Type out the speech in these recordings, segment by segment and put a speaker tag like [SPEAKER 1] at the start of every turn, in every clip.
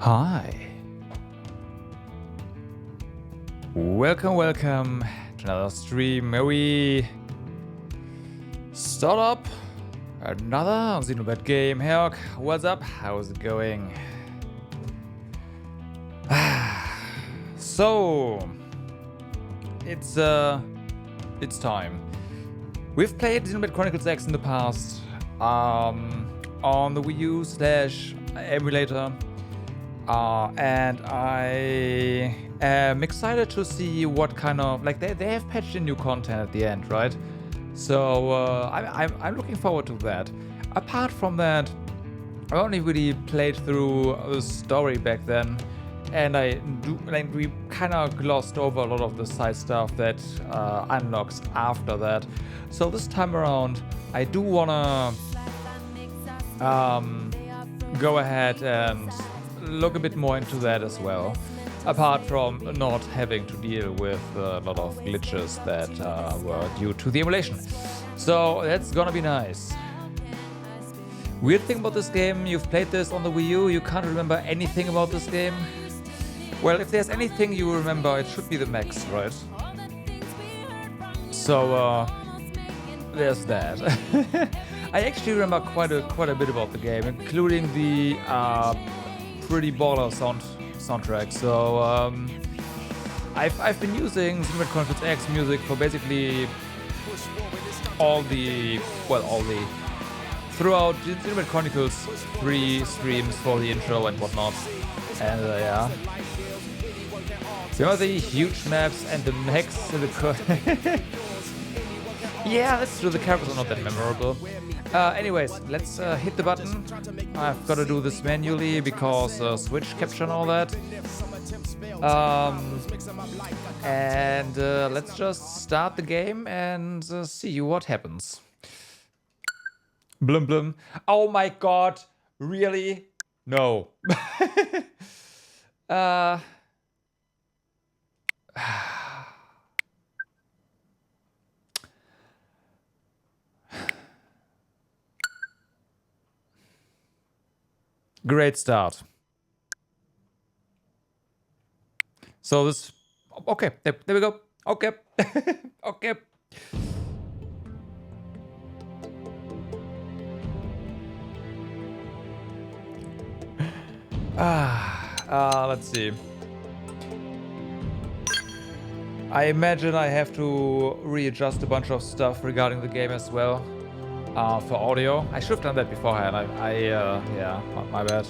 [SPEAKER 1] Hi. Welcome to another stream where we start up another Xenoblade game. Herc, what's up? How's it going? So it's time. We've played Xenoblade Chronicles X in the past on the Wii U / emulator. And I am excited to see what kind of, like, they have patched in new content at the end, right? So I'm looking forward to that. Apart from that, I only really played through the story back then, and we kind of glossed over a lot of the side stuff that unlocks after that. So this time around, I do wanna go ahead and look a bit more into that as well, apart from not having to deal with a lot of glitches that were due to the emulation. So that's gonna be nice. Weird thing about this game, you've played this on the Wii U, you can't remember anything about this game. Well, if there's anything you remember, it should be the mechs, right? So there's that. I actually remember quite a bit about the game, including the pretty baller soundtrack. So I've been using Xenoblade Chronicles X music for basically throughout Xenoblade Chronicles 3 streams for the intro and whatnot. And yeah. You know, the huge maps and the mechs in the yeah, that's true, the characters are not that memorable. Anyways, let's hit the button. I've got to do this manually because Switch capture and all that. And let's just start the game and see what happens. Blum blum. Oh my god, really? No. Great start. So this, okay, there we go. Okay, okay. Let's see. I imagine I have to readjust a bunch of stuff regarding the game as well. For audio. I should have done that beforehand. Yeah, my bad.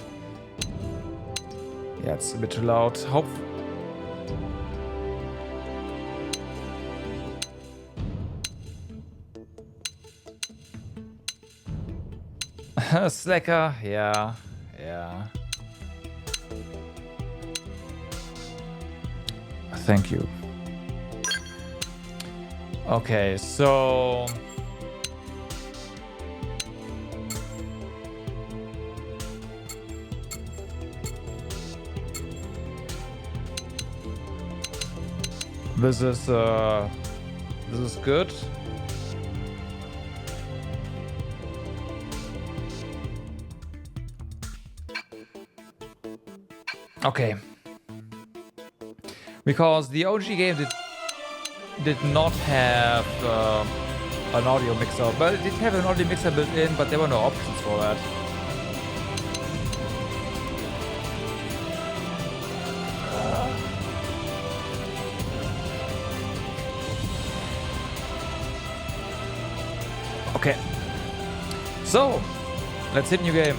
[SPEAKER 1] Yeah, it's a bit too loud. Slacker, yeah. Thank you. Okay, so this is good. Okay. Because the OG game did not have an audio mixer, but it did have an audio mixer built in, but there were no options for that. Okay. So, let's hit new game.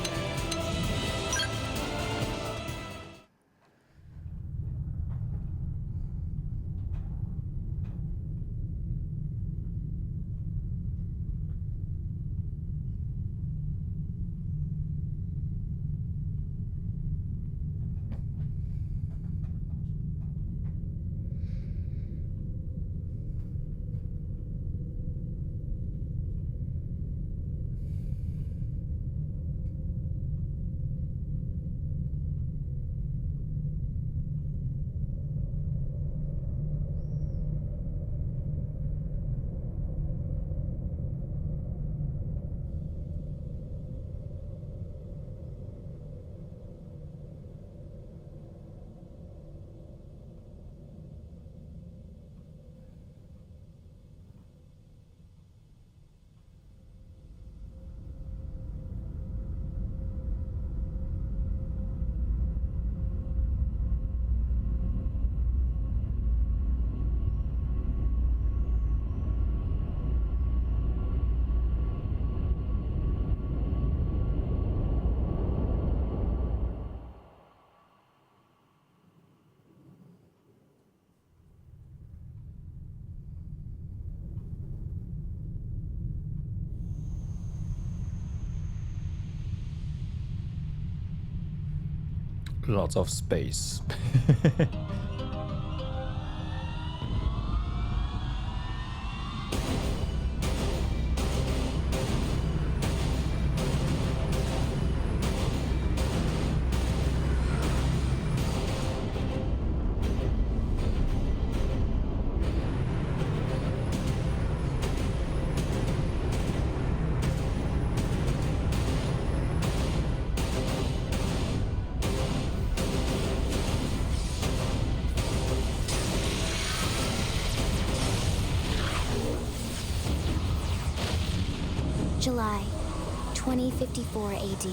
[SPEAKER 1] Lots of space.
[SPEAKER 2] July 2054 AD.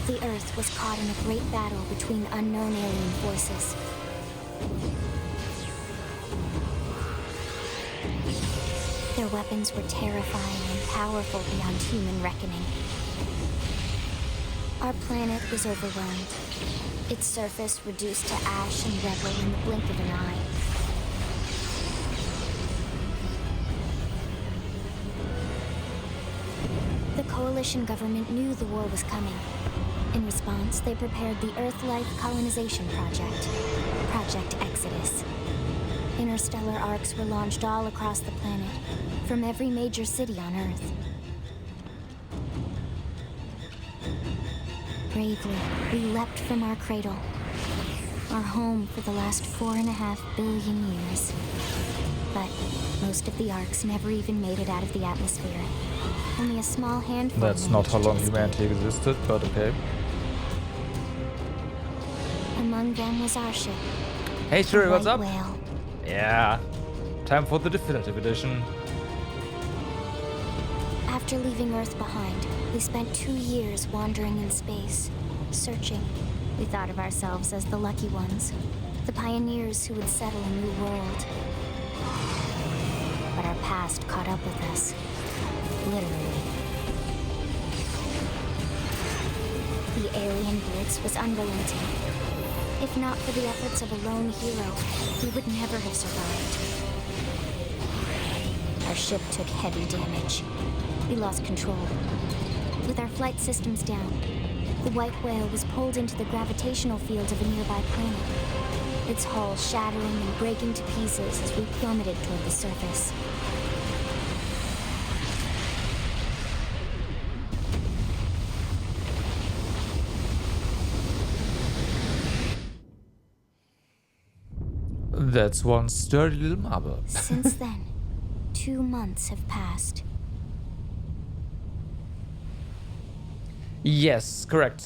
[SPEAKER 2] The Earth was caught in a great battle between unknown alien forces. Their weapons were terrifying and powerful beyond human reckoning. Our planet was overwhelmed, its surface reduced to ash and rubble in the blink of an eye. The Coalition government knew the war was coming. In response, they prepared the Earth-Life Colonization Project, Project Exodus. Interstellar arcs were launched all across the planet, from every major city on Earth. Bravely, we leapt from our cradle, our home for the last 4.5 billion years. But most of the arcs never even made it out of the atmosphere. Only a small handful.
[SPEAKER 1] That's not how long humanity existed, but okay.
[SPEAKER 2] Among them was our ship.
[SPEAKER 1] Hey Shuri, what's up?
[SPEAKER 2] Whale.
[SPEAKER 1] Yeah, time for the definitive edition.
[SPEAKER 2] After leaving Earth behind, we spent 2 years wandering in space, searching. We thought of ourselves as the lucky ones, the pioneers who would settle a new world. But our past caught up with us, literally. The alien blitz was unrelenting. If not for the efforts of a lone hero, we would never have survived. Our ship took heavy damage. We lost control. With our flight systems down, the white whale was pulled into the gravitational field of a nearby planet, its hull shattering and breaking to pieces as we plummeted toward the surface.
[SPEAKER 1] That's one sturdy little marble.
[SPEAKER 2] Since then, 2 months have passed.
[SPEAKER 1] Yes, correct.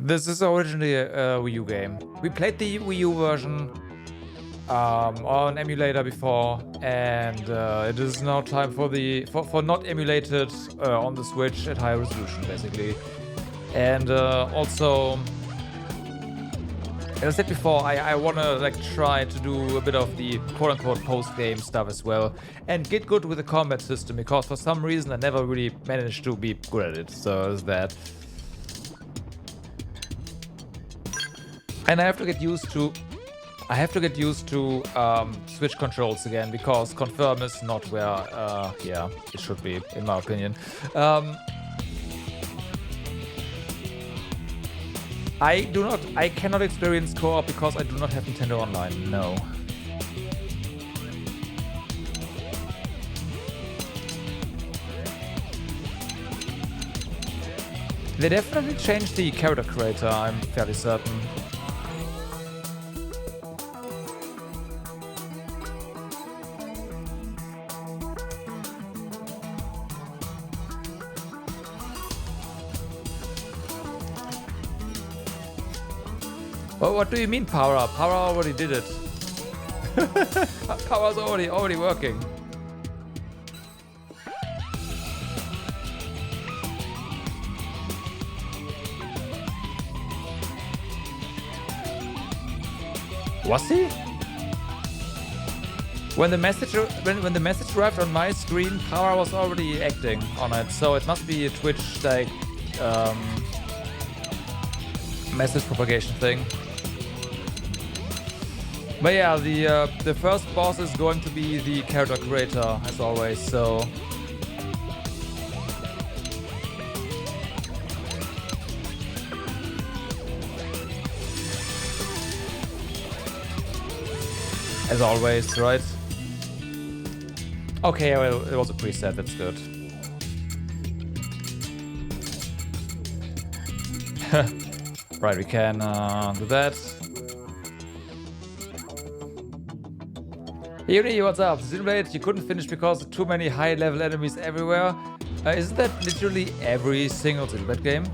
[SPEAKER 1] This is originally a Wii U game. We played the Wii U version on emulator before, and it is now time for for not emulated on the Switch at high resolution, basically. And also, as I said before, I wanna try to do a bit of the quote-unquote post-game stuff as well, and get good with the combat system, because for some reason I never really managed to be good at it. So there's that. And I have to get used to Switch controls again, because confirm is not where yeah, it should be, in my opinion. I cannot experience co-op because I do not have Nintendo Online, no. They definitely changed the character creator, I'm fairly certain. Oh, what do you mean power up? Power already did it. Power's already working. Was he? When the message arrived on my screen, Power was already acting on it, so it must be a Twitch message propagation thing. But yeah, the first boss is going to be the character creator, as always, so... As always, right? Okay, well, it was a preset, that's good. Right, we can do that. Hey, Uni, what's up? Xenoblade, you couldn't finish because of too many high-level enemies everywhere. Isn't that literally every single Xenoblade game?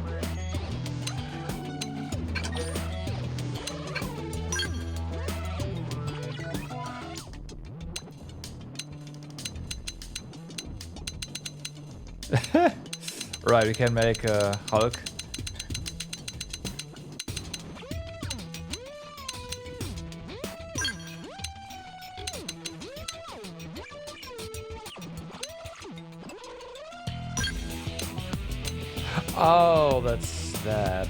[SPEAKER 1] Right, we can make Hulk. Oh, that's that.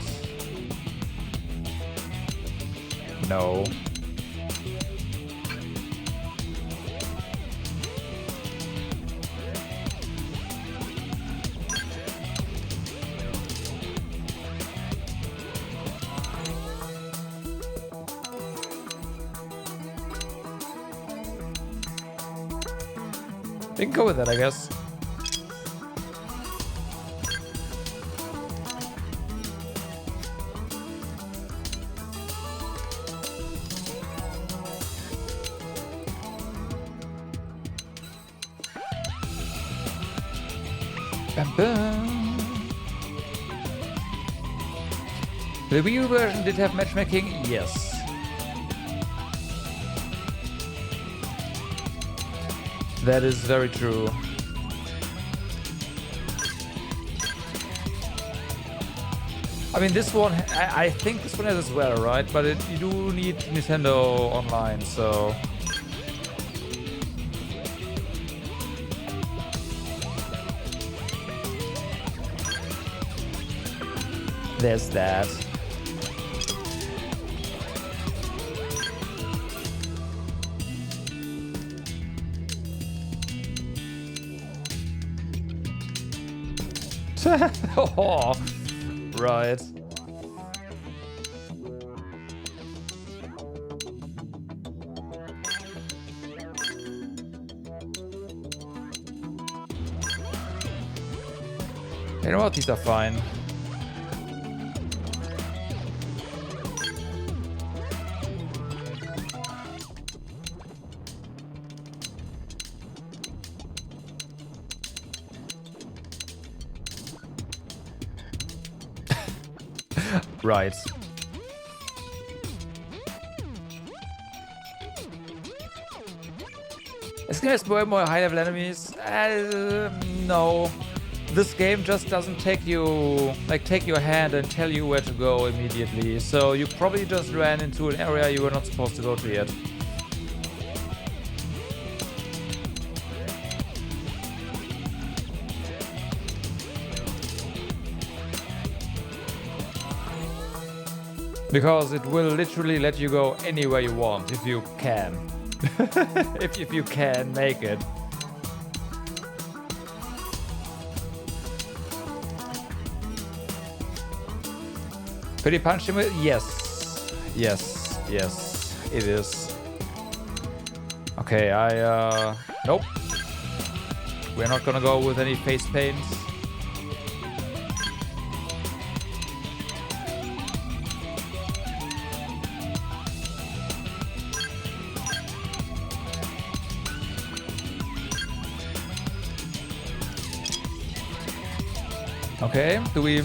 [SPEAKER 1] No. We can go with that, I guess. Bam, bam. The Wii U version did have matchmaking? Yes. That is very true. I mean, this one, I think this one has as well, right? But you do need Nintendo Online, so... There's that. Oh, right. You know what? These are fine. Right. This game has more and more high-level enemies. No. This game just doesn't take your hand and tell you where to go immediately. So you probably just ran into an area you were not supposed to go to yet. Because it will literally let you go anywhere you want, if you can. if you can make it. Could you punch him with? Yes. Yes. Yes. It is. Okay, nope. We're not gonna go with any face paints. Okay, do we...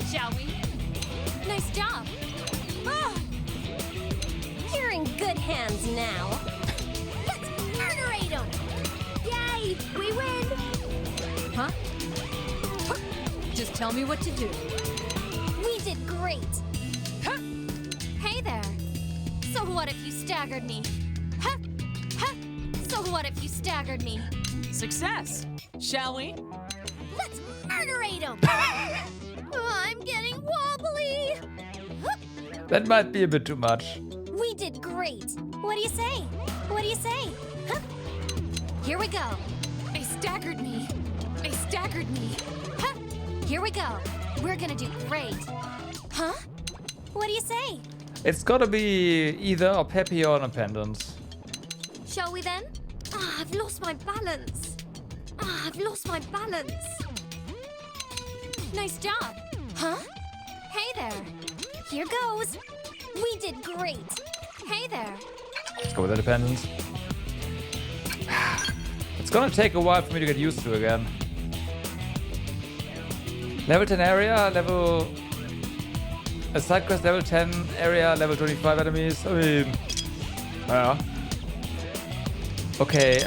[SPEAKER 3] Shall we? Nice job. Oh, you're in good hands now. Let's murderate him! Yay, we win! Huh? Just tell me what to do. We did great. Huh? Hey there. So what if you staggered me? Huh? Huh? So what if you staggered me?
[SPEAKER 4] Success! Shall we?
[SPEAKER 3] Let's murderate him! I'm getting wobbly!
[SPEAKER 1] That might be a bit too much.
[SPEAKER 3] We did great! What do you say? What do you say? Huh? Here we go! They staggered me! They staggered me! Huh? Here we go! We're gonna do great! Huh? What do you say?
[SPEAKER 1] It's gotta be either a peppy or an appendant.
[SPEAKER 3] Shall we then? Ah, I've lost my balance. Ah, I've lost my balance. Nice job. Huh? Hey there. Here goes. We did great. Hey there.
[SPEAKER 1] Let's go with the dependent. It's gonna take a while for me to get used to again. Level 10 area, level... A side quest level 10 area, level 25 enemies. I mean... Yeah. Okay,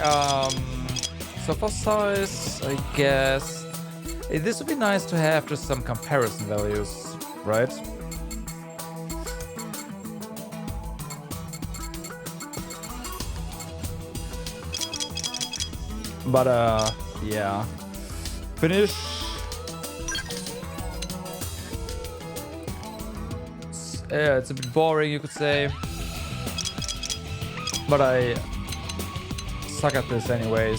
[SPEAKER 1] so for size, I guess... This would be nice to have just some comparison values, right? But, yeah. Finish. Yeah, it's a bit boring, you could say. But I suck at this anyways.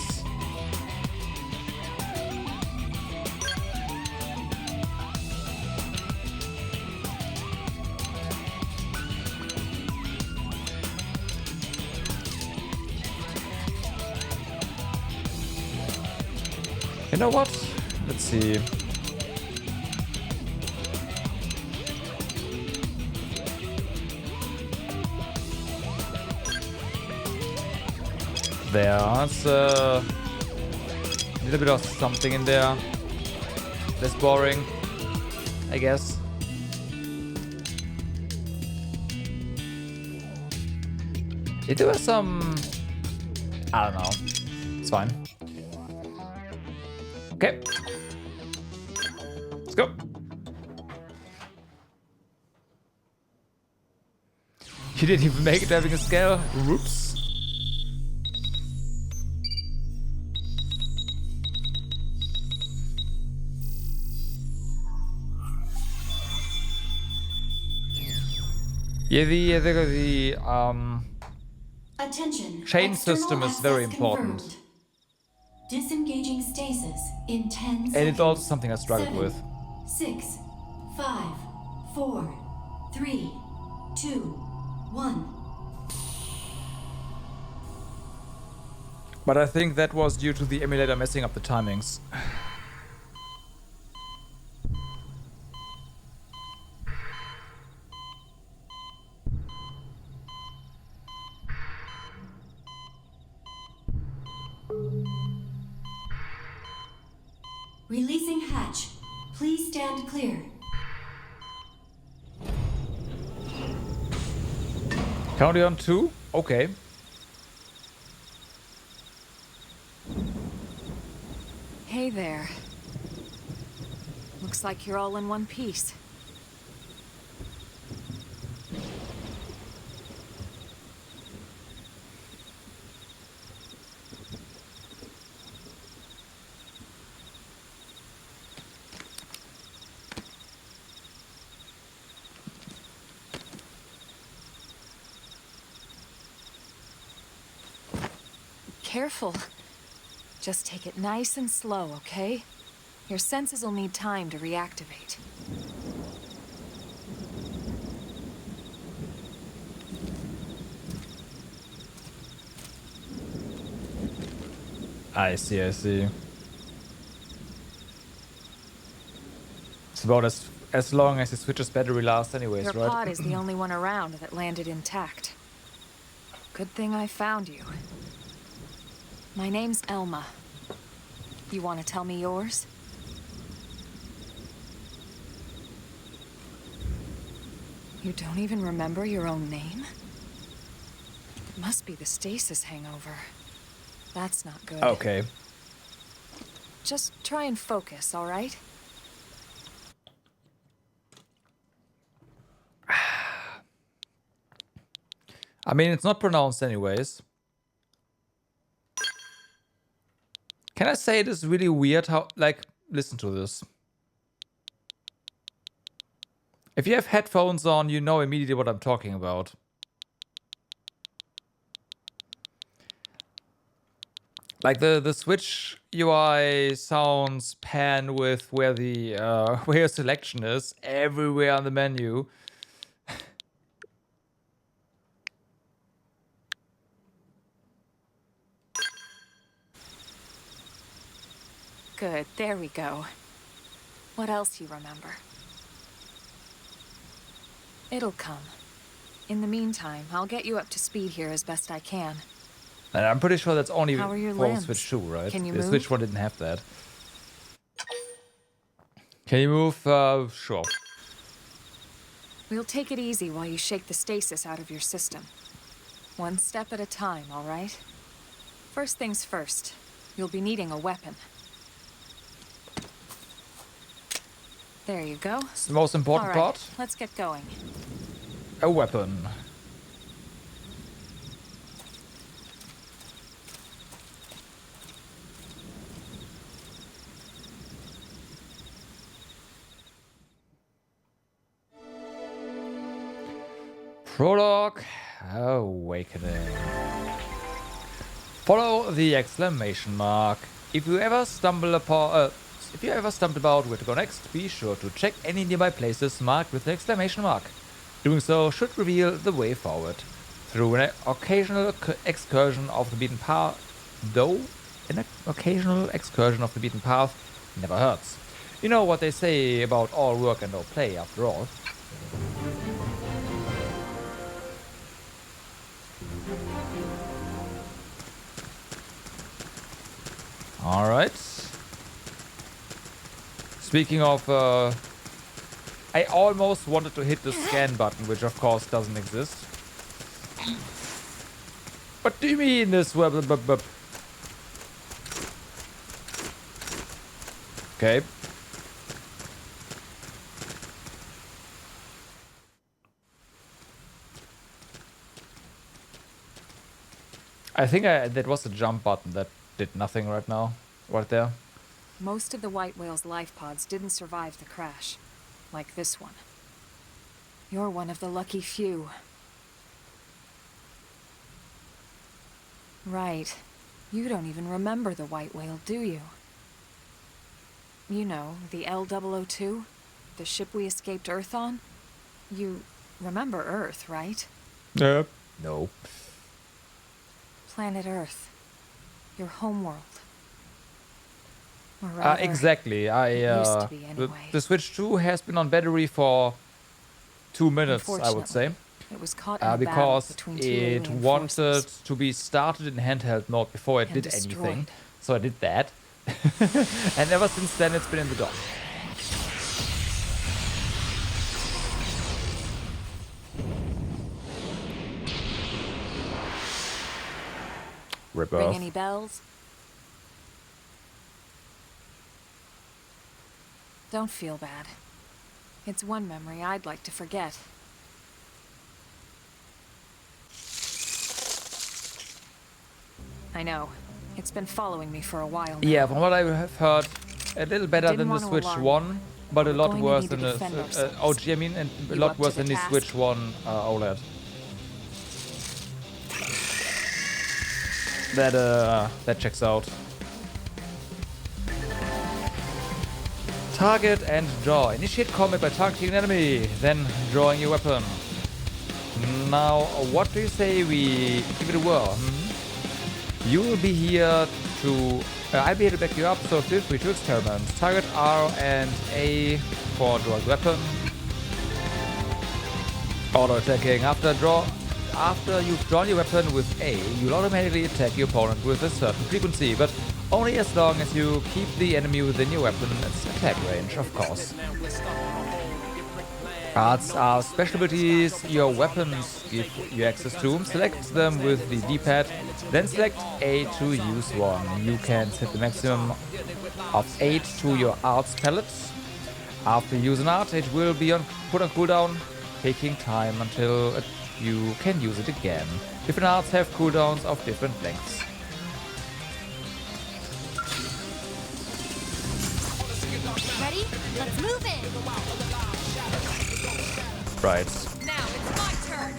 [SPEAKER 1] You know what? Let's see. There's a little bit of something in there. Less boring, I guess. There was some... I don't know. It's fine. Okay. Let's go. You didn't even make it having a scale? Whoops. Yeah, the
[SPEAKER 5] Attention.
[SPEAKER 1] chain
[SPEAKER 5] External
[SPEAKER 1] system is
[SPEAKER 5] access
[SPEAKER 1] very important.
[SPEAKER 5] confirmed. Disengaging stasis in 10 seconds.
[SPEAKER 1] And it's also something I struggled
[SPEAKER 5] 7,
[SPEAKER 1] with.
[SPEAKER 5] 6, 5, 4, 3, 2, 1.
[SPEAKER 1] But I think that was due to the emulator messing up the timings.
[SPEAKER 5] Releasing hatch. Please stand clear.
[SPEAKER 1] Counting on 2? Okay.
[SPEAKER 4] Hey there. Looks like you're all in one piece. Careful. Just take it nice and slow, okay? Your senses will need time to reactivate.
[SPEAKER 1] I see. It's about as long as the Switch's battery lasts anyways,
[SPEAKER 4] Your
[SPEAKER 1] right?
[SPEAKER 4] pod is the only one around that landed intact. Good thing I found you. My name's Elma. You want to tell me yours? You don't even remember your own name? It must be the stasis hangover. That's not good.
[SPEAKER 1] Okay.
[SPEAKER 4] Just try and focus, all right?
[SPEAKER 1] I mean, it's not pronounced anyways. Can I say it is really weird how, like, listen to this. If you have headphones on, you know immediately what I'm talking about. Like the Switch UI sounds pan with where the where your selection is everywhere on the menu.
[SPEAKER 4] Good, there we go. What else you remember? It'll come. In the meantime, I'll get you up to speed here as best I can.
[SPEAKER 1] And I'm pretty sure that's only
[SPEAKER 4] How are your
[SPEAKER 1] for
[SPEAKER 4] limbs?
[SPEAKER 1] Switch 2, right?
[SPEAKER 4] Can you
[SPEAKER 1] the
[SPEAKER 4] move?
[SPEAKER 1] Switch 1 didn't have that. Can you move? Sure.
[SPEAKER 4] We'll take it easy while you shake the stasis out of your system. One step at a time, all right? First things first, you'll be needing a weapon. There you go.
[SPEAKER 1] It's the most important
[SPEAKER 4] All right,
[SPEAKER 1] part.
[SPEAKER 4] let's get going.
[SPEAKER 1] A weapon. Prologue Awakening. Follow the exclamation mark. If you ever stumble about where to go next, be sure to check any nearby places marked with the exclamation mark. Doing so should reveal the way forward. Through an occasional excursion off the beaten path, never hurts. You know what they say about all work and no play, after all. Alright. Speaking of, I almost wanted to hit the scan button, which of course doesn't exist. What do you mean this web? Okay. I think that was the jump button that did nothing right now. Right there.
[SPEAKER 4] Most of the White Whale's life pods didn't survive the crash, like this one. You're one of the lucky few. Right. You don't even remember the White Whale, do you? You know, the L002? The ship we escaped Earth on? You remember Earth, right?
[SPEAKER 1] Yep. No.
[SPEAKER 4] Planet Earth. Your homeworld. Or rather,
[SPEAKER 1] exactly.
[SPEAKER 4] used to be anyway.
[SPEAKER 1] The Switch 2 has been on battery for 2 minutes, I would say.
[SPEAKER 4] It was caught in a battle
[SPEAKER 1] Because
[SPEAKER 4] between two
[SPEAKER 1] it
[SPEAKER 4] alien
[SPEAKER 1] wanted
[SPEAKER 4] forces.
[SPEAKER 1] to be started in handheld mode before it
[SPEAKER 4] And
[SPEAKER 1] did
[SPEAKER 4] destroyed.
[SPEAKER 1] anything. So I did that. And ever since then it's been in the dock.
[SPEAKER 4] Ring any bells? Don't feel bad. It's one memory I'd like to forget. I know. It's been following me for a while now.
[SPEAKER 1] Yeah, from what I have heard, a little better
[SPEAKER 4] Didn't
[SPEAKER 1] than the
[SPEAKER 4] want to
[SPEAKER 1] Switch
[SPEAKER 4] alarm
[SPEAKER 1] 1, but a
[SPEAKER 4] We're
[SPEAKER 1] lot
[SPEAKER 4] going to
[SPEAKER 1] worse
[SPEAKER 4] need to
[SPEAKER 1] than the
[SPEAKER 4] defend ourselves.
[SPEAKER 1] OG, I mean, and a
[SPEAKER 4] You
[SPEAKER 1] lot
[SPEAKER 4] up to
[SPEAKER 1] worse
[SPEAKER 4] the
[SPEAKER 1] than the
[SPEAKER 4] task?
[SPEAKER 1] Switch 1 OLED. That checks out. Target and draw. Initiate combat by targeting an enemy, then drawing your weapon. Now, what do you say we give it a whirl? You will be here to... I'll be here to back you up, so feel free to experiment. Target R and A for drawing weapon. Auto attacking. After you've drawn your weapon with A, you'll automatically attack your opponent with a certain frequency, but only as long as you keep the enemy within your weapon's attack range, of course. Arts are special abilities your weapons give you access to. Select them with the D-pad, then select A to use one. You can set the maximum of 8 to your arts palettes. After you use an art, it will be put on cooldown, taking time until you can use it again. Different arts have cooldowns of different lengths.
[SPEAKER 3] Ready? Let's move in.
[SPEAKER 1] Right.
[SPEAKER 3] Now it's my turn.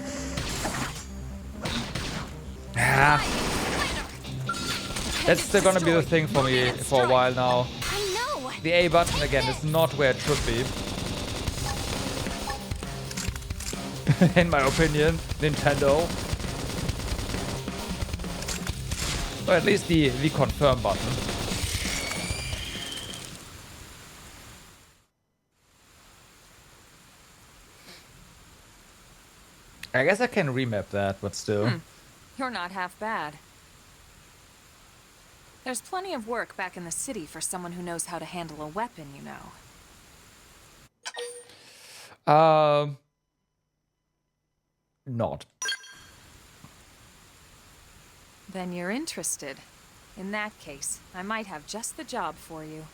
[SPEAKER 1] That's still gonna be the thing for me for a while now.
[SPEAKER 3] I know.
[SPEAKER 1] The A button, again, is not where it should be. In my opinion, Nintendo. Or at least the confirm button. I guess I can remap that, but still.
[SPEAKER 4] You're not half bad. There's plenty of work back in the city for someone who knows how to handle a weapon, you know.
[SPEAKER 1] Not.
[SPEAKER 4] Then you're interested. In that case, I might have just the job for you.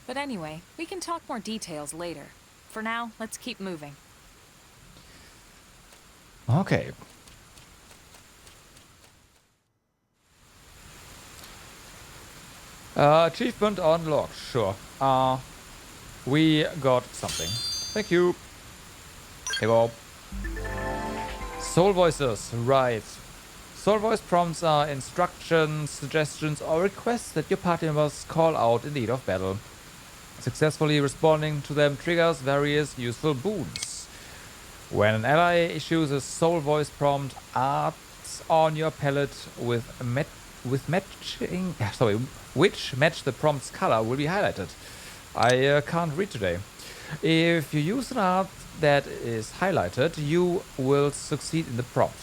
[SPEAKER 4] But anyway, we can talk more details later. For now, let's keep moving.
[SPEAKER 1] Okay. Achievement unlocked, sure. We got something. Thank you. Here we go. Soul voices, right. Soul voice prompts are instructions, suggestions, or requests that your party members call out in need of battle. Successfully responding to them triggers various useful boons. When an ally issues a soul voice prompt, arts on your palette which match the prompt's color will be highlighted. I can't read today. If you use an art that is highlighted, you will succeed in the prompt.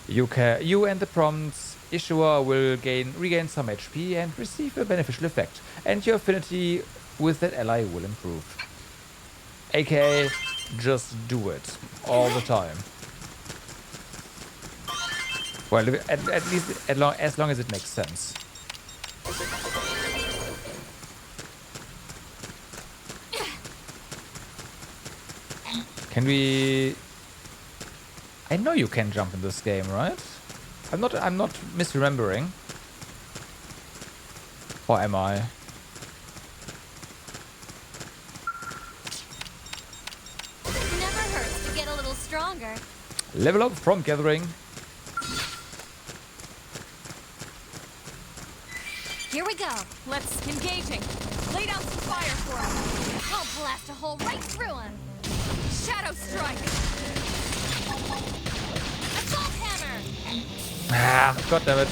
[SPEAKER 1] You and the prompt's issuer will regain some HP and receive a beneficial effect, and your affinity with that ally will improve. AKA, just do it all the time. Well, at least as long as it makes sense. Can we? I know you can jump in this game, right? I'm not misremembering. Or am I?
[SPEAKER 3] Never hurts to get a little stronger.
[SPEAKER 1] Level up from gathering.
[SPEAKER 3] Here we go.
[SPEAKER 4] Let's engaging. Lay down some fire for him.
[SPEAKER 3] I'll blast a hole right through him.
[SPEAKER 4] Shadow strike.
[SPEAKER 3] Assault hammer.
[SPEAKER 1] Ah, god damn it.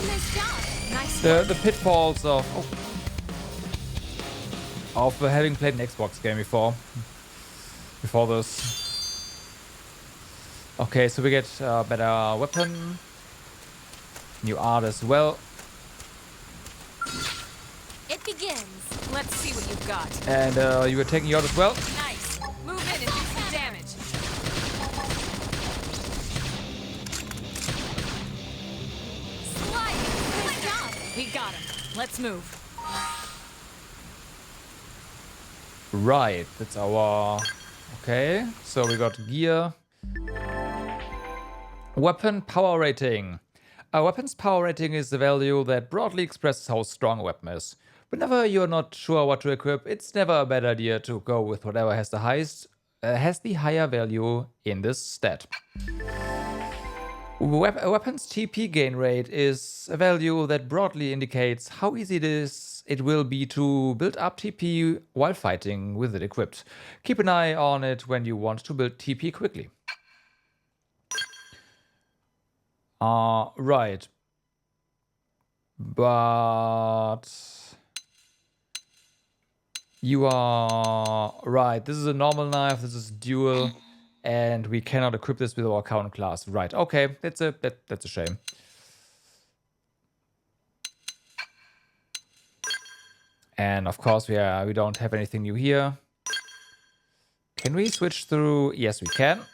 [SPEAKER 3] Nice job.
[SPEAKER 4] Nice.
[SPEAKER 1] The pitfalls of having played an Xbox game before this. Okay, so we get a better weapon, new art as well.
[SPEAKER 3] It begins.
[SPEAKER 4] Let's see what you've got.
[SPEAKER 1] And you were taking you out as well.
[SPEAKER 4] Nice. Move in and do some damage.
[SPEAKER 3] Slide. Good job.
[SPEAKER 4] We got him. Let's move.
[SPEAKER 1] Right, that's our... Okay, so we got gear. Weapon power rating. A weapon's power rating is the value that broadly expresses how strong a weapon is. Whenever you're not sure what to equip, it's never a bad idea to go with whatever has the higher value in this stat. A weapon's TP gain rate is a value that broadly indicates how easy it will be to build up TP while fighting with it equipped. Keep an eye on it when you want to build TP quickly. Right. But you are right. This is a normal knife. This is dual, and we cannot equip this with our current class. Right. Okay. That's a shame. And of course, we don't have anything new here. Can we switch through? Yes, we can.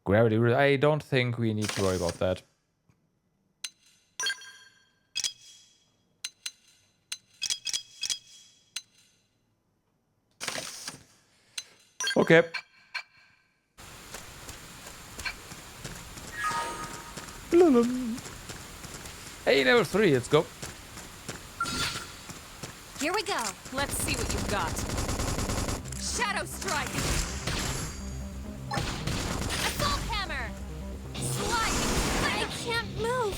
[SPEAKER 1] Gravity. I don't think we need to worry about that. Okay. Hey, level 3, let's go.
[SPEAKER 3] Here we go.
[SPEAKER 4] Let's see what you've got. Shadow strike.
[SPEAKER 3] Assault hammer. Slide. I can't move.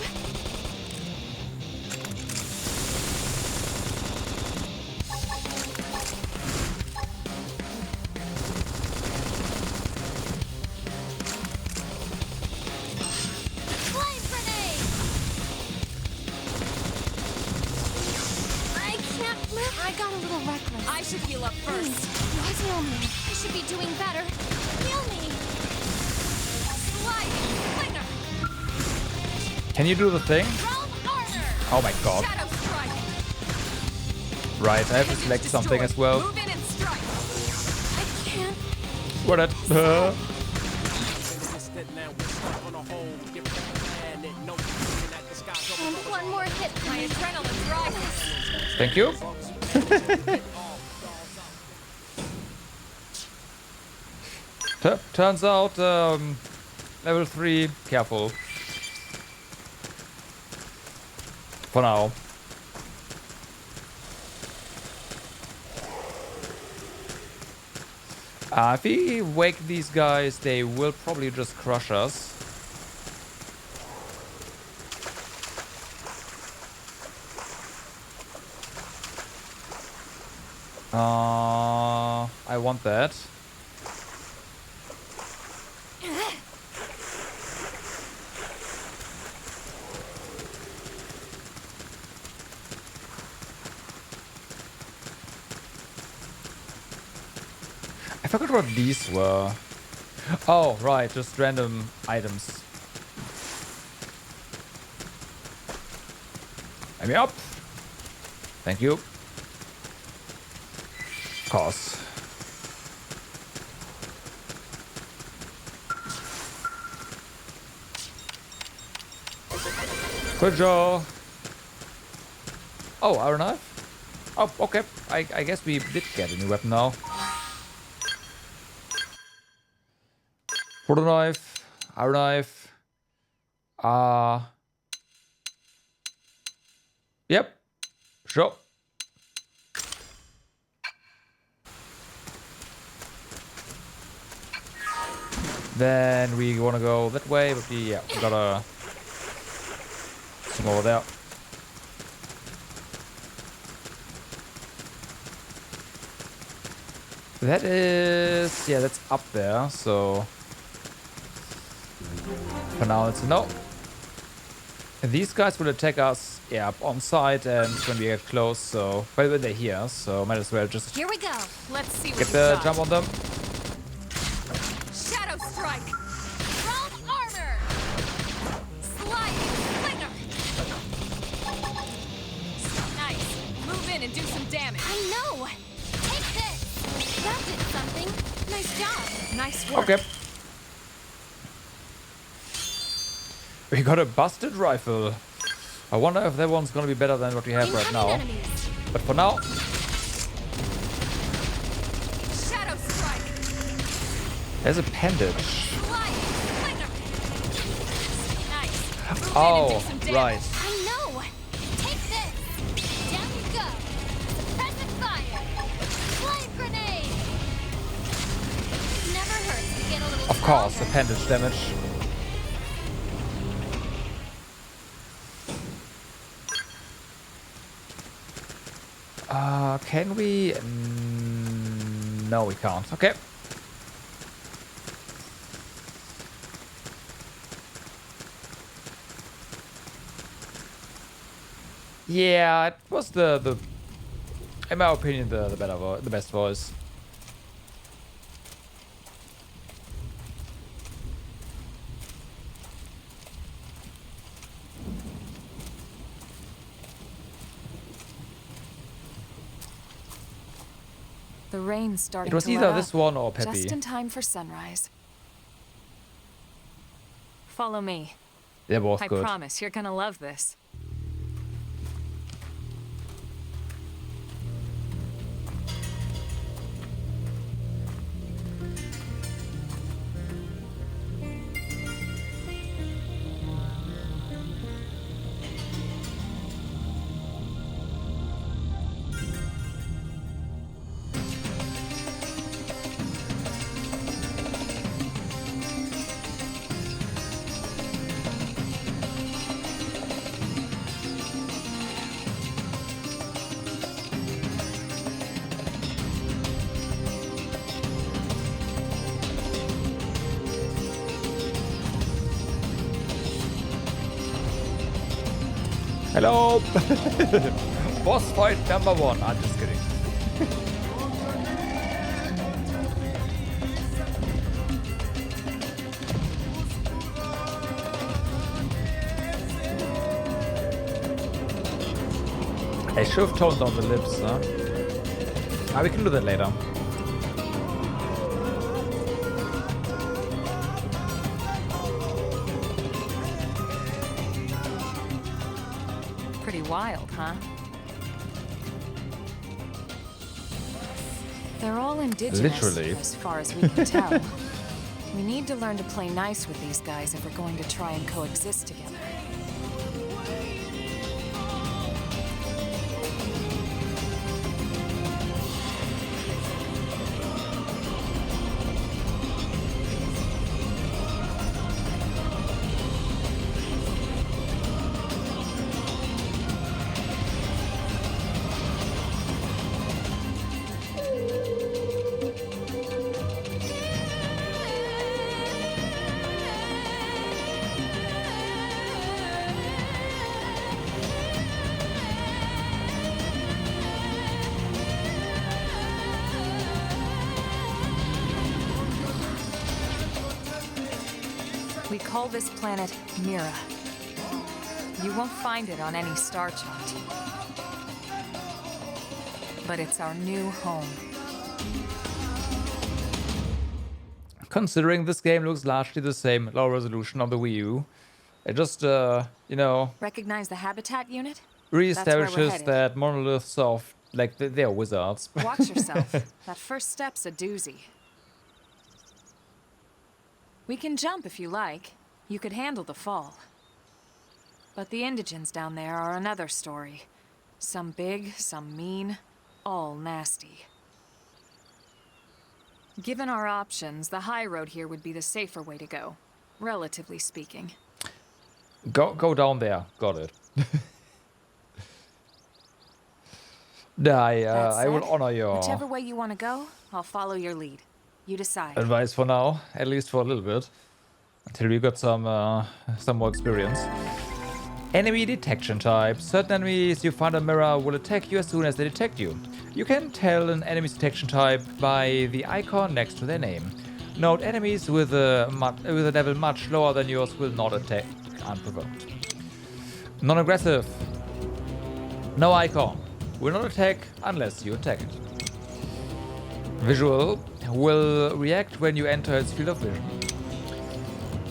[SPEAKER 3] got a little reckless.
[SPEAKER 4] I should heal up
[SPEAKER 3] Please,
[SPEAKER 4] first.
[SPEAKER 3] heal me. I should be doing better. Heal me.
[SPEAKER 4] Sliding flinger.
[SPEAKER 1] Can you do the thing?
[SPEAKER 3] Realm armor.
[SPEAKER 1] Oh my god.
[SPEAKER 4] Shadow strike.
[SPEAKER 1] Right, I have to select something as well.
[SPEAKER 4] Move in and strike.
[SPEAKER 3] I can't.
[SPEAKER 1] What it?
[SPEAKER 3] And one more hit.
[SPEAKER 4] My adrenaline rises.
[SPEAKER 1] Thank you. Turns out, level 3, careful. For now. If we wake these guys, they will probably just crush us. I want that. I forgot what these were. Oh, right, just random items. Let me up. Thank you. Of course. Good job. Oh, iron knife? Oh, okay. I guess we did get a new weapon now. Proto knife, iron knife. Yep. Sure. Then we want to go that way, but we gotta some over there. That is, that's up there. So for now, it's a no. And these guys will attack us, on sight and when we get close. So, by the way, they're here, so might as well just
[SPEAKER 3] Here we go.
[SPEAKER 4] Let's see what
[SPEAKER 1] get
[SPEAKER 4] you
[SPEAKER 1] the
[SPEAKER 4] got.
[SPEAKER 1] jump on them.
[SPEAKER 4] Shadow strike.
[SPEAKER 3] Realm armor.
[SPEAKER 4] Sliding flinger. Nice. Move in and do some damage.
[SPEAKER 3] I know. Take this. That did something. Nice job.
[SPEAKER 4] Nice work.
[SPEAKER 1] Okay. We got a busted rifle. I wonder if that one's gonna be better than what we have right
[SPEAKER 3] Incoming
[SPEAKER 1] now.
[SPEAKER 3] enemies.
[SPEAKER 1] But for now,
[SPEAKER 4] Shadow strike.
[SPEAKER 1] there's a appendage.
[SPEAKER 4] Sliding flinger. Nice. Move in and
[SPEAKER 1] Oh,
[SPEAKER 4] do some damage.
[SPEAKER 1] right.
[SPEAKER 3] I know. Take this. Down you go. Suppressive fire. Flame grenade. Never hurts to get a little
[SPEAKER 1] Of course,
[SPEAKER 3] stronger.
[SPEAKER 1] appendage damage. Can we? No, we can't. Okay. Yeah, it was the in my opinion the best voice.
[SPEAKER 4] The rain's starting
[SPEAKER 1] It was
[SPEAKER 4] to
[SPEAKER 1] either
[SPEAKER 4] let
[SPEAKER 1] this
[SPEAKER 4] up.
[SPEAKER 1] one or Peppy.
[SPEAKER 4] Just in time for sunrise. Follow me.
[SPEAKER 1] They're both
[SPEAKER 4] I
[SPEAKER 1] good.
[SPEAKER 4] promise you're gonna love this.
[SPEAKER 1] Hello! Boss fight number 1. I'm just kidding. I should have toned down the lips, huh? Ah, we can do that later.
[SPEAKER 4] Pretty wild, huh? They're all indigenous,
[SPEAKER 1] Literally.
[SPEAKER 4] as far as we can tell. We need to learn to play nice with these guys if we're going to try and coexist together. We call this planet Mira. You won't find it on any star chart. But it's our new home.
[SPEAKER 1] Considering this game looks largely the same, low resolution on the Wii U, it just, you know,
[SPEAKER 4] Recognize the habitat unit?
[SPEAKER 1] re-establishes
[SPEAKER 4] headed.
[SPEAKER 1] that monoliths of, like, they're wizards.
[SPEAKER 4] Watch yourself. That first step's a doozy. We can jump if you like. You could handle the fall. But the indigents down there are another story. Some big, some mean, all nasty. Given our options, the high road here would be the safer way to go, relatively speaking.
[SPEAKER 1] Go down there. Got it. I will
[SPEAKER 4] said,
[SPEAKER 1] honor your
[SPEAKER 4] Whichever way you want to go, I'll follow your lead. You decide.
[SPEAKER 1] advice for now, at least for a little bit, until we got some more experience. Enemy detection type. Certain enemies you find on Mirror will attack you as soon as they detect you. You can tell an enemy's detection type by the icon next to their name. Note, enemies with a level much lower than yours will not attack unprovoked. Non-aggressive. No icon. Will not attack unless you attack it. Visual will react when you enter its field of vision.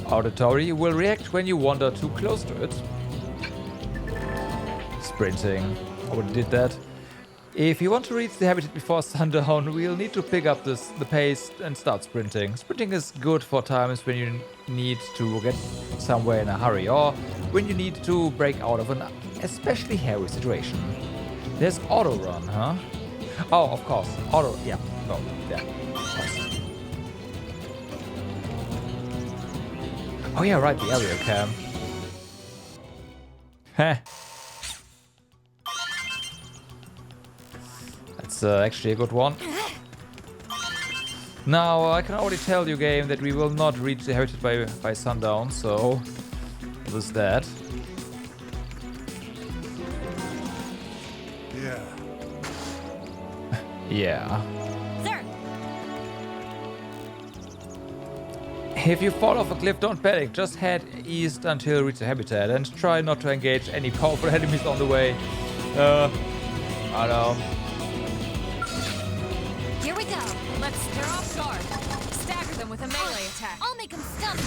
[SPEAKER 1] Auditory will react when you wander too close to it. Sprinting. I already did that. If you want to reach the habitat before sundown, we'll need to pick up the pace and start sprinting. Sprinting is good for times when you need to get somewhere in a hurry or when you need to break out of an especially hairy situation. There's auto run, huh? Oh, of course. Auto, yeah. No, yeah. Nice. Oh yeah, right, the area cam. Heh. That's actually a good one. Now, I can already tell you, game, that we will not reach the habitat by sundown, so there's that.
[SPEAKER 6] Yeah.
[SPEAKER 1] Yeah.
[SPEAKER 3] Sir,
[SPEAKER 1] If you fall off a cliff, don't panic. Just head east until you reach the habitat and try not to engage any powerful enemies on the way. I know.
[SPEAKER 3] here we go.
[SPEAKER 4] They're off guard. Stagger them with a melee attack.
[SPEAKER 3] I'll make them stumble.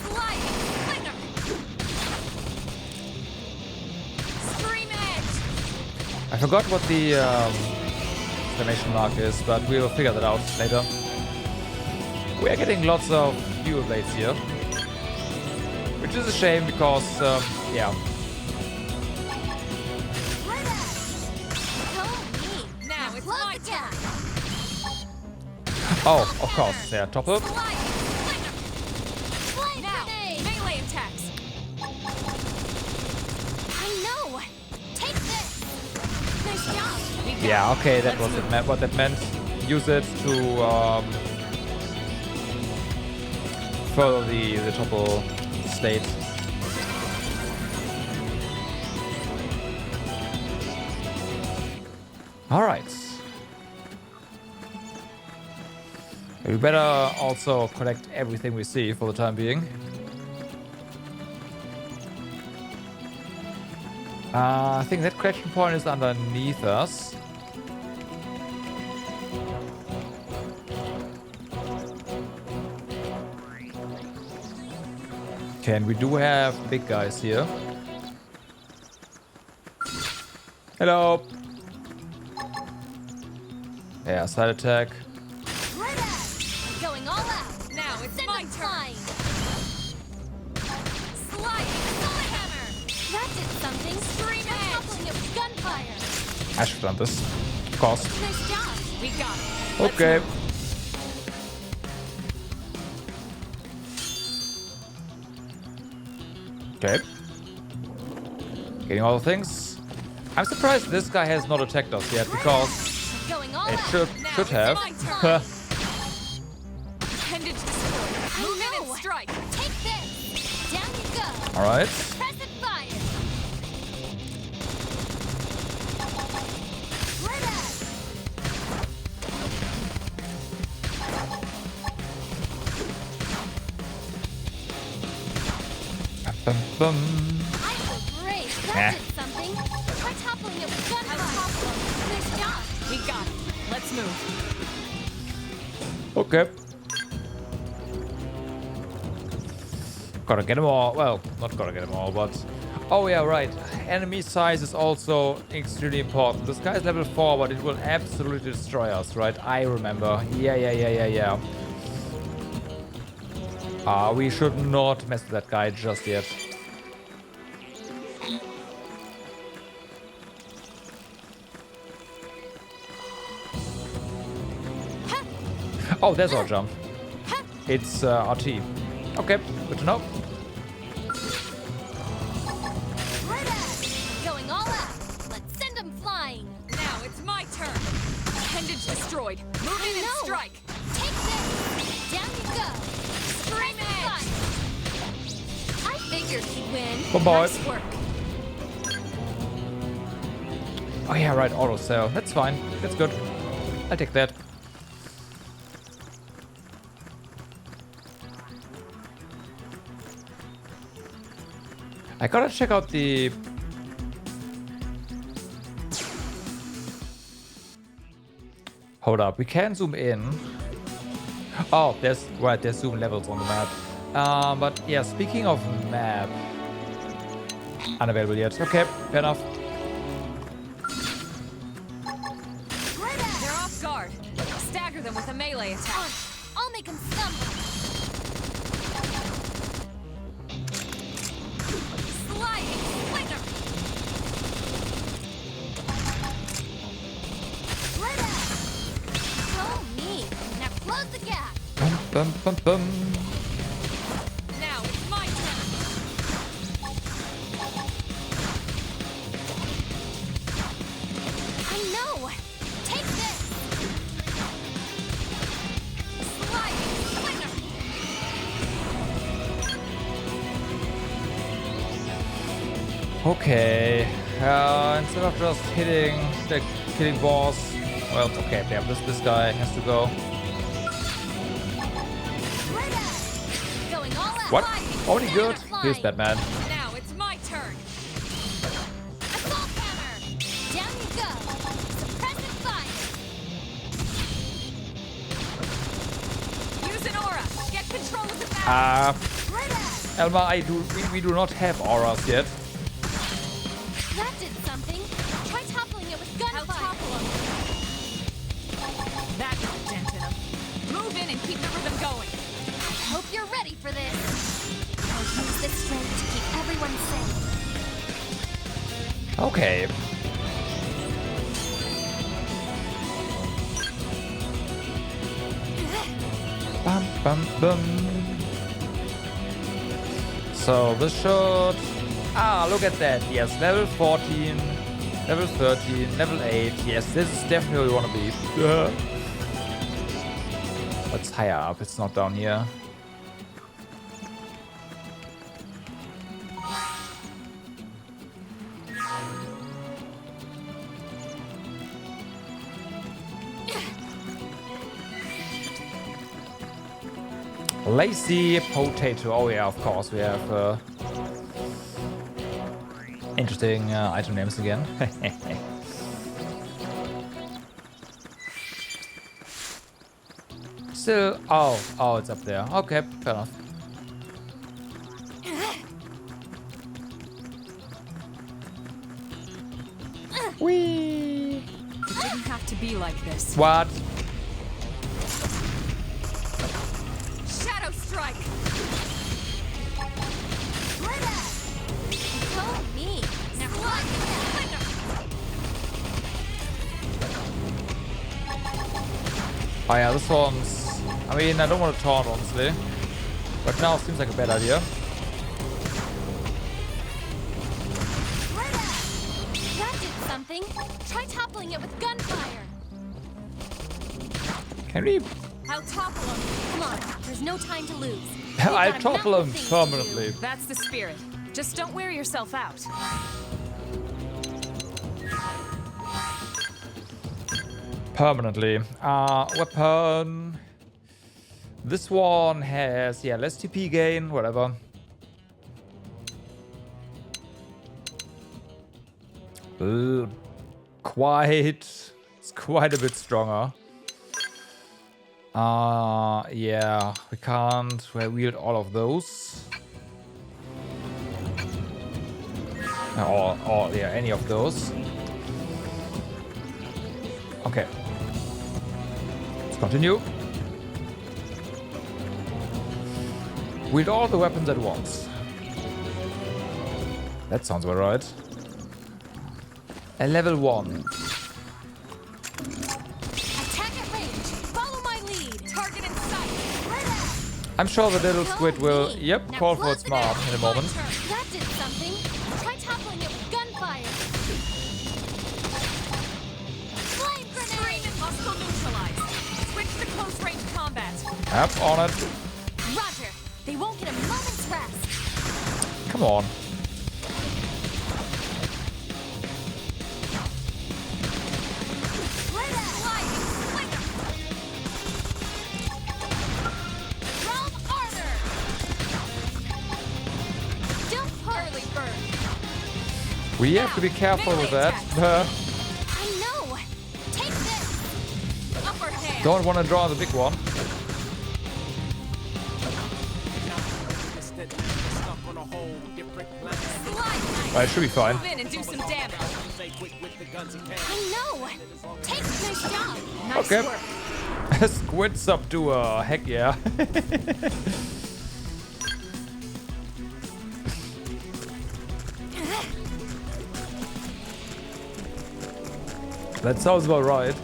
[SPEAKER 3] Sliding finger. Scream edge.
[SPEAKER 1] I forgot what the exclamation mark is, but we'll figure that out later. We are getting lots of dual blades here, which is a shame because, yeah.
[SPEAKER 4] Now it's
[SPEAKER 3] Close
[SPEAKER 4] my
[SPEAKER 3] attack.
[SPEAKER 1] Oh, of course, yeah, topple.
[SPEAKER 3] Sliding finger. Flame
[SPEAKER 4] Now,
[SPEAKER 3] grenade.
[SPEAKER 4] melee attacks.
[SPEAKER 3] I know. Take this. Nice job.
[SPEAKER 1] Yeah, okay, that was what that meant. Use it to further the topple state. Alright. We better also collect everything we see for the time being. I think that question point is underneath us. Okay, and we do have big guys here. Hello. Yeah, side attack.
[SPEAKER 3] Right at! Going all out! Now it's my turn! Slide! Solid hammer! That did something! Stream edge! Coupling it with gunfire!
[SPEAKER 1] I should have done this. Of course.
[SPEAKER 3] Nice job! We got it! Let's
[SPEAKER 1] Okay.
[SPEAKER 3] move.
[SPEAKER 1] Okay. Getting all the things. I'm surprised this guy has not attacked us yet because
[SPEAKER 3] Going all
[SPEAKER 1] it
[SPEAKER 3] out!
[SPEAKER 1] should have.
[SPEAKER 3] My turn!
[SPEAKER 4] Appendage destroyed. Move in and strike.
[SPEAKER 3] Take this! Down you go!
[SPEAKER 1] All right.
[SPEAKER 3] Press and fire! Right at!
[SPEAKER 1] Bum, bum.
[SPEAKER 3] I feel great!
[SPEAKER 1] Eh.
[SPEAKER 3] That did something! Try toppling it with gunfire! Nice job!
[SPEAKER 4] We got it. Let's move.
[SPEAKER 1] Okay. Gotta get them all. Well, not gotta get them all, but... Oh yeah, right. Enemy size is also extremely important. This guy is level 4, but it will absolutely destroy us, right? I remember. Yeah. We should not mess with that guy just yet. Oh, there's our jump. It's RT. Okay, good to know.
[SPEAKER 3] Right at! Going all out! Let's send them flying!
[SPEAKER 4] Now it's my turn. Appendage destroyed. Move in and
[SPEAKER 3] No.
[SPEAKER 4] strike.
[SPEAKER 3] Take this! Down you go!
[SPEAKER 4] Scream edge.
[SPEAKER 3] I figured he'd win.
[SPEAKER 1] Good boy.
[SPEAKER 4] Nice work.
[SPEAKER 1] Oh yeah, right, auto cell. That's fine. That's good. I'll take that. I gotta check out the... Hold up, we can zoom in. Oh, there's zoom levels on the map. But yeah, speaking of map... Unavailable yet. Okay, fair enough.
[SPEAKER 4] They're off guard. Stagger them with a melee attack.
[SPEAKER 3] I'll make him stumble.
[SPEAKER 4] Sliding slinger.
[SPEAKER 3] Right at! So neat. Now close the gap.
[SPEAKER 1] Bum, bum, bum.
[SPEAKER 4] Now it's my turn.
[SPEAKER 3] I know. Take this.
[SPEAKER 4] Sliding slinger.
[SPEAKER 1] Okay. Instead of just hitting the killing boss, well, okay, yeah, this guy has to go.
[SPEAKER 3] Right at! Going all out.
[SPEAKER 1] What?
[SPEAKER 3] Flying.
[SPEAKER 1] Only good?
[SPEAKER 3] Flying.
[SPEAKER 1] Here's Batman.
[SPEAKER 4] Now it's my turn.
[SPEAKER 3] Assault hammer. Down you go. Suppressive fire.
[SPEAKER 4] Use an aura. Get control of the battle.
[SPEAKER 3] Right at!
[SPEAKER 1] Elma, we do not have auras yet.
[SPEAKER 3] That did something. Try toppling it with gunfire.
[SPEAKER 4] I'll topple them. That got a dent in them. Move in and keep the rhythm going.
[SPEAKER 3] Hope you're ready for this. I'll use this strength to keep everyone safe.
[SPEAKER 1] Okay. Bum, bum, bum. So this should... Ah, look at that. Yes, level 14, level 13, level 8. Yes, this is definitely where we want to be. It's higher up. It's not down here. Lazy potato. Oh yeah, of course we have Interesting item names again. Still, oh, it's up there. Okay, fair enough. Whee!
[SPEAKER 4] It didn't have to be like this.
[SPEAKER 1] What?
[SPEAKER 4] Shadow strike.
[SPEAKER 3] Oh, me. Now
[SPEAKER 1] Oh yeah, this one's... I mean, I don't want to taunt, honestly. But now it seems like a bad idea.
[SPEAKER 3] that did something. Try toppling it with gunfire.
[SPEAKER 1] Can we...
[SPEAKER 3] I'll topple him. Come on, there's no time to lose.
[SPEAKER 1] I topple him permanently.
[SPEAKER 4] That's the spirit. Just don't wear yourself out.
[SPEAKER 1] Permanently. Weapon. This one has, yeah, less TP gain, whatever. It's quite a bit stronger. Yeah, we can't wield all of those. Or yeah, any of those. Okay. Let's continue. Wield all the weapons at once. That sounds about right. A level 1.
[SPEAKER 3] Attack at range. Follow my lead. Target in sight.
[SPEAKER 1] I'm sure the little squid will, yep,
[SPEAKER 3] Now
[SPEAKER 1] call for
[SPEAKER 3] close
[SPEAKER 1] its
[SPEAKER 3] it
[SPEAKER 1] mom
[SPEAKER 3] out.
[SPEAKER 1] in a moment.
[SPEAKER 3] That did something. Try toppling it with gunfire. Flame grenade.
[SPEAKER 4] Hostile neutralized. Switch to close range combat.
[SPEAKER 1] Yep, on it.
[SPEAKER 3] Roger. They won't get a moment's rest.
[SPEAKER 1] Come on. We have to be careful with that.
[SPEAKER 3] I know. Take this.
[SPEAKER 4] Upper hand.
[SPEAKER 1] Don't want to draw the big one. Well, it should be fine.
[SPEAKER 4] Move in and do some damage.
[SPEAKER 3] I know. Take nice job.
[SPEAKER 4] Nice
[SPEAKER 1] Okay.
[SPEAKER 4] work.
[SPEAKER 1] Squid subduer. Heck yeah. That sounds about right.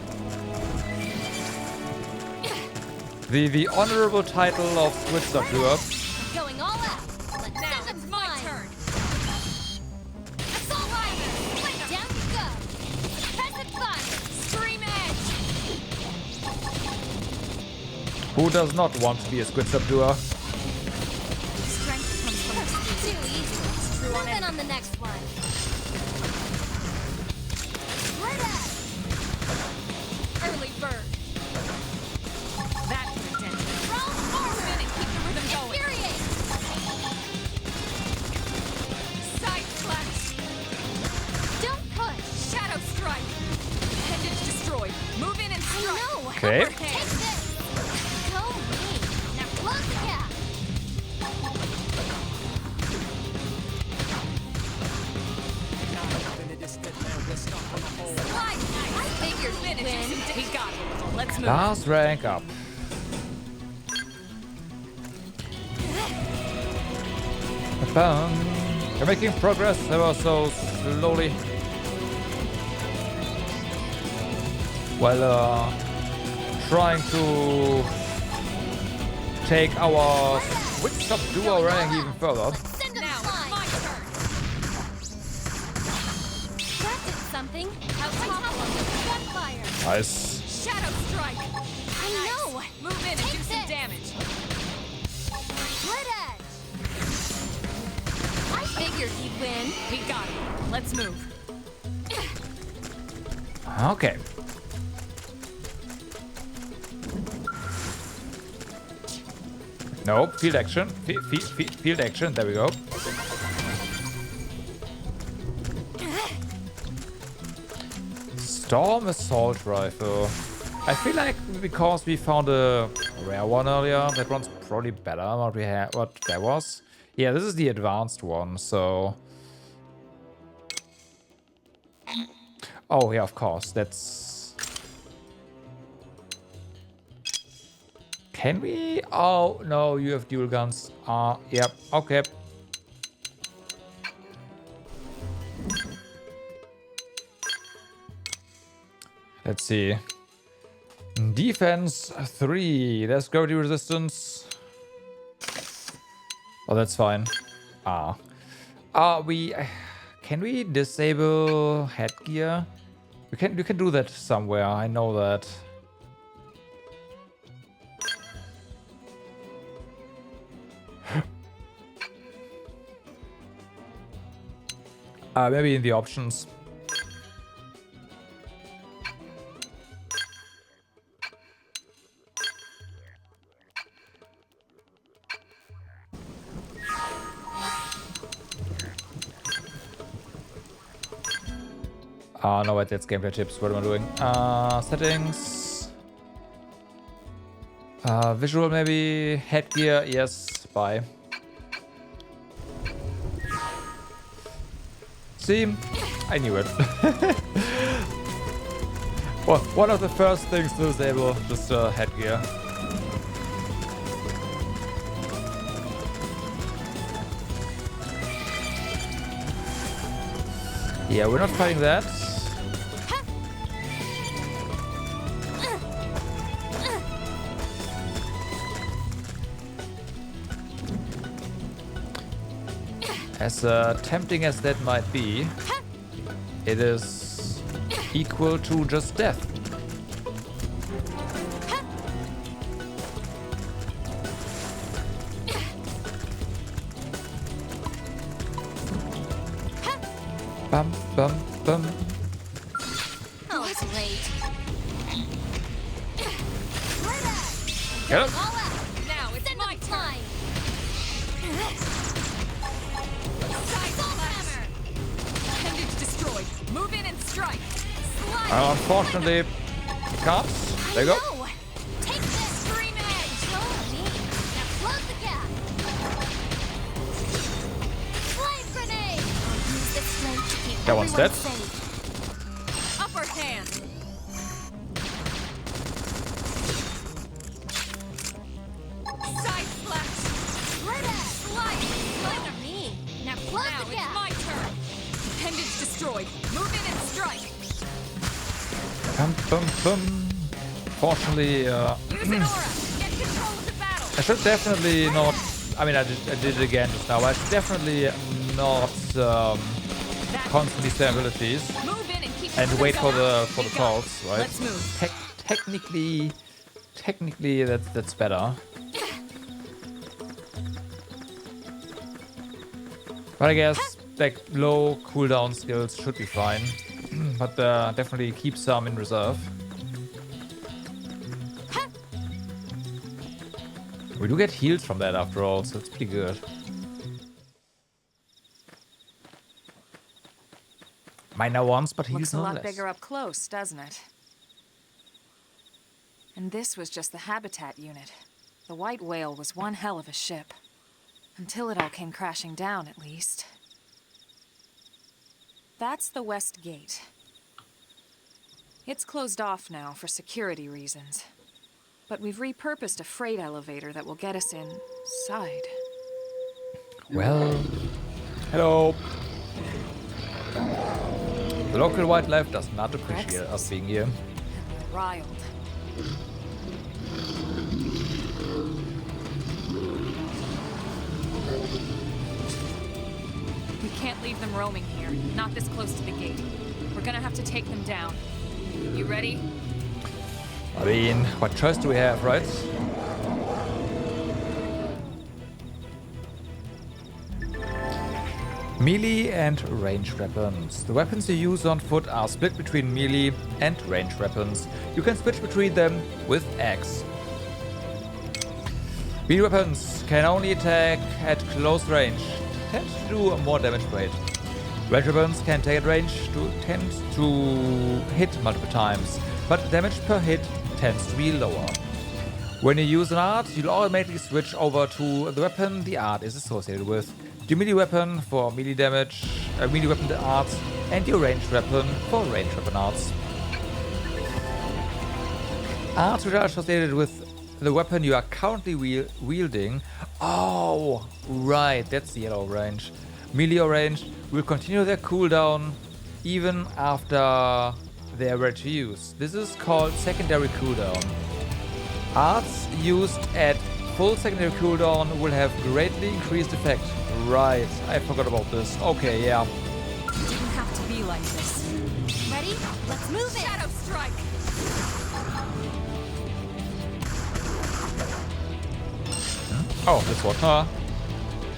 [SPEAKER 1] The honorable title of Squid Subduer.
[SPEAKER 3] Going all out.
[SPEAKER 4] Now it's my turn.
[SPEAKER 3] Assault rider. Down you go. Suppressive fire.
[SPEAKER 4] Stream edge.
[SPEAKER 1] Who does not want to be a Squid Subduer?
[SPEAKER 4] Strength comes from
[SPEAKER 3] Too easy.
[SPEAKER 4] true on
[SPEAKER 3] Moving on the next one.
[SPEAKER 4] early bird. That could have done it. Move in and keep the rhythm going.
[SPEAKER 3] Infuriate.
[SPEAKER 4] Side slash.
[SPEAKER 3] Don't push.
[SPEAKER 4] Shadow strike. Appendage destroyed. Move in and strike.
[SPEAKER 3] No.
[SPEAKER 1] Okay.
[SPEAKER 4] Upper
[SPEAKER 3] Take
[SPEAKER 4] hand.
[SPEAKER 3] this. Go me. Now close the gap.
[SPEAKER 4] Slide knife. I figured finish. We got it. Let's move.
[SPEAKER 1] Last rank up. You're making progress ever so slowly. While trying to take our Squid Subduer rank even further.
[SPEAKER 3] Send them
[SPEAKER 4] Now it's
[SPEAKER 3] flying.
[SPEAKER 4] my turn.
[SPEAKER 3] That did something. I'll topple them with gunfire.
[SPEAKER 1] Nice.
[SPEAKER 4] Shadow strike.
[SPEAKER 3] I know.
[SPEAKER 4] Move in and
[SPEAKER 3] Take
[SPEAKER 4] do some
[SPEAKER 3] this.
[SPEAKER 4] damage.
[SPEAKER 3] Split edge. I figured he'd win.
[SPEAKER 4] We got it. Let's move.
[SPEAKER 1] Okay. Nope, field action. Field action, there we go. Storm Assault Rifle. I feel like because we found a rare one earlier, that one's probably better than what we had, what there was. Yeah, this is the advanced one, so... Oh, yeah, of course, that's... Can we? Oh, no, you have dual guns. Yep, okay. Let's see. Defense 3. There's gravity resistance. Oh, that's fine. We can we disable headgear? We can do that somewhere. I know that. Maybe in the options. No, wait, that's gameplay tips. What am I doing? Settings. Visual maybe. Headgear, yes. Bye. See? I knew it. Well, one of the first things to disable, just headgear. Yeah, we're not fighting that. As tempting as that might be, it is equal to just death. Bum, bum, bum.
[SPEAKER 3] Oh, it's late.
[SPEAKER 1] Get him.
[SPEAKER 3] All out. Now it's my time. Hammer.
[SPEAKER 4] Appendage destroyed. Move in and strike.
[SPEAKER 1] Unfortunately, can't. There you go.
[SPEAKER 3] No. Take this. Scream edge. Oh, me. Now close the gap. Flame grenade. I'll use this flame to keep
[SPEAKER 1] That one's
[SPEAKER 3] everyone
[SPEAKER 1] dead.
[SPEAKER 3] safe.
[SPEAKER 4] Upper hand. Side slash.
[SPEAKER 3] Right at. Slice. Look at me. Now close
[SPEAKER 4] Now
[SPEAKER 3] the
[SPEAKER 4] it's
[SPEAKER 3] gap.
[SPEAKER 4] my turn. Appendage destroyed. Move in and strike.
[SPEAKER 1] Bum, bum, bum. Fortunately,
[SPEAKER 4] Use an aura. Get control of the battle.
[SPEAKER 1] I should definitely not. I mean, I did it again just now. I should definitely not constantly stay abilities
[SPEAKER 4] Move in and keep
[SPEAKER 1] and
[SPEAKER 4] moving
[SPEAKER 1] wait for the
[SPEAKER 4] forward.
[SPEAKER 1] pulse, right?
[SPEAKER 4] Let's move.
[SPEAKER 1] Technically, that's better. But I guess like low cooldown skills should be fine, but definitely keep some in reserve. We do get heals from that after all, so it's pretty good. Minor ones, but heals
[SPEAKER 4] Looks a lot
[SPEAKER 1] nonetheless.
[SPEAKER 4] bigger up close, doesn't it? And this was just the habitat unit. The white whale was one hell of a ship. Until it all came crashing down, at least. That's the west gate. It's closed off now for security reasons. But we've repurposed a freight elevator that will get us inside.
[SPEAKER 1] Well, hello. The local wildlife does not appreciate us being here.
[SPEAKER 4] And we're riled. We can't leave them roaming here, not this close to the gate. We're gonna have to take them down. You ready?
[SPEAKER 1] I mean, what choice do we have, right? Melee and ranged weapons. The weapons you use on foot are split between melee and ranged weapons. You can switch between them with X. Melee weapons can only attack at close range. Tend to do more damage rate. Range weapons can take tend to hit multiple times, but damage per hit tends to be lower. When you use an art, you'll automatically switch over to the weapon the art is associated with. Your melee weapon for melee damage, melee weapon arts, and your ranged weapon for ranged weapon arts. Arts which are associated with the weapon you are currently wielding. Oh, right, that's the yellow range. Melee or ranged will continue their cooldown even after they are ready to use. This is called secondary cooldown. Arts used at full secondary cooldown will have greatly increased effect. Right, I forgot about this. Okay, yeah.
[SPEAKER 4] Didn't have to be like this.
[SPEAKER 3] Ready? Let's move it!
[SPEAKER 4] Shadow Strike!
[SPEAKER 1] Oh, this one, huh?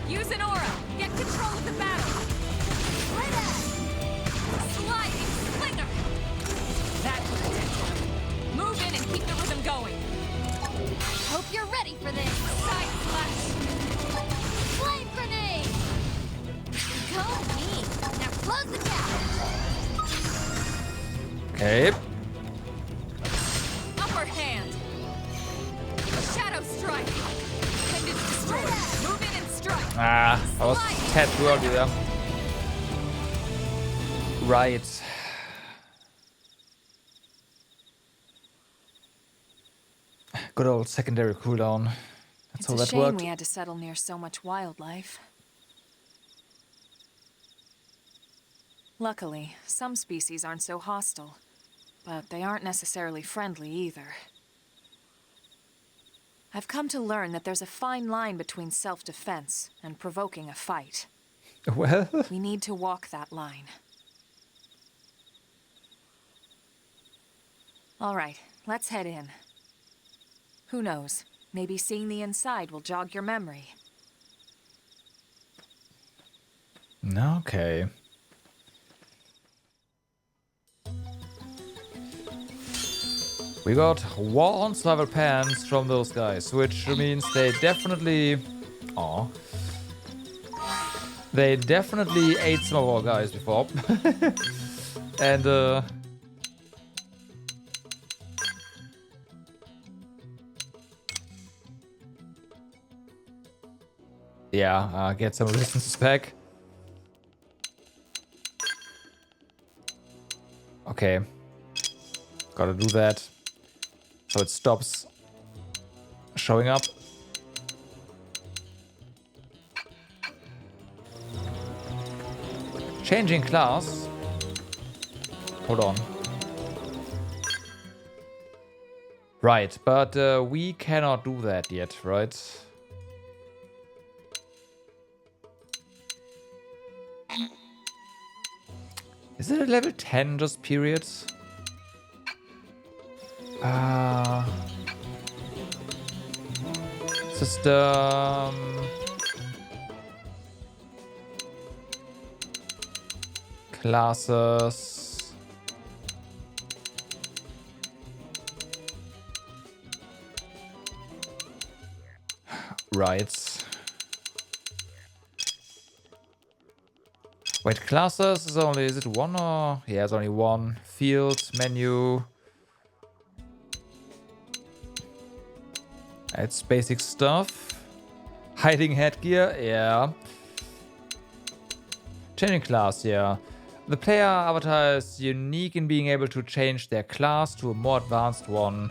[SPEAKER 4] Use an aura! Get control of the battle! Sliding Slinger! That could have done. Move in and keep the rhythm going.
[SPEAKER 3] Hope you're ready for this!
[SPEAKER 4] Side Slash!
[SPEAKER 3] Flame grenade! Go me! Now close the gap!
[SPEAKER 1] Okay.
[SPEAKER 4] Upper hand! Shadow Strike! Pendant Destroy! Move in and strike!
[SPEAKER 1] Ah, I was tad too early there. Right. Good old secondary cooldown. That's how
[SPEAKER 4] It's a
[SPEAKER 1] that
[SPEAKER 4] shame
[SPEAKER 1] worked.
[SPEAKER 4] we had to settle near so much wildlife. Luckily, some species aren't so hostile, but they aren't necessarily friendly either. I've come to learn that there's a fine line between self-defense and provoking a fight.
[SPEAKER 1] Well,
[SPEAKER 4] We need to walk that line. All right, let's head in. Who knows? Maybe seeing the inside will jog your memory.
[SPEAKER 1] okay. We got one survival pants from those guys, which means they definitely... Aw. They definitely ate some of our guys before. And, yeah, get some resistance back. Okay. Gotta do that. So it stops showing up. Changing class. Hold on. Right, but we cannot do that yet, right? Is it a level 10 just periods? System. Classes. Right. Wait, classes is only, is it one or? Yeah, it's only one. Field, menu. It's basic stuff. Hiding headgear, yeah. Changing class, yeah. The player avatar is unique in being able to change their class to a more advanced one.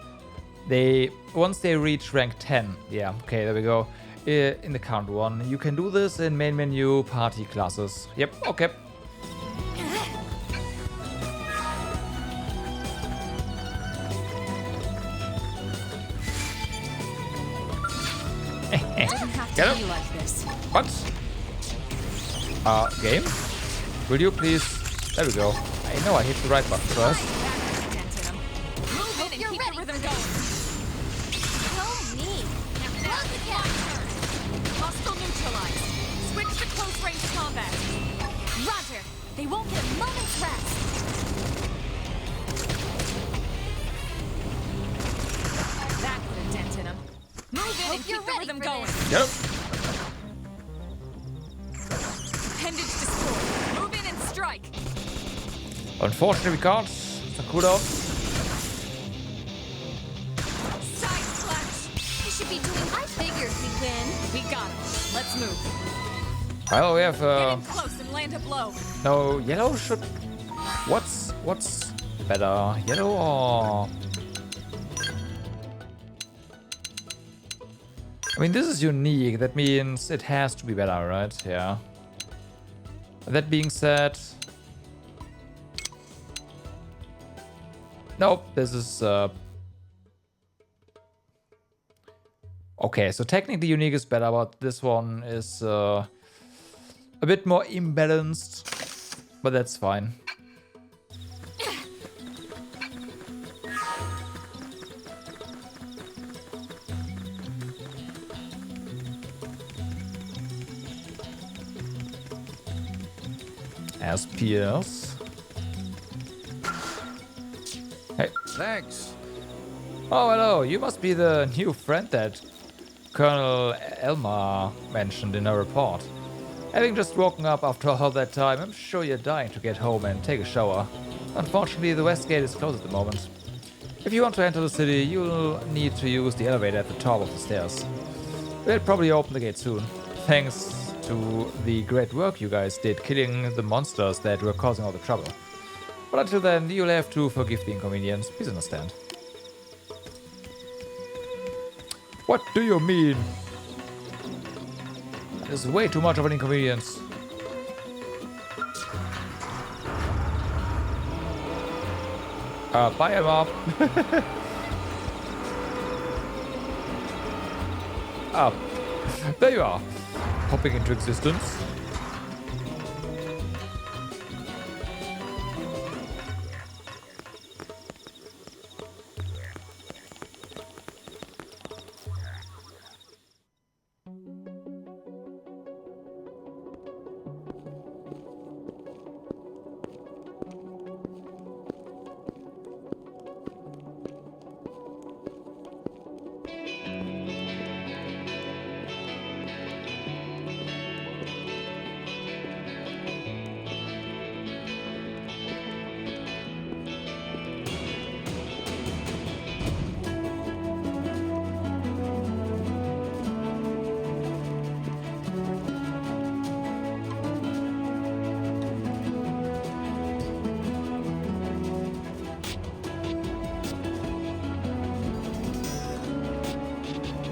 [SPEAKER 1] Once they reach rank 10, yeah, okay, there we go. In the current one, you can do this in main menu, party classes. Yep, okay. Get up.
[SPEAKER 4] Like this.
[SPEAKER 1] What? Game? Will you please? There we go. I know I hit the right button first.
[SPEAKER 4] Move in and keep the rhythm going.
[SPEAKER 3] Go me! Now close the gap!
[SPEAKER 4] Hostile neutralized. Switch to close range combat.
[SPEAKER 3] Roger! They won't get a moment's rest!
[SPEAKER 4] That put a dent in him. Move in and keep the rhythm going.
[SPEAKER 1] Yep.
[SPEAKER 4] Appendage destroyed. Move in and strike.
[SPEAKER 1] Unfortunately, we can't. It's a cooldown.
[SPEAKER 3] Side splash! We should be doing. I figured we'd win.
[SPEAKER 4] We got him. Let's move.
[SPEAKER 1] Well, we have
[SPEAKER 4] Get in close and land a blow.
[SPEAKER 1] no yellow should. What's better, yellow or? I mean, this is unique. That means it has to be better, right? Yeah. That being said, nope. This is okay. So technically, unique is better, but this one is a bit more imbalanced. But that's fine. As PS. Hey.
[SPEAKER 6] Thanks.
[SPEAKER 1] Oh, hello. You must be the new friend that Colonel Elmar mentioned in her report. Having just woken up after all that time, I'm sure you're dying to get home and take a shower. Unfortunately, the west gate is closed at the moment. If you want to enter the city, you'll need to use the elevator at the top of the stairs. We'll probably open the gate soon. Thanks to the great work you guys did killing the monsters that were causing all the trouble. But until then, you'll have to forgive the inconvenience. Please understand. What do you mean? That is way too much of an inconvenience. Bye, Emma. Ah, there you are. Popping into existence.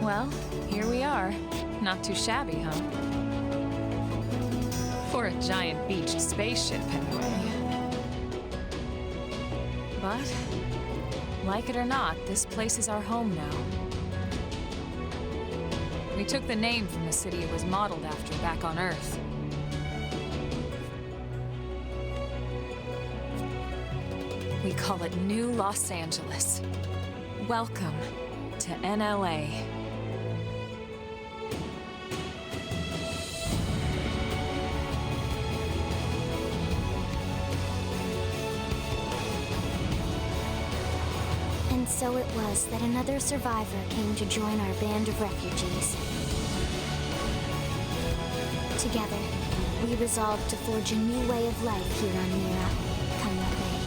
[SPEAKER 4] Well, here we are. Not too shabby, huh? For a giant beached spaceship, anyway. But, like it or not, this place is our home now. We took the name from the city it was modeled after back on Earth. We call it New Los Angeles. Welcome to NLA.
[SPEAKER 2] And so it was that another survivor came to join our band of refugees. Together, we resolved to forge a new way of life here on Mira. Come what may.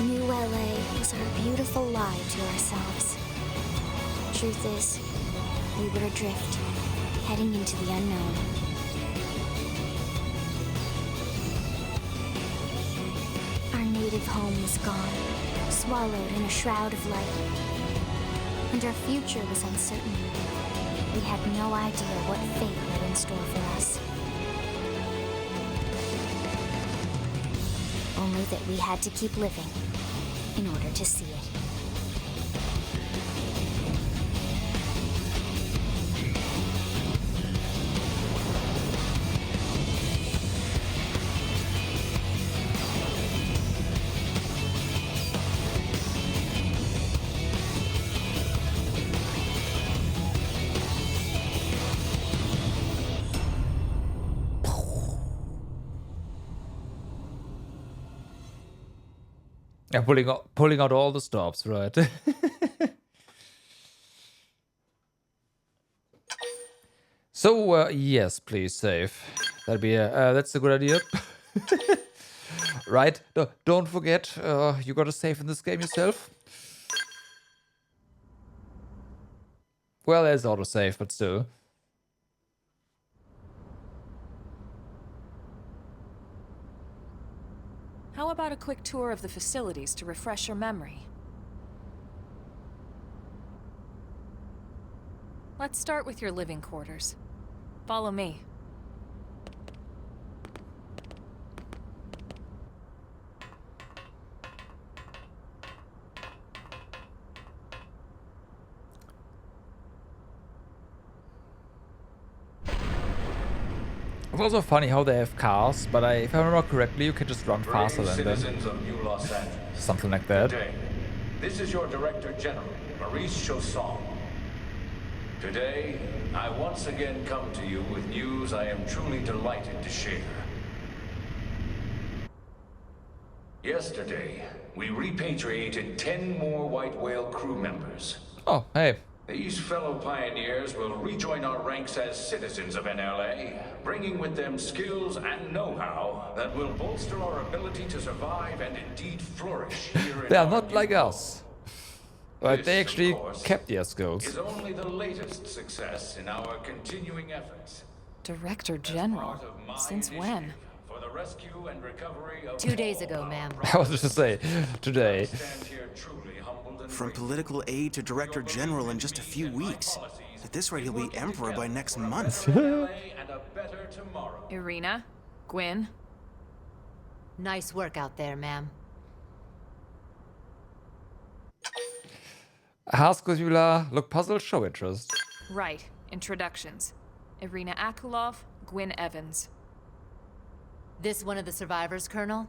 [SPEAKER 2] New LA was our beautiful lie to ourselves. Truth is, we were adrift, heading into the unknown. Our native home was gone, swallowed in a shroud of light. And our future was uncertain. We had no idea what fate lay in store for us. Only that we had to keep living in order to see it.
[SPEAKER 1] Yeah, pulling out all the stops, right? So yes, please save. That'd be that's a good idea. Right? Don't forget, you gotta save in this game yourself. Well, there's autosave, but still.
[SPEAKER 4] How about a quick tour of the facilities to refresh your memory? Let's start with your living quarters. Follow me.
[SPEAKER 1] It's also funny how they have cars, but if I remember correctly, you can just run faster than them.
[SPEAKER 6] Citizens of New Los Angeles.
[SPEAKER 1] Something like that.
[SPEAKER 6] Today, this is your Director General, Maurice Chausson. Today, I once again come to you with news I am truly delighted to share. Yesterday, we repatriated 10 more White Whale crew members.
[SPEAKER 1] Oh, hey.
[SPEAKER 6] These fellow pioneers will rejoin our ranks as citizens of NLA, bringing with them skills and know-how that will bolster our ability to survive and indeed flourish here in
[SPEAKER 1] They are
[SPEAKER 6] our
[SPEAKER 1] not
[SPEAKER 6] new
[SPEAKER 1] like
[SPEAKER 6] home.
[SPEAKER 1] us. But they
[SPEAKER 6] This, of
[SPEAKER 1] actually
[SPEAKER 6] course,
[SPEAKER 1] kept their skills.
[SPEAKER 6] is only the latest success in our continuing efforts.
[SPEAKER 4] Director
[SPEAKER 6] As
[SPEAKER 4] General?
[SPEAKER 6] part of my
[SPEAKER 4] Since when?
[SPEAKER 6] initiative For the rescue and recovery of
[SPEAKER 7] 2 days
[SPEAKER 6] all
[SPEAKER 7] ago,
[SPEAKER 6] our
[SPEAKER 7] ma'am.
[SPEAKER 1] I was just to say, today.
[SPEAKER 6] I stand here truly humbled and
[SPEAKER 8] From
[SPEAKER 6] grateful.
[SPEAKER 8] political aide to director general in just a few weeks. At this rate, he'll be emperor by next month.
[SPEAKER 6] NLA and a better tomorrow.
[SPEAKER 4] Irina? Gwyn?
[SPEAKER 7] Nice work out there, ma'am.
[SPEAKER 1] Haskula, look puzzled, show interest.
[SPEAKER 4] Right. Introductions. Irina Akulov, Gwyn Evans.
[SPEAKER 7] This one of the survivors, Colonel?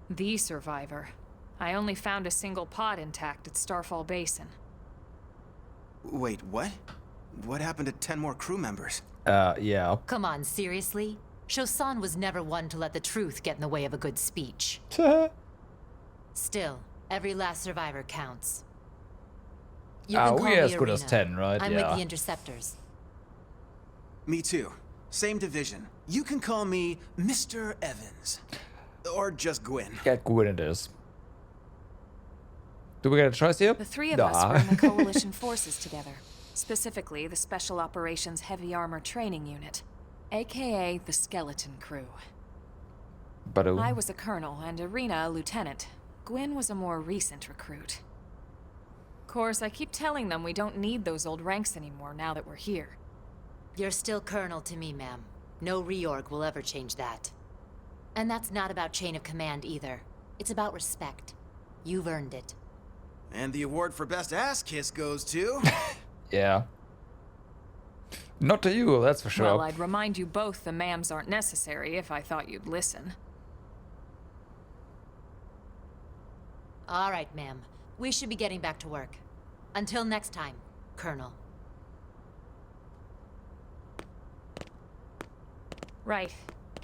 [SPEAKER 4] The survivor. I only found a single pod intact at Starfall Basin.
[SPEAKER 8] Wait, what? What happened to 10 more crew members?
[SPEAKER 1] Yeah.
[SPEAKER 7] Come on, seriously? Chausson was never one to let the truth get in the way of a good speech. Still, every last survivor counts. You can call
[SPEAKER 1] we're
[SPEAKER 7] me
[SPEAKER 1] as good as
[SPEAKER 7] Irina.
[SPEAKER 1] 10, right?
[SPEAKER 7] I'm
[SPEAKER 1] Yeah.
[SPEAKER 7] with the Interceptors.
[SPEAKER 8] Me too. Same division. You can call me Mr. Evans. Or just Gwyn.
[SPEAKER 1] Get Gwyn it is. Do we get a choice here?
[SPEAKER 4] The three of us were in the Coalition forces together. Specifically, the Special Operations Heavy Armor Training Unit, aka the Skeleton Crew.
[SPEAKER 1] But
[SPEAKER 4] I was a colonel and Irina a lieutenant. Gwyn was a more recent recruit. Of course, I keep telling them we don't need those old ranks anymore now that we're here.
[SPEAKER 7] You're still Colonel to me, ma'am. No reorg will ever change that. And that's not about chain of command either. It's about respect. You've earned it.
[SPEAKER 8] And the award for best ass kiss goes to...
[SPEAKER 1] Yeah. Not to you, that's for sure.
[SPEAKER 4] Well, I'd remind you both the ma'ams aren't necessary if I thought you'd listen.
[SPEAKER 7] All right, ma'am. We should be getting back to work. Until next time, Colonel.
[SPEAKER 4] Right.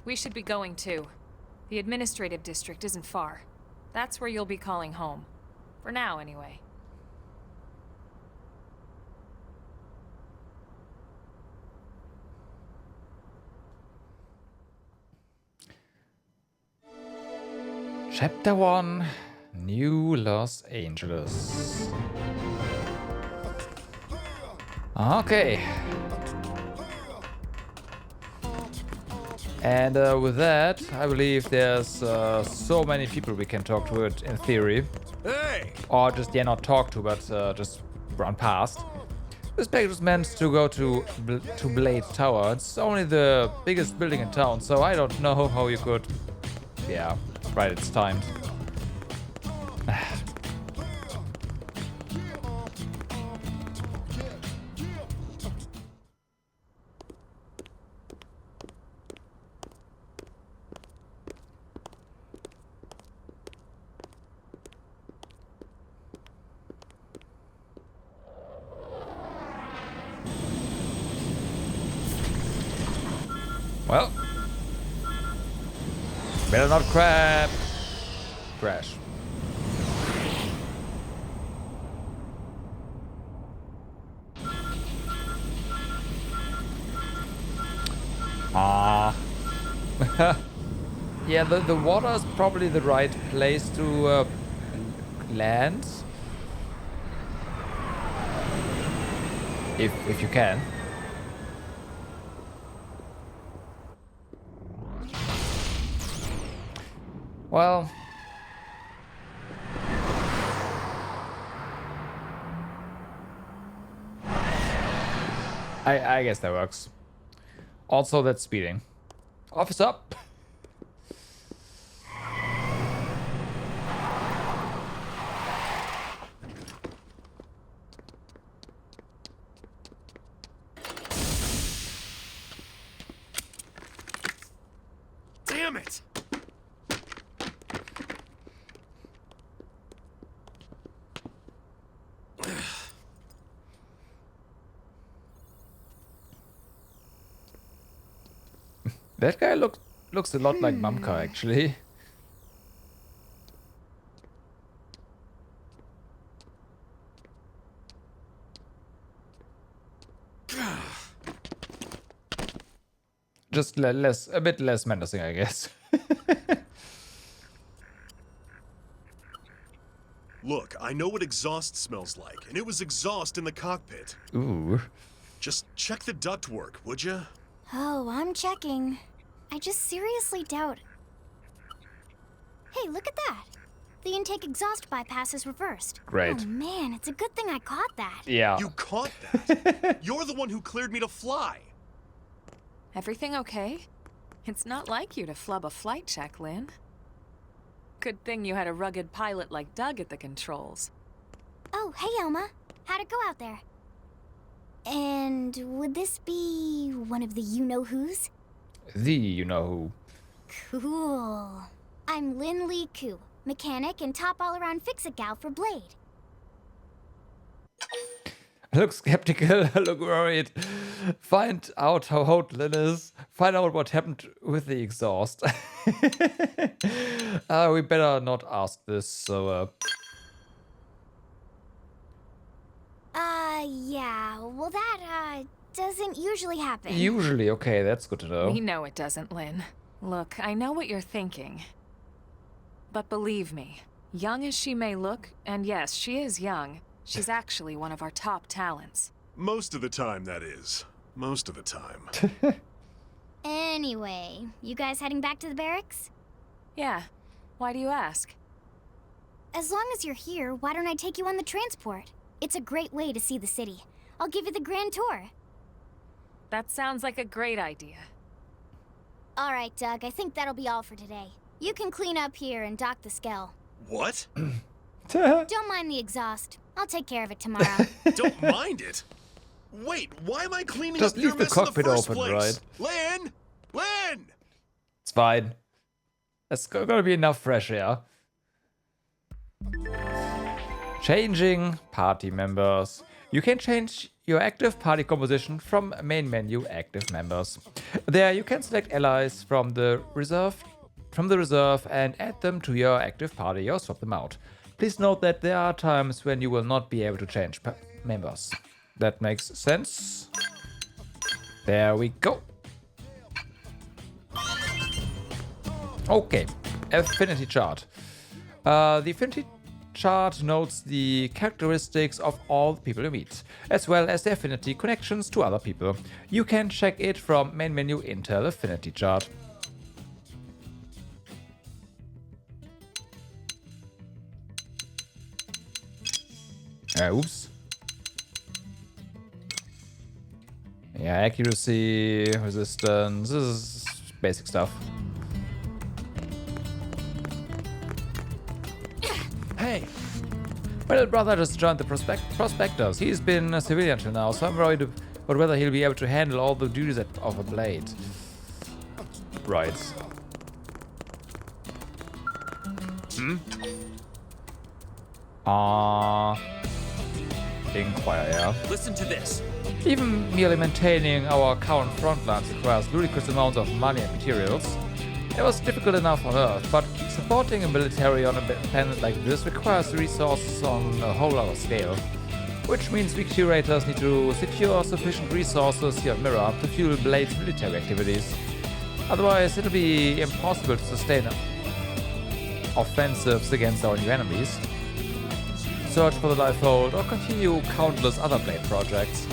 [SPEAKER 4] We should be going too. The administrative district isn't far. That's where you'll be calling home. For now, anyway.
[SPEAKER 1] Chapter 1, New Los Angeles. Okay. And with that, I believe there's so many people we can talk to it in theory.
[SPEAKER 8] Hey!
[SPEAKER 1] Or just, yeah, not talk to, but just run past. This package was meant to go to Blade Tower. It's only the biggest building in town, so I don't know how you could... Yeah, right, it's timed. Well, better not crash. Ah. Yeah, the water is probably the right place to land. If you can. Well, I guess that works. Also, that's speeding. Officer!
[SPEAKER 9] Damn it!
[SPEAKER 1] That guy looks a lot like Mamka, actually. Just a bit less menacing, I guess.
[SPEAKER 9] Look, I know what exhaust smells like, and it was exhaust in the cockpit.
[SPEAKER 1] Ooh.
[SPEAKER 9] Just check the ductwork, would you?
[SPEAKER 2] Oh, I'm checking. I just seriously doubt... Hey, look at that! The intake exhaust bypass is reversed.
[SPEAKER 1] Great.
[SPEAKER 2] Oh man, it's a good thing I caught that.
[SPEAKER 1] Yeah.
[SPEAKER 9] You caught that? You're the one who cleared me to fly.
[SPEAKER 4] Everything okay? It's not like you to flub a flight check, Lynn. Good thing you had a rugged pilot like Doug at the controls.
[SPEAKER 2] Oh, hey Elma. How'd it go out there? And would this be one of the you-know-whos?
[SPEAKER 1] The you-know-who.
[SPEAKER 2] Cool. I'm Lynn Lee Koo, mechanic and top all-around fix-it gal for Blade.
[SPEAKER 1] Look skeptical, look worried. Find out how hot Lynn is. Find out what happened with the exhaust. We better not ask this, so...
[SPEAKER 2] Yeah. Well, that, doesn't usually happen.
[SPEAKER 1] Usually, okay, that's good to know.
[SPEAKER 4] We know it doesn't, Lynn. Look, I know what you're thinking. But believe me, young as she may look, and yes, she is young, she's actually one of our top talents.
[SPEAKER 9] Most of the time, that is. Most of the time.
[SPEAKER 2] Anyway, you guys heading back to the barracks?
[SPEAKER 4] Yeah. Why do you ask?
[SPEAKER 2] As long as you're here, why don't I take you on the transport? It's a great way to see the city. I'll give you the grand tour.
[SPEAKER 4] That sounds like a great idea.
[SPEAKER 2] All right, Doug, I think that'll be all for today. You can clean up here and dock the Skell.
[SPEAKER 9] What?
[SPEAKER 2] Don't mind the exhaust. I'll take care of it tomorrow.
[SPEAKER 9] Don't mind it? Wait, why am I cleaning
[SPEAKER 1] Just
[SPEAKER 9] up your
[SPEAKER 1] leave the
[SPEAKER 9] mess in
[SPEAKER 1] cockpit
[SPEAKER 9] first
[SPEAKER 1] open,
[SPEAKER 9] place?
[SPEAKER 1] right?
[SPEAKER 9] Lynn! Lynn!
[SPEAKER 1] It's fine. There's gonna be enough fresh air. Changing party members. You can change your active party composition from main menu active members. There you can select allies from the reserve and add them to your active party or swap them out. Please note that there are times when you will not be able to change members. That makes sense. There we go. Okay, affinity chart. The affinity chart notes the characteristics of all the people you meet, as well as the affinity connections to other people. You can check it from main menu Intel affinity chart. Oops. Yeah, accuracy, resistance, this is basic stuff. Hey! My little brother just joined the Prospectors. He's been a civilian till now, so I'm worried about whether he'll be able to handle all the duties of a Blade. Right. Inquire, yeah.
[SPEAKER 10] Listen to this.
[SPEAKER 1] Even merely maintaining our current front lines requires ludicrous amounts of money and materials. It was difficult enough on Earth, but supporting a military on a planet like this requires resources on a whole other scale. Which means we curators need to secure sufficient resources here at Mirror to fuel Blade's military activities. Otherwise, it'll be impossible to sustain offensives against our new enemies, search for the Lifehold, or continue countless other Blade projects.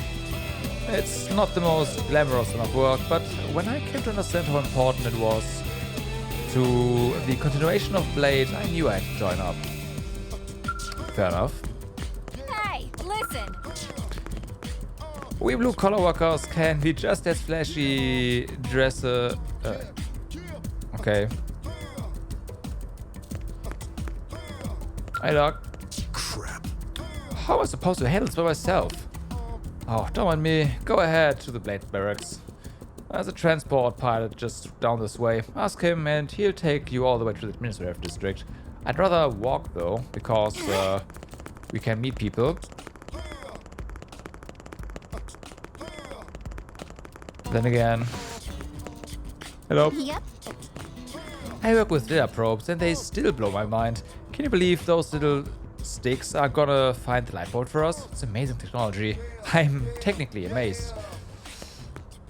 [SPEAKER 1] It's not the most glamorous line of work, but when I came to understand how important it was to the continuation of Blade, I knew I had to join up. Fair enough.
[SPEAKER 3] Hey, listen!
[SPEAKER 1] We blue-collar workers can be just as flashy okay. Hey, Doc.
[SPEAKER 9] Crap.
[SPEAKER 1] How am I supposed to handle this by myself? Oh, don't mind me. Go ahead to the Blade Barracks. There's a transport pilot just down this way. Ask him and he'll take you all the way to the administrative district. I'd rather walk though, because we can meet people. Then again... Hello?
[SPEAKER 2] Yep.
[SPEAKER 1] I work with data probes and they still blow my mind. Can you believe those little sticks are gonna find the light bolt for us? It's amazing technology. I'm technically amazed.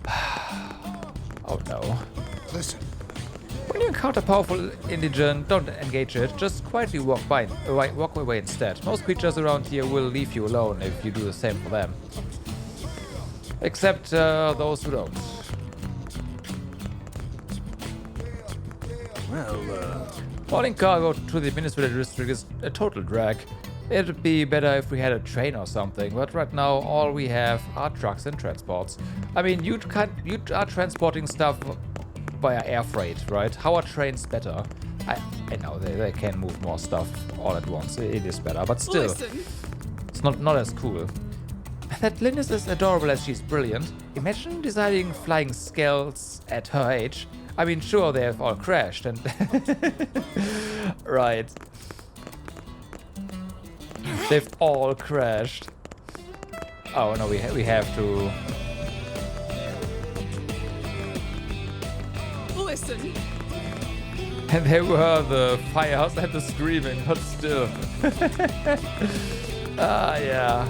[SPEAKER 1] Oh no.
[SPEAKER 10] Listen.
[SPEAKER 1] When you encounter powerful indigent, don't engage it. Just quietly walk away instead. Most creatures around here will leave you alone if you do the same for them. Except those who don't.
[SPEAKER 10] Well,
[SPEAKER 1] Hauling cargo to the administrative district is a total drag. It'd be better if we had a train or something, but right now all we have are trucks and transports. I mean, you are transporting stuff via air freight, right? How are trains better? I know they can move more stuff all at once. It is better, but still,
[SPEAKER 11] Listen.
[SPEAKER 1] it's not as cool. That Lynn is as adorable as she's brilliant. Imagine designing flying skulls at her age. I mean, sure, they have all crashed and... Right. They've all crashed. Oh no, we have to...
[SPEAKER 11] Listen.
[SPEAKER 1] And they were the firehouse and the screaming, but still. Ah, yeah.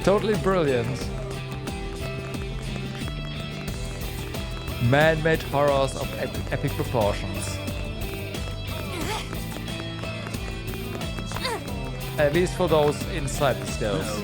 [SPEAKER 1] Totally brilliant. Man-made horrors of epic proportions. At least for those inside the skulls.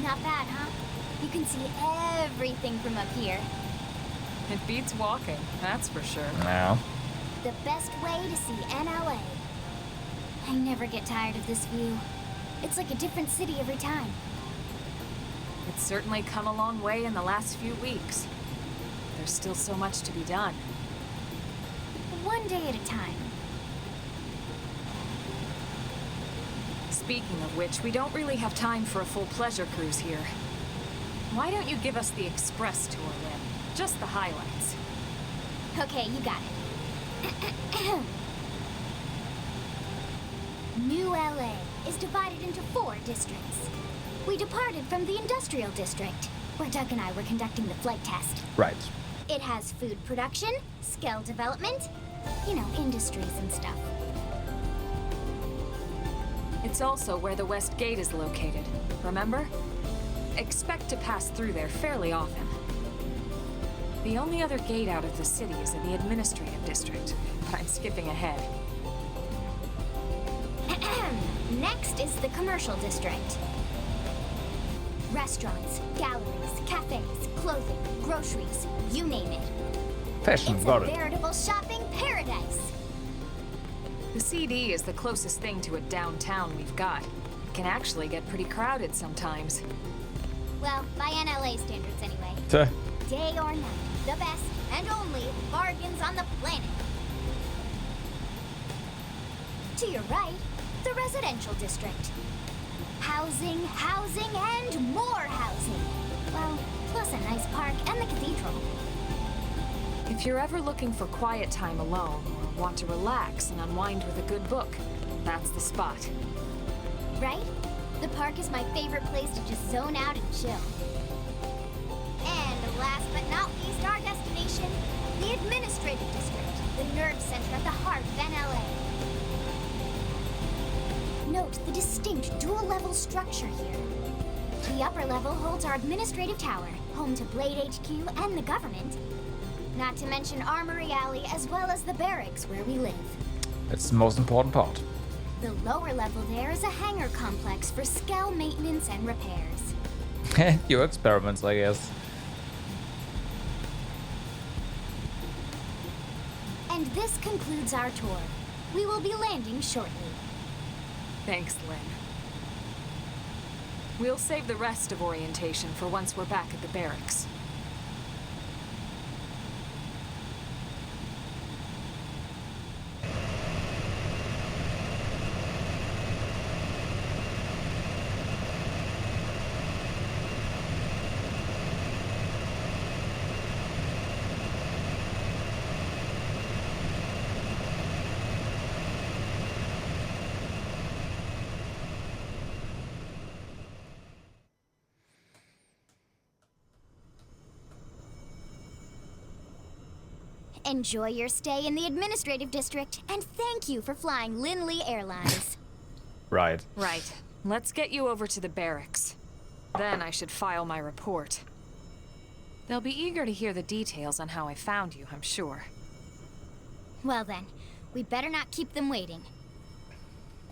[SPEAKER 2] Not bad, huh? You can see everything from up here.
[SPEAKER 4] It beats walking, that's for sure.
[SPEAKER 1] No.
[SPEAKER 2] The best way to see NLA. I never get tired of this view. It's like a different city every time.
[SPEAKER 4] It's certainly come a long way in the last few weeks. There's still so much to be done.
[SPEAKER 2] One day at a time.
[SPEAKER 4] Speaking of which, we don't really have time for a full pleasure cruise here. Why don't you give us the express tour, Lynn? Just the highlights.
[SPEAKER 2] Okay, you got it. New LA is divided into 4 districts. We departed from the industrial district, where Doug and I were conducting the flight test.
[SPEAKER 1] Right.
[SPEAKER 2] It has food production, skill development, you know, industries and stuff.
[SPEAKER 4] It's also where the West Gate is located, remember? Expect to pass through there fairly often. The only other gate out of the city is in the administrative district, but I'm skipping ahead.
[SPEAKER 2] Next is the commercial district. Restaurants, galleries, cafes, clothing, groceries, you name it.
[SPEAKER 1] Fashion,
[SPEAKER 2] It's
[SPEAKER 1] got
[SPEAKER 2] a
[SPEAKER 1] it.
[SPEAKER 2] veritable shopping paradise.
[SPEAKER 4] The CD is the closest thing to a downtown we've got. It can actually get pretty crowded sometimes.
[SPEAKER 2] Well, by NLA standards anyway.
[SPEAKER 1] Tuh.
[SPEAKER 2] Day or night, the best and only bargains on the planet. To your right, the residential district. Housing, housing, and more housing. Well, plus a nice park and the cathedral.
[SPEAKER 4] If you're ever looking for quiet time alone, or want to relax and unwind with a good book, that's the spot.
[SPEAKER 2] Right? The park is my favorite place to just zone out and chill. And last but not least, our destination, the administrative district, the nerve center at the heart of NLA. Note the distinct dual-level structure here. The upper level holds our administrative tower, home to Blade HQ and the government. Not to mention Armory Alley, as well as the barracks where we live.
[SPEAKER 1] It's the most important part.
[SPEAKER 2] The lower level there is a hangar complex for Skell maintenance and repairs.
[SPEAKER 1] And your experiments, I guess.
[SPEAKER 2] And this concludes our tour. We will be landing shortly.
[SPEAKER 4] Thanks, Lynn. We'll save the rest of orientation for once we're back at the barracks.
[SPEAKER 2] Enjoy your stay in the administrative district, and thank you for flying Linley Airlines.
[SPEAKER 1] Right.
[SPEAKER 4] Right. Let's get you over to the barracks. Then I should file my report. They'll be eager to hear the details on how I found you, I'm sure.
[SPEAKER 2] Well then, we better not keep them waiting.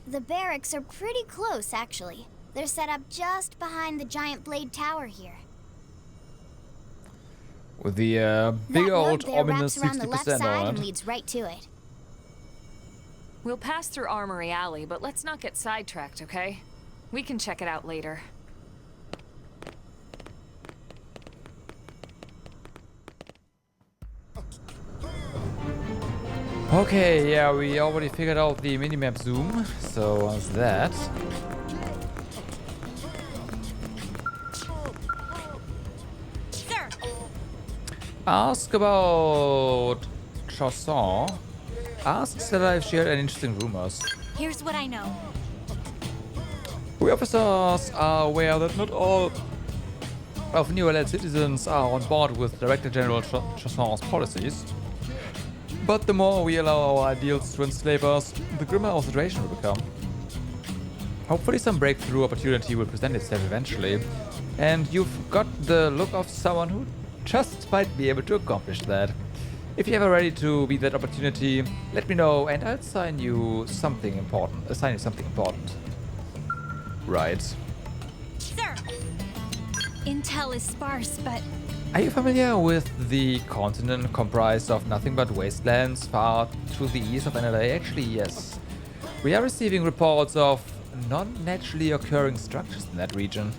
[SPEAKER 2] The barracks are pretty close, actually. They're set up just behind the giant blade tower here.
[SPEAKER 1] With the big old ominous
[SPEAKER 2] wraps around the left
[SPEAKER 1] 60%
[SPEAKER 2] side
[SPEAKER 1] on
[SPEAKER 2] and
[SPEAKER 1] it.
[SPEAKER 2] leads right to it.
[SPEAKER 4] We'll pass through Armory Alley, but let's not get sidetracked, okay? We can check it out later.
[SPEAKER 1] Okay, yeah, we already figured out the minimap zoom, so that's that.
[SPEAKER 3] Sir!
[SPEAKER 1] Ask about Chasson. Asks that I've shared any interesting rumors.
[SPEAKER 3] Here's what I know.
[SPEAKER 1] We officers are aware that not all of New Allied citizens are on board with Director General Chasson's policies. But the more we allow our ideals to enslave us, the grimmer our situation will become. Hopefully some breakthrough opportunity will present itself eventually, and you've got the look of someone who just might be able to accomplish that. If you're ever ready to be that opportunity, let me know and I'll assign you something important. Right.
[SPEAKER 3] Sir! Intel is sparse, but
[SPEAKER 1] Are you familiar with the continent comprised of nothing but wastelands far to the east of NLA? Actually, yes. We are receiving reports of non-naturally occurring structures in that region.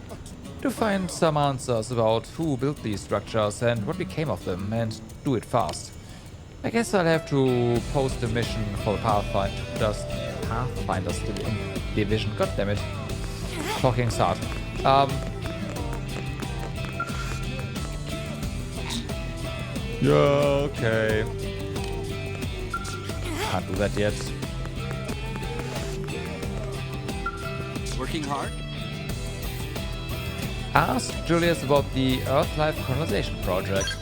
[SPEAKER 1] To find some answers about who built these structures and what became of them, and do it fast. I guess I'll have to post a mission for the Pathfinders division. God damn it. Talking hard. Yeah, okay. Can't do that yet.
[SPEAKER 8] Working hard?
[SPEAKER 1] Ask Julius about the Earth-Life Colonization Project.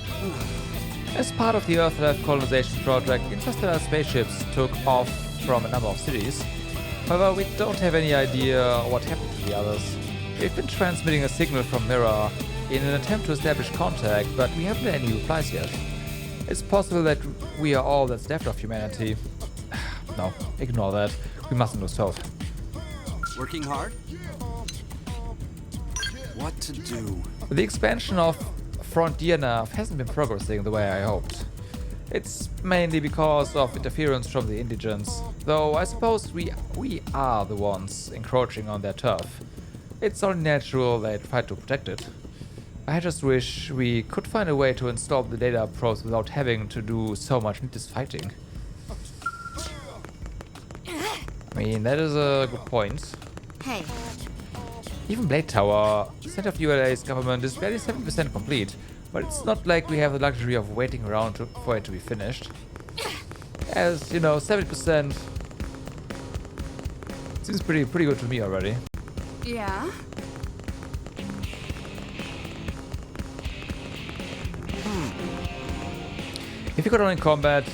[SPEAKER 1] As part of the Earth-Life Colonization Project, interstellar spaceships took off from a number of cities. However, we don't have any idea what happened to the others. We've been transmitting a signal from Mirror in an attempt to establish contact, but we haven't had any replies yet. It's possible that we are all that's left of humanity. No, ignore that. We mustn't lose hope.
[SPEAKER 8] Working hard? What to do?
[SPEAKER 1] The expansion of Frontier Nav hasn't been progressing the way I hoped. It's mainly because of interference from the indigents, though I suppose we are the ones encroaching on their turf. It's only natural they try to protect it. I just wish we could find a way to install the data probes without having to do so much needless fighting. I mean, that is a good point.
[SPEAKER 2] Hey,
[SPEAKER 1] Even Blade Tower, center of ULA's government, is barely 70% complete, but it's not like we have the luxury of waiting around for it to be finished. As you know, 70% seems pretty good to me already.
[SPEAKER 10] Yeah?
[SPEAKER 1] If you got on in combat,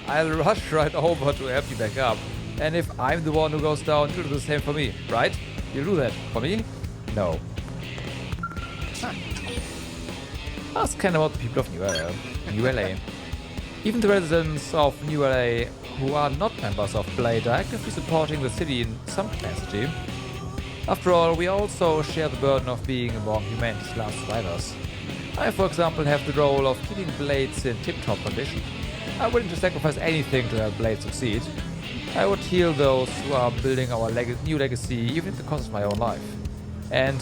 [SPEAKER 1] I'll rush right over to help you back up. And if I'm the one who goes down, you'll do the same for me, right? You'll do that for me? No. Ask kind of about the people of New LA. Even the residents of New LA who are not members of Blade are actively supporting the city in some capacity. After all, we also share the burden of being among humanity's last survivors. I, for example, have the role of keeping Blades in tip-top condition. I'm willing to sacrifice anything to help Blade succeed. I would heal those who are building our new legacy, even at the cost of my own life. And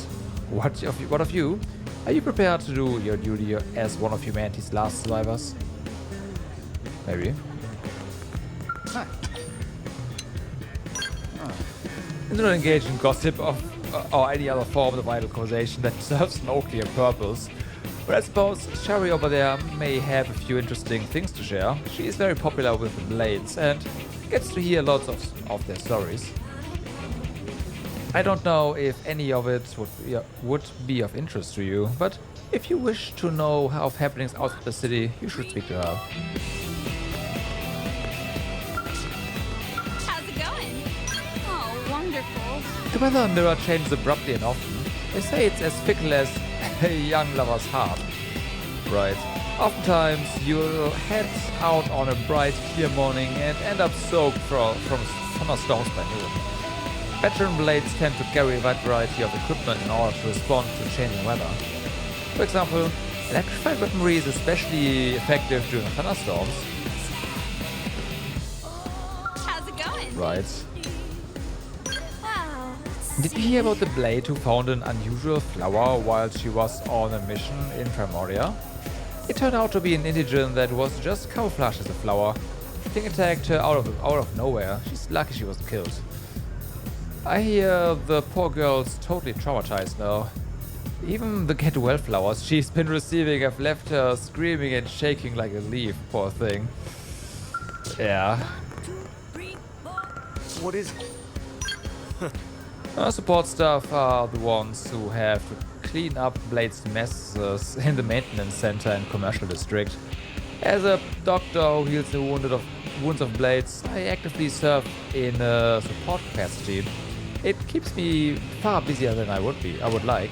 [SPEAKER 1] what of you? Are you prepared to do your duty as one of humanity's last survivors? Maybe. And do not engage in gossip or any other form of vital conversation that serves no clear purpose. But I suppose Shari over there may have a few interesting things to share. She is very popular with the Blades and gets to hear lots of their stories. I don't know if any of it would be of interest to you, but if you wish to know of happenings outside the city, you should speak to her.
[SPEAKER 10] How's it going? Oh, wonderful.
[SPEAKER 1] The weather mirror changes abruptly and often. They say it's as fickle as a young lover's heart. Right. Oftentimes you'll head out on a bright, clear morning and end up soaked from thunderstorms by noon. Veteran Blades tend to carry a wide variety of equipment in order to respond to changing weather. For example, electrified weaponry is especially effective during thunderstorms.
[SPEAKER 10] How's it going?
[SPEAKER 1] Right.
[SPEAKER 10] Wow.
[SPEAKER 1] Did you hear about the Blade who found an unusual flower while she was on a mission in Primordia? It turned out to be an indigen that was just camouflaged as a flower. The thing attacked her out of nowhere. She's lucky she wasn't killed. I hear the poor girl's totally traumatized now. Even the get well flowers she's been receiving have left her screaming and shaking like a leaf, poor thing. Yeah.
[SPEAKER 8] What is it?
[SPEAKER 1] Support staff are the ones who have to clean up Blade's messes in the maintenance center and commercial district. As a doctor who heals the wounds of Blades, I actively serve in a support capacity. It keeps me far busier than I would like.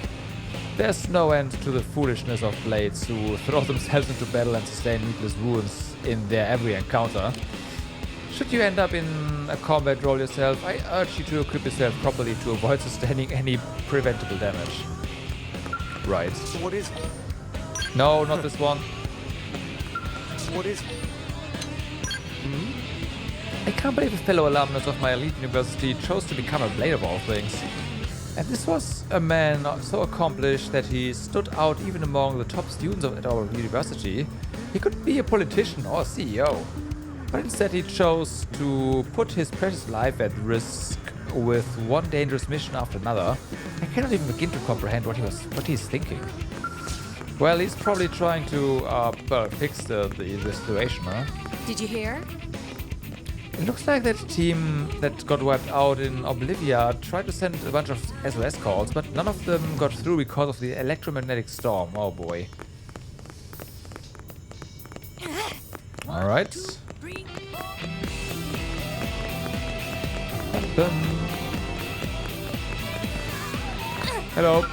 [SPEAKER 1] There's no end to the foolishness of Blades who throw themselves into battle and sustain needless wounds in their every encounter. Should you end up in a combat role yourself, I urge you to equip yourself properly to avoid sustaining any preventable damage. Right.
[SPEAKER 8] What is it?
[SPEAKER 1] No, not this one.
[SPEAKER 8] What is it?
[SPEAKER 1] I can't believe a fellow alumnus of my elite university chose to become a Blade of all things. And this was a man so accomplished that he stood out even among the top students at our university. He could be a politician or a CEO. But instead he chose to put his precious life at risk with one dangerous mission after another. I cannot even begin to comprehend what he's thinking. Well, he's probably trying to fix the situation, huh?
[SPEAKER 10] Did you hear?
[SPEAKER 1] It looks like that team that got wiped out in Oblivia tried to send a bunch of SOS calls, but none of them got through because of the electromagnetic storm. Oh boy. Alright. Hello.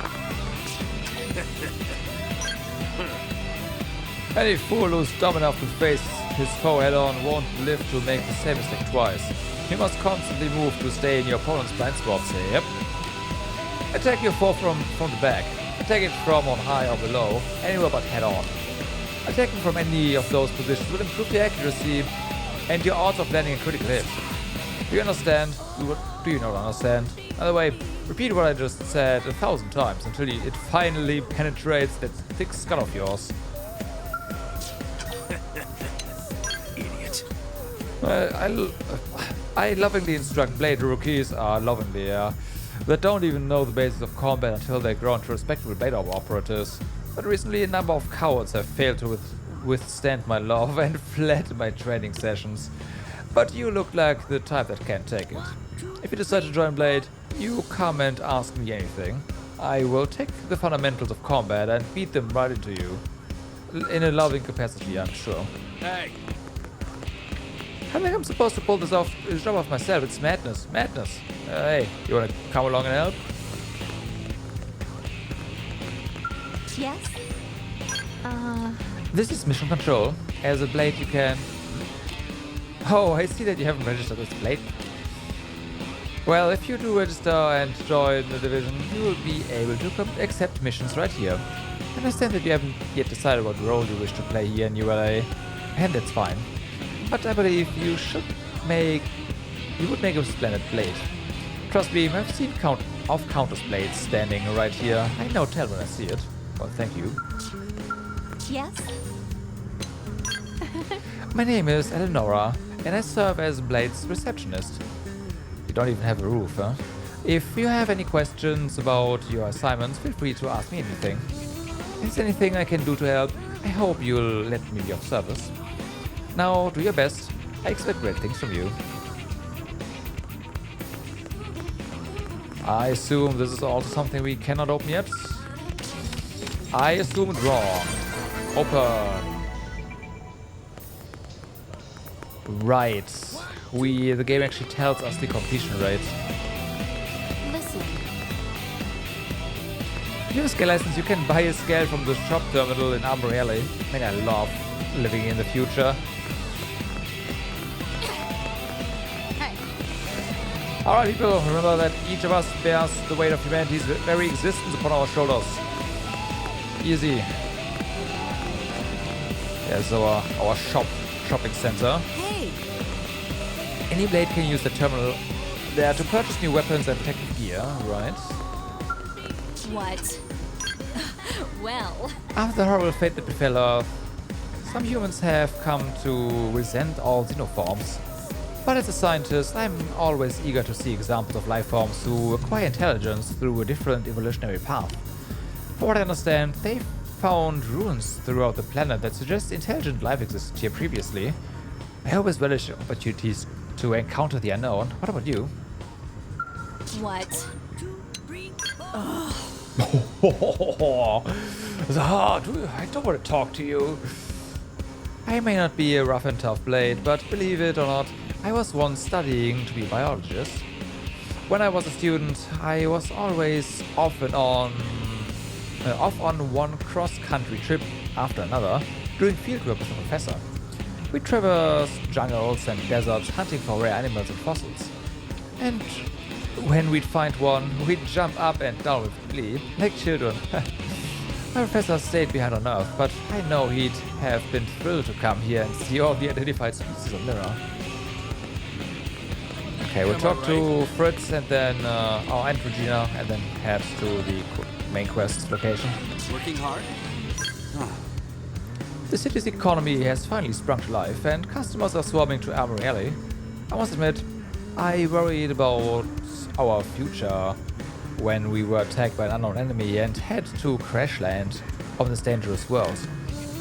[SPEAKER 1] Any fool who's dumb enough to face his foe head-on won't live to make the same mistake twice. You must constantly move to stay in your opponent's blind spots. Yep. Attack your foe from the back. Attack it from on high or below, anywhere but head-on. Attacking from any of those positions will improve your accuracy and your odds of landing a critical hit. Do you understand? Do you not understand? By the way, repeat what I just said 1,000 times until it finally penetrates that thick skull of yours.
[SPEAKER 8] Idiot.
[SPEAKER 1] I lovingly instruct blade rookies, lovingly, yeah, that don't even know the basics of combat until they grow into respectable blade operators. But recently a number of cowards have failed to withstand my love and fled my training sessions. But you look like the type that can't take it. If you decide to join Blade, you come and ask me anything. I will take the fundamentals of combat and beat them right into you. In a loving capacity, I'm sure.
[SPEAKER 8] Hey!
[SPEAKER 1] I think I'm supposed to pull this job off myself. It's madness. Madness. Hey, you wanna come along and help?
[SPEAKER 3] Yes?
[SPEAKER 1] This is Mission Control. As a Blade, you can... Oh, I see that you haven't registered as Blade. Well, if you do register and join the division, you will be able to accept missions right here. I understand that you haven't yet decided what role you wish to play here in ULA, and that's fine. But I believe you would make a splendid Blade. Trust me, I've seen countless Blades standing right here. I know tell when I see it. Well, thank you.
[SPEAKER 3] Yes?
[SPEAKER 1] My name is Eleonora, and I serve as Blade's receptionist. You don't even have a roof, huh? If you have any questions about your assignments, feel free to ask me anything. If there's anything I can do to help, I hope you'll let me be of service. Now, do your best. I expect great things from you. I assume this is also something we cannot open yet. I assume it's wrong. Open. Right. The game actually tells us the completion rate.
[SPEAKER 2] Listen.
[SPEAKER 1] If you have a scale license, you can buy a scale from the shop terminal in Amber Alley. I mean, I love living in the future. Alright people, remember that each of us bears the weight of humanity's very existence upon our shoulders. Easy. There's our shopping center.
[SPEAKER 10] Hey!
[SPEAKER 1] Any Blade can use the terminal there to purchase new weapons and protective gear, right?
[SPEAKER 3] What? Well...
[SPEAKER 1] After the horrible fate that befell Earth, some humans have come to resent all xenoforms. But as a scientist, I'm always eager to see examples of life forms who acquire intelligence through a different evolutionary path. For what I understand, they've found ruins throughout the planet that suggest intelligent life existed here previously. I always relish opportunities to encounter the unknown. What about you?
[SPEAKER 3] What?
[SPEAKER 1] I don't want to talk to you. I may not be a rough and tough Blade, but believe it or not, I was once studying to be a biologist. When I was a student, I was always off on one cross-country trip after another, doing fieldwork with a professor. We traversed jungles and deserts hunting for rare animals and fossils. And when we'd find one, we'd jump up and down with glee, like children. My professor stayed behind on Earth, but I know he'd have been thrilled to come here and see all the identified species on Mirror. Okay, we'll talk to Fritz and then our Aunt Regina, and then head to the main quest location.
[SPEAKER 8] Working hard?
[SPEAKER 1] The city's economy has finally sprung to life, and customers are swarming to Armory Alley. I must admit, I worried about our future when we were attacked by an unknown enemy and had to crash land on this dangerous world.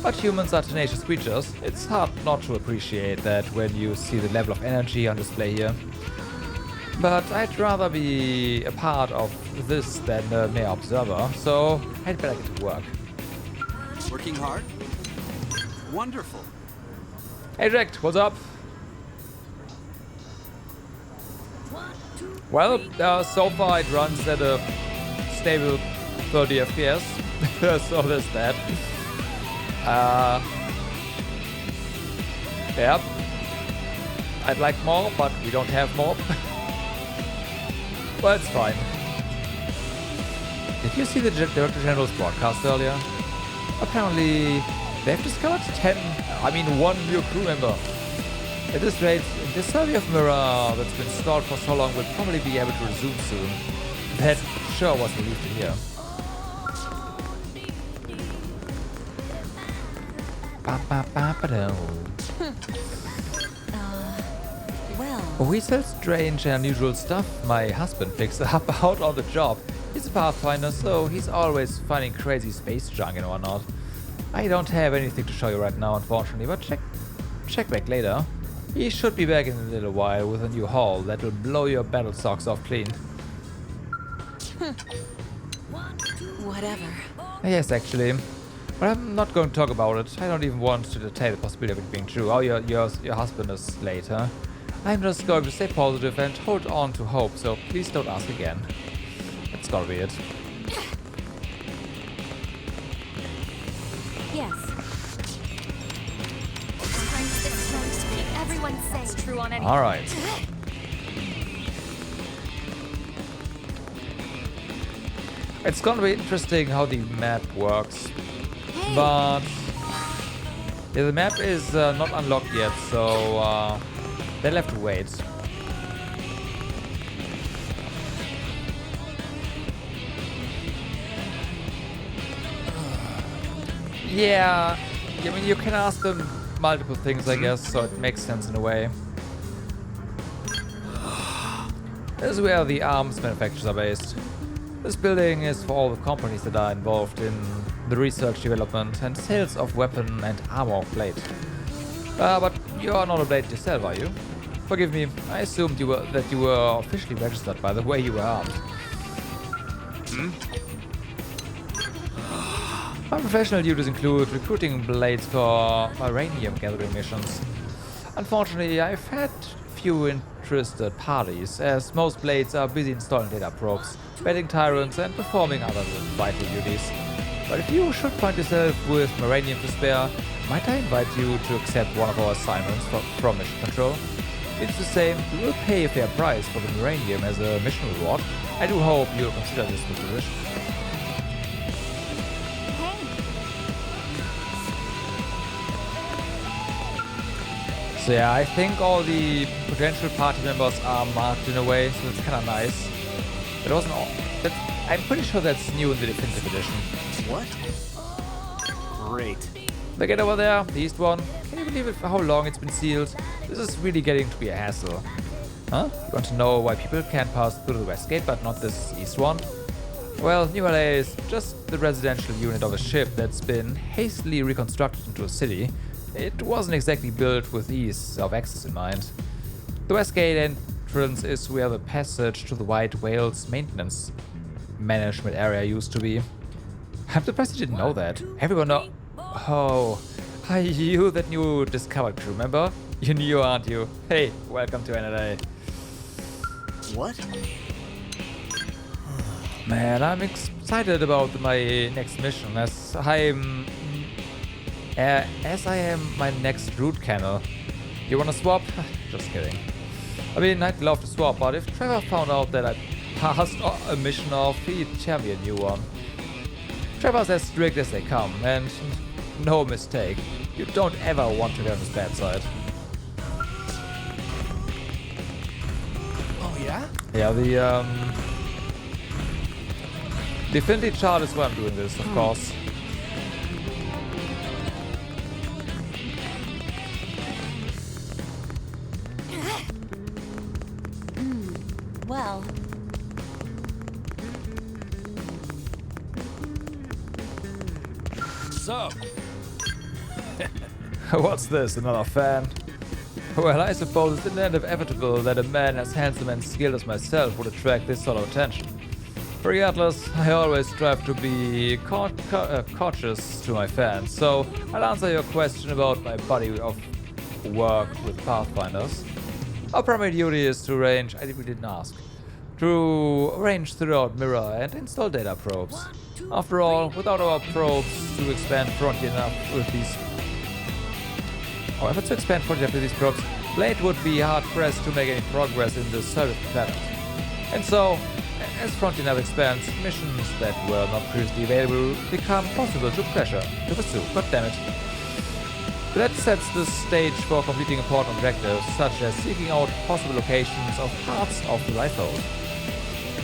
[SPEAKER 1] But humans are tenacious creatures. It's hard not to appreciate that when you see the level of energy on display here. But I'd rather be a part of this than a mere observer, so I'd better get to work.
[SPEAKER 8] Working hard? Wonderful.
[SPEAKER 1] Hey Jack, what's up? Well, so far it runs at a stable 30 FPS, so there's that. Yep. I'd like more, but we don't have more. Well, it's fine. Did you see the Director General's broadcast earlier? Apparently, they've discovered 1 new crew member. At this rate, the survey of Mirror that's been stalled for so long will probably be able to resume soon. That sure was a relief to hear.
[SPEAKER 3] Well...
[SPEAKER 1] We sell strange and unusual stuff my husband picks up out on the job. He's a pathfinder, so he's always finding crazy space junk and whatnot. I don't have anything to show you right now, unfortunately, but check back later. He should be back in a little while with a new haul that will blow your battle socks off clean.
[SPEAKER 10] Whatever.
[SPEAKER 1] Yes, actually. But I'm not going to talk about it. I don't even want to detail the possibility of it being true. Oh, your husband is late, huh? I'm just going to stay positive and hold on to hope, so please don't ask again. That's gotta be it.
[SPEAKER 2] Yes. It's time to keep everyone safe.
[SPEAKER 4] That's true on any.
[SPEAKER 1] Alright. It's gonna be interesting how the map works. But yeah, the map is not unlocked yet, so they'll have to wait. Yeah, I mean, you can ask them multiple things, I guess, so it makes sense in a way. This is where the arms manufacturers are based. This building is for all the companies that are involved in the research, development, and sales of weapon and armor blade. But you are not a blade yourself, are you? Forgive me, I assumed that you were officially registered by the way you were armed. My professional duties include recruiting blades for uranium gathering missions. Unfortunately, I've had few interested parties, as most blades are busy installing data probes, battling tyrants, and performing other vital duties. But if you should find yourself with uranium to spare, might I invite you to accept one of our assignments from Mission Control? It's the same, we will pay a fair price for the uranium as a mission reward. I do hope you'll consider this position. So yeah, I think all the potential party members are marked in a way, so it's kind of nice. It wasn't all. I'm pretty sure that's new in the definitive edition.
[SPEAKER 8] What? Great.
[SPEAKER 1] The gate over there, the east one. Can you believe it for how long it's been sealed? This is really getting to be a hassle. Huh? You want to know why people can't pass through the west gate but not this east one? Well, New LA is just the residential unit of a ship that's been hastily reconstructed into a city. It wasn't exactly built with ease of access in mind. The west gate entrance is where the passage to the White Whale's maintenance management area used to be. I'm surprised you didn't know that. Everyone know. Oh, are you that new discovered crew member? You new, aren't you? Hey, welcome to NLA.
[SPEAKER 8] What?
[SPEAKER 1] Man, I'm excited about my next mission as I am my next root canal. You wanna swap? Just kidding. I mean, I'd love to swap, but if Trevor found out that I passed a mission off, he'd tell me a new one. Trevor's as strict as they come, and no mistake, you don't ever want to be on his bad side.
[SPEAKER 8] Oh yeah?
[SPEAKER 1] Yeah, the affinity chart is why I'm doing this, of course.
[SPEAKER 3] Well,
[SPEAKER 6] So,
[SPEAKER 1] What's this, another fan? Well, I suppose it's inevitable that a man as handsome and skilled as myself would attract this sort of attention. Regardless, I always strive to be cautious to my fans, so I'll answer your question about my body of work with Pathfinders. Our primary duty is to arrange, we didn't ask, to arrange throughout Mirror and install data probes. After all, without our probes to expand Frontier enough with these... However, to expand Frontier with these probes, Blade would be hard-pressed to make any progress in the service planet. And so, as Frontier now expands, missions that were not previously available become possible to pursue. God damn it. That sets the stage for completing important objectives, such as seeking out possible locations of parts of the lifeboat.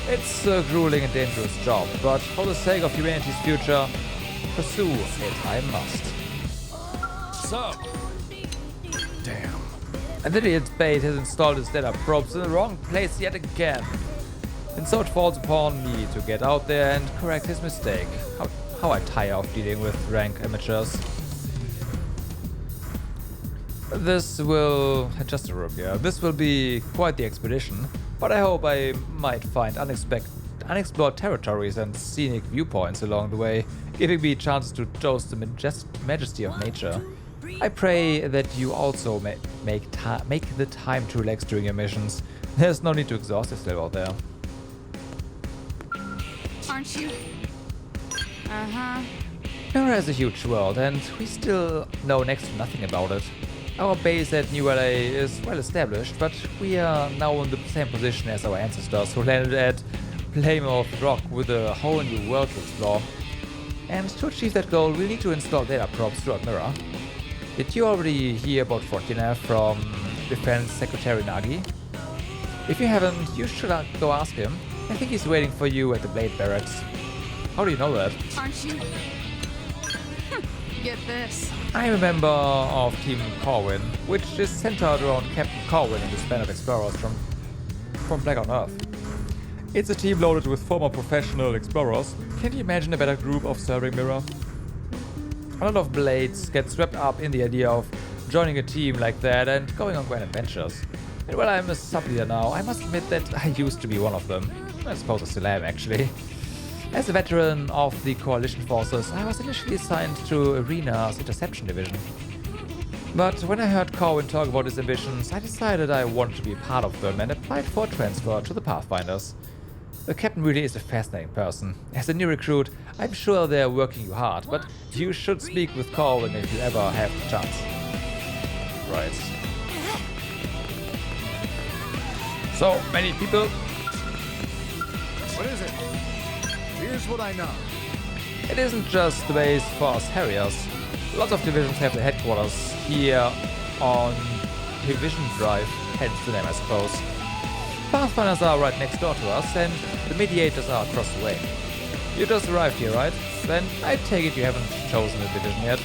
[SPEAKER 1] It's a grueling and dangerous job, but for the sake of humanity's future, pursue it I must.
[SPEAKER 6] so,
[SPEAKER 8] Damn.
[SPEAKER 1] And then idiot Bait has installed his data probes in the wrong place yet again. And so it falls upon me to get out there and correct his mistake. How I tire of dealing with rank amateurs. This will... just a room here. This will be quite the expedition, but I hope I might find unexplored territories and scenic viewpoints along the way, giving me chances to toast the majesty of nature. I pray that you also make the time to relax during your missions. There's no need to exhaust yourself out there.
[SPEAKER 10] Aren't you? Uh-huh.
[SPEAKER 1] Mira is a huge world, and we still know next to nothing about it. Our base at New LA is well established, but we are now in the same position as our ancestors who landed at Plymouth Rock with a whole new world to explore. And to achieve that goal, we'll need to install data probes throughout Mira. Did you already hear about Fortuna from Defense Secretary Nagi? If you haven't, you should go ask him. I think he's waiting for you at the Blade Barracks. How do you know that?
[SPEAKER 10] Aren't you? Get this.
[SPEAKER 1] I'm a member of Team Corwin, which is centered around Captain Corwin and his band of explorers from Black on Earth. It's a team loaded with former professional explorers. Can you imagine a better group of serving Mira? A lot of Blades get swept up in the idea of joining a team like that and going on grand adventures. And while I'm a sub-leader now, I must admit that I used to be one of them. I suppose I still am, actually. As a veteran of the Coalition forces, I was initially assigned to Arena's Interception Division. But when I heard Corwin talk about his ambitions, I decided I wanted to be a part of them and applied for a transfer to the Pathfinders. The captain really is a fascinating person. As a new recruit, I'm sure they're working you hard, but you should speak with Corwin if you ever have the chance. Right. So many people.
[SPEAKER 11] What is it? Here's what I know.
[SPEAKER 1] It isn't just the base for us Harriers. Lots of divisions have their headquarters here on Division Drive, hence the name I suppose. Pathfinders are right next door to us and the Mediators are across the way. You just arrived here, right? Then I take it you haven't chosen a division yet.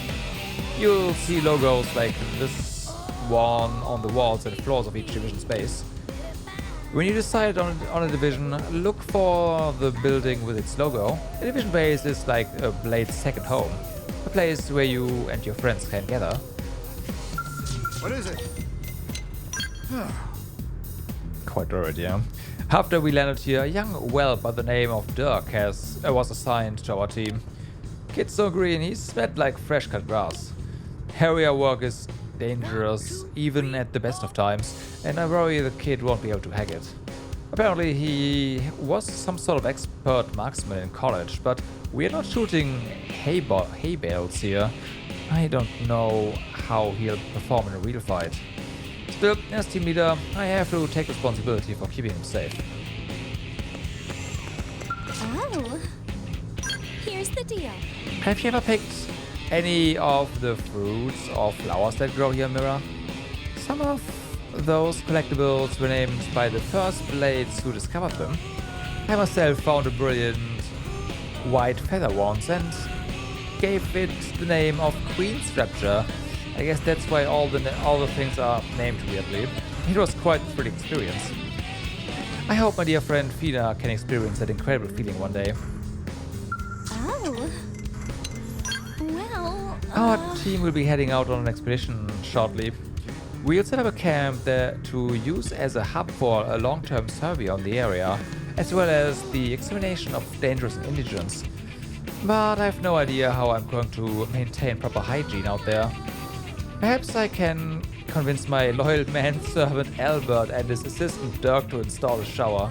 [SPEAKER 1] You'll see logos like this one on the walls and floors of each division's base. When you decide on a division, look for the building with its logo. A division base is like a Blade's second home, a place where you and your friends can gather.
[SPEAKER 11] What is it?
[SPEAKER 1] Quite already, yeah. After we landed here, a young whelp by the name of Dirk was assigned to our team. Kid's so green, he's sweat like fresh cut grass. Harrier work is dangerous, even at the best of times, and I worry the kid won't be able to hack it. Apparently he was some sort of expert marksman in college, but we are not shooting hay bales here. I don't know how he'll perform in a real fight. Still, as team leader, I have to take responsibility for keeping him safe.
[SPEAKER 3] Oh, here's the deal.
[SPEAKER 1] Have you ever picked any of the fruits or flowers that grow here in Mira? Some of those collectibles were named by the first Blades who discovered them. I myself found a brilliant white feather once and gave it the name of Queen's Rapture. I guess that's why all the things are named weirdly. It was quite a thrilling experience. I hope my dear friend Fina can experience that incredible feeling one day.
[SPEAKER 3] Oh. Well,
[SPEAKER 1] Our team will be heading out on an expedition shortly. We'll set up a camp there to use as a hub for a long-term survey on the area, as well as the examination of dangerous indigents. But I have no idea how I'm going to maintain proper hygiene out there. Perhaps I can convince my loyal manservant Albert and his assistant Dirk to install a shower.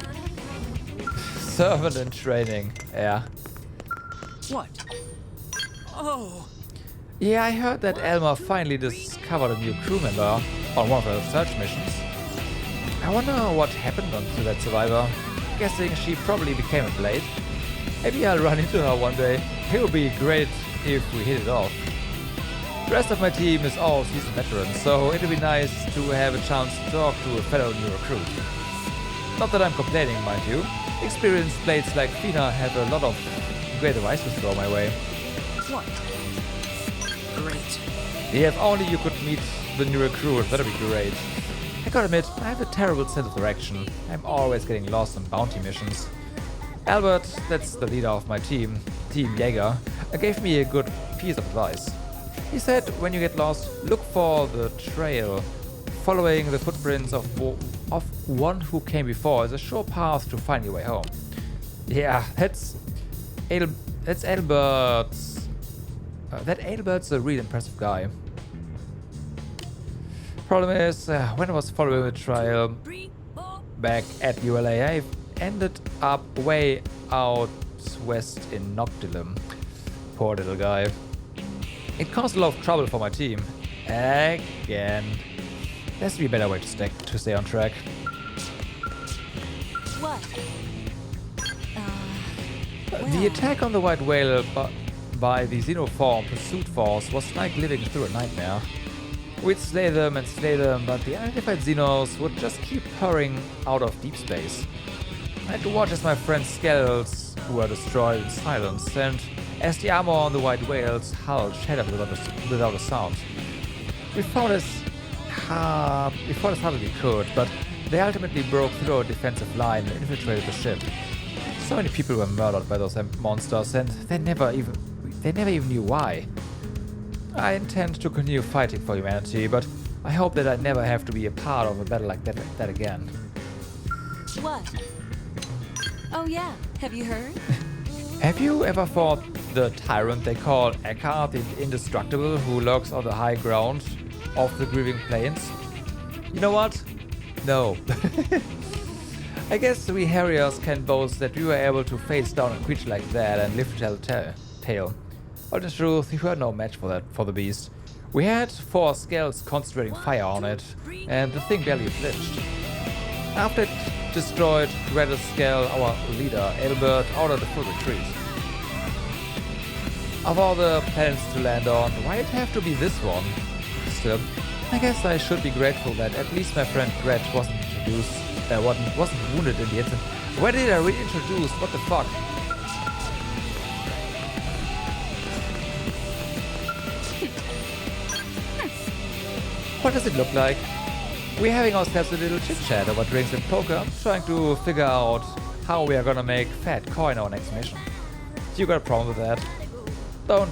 [SPEAKER 1] Servant in training, yeah.
[SPEAKER 10] What? Oh.
[SPEAKER 1] Yeah, I heard that Elmer finally discovered a new crew member on one of her search missions. I wonder what happened to that survivor. Guessing she probably became a Blade. Maybe I'll run into her one day. It would be great if we hit it off. The rest of my team is all seasoned veterans, so it would be nice to have a chance to talk to a fellow new recruit. Not that I'm complaining, mind you. Experienced Blades like Fina have a lot of great advice to throw my way.
[SPEAKER 10] What? Great.
[SPEAKER 1] Yeah, if only you could meet the new recruit, that'd be great. I gotta admit, I have a terrible sense of direction. I'm always getting lost on bounty missions. Albert, that's the leader of my team, Team Jaeger, gave me a good piece of advice. He said, when you get lost, look for the trail. Following the footprints of one who came before is a sure path to find your way home. Yeah, that's Albert's. That Albert's a really impressive guy. Problem is, when I was following the trail back at ULA, I ended up way out west in Noctilum. Poor little guy. It caused a lot of trouble for my team. Again. There has to be a better way to stay on track.
[SPEAKER 3] What?
[SPEAKER 1] The attack on the White Whale by the Xenoform Pursuit Force was like living through a nightmare. We'd slay them, but the unidentified Xenos would just keep purring out of deep space. I had to watch as my friend's skeletons were destroyed in silence, and as the armor on the White Whale's hull shattered without a sound. We fought as hard as we could, but they ultimately broke through our defensive line and infiltrated the ship. So many people were murdered by those monsters, and they never even knew why. I intend to continue fighting for humanity, but I hope that I never have to be a part of a battle like that again.
[SPEAKER 3] What? Oh yeah, have you heard?
[SPEAKER 1] Have you ever fought the tyrant they call Eckhart, the Indestructible, who lurks on the high ground of the Grieving Plains? You know what? No. I guess we Harriers can boast that we were able to face down a creature like that and live to tell the tale. But in truth, we were no match for the beast. We had 4 scales concentrating fire on it, and the thing barely flinched. After it destroyed Red Scale, our leader, Albert, ordered a full retreat. Of all the planets to land on, why it have to be this one? Still, I guess I should be grateful that at least my friend Gret wasn't wounded in the incident. Where did I reintroduce? What the fuck? What does it look like? We're having ourselves a little chit-chat over drinks and poker, trying to figure out how we are gonna make fat coin our next mission. You got a problem with that? Don't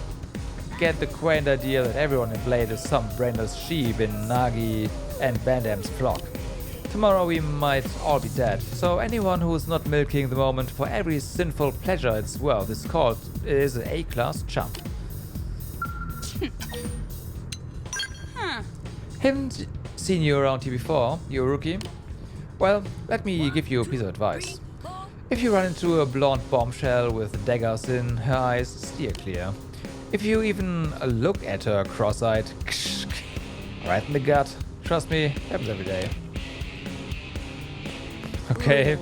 [SPEAKER 1] get the quaint idea that everyone in Blade is some brainless sheep in Nagi and Bandam's flock. Tomorrow we might all be dead, so anyone who is not milking the moment for every sinful pleasure it's worth is an A-class chump. Haven't seen you around here before, you rookie? Well, let me give you a piece of advice. If you run into a blonde bombshell with daggers in her eyes, steer clear. If you even look at her cross-eyed, right in the gut, trust me, happens every day. Okay.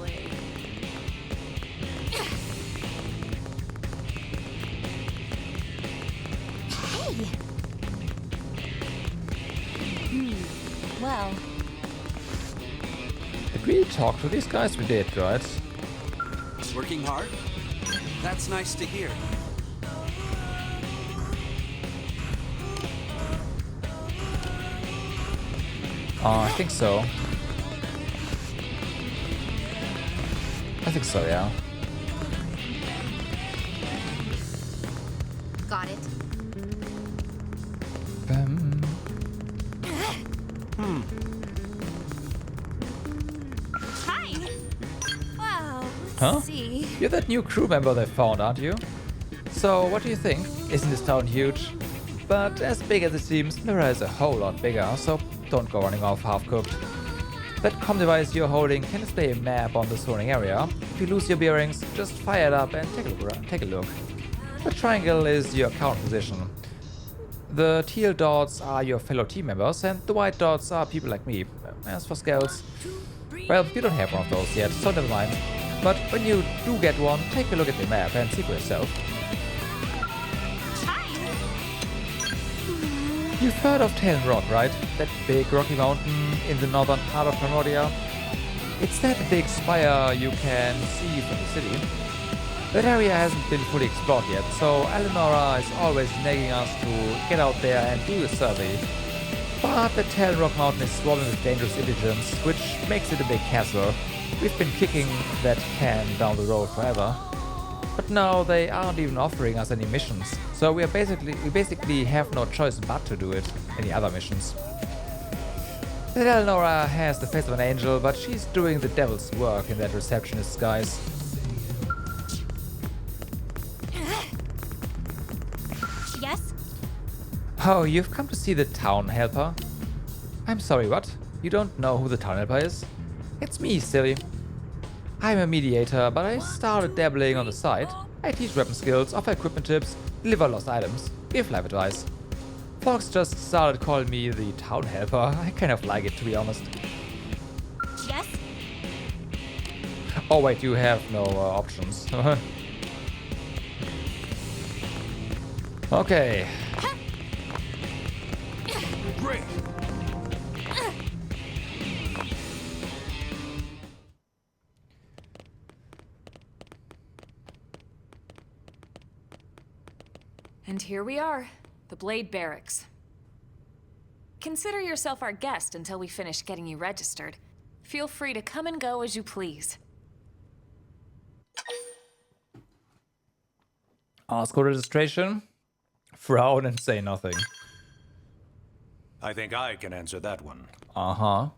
[SPEAKER 3] Well.
[SPEAKER 1] Did we talk to these guys? We did, right?
[SPEAKER 12] Working hard? That's nice to hear.
[SPEAKER 1] I think so. I think so, yeah.
[SPEAKER 2] Got it.
[SPEAKER 3] Hi. Wow.
[SPEAKER 1] Huh?
[SPEAKER 3] Let's see.
[SPEAKER 1] You're that new crew member they found, aren't you? So, what do you think? Isn't this town huge? But as big as it seems, Mira is a whole lot bigger, so don't go running off half-cooked. That comm device you're holding can display a map on the surrounding area. If you lose your bearings, just fire it up and take a look. The triangle is your current position. The teal dots are your fellow team members, and the white dots are people like me. As for scouts, well, you don't have one of those yet, so never mind. But when you do get one, take a look at the map and see for yourself. You've heard of Talon Rock, right? That big rocky mountain in the northern part of Primordia? It's that big spire you can see from the city. That area hasn't been fully explored yet, so Eleonora is always nagging us to get out there and do the survey. But the Talon Rock Mountain is swarming with dangerous indigents, which makes it a big hassle. We've been kicking that can down the road forever. But now they aren't even offering us any missions, so we basically have no choice but to do it. Any other missions. The Eleonora has the face of an angel, but she's doing the devil's work in that receptionist guise.
[SPEAKER 3] Yes?
[SPEAKER 1] Oh, you've come to see the town helper? I'm sorry, what? You don't know who the town helper is? It's me, silly. I'm a mediator, but I started dabbling on the side. I teach weapon skills, offer equipment tips, deliver lost items, give life advice. Folks just started calling me the town helper. I kind of like it, to be honest.
[SPEAKER 3] Yes?
[SPEAKER 1] Oh wait, you have no options. Okay.
[SPEAKER 6] Great.
[SPEAKER 4] And here we are, the Blade Barracks. Consider yourself our guest until we finish getting you registered. Feel free to come and go as you please.
[SPEAKER 1] Ask for registration, frown and say nothing.
[SPEAKER 6] I think I can answer that one.
[SPEAKER 1] Uh-huh.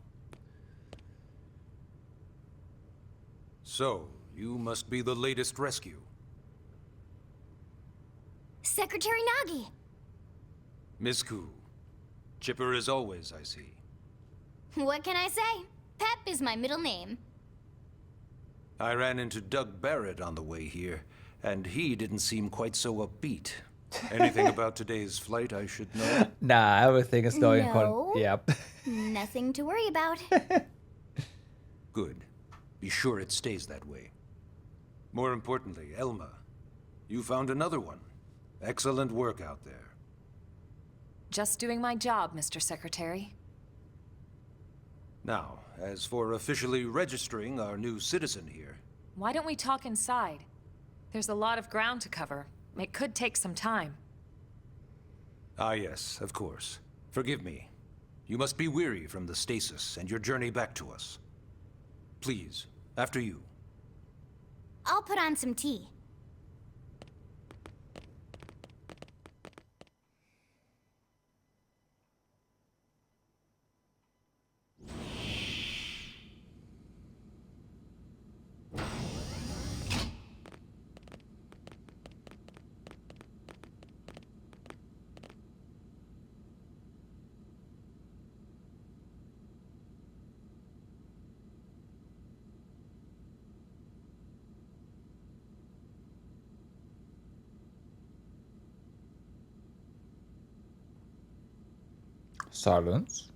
[SPEAKER 6] So, you must be the latest rescue.
[SPEAKER 2] Secretary Nagi!
[SPEAKER 6] Miss Koo. Chipper as always, I see.
[SPEAKER 2] What can I say? Pep is my middle name.
[SPEAKER 6] I ran into Doug Barrett on the way here, and he didn't seem quite so upbeat. Anything about today's flight I should know?
[SPEAKER 1] Nah, everything is going
[SPEAKER 2] No.
[SPEAKER 1] Yep.
[SPEAKER 2] Nothing to worry about.
[SPEAKER 6] Good. Be sure it stays that way. More importantly, Elma, you found another one. Excellent work out there.
[SPEAKER 4] Just doing my job, Mr. Secretary.
[SPEAKER 6] Now, as for officially registering our new citizen here...
[SPEAKER 4] Why don't we talk inside? There's a lot of ground to cover. It could take some time.
[SPEAKER 6] Ah yes, of course. Forgive me. You must be weary from the stasis and your journey back to us. Please, after you.
[SPEAKER 2] I'll put on some tea.
[SPEAKER 1] Silence.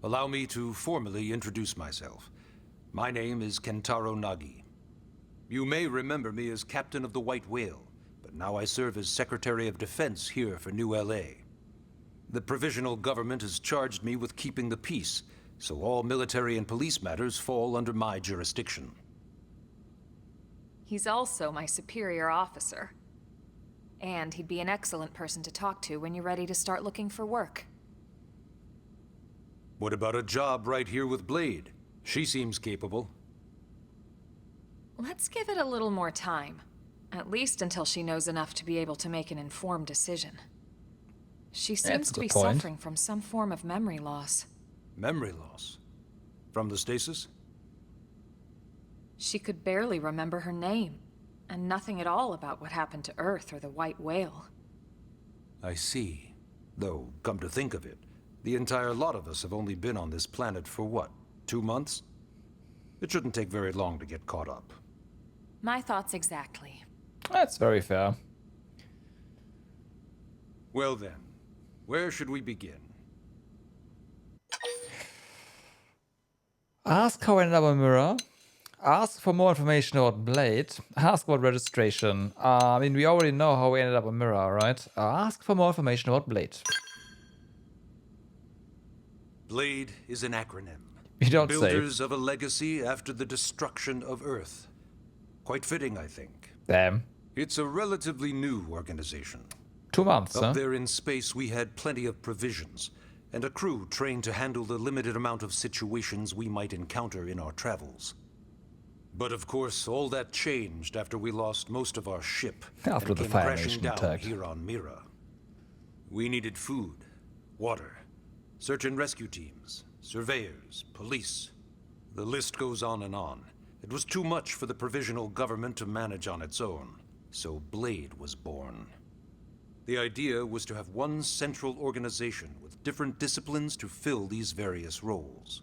[SPEAKER 6] Allow me to formally introduce myself. My name is Kentaro Nagi. You may remember me as Captain of the White Whale, but now I serve as Secretary of Defense here for New LA. The provisional government has charged me with keeping the peace, so all military and police matters fall under my jurisdiction.
[SPEAKER 4] He's also my superior officer. And he'd be an excellent person to talk to when you're ready to start looking for work.
[SPEAKER 6] What about a job right here with Blade? She seems capable.
[SPEAKER 4] Let's give it a little more time. At least until she knows enough to be able to make an informed decision. She seems to be suffering from some form of memory loss.
[SPEAKER 6] Memory loss? From the stasis?
[SPEAKER 4] She could barely remember her name. And nothing at all about what happened to Earth or the White Whale.
[SPEAKER 6] I see. Though, come to think of it, the entire lot of us have only been on this planet for what, 2 months? It shouldn't take very long to get caught up.
[SPEAKER 4] My thoughts exactly.
[SPEAKER 1] That's very fair.
[SPEAKER 6] Well then, where should we begin?
[SPEAKER 1] Ask how I ended up a mirror. Ask for more information about Blade. Ask about registration. I mean, we already know how we ended up a mirror, right? Ask for more information about Blade.
[SPEAKER 6] Blade is an acronym.
[SPEAKER 1] You don't
[SPEAKER 6] Builders
[SPEAKER 1] say.
[SPEAKER 6] of a legacy after the destruction of Earth. Quite fitting, I think.
[SPEAKER 1] Damn.
[SPEAKER 6] It's a relatively new organization.
[SPEAKER 1] 2 months,
[SPEAKER 13] Up
[SPEAKER 1] huh?
[SPEAKER 13] there in space, we had plenty of provisions, and a crew trained to handle the limited amount of situations we might encounter in our travels. But of course, all that changed after we lost most of our ship
[SPEAKER 1] After
[SPEAKER 13] and
[SPEAKER 1] the
[SPEAKER 13] came
[SPEAKER 1] Fire
[SPEAKER 13] crashing
[SPEAKER 1] Nation
[SPEAKER 13] down
[SPEAKER 1] attacked.
[SPEAKER 13] here on Mira. We needed food, water, search and rescue teams, surveyors, police. The list goes on and on. It was too much for the provisional government to manage on its own, so Blade was born. The idea was to have one central organization with different disciplines to fill these various roles.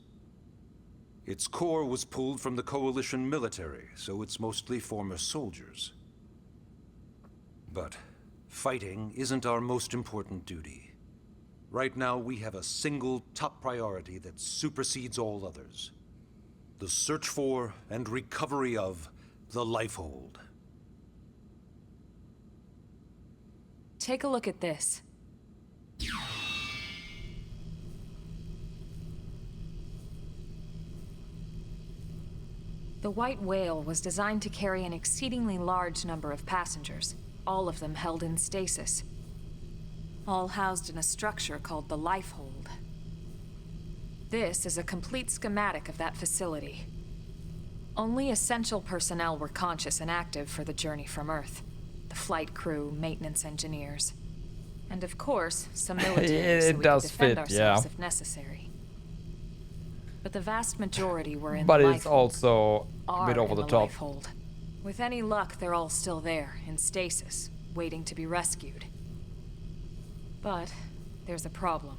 [SPEAKER 13] Its core was pulled from the Coalition military, so it's mostly former soldiers. But fighting isn't our most important duty. Right now, we have a single top priority that supersedes all others. The search for and recovery of the Lifehold.
[SPEAKER 4] Take a look at this. The White Whale was designed to carry an exceedingly large number of passengers, all of them held in stasis. All housed in a structure called the Lifehold. This is a complete schematic of that facility. Only essential personnel were conscious and active for the journey from Earth. The flight crew, maintenance engineers. And of course, some military so we could defend ourselves if necessary. But the vast majority were in
[SPEAKER 1] but
[SPEAKER 4] the
[SPEAKER 1] it's also a bit over the top.
[SPEAKER 4] Lifehold. With any luck, they're all still there, in stasis, waiting to be rescued. But there's a problem.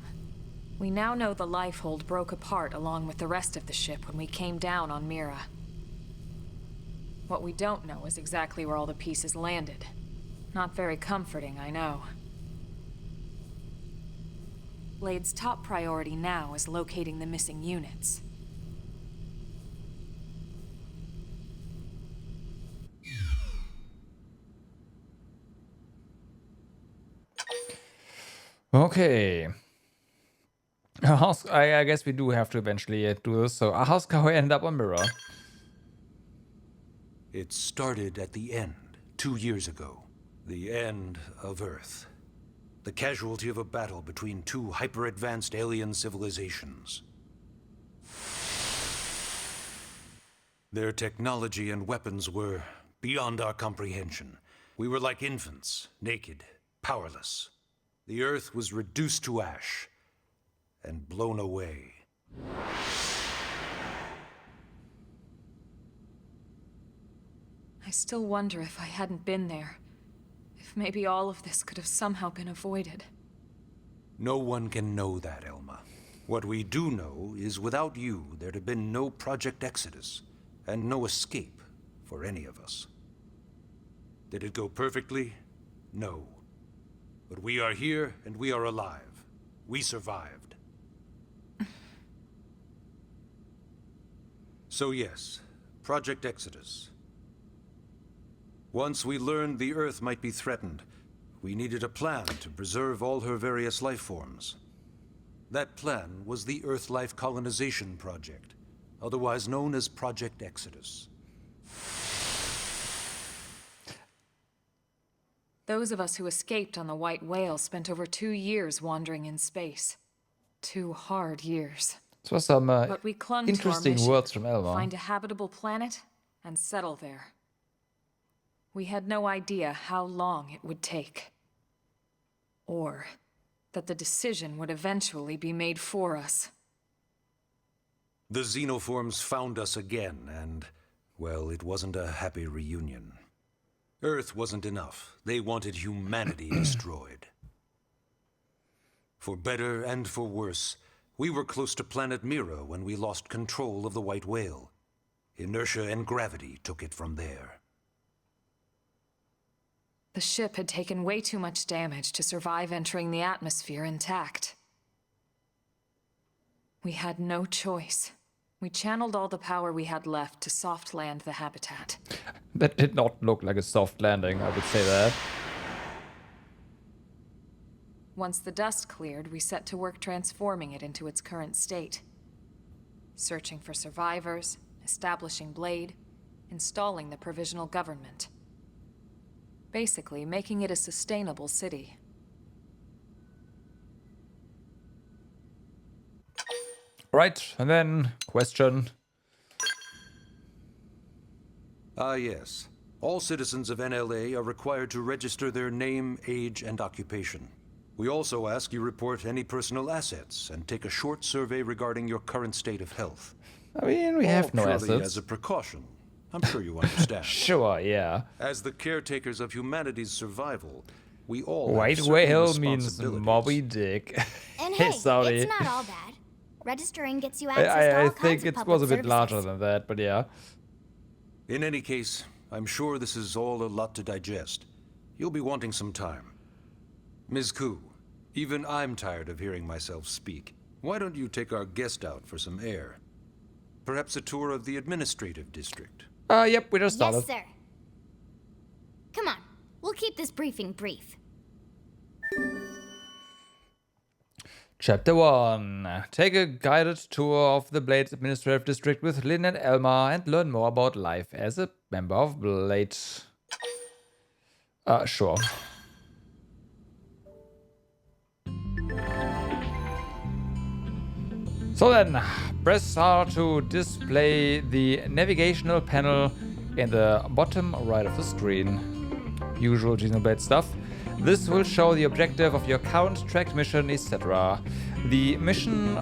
[SPEAKER 4] We now know the Lifehold broke apart along with the rest of the ship when we came down on Mira. What we don't know is exactly where all the pieces landed. Not very comforting, I know. Blade's top priority now is locating the missing units.
[SPEAKER 1] Okay. I guess we do have to eventually do this. So how's how I end up on Mirror?
[SPEAKER 13] It started at the end, 2 years ago. The end of Earth. The casualty of a battle between two hyper-advanced alien civilizations. Their technology and weapons were beyond our comprehension. We were like infants, naked, powerless. The Earth was reduced to ash and blown away.
[SPEAKER 4] I still wonder if I hadn't been there. If maybe all of this could have somehow been avoided.
[SPEAKER 13] No one can know that, Elma. What we do know is without you, there'd have been no Project Exodus, and no escape for any of us. Did it go perfectly? No. But we are here, and we are alive. We survived. So yes, Project Exodus. Once we learned the Earth might be threatened, we needed a plan to preserve all her various life forms. That plan was the Earth Life Colonization Project, otherwise known as Project Exodus.
[SPEAKER 4] Those of us who escaped on the White Whale spent over 2 years wandering in space. 2 hard years.
[SPEAKER 1] It was some
[SPEAKER 4] But we clung to our
[SPEAKER 1] interesting
[SPEAKER 4] mission,
[SPEAKER 1] words from Elma.
[SPEAKER 4] find a habitable planet and settle there. We had no idea how long it would take. Or that the decision would eventually be made for us.
[SPEAKER 13] The xenoforms found us again, and, well, it wasn't a happy reunion. Earth wasn't enough. They wanted humanity destroyed. For better and for worse, we were close to planet Mira when we lost control of the White Whale. Inertia and gravity took it from there.
[SPEAKER 4] The ship had taken way too much damage to survive entering the atmosphere intact. We had no choice. We channeled all the power we had left to soft land the habitat.
[SPEAKER 1] That did not look like a soft landing, I would say that.
[SPEAKER 4] Once the dust cleared, we set to work transforming it into its current state. Searching for survivors, establishing Blade, installing the provisional government. Basically, making it a sustainable city.
[SPEAKER 1] Right, and then question.
[SPEAKER 13] Yes. All citizens of NLA are required to register their name, age, and occupation. We also ask you report any personal assets and take a short survey regarding your current state of health.
[SPEAKER 1] I mean, we have no
[SPEAKER 13] purely
[SPEAKER 1] assets.
[SPEAKER 13] as a precaution. I'm sure you understand.
[SPEAKER 1] Sure, yeah.
[SPEAKER 13] As the caretakers of humanity's survival, we all
[SPEAKER 1] White
[SPEAKER 13] have certain
[SPEAKER 1] whale means
[SPEAKER 13] responsibilities.
[SPEAKER 1] Moby Dick.
[SPEAKER 2] And hey,
[SPEAKER 1] Sorry.
[SPEAKER 2] it's not all bad. Registering gets you access to all
[SPEAKER 1] I
[SPEAKER 2] kinds
[SPEAKER 1] think
[SPEAKER 2] of
[SPEAKER 1] it
[SPEAKER 2] public
[SPEAKER 1] was a bit
[SPEAKER 2] services.
[SPEAKER 1] larger than that, but yeah.
[SPEAKER 13] In any case, I'm sure this is all a lot to digest. You'll be wanting some time. Ms. Koo, even I'm tired of hearing myself speak. Why don't you take our guest out for some air? Perhaps a tour of the administrative district.
[SPEAKER 1] Yep, we just started.
[SPEAKER 2] Yes, sir. Come on, we'll keep this briefing brief.
[SPEAKER 1] Chapter 1. Take a guided tour of the Blade's administrative district with Lynn and Elma and learn more about life as a member of Blade. Sure. So then, press R to display the navigational panel in the bottom right of the screen. Usual Xenoblade stuff. This will show the objective of your current tracked mission, etc. The mission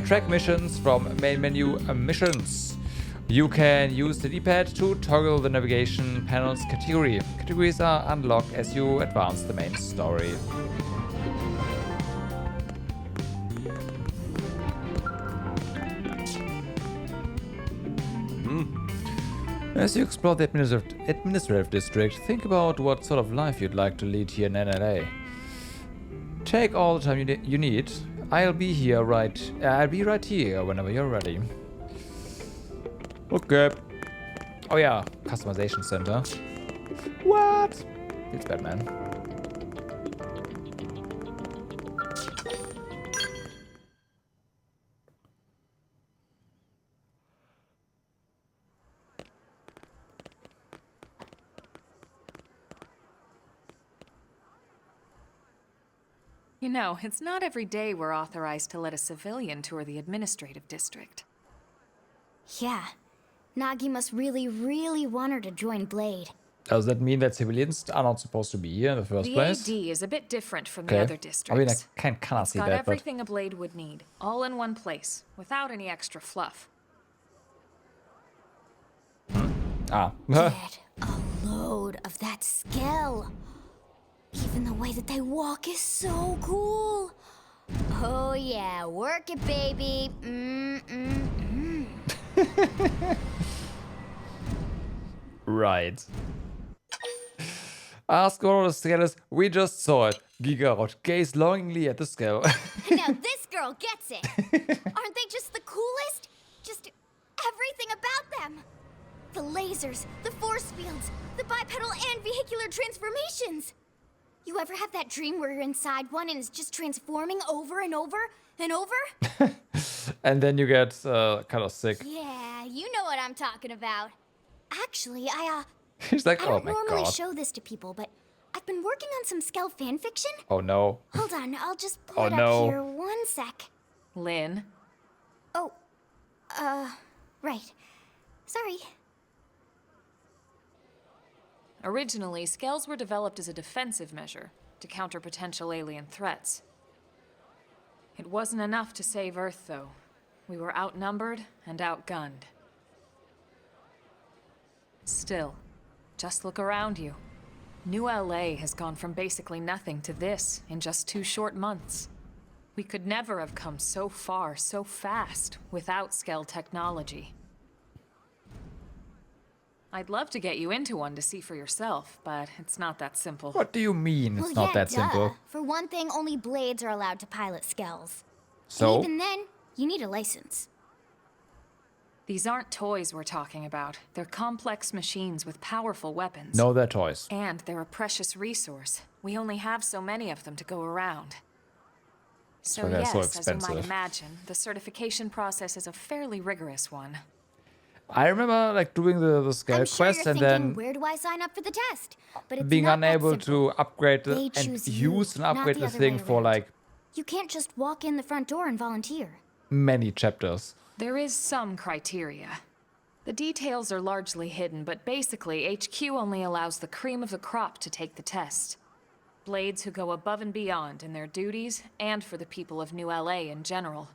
[SPEAKER 1] track missions from main menu missions. You can use the D-pad to toggle the navigation panel's category. Categories are unlocked as you advance the main story. As you explore the administrative district, think about what sort of life you'd like to lead here in NLA. Take all the time you need. I'll be right here whenever you're ready. Okay. Oh yeah, customization center. What? It's Batman.
[SPEAKER 4] You know, it's not every day we're authorized to let a civilian tour the administrative district.
[SPEAKER 2] Yeah. Nagi must really, really want her to join Blade.
[SPEAKER 1] Does that mean that civilians are not supposed to be here in the first place?
[SPEAKER 4] The AD is a bit different from the other districts.
[SPEAKER 1] I mean, I kind of see
[SPEAKER 4] got
[SPEAKER 1] that,
[SPEAKER 4] everything a Blade would need, all in one place, without any extra fluff.
[SPEAKER 2] Get a load of that skill. Even the way that they walk is so cool. Oh yeah, work it, baby.
[SPEAKER 1] Right. Ask all the scalers. We just saw it. Gigarot gazed longingly at the scale.
[SPEAKER 2] Now this girl gets it. Aren't they just the coolest? Just everything about them. The lasers, the force fields, the bipedal and vehicular transformations. You ever have that dream where you're inside one and it's just transforming over and over and over?
[SPEAKER 1] And then you get kind of sick.
[SPEAKER 2] Yeah, you know what I'm talking about. Actually,
[SPEAKER 1] He's like,
[SPEAKER 2] I
[SPEAKER 1] oh
[SPEAKER 2] don't
[SPEAKER 1] my
[SPEAKER 2] normally
[SPEAKER 1] god.
[SPEAKER 2] show this to people, but I've been working on some Skell fanfiction.
[SPEAKER 1] Oh no.
[SPEAKER 2] Hold on, I'll just pull it
[SPEAKER 1] no.
[SPEAKER 2] up here 1 sec.
[SPEAKER 4] Lynn?
[SPEAKER 2] Oh, right. Sorry.
[SPEAKER 4] Originally, scales were developed as a defensive measure to counter potential alien threats. It wasn't enough to save Earth, though. We were outnumbered and outgunned. Still, just look around you. New LA has gone from basically nothing to this in just 2 short months. We could never have come so far so fast without Skell technology. I'd love to get you into one to see for yourself, but it's not that simple.
[SPEAKER 1] What do you mean it's not that simple?
[SPEAKER 2] For one thing, only Blades are allowed to pilot Skells.
[SPEAKER 1] So?
[SPEAKER 2] And even then, you need a license.
[SPEAKER 4] These aren't toys we're talking about. They're complex machines with powerful weapons.
[SPEAKER 1] No, they're toys.
[SPEAKER 4] And they're a precious resource. We only have so many of them to go around. So
[SPEAKER 1] they're
[SPEAKER 4] yes,
[SPEAKER 1] so
[SPEAKER 4] as you might
[SPEAKER 1] expensive.
[SPEAKER 4] imagine, the certification process is a fairly rigorous one.
[SPEAKER 1] I remember like doing the scale
[SPEAKER 2] I'm sure
[SPEAKER 1] quest
[SPEAKER 2] you're
[SPEAKER 1] and
[SPEAKER 2] thinking,
[SPEAKER 1] then
[SPEAKER 2] where do I sign up for the test? But it's
[SPEAKER 1] being
[SPEAKER 2] not that
[SPEAKER 1] unable
[SPEAKER 2] simple.
[SPEAKER 1] to upgrade
[SPEAKER 2] They
[SPEAKER 1] and
[SPEAKER 2] choose you,
[SPEAKER 1] use and
[SPEAKER 2] not
[SPEAKER 1] upgrade
[SPEAKER 2] the
[SPEAKER 1] the
[SPEAKER 2] other
[SPEAKER 1] thing
[SPEAKER 2] way
[SPEAKER 1] for
[SPEAKER 2] around.
[SPEAKER 1] like
[SPEAKER 2] You can't just walk in the front door and volunteer.
[SPEAKER 1] many chapters.
[SPEAKER 4] There is some criteria. The details are largely hidden, but basically, HQ only allows the cream of the crop to take the test. Blades who go above and beyond in their duties, and for the people of New LA in general.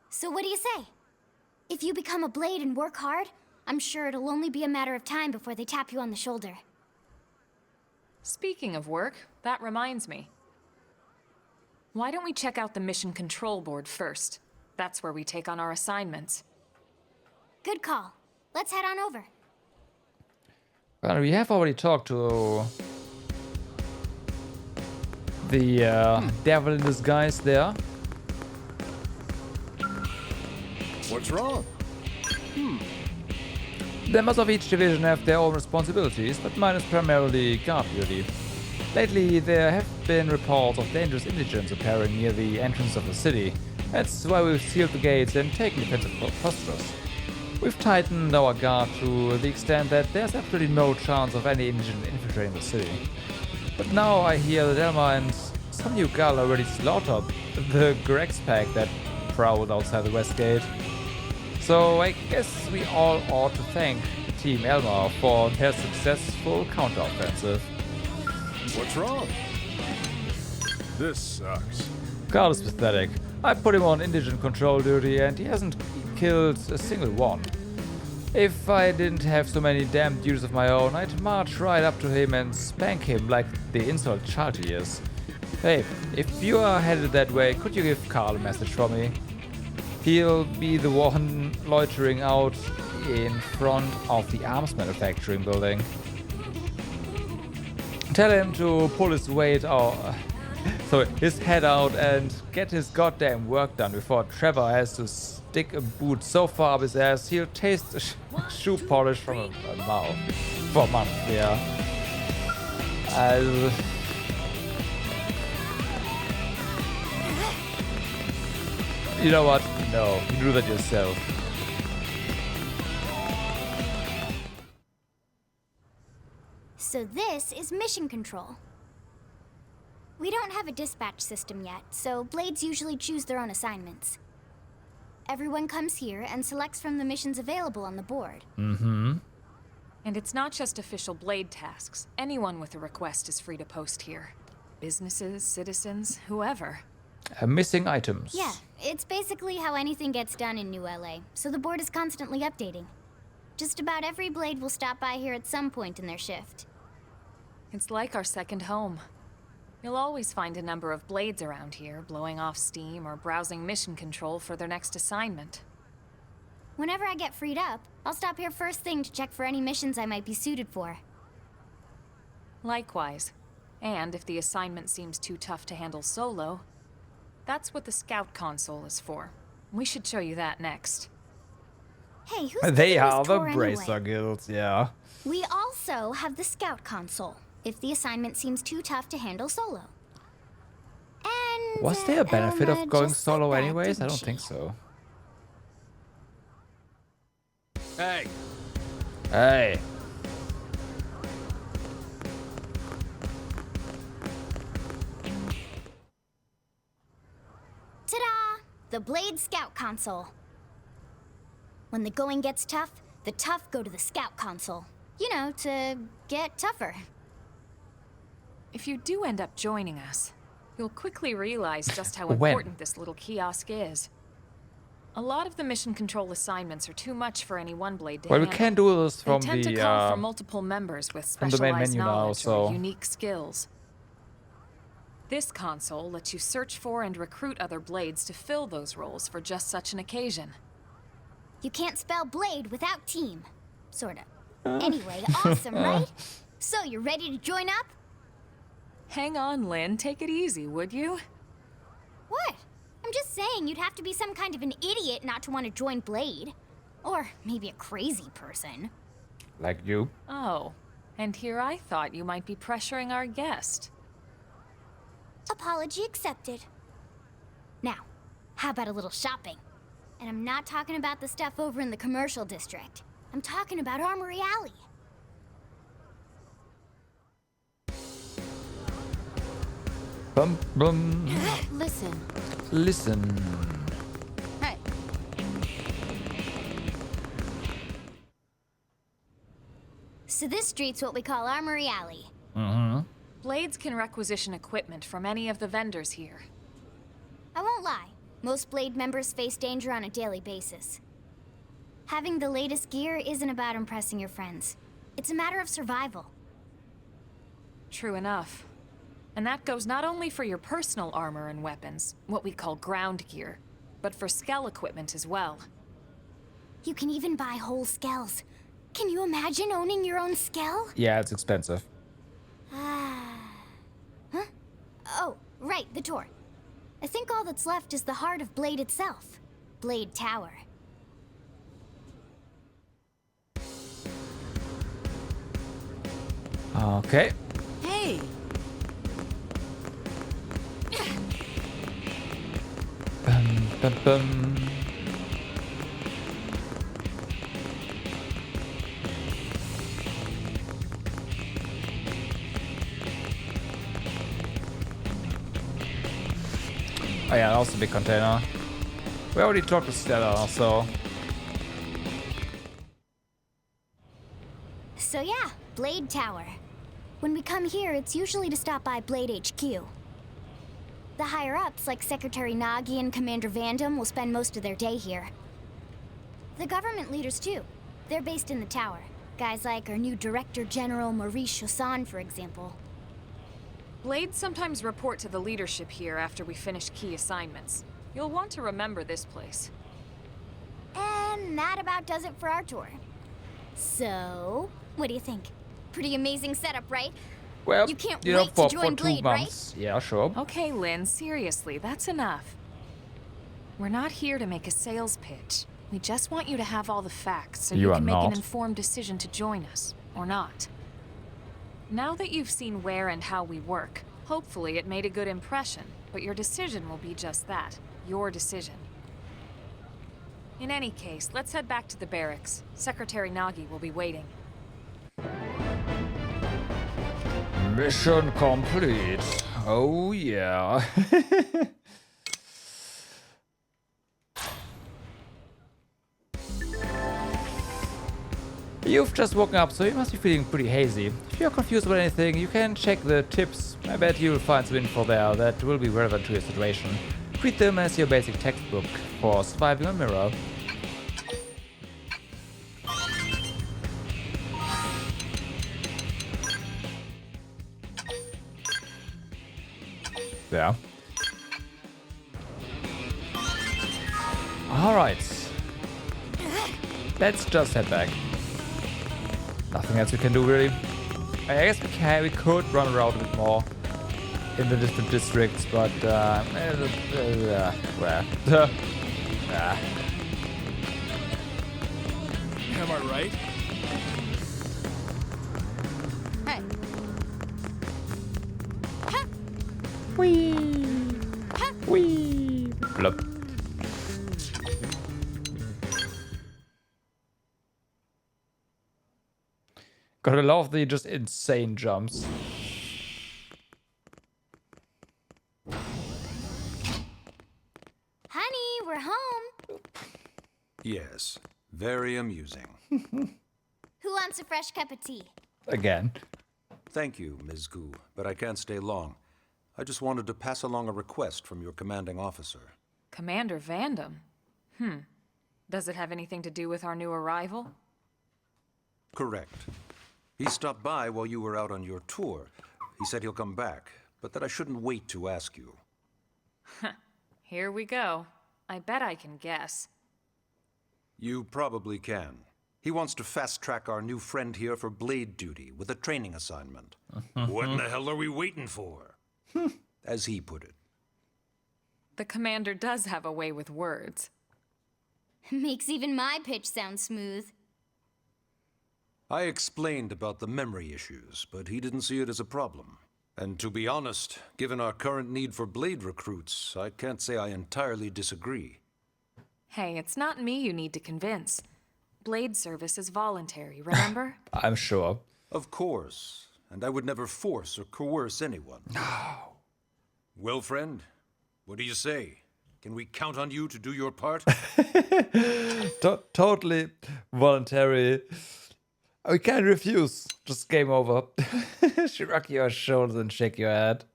[SPEAKER 2] So what do you say? If you become a blade and work hard, I'm sure it'll only be a matter of time before they tap you on the shoulder.
[SPEAKER 4] Speaking of work, that reminds me. Why don't we check out the mission control board first? That's where we take on our assignments.
[SPEAKER 2] Good call. Let's head on over.
[SPEAKER 1] Well, we have already talked to the devil in disguise there.
[SPEAKER 11] What's wrong?
[SPEAKER 1] Members of each division have their own responsibilities, but mine is primarily guard duty. Lately, there have been reports of dangerous indigents appearing near the entrance of the city. That's why we've sealed the gates and taken defensive postures. We've tightened our guard to the extent that there's absolutely no chance of any indigent infiltrating the city. But now I hear that Elma and some new girl already slaughtered the Grex pack that prowled outside the west gate. So I guess we all ought to thank Team Elma for their successful counteroffensive.
[SPEAKER 11] What's wrong? This sucks.
[SPEAKER 1] Carl is pathetic. I put him on indigent control duty and he hasn't killed a single one. If I didn't have so many damn duties of my own, I'd march right up to him and spank him like the insult child he is. Hey, if you are headed that way, could you give Carl a message for me? He'll be the one loitering out in front of the arms manufacturing building. Tell him to pull his weight out, his head out and get his goddamn work done before Trevor has to stick a boot so far up his ass he'll taste the shoe polish from a mouth. For a month, yeah. You know what? No, you do that yourself.
[SPEAKER 2] So this is mission control. We don't have a dispatch system yet, so blades usually choose their own assignments. Everyone comes here and selects from the missions available on the board.
[SPEAKER 1] Mm-hmm.
[SPEAKER 4] And it's not just official blade tasks. Anyone with a request is free to post here. Businesses, citizens, whoever.
[SPEAKER 1] Missing items.
[SPEAKER 2] Yeah, it's basically how anything gets done in New LA, so the board is constantly updating. Just about every blade will stop by here at some point in their shift.
[SPEAKER 4] It's like our second home. You'll always find a number of blades around here, blowing off steam or browsing mission control for their next assignment.
[SPEAKER 2] Whenever I get freed up, I'll stop here first thing to check for any missions I might be suited for.
[SPEAKER 4] Likewise. And if the assignment seems too tough to handle solo, that's what the Scout console is for. We should show you that next.
[SPEAKER 2] Hey, who's
[SPEAKER 1] They are
[SPEAKER 2] this
[SPEAKER 1] the
[SPEAKER 2] tour
[SPEAKER 1] Bracer
[SPEAKER 2] anyway?
[SPEAKER 1] Guilds, yeah.
[SPEAKER 2] We also have the Scout console, if the assignment seems too tough to handle solo. And
[SPEAKER 1] Was there a benefit of
[SPEAKER 2] Elma
[SPEAKER 1] going
[SPEAKER 2] just
[SPEAKER 1] solo
[SPEAKER 2] said that,
[SPEAKER 1] anyways? I
[SPEAKER 2] didn't
[SPEAKER 1] don't
[SPEAKER 2] she?
[SPEAKER 1] think so.
[SPEAKER 11] Hey,
[SPEAKER 1] Hey.
[SPEAKER 2] Ta-da! The Blade Scout console. When the going gets tough, the tough go to the Scout console. You know, to get tougher.
[SPEAKER 4] If you do end up joining us, you'll quickly realize just how
[SPEAKER 1] When?
[SPEAKER 4] important this little kiosk is. A lot of the mission control assignments are too much for any one blade to
[SPEAKER 1] Well, we
[SPEAKER 4] handle.
[SPEAKER 1] can do this from
[SPEAKER 4] They tend to
[SPEAKER 1] the
[SPEAKER 4] call for multiple members with
[SPEAKER 1] from the main
[SPEAKER 4] specialized
[SPEAKER 1] menu now,
[SPEAKER 4] knowledge
[SPEAKER 1] so-
[SPEAKER 4] or unique skills. This console lets you search for and recruit other blades to fill those roles for just such an occasion.
[SPEAKER 2] You can't spell blade without team. Sorta. Anyway, awesome, right? So, you ready to join up?
[SPEAKER 4] Hang on, Lynn. Take it easy, would you?
[SPEAKER 2] What? I'm just saying you'd have to be some kind of an idiot not to want to join Blade. Or maybe a crazy person.
[SPEAKER 1] Like you.
[SPEAKER 4] Oh, and here I thought you might be pressuring our guest.
[SPEAKER 2] Apology accepted. Now, how about a little shopping? And I'm not talking about the stuff over in the commercial district. I'm talking about Armory Alley.
[SPEAKER 1] Bum bum.
[SPEAKER 7] Listen,
[SPEAKER 1] Listen.
[SPEAKER 2] So this street's what we call Armory Alley.
[SPEAKER 1] Mm-hmm.
[SPEAKER 4] Blades can requisition equipment from any of the vendors here.
[SPEAKER 2] I won't lie. Most Blade members face danger on a daily basis. Having the latest gear isn't about impressing your friends. It's a matter of survival.
[SPEAKER 4] True enough. And that goes not only for your personal armor and weapons, what we call ground gear, but for skell equipment as well.
[SPEAKER 2] You can even buy whole skells. Can you imagine owning your own skell?
[SPEAKER 1] Yeah, it's expensive.
[SPEAKER 2] Huh? Oh, right, the tour. I think all that's left is the heart of Blade itself. Blade Tower.
[SPEAKER 1] Okay.
[SPEAKER 10] Hey!
[SPEAKER 1] Bum, bum. Oh yeah, also big container. We already talked to Stella, so...
[SPEAKER 2] So yeah, Blade Tower. When we come here, it's usually to stop by Blade HQ. The higher-ups, like Secretary Nagi and Commander Vandam, will spend most of their day here. The government leaders, too. They're based in the tower. Guys like our new Director General Maurice Chassan, for example.
[SPEAKER 4] Blades sometimes report to the leadership here after we finish key assignments. You'll want to remember this place.
[SPEAKER 2] And that about does it for our tour. So, what do you think? Pretty amazing setup, right?
[SPEAKER 1] Well,
[SPEAKER 2] you can't
[SPEAKER 1] you know,
[SPEAKER 2] wait
[SPEAKER 1] for
[SPEAKER 2] to join
[SPEAKER 1] 2
[SPEAKER 2] Blade,
[SPEAKER 1] months. Right? Yeah, sure.
[SPEAKER 4] Okay, Lynn, seriously, that's enough. We're not here to make a sales pitch. We just want you to have all the facts so you can make an informed decision to join us, or not. Now that you've seen where and how we work, hopefully it made a good impression, but your decision will be just that, your decision. In any case, let's head back to the barracks. Secretary Nagi will be waiting.
[SPEAKER 1] Mission complete. Oh yeah. You've just woken up, so you must be feeling pretty hazy. If you're confused about anything, you can check the tips. I bet you'll find some info there that will be relevant to your situation. Treat them as your basic textbook for surviving a mirror. Yeah. Alright. Let's just head back. Nothing else we can do, really. I guess we could run around a bit more in the different districts, but well.
[SPEAKER 11] Am I right?
[SPEAKER 10] Hey!
[SPEAKER 1] Whee! Whee! Blub. Gotta love the just insane jumps.
[SPEAKER 2] Honey, we're home.
[SPEAKER 13] Yes, very amusing.
[SPEAKER 2] Who wants a fresh cup of tea?
[SPEAKER 1] Again.
[SPEAKER 13] Thank you, Ms. Gu, but I can't stay long. I just wanted to pass along a request from your commanding officer.
[SPEAKER 4] Commander Vandam? Does it have anything to do with our new arrival?
[SPEAKER 13] Correct. He stopped by while you were out on your tour. He said he'll come back, but that I shouldn't wait to ask you.
[SPEAKER 4] Here we go. I bet I can guess.
[SPEAKER 13] You probably can. He wants to fast-track our new friend here for blade duty with a training assignment.
[SPEAKER 9] What in the hell are we waiting for?
[SPEAKER 13] As he put it.
[SPEAKER 4] The commander does have a way with words.
[SPEAKER 2] Makes even my pitch sound smooth.
[SPEAKER 13] I explained about the memory issues, but he didn't see it as a problem. And to be honest, given our current need for blade recruits, I can't say I entirely disagree.
[SPEAKER 4] Hey, it's not me you need to convince. Blade service is voluntary, remember?
[SPEAKER 1] I'm sure.
[SPEAKER 13] Of course. And I would never force or coerce anyone.
[SPEAKER 1] No.
[SPEAKER 13] Well, friend, what do you say? Can we count on you to do your part?
[SPEAKER 1] Totally voluntary. We can't refuse. Just game over. Shrug your shoulders and shake your head.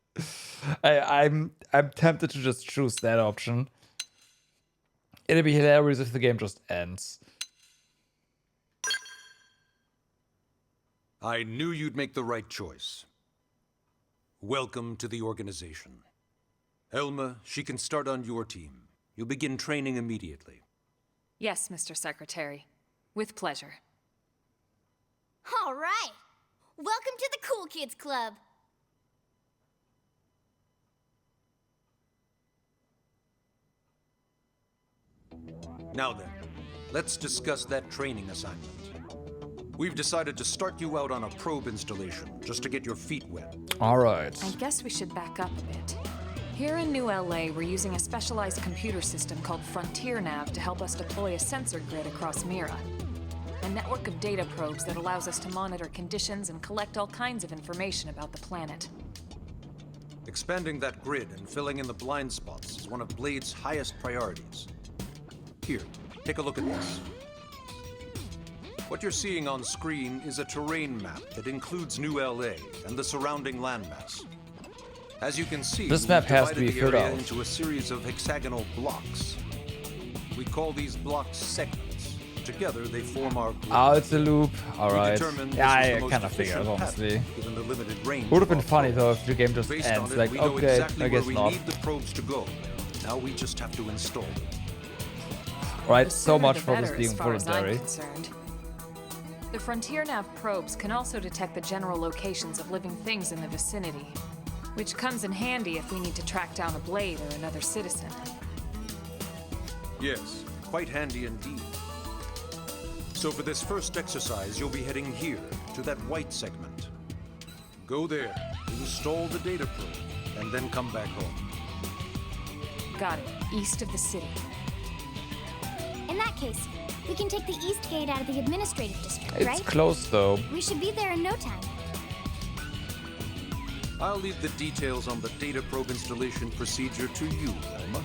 [SPEAKER 1] I'm tempted to just choose that option. It'd be hilarious if the game just ends.
[SPEAKER 13] I knew you'd make the right choice. Welcome to the organization. Elma, she can start on your team. You'll begin training immediately.
[SPEAKER 4] Yes, Mr. Secretary. With pleasure.
[SPEAKER 2] All right. Welcome to the Cool Kids Club.
[SPEAKER 13] Now then, let's discuss that training assignment. We've decided to start you out on a probe installation, just to get your feet wet.
[SPEAKER 1] All right.
[SPEAKER 4] I guess we should back up a bit. Here in New LA, we're using a specialized computer system called Frontier Nav to help us deploy a sensor grid across Mira. A network of data probes that allows us to monitor conditions and collect all kinds of information about the planet.
[SPEAKER 13] Expanding that grid and filling in the blind spots is one of Blade's highest priorities. Here, take a look at this. What you're seeing on screen is a terrain map that includes New LA and the surrounding landmass. As you can see,
[SPEAKER 1] this map has to be filled out
[SPEAKER 13] into a series of hexagonal blocks. We call these blocks segments. Together, they form our grid.
[SPEAKER 1] Oh, it's a loop. Alright. Yeah, I kind of figured, honestly. Would have been funny though if the game just ends. Like, okay,
[SPEAKER 13] exactly
[SPEAKER 1] I guess
[SPEAKER 13] where we
[SPEAKER 1] not.
[SPEAKER 13] need the probes to go. Now we just have to install them.
[SPEAKER 1] Right, so much for
[SPEAKER 4] better,
[SPEAKER 1] this being
[SPEAKER 4] as far as I'm
[SPEAKER 1] voluntary.
[SPEAKER 4] concerned. The Frontier Nav probes can also detect the general locations of living things in the vicinity, which comes in handy if we need to track down a Blade or another citizen.
[SPEAKER 13] Yes, quite handy indeed. So for this first exercise, you'll be heading here, to that white segment. Go there, install the data probe, and then come back home.
[SPEAKER 4] Got it. East of the city.
[SPEAKER 2] In that case, we can take the east gate out of the administrative district,
[SPEAKER 1] It's
[SPEAKER 2] right?
[SPEAKER 1] close though.
[SPEAKER 2] We should be there in no time.
[SPEAKER 13] I'll leave the details on the data probe installation procedure to you, Elma.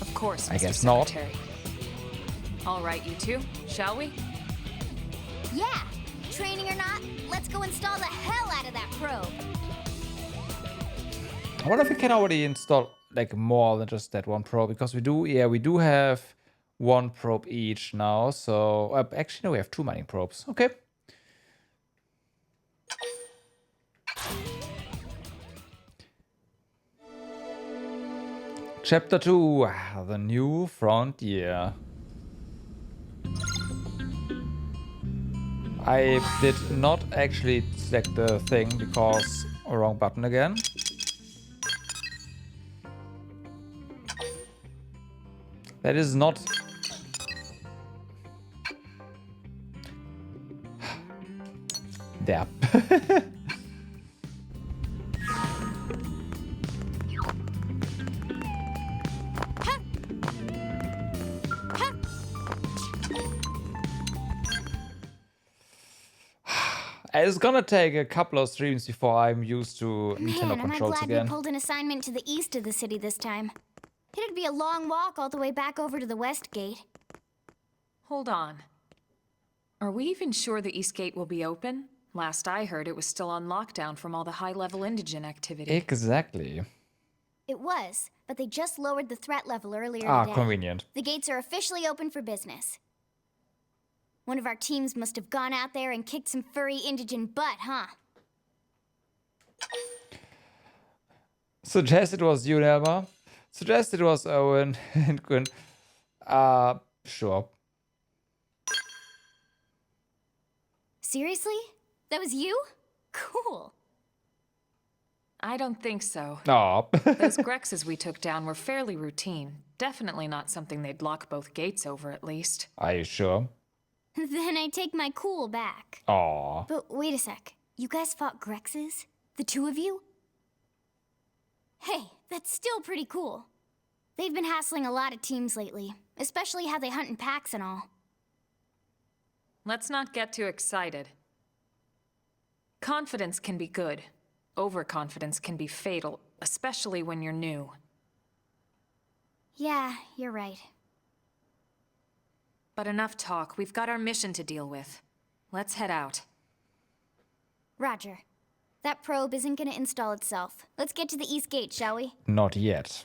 [SPEAKER 4] Of course, Mr.
[SPEAKER 1] I guess not.
[SPEAKER 4] Secretary. All right, you two, shall we?
[SPEAKER 2] Yeah. Training or not, let's go install the hell out of that probe.
[SPEAKER 1] I wonder if we can already install like more than just that one probe, because we do have one probe each now. So actually no, we have two mining probes. Okay. Chapter 2, the new frontier. I did not actually select the thing because wrong button again. That is not... there. It's gonna take a couple of streams before I'm used to Nintendo
[SPEAKER 2] Man, am I
[SPEAKER 1] controls
[SPEAKER 2] glad
[SPEAKER 1] again.
[SPEAKER 2] we pulled an assignment to the east of the city this time. It'd be a long walk all the way back over to the west gate.
[SPEAKER 4] Hold on. Are we even sure the East Gate will be open? Last I heard, it was still on lockdown from all the high-level indigent activity.
[SPEAKER 1] Exactly.
[SPEAKER 2] It was, but they just lowered the threat level earlier
[SPEAKER 1] Ah,
[SPEAKER 2] today.
[SPEAKER 1] convenient.
[SPEAKER 2] The gates are officially open for business. One of our teams must have gone out there and kicked some furry indigent butt, huh?
[SPEAKER 1] Suggest it was you, Nelma. Suggest it was Owen and Quinn. Sure.
[SPEAKER 2] Seriously? That was you? Cool.
[SPEAKER 4] I don't think so.
[SPEAKER 1] Aw.
[SPEAKER 4] Those Grexes we took down were fairly routine. Definitely not something they'd lock both gates over, at least.
[SPEAKER 1] Are you sure?
[SPEAKER 2] Then I take my cool back.
[SPEAKER 1] Aw.
[SPEAKER 2] But wait a sec. You guys fought Grexes? The two of you? Hey, that's still pretty cool. They've been hassling a lot of teams lately, especially how they hunt in packs and all.
[SPEAKER 4] Let's not get too excited. Confidence can be good. Overconfidence can be fatal, especially when you're new.
[SPEAKER 2] Yeah, you're right.
[SPEAKER 4] But enough talk. We've got our mission to deal with. let's head out.
[SPEAKER 2] Roger. That probe isn't gonna install itself. Let's get to the east gate, shall we?
[SPEAKER 1] Not yet.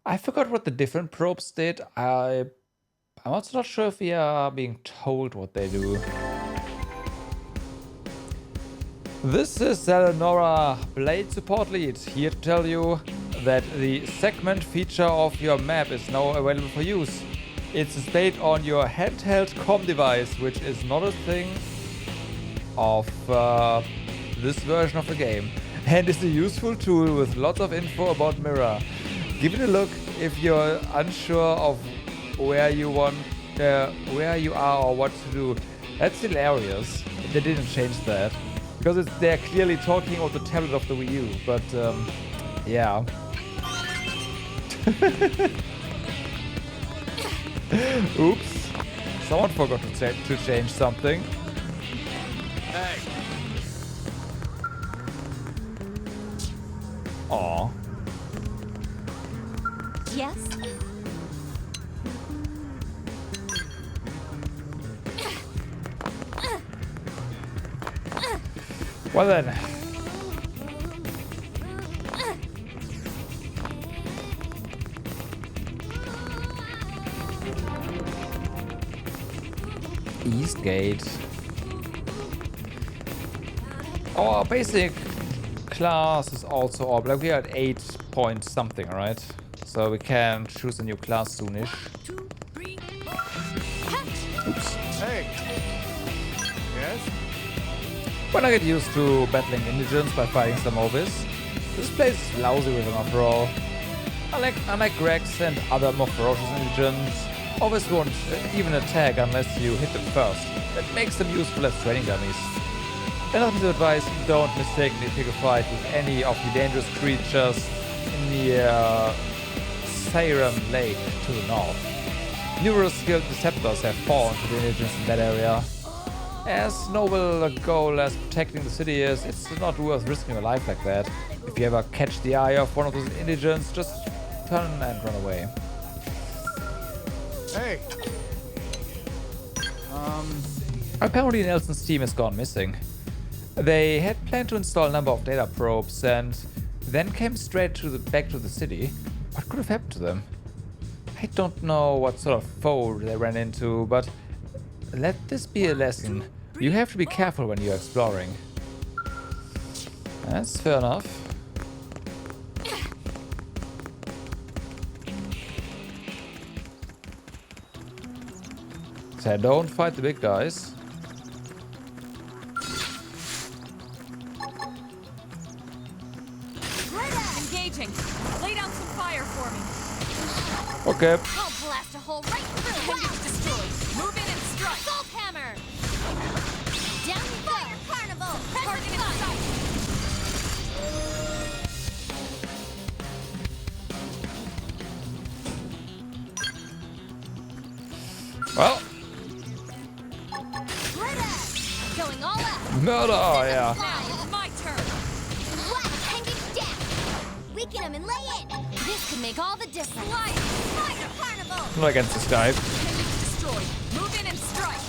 [SPEAKER 1] I forgot what the different probes did. I'm also not sure if we are being told what they do. This is Eleonora, Blade Support Lead, here to tell you that the segment feature of your map is now available for use. It's displayed on your handheld comm device, which is not a thing of this version of the game, and is a useful tool with lots of info about Mirror. Give it a look if you're unsure of where you are or what to do. That's hilarious. They didn't change that because they're clearly talking about the tablet of the Wii U. But yeah. Oops. Someone forgot to change something.
[SPEAKER 11] Hey.
[SPEAKER 1] Aw.
[SPEAKER 3] Yes?
[SPEAKER 1] Well then. East Gate. Our basic class is also up. Like we are at 8 point something, right? So we can choose a new class soonish. Oops.
[SPEAKER 11] Hey. Yes?
[SPEAKER 1] When I get used to battling indigents by fighting some obis, this place is lousy with them after all. Unlike Grex and other more ferocious indigents, obis won't even attack unless you hit them first. That makes them useful as training dummies. Another piece of advice, don't mistakenly pick a fight with any of the dangerous creatures near Siren Lake to the north. Numerous skilled deceptors have fallen to the indigents in that area. As noble a goal as protecting the city is, it's not worth risking your life like that. If you ever catch the eye of one of those indigents, just turn and run away.
[SPEAKER 11] Hey.
[SPEAKER 1] Apparently Nelson's team has gone missing. They had planned to install a number of data probes and then came straight back to the city. What could have happened to them? I don't know what sort of foe they ran into, but let this be a lesson. You have to be careful when you're exploring. That's fair enough. So don't fight the big guys.
[SPEAKER 4] Engaging. Lay down some fire for me.
[SPEAKER 1] Okay.
[SPEAKER 3] I'll blast a hole right through.
[SPEAKER 4] Appendage destroyed. Move in and strike.
[SPEAKER 3] Salt hammer. Down you go. Fire carnival.
[SPEAKER 4] Target in sight.
[SPEAKER 1] Well.
[SPEAKER 3] Going all out.
[SPEAKER 1] Murder, oh, yeah.
[SPEAKER 4] Now it's my turn.
[SPEAKER 3] Blast hanging down. Weaken him and lay in. This could make all the difference. Fire carnival.
[SPEAKER 1] I'm not against this guy.
[SPEAKER 4] Appendage destroyed. Move in and strike.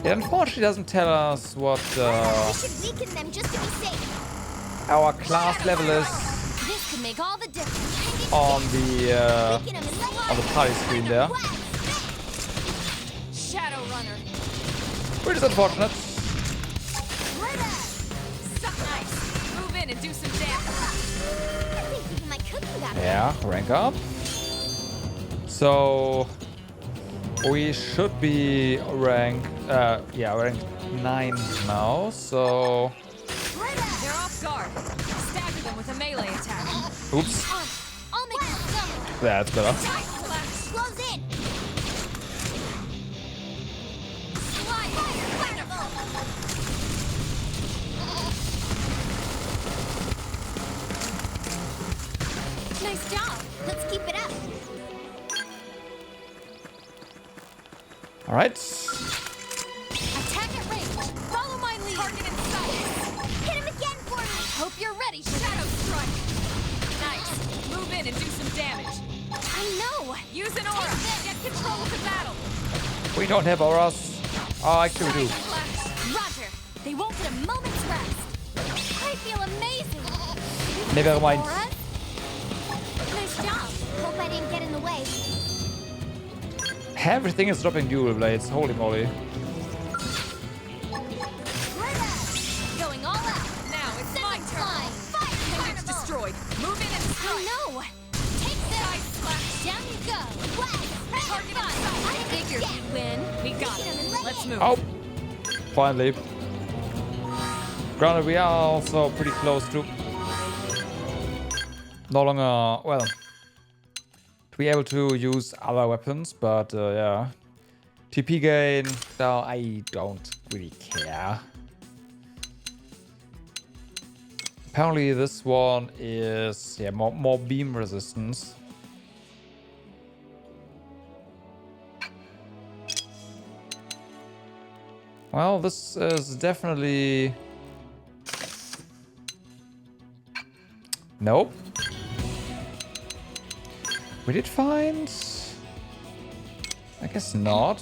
[SPEAKER 1] It unfortunately doesn't tell us what
[SPEAKER 3] We should weaken them just to be safe.
[SPEAKER 1] our class level is
[SPEAKER 3] This could make all the difference.
[SPEAKER 1] on the party screen there,
[SPEAKER 4] Shadow Runner.
[SPEAKER 1] which is unfortunate.
[SPEAKER 4] Suck nice. Move in and do some damage.
[SPEAKER 3] I think even my cooking got
[SPEAKER 1] Yeah, rank up. So we should be rank 9 now. So
[SPEAKER 4] They're off guard. Stagger them with a melee attack.
[SPEAKER 1] oops,
[SPEAKER 3] I'll make it go.
[SPEAKER 1] that's better.
[SPEAKER 4] Tight collapse.
[SPEAKER 3] Close in. Slide fire carnival. Nice job. Let's keep it up.
[SPEAKER 1] All right.
[SPEAKER 3] Attack at range. Follow my lead. Target in sight. Hit him Ready, Shadow Strike! Nice. Move in and do some damage. I know! Use an aura! Get control of the battle!
[SPEAKER 1] We don't have auras. Oh, actually we do.
[SPEAKER 3] Roger! They won't get a moment's rest! I feel amazing!
[SPEAKER 1] Never mind.
[SPEAKER 3] Auras? Nice job!
[SPEAKER 2] Hope I didn't get in the way.
[SPEAKER 1] Everything is dropping dual blades. Holy moly.
[SPEAKER 3] Going all out! Now it's my turn! Fire! It's destroyed! Move in and destroy! No! Take this! Down you go! Target on! I figured you'd win! We got it! Let's move!
[SPEAKER 1] Oh! Finally. Granted, we are also pretty close to no longer, well, to be able to use other weapons, but yeah. TP gain, no, I don't really care. Apparently this one is, yeah, more beam resistance. Well, this is definitely... Nope. We did find... I guess not.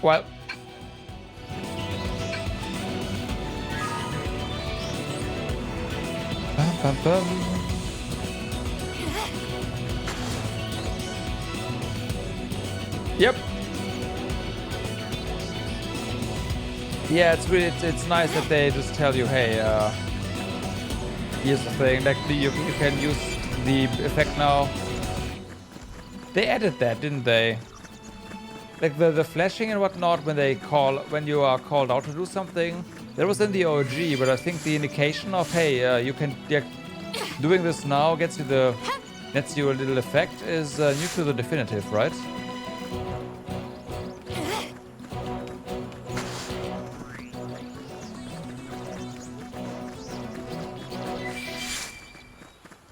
[SPEAKER 1] Well... Bum, bum, bum. Yep. Yeah, it's really it's nice that they just tell you, hey, here's the thing, like you can use the effect now. They added that, didn't they? Like the flashing and whatnot when you are called out to do something. That was in the OG, but I think the indication of hey, you can doing this now gets you a little effect is new to the definitive, right?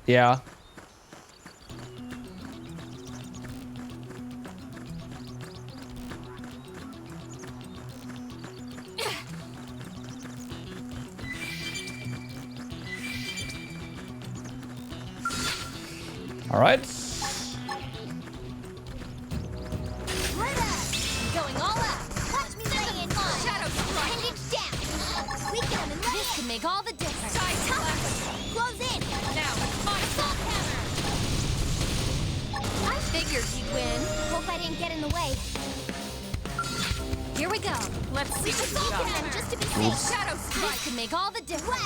[SPEAKER 1] Yeah. All right.
[SPEAKER 3] Going all out. Watch me lay in mine. Shadow Strike. Appendage down. Weaken them and lay this can make all the difference. Close in. Now, my Salt Hammer. I figured you'd win.
[SPEAKER 2] Hope I didn't get in the way.
[SPEAKER 3] Here we go. Let's see what you got. Just to be safe. Shadow Strike. This can make all the difference.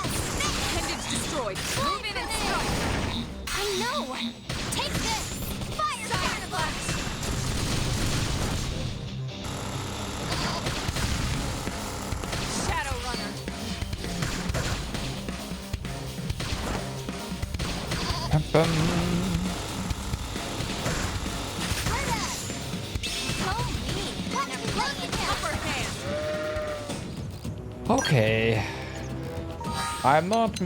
[SPEAKER 3] Appendage destroyed. Move in and strike. I know. Take this. Fire Flash. Shadow Runner.
[SPEAKER 1] Okay. I'm not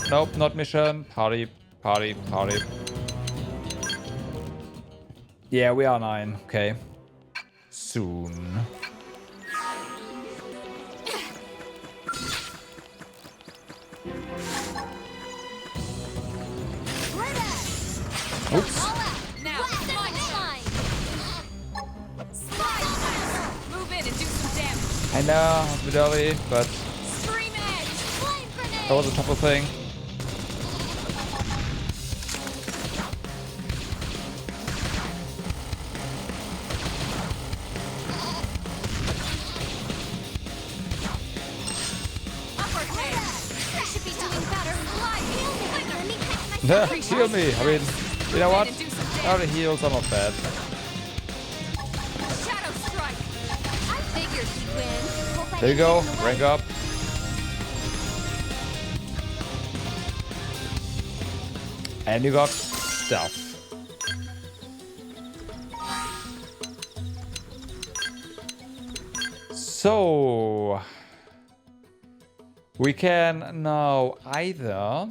[SPEAKER 1] nope, not mission. Party. Yeah, we are 9. Okay. Soon. Oops.
[SPEAKER 3] Now, move in and do some damage.
[SPEAKER 1] I know, it's a bit early, but
[SPEAKER 3] Stream Edge. Flame grenade.
[SPEAKER 1] that was a tougher thing. Heal me. I mean, you know what? How to heals are not bad.
[SPEAKER 3] Shadow Strike. I figured he'd win.
[SPEAKER 1] There you go. Rank up. And you got stuff. So we can now either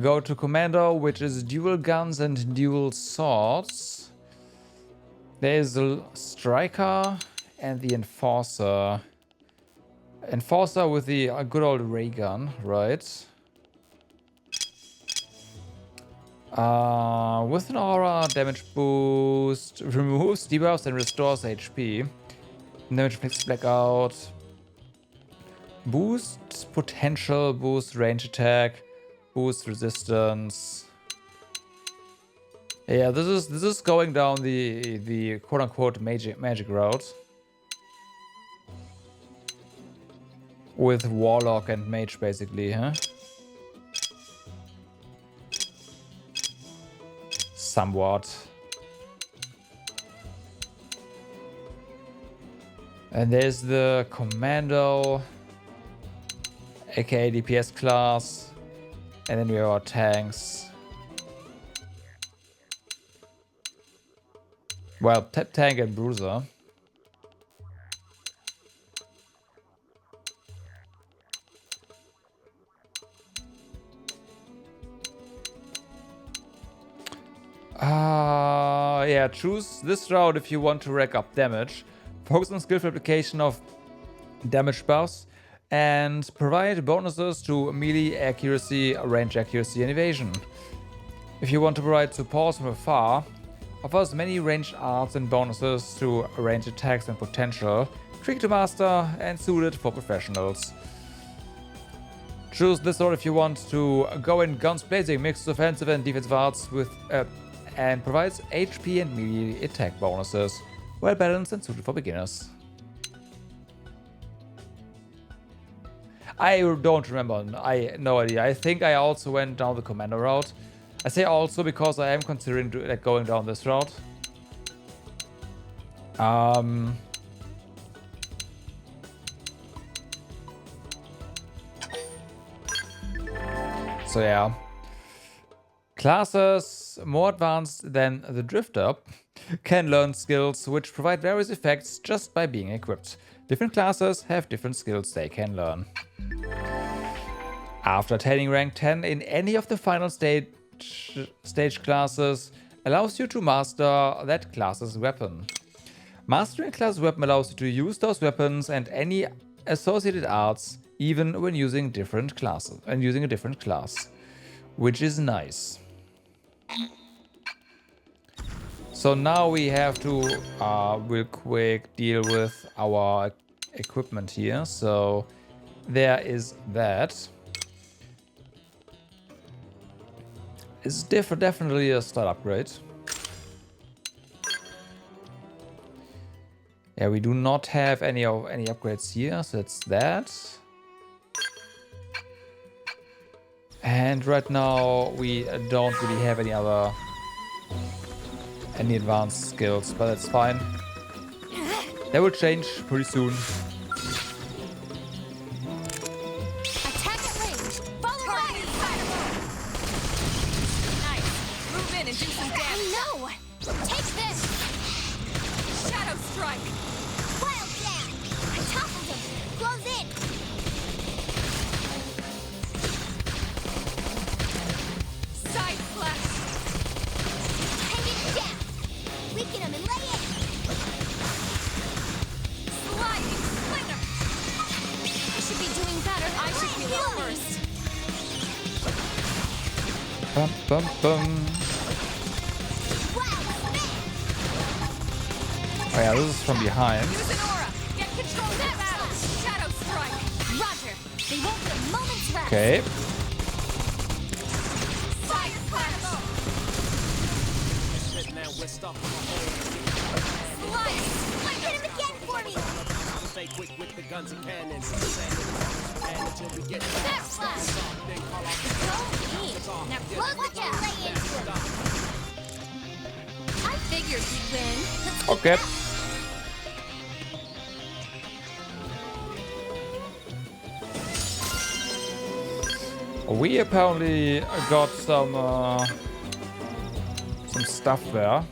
[SPEAKER 1] go to Commando, which is dual guns and dual swords. There's the Striker and the Enforcer. Enforcer with the good old ray gun, right? With an aura, damage boost, removes debuffs and restores HP. Damage inflicts blackout. Boost potential, boost range attack, boost resistance. Yeah, this is going down the quote unquote magic route. With Warlock and Mage basically, huh? Somewhat. And there's the Commando, aka DPS class. And then we have our tanks. Well, tank and bruiser. Yeah, choose this route if you want to rack up damage. Focus on skillful application of damage buffs and provide bonuses to melee accuracy, range accuracy, and evasion. If you want to provide support from afar, offers many ranged arts and bonuses to range attacks and potential, tricky to master and suited for professionals. Choose this route if you want to go in guns blazing, mixed offensive and defensive arts with and provides HP and melee attack bonuses. Well balanced and suited for beginners. I don't remember. No idea. I think I also went down the Commando route. I say also because I am considering going down this route. So yeah. Classes more advanced than the Drifter can learn skills which provide various effects just by being equipped. Different classes have different skills they can learn. After attaining rank 10 in any of the final stage classes allows you to master that class's weapon. Mastering a class weapon allows you to use those weapons and any associated arts even when using different classes and using a different class, which is nice. So now we have to real quick deal with our equipment here. So there is that. It's definitely a start upgrade. Yeah, we do not have any upgrades here, so it's that. And right now we don't really have any advanced skills, but that's fine. That will change pretty soon.
[SPEAKER 3] Attack at range. Follow right.
[SPEAKER 4] Nice. Move in and do some damage.
[SPEAKER 3] No. Take this.
[SPEAKER 4] Shadow strike.
[SPEAKER 3] Wild Jab. I toppled him. Close in.
[SPEAKER 4] Side flash.
[SPEAKER 3] Hang it down. Weaken him and lay in.
[SPEAKER 4] Sliding slinger.
[SPEAKER 3] I should be doing better.
[SPEAKER 4] I should heal up first.
[SPEAKER 1] Bum, bum, bum. Oh yeah, this is from behind.
[SPEAKER 4] Use an aura. Get control of that battle. Shadow strike.
[SPEAKER 3] Roger. They won't get a moment's rest.
[SPEAKER 1] Okay.
[SPEAKER 4] Side flash. Slide slinger.
[SPEAKER 3] Hit him again for me. Snap flash. So mean. Now close the gap. Lay into him. I figured we'd win. Let's keep
[SPEAKER 1] Okay.
[SPEAKER 3] it up.
[SPEAKER 1] We apparently got some stuff there.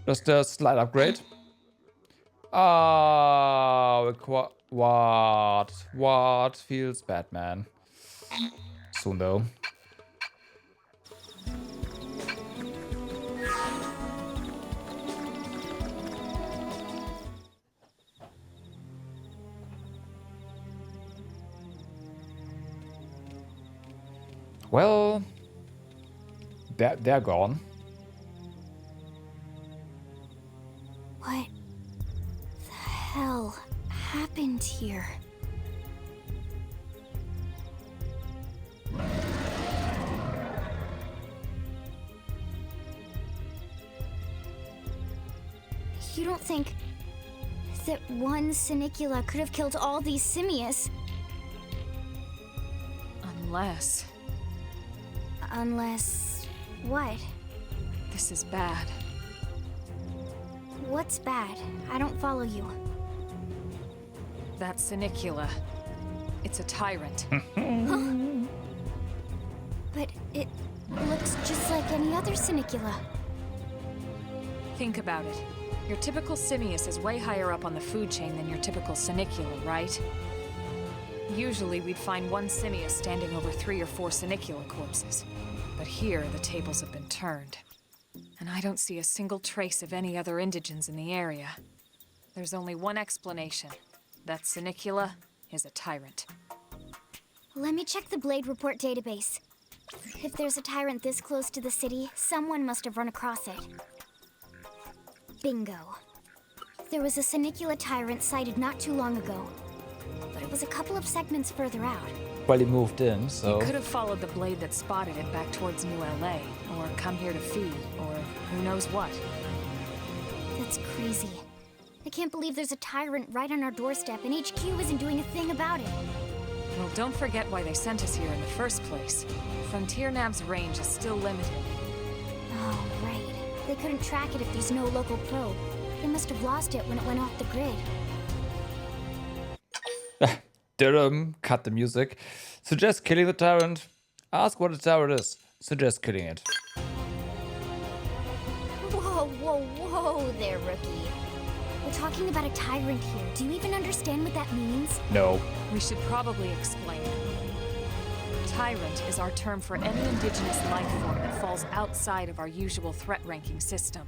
[SPEAKER 1] Just a slight upgrade. What feels bad, man? Soon though. Well, they're gone.
[SPEAKER 2] What the hell happened here? You don't think that one Sinicula could have killed all these simius?
[SPEAKER 4] Unless...
[SPEAKER 2] Unless... what?
[SPEAKER 4] This is bad.
[SPEAKER 2] What's bad? I don't follow you.
[SPEAKER 4] That Sinicula. It's a tyrant.
[SPEAKER 2] Huh? But it looks just like any other Sinicula.
[SPEAKER 4] Think about it. Your typical simius is way higher up on the food chain than your typical Sinicula, right? Usually we'd find one simius standing over 3 or 4 Sinicula corpses. But here, the tables have been turned. And I don't see a single trace of any other indigents in the area. There's only one explanation. That Sinicula is a tyrant.
[SPEAKER 2] Let me check the Blade Report database. If there's a tyrant this close to the city, someone must have run across it. Bingo. There was a Sinicula tyrant sighted not too long ago. But it was a couple of segments further out.
[SPEAKER 1] Well, he moved in, so...
[SPEAKER 4] You could have followed the blade that spotted it back towards New LA, or come here to feed, or who knows what.
[SPEAKER 2] That's crazy. I can't believe there's a tyrant right on our doorstep and HQ isn't doing a thing about it.
[SPEAKER 4] Well, don't forget why they sent us here in the first place. Frontier Nav's range is still limited.
[SPEAKER 2] Oh, right. They couldn't track it if there's no local probe. They must have lost it when it went off the grid.
[SPEAKER 1] Cut the music. Suggest killing the tyrant. Ask what a tyrant is. Suggest killing it.
[SPEAKER 2] Whoa, whoa, whoa there, rookie. We're talking about a tyrant here. Do you even understand what that means?
[SPEAKER 1] No.
[SPEAKER 4] We should probably explain. Tyrant is our term for any indigenous life form that falls outside of our usual threat ranking system.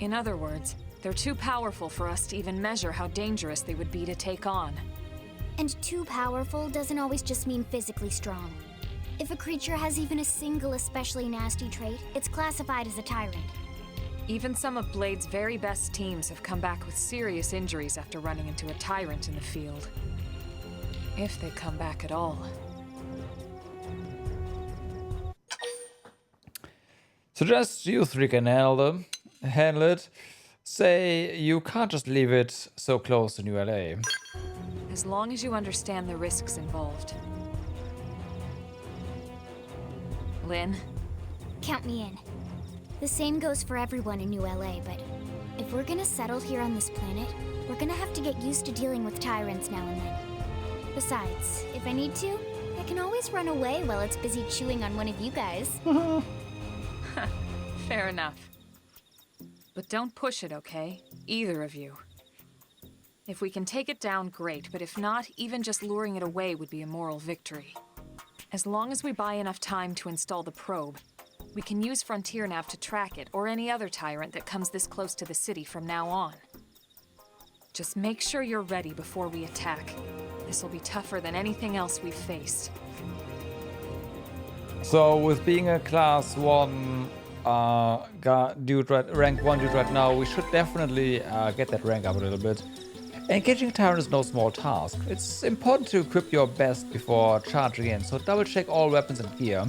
[SPEAKER 4] In other words, they're too powerful for us to even measure how dangerous they would be to take on.
[SPEAKER 2] And too powerful doesn't always just mean physically strong. If a creature has even a single especially nasty trait, it's classified as a tyrant.
[SPEAKER 4] Even some of Blade's very best teams have come back with serious injuries after running into a tyrant in the field. If they come back at all.
[SPEAKER 1] Suggest you three can handle it. Say you can't just leave it so close to New LA.
[SPEAKER 4] As long as you understand the risks involved. Lynn?
[SPEAKER 2] Count me in. The same goes for everyone in New LA, but if we're gonna settle here on this planet, we're gonna have to get used to dealing with tyrants now and then. Besides, if I need to, I can always run away while it's busy chewing on one of you guys.
[SPEAKER 4] Fair enough. But don't push it, okay? Either of you. If we can take it down, great, but if not, even just luring it away would be a moral victory. As long as we buy enough time to install the probe, we can use Frontier Nav to track it, or any other tyrant that comes this close to the city from now on. Just make sure you're ready before we attack. This will be tougher than anything else we've faced.
[SPEAKER 1] So, with being a class 1 rank 1 dude right now, we should definitely get that rank up a little bit. Engaging a tyrant is no small task. It's important to equip your best before charging in, so double check all weapons and gear.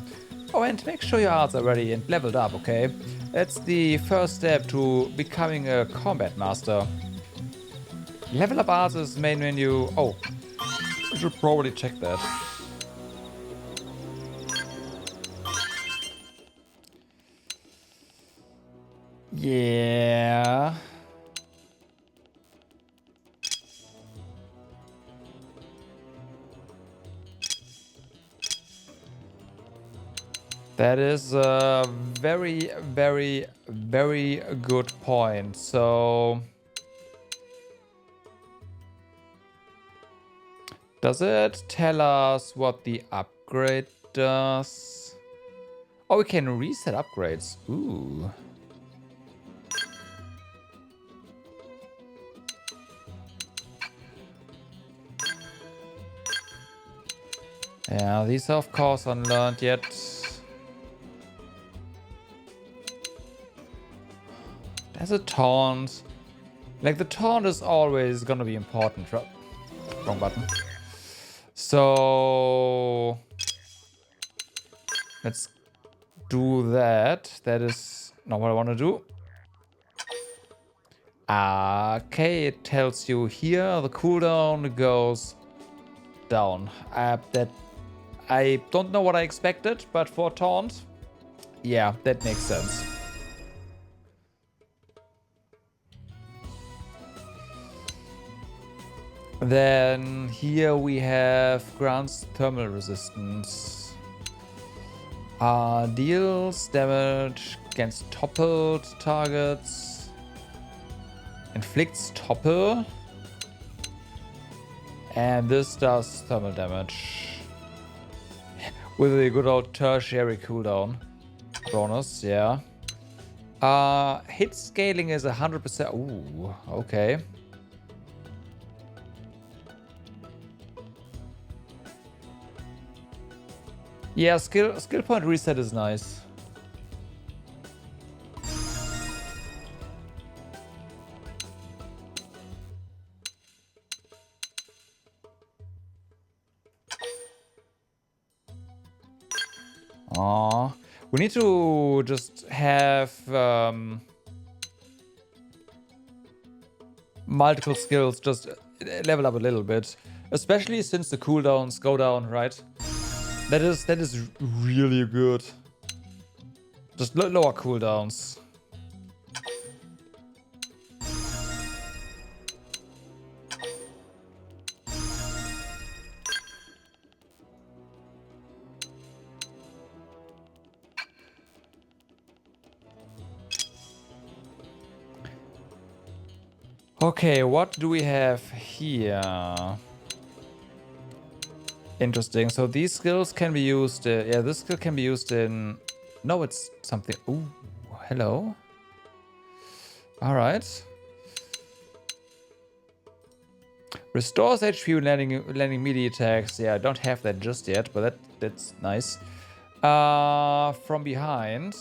[SPEAKER 1] Oh, and make sure your arts are ready and leveled up, okay? That's the first step to becoming a combat master. Level up arts is main menu. Oh, you should probably check that. Yeah. That is a very, very, very good point. So, does it tell us what the upgrade does? Oh, we can reset upgrades. Ooh. Yeah, these are of course unlearned yet. There's a taunt. Like, the taunt is always gonna be important. Wrong button. So let's do that. That is not what I want to do. Okay, it tells you here the cooldown goes down. That I don't know what I expected, but for taunt, yeah, that makes sense. Then here we have grants thermal resistance. Deals damage against toppled targets. Inflicts topple. And this does thermal damage. With a good old tertiary cooldown bonus, yeah. Hit scaling is 100%. Ooh, okay. Yeah, skill point reset is nice. Aww. We need to just have multiple skills just level up a little bit. Especially since the cooldowns go down, right? That is really good. Just lower cooldowns. Okay, what do we have here? Interesting. So these skills can be used. Yeah, this skill can be used in. No, it's something. Ooh, hello. All right. Restores HP when landing melee attacks. Yeah, I don't have that just yet, but that's nice. From behind.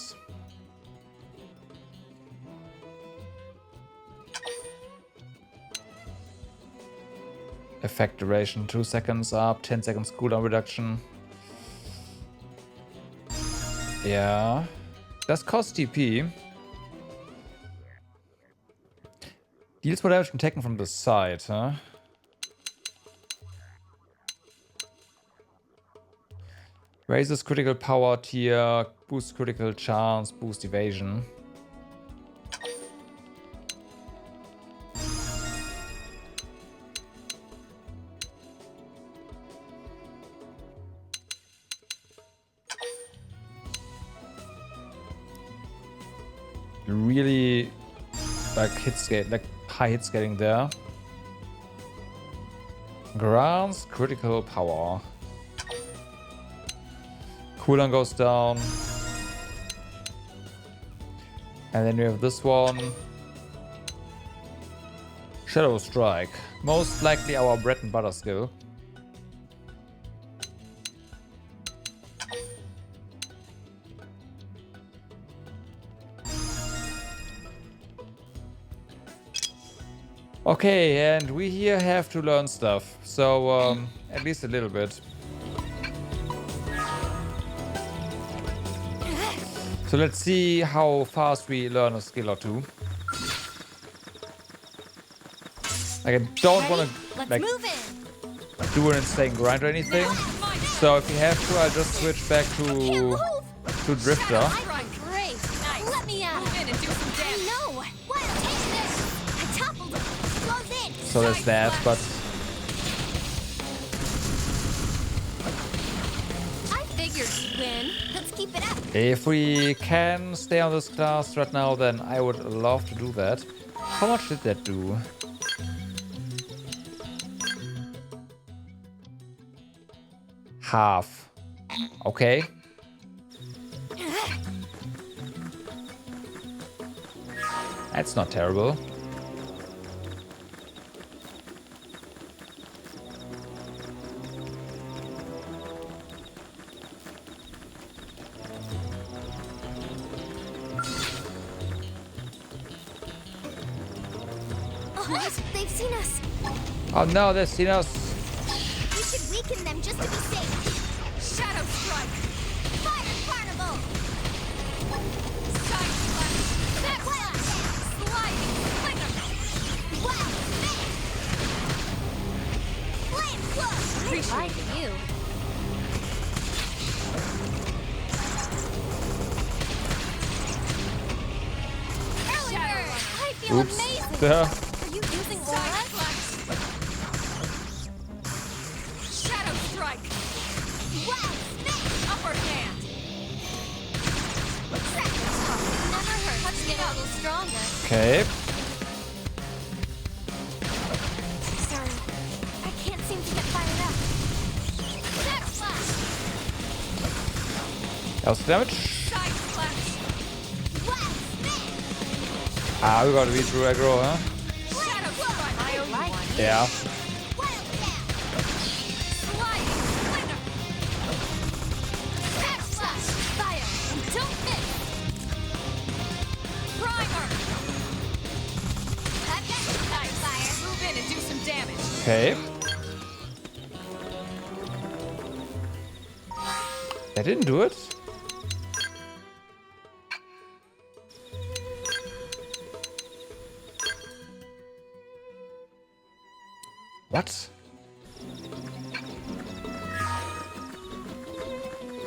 [SPEAKER 1] Effect duration 2 seconds up, 10 seconds cooldown reduction. Yeah. Does cost TP. Deals more damage when taken from the side, huh? Raises critical power tier, boosts critical chance, boost evasion. Really like high hit scaling there. Grants critical power. Cooldown goes down. And then we have this one. Shadow Strike. Most likely our bread and butter skill. Okay, and we here have to learn stuff. So, at least a little bit. So let's see how fast we learn a skill or two. Like, I don't want to like do an insane grind or anything. So if you have to, I'll just switch back to Drifter. So there's that, but
[SPEAKER 3] I figured you'd win. Let's keep it up.
[SPEAKER 1] if we can stay on this class right now, then I would love to do that. How much did that do? Half. Okay. That's not terrible.
[SPEAKER 2] What? They've seen us.
[SPEAKER 1] Oh no, they've seen us.
[SPEAKER 2] We should weaken them just to be safe.
[SPEAKER 4] Shadow Strike!
[SPEAKER 2] Fire Carnival!
[SPEAKER 4] Side Slash!
[SPEAKER 2] Back Slash!
[SPEAKER 4] Sliding Slinger!
[SPEAKER 2] Wow! Flame Club!
[SPEAKER 4] Appreciate
[SPEAKER 2] you. I feel
[SPEAKER 1] Oops.
[SPEAKER 2] amazing.
[SPEAKER 1] Duh.
[SPEAKER 2] Are you using aura?
[SPEAKER 4] Shadow Strike!
[SPEAKER 2] Wow!
[SPEAKER 4] Upper hand!
[SPEAKER 2] Never hurt. Let's get a little stronger.
[SPEAKER 1] Okay.
[SPEAKER 2] Sorry. I can't seem to get fired up. Back Slash!
[SPEAKER 1] Else damage.
[SPEAKER 4] Side Slash!
[SPEAKER 2] Wow!
[SPEAKER 1] Ah, we gotta be through aggro, huh?
[SPEAKER 4] Shadow Strike! I owe you one.
[SPEAKER 1] Yeah.
[SPEAKER 4] Sliding Slinger!
[SPEAKER 2] Back Slash! Fire! And don't miss!
[SPEAKER 4] Primer!
[SPEAKER 2] I've got you covered, Fire!
[SPEAKER 4] Move in and do some damage.
[SPEAKER 1] Okay. That didn't do it. What?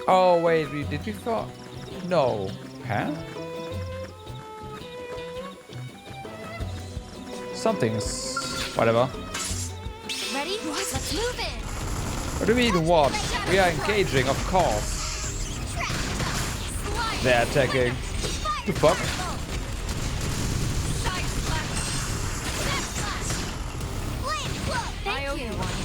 [SPEAKER 1] Oh wait, did we fall? No. Huh? Something's whatever.
[SPEAKER 2] Ready? Let's move in!
[SPEAKER 1] What do you mean what? We are engaging, of course. They're attacking. The fuck?
[SPEAKER 4] Side Slash!
[SPEAKER 2] Back Slash! Flame Club!
[SPEAKER 4] I owe you one.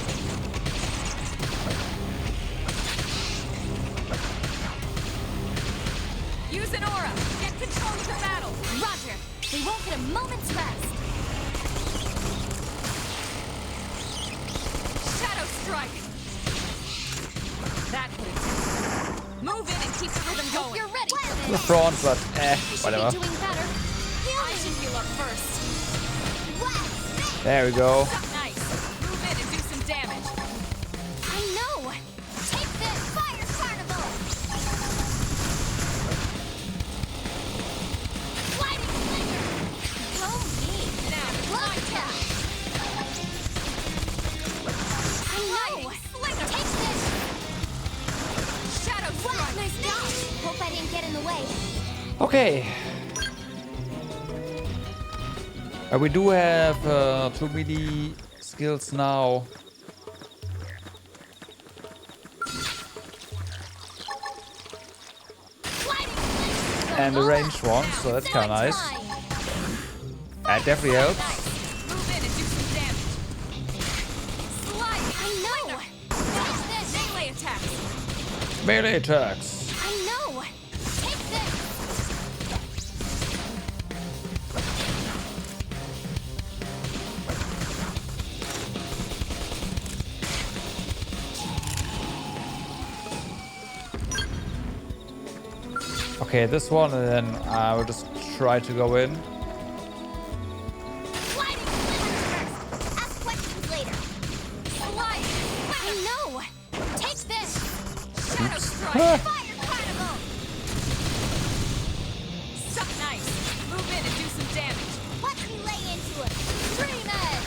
[SPEAKER 4] Use an aura! Get control of the battle!
[SPEAKER 2] Roger! They won't get a moment's rest!
[SPEAKER 4] Shadow Strike! That hit. Move in and keep the rhythm
[SPEAKER 2] Hope
[SPEAKER 4] going.
[SPEAKER 2] you're ready for
[SPEAKER 1] The
[SPEAKER 2] this!
[SPEAKER 1] front, but
[SPEAKER 2] We should
[SPEAKER 1] whatever.
[SPEAKER 2] be doing better!
[SPEAKER 4] I should heal up first.
[SPEAKER 2] Wow!
[SPEAKER 1] There we go.
[SPEAKER 4] Nice. Move in and do some damage.
[SPEAKER 2] I know! Take this! Fire Carnival! Sliding Slinger! Go me!
[SPEAKER 4] Now,
[SPEAKER 2] Blood tap! I know!
[SPEAKER 4] Slinger!
[SPEAKER 2] Take this!
[SPEAKER 4] Shadow
[SPEAKER 2] Wow,
[SPEAKER 4] Strike!
[SPEAKER 2] nice dodge! Hope I didn't get in the way.
[SPEAKER 1] Okay. We do have 2 melee skills now.
[SPEAKER 2] Sliding Slinger!
[SPEAKER 1] And the ranged one, so that's kind of nice. That definitely helps.
[SPEAKER 4] Move in and do some damage. Slide!
[SPEAKER 2] I know! Take this!
[SPEAKER 4] Melee attacks!
[SPEAKER 1] Melee attacks.
[SPEAKER 2] I know! Take this!
[SPEAKER 1] Okay, this one, and then I will just try to go in.
[SPEAKER 2] Sliding Slinger first! Ask questions later!
[SPEAKER 4] Slide!
[SPEAKER 2] I know! Take this!
[SPEAKER 4] Shadow Strike!
[SPEAKER 2] Fire Carnival!
[SPEAKER 4] Suck nice! Move in and do some damage.
[SPEAKER 2] Watch me lay into it! Dream Edge!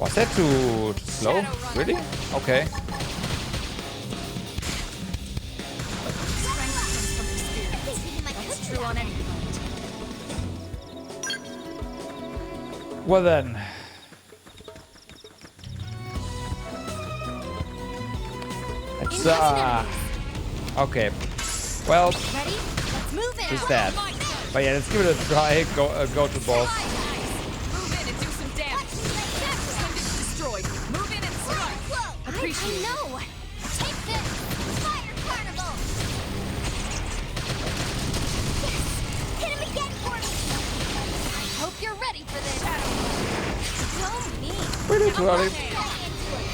[SPEAKER 1] Was that too slow? Really? Okay.
[SPEAKER 4] That's true on any planet.
[SPEAKER 1] Well then. It's okay. Well,
[SPEAKER 2] Ready? Let's move in!
[SPEAKER 1] just that. But yeah, let's give it a try. Go to boss.
[SPEAKER 4] Move in and do some damage. Appendage destroyed. Move in and strike. Appreciate
[SPEAKER 2] I
[SPEAKER 4] it.
[SPEAKER 2] know! Take this! Fire Carnival! Yes! Hit him again for me! I hope you're ready for this! Go me!
[SPEAKER 1] Really too early.
[SPEAKER 2] Lay into it!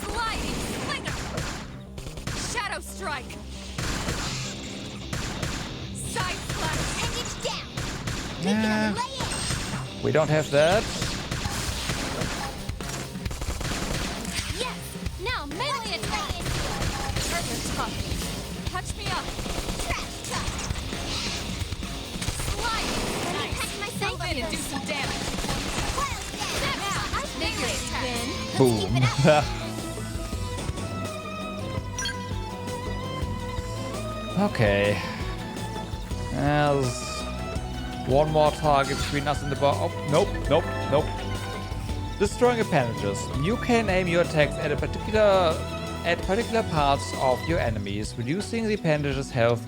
[SPEAKER 4] Sliding Slinger. Shadow Strike. Side
[SPEAKER 1] Nah, we don't have that.
[SPEAKER 3] Yes! Now melee attack!
[SPEAKER 4] Perfect, Puff. Touch me up. Slide! Nice. Move in and do some damage. Now, melee attack.
[SPEAKER 1] Boom. Okay. There's one more target between us and the bar. Oh, nope, nope, nope. Destroying appendages. You can aim your attacks at particular parts of your enemies, reducing the appendage's health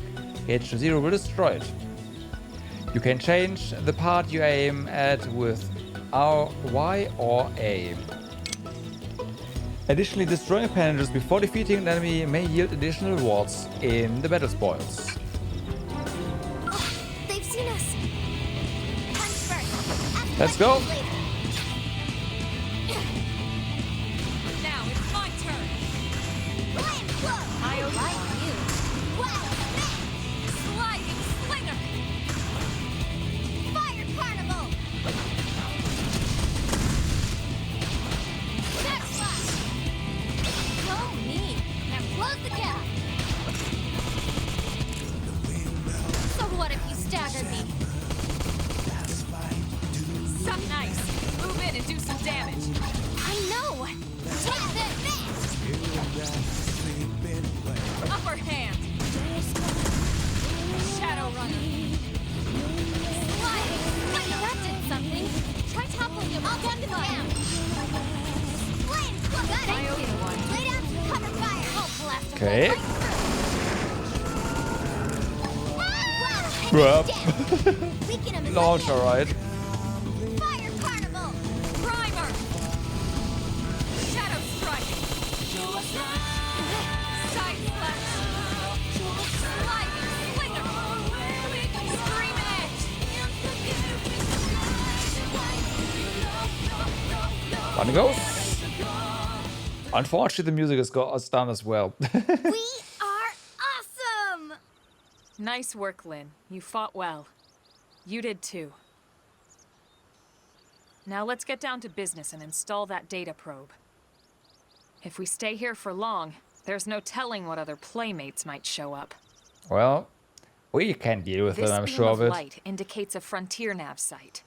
[SPEAKER 1] gauge to 0 will destroy it. You can change the part you aim at with R, Y, or A. Additionally, destroying appendages before defeating an enemy may yield additional rewards in the battle spoils.
[SPEAKER 2] They've seen us. Punch first.
[SPEAKER 1] Let's go.
[SPEAKER 4] Now it's my turn. I like you. Sliding slinger.
[SPEAKER 3] Fire carnival! Next one! So mean! Now close the gap! So what if you stagger me?
[SPEAKER 4] Suck nice. Move in and do some damage.
[SPEAKER 3] I know! Take this!
[SPEAKER 4] Upper hand. Shadow runner.
[SPEAKER 3] Sliding! Wait, that did something! Try toppling him! I'll get the down! Flame! Look, got
[SPEAKER 4] I owe you one.
[SPEAKER 3] Lay down some cover fire! I'll blast him
[SPEAKER 1] Okay.
[SPEAKER 3] right through!
[SPEAKER 1] Bruh.
[SPEAKER 3] Weaken him!
[SPEAKER 1] Launch, alright.
[SPEAKER 3] Fire carnival!
[SPEAKER 4] Primer. Shadow strike. Side slash. Sliding slinger. Screaming edge.
[SPEAKER 1] On it goes. Unfortunately, the music is done as well.
[SPEAKER 3] We are awesome!
[SPEAKER 4] Nice work, Lynn. You fought well. You did too. Now let's get down to business and install that data probe. If we stay here for long, there's no telling what other playmates might show up.
[SPEAKER 1] Well, we can deal with it, I'm
[SPEAKER 4] This
[SPEAKER 1] sure
[SPEAKER 4] beam
[SPEAKER 1] of
[SPEAKER 4] of
[SPEAKER 1] it.
[SPEAKER 4] light indicates a frontier nav site.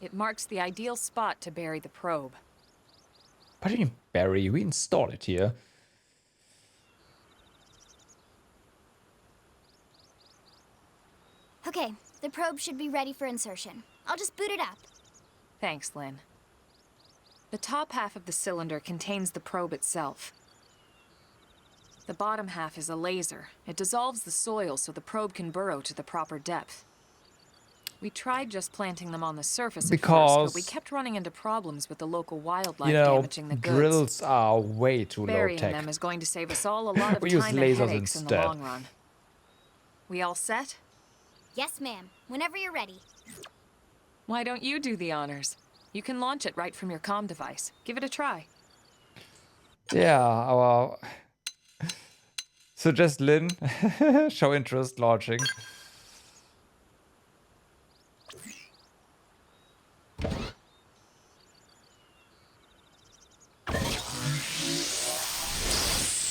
[SPEAKER 4] It marks the ideal spot to bury the probe.
[SPEAKER 1] What do you mean, Barry? We installed it here.
[SPEAKER 2] Okay, the probe should be ready for insertion. I'll just boot it up.
[SPEAKER 4] Thanks, Lynn. The top half of the cylinder contains the probe itself. The bottom half is a laser. It dissolves the soil so the probe can burrow to the proper depth. We tried just planting them on the surface at first, but we kept running into problems with the local wildlife damaging the goods.
[SPEAKER 1] Drills are way too
[SPEAKER 4] Burying
[SPEAKER 1] low tech.
[SPEAKER 4] them is going to save us all a lot of
[SPEAKER 1] We use
[SPEAKER 4] time and
[SPEAKER 1] lasers
[SPEAKER 4] headaches in
[SPEAKER 1] instead.
[SPEAKER 4] the long run. We all set?
[SPEAKER 2] Yes, ma'am. Whenever you're ready.
[SPEAKER 4] Why don't you do the honors? You can launch it right from your comm device. Give it a try.
[SPEAKER 1] Yeah, our... Suggest Lynn. Show interest launching.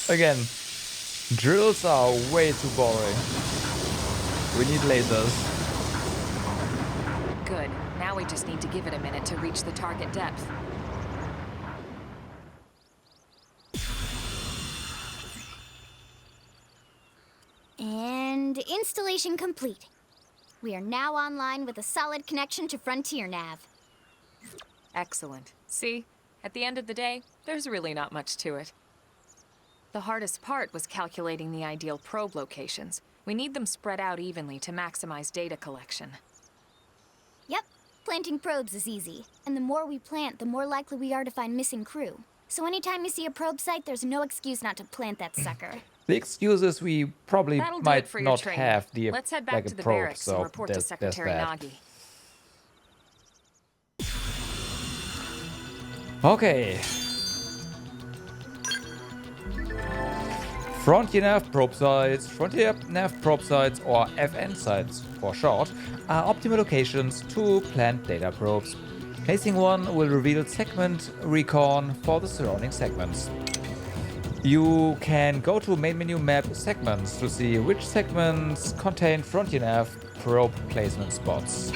[SPEAKER 1] Again, drills are way too boring. We need lasers.
[SPEAKER 4] Good. Now we just need to give it a minute to reach the target depth.
[SPEAKER 2] And installation complete. We are now online with a solid connection to Frontier Nav.
[SPEAKER 4] Excellent. See? At the end of the day, there's really not much to it. The hardest part was calculating the ideal probe locations. We need them spread out evenly to maximize data collection.
[SPEAKER 2] Yep, planting probes is easy. And the more we plant, the more likely we are to find missing crew. So anytime you see a probe site, there's no excuse not to plant that sucker.
[SPEAKER 1] The excuse is we probably
[SPEAKER 4] That'll do it
[SPEAKER 1] might
[SPEAKER 4] for your
[SPEAKER 1] not
[SPEAKER 4] training.
[SPEAKER 1] have the
[SPEAKER 4] Let's head back
[SPEAKER 1] like
[SPEAKER 4] to
[SPEAKER 1] a
[SPEAKER 4] the
[SPEAKER 1] probe,
[SPEAKER 4] barracks
[SPEAKER 1] so
[SPEAKER 4] and report to
[SPEAKER 1] there's
[SPEAKER 4] Secretary
[SPEAKER 1] that.
[SPEAKER 4] Nagi.
[SPEAKER 1] Okay. Frontier nav probe sites, Frontier nav probe sites, or FN sites for short, are optimal locations to plant data probes. Placing one will reveal segment recon for the surrounding segments. You can go to main menu map segments to see which segments contain Frontier nav probe placement spots.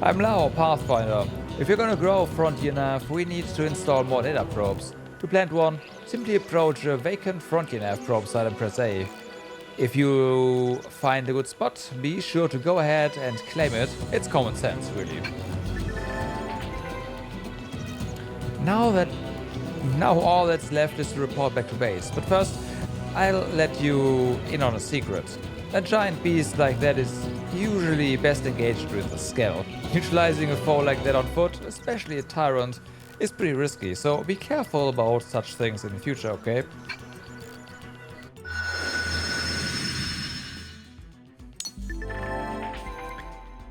[SPEAKER 1] I'm Lao, Pathfinder. If you're gonna grow Frontier nav, we need to install more data probes. To plant one, simply approach a vacant Frontier nav probe site and press A. If you find a good spot, be sure to go ahead and claim it. It's common sense, really. Now all that's left is to report back to base. But first, I'll let you in on a secret. A giant beast like that is usually best engaged with a skill. Neutralizing a foe like that on foot, especially a tyrant, is pretty risky, so be careful about such things in the future, okay?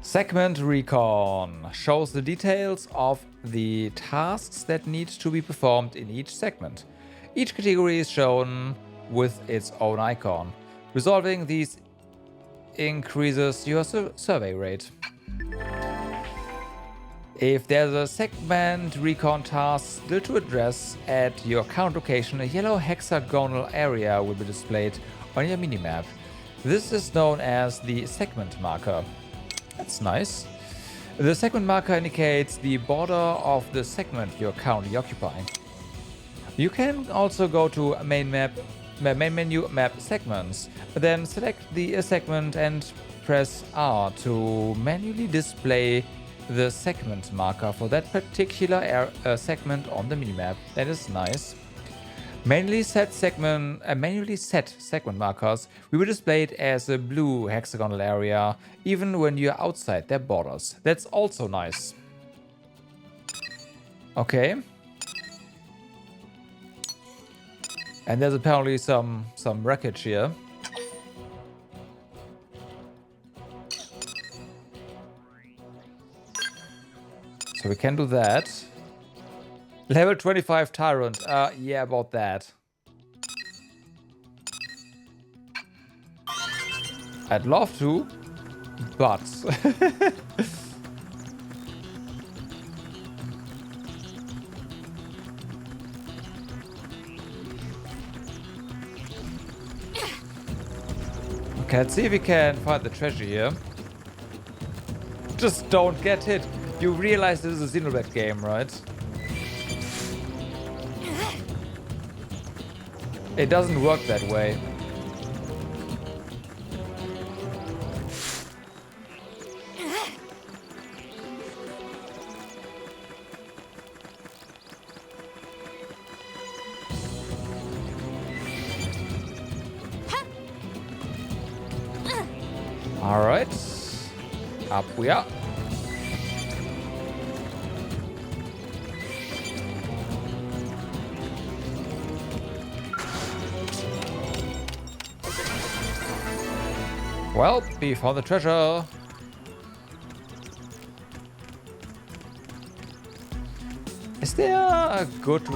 [SPEAKER 1] Segment Recon shows the details of the tasks that need to be performed in each segment. Each category is shown with its own icon. Resolving these increases your survey rate. If there's a segment recon task still to address at your current location, a yellow hexagonal area will be displayed on your minimap. This is known as the segment marker. That's nice. The segment marker indicates the border of the segment you're currently occupying. You can also go to main menu map segments, then select the segment and press R to manually display the segment marker for that particular segment on the minimap. That is nice. Manually set segment markers will be displayed as a blue hexagonal area even when you're outside their borders. That's also nice. Okay. And there's apparently some wreckage here. So we can do that. Level 25 Tyrant. Yeah, about that. I'd love to, but... Okay, let's see if we can find the treasure here. Just don't get hit. You realize this is a Xenoblade game, right? It doesn't work that way. All right, up we are. Well, we found the treasure. Is there a good...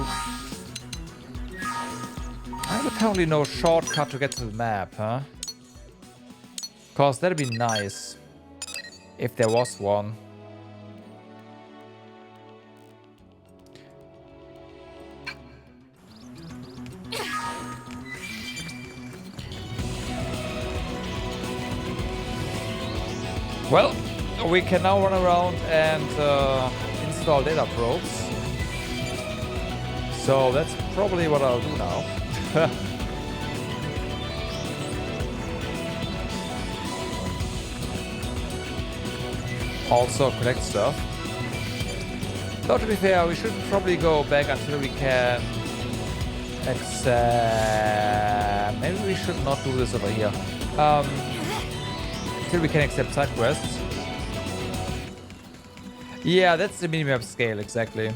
[SPEAKER 1] There's apparently no shortcut to get to the map, huh? Cause that'd be nice. If there was one. Well, we can now run around and install data probes. So that's probably what I'll do now. Also collect stuff. Though to be fair, we should probably go back until we can accept... Maybe we should not do this over here. Until we can accept Sidequests. Yeah, that's the minimap scale, exactly.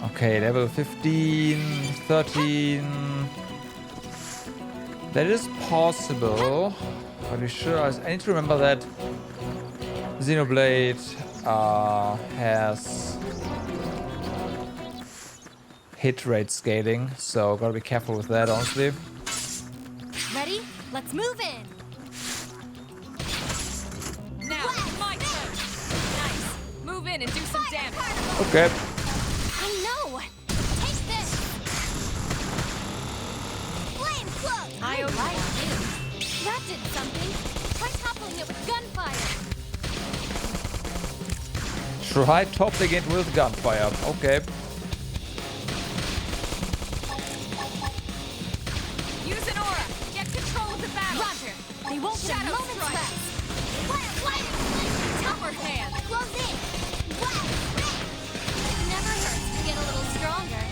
[SPEAKER 1] Okay, level 15, 13. That is possible. But we sure... I need to remember that Xenoblade has hit rate scaling, so gotta be careful with that, honestly.
[SPEAKER 3] Ready? Let's move in.
[SPEAKER 4] Now, my turn. Nice. Move in and do some damage.
[SPEAKER 1] Okay.
[SPEAKER 3] I know. Take this. Flame cloak.
[SPEAKER 4] I like you.
[SPEAKER 3] That did something. Try toppling it with gunfire.
[SPEAKER 1] Try toppling it with gunfire. Okay.
[SPEAKER 4] Use an aura. Get control of the battle.
[SPEAKER 3] Roger. They won't get a
[SPEAKER 4] Shadow
[SPEAKER 3] moment's
[SPEAKER 4] strike.
[SPEAKER 3] rest. Fire.
[SPEAKER 4] Upper hand.
[SPEAKER 3] Close in. Wow. It never hurts to get a little stronger.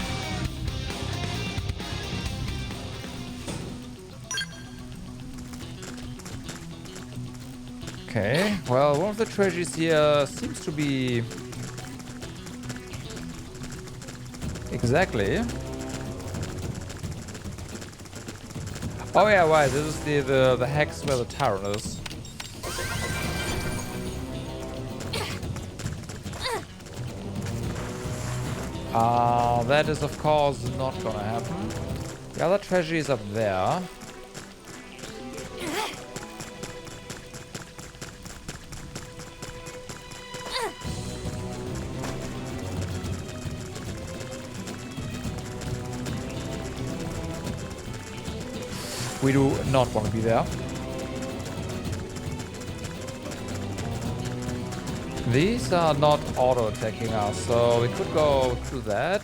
[SPEAKER 1] Okay. Well, one of the treasures here seems to be exactly. Oh yeah, right. This is the hex where the Tyrant is. That is of course not gonna happen. The other treasure is up there. We do not want to be there. These are not auto-attacking us, so we could go through that.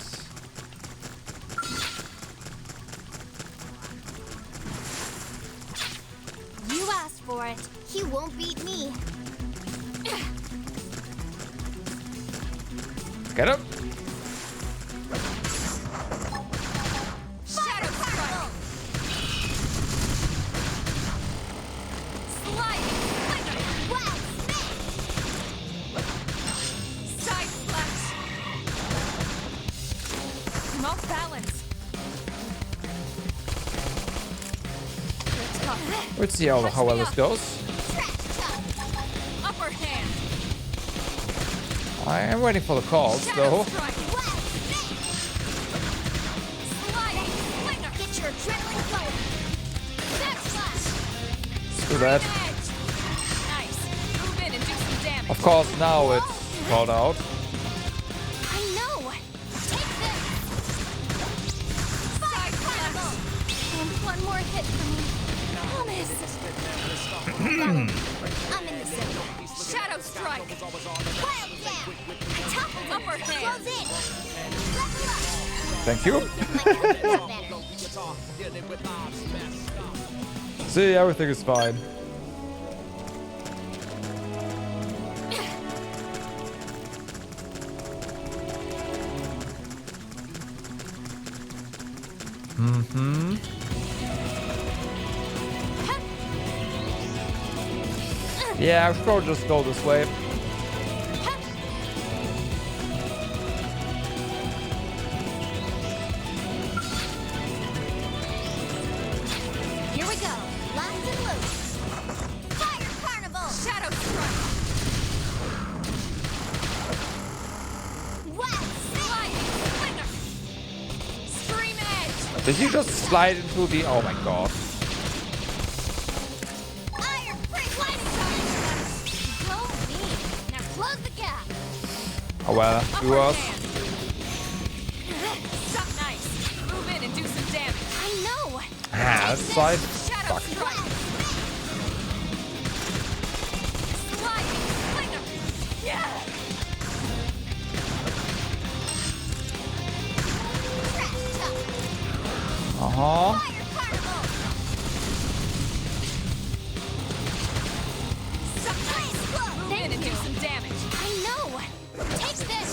[SPEAKER 3] You asked for it. He won't beat me.
[SPEAKER 1] Get him!
[SPEAKER 3] Shadow Sparkle! Slide! Wow!
[SPEAKER 4] Side slash. I'm off balance.
[SPEAKER 1] Let's see how well this goes.
[SPEAKER 4] Upper hand.
[SPEAKER 1] I am waiting for the calls, though.
[SPEAKER 4] Strike.
[SPEAKER 3] Sliding! Get your adrenaline going! Back slash!
[SPEAKER 1] Do that.
[SPEAKER 4] Nice. Move in and do some damage.
[SPEAKER 1] Of course, now it's called out.
[SPEAKER 3] I know! Take this! Fire Cannibal! And one more hit for me. Promise! I'm in the zone.
[SPEAKER 4] Shadow strike.
[SPEAKER 3] Wild down! Topple
[SPEAKER 4] Upper hand.
[SPEAKER 3] Close in! Level up!
[SPEAKER 1] Thank you.
[SPEAKER 3] Better.
[SPEAKER 1] See, everything is fine. Mm-hmm. Yeah, I should probably just go this way.
[SPEAKER 3] Here we go. Locked and loose. Fire Carnival!
[SPEAKER 4] Shadow strike.
[SPEAKER 3] Wow!
[SPEAKER 4] Sliding. Slinger. Scream edge.
[SPEAKER 1] Did you just slide into the... Oh my god.
[SPEAKER 3] Iron Free Lightning Time! Go me! Now close the gap!
[SPEAKER 1] Oh well,
[SPEAKER 4] Upper
[SPEAKER 1] viewers.
[SPEAKER 4] hand. Suck nice. Move in and do some damage.
[SPEAKER 3] I know!
[SPEAKER 1] Ah, that's side.
[SPEAKER 4] Shadow
[SPEAKER 1] Fuck.
[SPEAKER 4] strike. Sliding. Slinger. Yeah.
[SPEAKER 3] Trash Tuck!
[SPEAKER 1] Uh-huh.
[SPEAKER 3] Fire Carnival!
[SPEAKER 4] Suck nice. Move in and do some damage.
[SPEAKER 3] I know! Take this!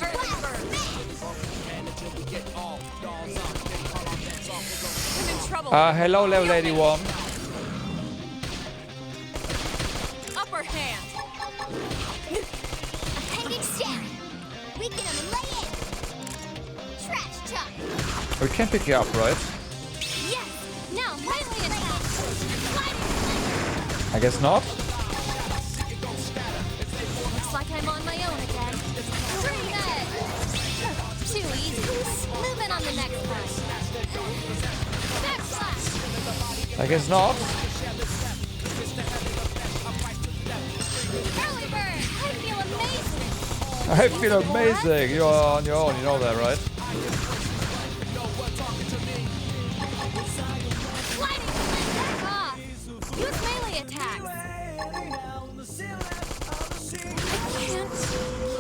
[SPEAKER 4] Early bird. I'm in trouble.
[SPEAKER 1] Hello, level 81.
[SPEAKER 4] Upper hand.
[SPEAKER 3] Appendix down! Weaken him and lay in! Trash Tuck!
[SPEAKER 1] We can pick you up, right?
[SPEAKER 3] Yes! Now, melee
[SPEAKER 1] I guess not.
[SPEAKER 3] Looks like I'm on my own again. Dream Egg! Too easy. Moving on the next one. Backslash!
[SPEAKER 1] I guess not.
[SPEAKER 3] Early bird! I feel amazing!
[SPEAKER 1] I feel amazing. You are on your own, you know that, right?
[SPEAKER 3] Sliding flint! Back off! Use melee attacks! I can't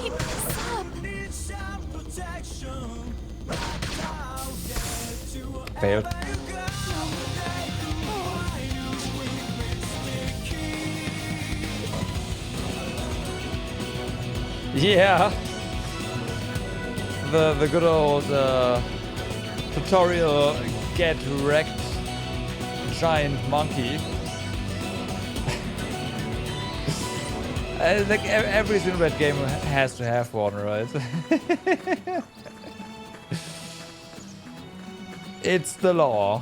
[SPEAKER 3] keep this up!
[SPEAKER 1] Failed. Yeah. The good old tutorial get wrecked giant monkey. Like every Xenoblade game has to have one, right? It's the law.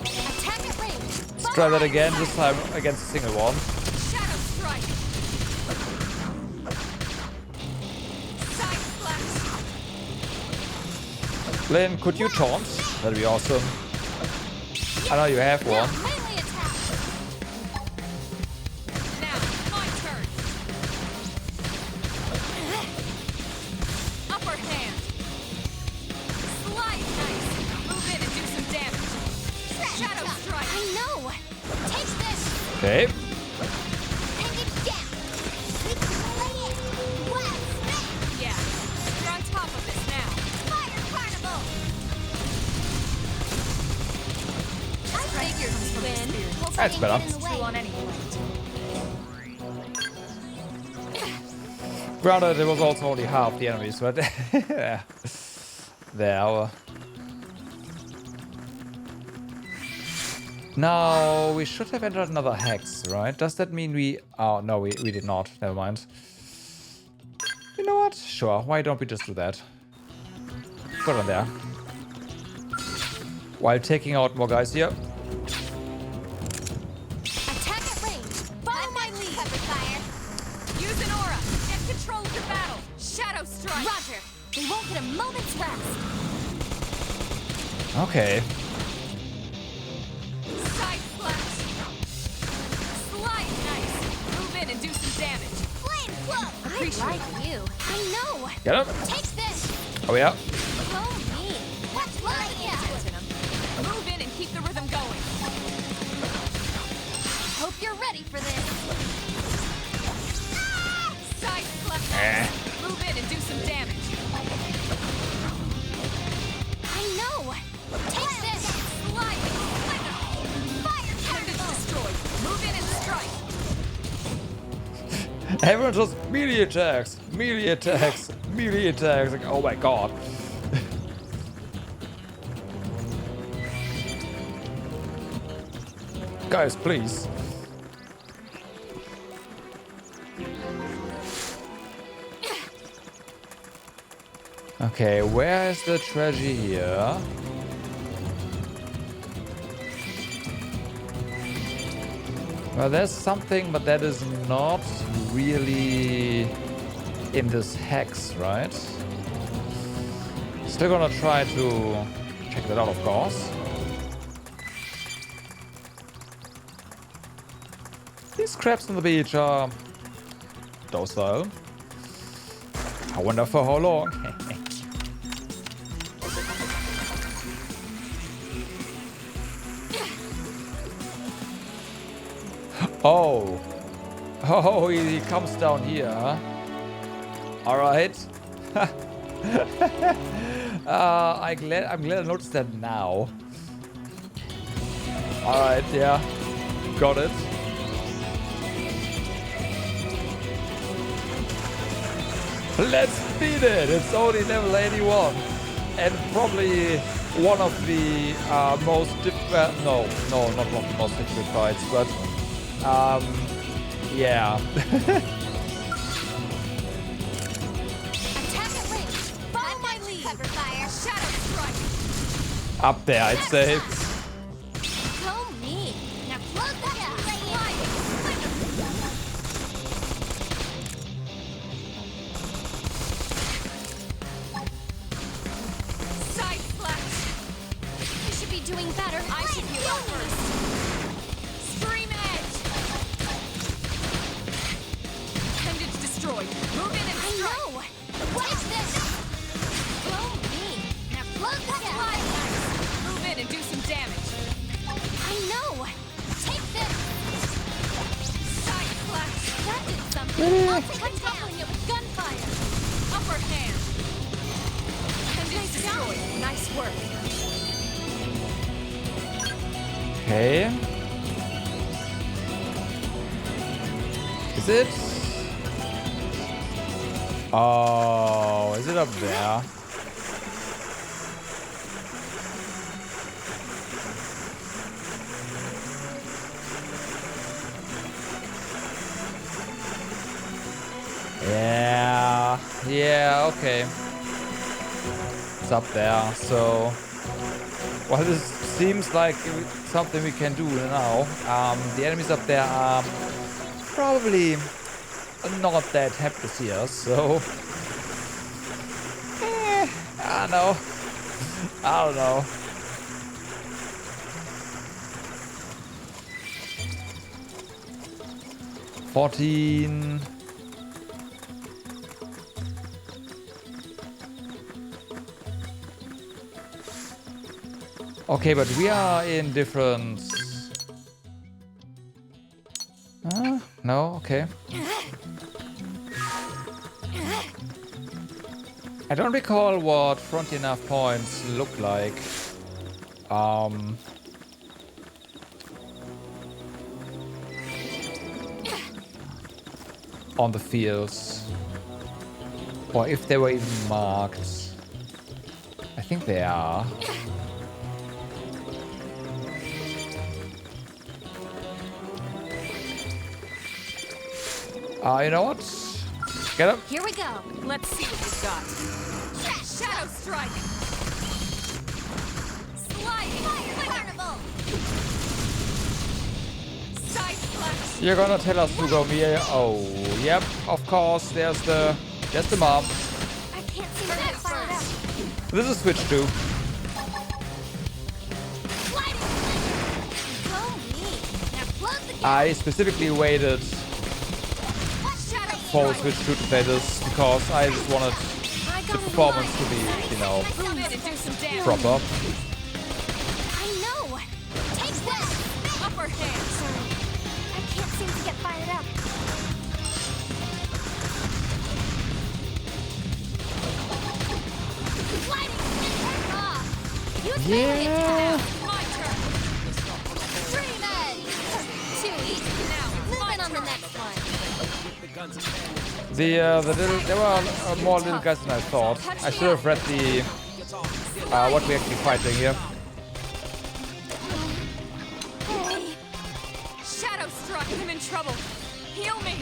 [SPEAKER 3] Attack at range!
[SPEAKER 1] Let's try that again, this time against a single one.
[SPEAKER 3] Shadow strike! Side slash!
[SPEAKER 1] Lynn, could you taunt? That'd be awesome. I know you have one.
[SPEAKER 3] Melee attack!
[SPEAKER 4] Now, my turn. Upper hand.
[SPEAKER 3] Slide nice!
[SPEAKER 4] Move in and do some damage. Shadow strike.
[SPEAKER 3] I know! Take this!
[SPEAKER 1] Okay.
[SPEAKER 3] And it down! We can play it! Blast!
[SPEAKER 4] Yeah, you're on top of this now.
[SPEAKER 3] Fire carnival!
[SPEAKER 4] I figured
[SPEAKER 3] you
[SPEAKER 4] we'd
[SPEAKER 3] win.
[SPEAKER 4] win.
[SPEAKER 1] That's better.
[SPEAKER 4] True on any point.
[SPEAKER 1] Granted, it was also only half the enemies, but yeah. There. Now, we should have entered another hex, right? Does that mean we... Oh, no, we did not. Never mind. You know what? Sure, why don't we just do that? Put it on there. While taking out more guys here.
[SPEAKER 3] Attack at range! Follow my lead! Cover fire!
[SPEAKER 4] Use an aura. Get control of the battle. Shadow strike.
[SPEAKER 3] Roger! We won't get a moment's rest!
[SPEAKER 1] Okay.
[SPEAKER 4] Side splash. Slide nice. Move in and do some damage.
[SPEAKER 3] Flame flow! I like you. I know!
[SPEAKER 1] Get him.
[SPEAKER 3] Take this!
[SPEAKER 1] Oh, yeah.
[SPEAKER 3] So mean! Watch my
[SPEAKER 4] Move in and keep the rhythm going.
[SPEAKER 3] Hope you're ready for this!
[SPEAKER 4] Side splash. Move in and do some damage.
[SPEAKER 3] I know! Take this!
[SPEAKER 4] Slide.
[SPEAKER 3] Fire
[SPEAKER 4] Target's
[SPEAKER 3] carnival!
[SPEAKER 4] destroyed. Move in and strike.
[SPEAKER 1] Everyone just melee attacks. Melee attacks. Melee attacks. Like, oh my god. Guys, please. Okay, where is the treasure here? Well, there's something, but that is not really in this hex, right? Still gonna try to check that out, of course. These crabs on the beach are docile. I wonder for how long. Oh. Oh, he comes down here, huh? Alright. I'm glad I noticed that now. Alright, yeah. Got it. Let's beat it! It's only level 81. And probably one of the most difficult... No, not one of the most difficult fights, but... yeah. Up there, I'd say.
[SPEAKER 3] Go me. Now plug that
[SPEAKER 4] Side flash.
[SPEAKER 3] You should be doing better.
[SPEAKER 4] I should heal up first. Scream edge. Appendage destroyed. Move in and strike.
[SPEAKER 3] I know. Watch this. Go me. Now plug that
[SPEAKER 4] Move in and do some damage.
[SPEAKER 3] I know. Take this.
[SPEAKER 4] Side flash.
[SPEAKER 3] That did something. I'll take a toppling it with gunfire.
[SPEAKER 4] Upper hand. Appendage destroyed. Nice work.
[SPEAKER 1] Okay. Is it? Oh, is it up there? Yeah, okay. It's up there, so... Well, this seems like something we can do now. The enemies up there are probably not that happy to see us, so... I don't know. I don't know. $14. Okay, but we are in different... no, okay. I don't recall what Frontier Nav points look like. On the fields. Or if they were even marked. I think they are. You know what? Get up.
[SPEAKER 3] Here we go.
[SPEAKER 4] Let's see what you've got. Shadow strike. Sliding.
[SPEAKER 3] Fire carnival.
[SPEAKER 4] Side flash.
[SPEAKER 1] You're gonna tell us to go here. Oh, yep, of course. There's the mom.
[SPEAKER 3] I can't seem to get fired up.
[SPEAKER 1] This is Switch 2.
[SPEAKER 3] Go me. Now plug the
[SPEAKER 1] I specifically waited for Switch 2 to play this because I just wanted the performance to be, you know, proper.
[SPEAKER 3] I know. Take this.
[SPEAKER 4] Upper hand.
[SPEAKER 3] Sorry. I can't seem to get fired up. Lighting. Turn off. Use melee attack.
[SPEAKER 4] My turn.
[SPEAKER 3] Stream edge. Too easy.
[SPEAKER 4] Now it's my
[SPEAKER 3] Moving on the
[SPEAKER 4] turn.
[SPEAKER 3] next one.
[SPEAKER 1] There were more little guys than I thought. I should have read the what we're actually fighting here.
[SPEAKER 3] Hey.
[SPEAKER 4] Shadow struck. I'm in trouble. Heal me.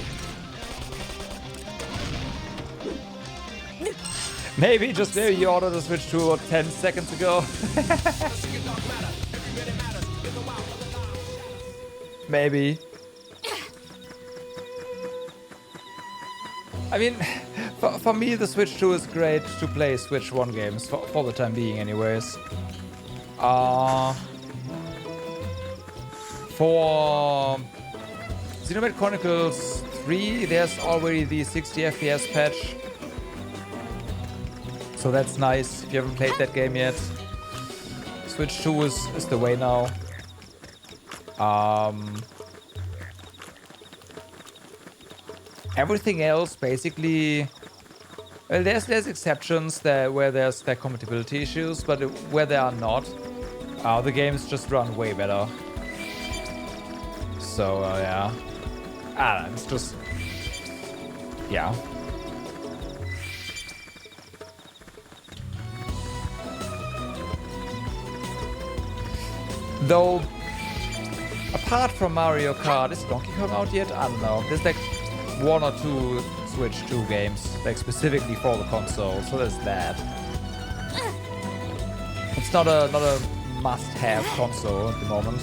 [SPEAKER 1] Maybe, just maybe you ordered a Switch 2 10 seconds ago. Maybe. I mean, for me, the Switch 2 is great to play Switch 1 games, for the time being anyways. For Xenoblade Chronicles 3, there's already the 60 FPS patch. So that's nice if you haven't played that game yet. Switch 2 is the way now. Everything else, basically, well, there's exceptions where there's compatibility issues, but where there are not, the games just run way better. So yeah, I don't know, it's just, yeah. Though, apart from Mario Kart, is Donkey Kong out yet? I don't know. There's like 1 or 2 Switch 2 games, like specifically for the console, so there's that. it's not a must-have console at the moment.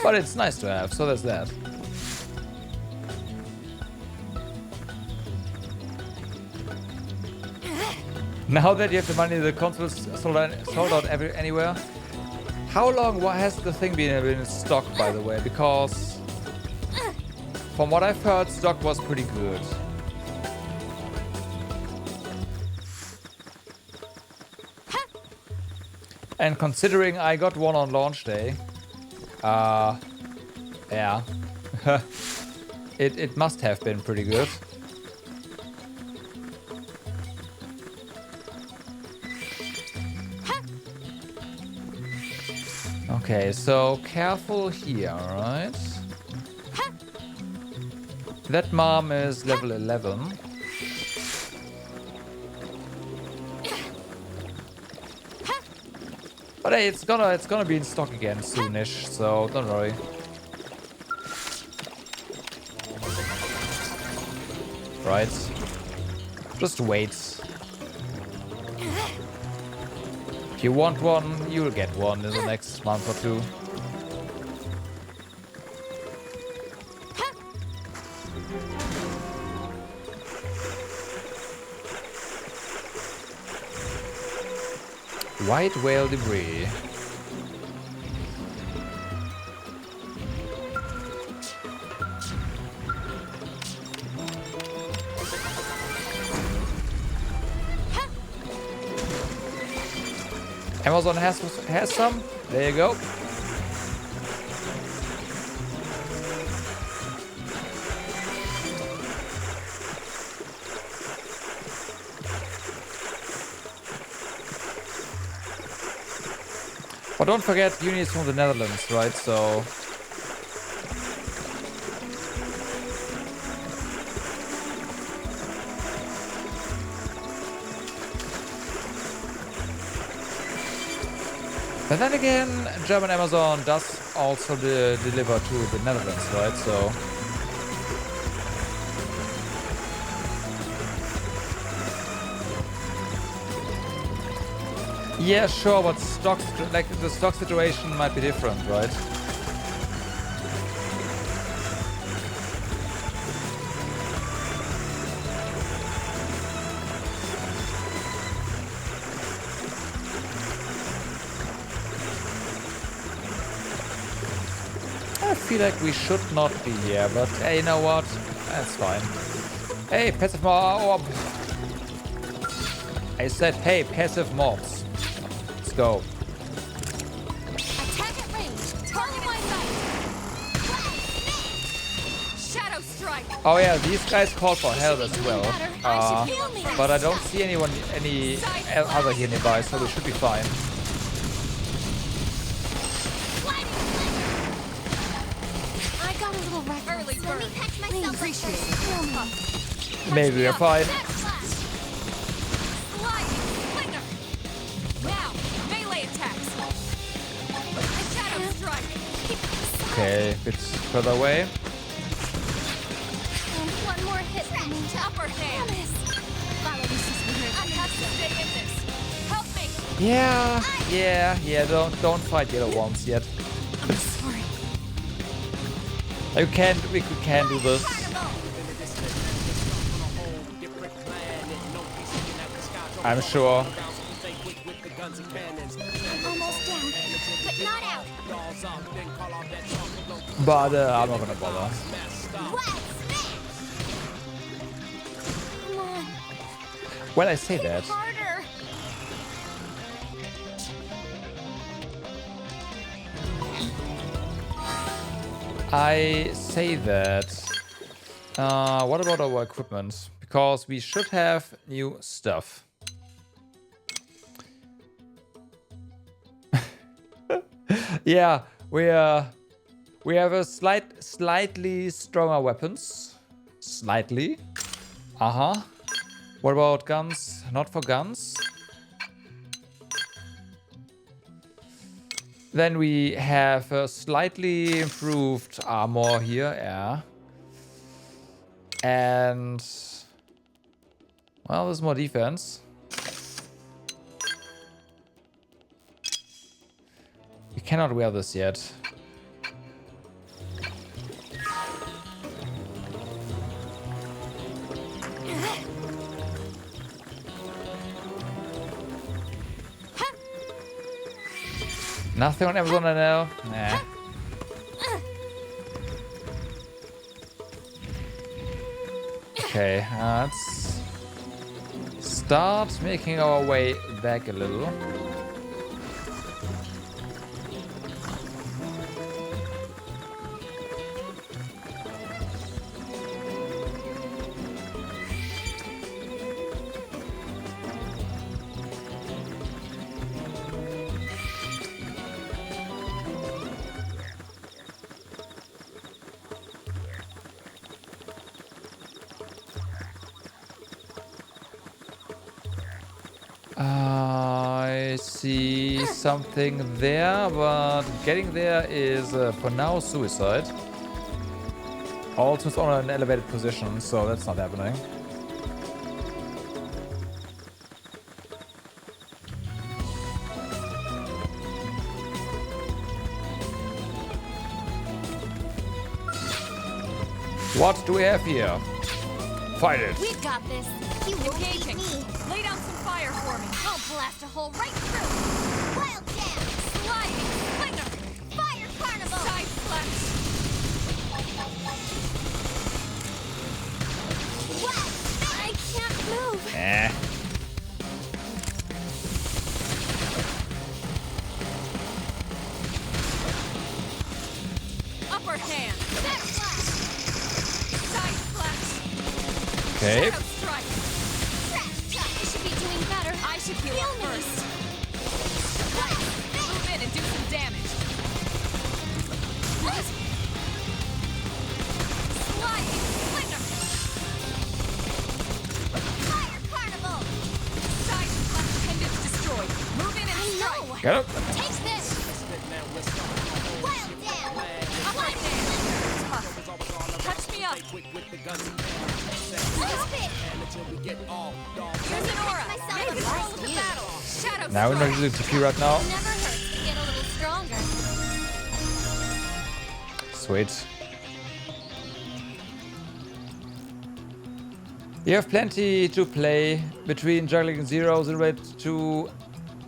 [SPEAKER 1] But it's nice to have, so there's that. Now that you have the money, the console's sold out anywhere. How long has the thing been in stock, by the way? Because from what I've heard, stock was pretty good. And considering I got one on launch day, yeah, it must have been pretty good. Okay, so careful here, right? That mom is level 11. But hey, it's gonna be in stock again soonish, so don't worry. Right. Just wait. If you want one, you'll get one in the next month or two. White whale debris. Amazon has some. There you go. But don't forget, Uni is from the Netherlands, right? So but then again, German Amazon does also deliver to the Netherlands, right? So yeah, sure, but the stock situation might be different, right? I feel like we should not be here, but hey, you know what? That's fine. Hey, passive mob. I said, hey, passive mobs. Let's go.
[SPEAKER 3] Attack at range. Target my sight. Shadow strike.
[SPEAKER 1] Oh yeah, these guys call for help as well. But I don't see any other here nearby, so we should be fine.
[SPEAKER 3] I got a little early bird. Let me catch myself. Appreciate it.
[SPEAKER 1] Maybe we're fine. Okay, a bit further away.
[SPEAKER 3] One more hit from me. Upper hand. Follow the system here. I have to stay in this. Help me.
[SPEAKER 1] Yeah. Don't fight the other ones yet.
[SPEAKER 3] Sorry.
[SPEAKER 1] We can do this. I'm sure.
[SPEAKER 3] Almost down, but not out.
[SPEAKER 1] But I'm not gonna bother.
[SPEAKER 3] Come on.
[SPEAKER 1] Well, I say that.
[SPEAKER 3] Harder.
[SPEAKER 1] I say that. What about our equipment? Because we should have new stuff. Yeah, we have a slightly stronger weapons. Slightly. What about guns? Not for guns. Then we have a slightly improved armor here, yeah. And well, there's more defense. You cannot wear this yet. Nothing on Amazon NL? Nah. Okay, let's start making our way back a little. I see something there, but getting there is for now suicide. Also, it's on an elevated position, so that's not happening. What do we have here? Fight it!
[SPEAKER 3] We've got this. You won't beat me.
[SPEAKER 4] Lay down some fire for me.
[SPEAKER 3] I'll blast a hole right through. Wild jam.
[SPEAKER 4] Sliding.
[SPEAKER 3] Flinger. Fire carnival.
[SPEAKER 4] Side flash.
[SPEAKER 3] What? I can't move.
[SPEAKER 4] Upper hand.
[SPEAKER 3] Back flash.
[SPEAKER 4] Side flash.
[SPEAKER 1] Okay.
[SPEAKER 4] Shadow strike.
[SPEAKER 3] Crash chuck. I should be doing better.
[SPEAKER 4] I should heal up first. Move in and do some damage. Sliding. Flinger.
[SPEAKER 3] Fire carnival.
[SPEAKER 4] Side flash. Pendants destroyed. Move in and strike.
[SPEAKER 1] Get up!
[SPEAKER 3] Take this. Wild jam.
[SPEAKER 4] Upper hand. Tough. Touch me up.
[SPEAKER 3] Stop it.
[SPEAKER 4] Here's an aura. Make control of the battle. Shadow
[SPEAKER 1] Now we're not
[SPEAKER 4] strike.
[SPEAKER 1] using TP right now.
[SPEAKER 3] Never hurts to get a little stronger.
[SPEAKER 1] Sweet. You have plenty to play between juggling Zero, Xenoblade 2,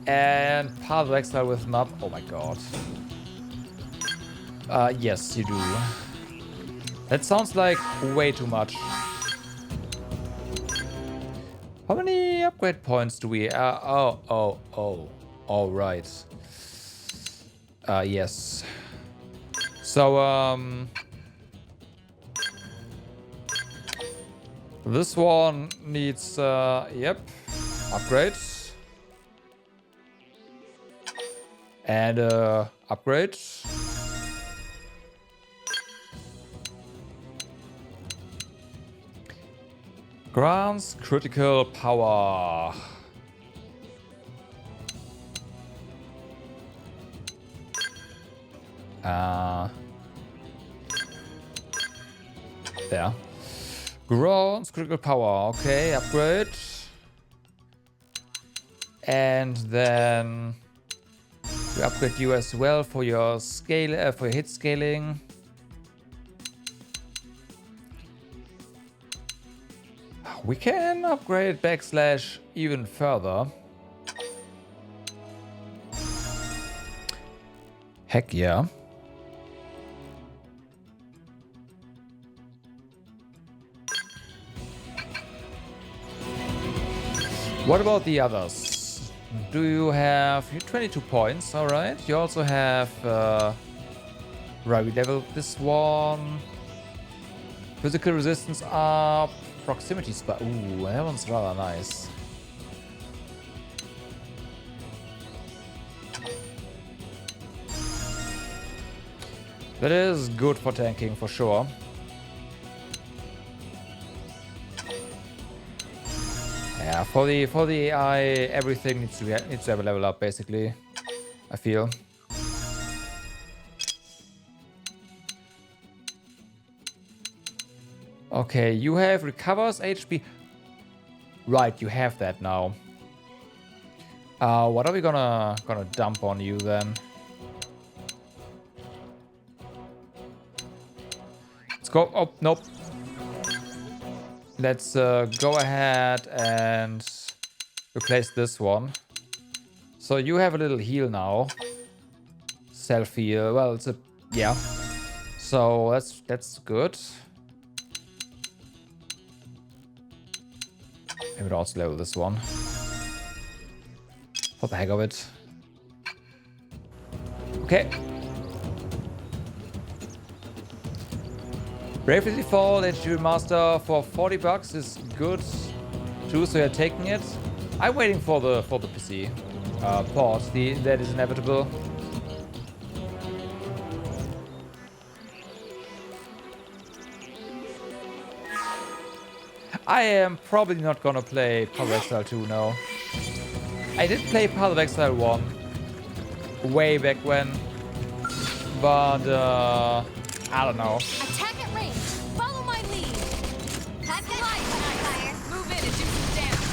[SPEAKER 1] and Path of Exile with Map. Oh my god. Yes, you do. That sounds like way too much. How many upgrade points do we? All right. Yes. So this one needs yep, upgrades and upgrades. Grants critical power. There. Grants critical power. Okay, upgrade. And then we upgrade you as well for your scale, for your hit scaling. We can upgrade backslash even further. Heck yeah. What about the others? Do you have 22 points? All right. You also have right. We leveled this one. Physical resistance up. Proximity spot. Ooh, that one's rather nice. That is good for tanking for sure. Yeah, for the AI, everything needs to have a level up basically. I feel. Okay, you have recovers HP. Right, you have that now. What are we gonna dump on you then? go. Oh, nope. Let's go ahead and replace this one. So you have a little heal now. Self-heal. Well, it's a... yeah. So that's good. Maybe I'll also level this one. For the heck of it. Okay. Bravely Default HD Master for $40 is good too, so you're taking it. I'm waiting for the PC port. That is inevitable. I am probably not gonna play Path of Exile 2 now. I did play Path of Exile 1 way back when, but I don't know.
[SPEAKER 3] Attack at range. Follow my lead. Pack the light, fire. Move in and do some damage.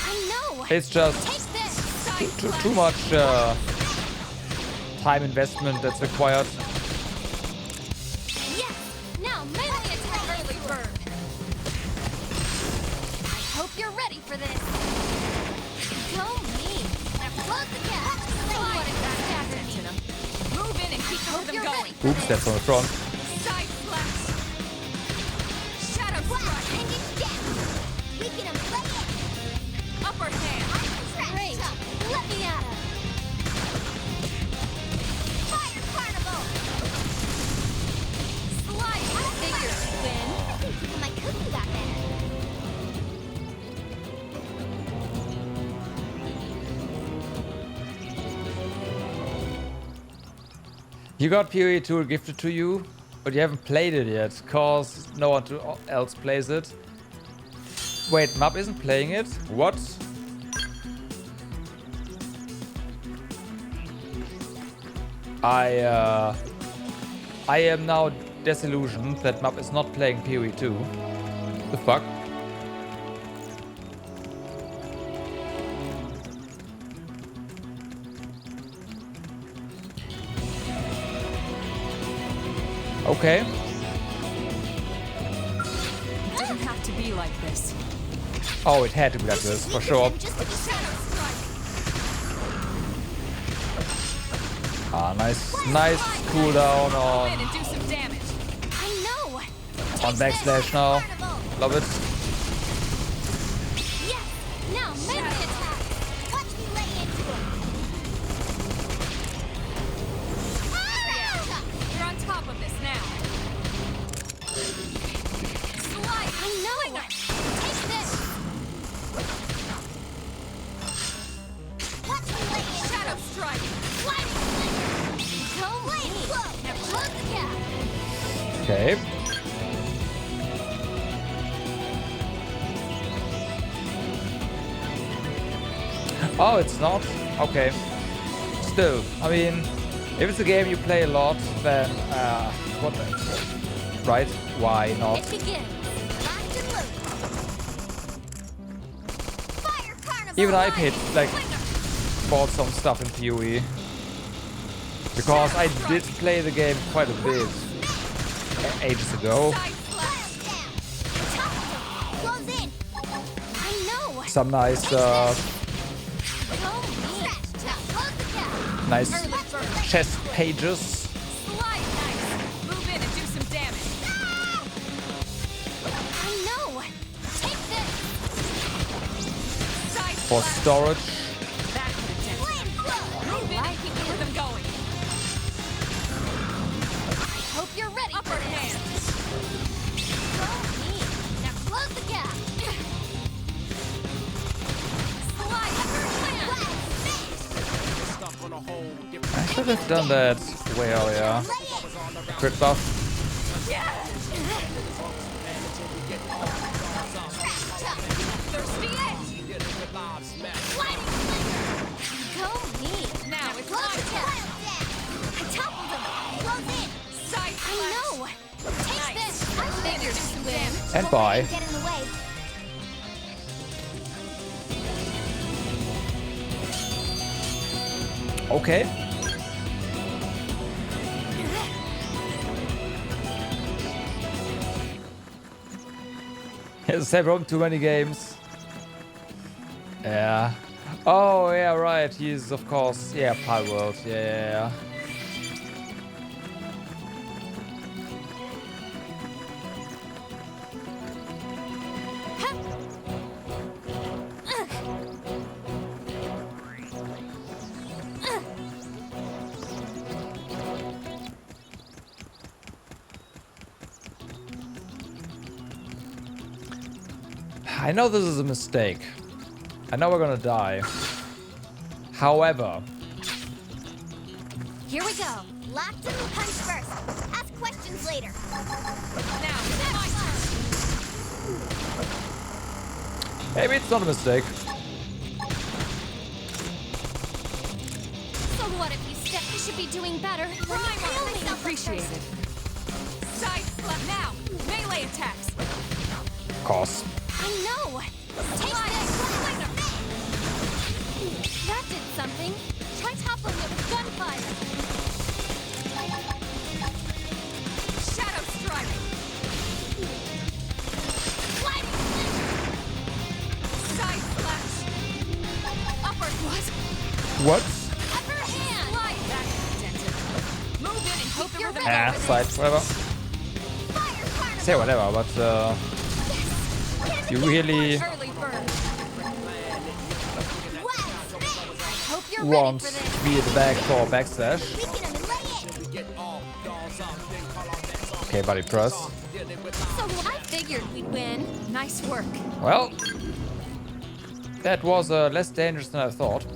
[SPEAKER 3] I know.
[SPEAKER 1] It's just too much time investment that's required.
[SPEAKER 3] Yes. Now melee attack. Early bird. I hope you're ready for this. Go me. Now close the gap. Slide it back after me. Move in and keep the rhythm going.
[SPEAKER 1] Oops, that's on the front.
[SPEAKER 3] Side slash. Shadow strike. We can play it. Upper hand. Great. Let me at him. Fire carnival. Slide. Figures win. My cookie got better.
[SPEAKER 1] You got PoE 2 gifted to you, but you haven't played it yet, cause no one else plays it. Wait, Map isn't playing it? What? I am now disillusioned that Map is not playing PoE 2. The fuck? Okay.
[SPEAKER 4] Didn't have to be like this.
[SPEAKER 1] Oh, it had to be like this, for sure. Ah, nice cooldown on backslash now. Love it.
[SPEAKER 3] Yes. Now melee attack. Watch me lay into him.
[SPEAKER 4] You're on top of this now.
[SPEAKER 3] Slide. I know it. Take this. Watch me lay into Shadow strike. Sliding flicker. Go lane flow. Now close the gap.
[SPEAKER 1] Okay. Oh, it's not? Okay. Still, I mean, if it's a game you play a lot, then, what the... Right? Why not?
[SPEAKER 3] It begins. Locked and loaded. Fire carnival.
[SPEAKER 1] Even I paid, like, bought some stuff in PoE. Because I did play the game quite a bit ages ago.
[SPEAKER 3] Close in. I know.
[SPEAKER 1] Some nice, nice chest pages.
[SPEAKER 4] Slide nice. Move in and do some damage.
[SPEAKER 3] I know. Take this.
[SPEAKER 4] Side
[SPEAKER 1] For
[SPEAKER 4] slash.
[SPEAKER 1] storage.
[SPEAKER 4] That could have done.
[SPEAKER 3] Flame flow.
[SPEAKER 4] Move in and keep the rhythm going.
[SPEAKER 3] I hope you're ready
[SPEAKER 4] Upper
[SPEAKER 3] for this.
[SPEAKER 4] hand.
[SPEAKER 3] Go me. Now close the gap. Slide upper hand.
[SPEAKER 1] I should have done that way earlier. Crit buff.
[SPEAKER 3] Thirsty edge. Sliding flicker. Go me.
[SPEAKER 4] Now it's
[SPEAKER 3] Close
[SPEAKER 4] my
[SPEAKER 3] the
[SPEAKER 4] turn.
[SPEAKER 3] gap. I toppled him. Close in.
[SPEAKER 4] Side
[SPEAKER 3] I
[SPEAKER 4] slash.
[SPEAKER 3] know. Take
[SPEAKER 4] Nice.
[SPEAKER 3] this. I figured
[SPEAKER 4] Do some
[SPEAKER 3] you'd win.
[SPEAKER 4] damage.
[SPEAKER 1] And bye.
[SPEAKER 3] Get in the way.
[SPEAKER 1] Okay. Same problem, too many games. Yeah. Oh, yeah, right. He's, of course, yeah, Palworld. Yeah. I know this is a mistake. I know we're gonna die. However...
[SPEAKER 3] Here we go. Locked in the punch first. Ask questions later. Now,
[SPEAKER 1] maybe it's not a mistake.
[SPEAKER 3] So what if you step? You should be doing better.
[SPEAKER 4] Appreciated. Side slap now. Melee attacks.
[SPEAKER 1] Of course.
[SPEAKER 3] I know. Take this. That did something. Try toppling it with gunfire.
[SPEAKER 4] Shadow strike. Side slash. Upper
[SPEAKER 1] What?
[SPEAKER 3] Upper hand.
[SPEAKER 4] Slide back dented. Move in and hope you're the
[SPEAKER 1] Side, whatever. Say whatever, but you really want to be at the back for backslash. Okay, buddy, press.
[SPEAKER 3] So I figured we'd win.
[SPEAKER 4] Nice work.
[SPEAKER 1] Well, that was less dangerous than I thought.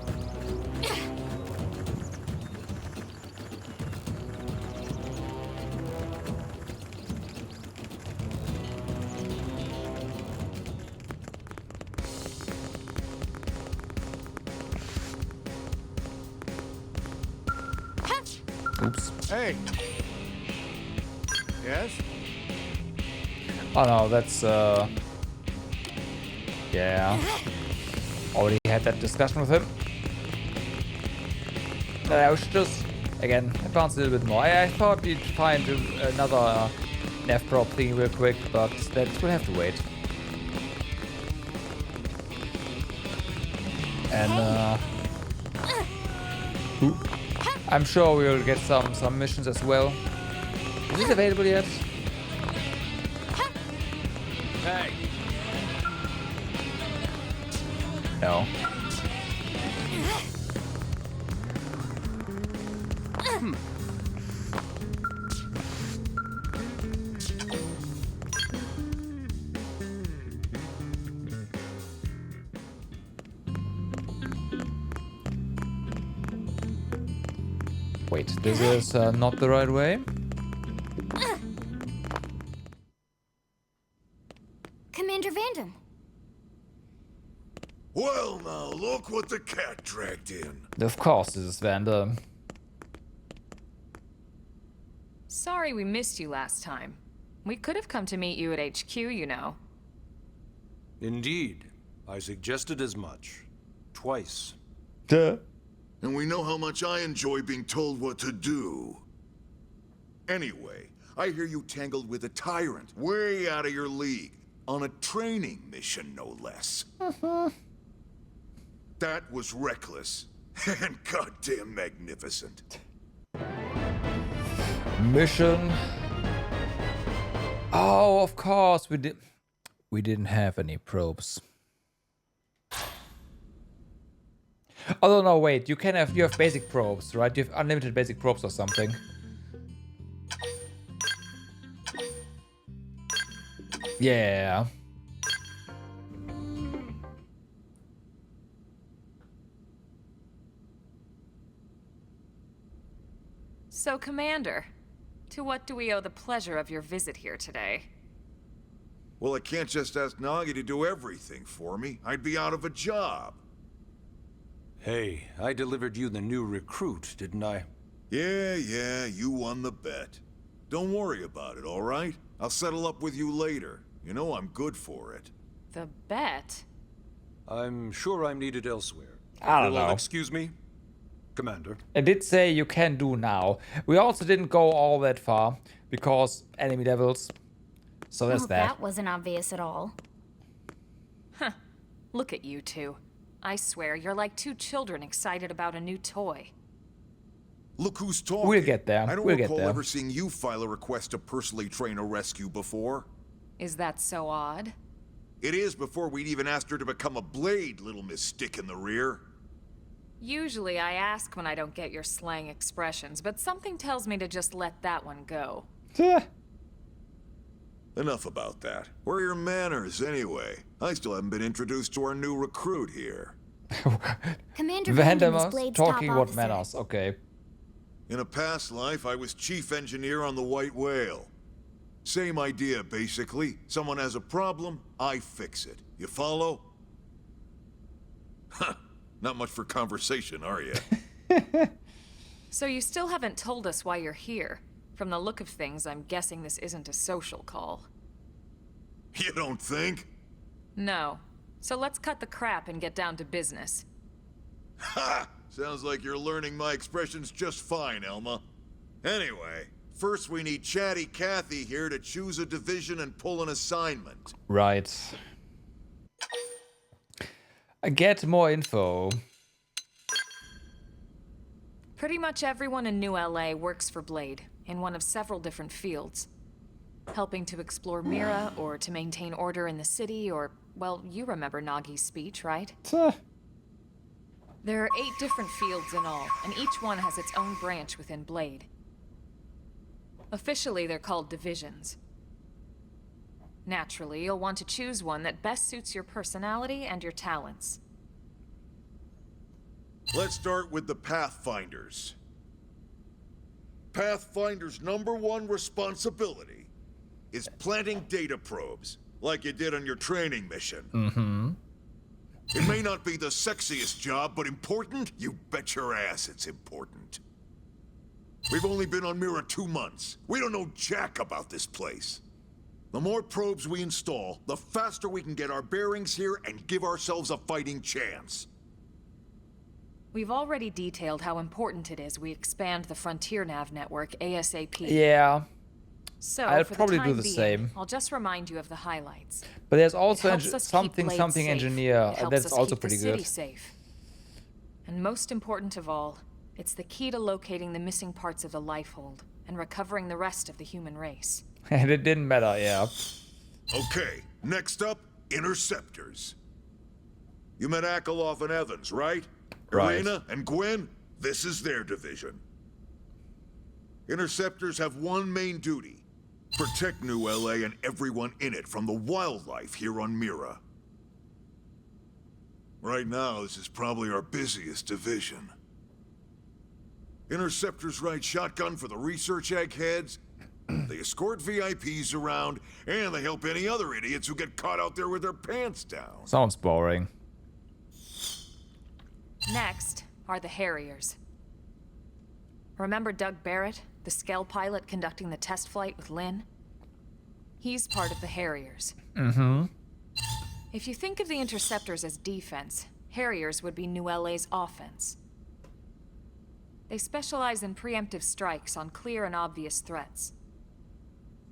[SPEAKER 1] Oops.
[SPEAKER 11] Hey. Yes?
[SPEAKER 1] Oh no, that's yeah. Already had that discussion with him. I should just, again, advance a little bit more. I thought we'd find another nav prop thing real quick, but that will have to wait. And I'm sure we'll get some missions as well. Is it available yet?
[SPEAKER 11] Hey.
[SPEAKER 1] No. Wait, this is not the right way.
[SPEAKER 2] Commander Vanden.
[SPEAKER 9] Well, now look what the cat dragged in.
[SPEAKER 1] Of course, this is Vanden.
[SPEAKER 4] Sorry we missed you last time. We could have come to meet you at HQ, you know.
[SPEAKER 13] Indeed. I suggested as much. Twice.
[SPEAKER 1] Duh.
[SPEAKER 9] And we know how much I enjoy being told what to do. Anyway, I hear you tangled with a tyrant, way out of your league, on a training mission, no less. That was reckless, and goddamn magnificent.
[SPEAKER 1] Mission. Oh, of course we didn't have any probes. Oh no, wait, you have basic probes, right? You have unlimited basic probes or something. Yeah.
[SPEAKER 4] So, Commander, to what do we owe the pleasure of your visit here today?
[SPEAKER 9] Well, I can't just ask Nagi to do everything for me. I'd be out of a job.
[SPEAKER 13] Hey, I delivered you the new recruit, didn't I?
[SPEAKER 9] Yeah, you won the bet. Don't worry about it, all right? I'll settle up with you later. You know I'm good for it.
[SPEAKER 4] The bet?
[SPEAKER 13] I'm sure I'm needed elsewhere.
[SPEAKER 1] I don't
[SPEAKER 13] You'll all
[SPEAKER 1] know.
[SPEAKER 13] excuse me, Commander.
[SPEAKER 1] It did say you can do now. We also didn't go all that far because enemy levels. So there's
[SPEAKER 2] Well,
[SPEAKER 1] that.
[SPEAKER 2] that wasn't obvious at all.
[SPEAKER 4] Look at you two. I swear, you're like two children excited about a new toy.
[SPEAKER 9] Look who's talking.
[SPEAKER 1] We'll get there.
[SPEAKER 9] I don't
[SPEAKER 1] We'll get
[SPEAKER 9] recall
[SPEAKER 1] there.
[SPEAKER 9] ever seeing you file a request to personally train a rescue before.
[SPEAKER 4] Is that so odd?
[SPEAKER 9] It is before we'd even asked her to become a blade, little Miss Stick in the Rear.
[SPEAKER 4] Usually I ask when I don't get your slang expressions, but something tells me to just let that one go.
[SPEAKER 9] Enough about that. Where are your manners, anyway? I still haven't been introduced to our new recruit here.
[SPEAKER 2] Commander Vandermeer was
[SPEAKER 1] Vandermeer's
[SPEAKER 2] Blade's
[SPEAKER 1] talking
[SPEAKER 2] top
[SPEAKER 1] what
[SPEAKER 2] officer.
[SPEAKER 1] manners. Okay.
[SPEAKER 9] In a past life, I was chief engineer on the White Whale. Same idea, basically. Someone has a problem, I fix it. You follow? Huh. Not much for conversation, are you?
[SPEAKER 4] So you still haven't told us why you're here. From the look of things, I'm guessing this isn't a social call.
[SPEAKER 9] You don't think?
[SPEAKER 4] No. So let's cut the crap and get down to business.
[SPEAKER 9] Ha! Sounds like you're learning my expressions just fine, Elma. Anyway, first we need Chatty Cathy here to choose a division and pull an assignment.
[SPEAKER 1] Right. Get more info.
[SPEAKER 4] Pretty much everyone in New LA works for Blade, in one of several different fields. Helping to explore Mira, or to maintain order in the city, or, well, you remember Nagi's speech, right? There are 8 different fields in all, and each one has its own branch within Blade. Officially, they're called divisions. Naturally, you'll want to choose one that best suits your personality and your talents.
[SPEAKER 9] Let's start with the Pathfinders. Pathfinder's #1 responsibility is planting data probes, like you did on your training mission.
[SPEAKER 1] Mm-hmm.
[SPEAKER 9] It may not be the sexiest job, but important? You bet your ass it's important. We've only been on Mira 2 months. We don't know jack about this place. The more probes we install, the faster we can get our bearings here and give ourselves a fighting chance.
[SPEAKER 4] We've already detailed how important it is we expand the Frontier Nav network ASAP.
[SPEAKER 1] Yeah.
[SPEAKER 4] So,
[SPEAKER 1] I'll
[SPEAKER 4] for
[SPEAKER 1] probably
[SPEAKER 4] the
[SPEAKER 1] do
[SPEAKER 4] time
[SPEAKER 1] the
[SPEAKER 4] being,
[SPEAKER 1] same.
[SPEAKER 4] I'll just remind you of the highlights.
[SPEAKER 1] But there's also
[SPEAKER 4] It helps us keep
[SPEAKER 1] something
[SPEAKER 4] Blade safe.
[SPEAKER 1] engineer.
[SPEAKER 4] It helps
[SPEAKER 1] That's
[SPEAKER 4] us
[SPEAKER 1] also
[SPEAKER 4] keep
[SPEAKER 1] pretty
[SPEAKER 4] the city
[SPEAKER 1] good.
[SPEAKER 4] safe. And most important of all, it's the key to locating the missing parts of the Lifehold and recovering the rest of the human race.
[SPEAKER 1] And it didn't matter, yeah.
[SPEAKER 9] Okay, next up, Interceptors. You met Akeloff and Evans, right?
[SPEAKER 1] Right.
[SPEAKER 9] Elena and Gwen, this is their division. Interceptors have one main duty. Protect New LA and everyone in it from the wildlife here on Mira. Right now, this is probably our busiest division. Interceptors ride shotgun for the research eggheads. They escort VIPs around, and they help any other idiots who get caught out there with their pants down.
[SPEAKER 1] Sounds boring.
[SPEAKER 4] Next are the Harriers. Remember Doug Barrett, the Skell pilot conducting the test flight with Lynn? He's part of the Harriers.
[SPEAKER 1] Mm-hmm.
[SPEAKER 4] If you think of the Interceptors as defense, Harriers would be New LA's offense. They specialize in preemptive strikes on clear and obvious threats.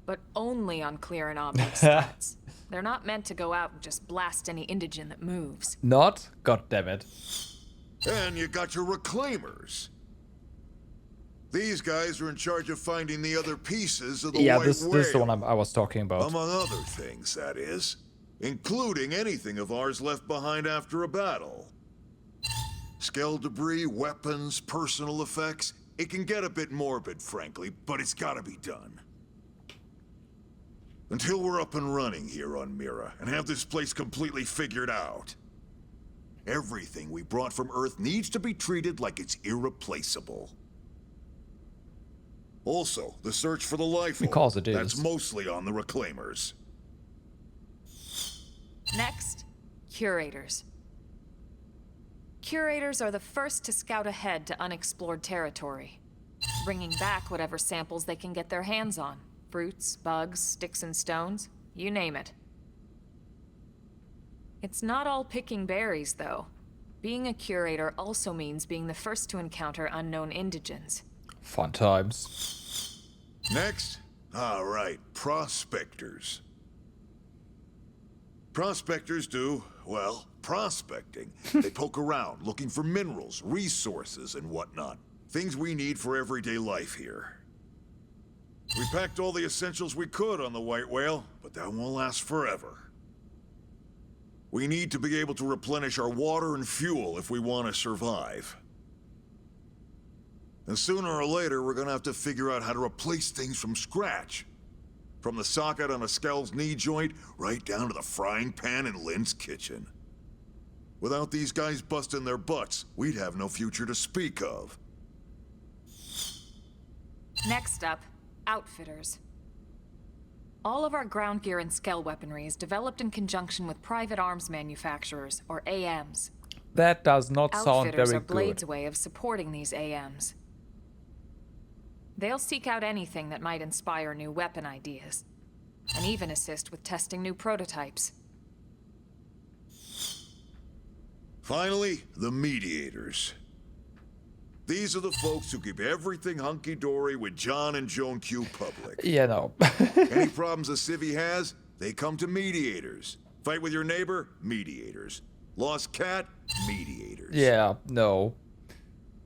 [SPEAKER 4] But only on clear and obvious threats. They're not meant to go out and just blast any indigene that moves.
[SPEAKER 1] Not? God damn it.
[SPEAKER 9] And you got your Reclaimers. These guys are in charge of finding the other pieces of the White
[SPEAKER 1] this
[SPEAKER 9] Whale.
[SPEAKER 1] is the one I was talking about.
[SPEAKER 9] Among other things, that is. Including anything of ours left behind after a battle. Skell debris, weapons, personal effects. It can get a bit morbid, frankly, but it's gotta be done. Until we're up and running here on Mira, and have this place completely figured out. Everything we brought from Earth needs to be treated like it's irreplaceable. Also, the search for the Lifehold.
[SPEAKER 1] Because it is.
[SPEAKER 9] That's mostly on the Reclaimers.
[SPEAKER 4] Next, Curators. Curators are the first to scout ahead to unexplored territory, bringing back whatever samples they can get their hands on. Fruits, bugs, sticks and stones, you name it. It's not all picking berries, though. Being a curator also means being the first to encounter unknown indigens.
[SPEAKER 1] Fun times.
[SPEAKER 9] Next? All right, Prospectors. Prospectors do, well, prospecting. They poke around, looking for minerals, resources, and whatnot. Things we need for everyday life here. We packed all the essentials we could on the White Whale, but that won't last forever. We need to be able to replenish our water and fuel if we want to survive. And sooner or later, we're gonna have to figure out how to replace things from scratch. From the socket on a Skell's knee joint, right down to the frying pan in Lynn's kitchen. Without these guys busting their butts, we'd have no future to speak of.
[SPEAKER 4] Next up, outfitters. All of our ground gear and Skell weaponry is developed in conjunction with private arms manufacturers, or AMs.
[SPEAKER 1] That does not sound
[SPEAKER 4] Outfitters
[SPEAKER 1] very
[SPEAKER 4] are Blade's
[SPEAKER 1] good.
[SPEAKER 4] way of supporting these AMs. They'll seek out anything that might inspire new weapon ideas, and even assist with testing new prototypes.
[SPEAKER 9] Finally, the mediators. These are the folks who keep everything hunky-dory with John and Joan Q public.
[SPEAKER 1] Yeah, no.
[SPEAKER 9] Any problems a civvy has, they come to mediators. Fight with your neighbor? Mediators. Lost cat? Mediators.
[SPEAKER 1] Yeah, no.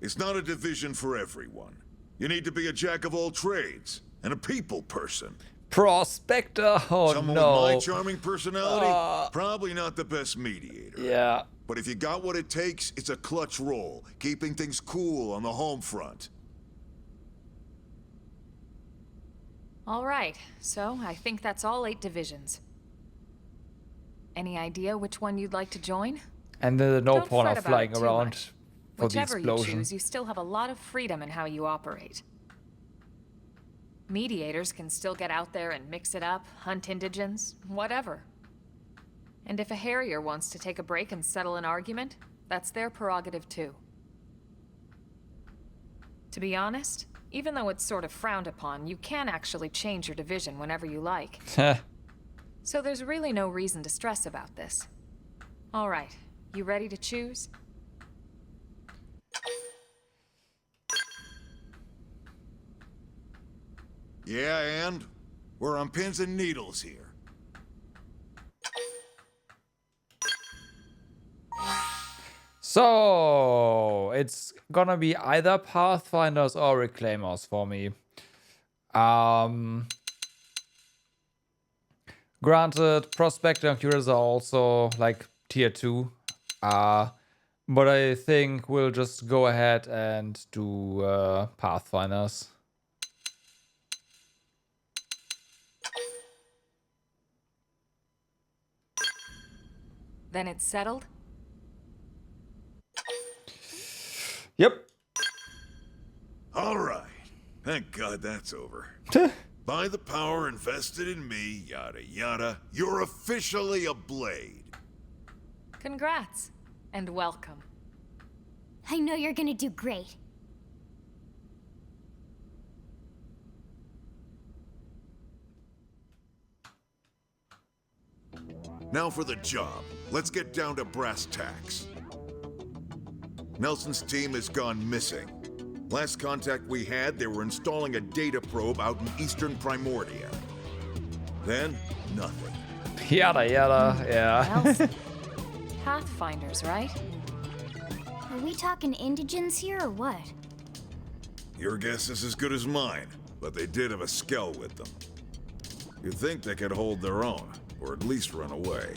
[SPEAKER 9] It's not a division for everyone. You need to be a jack of all trades, and a people person.
[SPEAKER 1] Prospector? Oh,
[SPEAKER 9] Someone
[SPEAKER 1] no.
[SPEAKER 9] with my charming personality? Probably not the best mediator.
[SPEAKER 1] Yeah.
[SPEAKER 9] But if you got what it takes, it's a clutch role, keeping things cool on the home front.
[SPEAKER 4] All right, so I think that's all 8 divisions. Any idea which one you'd like to join?
[SPEAKER 1] And there's no
[SPEAKER 4] Don't
[SPEAKER 1] point
[SPEAKER 4] fret
[SPEAKER 1] of
[SPEAKER 4] about
[SPEAKER 1] flying
[SPEAKER 4] it too
[SPEAKER 1] around
[SPEAKER 4] much.
[SPEAKER 1] for the
[SPEAKER 4] Whichever you
[SPEAKER 1] explosion.
[SPEAKER 4] choose, you still have a lot of freedom in how you operate. Mediators can still get out there and mix it up, hunt indigents, whatever. And if a Harrier wants to take a break and settle an argument, that's their prerogative too. To be honest, even though it's sort of frowned upon, you can actually change your division whenever you like. So there's really no reason to stress about this. All right, you ready to choose?
[SPEAKER 9] Yeah, and? We're on pins and needles here.
[SPEAKER 1] So, it's gonna be either Pathfinders or Reclaimers for me. Granted, Prospector and Curators are also like tier 2. But I think we'll just go ahead and do Pathfinders.
[SPEAKER 4] Then it's settled?
[SPEAKER 1] Yep.
[SPEAKER 9] All right. Thank God that's over. By the power invested in me, yada yada, you're officially a Blade.
[SPEAKER 4] Congrats, and welcome.
[SPEAKER 2] I know you're gonna do great.
[SPEAKER 9] Now for the job. Let's get down to brass tacks. Nelson's team has gone missing. Last contact we had, they were installing a data probe out in eastern Primordia. Then, nothing.
[SPEAKER 1] Yada yada, yeah.
[SPEAKER 4] Nelson. Pathfinders, right?
[SPEAKER 2] Are we talking indigents here or what?
[SPEAKER 9] Your guess is as good as mine, but they did have a Skell with them. You'd think they could hold their own, or at least run away.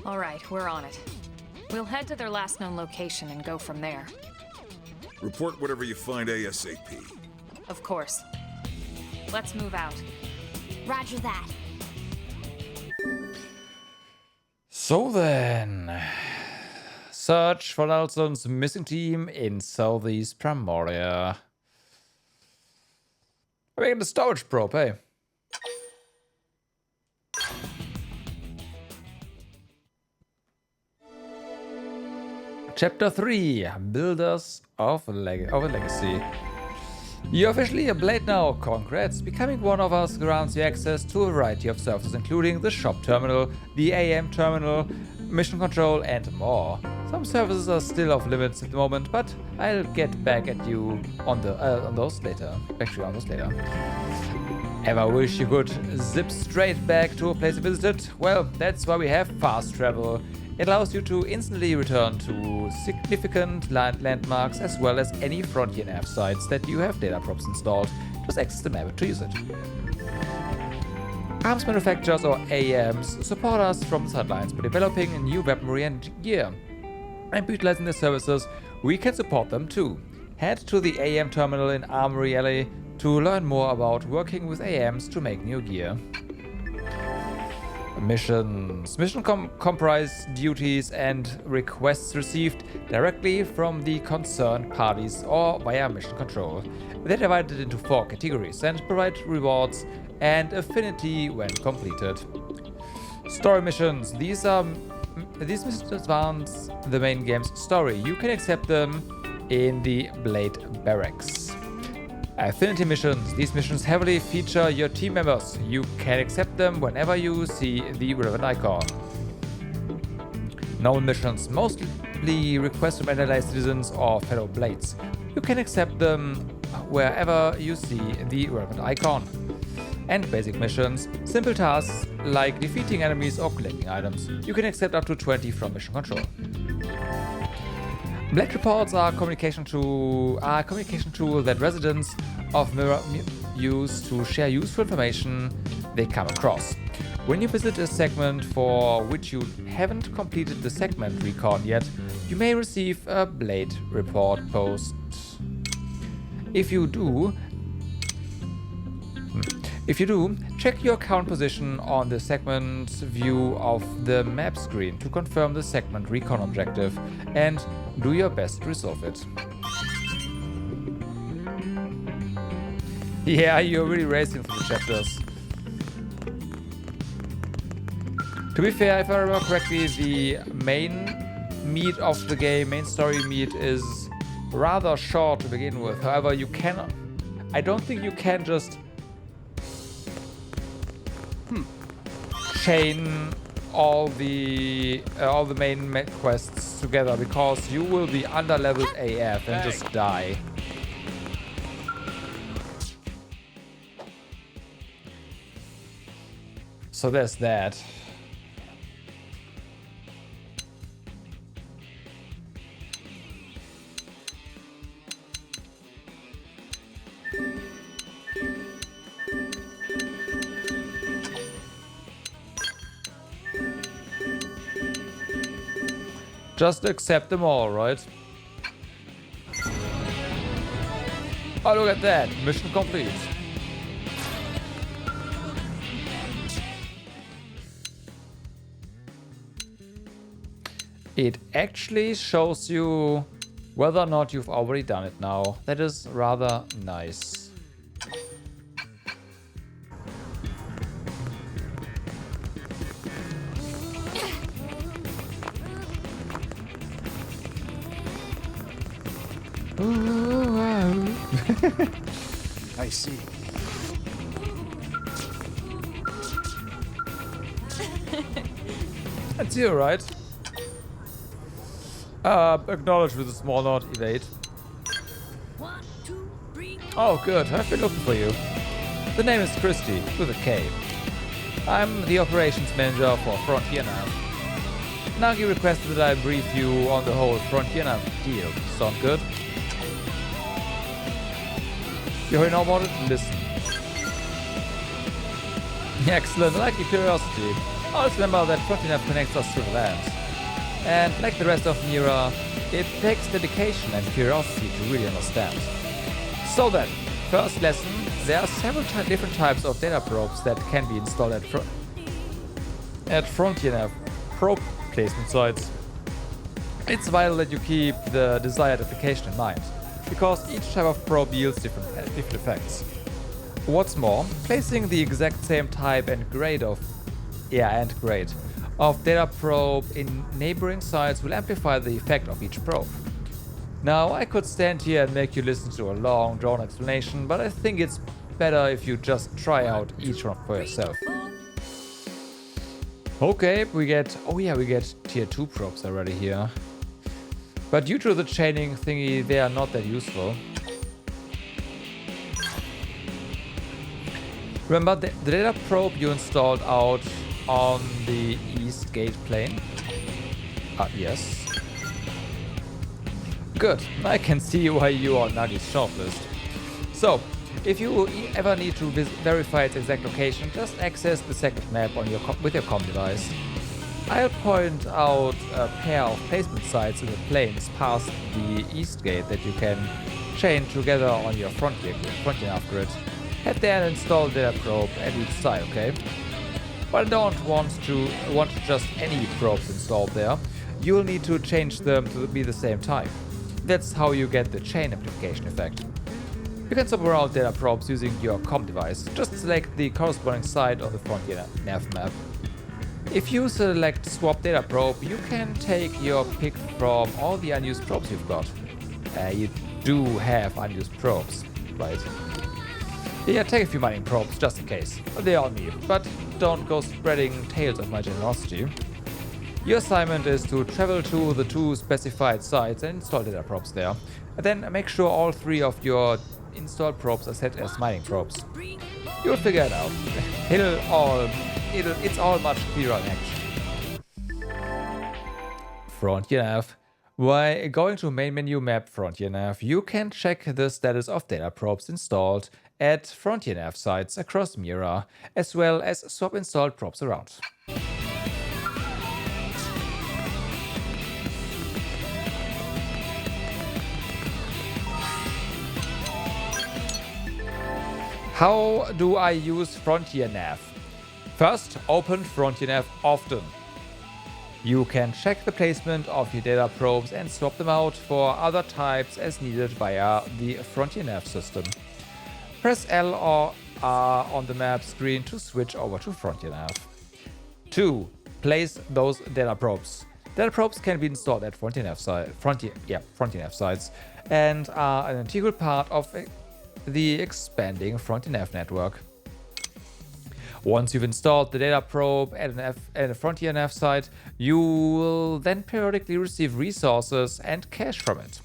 [SPEAKER 4] All right, we're on it. We'll head to their last known location and go from there.
[SPEAKER 9] Report whatever you find ASAP.
[SPEAKER 4] Of course. Let's move out.
[SPEAKER 2] Roger that.
[SPEAKER 1] So then, search for Nelson's missing team in southeast Primordia. We're making the storage probe, hey? Chapter 3, Builders of a Legacy. You're officially a Blade now, congrats. Becoming one of us grants you access to a variety of services, including the shop terminal, the AM terminal, mission control, and more. Some services are still off limits at the moment, but I'll get back at you on those later. Actually, on those later. Ever wish you could zip straight back to a place you visited? Well, that's why we have fast travel. It allows you to instantly return to significant landmarks as well as any Frontier nav sites that you have data props installed. Just access the map to use it. Arms manufacturers, or AMs, support us from the sidelines by developing a new weaponry and gear. And utilizing their services, we can support them too. Head to the AM terminal in Armory Alley to learn more about working with AMs to make new gear. Missions. Comprise duties and requests received directly from the concerned parties or via mission control. They're divided into 4 categories and provide rewards and affinity when completed. Story missions. These missions advance the main game's story. You can accept them in the Blade Barracks. Affinity missions. These missions heavily feature your team members. You can accept them whenever you see the relevant icon. Known missions. Mostly requests from allied citizens or fellow Blades. You can accept them wherever you see the relevant icon. And basic missions. Simple tasks like defeating enemies or collecting items. You can accept up to 20 from mission control. Blade reports are a communication tool that residents of Mirror use to share useful information they come across. When you visit a segment for which you haven't completed the segment recon yet, you may receive a Blade report post. If you do, check your current position on the segment view of the map screen to confirm the segment recon objective and do your best to resolve it. Yeah, you're really racing through the chapters. To be fair, if I remember correctly, the main meat of the game, main story meat, is rather short to begin with. However, I don't think you can just chain all the main quests together, because you will be under-leveled AF and just die. So there's that. Just accept them all, right? Oh, look at that. Mission complete. It actually shows you whether or not you've already done it now. That is rather nice.
[SPEAKER 11] I see.
[SPEAKER 1] That's you, right? Acknowledge with a small nod, evade.
[SPEAKER 3] 1, 2, 3.
[SPEAKER 1] Oh, good. I've been looking for you. The name is Christy, with a K. I'm the operations manager for Frontier Nav. Nagi requested that I brief you on the whole Frontier Nav deal. Sound good? You already know about it? Listen. Excellent. I like your curiosity. Always remember that Frontier Nav connects us to the land. And like the rest of Mira, it takes dedication and curiosity to really understand. So then, first lesson, there are several different types of data probes that can be installed at Frontier Nav probe placement sites. It's vital that you keep the desired application in mind, because each type of probe yields different effects. What's more, placing the exact same type and grade of data probe in neighboring sites will amplify the effect of each probe. Now, I could stand here and make you listen to a long, drawn explanation, but I think it's better if you just try out each one for yourself. Okay, we get tier 2 probes already here. But due to the chaining thingy, they are not that useful. Remember the data probe you installed out on the east gate plane? Yes. Good. I can see why you are on Nagi's shortlist. So, if you ever need to verify its exact location, just access the second map on with your comm device. I'll point out a pair of placement sites in the plains past the east gate that you can chain together on your Frontier nav grid. Head there and install the data probe at each site, okay? But I don't want just any probes installed there. You'll need to change them to be the same type. That's how you get the chain amplification effect. You can swap around data probes using your comm device. Just select the corresponding site on the Frontier nav map. If you select swap data probe, you can take your pick from all the unused probes you've got. You do have unused probes, right? Yeah, take a few mining probes just in case. They are me, but don't go spreading tales of my generosity. Your assignment is to travel to the 2 specified sites and install data probes there. And then make sure all 3 of your installed probes are set as mining probes. You'll figure it out. It's all much clearer in action. Frontier nav. By going to main menu map Frontier nav, you can check the status of data probes installed at Frontier nav sites across Mira, as well as swap installed probes around. How do I use Frontier nav? First, open Frontier nav often. You can check the placement of your data probes and swap them out for other types as needed via the Frontier nav system. Press L or R on the map screen to switch over to Frontier nav. 2. Place those data probes. Data probes can be installed at Frontier nav sites and are an integral part of the expanding Frontier nav network. Once you've installed the data probe at a Frontier nav site, you will then periodically receive resources and cash from it.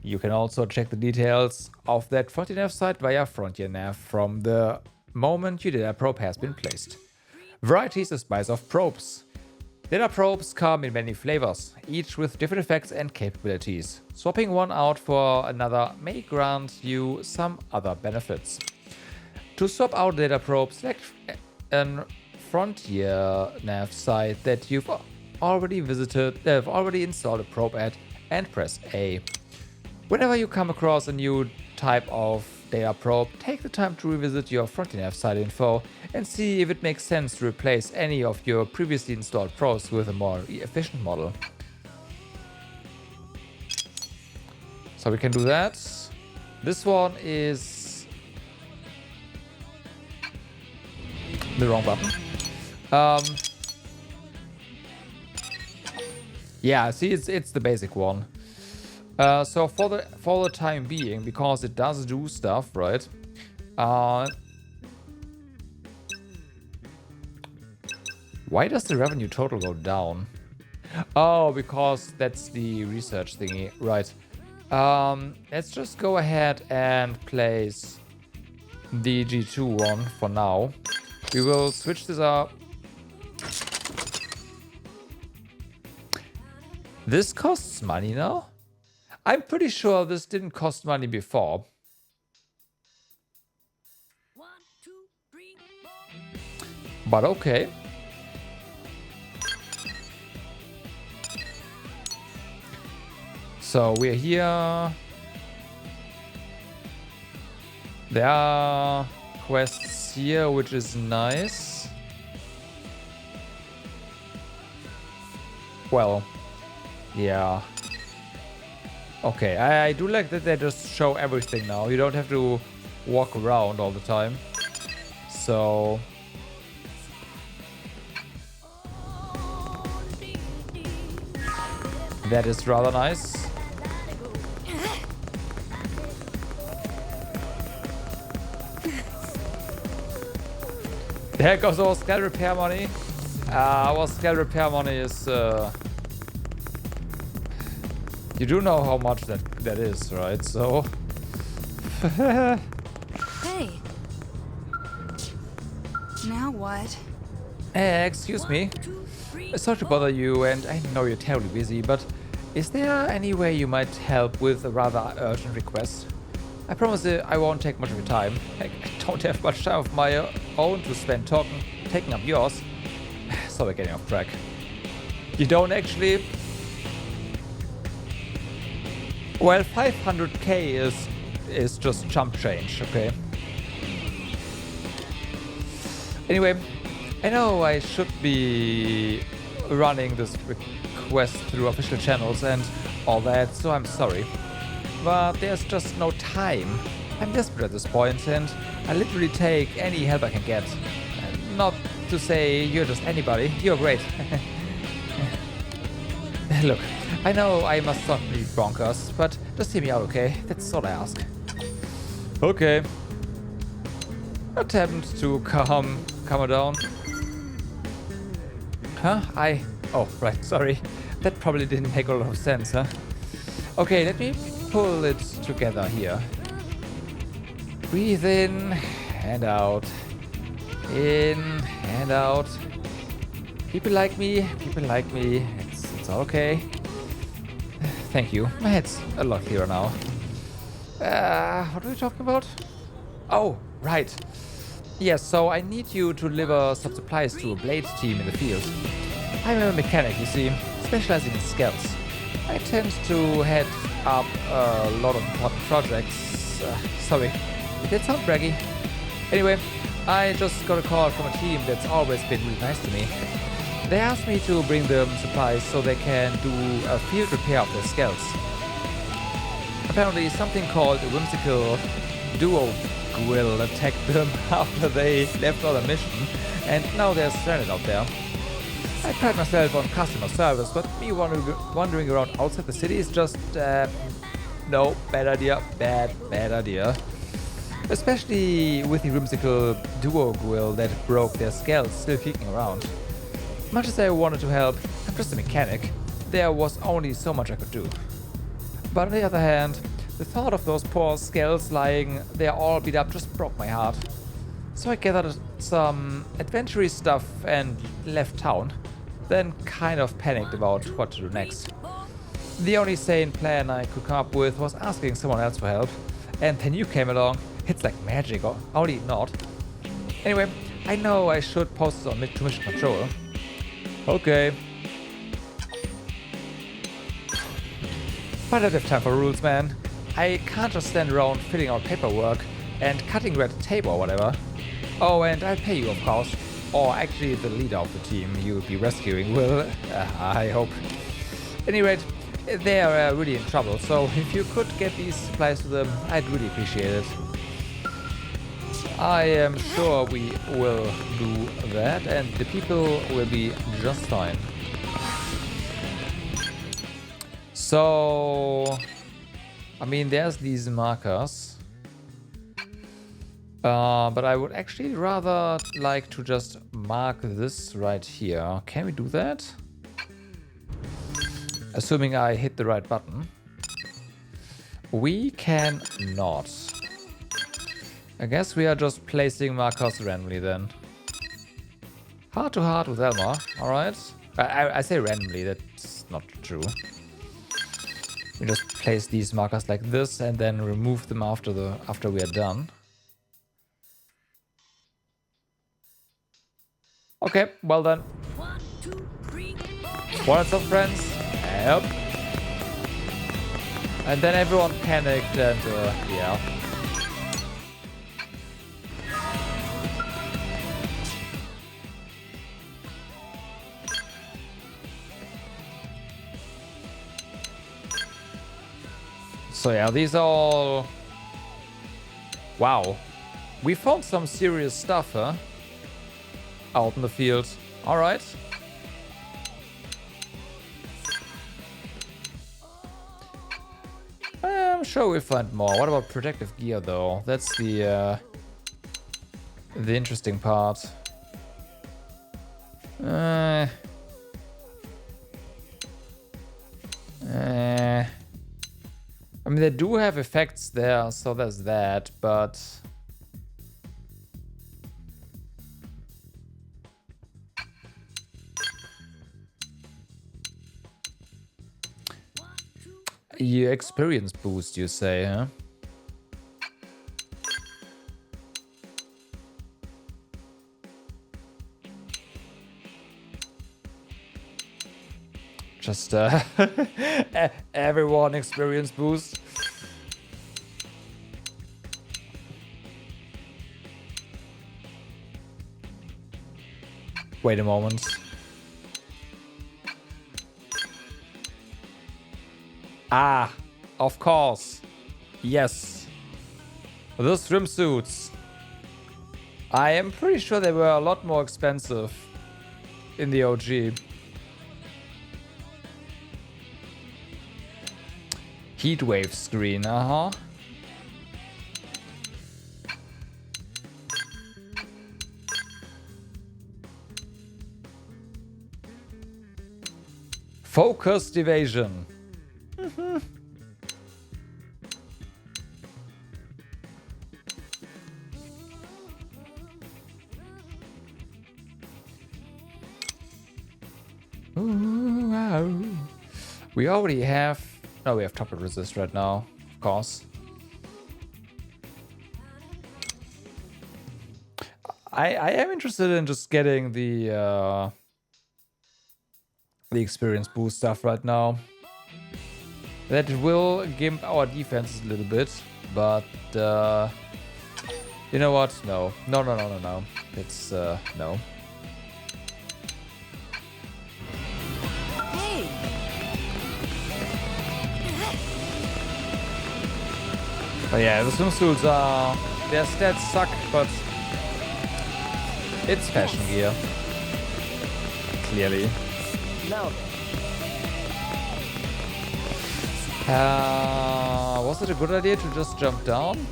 [SPEAKER 1] You can also check the details of that Frontier nav site via Frontier nav from the moment your data probe has been placed. Varieties and spice of probes. Data probes come in many flavors, each with different effects and capabilities. Swapping one out for another may grant you some other benefits. To swap out data probe, select a Frontier nav site that you've already installed a probe at and press A. Whenever you come across a new type of data probe, take the time to revisit your Frontier nav site info and see if it makes sense to replace any of your previously installed probes with a more efficient model. So we can do that. This one is the wrong button. Yeah, see, it's the basic one. So for the time being, because it does do stuff, right? Why does the revenue total go down? Oh, because that's the research thingy, right? Let's just go ahead and place the G2 one for now. We will switch this up. This costs money now? I'm pretty sure this didn't cost money before.
[SPEAKER 3] 1, 2, 3, 4.
[SPEAKER 1] But okay. So we're here. There are quests here, which is nice. Well, yeah. Okay, I do like that they just show everything now. You don't have to walk around all the time. So that is rather nice. There goes our scale repair money. Our scale repair money is... you do know how much that is, right? So...
[SPEAKER 10] Hey. Now what?
[SPEAKER 1] Excuse me. Sorry to bother you, and I know you're terribly busy, but is there any way you might help with a rather urgent request? I promise I won't take much of your time. I don't have much time of my own to spend taking up yours. Sorry, getting off track. You don't actually? Well, 500k is just chump change, okay? Anyway, I know I should be running this request through official channels and all that, so I'm sorry. But there's just no time. I'm desperate at this point, and I literally take any help I can get. Not to say you're just anybody, you're great. Look, I know I must not be bonkers, but just hear me out, okay? That's all I ask. Okay. Attempt to calm her down. Huh? Oh, right, sorry. That probably didn't make a lot of sense, huh? Okay, let me pull it together here. Breathe in and out. In and out. People like me. It's all okay. Thank you. My head's a lot clearer now. What are we talking about? Oh, right. Yes, so I need you to deliver some supplies to a blade team in the field. I'm a mechanic, you see, specializing in scouts. I tend to head up a lot of important projects. Sorry, did that sound braggy? Anyway, I just got a call from a team that's always been really nice to me. They asked me to bring them supplies so they can do a field repair of their scouts. Apparently something called a whimsical duo grill attacked them after they left on a mission, and now they're stranded out there. I pride myself on customer service, but me wandering around outside the city is just, no, bad idea, bad idea. Especially with the whimsical duo grill that broke their scales still kicking around. Much as I wanted to help, I'm just a mechanic. There was only so much I could do. But on the other hand, the thought of those poor scales lying there all beat up just broke my heart. So I gathered some adventure stuff and left town. Then kind of panicked about what to do next. The only sane plan I could come up with was asking someone else for help. And then you came along. It's like magic, or only not. Anyway, I know I should post this on mission control. Okay. But I don't have time for rules, man. I can't just stand around filling out paperwork and cutting red tape or whatever. Oh, and I'll pay you, of course. Or actually, the leader of the team you'll be rescuing will, I hope. At any rate, they're really in trouble, so if you could get these supplies to them, I'd really appreciate it. I am sure we will do that, and the people will be just fine. So, I mean, there's these markers. But I would actually rather like to just mark this right here. Can we do that? Assuming I hit the right button. We can not. I guess we are just placing markers randomly then. Heart to heart with Elmer, alright. I say randomly, that's not true. We just place these markers like this and then remove them after we are done. Okay, well done.
[SPEAKER 3] 1, 2, 3, 4.
[SPEAKER 1] Wanted some friends? Yep. And then everyone panicked and yeah. So yeah, these are all... Wow. We found some serious stuff, huh? Out in the field. Alright. I'm sure we'll find more. What about protective gear though? That's the interesting part. I mean, they do have effects there, so there's that, but... Your experience boost, you say, huh? Just everyone experience boost. Wait a moment. Ah, of course. Yes. The swimsuits. I am pretty sure they were a lot more expensive in the OG. Heatwave screen, uh-huh. Focused evasion. Ooh, wow. We already have... Oh, we have topple resist right now, of course. I am interested in just getting the experience boost stuff right now. That will gimp our defenses a little bit, but you know what? No. No. It's no. But yeah, the swimsuits are... Their stats suck, but... It's fashion gear. Clearly.
[SPEAKER 14] Now
[SPEAKER 1] was it a good idea to just jump down?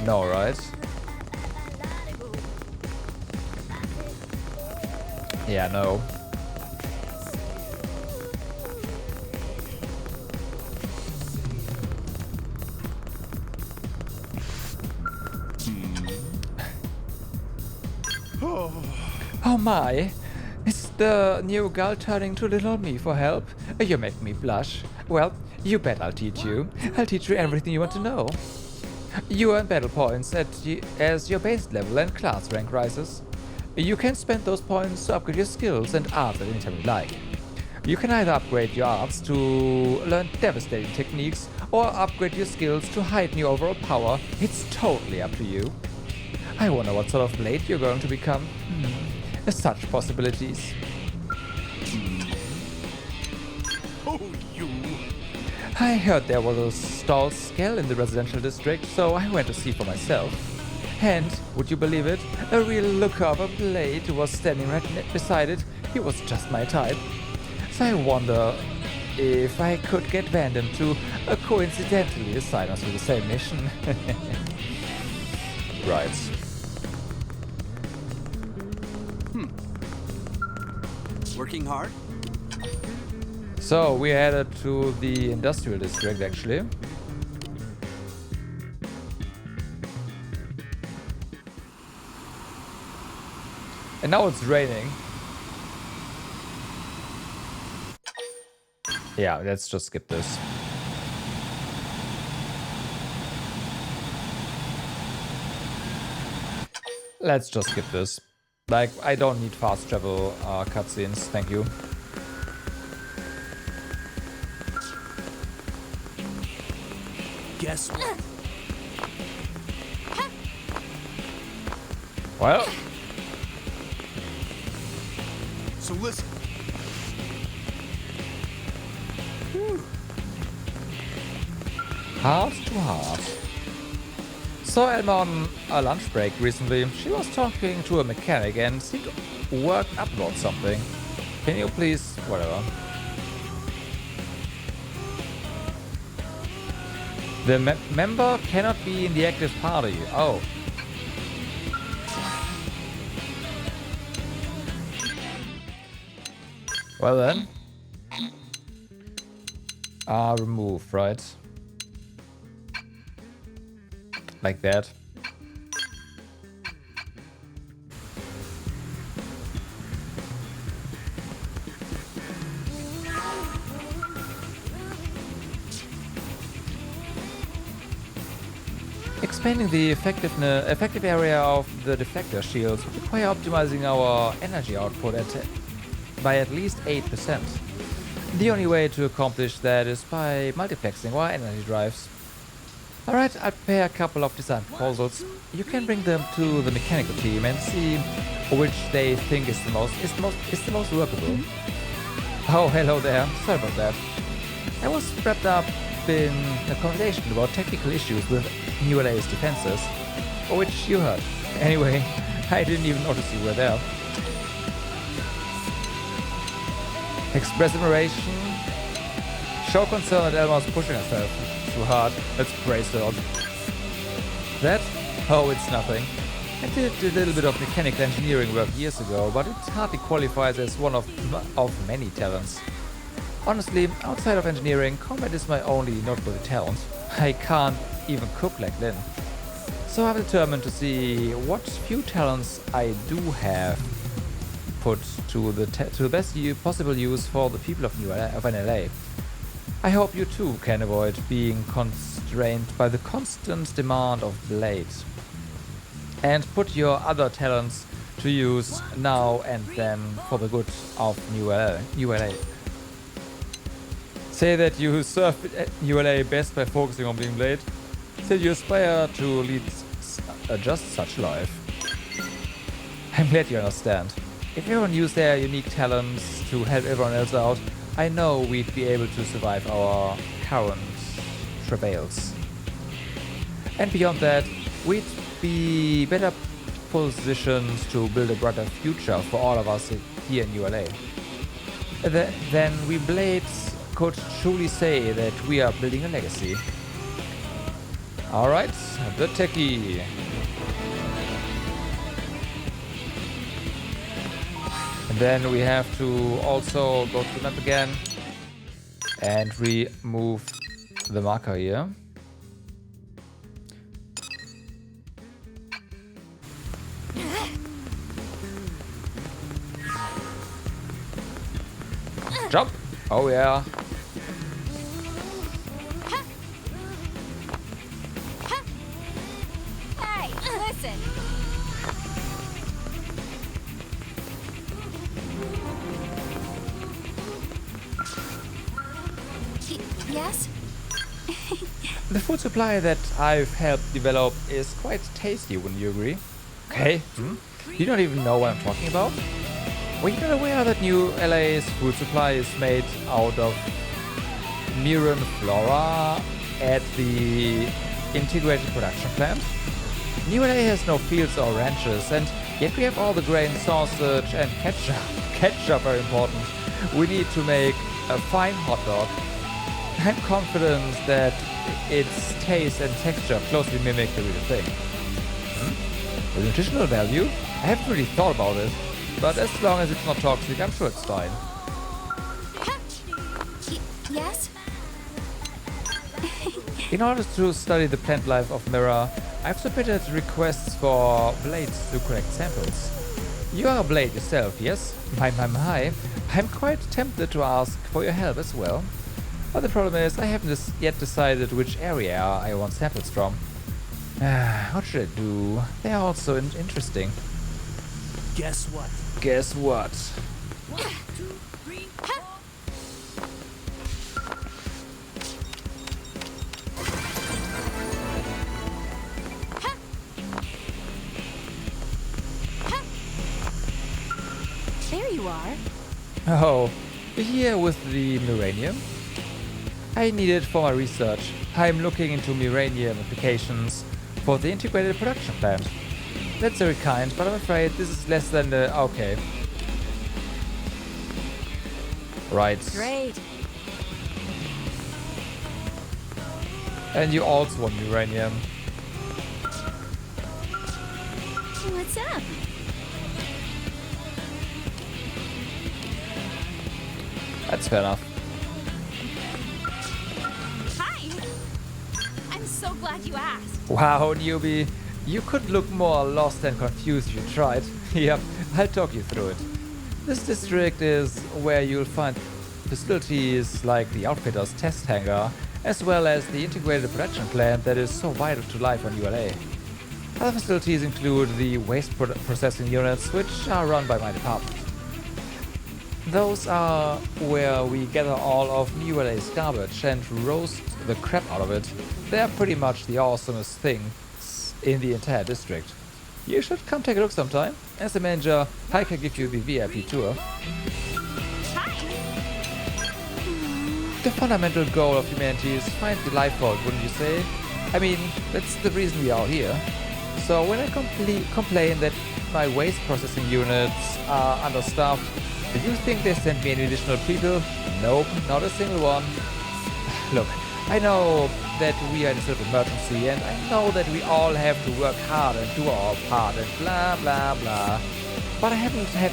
[SPEAKER 1] No, right? Yeah, no. Oh my! Is the new girl turning to little me for help? You make me blush. Well, you bet I'll teach you. I'll teach you everything you want to know. You earn battle points as your base level and class rank rises. You can spend those points to upgrade your skills and arts at any time you like. You can either upgrade your arts to learn devastating techniques or upgrade your skills to heighten your overall power. It's totally up to you. I wonder what sort of blade you're going to become. Such possibilities.
[SPEAKER 9] Oh, you!
[SPEAKER 1] I heard there was a stall scale in the residential district, so I went to see for myself. And, would you believe it, a real looker of a blade was standing right beside it. He was just my type. So I wonder if I could get Vandam to coincidentally assign us to the same mission. Right.
[SPEAKER 12] Working hard?
[SPEAKER 1] So, we headed to the industrial district, actually. And now it's raining. Yeah, let's just skip this. Let's just skip this. Like, I don't need fast travel cutscenes, thank you.
[SPEAKER 12] Guess what?
[SPEAKER 1] Well.
[SPEAKER 9] So listen.
[SPEAKER 1] Heart to heart. Saw Elma on a lunch break recently. She was talking to a mechanic and seemed worked up about something. Can you please... whatever. The member cannot be in the active party. Oh. Well then. Remove, right? Like that. Expanding the effective area of the deflector shields would require optimizing our energy output by at least 8%. The only way to accomplish that is by multiplexing our energy drives. Alright, I'll prepare a couple of design proposals. You can bring them to the mechanical team and see which they think is the most workable. Oh, hello there. Sorry about that. I was wrapped up in a conversation about technical issues with New LA's defenses, which you heard. Anyway, I didn't even notice you were there. Express admiration. Show concern that Elma's pushing herself too hard. Let's praise her. That? Oh, it's nothing. I did a little bit of mechanical engineering work years ago, but it hardly qualifies as one of many talents. Honestly, outside of engineering, combat is my only notable talent. I can't even cook like Lynn. So I'm determined to see what few talents I do have put to the best possible use for the people of NLA. I hope you too can avoid being constrained by the constant demand of blades. And put your other talents to use now and then for the good of ULA. Say that you serve ULA best by focusing on being blade. Say you aspire to lead just such life. I'm glad you understand. If everyone used their unique talents to help everyone else out, I know we'd be able to survive our current travails. And beyond that, we'd be better positioned to build a brighter future for all of us here in ULA. Then we blades could truly say that we are building a legacy. Alright, the techie. And then we have to also go to the map again and remove the marker here. Jump! Oh yeah.
[SPEAKER 3] Hey, listen.
[SPEAKER 2] Yes?
[SPEAKER 1] The food supply that I've helped develop is quite tasty, wouldn't you agree? Okay, you don't even know what I'm talking about? Were you not aware that New LA's food supply is made out of Miran flora at the integrated production plant? New LA has no fields or ranches, and yet we have all the grain, sausage and ketchup. Ketchup are important. We need to make a fine hot dog. I'm confident that its taste and texture closely mimic the real thing. The nutritional value? I haven't really thought about it, but as long as it's not toxic, I'm sure it's fine.
[SPEAKER 2] Yes?
[SPEAKER 1] In order to study the plant life of Mira, I've submitted requests for blades to collect samples. You are a blade yourself, yes? My. I'm quite tempted to ask for your help as well. But the problem is, I haven't yet decided which area I want samples from. What should I do? They are also interesting.
[SPEAKER 12] Guess what?
[SPEAKER 1] Guess what?
[SPEAKER 3] 1, 2, 3, 4.
[SPEAKER 2] There you are.
[SPEAKER 1] Oh, here with the Miranium? I need it for my research. I'm looking into Miranium applications for the integrated production plant. That's very kind, but I'm afraid this is less than the... okay. Right.
[SPEAKER 2] Great.
[SPEAKER 1] And you also want uranium.
[SPEAKER 2] What's up?
[SPEAKER 1] That's fair enough.
[SPEAKER 3] Hi. I'm so glad you asked.
[SPEAKER 1] Wow, newbie. You could look more lost and confused if you tried. Yep, I'll talk you through it. This district is where you'll find facilities like the Outfitter's test hangar as well as the integrated production plant that is so vital to life on ULA. Other facilities include the waste processing units, which are run by my department. Those are where we gather all of ULA's garbage and roast the crap out of it. They're pretty much the awesomest things in the entire district. You should come take a look sometime. As the manager, I can give you the VIP tour. The fundamental goal of humanity is find the life force, wouldn't you say? I mean, that's the reason we are here. So when I complain that my waste processing units are understaffed, do you think they sent me any additional people? Nope, not a single one. Look, I know that we are in a sort of emergency, and I know that we all have to work hard and do our part and blah blah blah. But I haven't had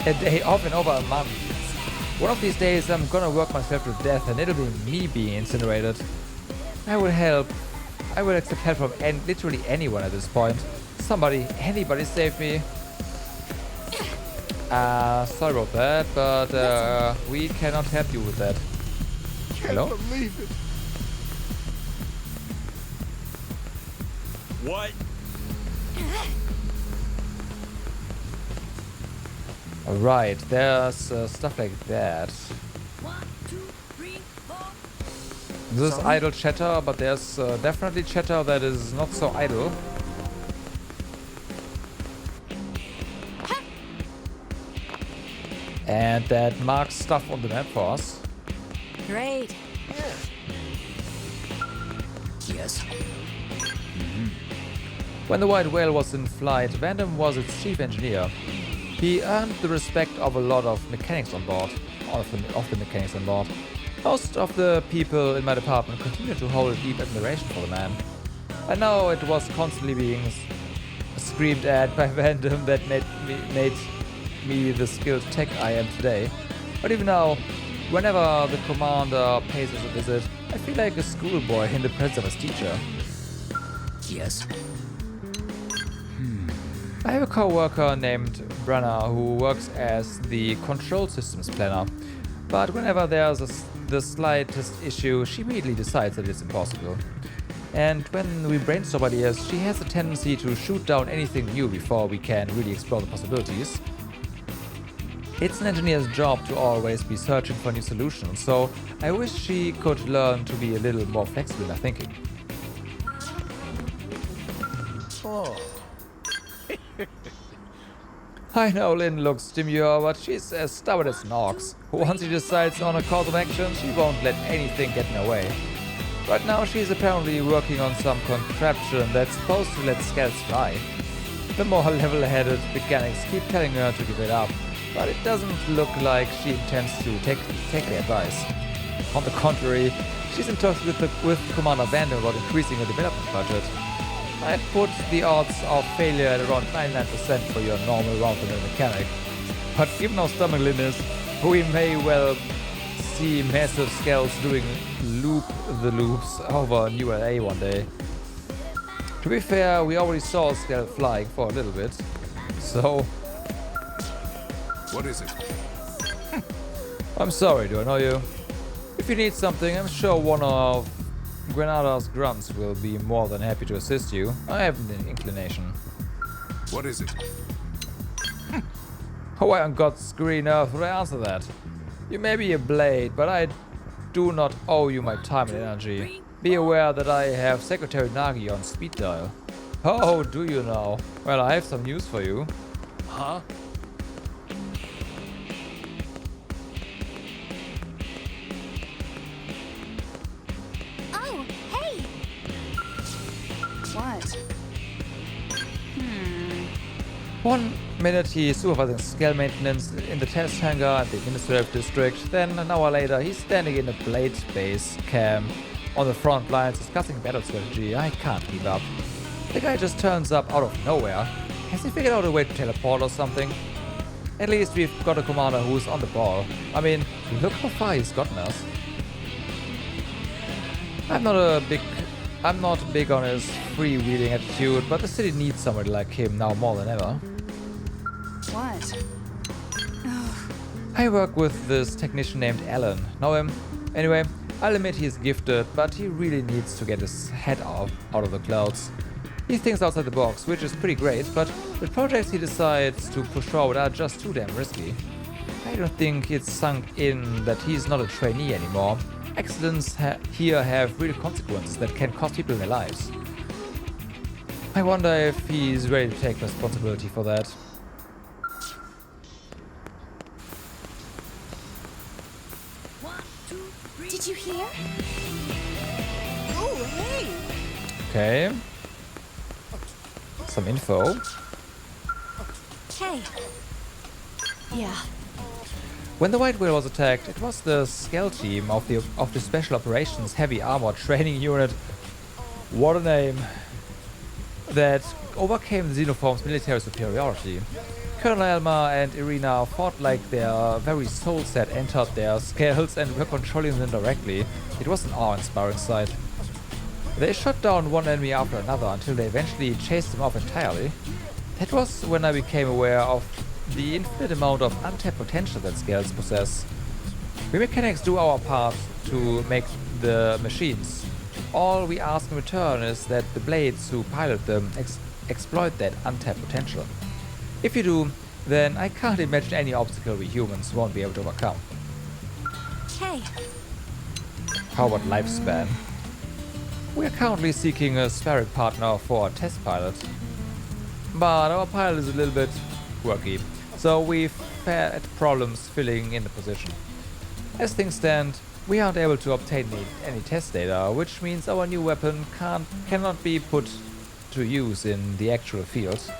[SPEAKER 1] a day off in over a month. One of these days I'm gonna work myself to death and it'll be me being incinerated. I will help. I will accept help from literally anyone at this point. Anybody save me. Sorry about that, but we cannot help you with that. Hello?
[SPEAKER 11] Can't believe it.
[SPEAKER 12] What?
[SPEAKER 1] Alright, there's stuff like that.
[SPEAKER 3] 1, 2, 3, 4.
[SPEAKER 1] This is idle chatter, but there's definitely chatter that is not so idle. And that marks stuff on the map for us.
[SPEAKER 10] Great.
[SPEAKER 12] Yes.
[SPEAKER 1] When the White Whale was in flight, Vandam was its chief engineer. He earned the respect of a lot of mechanics on board. Of the mechanics on board. Most of the people in my department continue to hold deep admiration for the man. I know it was constantly being screamed at by Vandam that made me the skilled tech I am today. But even now, whenever the commander pays us a visit, I feel like a schoolboy in the presence of his teacher.
[SPEAKER 12] Yes.
[SPEAKER 1] I have a co-worker named Brenna who works as the control systems planner, but whenever there's the slightest issue, she immediately decides that it's impossible. And when we brainstorm ideas, she has a tendency to shoot down anything new before we can really explore the possibilities. It's an engineer's job to always be searching for new solutions, so I wish she could learn to be a little more flexible in her thinking.
[SPEAKER 11] Oh.
[SPEAKER 1] I know Lynn looks demure, but she's as stubborn as Nox. Once she decides on a course of action, she won't let anything get in her way. Right now she's apparently working on some contraption that's supposed to let scouts fly. The more level-headed mechanics keep telling her to give it up, but it doesn't look like she intends to take their advice. On the contrary, she's in talks with Commander Vandam about increasing her development budget. I'd put the odds of failure at around 99% for your normal run-of-the-mill mechanic. But given how stubborn Lynn is, we may well see massive scales doing loop-the-loops over New LA one day. To be fair, we already saw a scale flying for a little bit, so...
[SPEAKER 11] What is it?
[SPEAKER 1] I'm sorry, do I know you? If you need something, I'm sure one of Granada's grunts will be more than happy to assist you. I have an inclination.
[SPEAKER 11] What is it?
[SPEAKER 1] Why on God's green earth would I answer that? You may be a blade, but I do not owe you my time and energy. Be aware that I have Secretary Nagi on speed dial. Oh, do you now? Well, I have some news for you.
[SPEAKER 11] Huh?
[SPEAKER 3] Oh, hey!
[SPEAKER 10] What?
[SPEAKER 1] 1 minute he's supervising scale maintenance in the test hangar at the administrative district, then an hour later he's standing in a blade base camp on the front lines discussing battle strategy. I can't keep up. The guy just turns up out of nowhere. Has he figured out a way to teleport or something? At least we've got a commander who's on the ball. I mean, look how far he's gotten us. I'm not big on his freewheeling attitude, but the city needs somebody like him now more than ever.
[SPEAKER 10] What?
[SPEAKER 1] I work with this technician named Alan. Know him? Anyway, I'll admit he's gifted, but he really needs to get his head out of the clouds. He thinks outside the box, which is pretty great, but the projects he decides to push forward are just too damn risky. I don't think it's sunk in that he's not a trainee anymore. Accidents here have real consequences that can cost people their lives. I wonder if he's ready to take responsibility for that.
[SPEAKER 3] Did you hear?
[SPEAKER 10] Oh, hey!
[SPEAKER 1] Okay. Some info.
[SPEAKER 3] Hey. Yeah.
[SPEAKER 1] When the White Whale was attacked, it was the Skell team of the Special Operations Heavy Armor Training Unit, what a name, that overcame the Xenoform's military superiority. Colonel Elmar and Irina fought like their very souls had entered their skulls and were controlling them directly. It was an awe-inspiring sight. They shot down one enemy after another until they eventually chased them off entirely. That was when I became aware of the infinite amount of untapped potential that Skulls possess. We mechanics do our part to make the machines. All we ask in return is that the blades who pilot them exploit that untapped potential. If you do, then I can't imagine any obstacle we humans won't be able to overcome.
[SPEAKER 3] Hey.
[SPEAKER 1] How about lifespan? We are currently seeking a sparring partner for a test pilot. But our pilot is a little bit quirky, so we've had problems filling in the position. As things stand, we aren't able to obtain any test data, which means our new weapon cannot be put to use in the actual field.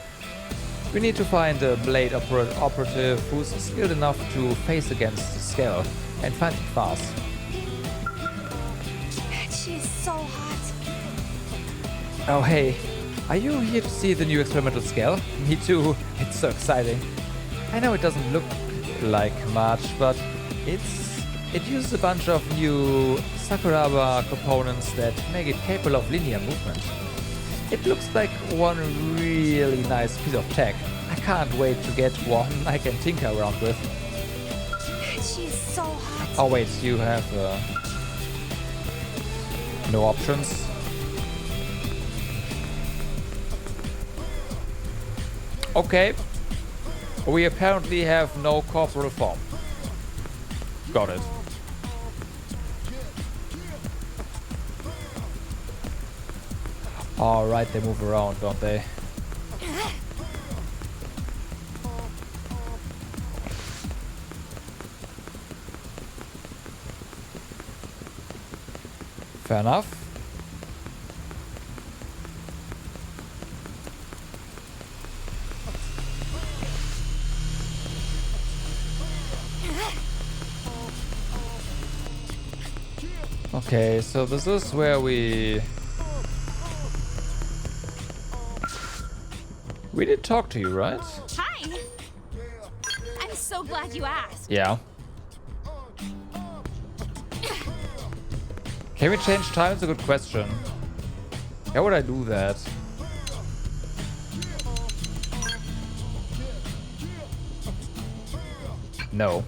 [SPEAKER 1] We need to find a blade operative who's skilled enough to face against the Skell, and find it fast.
[SPEAKER 3] She is so hot.
[SPEAKER 1] Oh hey, are you here to see the new experimental Skell? Me too, it's so exciting. I know it doesn't look like much, but it uses a bunch of new Sakuraba components that make it capable of linear movement. It looks like one really nice piece of tech. I can't wait to get one I can tinker around with.
[SPEAKER 3] She's so hot.
[SPEAKER 1] Oh wait, you have no options. Okay. We apparently have no corporal form. Got it. Alright, they move around, don't they? Fair enough. Okay, so this is where we did talk to you, right?
[SPEAKER 3] Hi. I'm so glad you asked.
[SPEAKER 1] Yeah. Can we change time? It's a good question. How would I do that? No.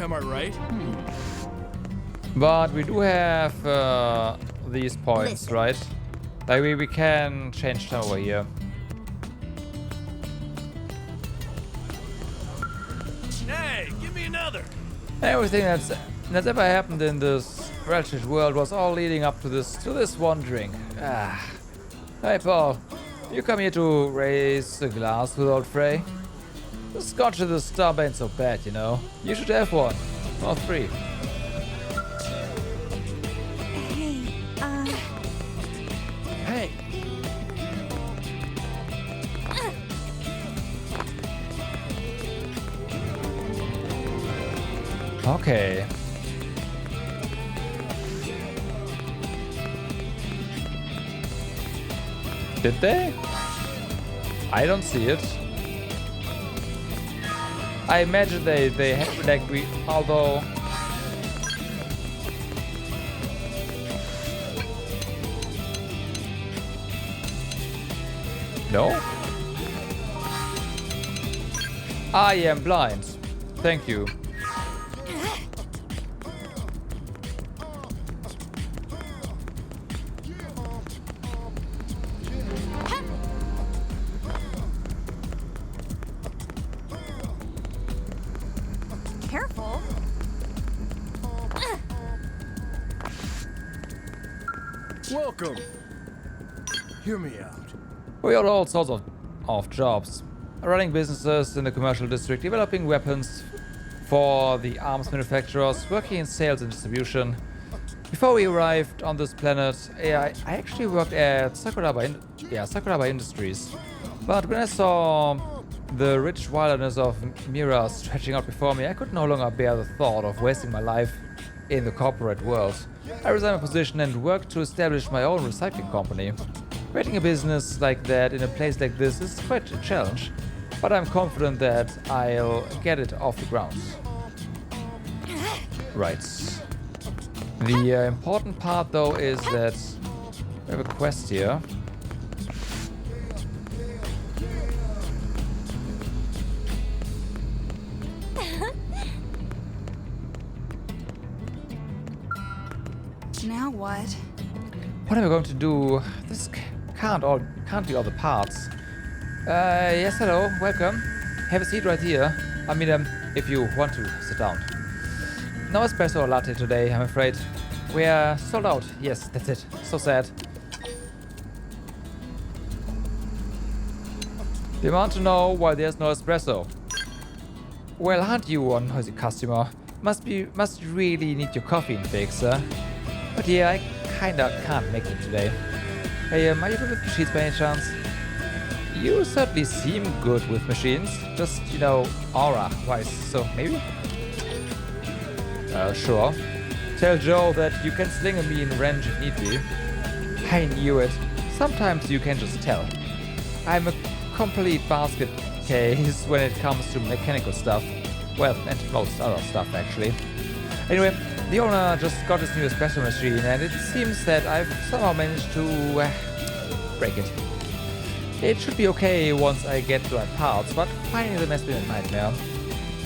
[SPEAKER 14] Am I right?
[SPEAKER 1] But we do have these points, right? Like we can change time over here.
[SPEAKER 14] Hey, give me another.
[SPEAKER 1] Everything that's ever happened in this wretched world was all leading up to this one drink. Ah. Hey Paul, you come here to raise a glass with old Frey? The scotch at the stub ain't so bad, you know. You should have one. Or three.
[SPEAKER 3] Hey,
[SPEAKER 1] Hey. Okay. Did they? I don't see it. I imagine they have, like, although No? I am blind. Thank you.
[SPEAKER 3] Careful.
[SPEAKER 11] Welcome. Hear me out.
[SPEAKER 1] We got all sorts of jobs. Running businesses in the commercial district, developing weapons for the arms manufacturers, working in sales and distribution. Before we arrived on this planet, I actually worked at Sakuraba Industries. But when I saw the rich wilderness of Mira stretching out before me, I could no longer bear the thought of wasting my life in the corporate world. I resigned my position and worked to establish my own recycling company. Creating a business like that in a place like this is quite a challenge, but I'm confident that I'll get it off the ground. Right. The important part though is that we have a quest here.
[SPEAKER 10] Now what?
[SPEAKER 1] What am I going to do? This can't be all the parts. Yes, hello, welcome. Have a seat right here. I mean, if you want to sit down. No espresso or latte today, I'm afraid. We're sold out. Yes, that's it. So sad. You want to know why there's no espresso? Well, aren't you a noisy customer? Must really need your coffee in fix, huh? But yeah, I kinda can't make it today. Hey, are you good with machines by any chance? You certainly seem good with machines. Just, you know, aura-wise, so maybe? Sure. Tell Joe that you can sling a mean wrench if need be. I knew it. Sometimes you can just tell. I'm a complete basket case when it comes to mechanical stuff. Well, and most other stuff, actually. Anyway, the owner just got his new espresso machine, and it seems that I've somehow managed to break it. It should be okay once I get to my parts, but finding them has been a nightmare.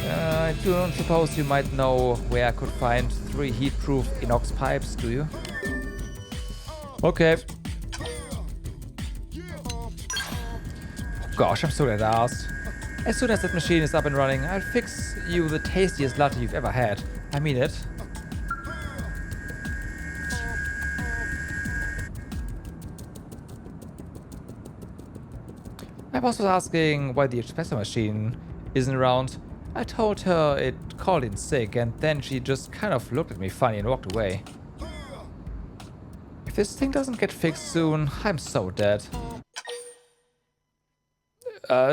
[SPEAKER 1] I don't suppose you might know where I could find 3 heat-proof inox pipes, do you? Okay. Gosh, I'm so glad I asked. As soon as that machine is up and running, I'll fix you the tastiest latte you've ever had. I mean it. My boss was asking why the espresso machine isn't around. I told her it called in sick, and then she just kind of looked at me funny and walked away. If this thing doesn't get fixed soon, I'm so dead.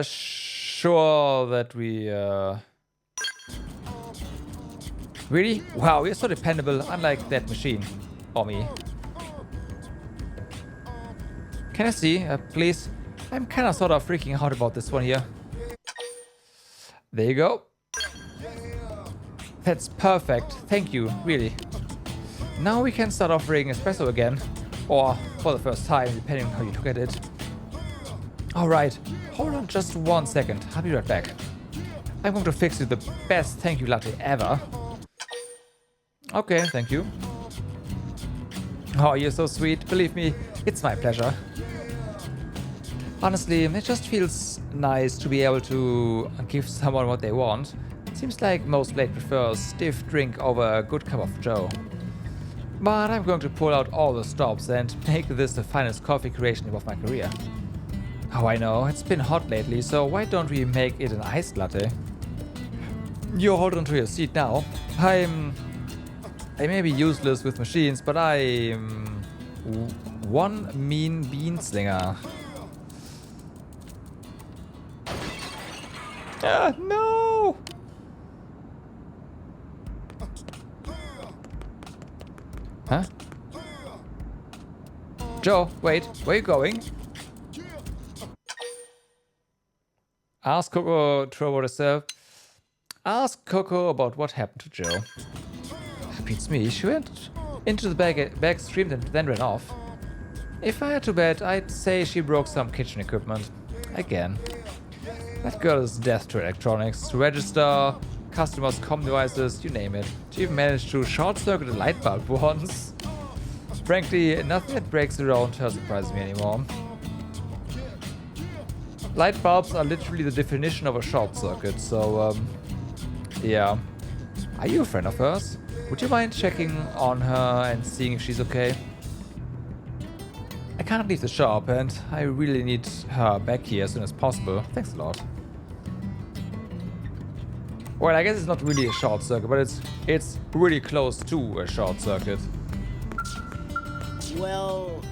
[SPEAKER 1] Sure that we, Really? Wow, you're so dependable, unlike that machine. Or me. Can I see, please? I'm kinda sorta freaking out about this one here. There you go. That's perfect. Thank you, really. Now we can start offering espresso again. Or for the first time, depending on how you look at it. Alright, hold on just 1 second. I'll be right back. I'm going to fix you the best thank you latte ever. Okay, thank you. Oh, you're so sweet. Believe me, it's my pleasure. Honestly, it just feels nice to be able to give someone what they want. Seems like most Blade prefer a stiff drink over a good cup of joe. But I'm going to pull out all the stops and make this the finest coffee creation of my career. Oh, I know, it's been hot lately, so why don't we make it an iced latte? You hold on to your seat now. I may be useless with machines, but I'm one mean bean slinger. No! Huh? Joe, wait, where are you going? Ask Coco about herself. Ask Coco about what happened to Joe. Beats me, she went into the back stream and then ran off. If I had to bet, I'd say she broke some kitchen equipment. Again. That girl is death to electronics. Register, customers, comm devices, you name it. She even managed to short-circuit a light bulb once. Frankly, nothing that breaks around her surprises me anymore. Light bulbs are literally the definition of a short circuit, so yeah. Are you a friend of hers? Would you mind checking on her and seeing if she's okay? I can't leave the shop and I really need her back here as soon as possible. Thanks a lot. Well, I guess it's not really a short circuit, but it's really close to a short circuit.
[SPEAKER 10] Well,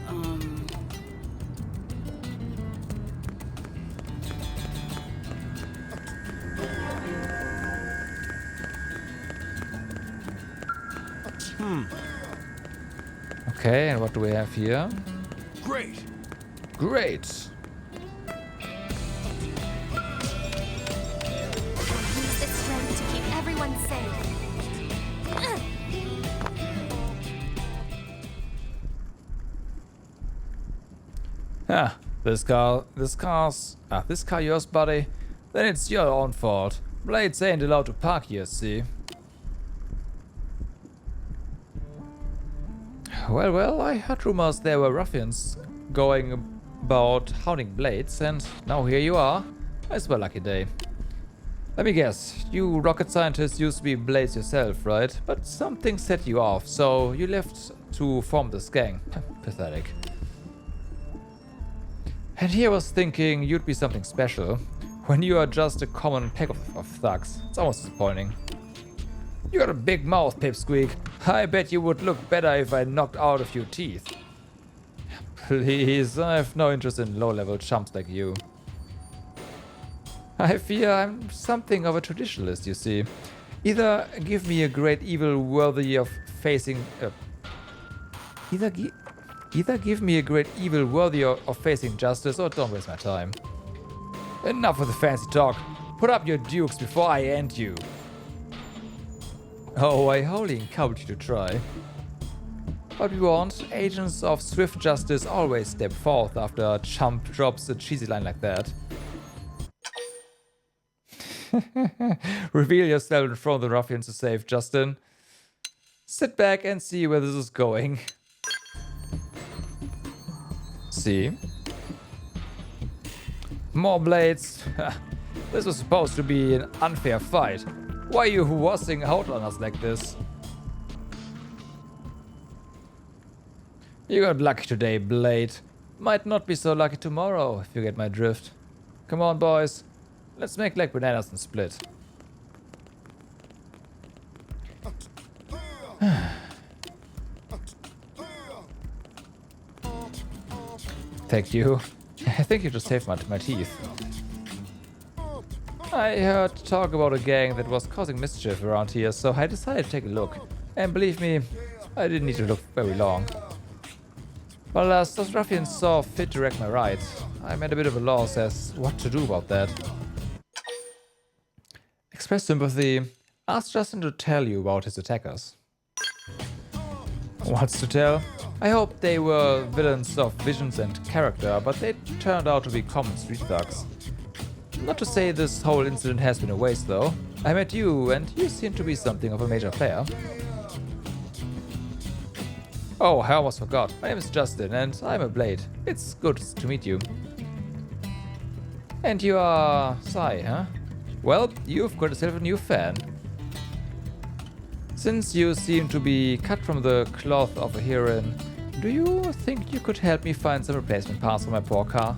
[SPEAKER 1] Okay, and what do we have here?
[SPEAKER 14] Great.
[SPEAKER 1] Great.
[SPEAKER 2] Use this strength to keep everyone safe.
[SPEAKER 1] This car yours, buddy? Then it's your own fault. Blades ain't allowed to park here, see? Well, I heard rumors there were ruffians going about hounding Blades, and now here you are. It's a lucky day. Let me guess, you rocket scientists used to be Blades yourself, right? But something set you off, so you left to form this gang. Pathetic. And here I was thinking you'd be something special, when you are just a common pack of thugs. It's almost disappointing. You got a big mouth, Pipsqueak. I bet you would look better if I knocked out a few teeth. Please, I have no interest in low-level chumps like you. I fear I'm something of a traditionalist, you see. Either give me a great evil worthy of facing... Either give me a great evil worthy of facing justice, or don't waste my time. Enough with the fancy talk. Put up your dukes before I end you. Oh, I wholly encourage you to try. What we want, agents of swift justice always step forth after a chump drops a cheesy line like that. Reveal yourself in front of the ruffians to save Justin. Sit back and see where this is going. See? More blades. This was supposed to be an unfair fight. Why are you wassing out on us like this? You got lucky today, Blade. Might not be so lucky tomorrow, if you get my drift. Come on, boys. Let's make like bananas and split. Thank you. I think you just saved my teeth. I heard talk about a gang that was causing mischief around here, so I decided to take a look. And believe me, I didn't need to look very long. But as those ruffians saw fit to wreck my ride, I'm at a bit of a loss as what to do about that. Express sympathy. Ask Justin to tell you about his attackers. What's to tell? I hope they were villains of visions and character, but they turned out to be common street thugs. Not to say this whole incident has been a waste, though. I met you, and you seem to be something of a major player. Oh, I almost forgot. My name is Justin, and I'm a Blade. It's good to meet you. And you are Sai, huh? Well, you've got yourself a new fan. Since you seem to be cut from the cloth of a heroine, do you think you could help me find some replacement parts for my poor car?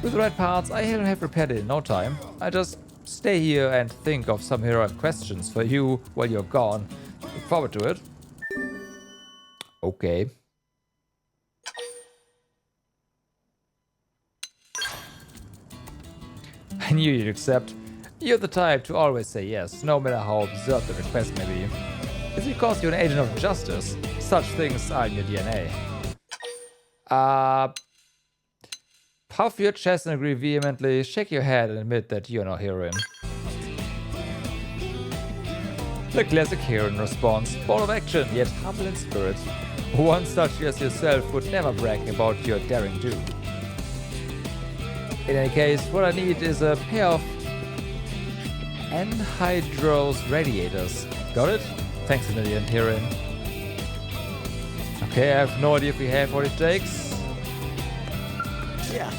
[SPEAKER 1] With the right parts, I'll have repaired it in no time. I just stay here and think of some heroic questions for you while you're gone. Look forward to it. Okay. I knew you'd accept. You're the type to always say yes, no matter how absurd the request may be. It's because you're an agent of justice. Such things are in your DNA. Puff your chest and agree vehemently, shake your head and admit that you're no heroine. The classic heroine response, bold of action, yet humble in spirit. One such as yourself would never brag about your daring do. In any case, what I need is a pair of anhydrous radiators. Got it? Thanks a million, Tyrion. Okay, I have no idea if we have what it takes.
[SPEAKER 8] Yeah.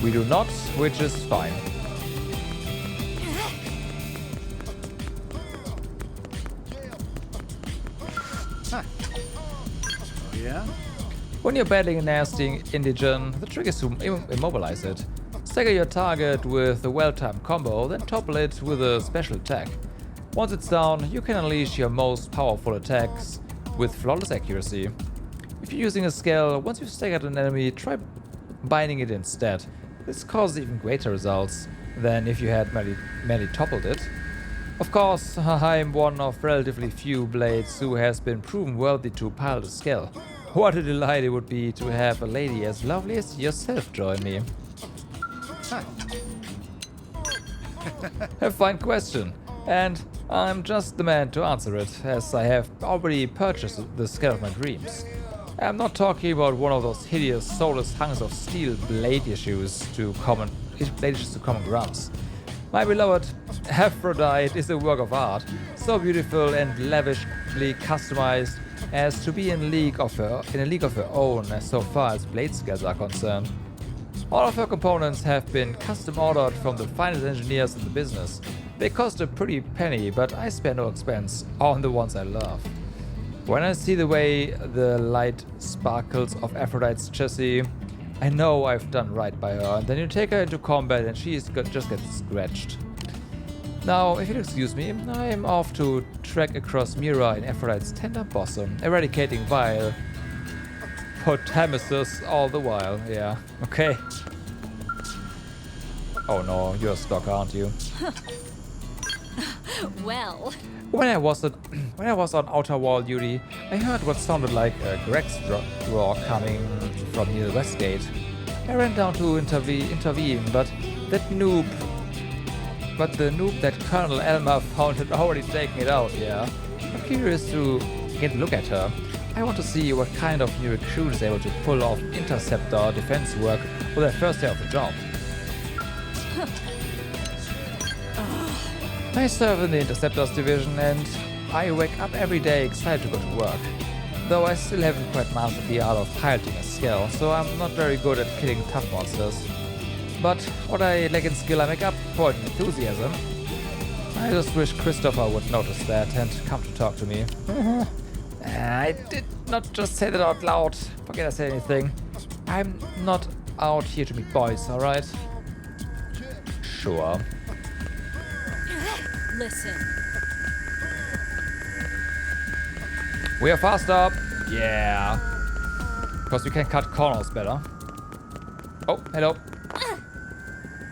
[SPEAKER 1] We do not, which is fine.
[SPEAKER 11] Huh. Oh, yeah?
[SPEAKER 1] When you're battling a nasty indigent, the trick is to immobilize it. Stagger your target with a well-timed combo, then topple it with a special attack. Once it's down, you can unleash your most powerful attacks with flawless accuracy. If you're using a skill, once you've staggered an enemy, try binding it instead. This causes even greater results than if you had merely toppled it. Of course, I'm one of relatively few blades who has been proven worthy to pilot a skill. What a delight it would be to have a lady as lovely as yourself join me. A fine question, and I'm just the man to answer it, as I have already purchased the skill of my dreams. I'm not talking about one of those hideous, soulless hunks of steel blade issues to common grounds. My beloved Aphrodite is a work of art, so beautiful and lavishly customized as to be in a league of her own as so far as blade skills are concerned. All of her components have been custom ordered from the finest engineers in the business. They cost a pretty penny, but I spare no expense on the ones I love. When I see the way the light sparkles of Aphrodite's chassis, I know I've done right by her, and then you take her into combat and she just gets scratched. Now, if you'll excuse me, I'm off to trek across Mira in Aphrodite's tender bosom, eradicating vile Potamuses all the while. Yeah, okay. Oh no, you're a stalker, aren't you?
[SPEAKER 3] Well.
[SPEAKER 1] When I was on outer wall duty, I heard what sounded like a Greg's roar coming from near the west gate. I ran down to intervene, but the noob that Colonel Elmer found had already taken it out. Yeah, I'm curious to get a look at her. I want to see what kind of new recruit is able to pull off interceptor defense work for their first day of the job. I serve in the Interceptors division and I wake up every day excited to go to work. Though I still haven't quite mastered the art of piloting a skill, so I'm not very good at killing tough monsters. But what I lack in skill I make up for in enthusiasm. I just wish Christopher would notice that and come to talk to me. I did not just say that out loud. Forget I said anything. I'm not out here to meet boys, alright? Sure.
[SPEAKER 3] Listen.
[SPEAKER 1] We are faster. Yeah. Because we can cut corners better. Oh, hello.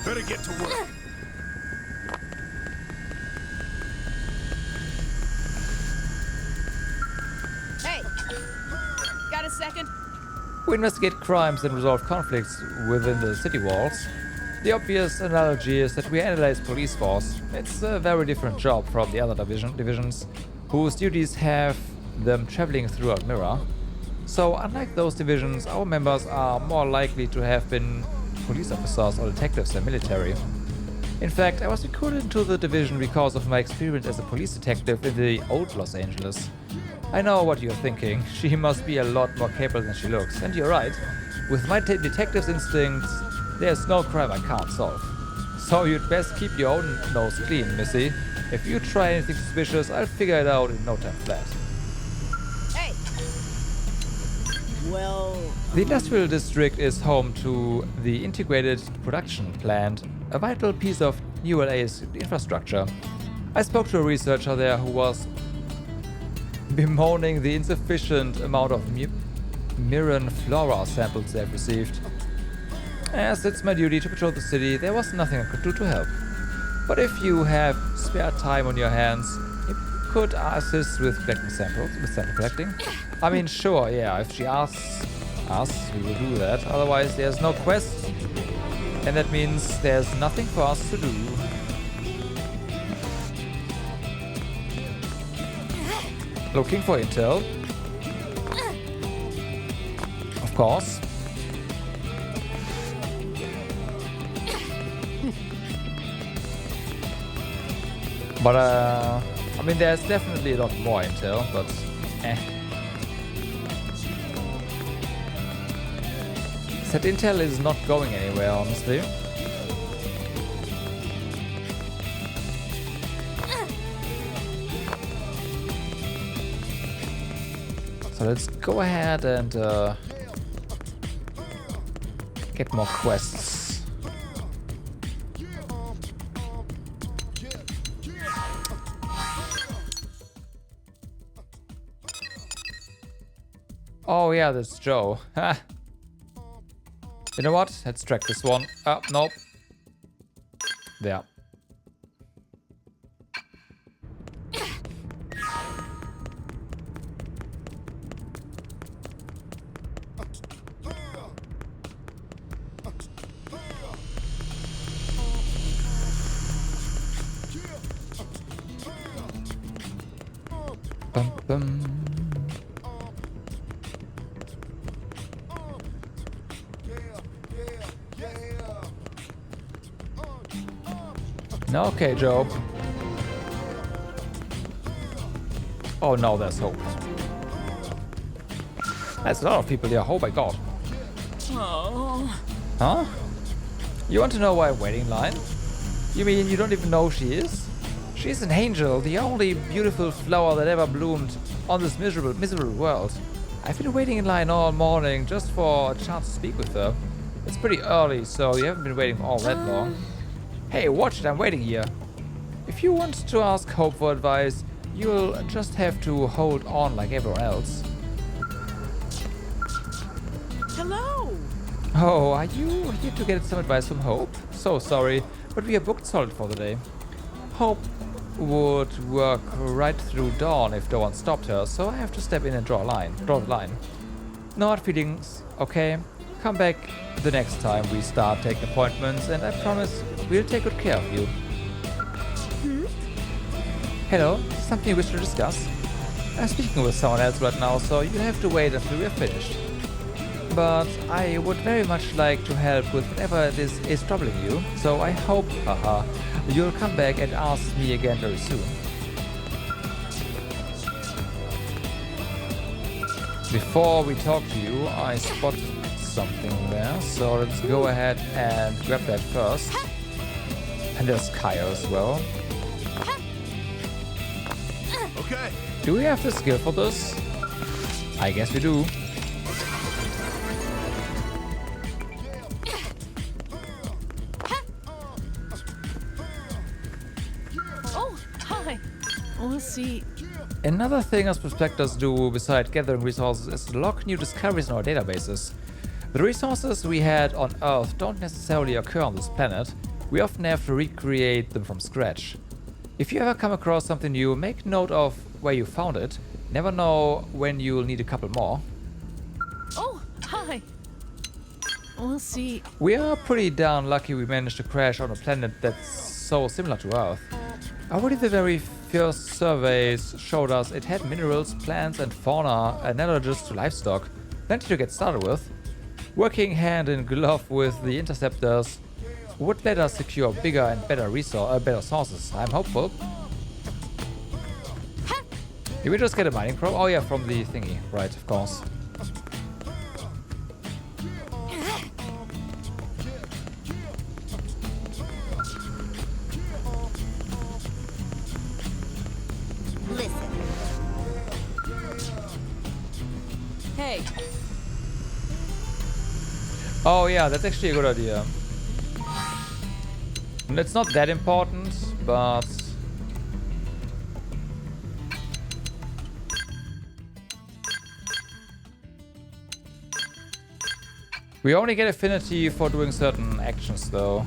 [SPEAKER 14] Better get to work.
[SPEAKER 10] Hey! Got a second?
[SPEAKER 1] We investigate crimes and resolve conflicts within the city walls. The obvious analogy is that we analyze police force. It's a very different job from the other divisions, whose duties have them traveling throughout Mira. So unlike those divisions, our members are more likely to have been police officers or detectives than military. In fact, I was recruited into the division because of my experience as a police detective in the old Los Angeles. I know what you're thinking. She must be a lot more capable than she looks. And you're right. With my detective's instincts, there's no crime I can't solve. So you'd best keep your own nose clean, Missy. If you try anything suspicious, I'll figure it out in no time flat.
[SPEAKER 10] Hey! Well...
[SPEAKER 1] The industrial district is home to the integrated production plant, a vital piece of New LA's infrastructure. I spoke to a researcher there who was bemoaning the insufficient amount of Miran flora samples they've received. As it's my duty to patrol the city, there was nothing I could do to help. But if you have spare time on your hands, you could assist with collecting samples, with sample collecting. I mean, sure, yeah, if she asks us, we will do that. Otherwise, there's no quest, and that means there's nothing for us to do. Looking for intel. Of course. But I mean, there's definitely a lot more intel, but That intel is not going anywhere, honestly. So let's go ahead and get more quests. Oh yeah, that's Joe. Ha! You know what? Let's track this one. Oh, nope. There. Bum, bum. Okay, Joe. Oh no, there's hope. There's a lot of people here. Oh my god.
[SPEAKER 4] Oh.
[SPEAKER 1] Huh? You want to know why I'm waiting in line? You mean you don't even know who she is? She's an angel, the only beautiful flower that ever bloomed on this miserable world. I've been waiting in line all morning just for a chance to speak with her. It's pretty early, so you haven't been waiting all that long. Hey, watch it, I'm waiting here. If you want to ask Hope for advice, you'll just have to hold on like everyone else.
[SPEAKER 10] Hello!
[SPEAKER 1] Oh, are you here to get some advice from Hope? So sorry, but we are booked solid for the day. Hope would work right through dawn if no one stopped her, so I have to step in and draw the line. No hard feelings, okay? Come back the next time we start taking appointments, and I promise we'll take good care of you. Hello, something you wish to discuss? I'm speaking with someone else right now, so you'll have to wait until we're finished. But I would very much like to help with whatever this is troubling you, so I hope, you'll come back and ask me again very soon. Before we talk to you, I spotted something there, so let's go ahead and grab that first. And there's Kaya as well.
[SPEAKER 11] Okay.
[SPEAKER 1] Do we have the skill for this? I guess we do.
[SPEAKER 10] Oh, hi. Let's see.
[SPEAKER 1] Another thing us prospectors do besides gathering resources is to log new discoveries in our databases. The resources we had on Earth don't necessarily occur on this planet. We often have to recreate them from scratch. If you ever come across something new, make note of where you found it. Never know when you'll need a couple more.
[SPEAKER 10] Oh, hi. We'll see.
[SPEAKER 1] We are pretty darn lucky we managed to crash on a planet that's so similar to Earth. Already the very first surveys showed us it had minerals, plants and fauna analogous to livestock. Plenty to get started with. Working hand in glove with the interceptors would let us secure bigger and better sources. I'm hopeful. Did we just get a mining probe? Oh yeah, from the thingy. Right, of course.
[SPEAKER 3] Listen.
[SPEAKER 10] Hey.
[SPEAKER 1] Oh yeah, that's actually a good idea. And it's not that important, but... we only get affinity for doing certain actions though.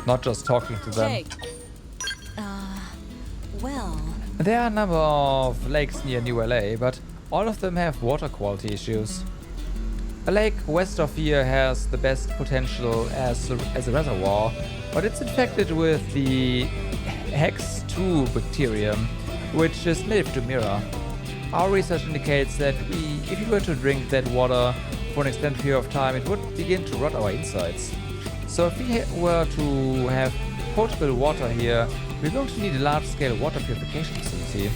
[SPEAKER 1] Not just talking to them.
[SPEAKER 10] Hey.
[SPEAKER 3] Well...
[SPEAKER 1] There are a number of lakes near New LA, but all of them have water quality issues. A lake west of here has the best potential as a reservoir, but it's infected with the Hex2 bacterium, which is native to Mira. Our research indicates that if we were to drink that water for an extended period of time, it would begin to rot our insides. So if we were to have potable water here, we're going to need a large-scale water purification facility.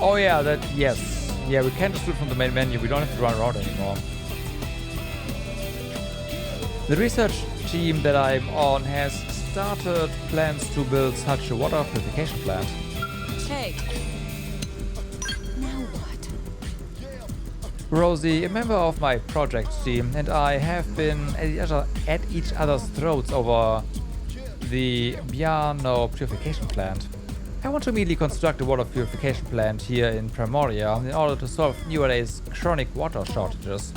[SPEAKER 1] Oh yeah, yes. Yeah, we can just do it from the main menu, we don't have to run around anymore. The research team that I'm on has started plans to build such a water purification plant.
[SPEAKER 10] Hey. Now what?
[SPEAKER 1] Rosie, a member of my project team, and I have been at each other's throats over the Biano purification plant. I want to immediately construct a water purification plant here in Primordia in order to solve New LA's chronic water shortages.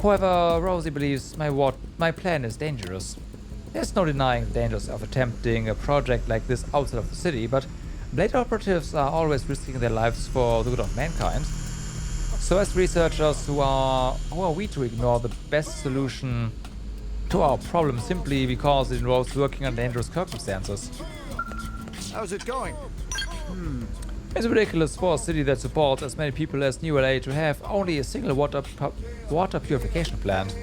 [SPEAKER 1] However, Rosie believes my plan is dangerous. There's no denying the dangers of attempting a project like this outside of the city, but Blade operatives are always risking their lives for the good of mankind. So as researchers, who are we to ignore the best solution to our problem simply because it involves working under dangerous circumstances?
[SPEAKER 11] How's it going?
[SPEAKER 1] It's ridiculous for a city that supports as many people as New LA to have only a single water purification plant.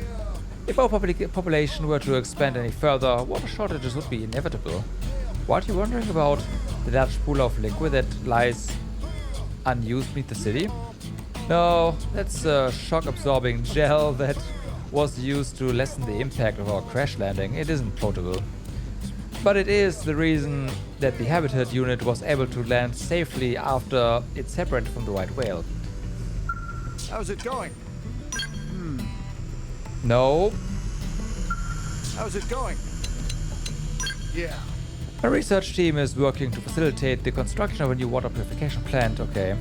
[SPEAKER 1] If our population were to expand any further, water shortages would be inevitable. What are you wondering about the large pool of liquid that lies unused beneath the city? No, that's a shock-absorbing gel that was used to lessen the impact of our crash landing. It isn't potable. But it is the reason that the Habitat unit was able to land safely after it separated from the white whale.
[SPEAKER 11] How's it going?
[SPEAKER 1] No.
[SPEAKER 11] How's it going? Yeah.
[SPEAKER 1] A research team is working to facilitate the construction of a new water purification plant. Okay.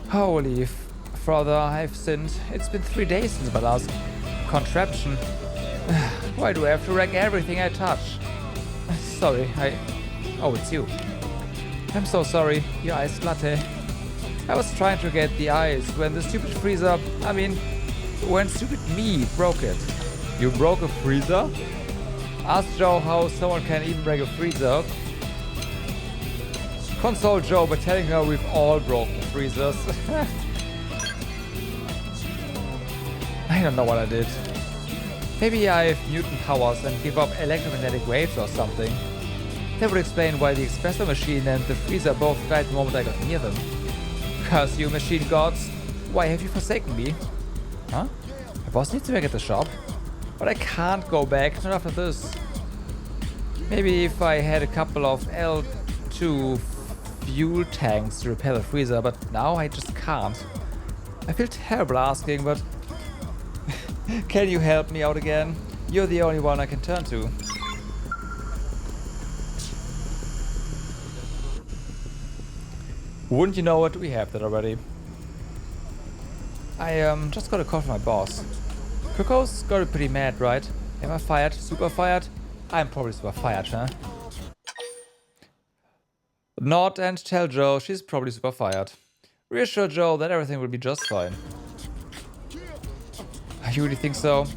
[SPEAKER 1] Holy father, I've sinned. It's been 3 days since my last contraption. Why do I have to wreck everything I touch? Sorry, Oh, it's you. I'm so sorry, your iced latte. I was trying to get the ice when the stupid freezer... when stupid me broke it. You broke a freezer? Ask Joe how someone can even break a freezer. Console Joe by telling her we've all broken freezers. I don't know what I did. Maybe I have mutant powers and give up electromagnetic waves or something. That would explain why the espresso machine and the freezer both died the moment I got near them. Curse you, machine gods! Why have you forsaken me? Huh? My boss needs to back at the shop. But I can't go back, not after this. Maybe if I had a couple of L2 fuel tanks to repair the freezer, but now I just can't. I feel terrible asking, but... Can you help me out again? You're the only one I can turn to. Wouldn't you know it? We have that already. I just got a call from my boss. Coco's got it pretty mad, right? Am I fired? Super fired? I'm probably super fired, huh? Nod and tell Joe she's probably super fired. Reassure Joe that everything will be just fine. You really think so?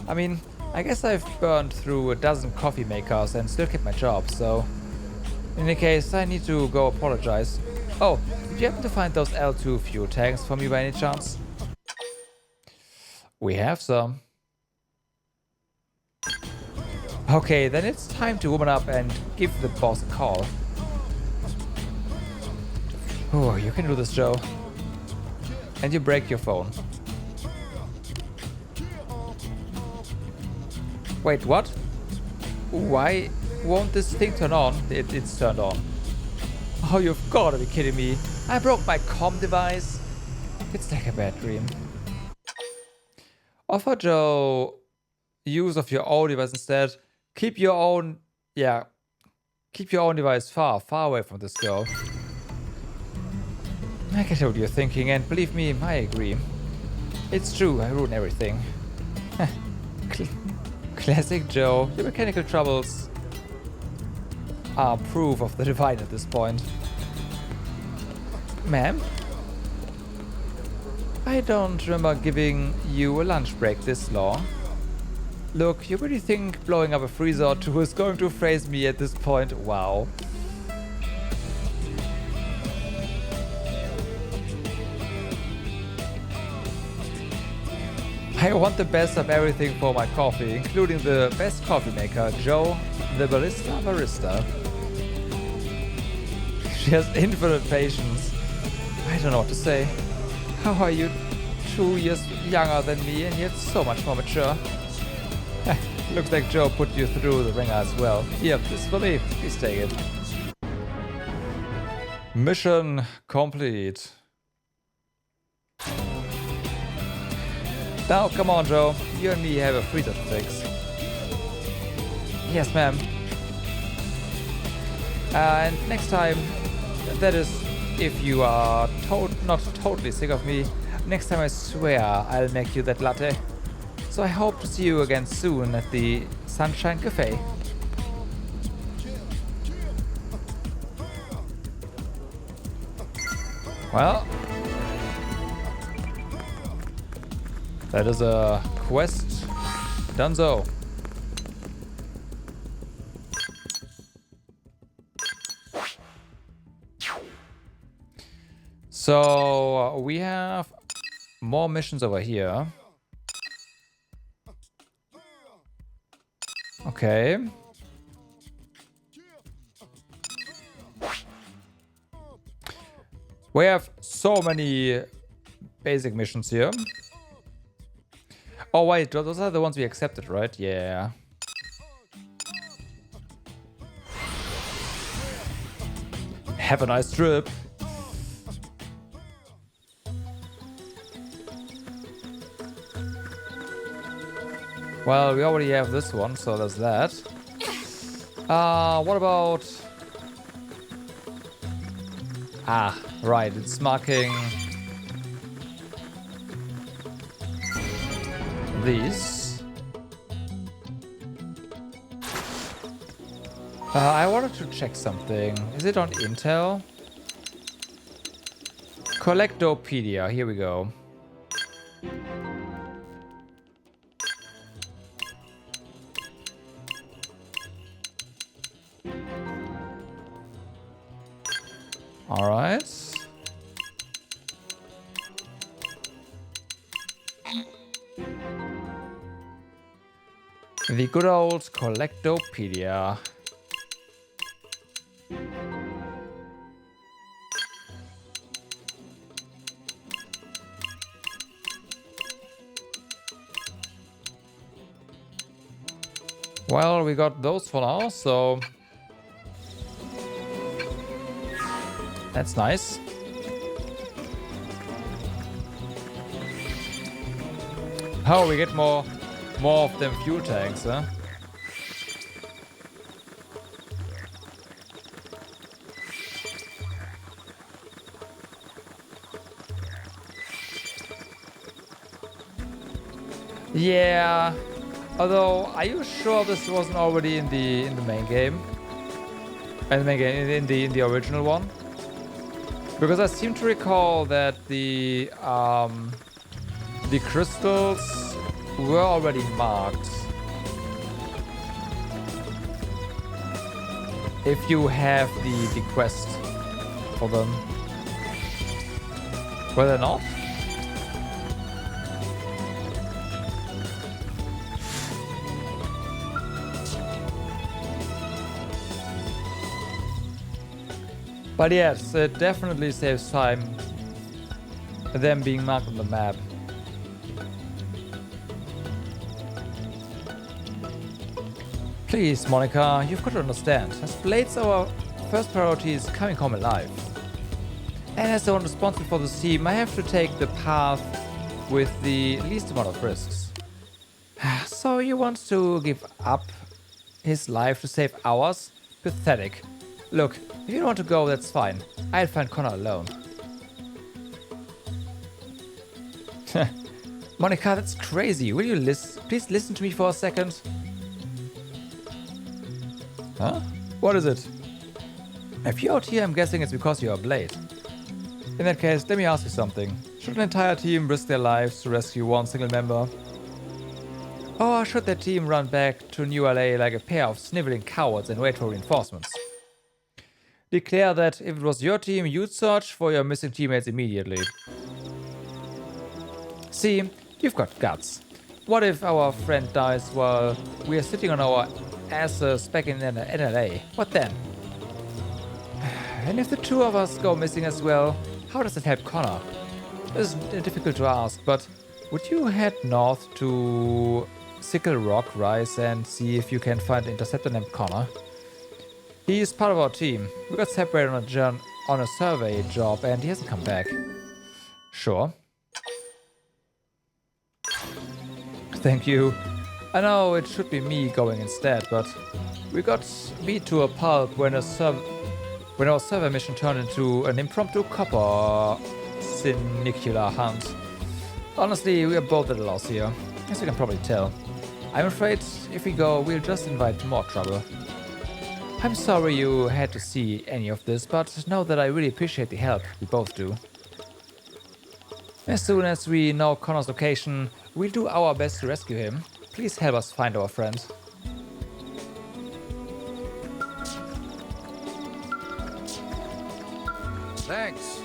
[SPEAKER 1] I mean, I guess I've burned through a dozen coffee makers and still kept my job, so... In any case, I need to go apologize. Oh, did you happen to find those L2 fuel tanks for me by any chance? We have some. Okay, then it's time to woman up and give the boss a call. Oh, you can do this, Joe. And you break your phone. Wait, what? Why won't this thing turn on? It's turned on. Oh, you've got to be kidding me. I broke my comm device. It's like a bad dream. Offer Joe use of your own device instead. Keep your own device far away from this girl. I get what you're thinking, and believe me, I agree. It's true, I ruin everything. Classic Joe, your mechanical troubles are proof of the divine at this point. Ma'am? I don't remember giving you a lunch break this long. Look, you really think blowing up a freezer or two is going to phase me at this point? Wow. I want the best of everything for my coffee, including the best coffee maker, Joe, the barista. She has infinite patience. I don't know what to say. How are you? 2 years younger than me and yet so much more mature. Looks like Joe put you through the ringer as well. Here, this for me. Please take it. Mission complete. Now, come on, Joe. You and me have a freezer to fix. Yes, ma'am. And next time, that is, if you are not totally sick of me, next time I swear I'll make you that latte. So I hope to see you again soon at the Sunshine Cafe. Well, that is a quest donezo. So we have more missions over here. Okay. We have so many basic missions here. Oh wait, those are the ones we accepted, right? Yeah. Have a nice trip. Well, we already have this one, so there's that. What about... Ah, right, it's marking... these. I wanted to check something. Is it on Intel? Collectopedia, here we go. All right. The good old Collectopedia. Well, we got those for now, so that's nice. Oh, we get more of them fuel tanks, huh? Yeah. Although, are you sure this wasn't already in the main game? In the original one? Because I seem to recall that the crystals were already marked. If you have the quest for them. Were they not? But yes, it definitely saves time, them being marked on the map. Please, Monica, you've got to understand, as Blade's our first priority is coming home alive. And as the one responsible for this team, I have to take the path with the least amount of risks. So you want to give up his life to save ours? Pathetic. Look, if you don't want to go, that's fine. I'll find Connor alone. Monica, that's crazy. Will you please listen to me for a second? Huh? What is it? If you're out here, I'm guessing it's because you're a Blade. In that case, let me ask you something. Should an entire team risk their lives to rescue one single member? Or should their team run back to New LA like a pair of sniveling cowards and wait for reinforcements? Declare that if it was your team, you'd search for your missing teammates immediately. See, you've got guts. What if our friend dies while we are sitting on our asses back in NLA? What then? And if the two of us go missing as well, how does it help Connor? This is difficult to ask, but would you head north to Sickle Rock Rise and see if you can find an interceptor named Connor? He's part of our team. We got separated on a survey job and he hasn't come back. Sure. Thank you. I know it should be me going instead, but we got beat to a pulp when our survey mission turned into an impromptu copper sinicular hunt. Honestly, we are both at a loss here, as you can probably tell. I'm afraid if we go, we'll just invite more trouble. I'm sorry you had to see any of this, but know that I really appreciate the help. We both do. As soon as we know Connor's location, we'll do our best to rescue him. Please help us find our friend.
[SPEAKER 12] Thanks.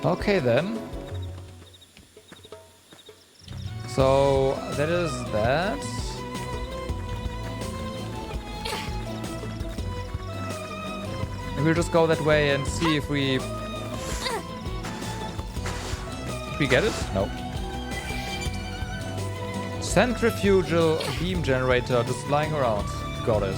[SPEAKER 1] Okay then. So that is that. We'll just go that way and see if we... Did we get it? No. Centrifugal beam generator just lying around. Got it.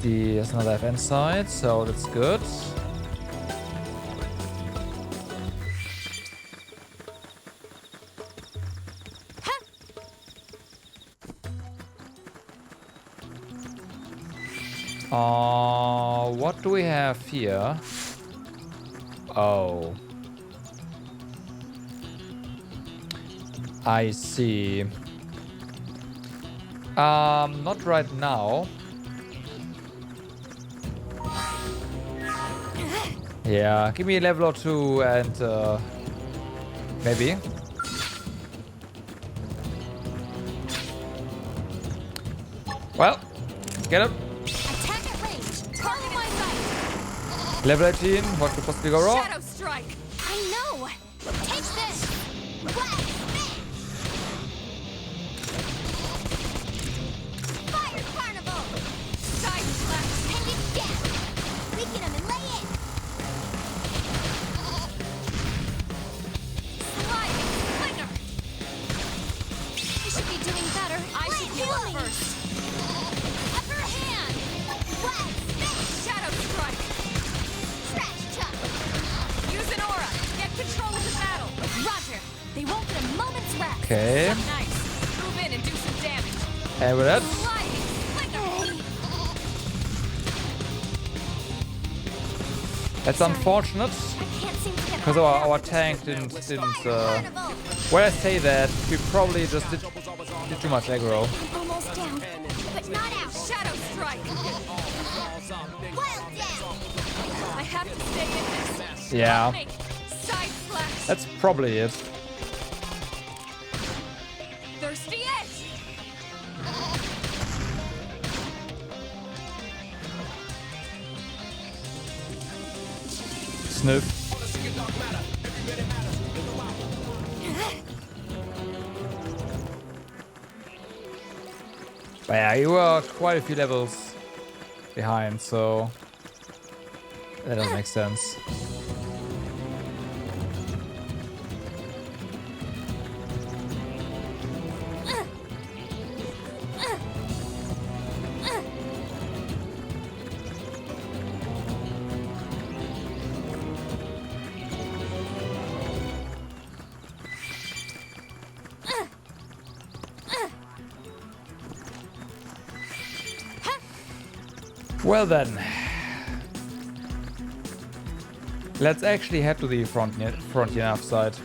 [SPEAKER 1] There's another FN side, so that's good. What do we have here? Oh. I see. Not right now. Yeah, give me a level or two and maybe. Well, get him.
[SPEAKER 3] Attack at range. Target my sight.
[SPEAKER 1] Level 18, what could possibly go wrong?
[SPEAKER 3] Shadow strike. I know. Take this. Fire carnival. Side slash. Take it down. Weaken him and lay in. Sliding slinger. You should be doing better. I should heal up first. Upper hand. Shadow strike. Scratch chop. Use an aura. Get control of the battle. Roger. They won't get a moment's rest.
[SPEAKER 1] Okay.
[SPEAKER 3] Nice. Move in and do some damage.
[SPEAKER 1] And with that,
[SPEAKER 3] Sliding slinger.
[SPEAKER 1] that's unfortunate because our tank didn't when I say that, we probably just did too much aggro.
[SPEAKER 3] Almost down, but not out. Shadow strike. Wild down. I have to stay in this.
[SPEAKER 1] Yeah.
[SPEAKER 3] Side slash.
[SPEAKER 1] That's probably it.
[SPEAKER 3] Thirsty edge.
[SPEAKER 1] Sniff. But yeah, you were quite a few levels behind, so that doesn't make sense. Well then, let's actually head to the Frontier nav side.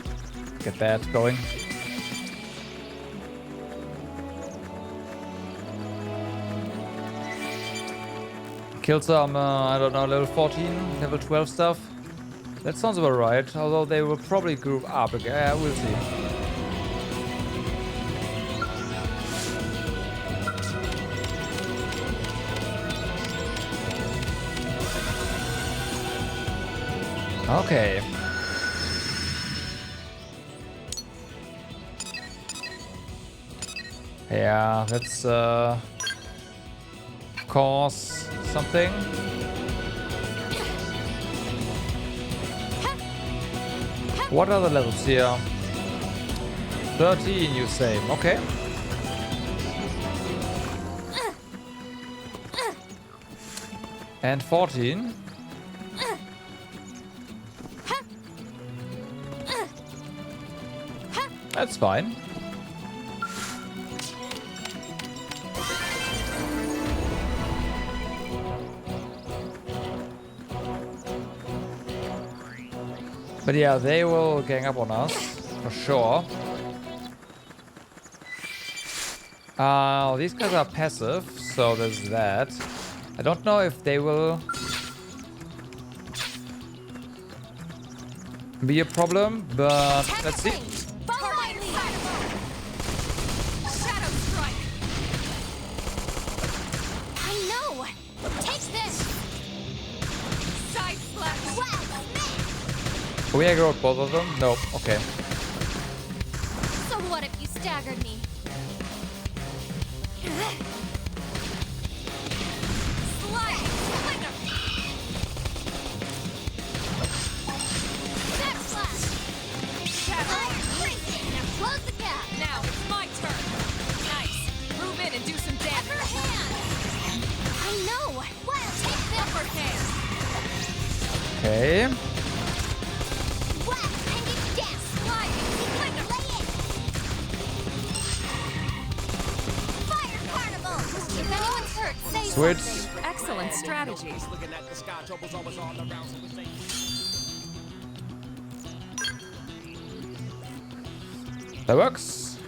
[SPEAKER 1] Get that going. Kill some, I don't know, level 14, level 12 stuff. That sounds about right, although they will probably group up again. Yeah, we'll see. Okay. Yeah, that's cause something. What are the levels here? 13, you say? Okay. And 14. That's fine. But yeah, they will gang up on us, for sure. These guys are passive, so there's that. I don't know if they will be a problem, but let's see.
[SPEAKER 3] I know! Take this! Side slash!
[SPEAKER 1] Can we aggro both of them? No. Okay.
[SPEAKER 3] So what if you staggered me? Slide! Step slash! Shadow! Now close the gap! Now it's my turn! Nice! Move in and do some damage! Upper hand! I know! Well, take the upper hand!
[SPEAKER 1] Okay. Switch.
[SPEAKER 4] Excellent strategy.
[SPEAKER 1] That works.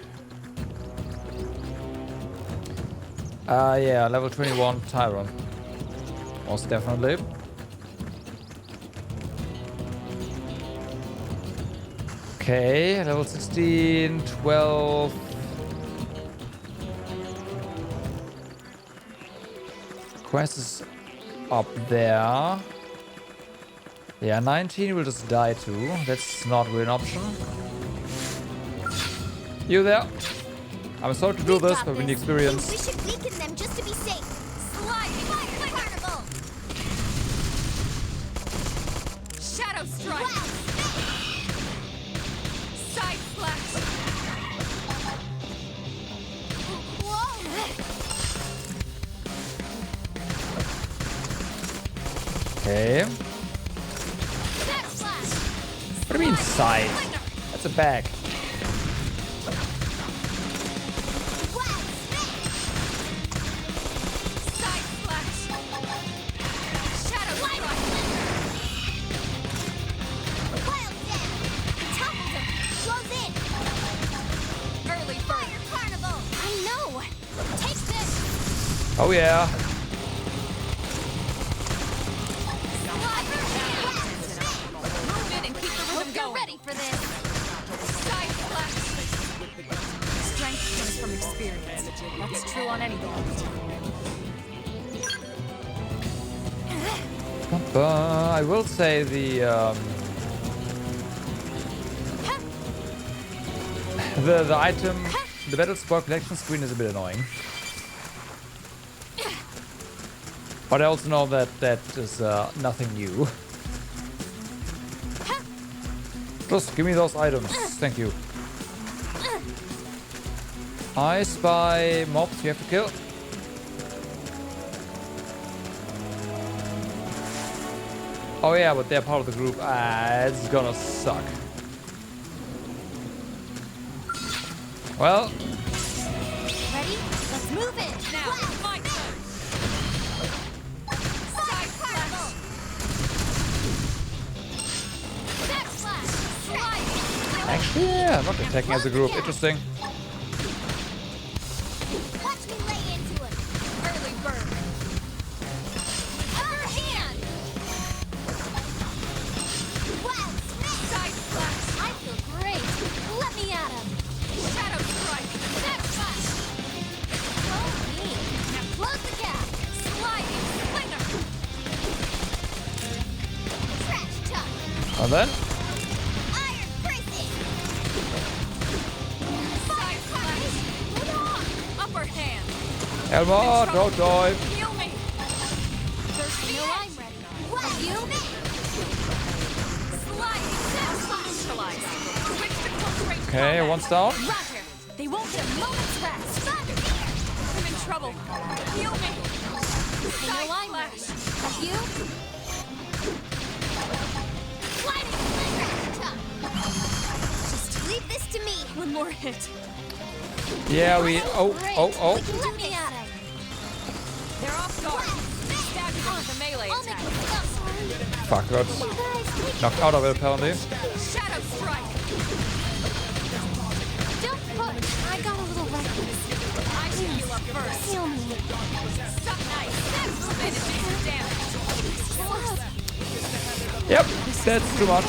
[SPEAKER 1] Yeah, level 21 Tyron. Most definitely. Okay, level 16, 12. Quest is up there. Yeah, 19 will just die too. That's not really an option. You there? I'm sorry to do this, but we need experience.
[SPEAKER 3] We should weaken them just to be safe. Sliding fire carnival. Shadow strike. Side slash. Whoa.
[SPEAKER 1] Okay. What do you mean side? That's a bag. Oh yeah.
[SPEAKER 3] Ready for this.
[SPEAKER 4] Strength comes from experience. That's true on anything.
[SPEAKER 1] I will say the item, the battle sport collection screen is a bit annoying. But I also know that that is nothing new. Just give me those items, thank you. I spy mobs you have to kill. Oh yeah, but they're part of the group. It's gonna suck. Well.
[SPEAKER 3] Ready? Let's move it. Now, my turn.
[SPEAKER 1] Actually, yeah, not attacking as a group. Interesting.
[SPEAKER 3] Watch me lay into him. Early bird. Upper hand. Wild snake. Side slash. I feel great. Let me at him. Shadow strike. Step slash. Oh me. Now close the gap. Sliding slinger. Trash tuck.
[SPEAKER 1] And then?
[SPEAKER 3] Iron prison. Side slash. Hold on. Upper hand.
[SPEAKER 1] Elmo, don't dive.
[SPEAKER 3] Heal me. There's no I'm ready. What? You? Sliding step slash. Switch to close range.
[SPEAKER 1] Okay,
[SPEAKER 3] combat.
[SPEAKER 1] one's down.
[SPEAKER 3] Roger. They won't get a moment's rest. Thunder here. I'm in trouble. Heal me. They know I'm ready. You? Sliding slinger. Just leave this to me. One more hit.
[SPEAKER 1] Yeah, we. Oh.
[SPEAKER 3] Let me at him. They're off guard. Stab you with the melee attack.
[SPEAKER 1] Fuck, got knocked out of it apparently.
[SPEAKER 3] Shadow strike. Don't push. I got a little reckless. I should heal up first. Heal me. Suck nice. That's made some damage.
[SPEAKER 1] Yep, that's too much.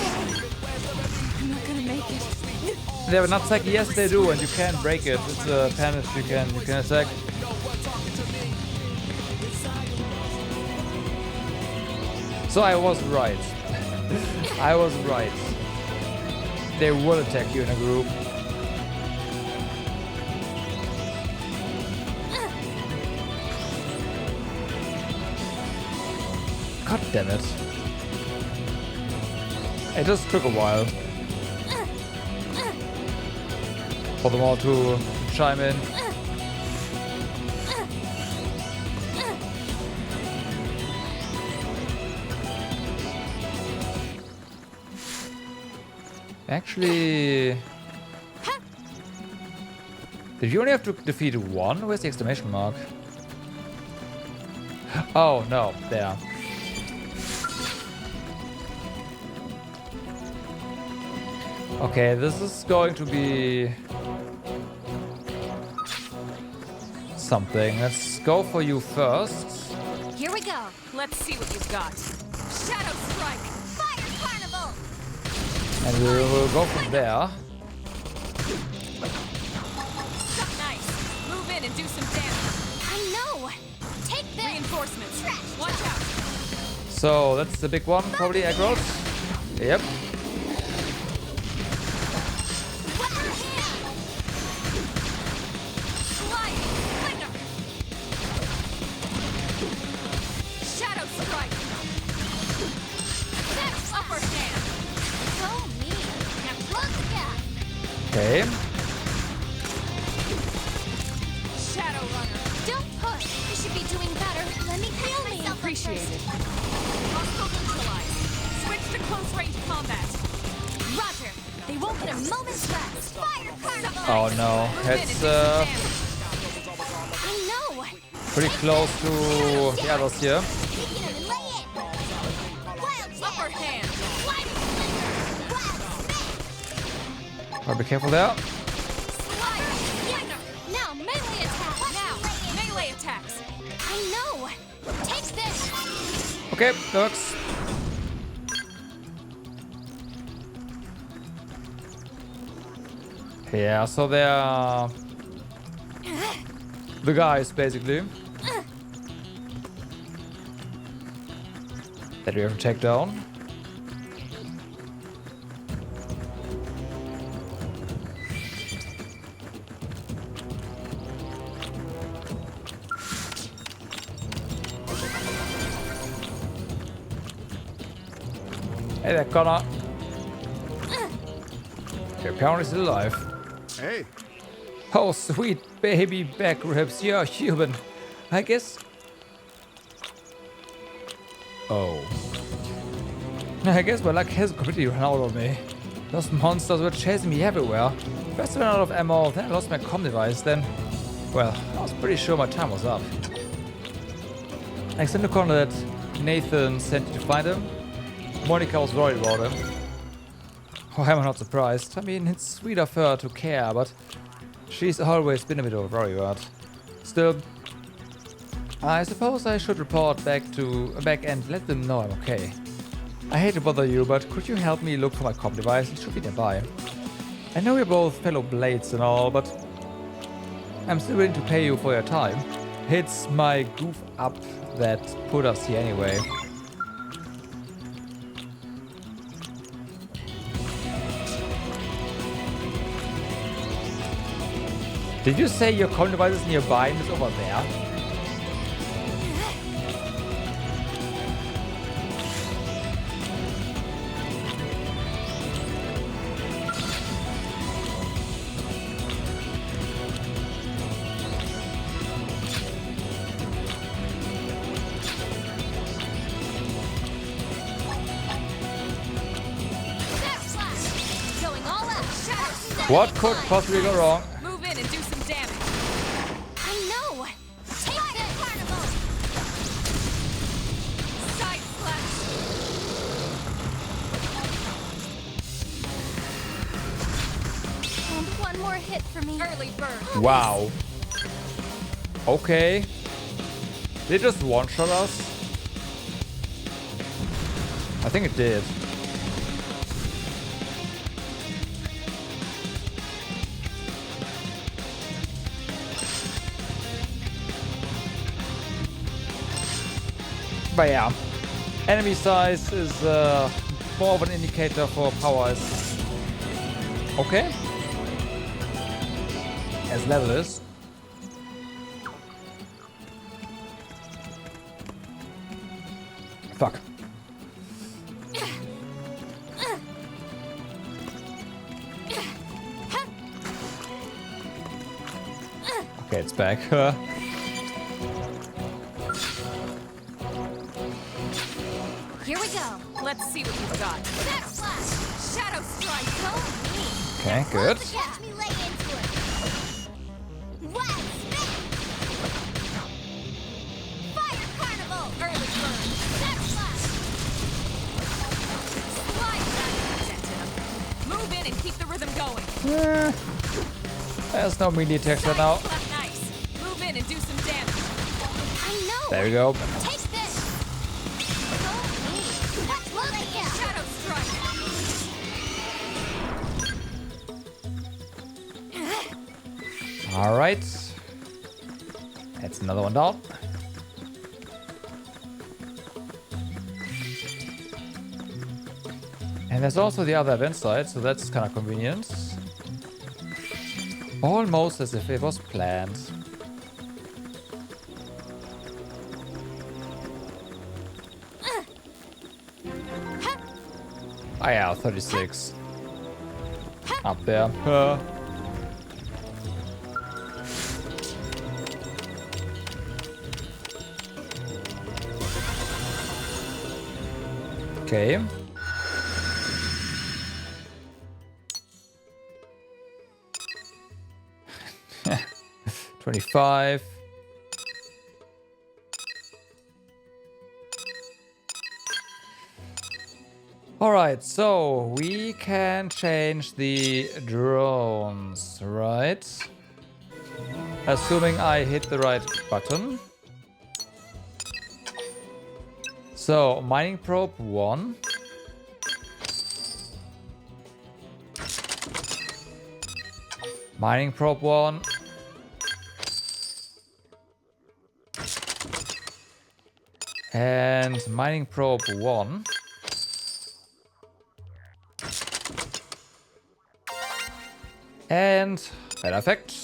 [SPEAKER 10] I'm not gonna make it.
[SPEAKER 1] They have an attack. Yes, they do, and you can break it. It's a panic. You can attack. So I was right. I was right. They will attack you in a group. God damn it. It just took a while for them all to chime in. Actually, did you only have to defeat one? Where's the exclamation mark? Oh no, there. Okay, this is going to be something. Let's go for you first.
[SPEAKER 3] Here we go.
[SPEAKER 4] Let's see what you've got.
[SPEAKER 3] Shadow strike. Fire carnival.
[SPEAKER 1] And we will go from there.
[SPEAKER 4] Suck nice. Move in and do some damage.
[SPEAKER 3] I know. Take this.
[SPEAKER 4] Reinforcements.
[SPEAKER 3] Trash.
[SPEAKER 4] Watch out.
[SPEAKER 1] So that's the big one, probably aggroed. Yep.
[SPEAKER 3] Upper hand. Sliding slinger. Shadow strike. That's upper hand. So mean. Now close the gap.
[SPEAKER 1] Okay.
[SPEAKER 3] Shadow runner. Don't push. You should be doing better. Let me heal myself.
[SPEAKER 4] Appreciated. Hostile neutralized. Switch to close range combat.
[SPEAKER 3] Roger. They won't get a moment's rest. Fire carnival.
[SPEAKER 1] Oh no, it's
[SPEAKER 3] I know.
[SPEAKER 1] pretty close to the others here.
[SPEAKER 4] Upper hand.
[SPEAKER 3] Sliding slinger. Wild snake.
[SPEAKER 1] Gotta be careful there.
[SPEAKER 3] Sliding slinger. Now melee attack.
[SPEAKER 4] Now, melee attacks.
[SPEAKER 3] I know. Take this.
[SPEAKER 1] Okay, works. Yeah, so they are the guys basically that we have to take down. Hey there, Connor. You're apparently still alive.
[SPEAKER 11] Hey.
[SPEAKER 1] Oh, sweet baby back ribs. You're human. I guess. Oh. I guess my luck has completely run out of me. Those monsters were chasing me everywhere. First I ran out of ammo, then I lost my comm device, then... Well, I was pretty sure my time was up. I sent a corner that Nathan sent you to find him. Monica was worried about him. Why am I not surprised? I mean, it's sweet of her to care, but she's always been a bit of a worrywart. Still, I suppose I should report back and let them know I'm okay. I hate to bother you, but could you help me look for my comm device? It should be nearby. I know we're both fellow blades and all, but I'm still willing to pay you for your time. It's my goof up that put us here anyway. Did you say your comm device is nearby and is over there? What could possibly go wrong?
[SPEAKER 4] Move in and do some damage.
[SPEAKER 3] I know. Take that, Carnival.
[SPEAKER 4] Side slash.
[SPEAKER 3] One more hit for me.
[SPEAKER 4] Early bird.
[SPEAKER 1] Wow. Okay. They just one-shot us? I think it did. But yeah, enemy size is more of an indicator for power is okay. As level is. Fuck. Okay, it's back.
[SPEAKER 3] Here we go.
[SPEAKER 4] Let's see what you've got.
[SPEAKER 3] Backslash. Shadow strike.
[SPEAKER 1] Okay, good.
[SPEAKER 3] Watch me lay into it. Wild spin. Fire carnival.
[SPEAKER 4] Early bird.
[SPEAKER 3] Backslash.
[SPEAKER 4] Slide that. Move in and keep the rhythm going.
[SPEAKER 1] There's no melee attacks right now.
[SPEAKER 4] Nice. Move in and do some damage.
[SPEAKER 3] I know.
[SPEAKER 1] There we go.
[SPEAKER 3] Take this. That's what I get.
[SPEAKER 4] Shadow strike.
[SPEAKER 1] All right. That's another one down. And there's also the other event side, so that's kind of convenient. Almost as if it was planned. Ah yeah, 36. Up there. Okay. $25. Alright, so we can change the drones, right? Assuming I hit the right button. So, mining probe 1. Mining probe 1. And mining probe 1. And perfect.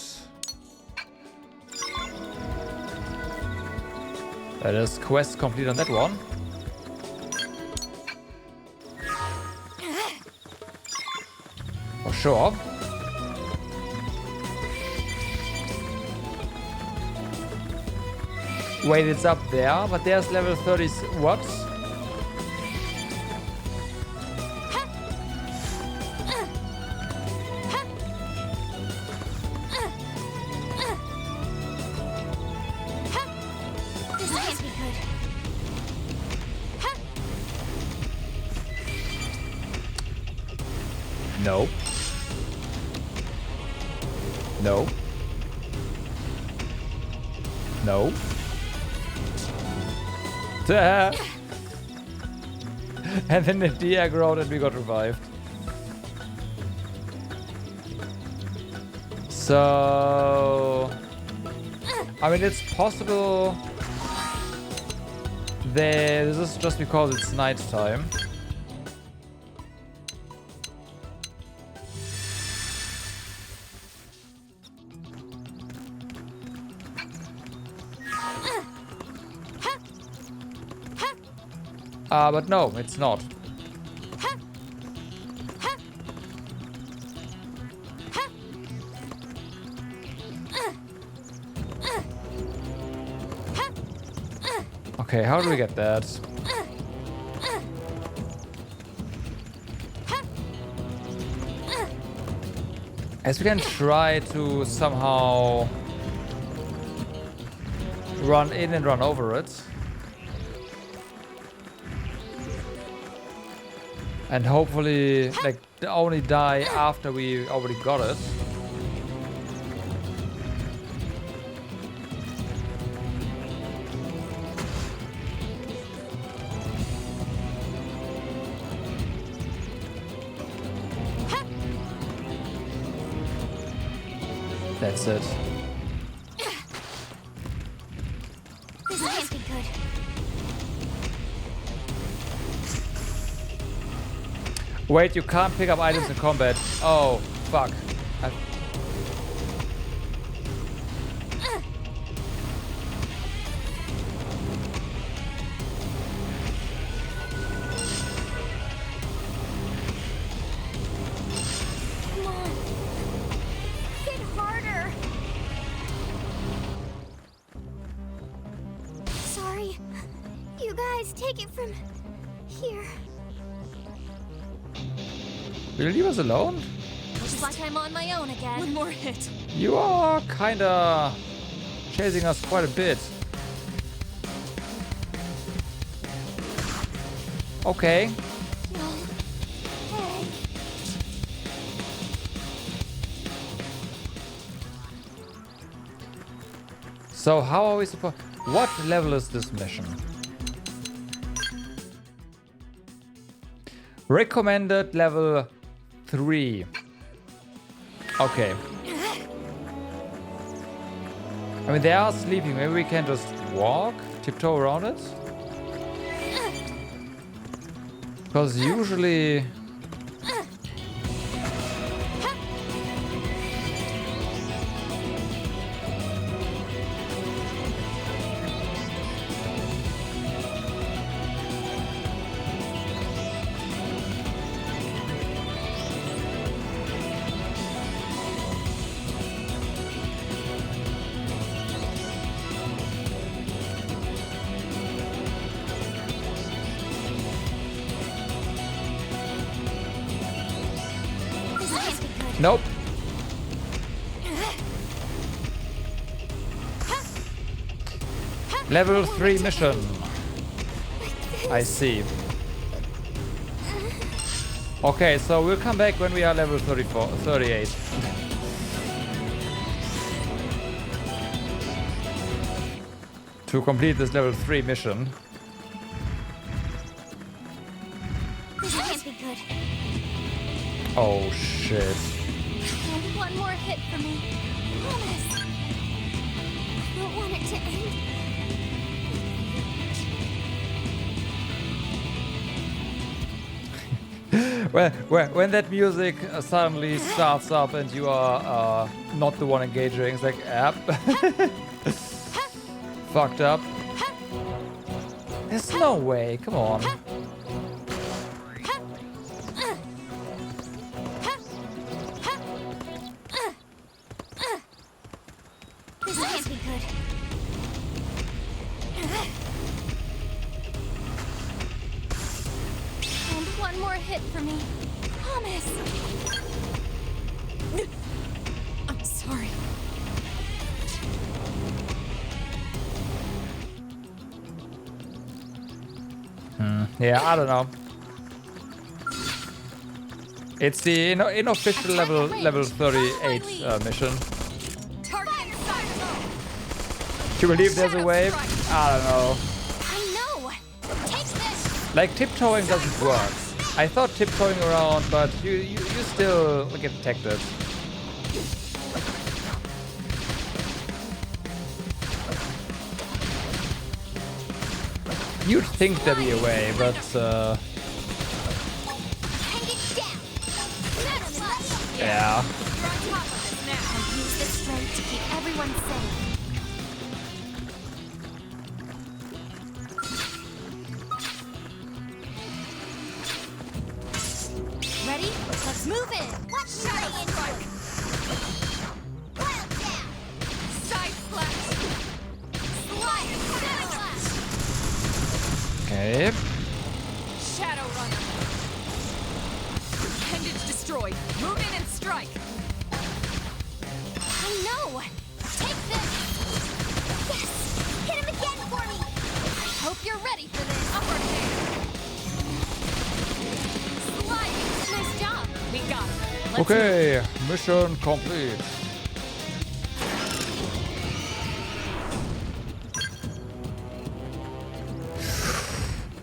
[SPEAKER 1] That is quest complete on that one. For sure. Wait, it's up there, but there's level 30. What?
[SPEAKER 3] This can't be good.
[SPEAKER 1] No. No. No. And then the deer growed and we got revived. So... I mean, it's possible that this is just because it's night time. But no, it's not. Okay, how do we get that? As we can try to somehow run in and run over it. And hopefully, like, only die after we already got it. That's it.
[SPEAKER 2] This can't be good.
[SPEAKER 1] Wait, you can't pick up items in combat. Oh, fuck.
[SPEAKER 2] Come on. Hit harder. Sorry. You guys take it from here.
[SPEAKER 1] Will you leave us alone?
[SPEAKER 3] Looks like I'm on my own again.
[SPEAKER 10] One more hit.
[SPEAKER 1] You are kinda chasing us quite a bit. Okay.
[SPEAKER 2] No. Hey.
[SPEAKER 1] So how are we supposed... What level is this mission? Recommended level 3. Okay. I mean, they are sleeping. Maybe we can just walk, tiptoe around it. Because usually... Nope. Level 3 mission. I see. Okay, so we'll come back when we are level 38. To complete this level 3 mission.
[SPEAKER 2] This can't be good.
[SPEAKER 1] Oh shit.
[SPEAKER 2] And one more hit for me. Promise. I don't want it to end.
[SPEAKER 1] When that music suddenly starts up and you are not the one engaging, it's like, yep. Fucked up. There's no way, come on.
[SPEAKER 2] This can't be good. And one more hit for me. Promise.
[SPEAKER 10] I'm sorry.
[SPEAKER 1] Yeah, I don't know. It's the unofficial level 38 mission. Do you believe there's a way? I don't know.
[SPEAKER 3] I know. Take this.
[SPEAKER 1] Like tiptoeing doesn't work. I thought tiptoeing around, but you still get detected. You'd think there'd be a way, but yeah.
[SPEAKER 2] I'll use this strength to keep everyone safe.
[SPEAKER 3] Ready? Let's move in. Let's try in. Wild down. Side slash. Slide.
[SPEAKER 1] Okay.
[SPEAKER 4] Shadow Runner. Appendage destroyed. Move in and strike.
[SPEAKER 3] I know. Take this. Yes. Hit him again for me. I hope you're ready for this. Upward hand. Sliding. Nice job.
[SPEAKER 4] We got it. Let's
[SPEAKER 1] Okay, mission complete.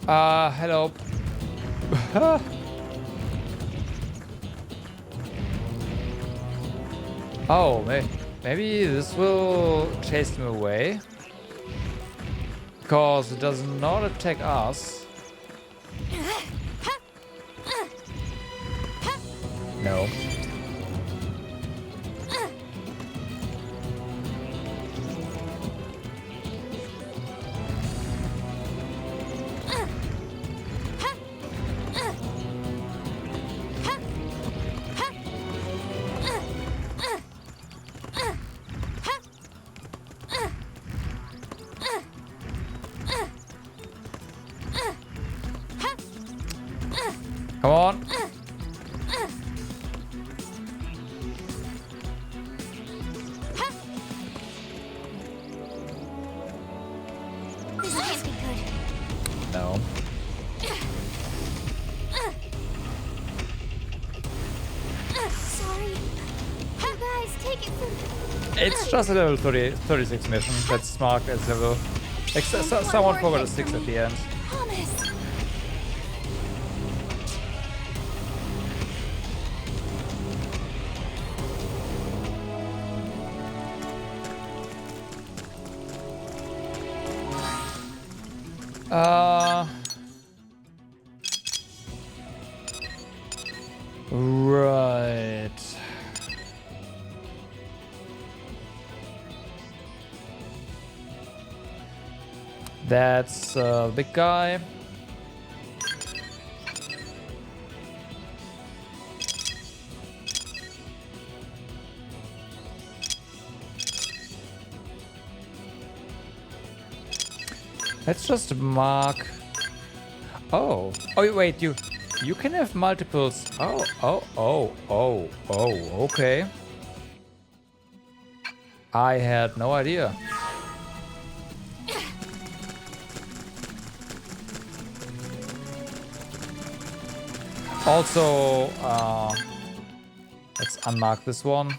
[SPEAKER 1] Hello. Oh, maybe this will chase them away. Because it does not attack us. No. Come on.
[SPEAKER 2] This can't be good.
[SPEAKER 1] No.
[SPEAKER 2] Sorry. You guys, take it from...
[SPEAKER 1] It's just a level 36 mission that's marked as level. Someone forgot a 6 at the end.
[SPEAKER 2] Promise.
[SPEAKER 1] Right. That's the big guy. Let's just mark. Oh, wait, you can have multiples. Oh, okay. I had no idea. Also, let's unmark this one.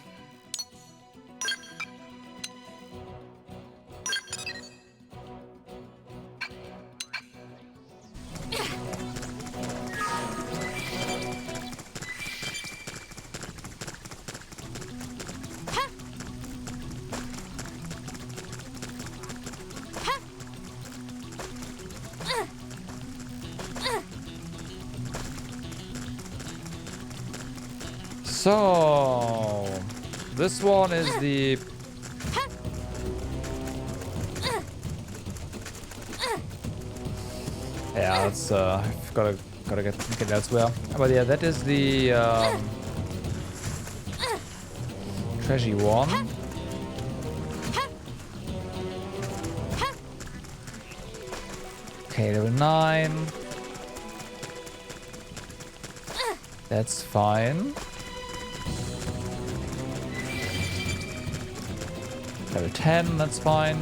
[SPEAKER 1] So, this one is the... Yeah, it's I've gotta get elsewhere. But yeah, that is the treasure one. Okay, level 9. That's fine. Level 10, that's fine.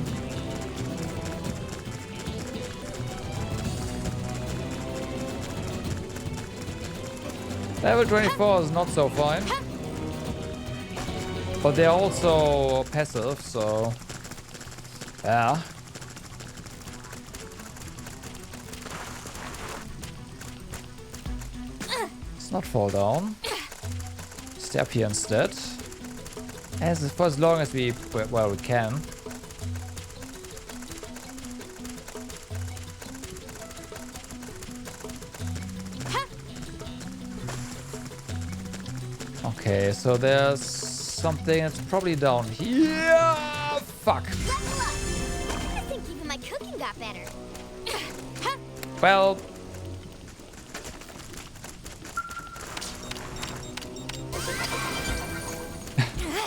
[SPEAKER 1] Level 24 is not so fine. But they're also passive, so... yeah. Let's not fall down. Stay up here instead. For as long as we can. Okay, so there's something that's probably down here. Fuck.
[SPEAKER 2] I think even my cooking got better.
[SPEAKER 1] Well.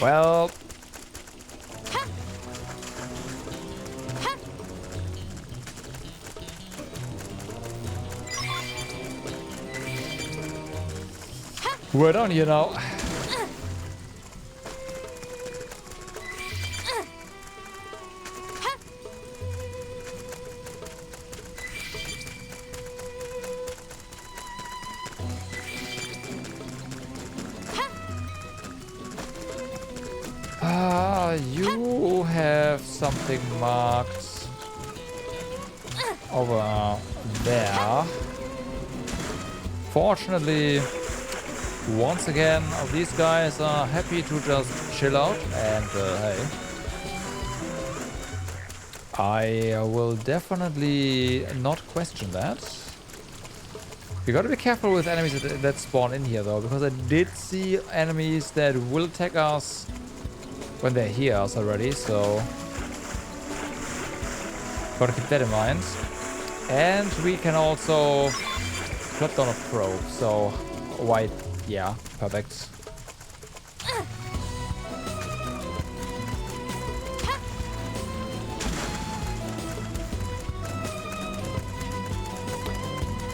[SPEAKER 1] Well. We're down here now. You have something marked over there. Fortunately, once again, these guys are happy to just chill out, and hey, I will definitely not question that. You gotta be careful with enemies that spawn in here though, because I did see enemies that will attack us when they're here already, so gotta keep that in mind. And we can also drop down a probe, so white, yeah, perfect.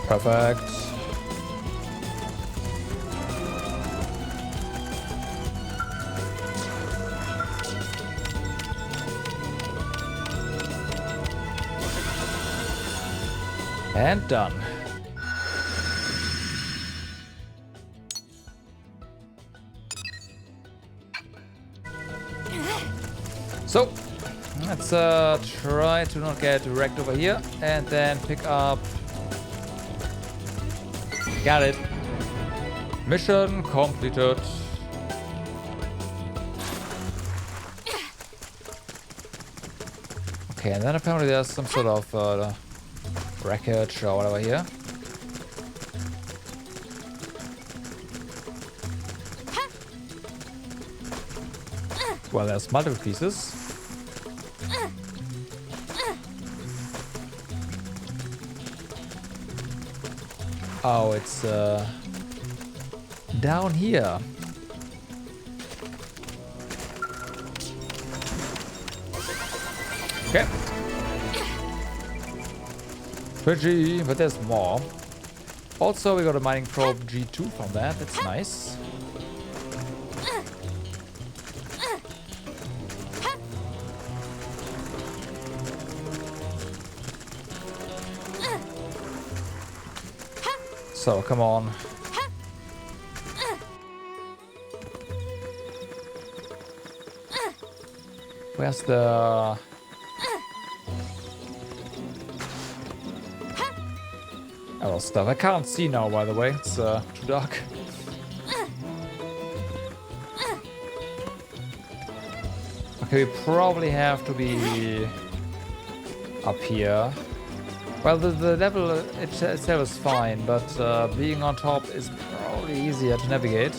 [SPEAKER 1] Perfect. And done. So, let's try to not get wrecked over here and then pick up. Got it. Mission completed. Okay, and then apparently there's some sort of wreckage or whatever here. Well, there's multiple pieces. Oh, it's down here. Okay. G, but there's more. Also, we got a mining probe G2 from that. That's nice. So, come on. Where's the... Oh, stuff. I can't see now, by the way. It's too dark. Okay, we probably have to be up here. Well, the level itself is fine, but being on top is probably easier to navigate.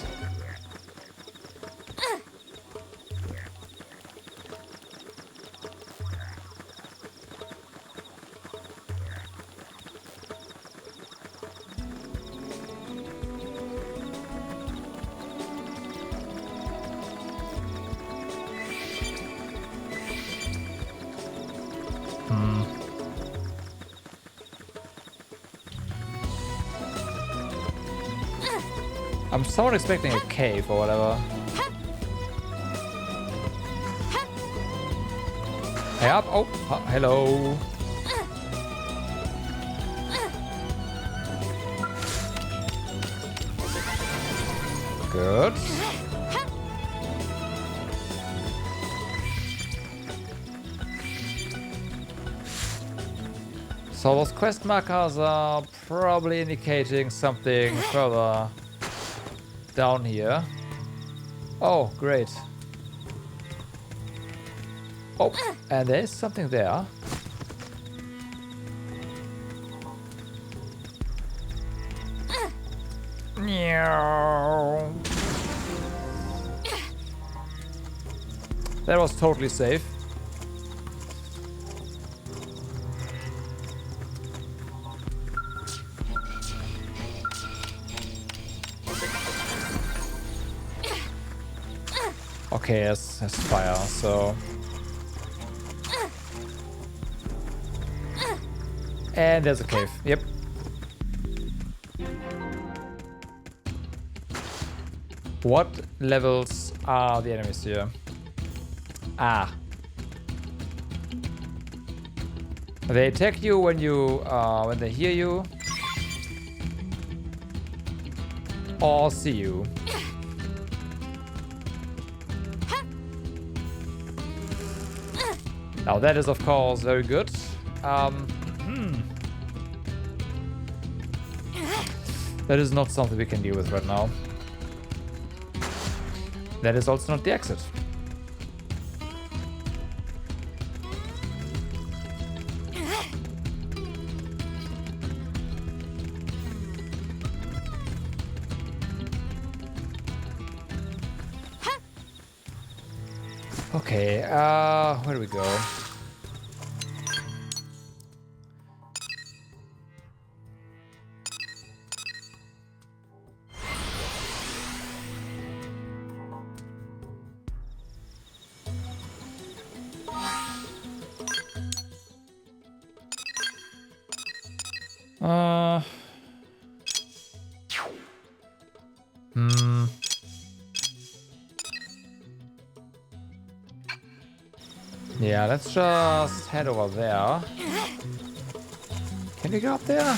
[SPEAKER 1] I'm somewhat expecting a cave or whatever. Hey up! Oh, hello. Good. So those quest markers are probably indicating something further down here. Oh, great. Oh, and there's something there. That was totally safe. Okay, that's fire, so... And there's a cave, yep. What levels are the enemies here? Ah. They attack you when when they hear you. Or see you. Now that is of course very good. That is not something we can deal with right now. That is also not the exit. Okay, where do we go? Yeah, let's just head over there. Can we go up there?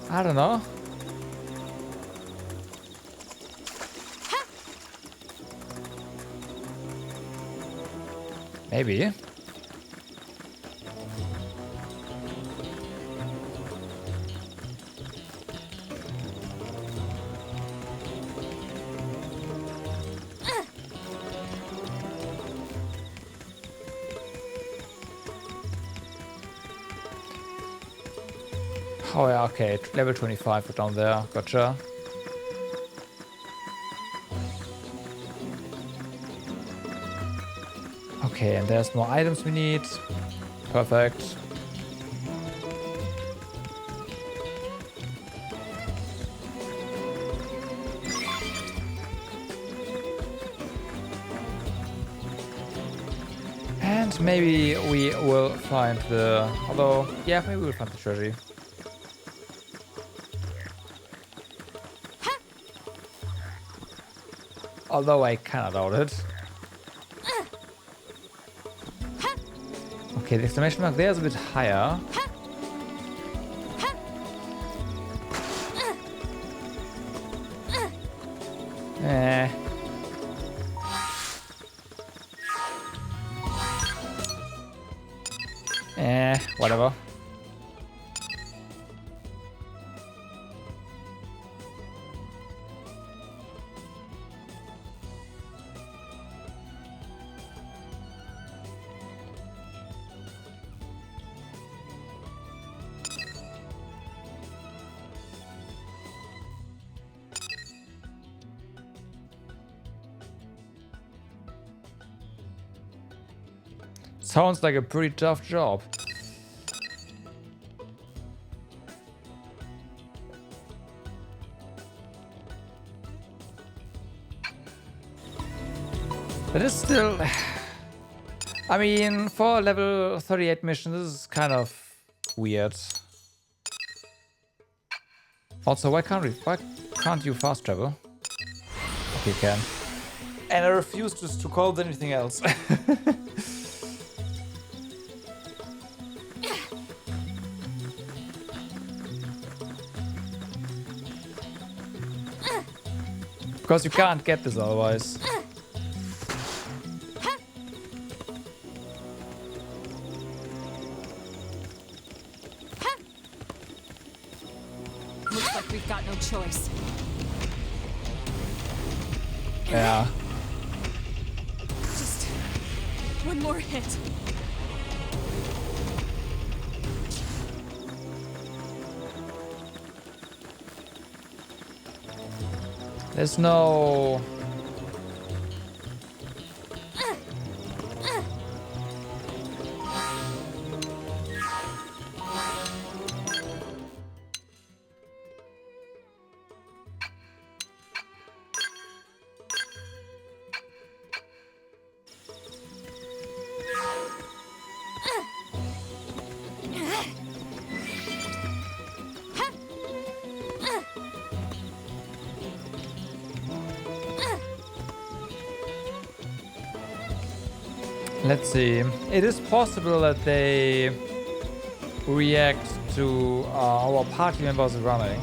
[SPEAKER 1] I don't know. Maybe. Oh yeah, okay, level 25 down there, gotcha. Okay, and there's more items we need. Perfect. And maybe we will find the... Although, yeah, maybe we'll find the treasure. Although I kinda doubt it. Okay, the exclamation mark there is a bit higher. Whatever. Sounds like a pretty tough job. But it's still... I mean, for a level 38 mission, this is kind of weird. Also, why can't you fast travel? Okay, you can. And I refuse to call it anything else. Because you can't get this otherwise.
[SPEAKER 4] Looks like we've got no choice.
[SPEAKER 1] Yeah.
[SPEAKER 10] Just one more hit.
[SPEAKER 1] There's no... Let's see. It is possible that they react to our party members running.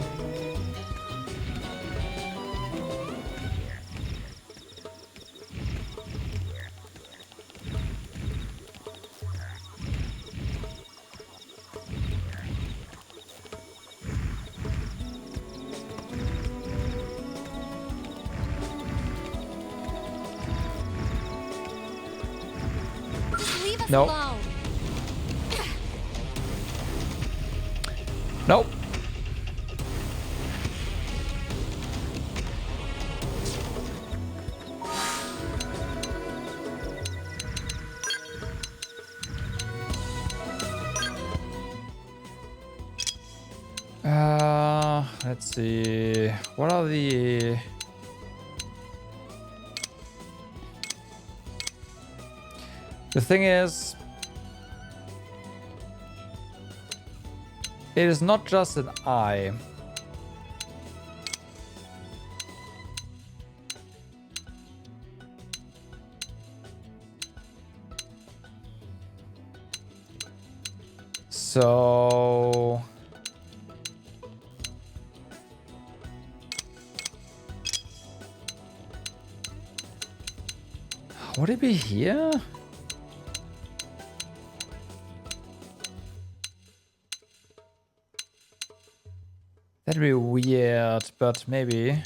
[SPEAKER 1] Nope. Nope. Let's see. What are the... The thing is, it is not just an eye. So... Would it be here? That'd be weird, but maybe.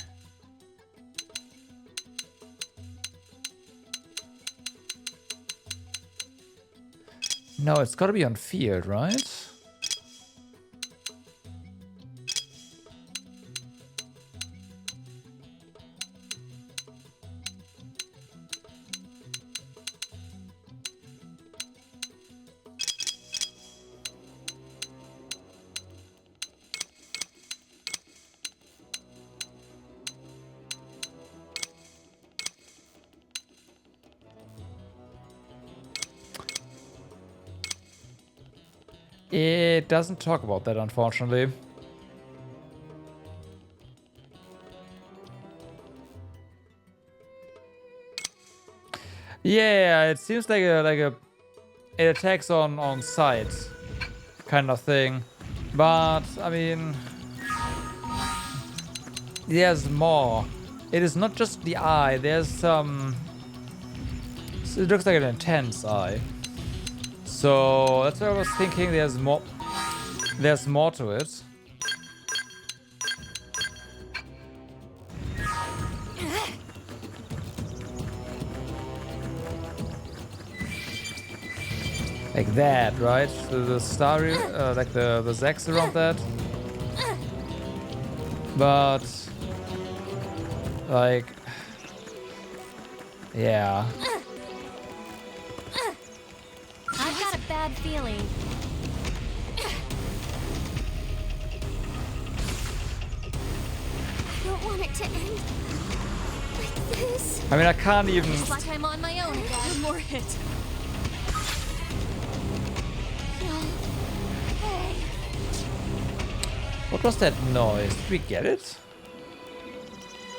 [SPEAKER 1] No, it's gotta be on field, right? It doesn't talk about that, unfortunately. Yeah, it seems like a it attacks on sight kind of thing, but I mean, there's more. It is not just the eye. There's some. It looks like an intense eye. So that's why I was thinking there's more to it. Like that, right? The starry, like the Zax around that. But like, yeah.
[SPEAKER 3] Bad feeling. I don't want it to end like this.
[SPEAKER 1] I mean, I can't even.
[SPEAKER 3] It's like I'm on my own again.
[SPEAKER 10] One more hit.
[SPEAKER 3] No. Hey.
[SPEAKER 1] What was that noise? Did we get it?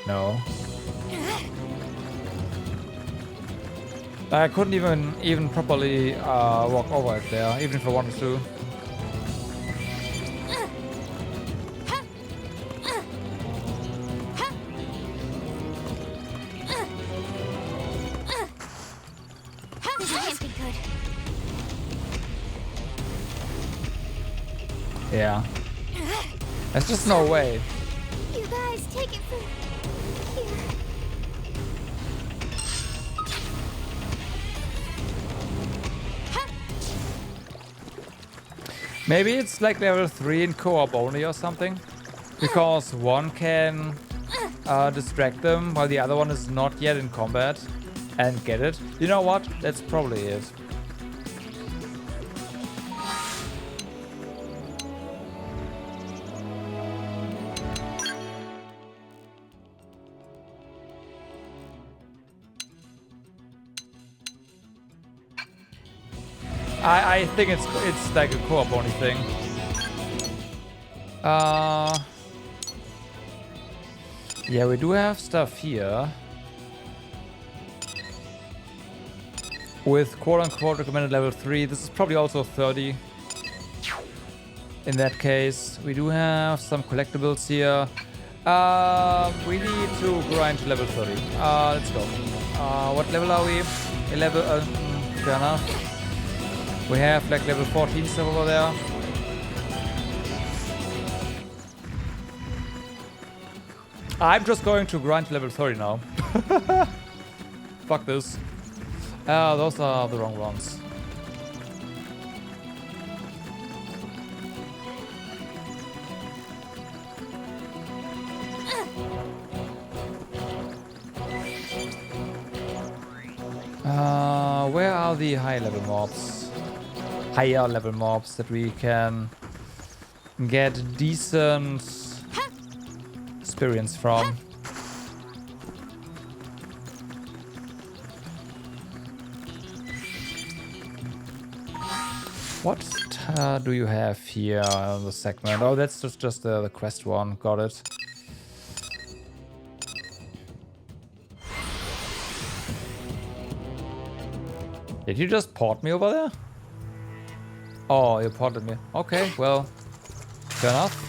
[SPEAKER 1] No. I couldn't even properly walk over it there, even if I wanted to. Yeah. There's just no way.
[SPEAKER 2] You guys take it from here.
[SPEAKER 1] Maybe it's like level 3 in co-op only or something. Because one can distract them while the other one is not yet in combat and get it. You know what? That's probably it. I think it's like a co-op only thing. Yeah, we do have stuff here with quote-unquote recommended level 3. This is probably also 30. In that case, we do have some collectibles here. We need to grind to level 30. Let's go. What level are we? 11. Fair enough. We have like level 14 stuff over there. I'm just going to grind to level 30 now. Fuck this. Those are the wrong ones. Where are the high level mobs? Higher level mobs that we can get decent experience from. What do you have here on the segment? Oh, that's just the quest one. Got it. Did you just port me over there? Oh, you ported me. Okay, well, fair enough.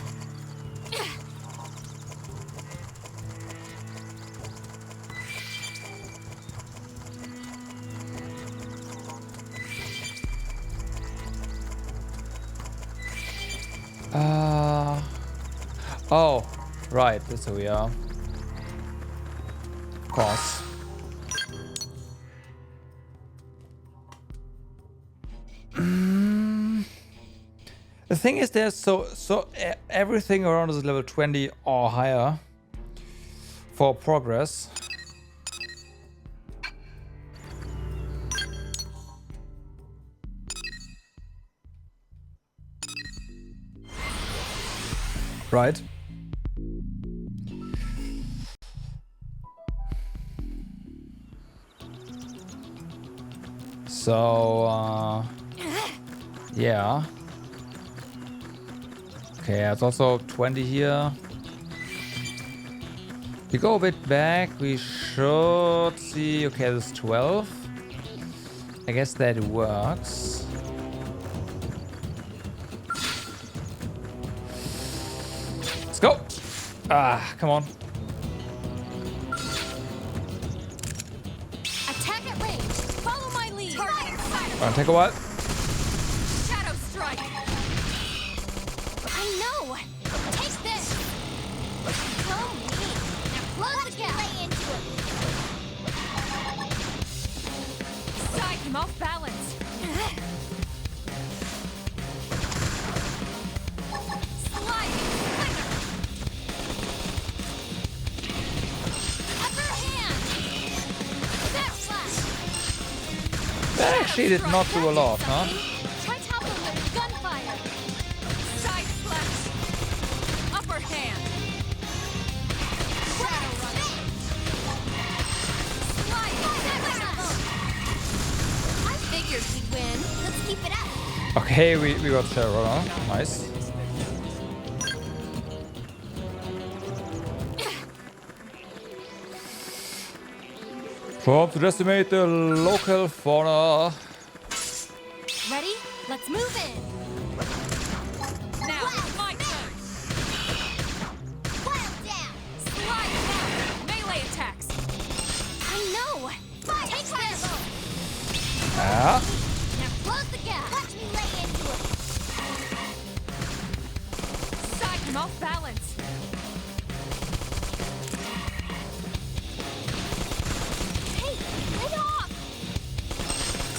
[SPEAKER 1] Oh, right, that's who we are. Of course. The thing is, there's so everything around is level 20 or higher for progress. Right. So, yeah. Okay, there's also 20 here. If we go a bit back, we should see... Okay, there's 12. I guess that works. Let's go! Ah, come on.
[SPEAKER 3] Attack at range. Follow my lead.
[SPEAKER 1] Gonna take a while.
[SPEAKER 3] Shadow strike. I know. Take this. So mean. Now close the gap. Lay into it.
[SPEAKER 4] Side him off balance.
[SPEAKER 1] That actually did not do a lot, huh?
[SPEAKER 3] Try toppling with gunfire.
[SPEAKER 4] Side slash. Upper hand.
[SPEAKER 3] Shadow runner. I figured we'd win. Let's keep it up.
[SPEAKER 1] Okay, we got Shadow Runner. Nice. Probe to decimate the local fauna.
[SPEAKER 3] Ready? Let's move in.
[SPEAKER 4] Now, my turn.
[SPEAKER 3] Wild down.
[SPEAKER 4] Slide down. Melee attacks.
[SPEAKER 3] I know. Fire. Take this.
[SPEAKER 1] Yeah.
[SPEAKER 3] Now close the gap. Watch me lay into it.
[SPEAKER 4] off balance.
[SPEAKER 3] Hey, lay off!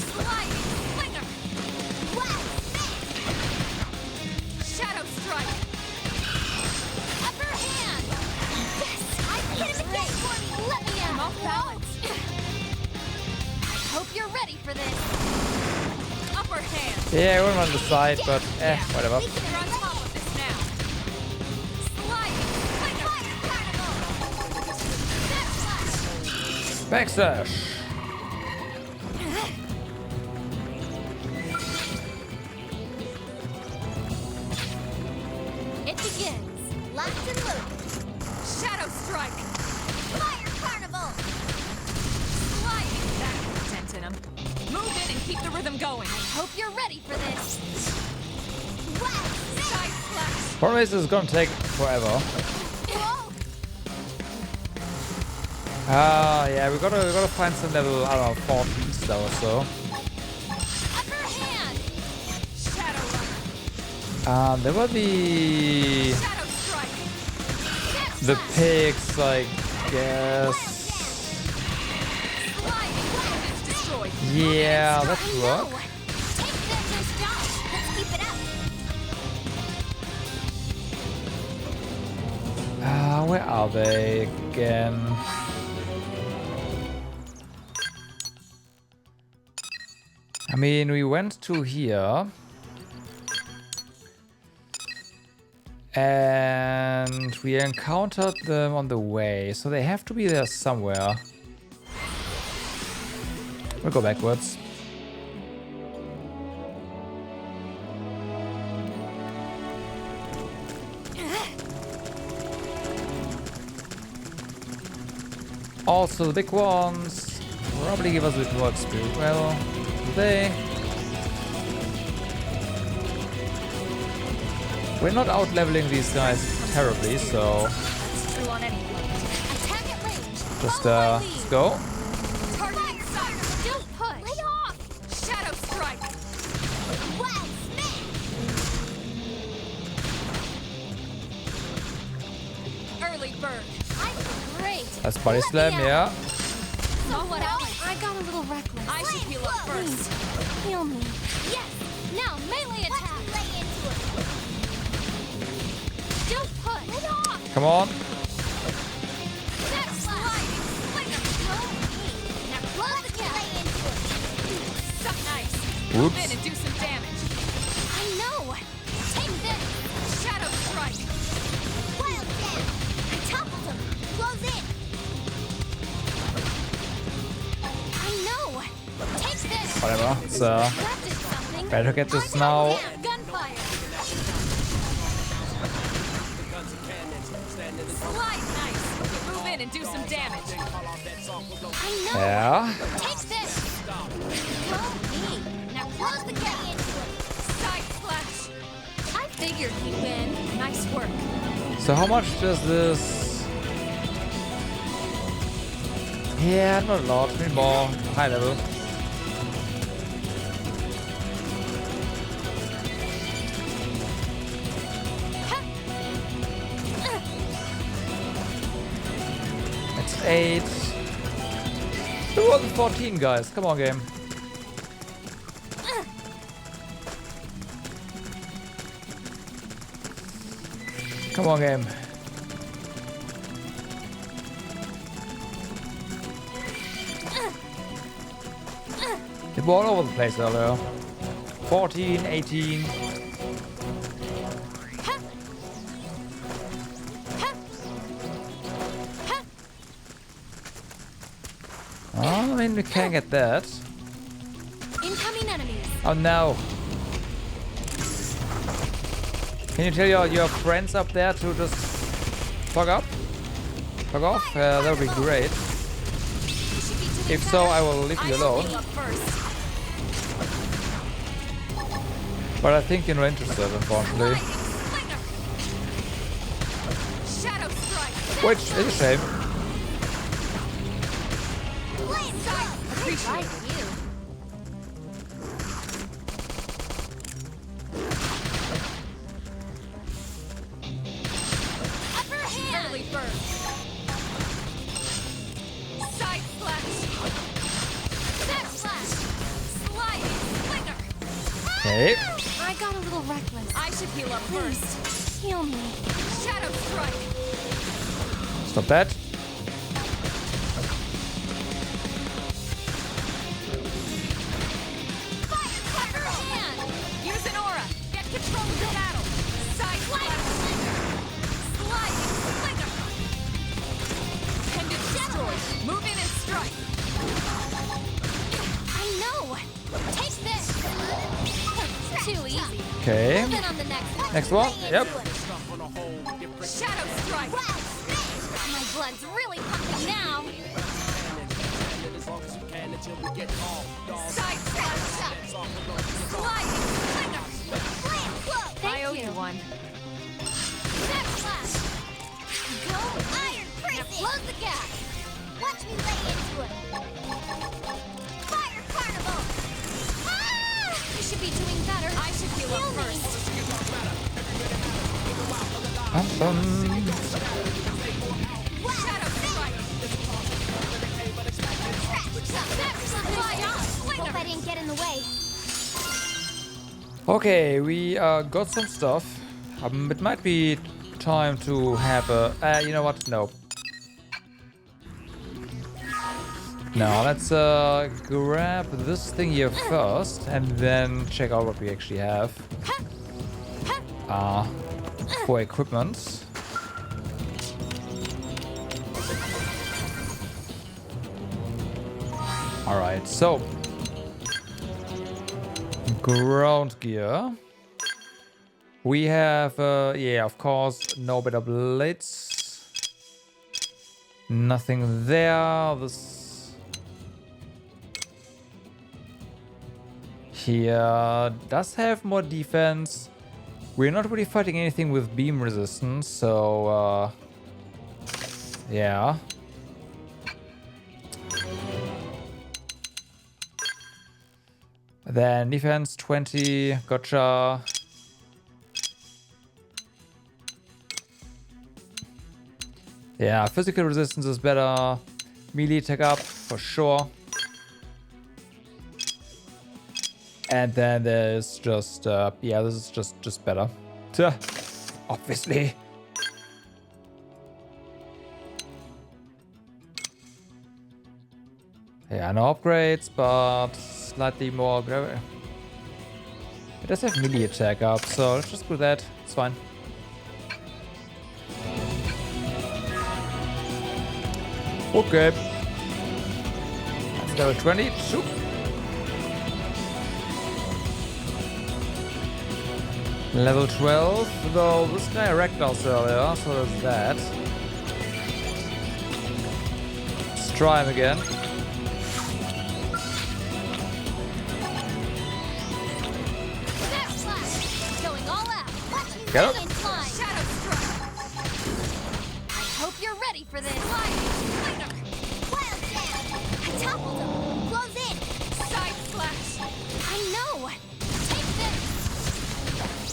[SPEAKER 4] Sliding slinger.
[SPEAKER 3] Wow!
[SPEAKER 4] Shadow strike.
[SPEAKER 3] Upper hand! Yes! I hit him again for me! Let me
[SPEAKER 4] I'm
[SPEAKER 3] out!
[SPEAKER 4] off balance.
[SPEAKER 3] I hope you're ready for this!
[SPEAKER 4] Upper hand.
[SPEAKER 1] Yeah, I went on the side, but whatever.
[SPEAKER 4] You're on top of this now. Sliding slinger.
[SPEAKER 1] Backslash.
[SPEAKER 3] It begins! Locked and loaded!
[SPEAKER 4] Shadow strike.
[SPEAKER 3] Fire carnival!
[SPEAKER 4] Sliding. That put dent in him. Move in and keep the rhythm going.
[SPEAKER 3] Hope you're ready for this! Wow!
[SPEAKER 4] Side slash.
[SPEAKER 1] Problem is, it's gonna take forever.
[SPEAKER 3] Whoa!
[SPEAKER 1] Yeah, we gotta find some level, I don't know, 14 still or so.
[SPEAKER 3] Upper hand!
[SPEAKER 4] Shadow runner.
[SPEAKER 1] There were the
[SPEAKER 4] Shadow strike.
[SPEAKER 1] pigs, I guess.
[SPEAKER 4] Sliding. It's destroyed.
[SPEAKER 1] Yeah, that should work.
[SPEAKER 3] Take that, no stop! Let's keep it up!
[SPEAKER 1] Where are they again? I mean, we went to here. And we encountered them on the way, so they have to be there somewhere. We'll go backwards. Also, the big ones probably give us a bit more experience. Well, we're not out leveling these guys terribly, so
[SPEAKER 4] That's true on any front.
[SPEAKER 3] Attack at range!
[SPEAKER 1] just let's go.
[SPEAKER 4] Targeting side.
[SPEAKER 3] Don't push! Lay off!
[SPEAKER 4] Shadow strike.
[SPEAKER 3] Wow! Smash!
[SPEAKER 4] Early bird.
[SPEAKER 3] I'm great!
[SPEAKER 1] That's body
[SPEAKER 3] Let
[SPEAKER 1] slam,
[SPEAKER 3] me out.
[SPEAKER 1] yeah.
[SPEAKER 3] Somewhat else. I got a little reckless.
[SPEAKER 4] I should heal up first.
[SPEAKER 3] Heal me. Yes! Now melee attack! Let's lay into it! Don't push! Lay off!
[SPEAKER 1] Come on.
[SPEAKER 3] That's sliding! Slinger! Now close the gap! Lay into it!
[SPEAKER 4] Suck nice.
[SPEAKER 1] Oops.
[SPEAKER 4] Move in and do some damage.
[SPEAKER 3] I know! Take this!
[SPEAKER 4] Shadow strike.
[SPEAKER 3] Wild jab! I toppled him! Close in! I know! Take this!
[SPEAKER 1] Whatever. It's
[SPEAKER 3] That did something!
[SPEAKER 1] better get this
[SPEAKER 3] Target
[SPEAKER 1] now.
[SPEAKER 3] down. Gunfire!
[SPEAKER 4] Slide nice. Move in and do some damage.
[SPEAKER 3] I know!
[SPEAKER 1] Yeah.
[SPEAKER 3] Take this! Well, me! Now close the gap!
[SPEAKER 4] Side slash.
[SPEAKER 3] I figured he'd win.
[SPEAKER 4] Nice work.
[SPEAKER 1] So how much does this? Yeah, not a lot. We need more high level. It's 8. It wasn't 14, guys. Come on, game. Come on, game. They were all over the place earlier. 14, 18. Oh, I mean, we can get that.
[SPEAKER 3] Incoming enemies!
[SPEAKER 1] Oh no. Can you tell your friends up there to just fuck up? Fuck off? That would be great. If so, I will leave you alone. But I think you're not interested, unfortunately. Which is a shame.
[SPEAKER 3] Appreciate you.
[SPEAKER 1] Okay.
[SPEAKER 3] I got a little reckless.
[SPEAKER 4] I should heal up first.
[SPEAKER 3] Heal me.
[SPEAKER 4] Shadow strike.
[SPEAKER 1] Stop that.
[SPEAKER 3] Firecracker hand.
[SPEAKER 4] Use an aura. Get control of the battle. Sidequest. Sliding slinger. Pendant destroyed. Move in and strike.
[SPEAKER 3] I know. Take this. Too easy.
[SPEAKER 1] Okay.
[SPEAKER 3] Move in on the next one.
[SPEAKER 1] Next one. Yep.
[SPEAKER 4] Shadow strike.
[SPEAKER 3] My blood's really pumping now.
[SPEAKER 4] Side slash. Sliding slinger.
[SPEAKER 3] Thank
[SPEAKER 4] I owe
[SPEAKER 3] you.
[SPEAKER 4] you one.
[SPEAKER 3] Snap slash. Go iron prison. Close the gap. Watch me lay into it. Fire carnival. Ah! You should be doing better.
[SPEAKER 4] I should heal up first. Shadow strike.
[SPEAKER 3] Hope I didn't get in the way.
[SPEAKER 1] Okay, we got some stuff. It might be time to have a... you know what? No. Now, let's grab this thing here first and then check out what we actually have. For equipment. Alright, so... ground gear. We have, yeah, of course, no better blades. Nothing there. This here does have more defense. We're not really fighting anything with beam resistance, so, yeah. Then defense 20, gotcha. Yeah, physical resistance is better. Melee attack up for sure. And then there's just, yeah, this is just better. Tuh, obviously. Yeah, no upgrades, but slightly more. It does have melee attack up, so let's just do that. It's fine. Okay. That's level 20. Shoot. Level 12, though this guy wrecked us earlier, so there's that. Let's try him again.
[SPEAKER 3] Going all out. Watch me
[SPEAKER 1] Get up.
[SPEAKER 3] and fly. Shadow strike. I hope you're ready for this. Wild jam. I toppled him. Close in.
[SPEAKER 4] Side slash.
[SPEAKER 3] I know. Take this.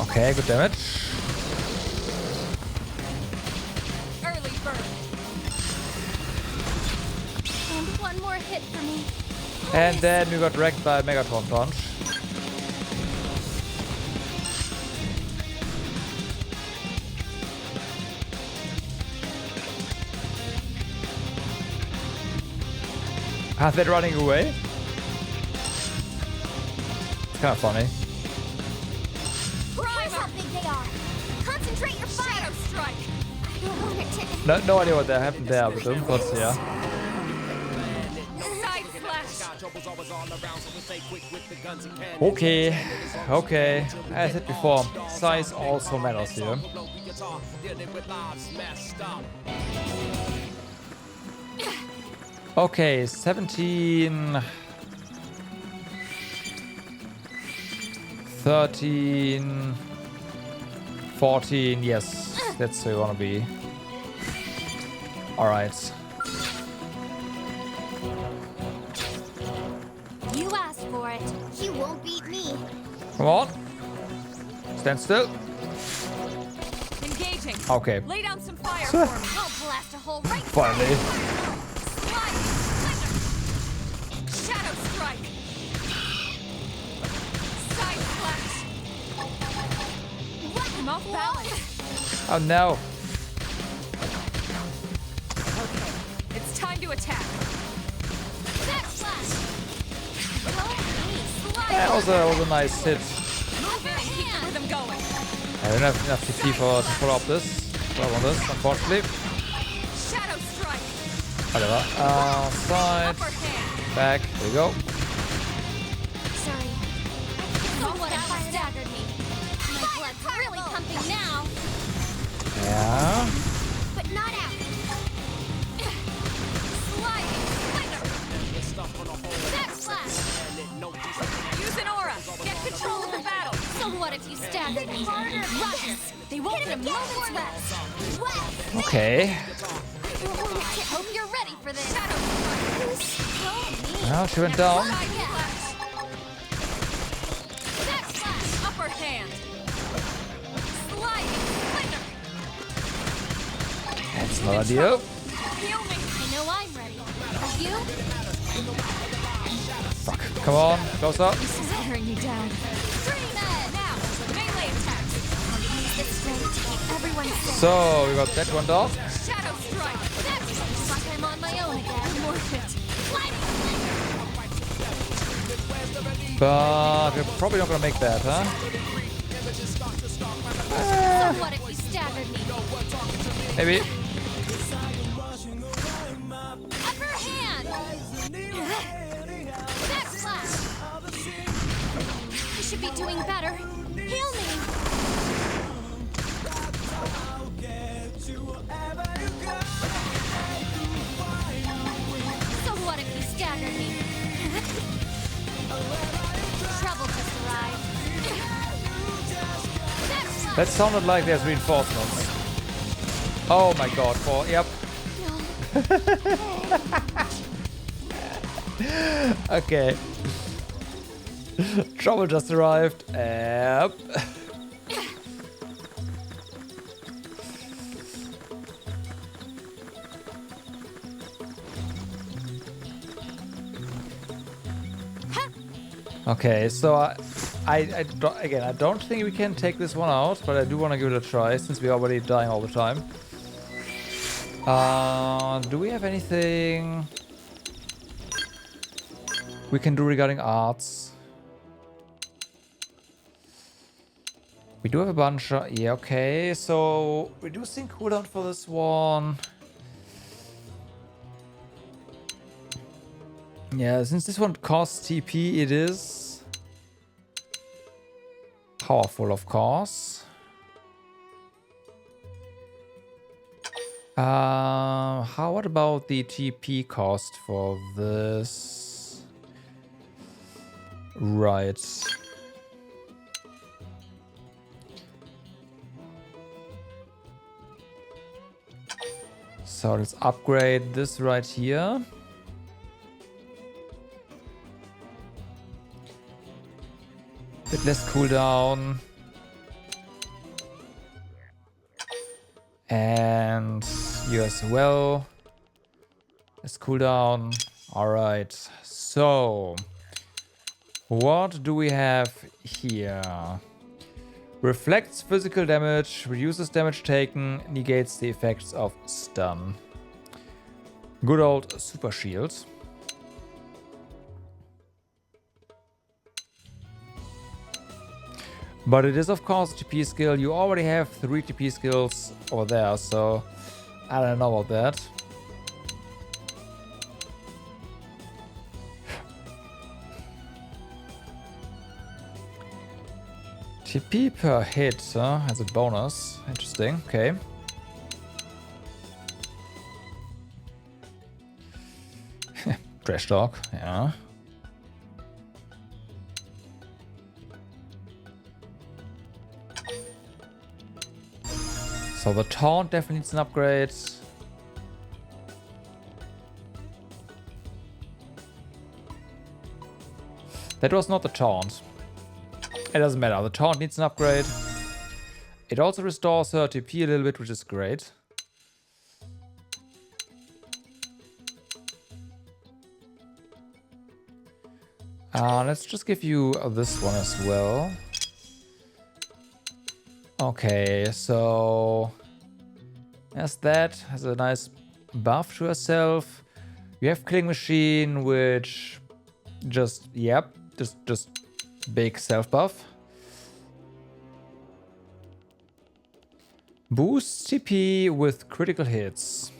[SPEAKER 1] Okay, good damage.
[SPEAKER 4] Early bird.
[SPEAKER 3] And one more hit for me.
[SPEAKER 1] And then we got wrecked by Megatron Punch. Are they running away? It's kind of funny.
[SPEAKER 3] Here's how big they are. Concentrate your fire.
[SPEAKER 4] Shadow strike.
[SPEAKER 3] I don't want it to.
[SPEAKER 1] No idea what happened there with them, but yeah.
[SPEAKER 4] Side slash.
[SPEAKER 1] Okay, okay. As I said before, size also matters here. Okay, 17, 13, 14, yes, that's where we want to be. Alright.
[SPEAKER 3] You asked for it. You won't beat me.
[SPEAKER 1] Come on. Stand still.
[SPEAKER 4] Engaging.
[SPEAKER 1] Okay.
[SPEAKER 4] Lay down some fire for me.
[SPEAKER 3] I'll blast a hole right
[SPEAKER 1] Finally.
[SPEAKER 4] Slide. Shadow strike. Side slash. I'm off balance.
[SPEAKER 1] Oh no.
[SPEAKER 4] Okay, it's time to attack.
[SPEAKER 1] That was a nice hit.
[SPEAKER 4] Keep the rhythm going.
[SPEAKER 1] I don't have enough TP to follow up this. Follow on this, unfortunately.
[SPEAKER 4] Shadow strike.
[SPEAKER 1] Whatever. Side. Back. There we go.
[SPEAKER 2] Sorry.
[SPEAKER 3] What staggered me. My blood's really pumping now.
[SPEAKER 1] Yeah.
[SPEAKER 3] But not out. Sliding splinter. Backslash.
[SPEAKER 4] Use an aura. Get control of the battle.
[SPEAKER 3] So what if you staggered me? Rush. They won't get a moment's rest. Well,
[SPEAKER 1] Okay.
[SPEAKER 3] hope you're ready for this. Shadow strike.
[SPEAKER 1] Well, she went down.
[SPEAKER 4] Backslash. Upper hand. Sliding splinter.
[SPEAKER 1] That's not ideal.
[SPEAKER 4] Heal me.
[SPEAKER 3] I know I'm ready. Are you?
[SPEAKER 1] Fuck. Come on. Close up.
[SPEAKER 4] This is wearing me down.
[SPEAKER 3] Dream Ed.
[SPEAKER 4] Now, melee attacks.
[SPEAKER 3] It's strength to keep everyone safe.
[SPEAKER 1] So, we got that one down.
[SPEAKER 4] Shadow strike.
[SPEAKER 3] Looks like I'm on my own again.
[SPEAKER 4] More hit.
[SPEAKER 1] But we're probably not gonna make that, huh?
[SPEAKER 3] So what if you staggered me?
[SPEAKER 1] Maybe.
[SPEAKER 3] Upper hand. Backslash. I should be doing better. Heal me. So what if you staggered me? Trouble just arrived.
[SPEAKER 1] That sounded like there's reinforcements. Oh my god, yep. Okay. Trouble just arrived. Yep. Okay, so I don't think we can take this one out, but I do want to give it a try since we're already dying all the time. Do we have anything we can do regarding arts? We do have a bunch of... Yeah, okay. So, reducing cooldown for this one. Yeah, since this one costs TP, it is powerful, of course. What about the TP cost for this? Right. So let's upgrade this right here. Bit less cooldown. And you as well. Let's cool down. Alright. So what do we have here? Reflects physical damage, reduces damage taken, negates the effects of stun. Good old super shield. But it is of course a TP skill. You already have 3 TP skills over there, so I don't know about that. TP per hit, huh? As a bonus. Interesting, okay. Trash talk, yeah. So the taunt definitely needs an upgrade. That was not the taunt. It doesn't matter, the taunt needs an upgrade. It also restores her TP a little bit, which is great. Let's just give you this one as well. Okay, so as that has a nice buff to herself. You have Killing Machine, which just big self buff. Boosts TP with critical hits.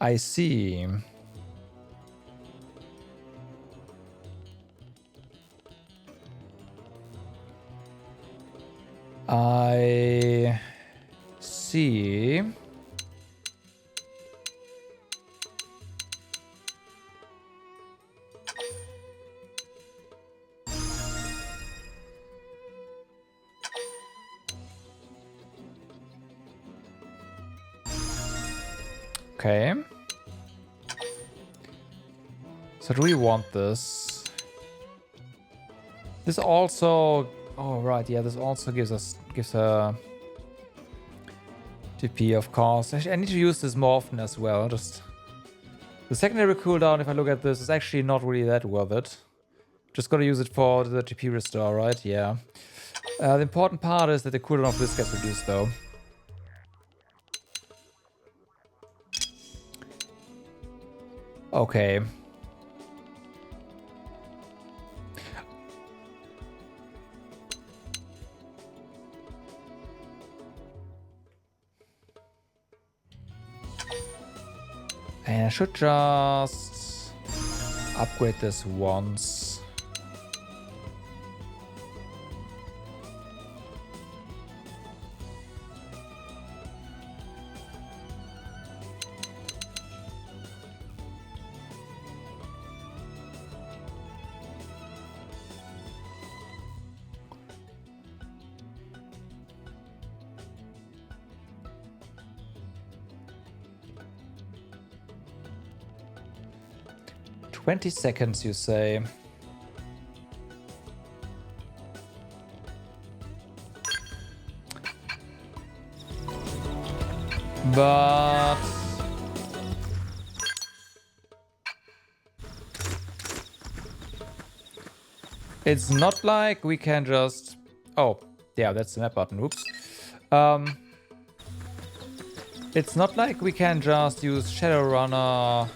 [SPEAKER 1] I see. I see. Okay. So do we want this? This also... Oh, right, yeah, this also gives her TP, of course. Actually, I need to use this more often as well. Just the secondary cooldown, if I look at this, is actually not really that worth it. Just gotta use it for the TP restore, right? Yeah. The important part is that the cooldown of this gets reduced, though. Okay. And I should just upgrade this once. "20 seconds, you say?" But it's not like we can just... Oh, yeah, that's the map button. Oops. It's not like we can just use Shadowrunner.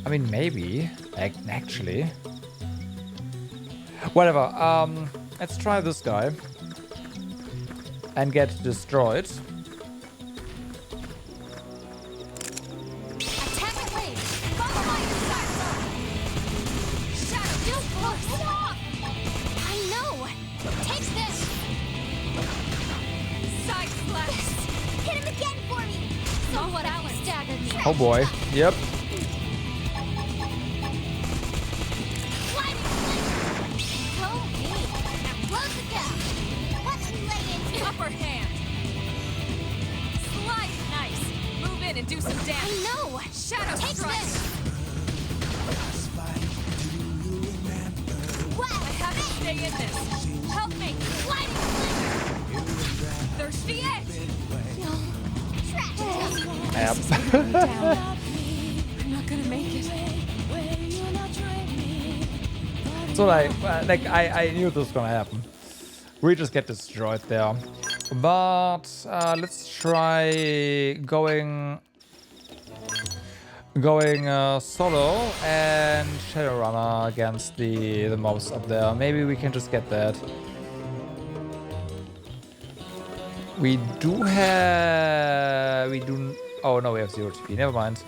[SPEAKER 1] I mean, maybe, actually. Whatever, let's try this guy. And get destroyed.
[SPEAKER 3] Attack at lane! Follow my Shadow! Shadow, come off! I know! Take this! Side slash! Hit him again for me! So what I was staggered me.
[SPEAKER 1] Oh boy, yep.
[SPEAKER 4] And do some damage.
[SPEAKER 3] I know!
[SPEAKER 4] Shadow
[SPEAKER 3] Take
[SPEAKER 4] strike!
[SPEAKER 3] this! Wow!
[SPEAKER 4] I have to stay in this. Help me!
[SPEAKER 3] Lightning flicker!
[SPEAKER 4] Thirsty edge!
[SPEAKER 1] Yep.
[SPEAKER 4] I'm not gonna make it.
[SPEAKER 1] So I knew this was gonna happen. We just get destroyed there. But let's try going solo and Shadowrunner against the mobs up there. Maybe we can just get that. Oh no, we have 0 TP. Never mind.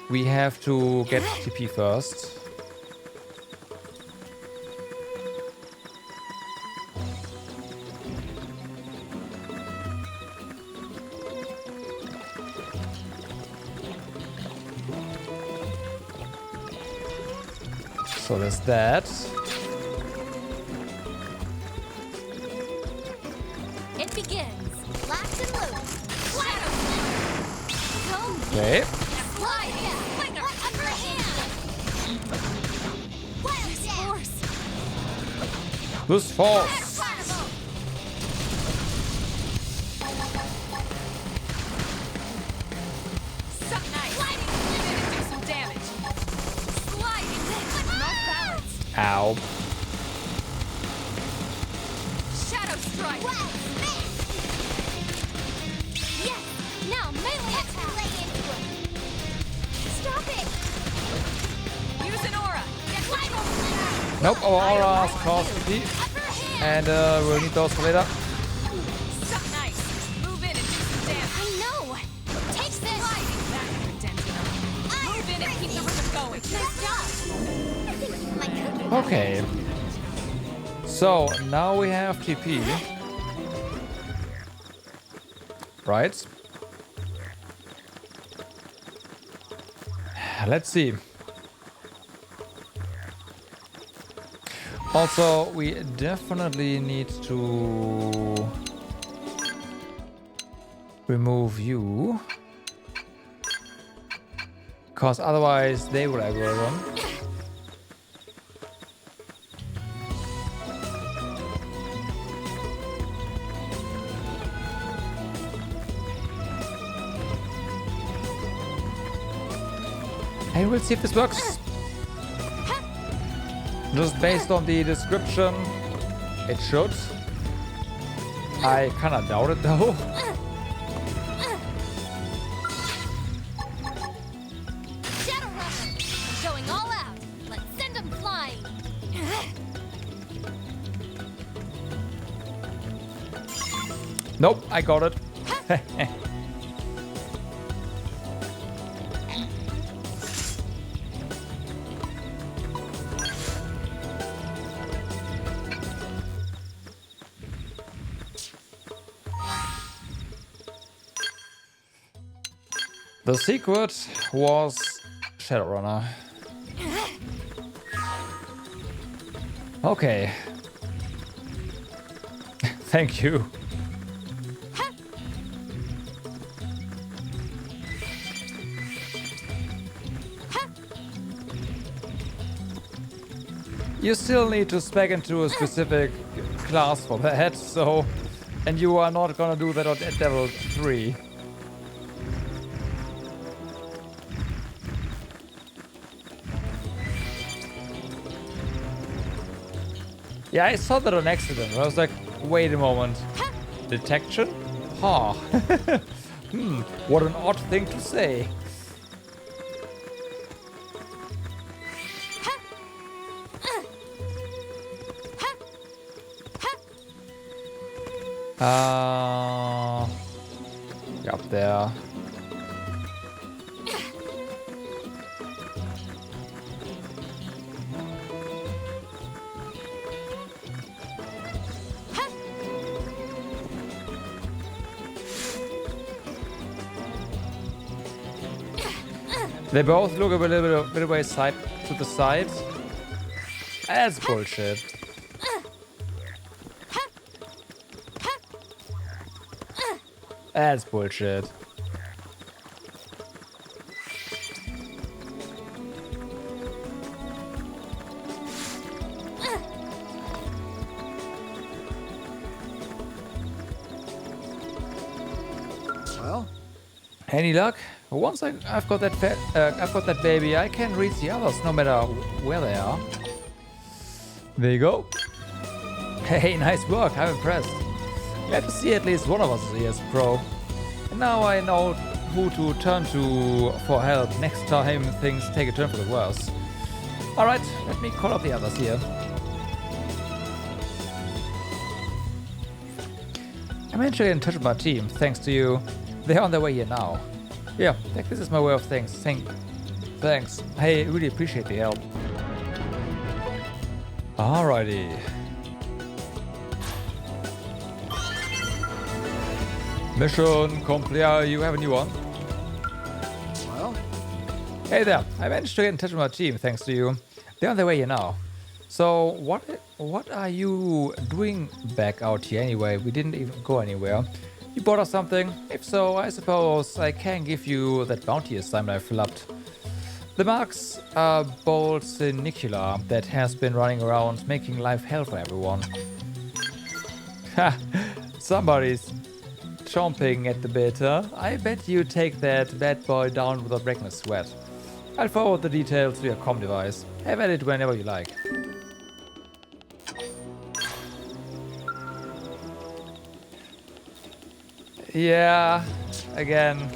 [SPEAKER 1] We have to get TP first. So there's that.
[SPEAKER 3] It begins. Locked and loaded.
[SPEAKER 1] Okay.
[SPEAKER 3] Slide in. What upper hand? Wild force.
[SPEAKER 1] This force. Ow.
[SPEAKER 3] right. Wow, yes! Now melee attack! Lay into him! Stop it!
[SPEAKER 4] Use an aura!
[SPEAKER 3] Climb over there!
[SPEAKER 1] Nope, our auras cost EP. And we'll need those for later.
[SPEAKER 4] So nice. Move in and do some damage.
[SPEAKER 3] I know! Take this!
[SPEAKER 4] Sliding back at the density. Move in and keep the rhythm going.
[SPEAKER 3] Nice job! I think my cookie...
[SPEAKER 1] Okay. So now we have TP. Right. Let's see. Also, we definitely need to remove you. Because otherwise they will aggro them. I will see if this works. Just based on the description, it should. I kinda doubt it though.
[SPEAKER 3] Shadow Runner! Going all out! Let's send them flying!
[SPEAKER 1] Nope, I got it. The secret was Shadowrunner. Okay. Thank you. You still need to spec into a specific class for that, so... And you are not gonna do that at level 3. Yeah, I saw that on accident. I was like, wait a moment. Detection? Huh. What an odd thing to say. Up there. They both look a bit away side to the side. That's bullshit. That's bullshit.
[SPEAKER 11] Well,
[SPEAKER 1] any luck? Once I've got that baby, I can reach the others no matter where they are. There you go. Hey, nice work. I'm impressed. Glad to see at least one of us here as pro. And now I know who to turn to for help next time things take a turn for the worse. Alright, let me call up the others here. I'm actually in touch with my team, thanks to you. They're on their way here now. Yeah, this is my way of thanks. Thanks. I really appreciate the help. Alrighty. Mission complete. You have a new one.
[SPEAKER 11] Well.
[SPEAKER 1] Hey there. I managed to get in touch with my team thanks to you. They're on their way here now. So what are you doing back out here anyway? We didn't even go anywhere. You bought us something? If so, I suppose I can give you that bounty assignment I filled up. The Mark's bold Sinicula that has been running around making life hell for everyone. Ha! Somebody's chomping at the bit, huh? I bet you take that bad boy down without breaking a sweat. I'll forward the details to your comm device. Have at it whenever you like. Yeah, again,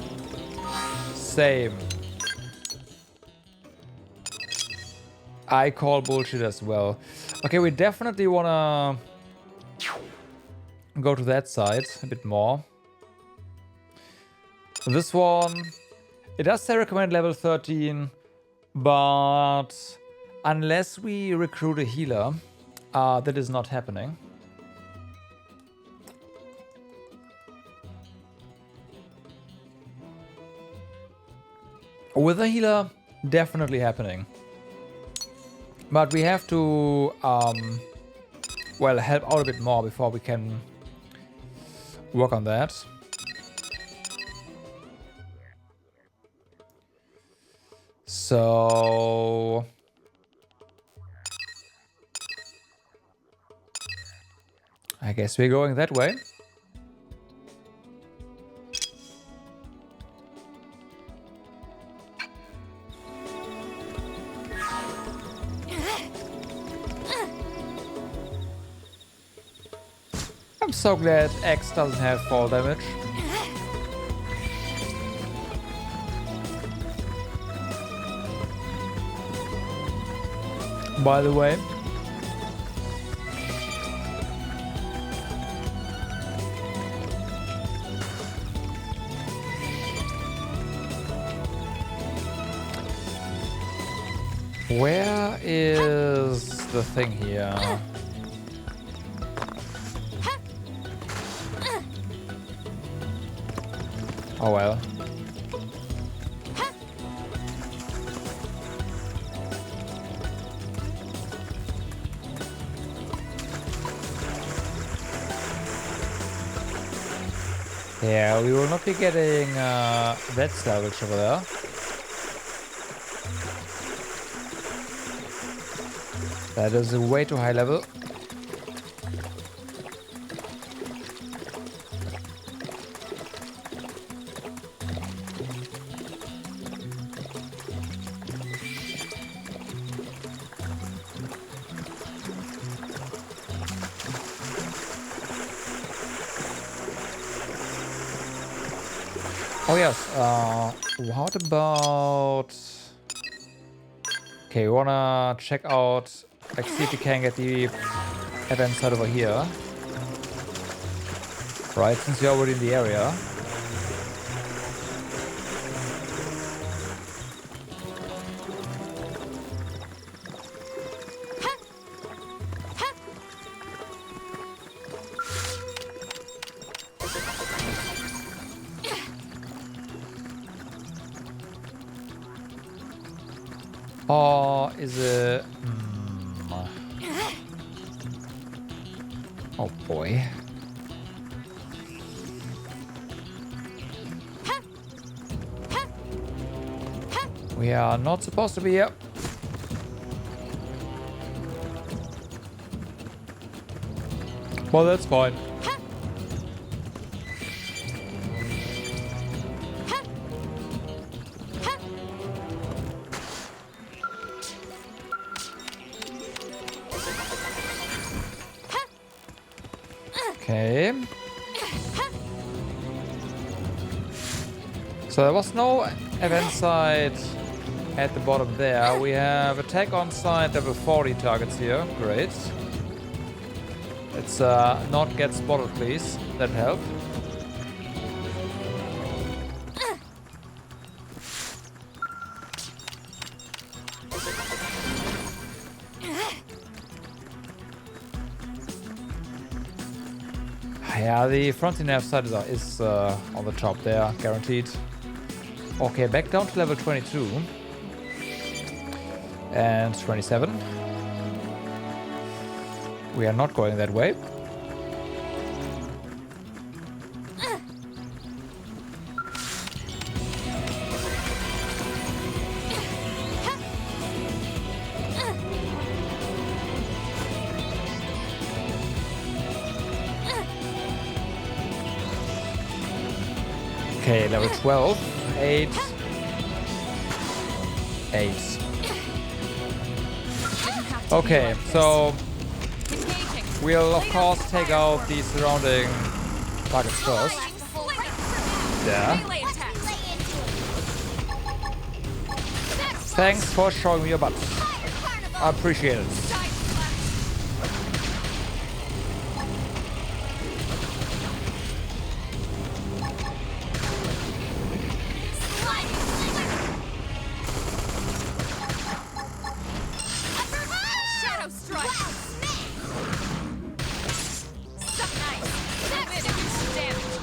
[SPEAKER 1] same. I call bullshit as well. Okay, we definitely wanna go to that side a bit more. This one, it does say recommend level 13, but unless we recruit a healer, that is not happening. With a healer, definitely happening. But we have to, well, help out a bit more before we can work on that. So... I guess we're going that way. I'm so glad X doesn't have fall damage. By the way. Where is the thing here? Oh well. Yeah, we will not be getting that salvage over there. That is a way too high level. Oh yes, what about... Okay, we wanna check out, like see if we can get the event side over here. Right, since you're already in the area. Or is it... Oh boy. We are not supposed to be here. Well, that's fine. Okay. So there was no event site at the bottom there. We have attack on site level 40 targets here. Great. Let's not get spotted, please. That'd help. Yeah, the frontier nav side is on the top there, guaranteed. Okay, back down to level 22. And 27. We are not going that way. Okay, level 12, 8, 8. Okay, so we'll of course take out the surrounding targets first. there.
[SPEAKER 3] Melee attack.
[SPEAKER 1] Thanks for showing me your butt. I appreciate it.
[SPEAKER 3] Shadow strike. Suck nice. That did some damage.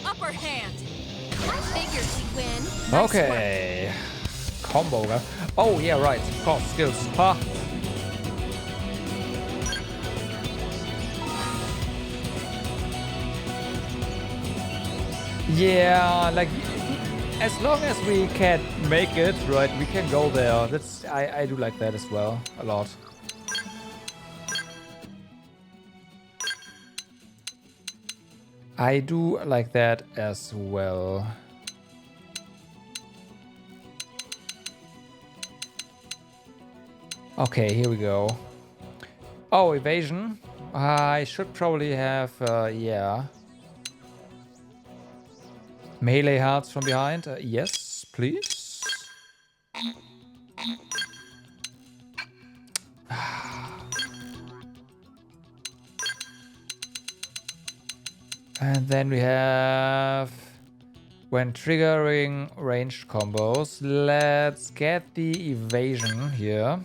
[SPEAKER 3] Upper hand. I figured we'd win.
[SPEAKER 1] Okay. Combo guy. Oh yeah, right. Of course, skills. Ha. Yeah, like as long as we can make it, right, we can go there. That's I do like that as well a lot. I do like that as well. Okay, here we go. Oh, evasion. I should probably have, yeah. Melee hearts from behind. Yes, please. And then we have when triggering ranged combos. Let's get the evasion here.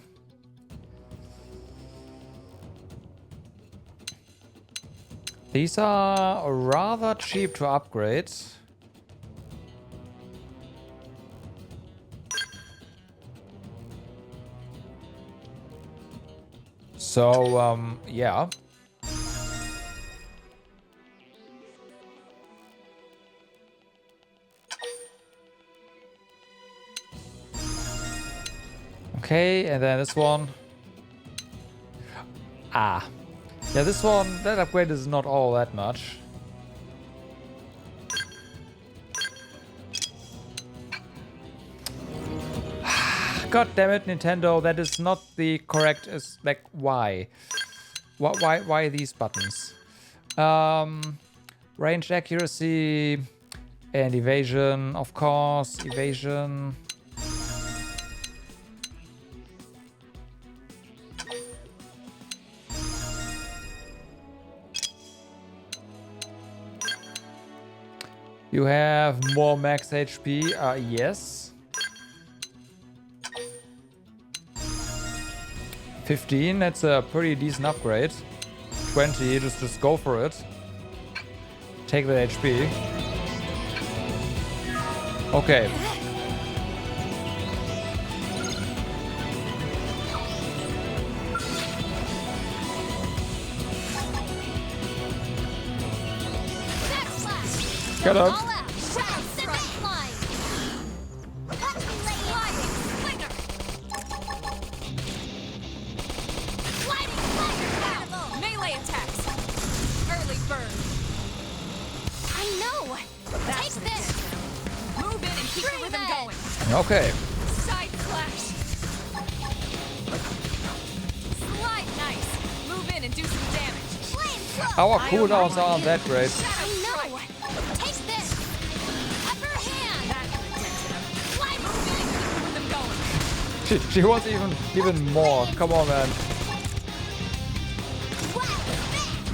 [SPEAKER 1] These are rather cheap to upgrade. So, yeah. Okay, and then this one. Ah. Yeah, this one, that upgrade is not all that much. God damn it, Nintendo, that is not the correct, like, why? Why these buttons? Range accuracy and evasion, of course, evasion. You have more max HP, yes. 15, that's a pretty decent upgrade. 20, just go for it. Take the HP. Okay. Get up.
[SPEAKER 3] Melee attacks. Early burn. I know. Take this. Move in and keep the rhythm going.
[SPEAKER 1] Okay.
[SPEAKER 3] Side slash. Slide nice. Move in and do some damage.
[SPEAKER 1] Our cooldowns aren't that great. She wants even more. Come on, man.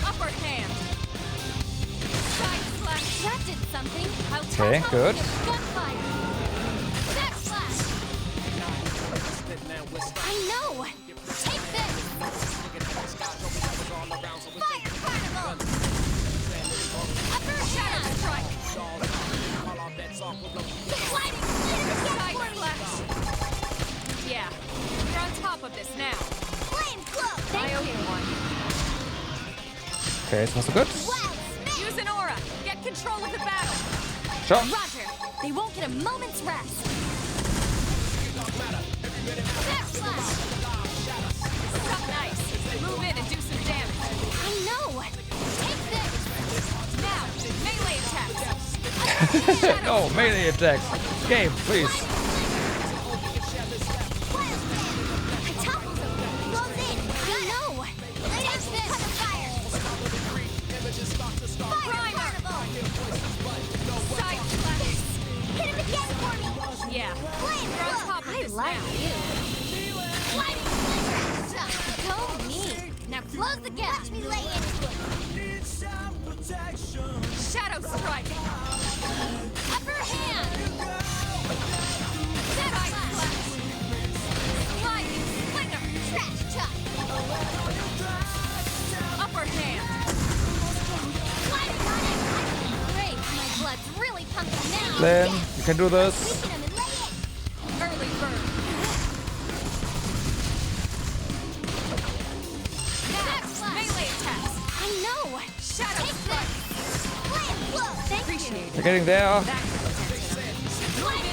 [SPEAKER 3] Upper hand. Side slash. That did something.
[SPEAKER 1] Okay, good.
[SPEAKER 3] I know. Take this. Fire carnival. Upper shadow strike. Sliding side slash. Yeah, you're on top of this now. Flame cloak. I owe you one.
[SPEAKER 1] Okay, so good.
[SPEAKER 3] Use an aura. Get control of the battle.
[SPEAKER 1] Sure.
[SPEAKER 3] Roger. They won't get a moment's rest. Suck nice. Move in and do some damage. I know. Take this. Now, melee attacks.
[SPEAKER 1] No, melee attacks. Game, please.
[SPEAKER 3] Close the gap. Watch me lay into it.
[SPEAKER 4] Shadow strike.
[SPEAKER 3] Upper hand.
[SPEAKER 4] Side slash. Sliding slinger.
[SPEAKER 3] Trash chuck.
[SPEAKER 4] Upper hand.
[SPEAKER 3] Sliding on it. Great. My blood's really pumping now.
[SPEAKER 1] Lynn,
[SPEAKER 3] Yes.
[SPEAKER 1] you can do this.
[SPEAKER 3] Weaken him and lay in.
[SPEAKER 4] Early bird. Melee attacks.
[SPEAKER 3] I know.
[SPEAKER 4] Shadow
[SPEAKER 3] Take
[SPEAKER 4] strike.
[SPEAKER 3] this. Flame blow. Thank
[SPEAKER 4] Appreciate
[SPEAKER 1] We're getting there.
[SPEAKER 4] that. Going.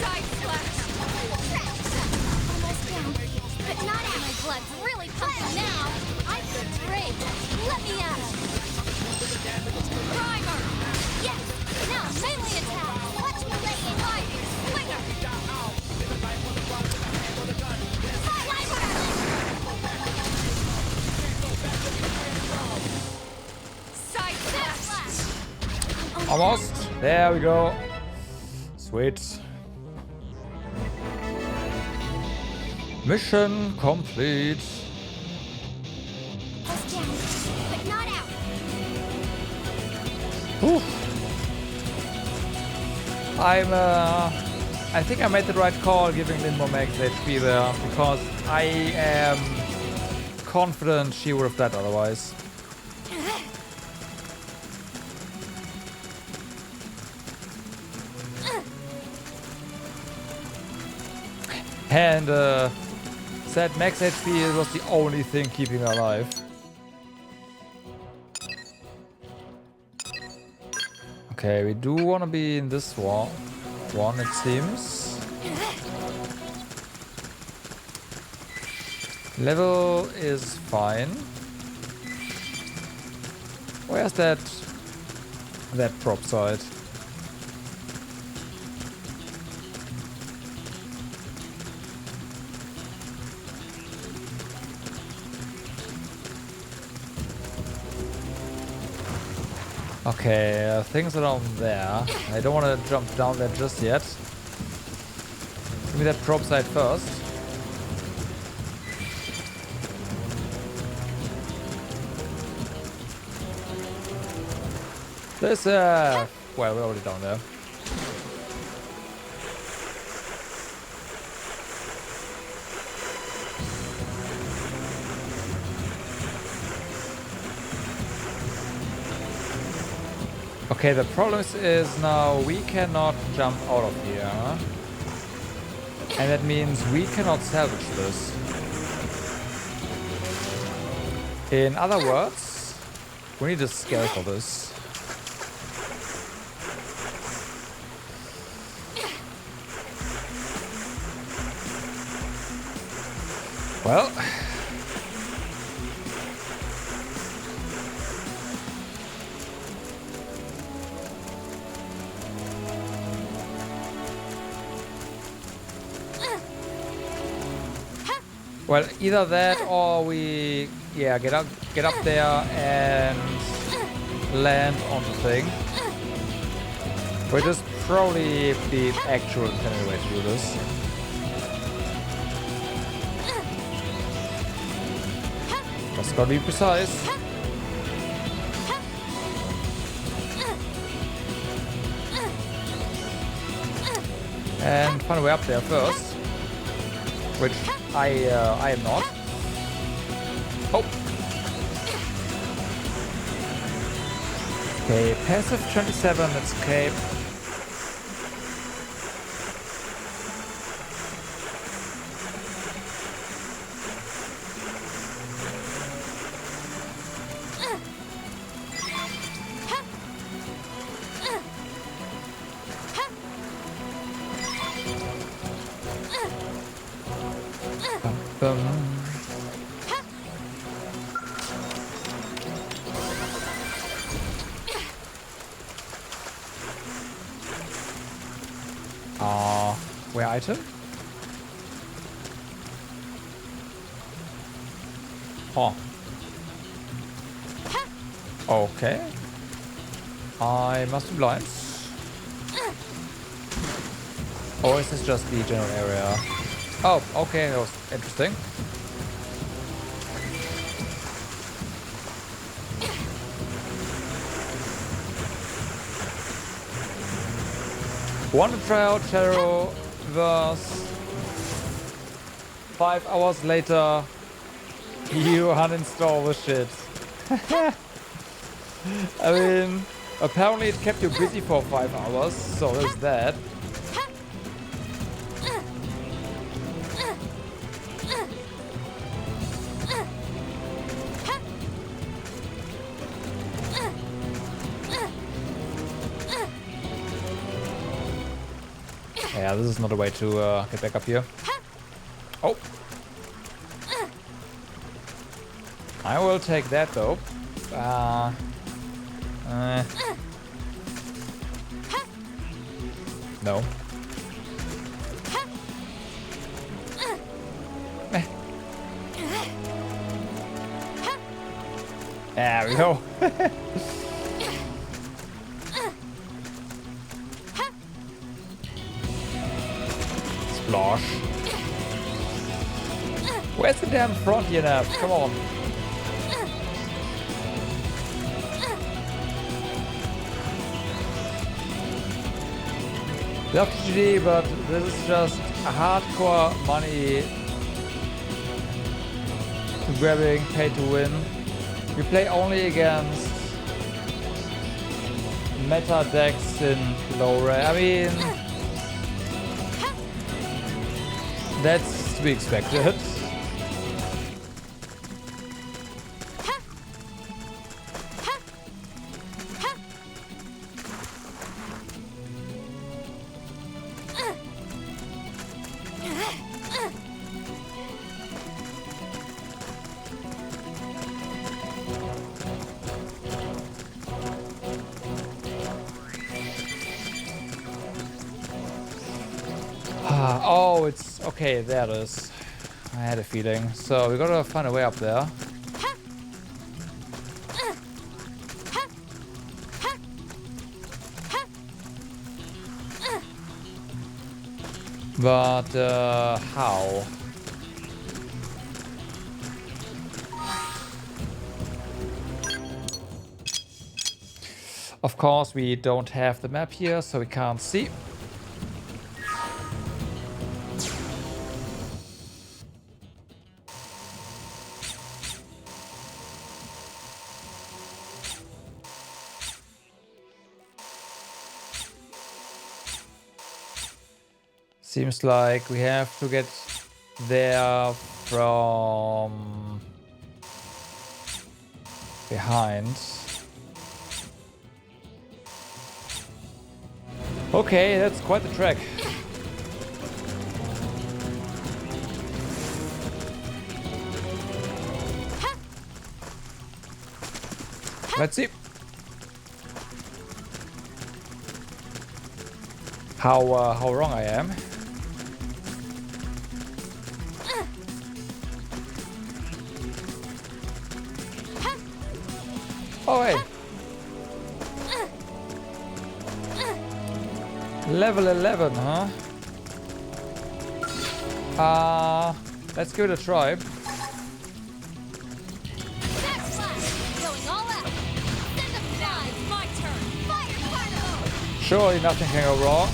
[SPEAKER 4] Side slash.
[SPEAKER 3] Almost down, but not out. My blood's really pumping now. I feel great. Let me at him.
[SPEAKER 4] Primer.
[SPEAKER 3] Yes. Now melee attack. Watch me lay in.
[SPEAKER 4] Sliding slinger. Side slash.
[SPEAKER 1] Almost. There we go. Sweet. Mission complete.
[SPEAKER 3] Almost down, but not out.
[SPEAKER 1] Whew. I think I made the right call giving Lynn more max HP there, because I am confident she would have died otherwise. And said max HP was the only thing keeping her alive. Okay, we do want to be in this one, it seems. Level is fine. Where's that prop side? Okay, things are down there. I don't want to jump down there just yet. Give me that prop side first. This, well, we're already down there. Okay, the problem is now we cannot jump out of here. And that means we cannot salvage this. In other words, we need a scale for this. Well, either that or we, yeah, get up there and land on the thing, which is probably the actual intended way to do this. Just gotta be precise. And find a way up there first, which I am not. Oh. Okay, passive 27, let's escape. Where item? Oh. Okay. I must be blind. Or is this just the general area? Oh, okay, that was interesting. Want to try out Shadowverse? 5 hours later, you uninstall the shit. I mean, apparently it kept you busy for 5 hours, so there's that. Yeah, this is not a way to get back up here. Oh. I will take that though. No. There we go. Splosh. Where's the damn Frontier nav? Come on. Love GG, but this is just a hardcore money grabbing, pay to win. We play only against meta decks in low rank. I mean, that's to be expected. Oh, it's okay. There it is. I had a feeling. So we gotta find a way up there. But how? Of course, we don't have the map here, so we can't see. Seems like we have to get there from behind. Okay, that's quite the trek. Let's see. How wrong I am. Oh, hey. Level 11, huh? Let's give it a try. Surely nothing can go wrong.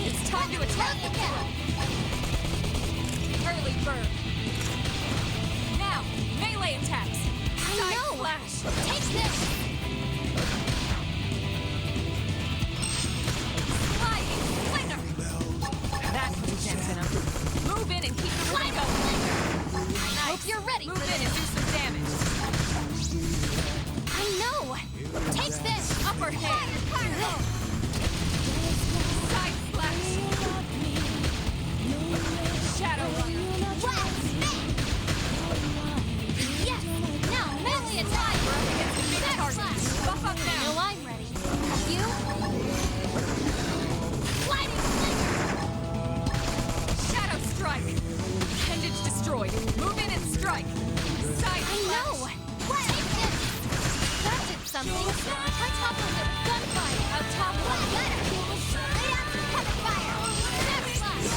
[SPEAKER 3] It's time to attack again. Early bird. Now, melee attacks. I know. Flash. Take this. Sliding flinger.
[SPEAKER 4] That put a dent in him.
[SPEAKER 3] Move in and keep the rhythm going. Nice. Hope you're ready. Move in and do some damage. I know. Take this. Upper hand. Side slash. something? On top of it, gunfire. On top of it, letter. Right after cover fire. Next line.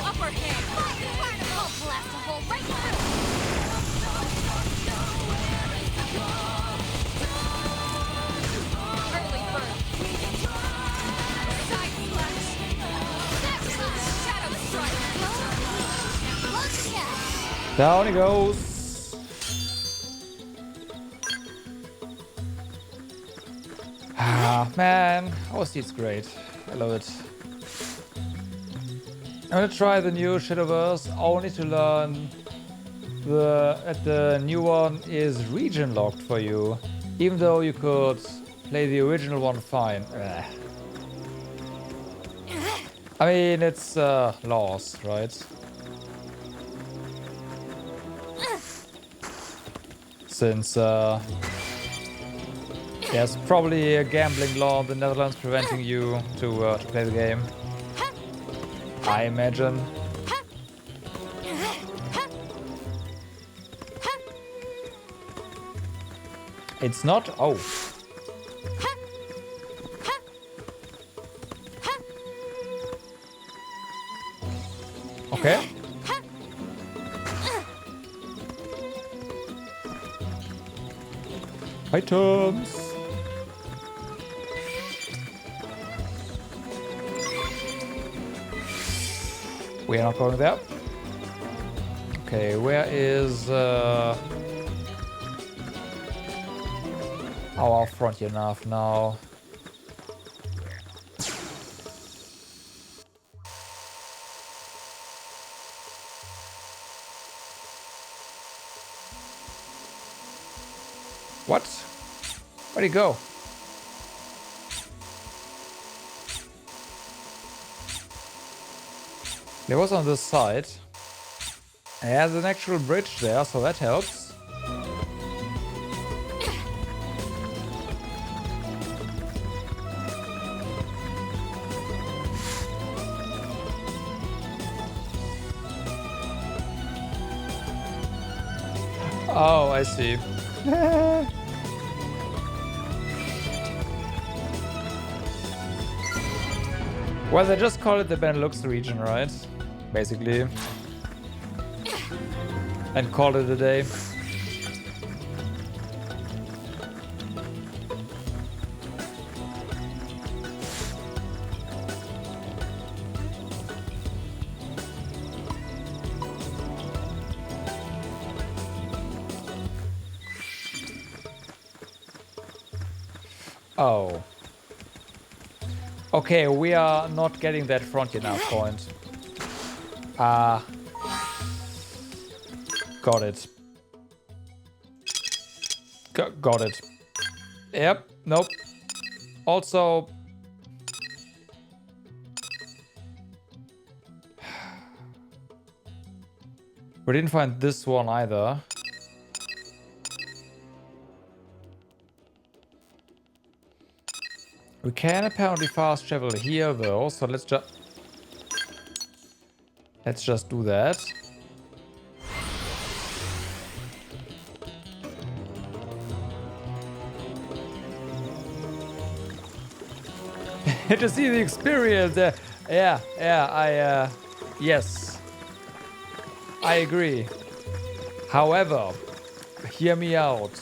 [SPEAKER 3] Upper hand. Fire particle. I'll blast a hole right through. Early bird. Side slash. Next line. Shadow strike. Close it.
[SPEAKER 1] Down he goes. Ah, man. OST's great. I love it. I'm gonna try the new Shadowverse only to learn that the new one is region locked for you. Even though you could play the original one fine. Ugh. I mean, it's laws, right? Since there's probably a gambling law in the Netherlands preventing you to play the game. I imagine. It's not. Oh. Okay. Items. We are not going there. Okay, where is our frontier nav now? What? Where'd he go? There was on this side. There's an actual bridge there, so that helps. Oh, I see. Well, they just call it the Benelux region, right? Basically. And call it a day. Oh. Okay, we are not getting that frontier nav point. Got it. Got it. Yep, nope. Also... we didn't find this one either. We can apparently fast travel here though, so let's just do that. To see the experience, yes, I agree. However, hear me out.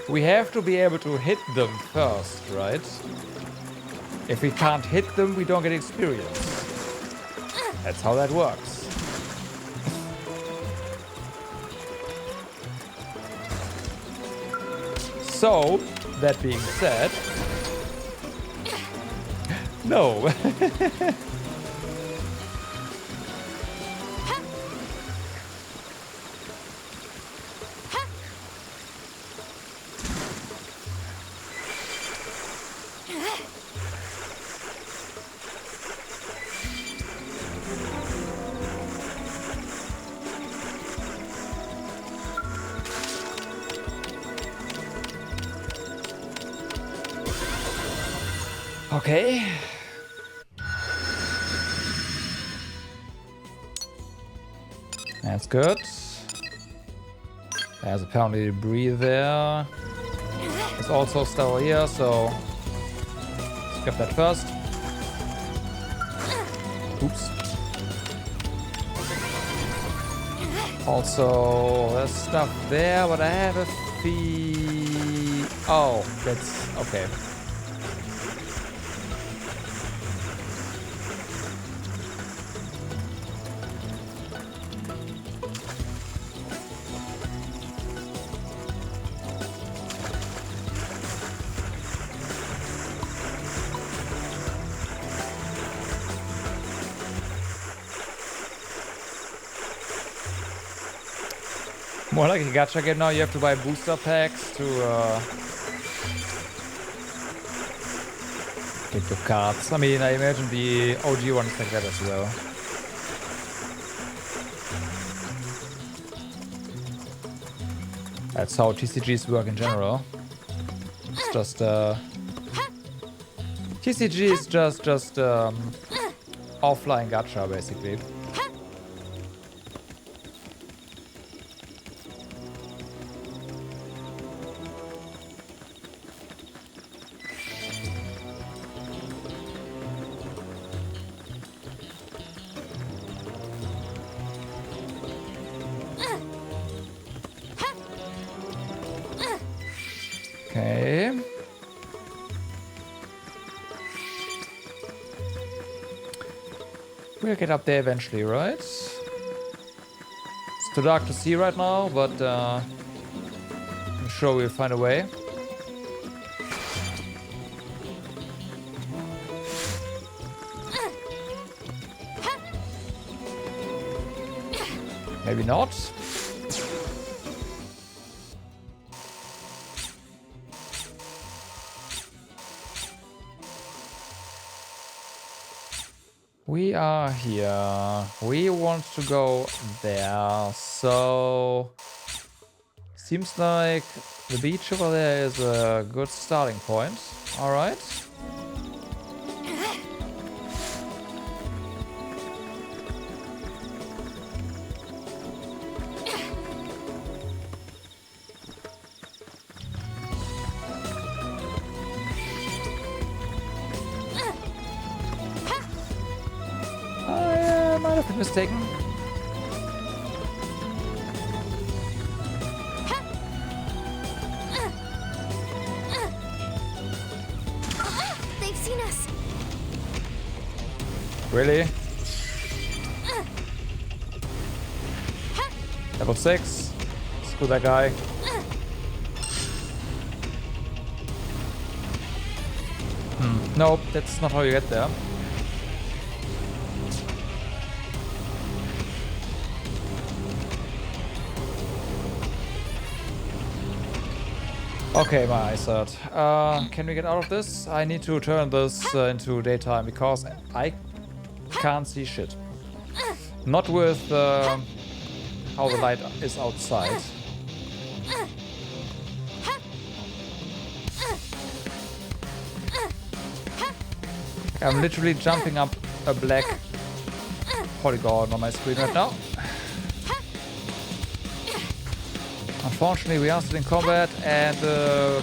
[SPEAKER 1] We have to be able to hit them first, right? If we can't hit them, we don't get experience. That's how that works. So, that being said... no. Okay. That's good. There's apparently debris there. There's also stuff over here, so let's grab that first. Oops. Also, there's stuff there, but I have a fee. Oh, that's okay. More like a gacha game now. You have to buy booster packs to get your cards. I mean, I imagine the OG one is like that as well. That's how TCGs work in general. It's just TCG is just offline gacha basically. Okay. We'll get up there eventually, right? It's too dark to see right now, but I'm sure we'll find a way. Maybe not. We are here. We want to go there. So seems like the beach over there is a good starting point. All right. I might have been mistaken.
[SPEAKER 2] They've seen us.
[SPEAKER 1] Really? Level 6. Screw that guy. Nope, that's not how you get there. Okay, my eyesight. Can we get out of this? I need to turn this into daytime because I can't see shit. Not with how the light is outside. I'm literally jumping up a black polygon on my screen right now. Unfortunately, we are still in combat, and the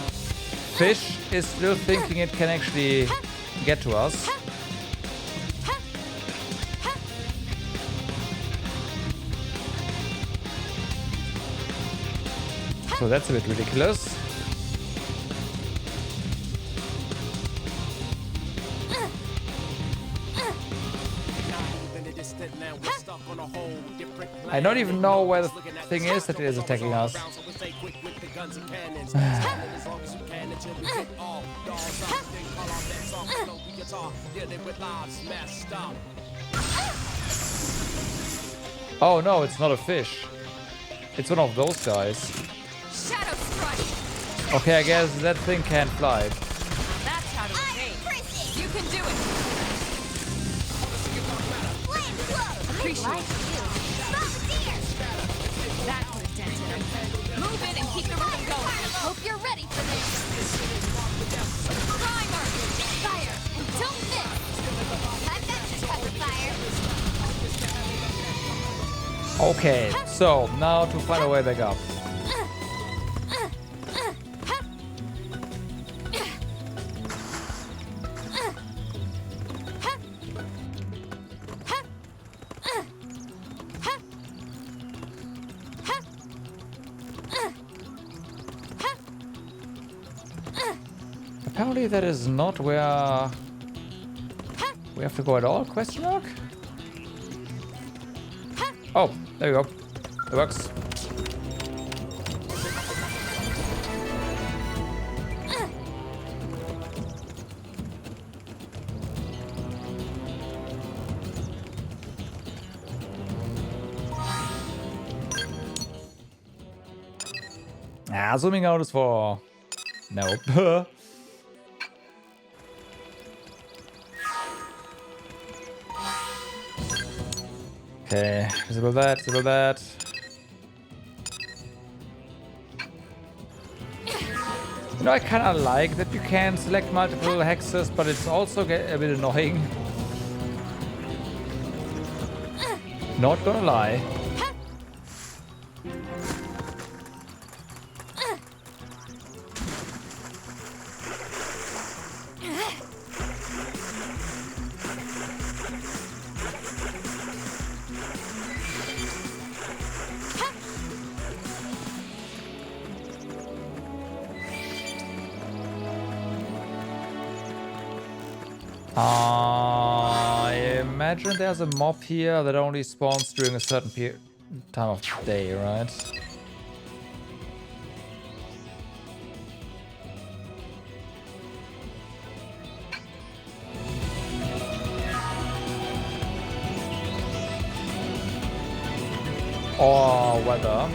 [SPEAKER 1] fish is still thinking it can actually get to us. So that's a bit ridiculous. I don't even know where the thing is that it is attacking us. Oh no, it's not a fish. It's one of those guys. Okay, I guess that thing can't fly.
[SPEAKER 4] That's how to evade. You can do it. Appreciate it. That could have dented him. Move in and keep the run going.
[SPEAKER 3] Hope you're ready for this. Primer, fire, and don't miss. I've got you covered, fire.
[SPEAKER 1] Okay, so now to find a way back up. Apparently that is not where we have to go at all, question mark? Oh, there you go. It works. Ah, zooming out is for... Nope. Okay, disable that, disable that. You know, I kinda like that you can select multiple hexes, but it's also a bit annoying. Not gonna lie. I imagine there's a mob here that only spawns during a certain time of day, right? Or weather.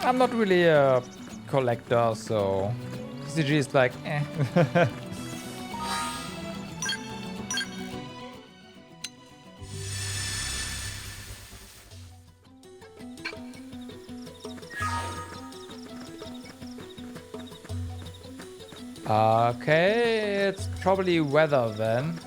[SPEAKER 1] I'm not really a collector, so CG is like, eh. Okay, it's probably weather then.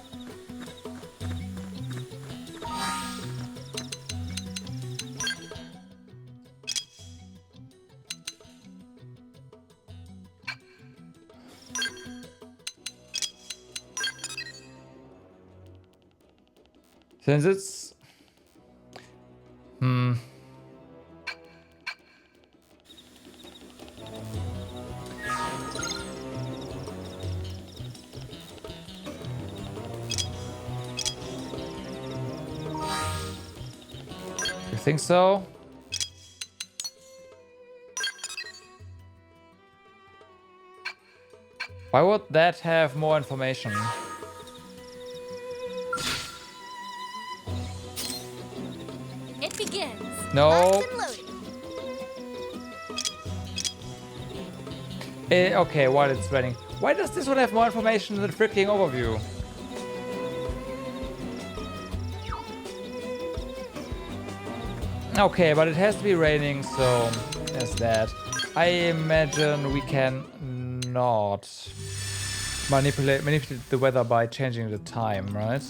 [SPEAKER 1] Since it's... You think so? Why would that have more information?
[SPEAKER 3] It begins.
[SPEAKER 1] No. Okay, while it's running. Why does this one have more information than the freaking overview? Okay, but it has to be raining, so there's that. I imagine we can not manipulate the weather by changing the time, right?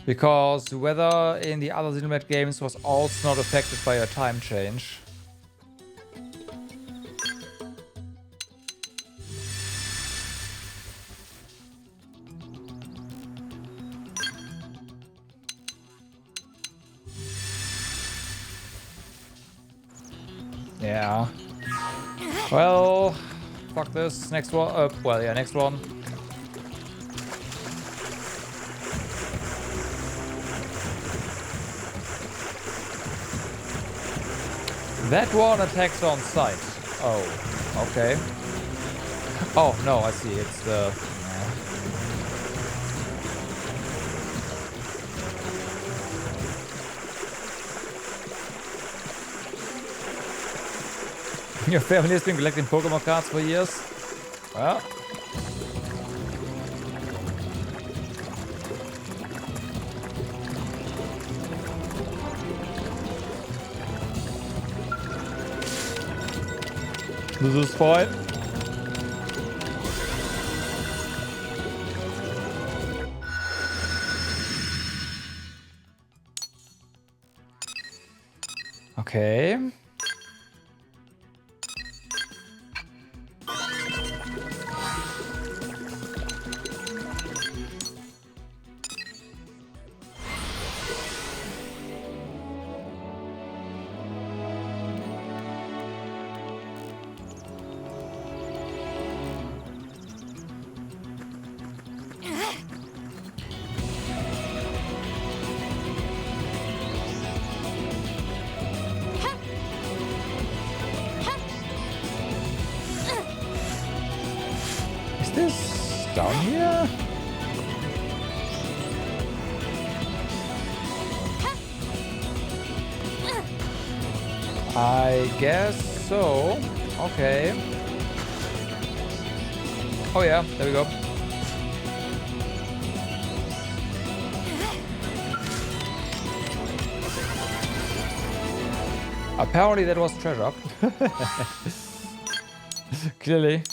[SPEAKER 1] Because weather in the other Xenoblade games was also not affected by a time change. Yeah. Well, fuck this. Next one. Well, yeah, next one. That one attacks on sight. Oh, okay. Oh, no, I see. It's the... Your family has been collecting Pokemon cards for years? Well... This is fine. Okay. Is this down here? I guess so. Okay. Oh yeah, there we go. Apparently that was treasure. Clearly.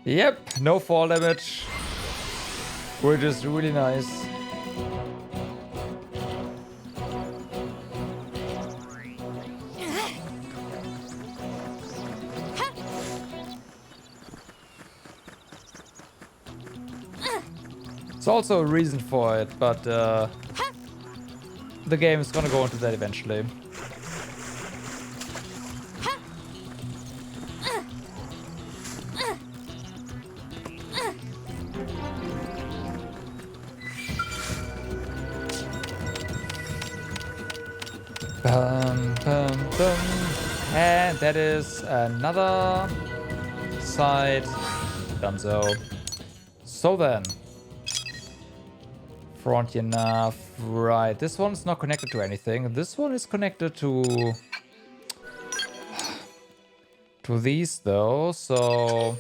[SPEAKER 1] Yep, no fall damage. Which is really nice. There's also a reason for it, but the game is gonna go into that eventually. And that is another side. Done so. So then. Frontier nav. Right. This one's not connected to anything. This one is connected to these though. So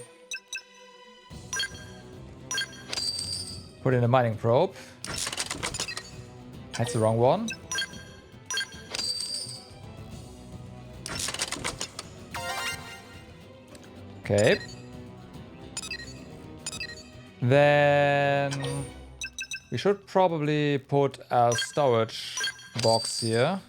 [SPEAKER 1] put in a mining probe. That's the wrong one. Okay. Then we should probably put a storage box here.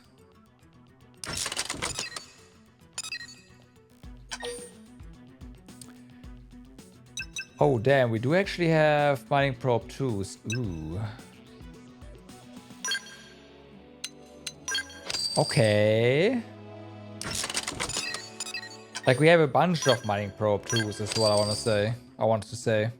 [SPEAKER 1] Oh damn, we do actually have mining probe 2s. Ooh. Okay. Like we have a bunch of mining probe 2s is what I wanted to say.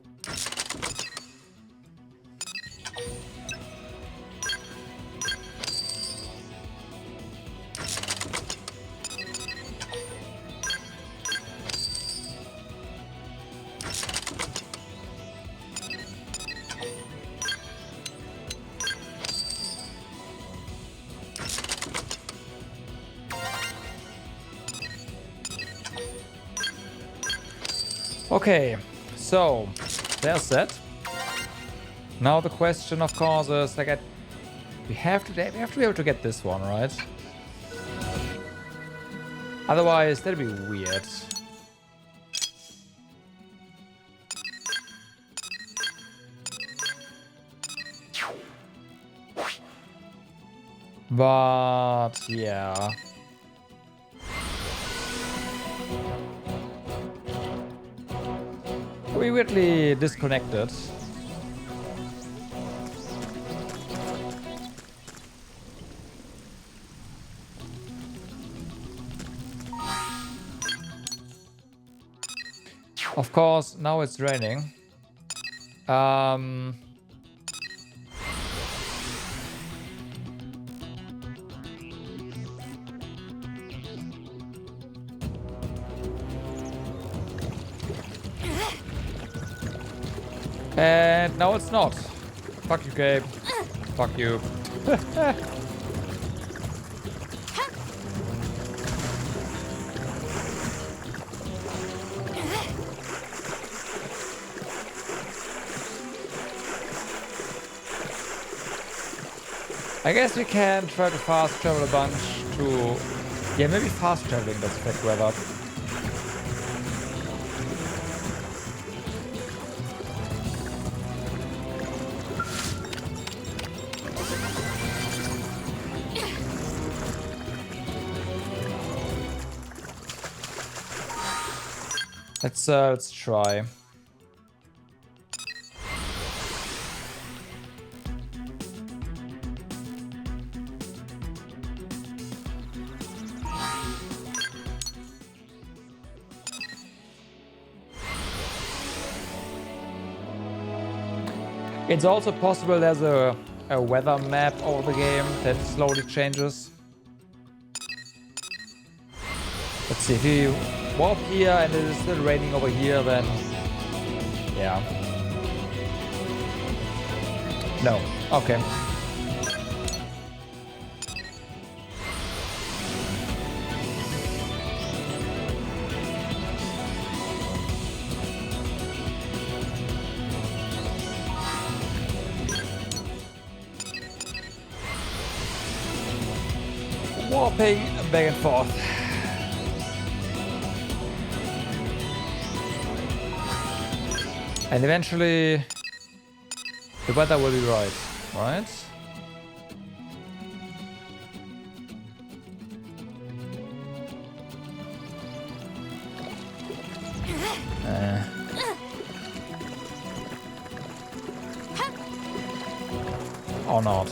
[SPEAKER 1] Okay, so there's that. Now the question, of course, is like we have to be able to get this one, right? Otherwise, that'd be weird. But yeah. We weirdly disconnected. Of course, now it's raining. And now it's not. Fuck you, Gabe. Fuck you. I guess we can try to fast travel a bunch to... Yeah, maybe fast traveling does affect weather. Let's try. It's also possible there's a weather map over the game that slowly changes. Let's see, if you warp here and it is still raining over here, then yeah. No, okay. Warping back and forth. And eventually the weather will be right, right? Or not.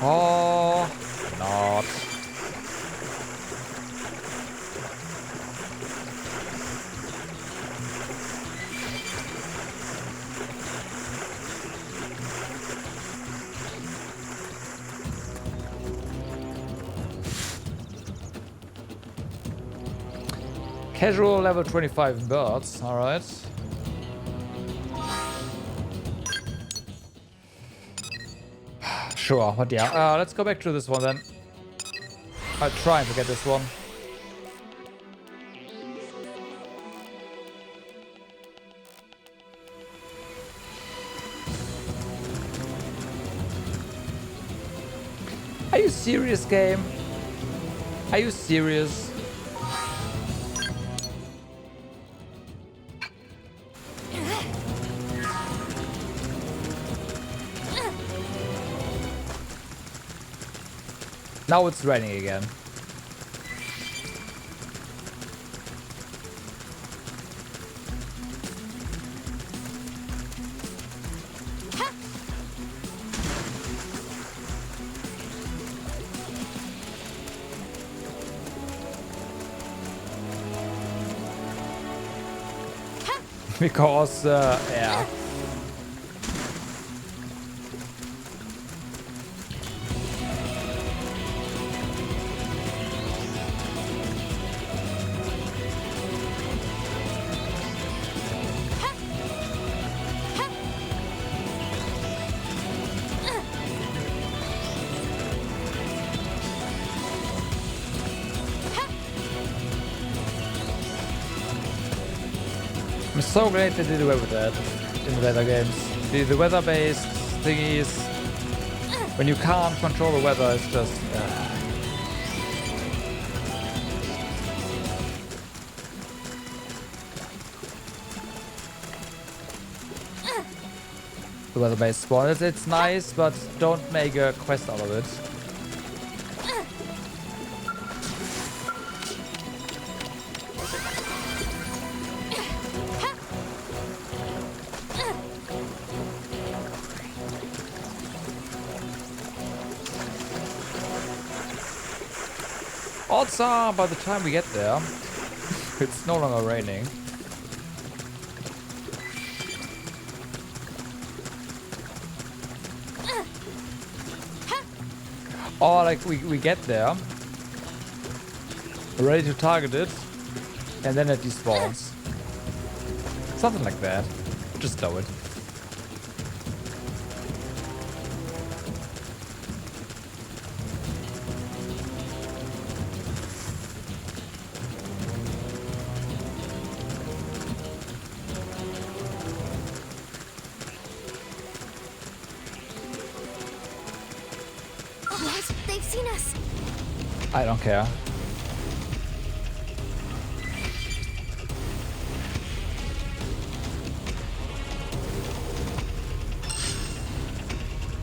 [SPEAKER 1] Or not. Casual level 25 birds, alright. Sure, but yeah, let's go back to this one then. I'll try to get this one. Are you serious, game? Are you serious? Now it's raining again. Because, yeah. I'm so glad they did away with that in the weather games. The weather-based thingies, when you can't control the weather, it's just... The weather-based spawn, it's nice, but don't make a quest out of it. Odds are, by the time we get there, it's no longer raining. Or like we get there, ready to target it, and then it despawns. Something like that. Just do it.
[SPEAKER 2] They've seen us.
[SPEAKER 1] I don't care.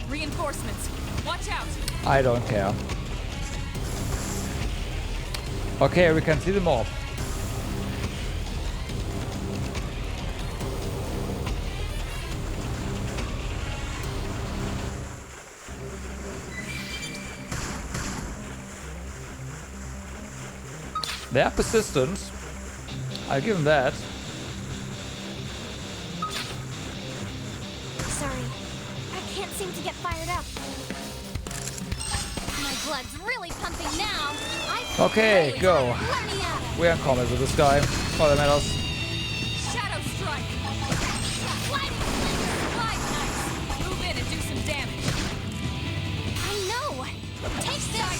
[SPEAKER 4] Reinforcements. Watch out.
[SPEAKER 1] I don't care. Okay, we can see the mob. They are persistent. I'll give them that.
[SPEAKER 2] Sorry, I can't seem to get fired up.
[SPEAKER 3] My blood's really pumping now.
[SPEAKER 1] Okay, go. We're in combat with this guy. All that matters.
[SPEAKER 4] Shadow strike. Sliding slide nice. Move in and do some damage.
[SPEAKER 3] I know. Take this.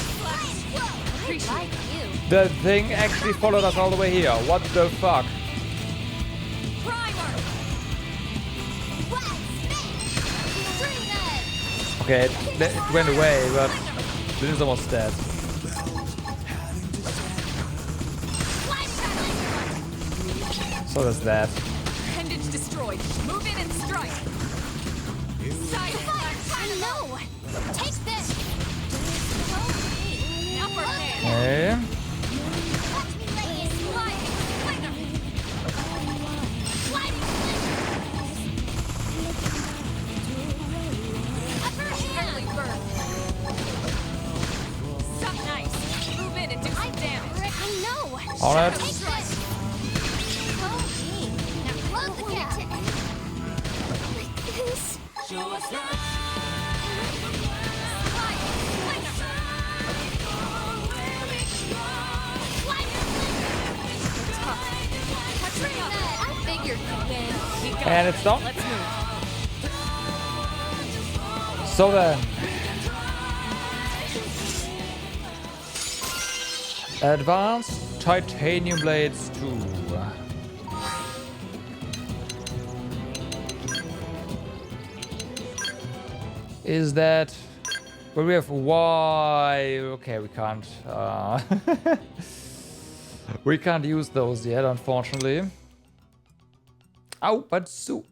[SPEAKER 3] Appreciate you.
[SPEAKER 1] The thing actually followed us all the way here. What the fuck?
[SPEAKER 4] Primer.
[SPEAKER 1] Okay, it went away, but this is almost dead. So does that.
[SPEAKER 4] Appendage destroyed. Move in and strike.
[SPEAKER 3] I know. Take this.
[SPEAKER 4] Upper hand.
[SPEAKER 1] Okay. All right. And it's done.
[SPEAKER 4] Let's move.
[SPEAKER 1] So then. Advanced Titanium Blades 2. Is that... Well, we have Y... Okay, we can't... we can't use those yet, unfortunately. Oh, but so...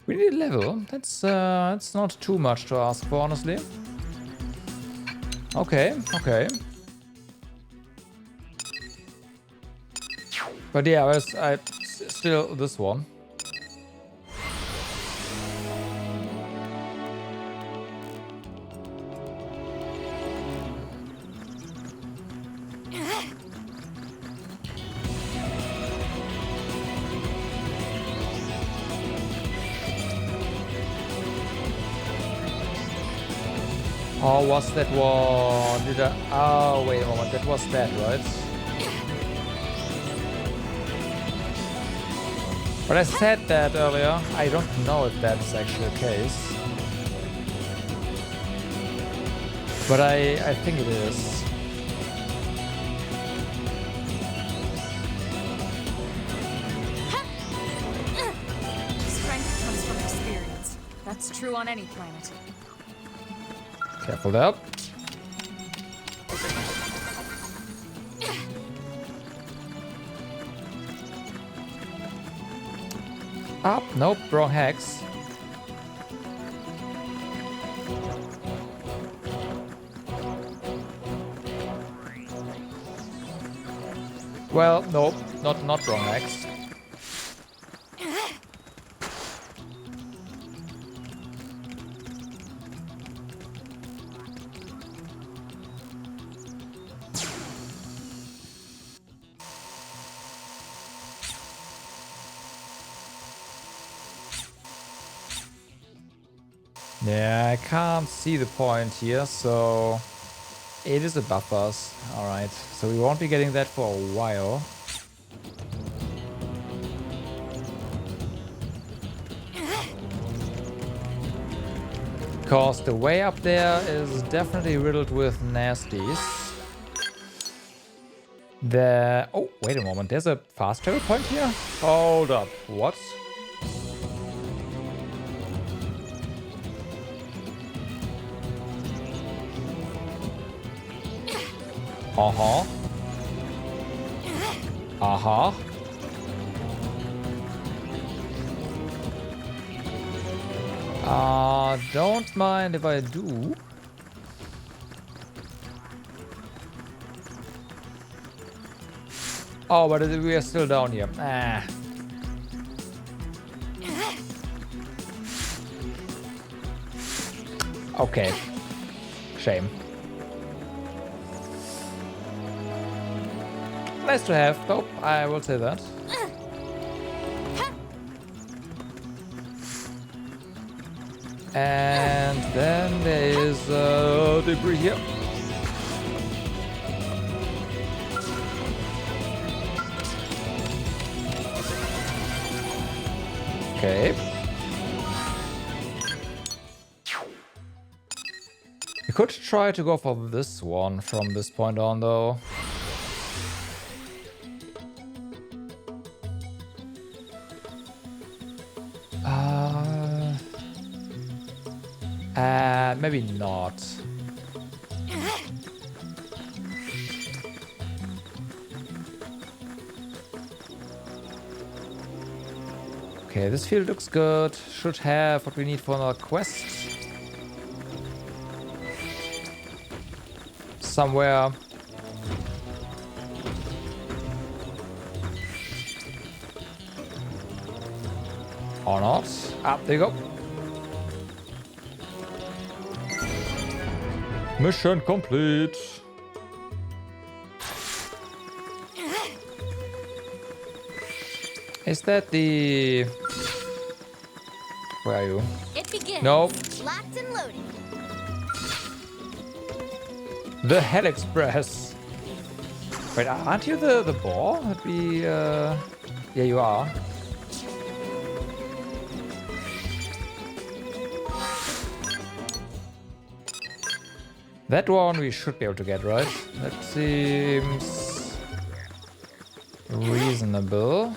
[SPEAKER 1] we need a level. That's not too much to ask for, honestly. Okay, okay. But yeah, I still this one. Oh, was that one? Did I? Oh, wait a moment. That was that, right? But I said that earlier. I don't know if that's actually the case. But I think it is.
[SPEAKER 4] Strength comes from experience. That's true on any planet.
[SPEAKER 1] Careful there. Up, nope, wrong hex. Well, nope, not wrong hex. Yeah, I can't see the point here, so it is above us. Alright, so we won't be getting that for a while. Because the way up there is definitely riddled with nasties. Oh, wait a moment, there's a fast travel point here? Hold up, what? Uh-huh. Uh-huh. Don't mind if I do. Oh, but we are still down here. Ah. Okay. Shame. Nice to have, though. I will say that. And then there is debris here. Okay. We could try to go for this one from this point on, though. Maybe not. Okay, this field looks good. Should have what we need for another quest. Somewhere. Or not. Ah, there you go. Mission complete. Is that the... Where are you?
[SPEAKER 3] It begins.
[SPEAKER 1] Nope.
[SPEAKER 3] Locked and loaded.
[SPEAKER 1] The Hell Express. Wait, aren't you the boar? That'd be, Yeah, you are. That one we should be able to get, right? That seems reasonable.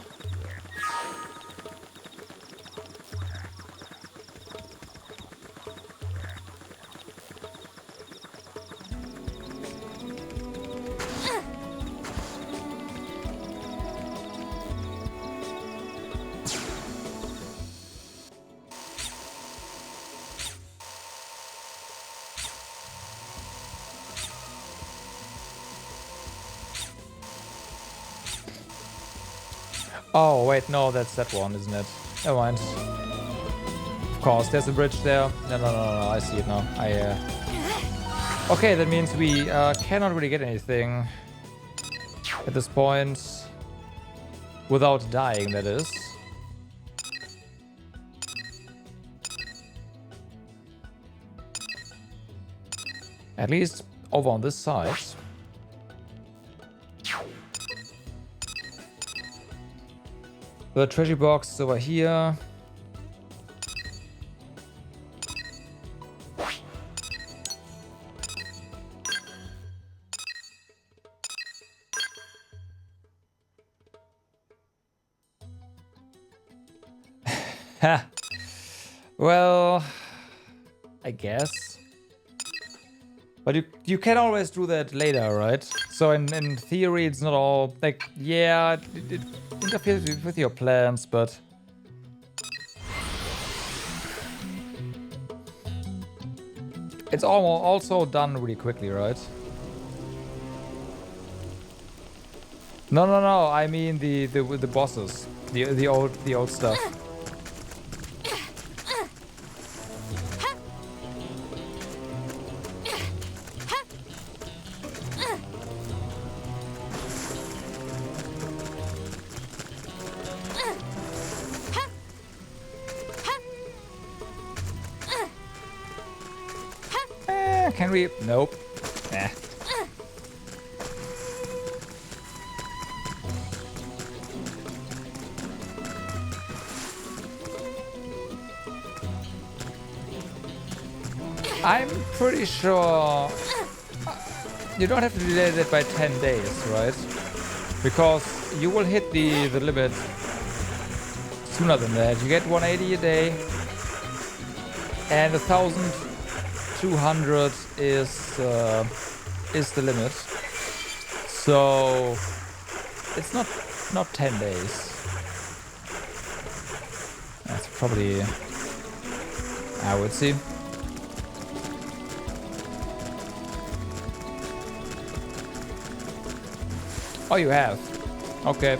[SPEAKER 1] Oh, wait, no, that's that one, isn't it? Never mind. Of course, there's a bridge there. No, I see it now. Okay, that means we cannot really get anything at this point. Without dying, that is. At least over on this side. The treasure box is over here. Ha. Well, I guess. But you can always do that later, right? So in theory, it's not all like, yeah, it interferes with your plans, but it's also done really quickly, right? No. I mean the bosses, the old stuff. Can we? Nope. Nah. I'm pretty sure you don't have to delay that by 10 days, right? Because you will hit the limit sooner than that. You get 180 a day, and 1,200 is the limit. So it's not 10 days. That's probably, I would see. Oh, you have. Okay.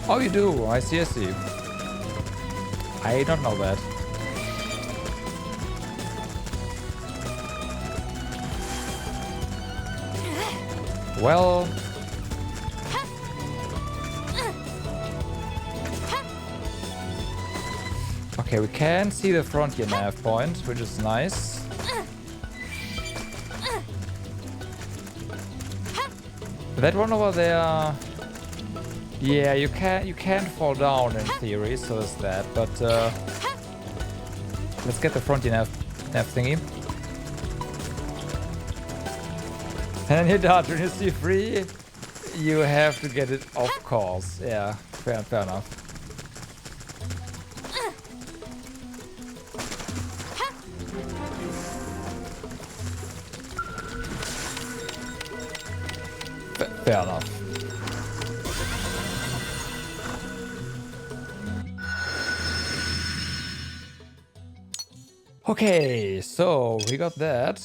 [SPEAKER 1] Oh, you do. I see, I see. I don't know that. Well... Okay, we can see the Frontier nav point, which is nice. That one over there... Yeah, you can't fall down in theory, so there's that, but let's get the Frontier nav thingy. And you dodge when you see free, you have to get it of course. Yeah, fair enough. Fair enough. Okay, so we got that.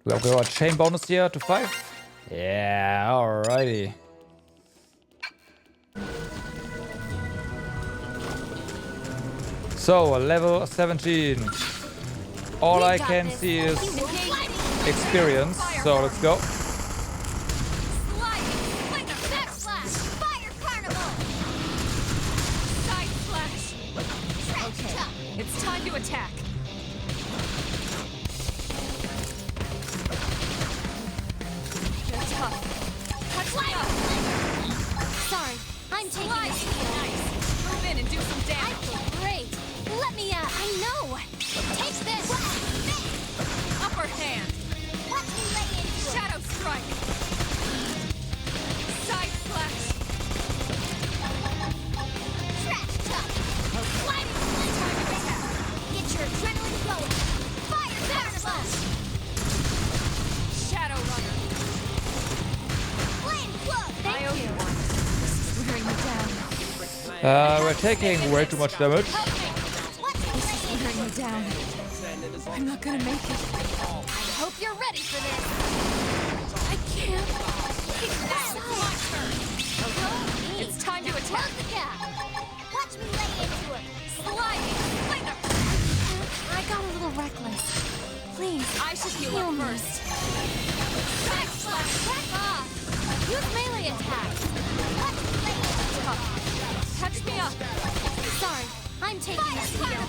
[SPEAKER 1] We have got a chain bonus here to 5. Yeah, alrighty. So, level 17. All I can see is experience, so let's go.
[SPEAKER 4] It's time to attack. You're tough. Touch me up.
[SPEAKER 2] Sorry, I'm taking this heal.
[SPEAKER 4] Nice. Move in and do some
[SPEAKER 2] I
[SPEAKER 4] damage.
[SPEAKER 2] feel great. Let me I know. Take this.
[SPEAKER 4] Upper hand.
[SPEAKER 2] Watch me lay into it.
[SPEAKER 4] Shadow strike. Side slash.
[SPEAKER 2] Trash tuck. Sliding splinter. Get your adrenaline going. Fire carnival.
[SPEAKER 4] Shadow runner.
[SPEAKER 2] Flame club. Thank
[SPEAKER 4] I owe
[SPEAKER 2] you.
[SPEAKER 4] you one. This is wearing me down.
[SPEAKER 1] We're taking way too much damage.
[SPEAKER 4] This is wearing me down. I'm not gonna make it.
[SPEAKER 2] I hope you're ready for this.
[SPEAKER 4] I can't. Now it's my turn. It's time to attack.
[SPEAKER 2] Close the gap. Watch me lay into it.
[SPEAKER 4] Sliding. Splinter.
[SPEAKER 2] I got a little reckless. Please,
[SPEAKER 4] I should heal up
[SPEAKER 2] me.
[SPEAKER 4] first.
[SPEAKER 2] Backslash. Back off. Use melee attacks. Watch me lay into it.
[SPEAKER 4] Touch me up.
[SPEAKER 2] Sorry, I'm taking this heal.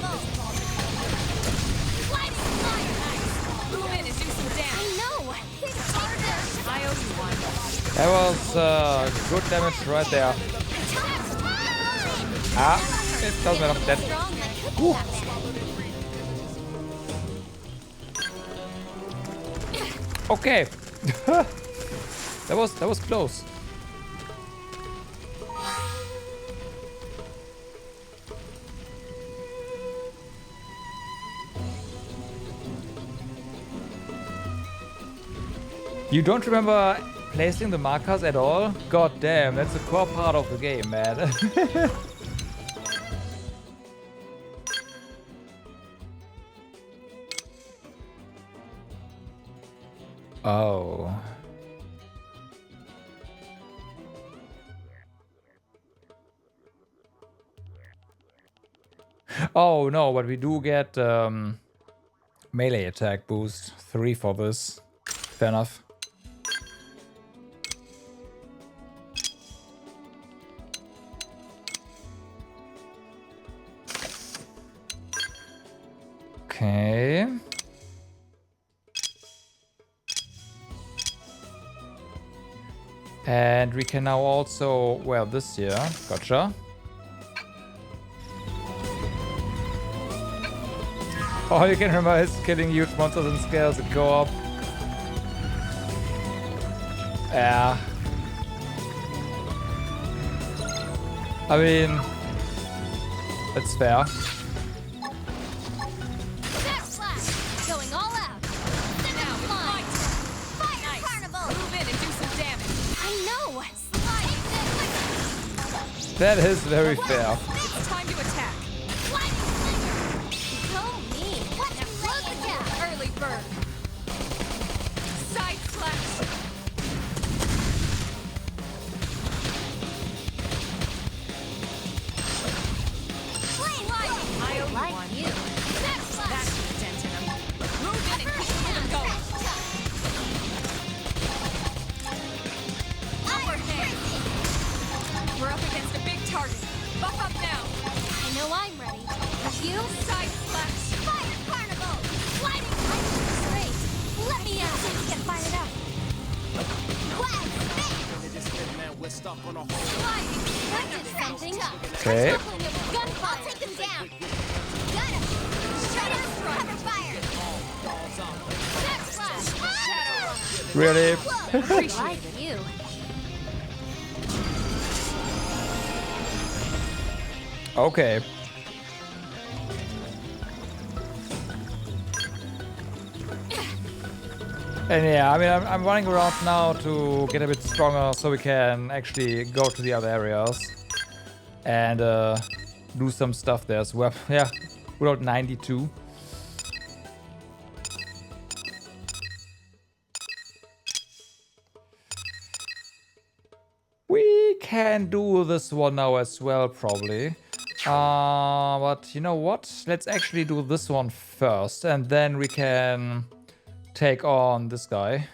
[SPEAKER 2] Sliding fire.
[SPEAKER 4] Move in and do some
[SPEAKER 2] I
[SPEAKER 4] damage.
[SPEAKER 2] know. Take this.
[SPEAKER 4] I owe you one.
[SPEAKER 1] That was good damage right there. Ah, it doesn't matter. That.
[SPEAKER 2] Strong, I could be that bad.
[SPEAKER 1] Okay. that was close. You don't remember placing the markers at all? God damn, that's a core part of the game, man. Oh. Oh no, but we do get melee attack boost 3 for this. Fair enough. Okay. And we can now also wear this here. Gotcha. All you can remember is killing huge monsters and scales at co-op. Yeah. I mean, that's fair.
[SPEAKER 3] Going all out. Now fly. Fire
[SPEAKER 4] Nice.
[SPEAKER 3] carnival.
[SPEAKER 4] Move in and do some damage.
[SPEAKER 3] I know.
[SPEAKER 1] That is very fair.
[SPEAKER 4] It's time to attack.
[SPEAKER 3] Go me. What a close the gap.
[SPEAKER 4] Early bird. Side slash. I owe you
[SPEAKER 3] Like
[SPEAKER 4] one.
[SPEAKER 3] you. Next
[SPEAKER 4] That's
[SPEAKER 3] slash.
[SPEAKER 4] the dent in him. Move in and keep the rhythm going. Upper hand. We're up against a big target. Buff up now.
[SPEAKER 3] I know I'm ready. You?
[SPEAKER 4] Side slash.
[SPEAKER 3] Fire carnival. Sliding. Great. Let me out so you get fired up. Wow.
[SPEAKER 4] Sliding.
[SPEAKER 3] That did something.
[SPEAKER 1] Okay.
[SPEAKER 3] Gunfire. I'll take them down. Got him. Shut up. Cover fire. Next slash.
[SPEAKER 1] Really?
[SPEAKER 3] Like you.
[SPEAKER 1] Okay. And yeah, I mean, I'm running around now to get a bit stronger so we can actually go to the other areas and do some stuff there as well. Yeah, we're at 92. We can do this one now as well, probably. But you know what? Let's actually do this one first, and then we can take on this guy.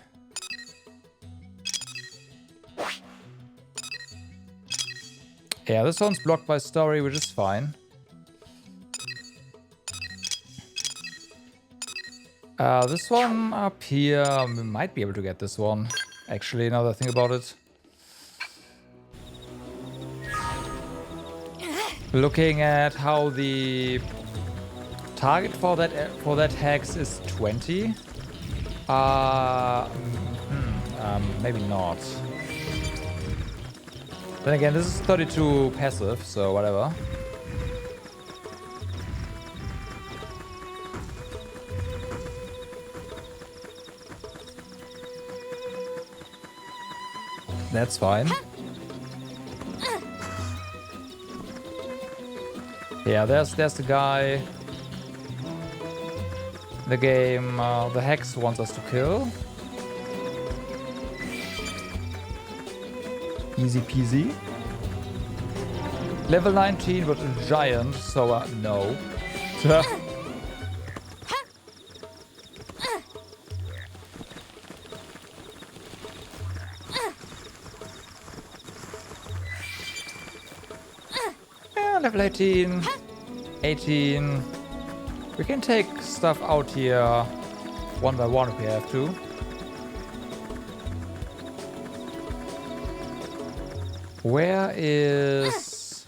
[SPEAKER 1] Yeah, this one's blocked by story, which is fine. This one up here, we might be able to get this one. Actually, now that I think about it. Looking at how the target for that hex is 20. Maybe not. Then again, this is 32 passive, so whatever. That's fine. Yeah, there's the guy. The game, the Hex wants us to kill. Easy peasy. Level 19, but a giant, so no. Yeah, level 18. 18. We can take stuff out here one by one if we have to. Where is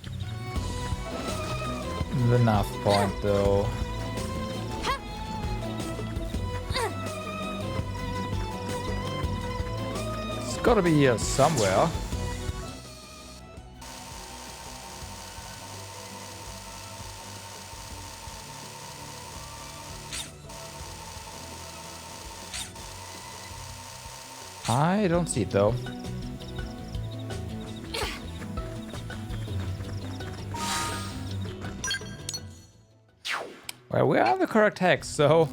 [SPEAKER 1] the nav point though? It's gotta be here somewhere. I don't see it though. Well, we are the correct hex, so.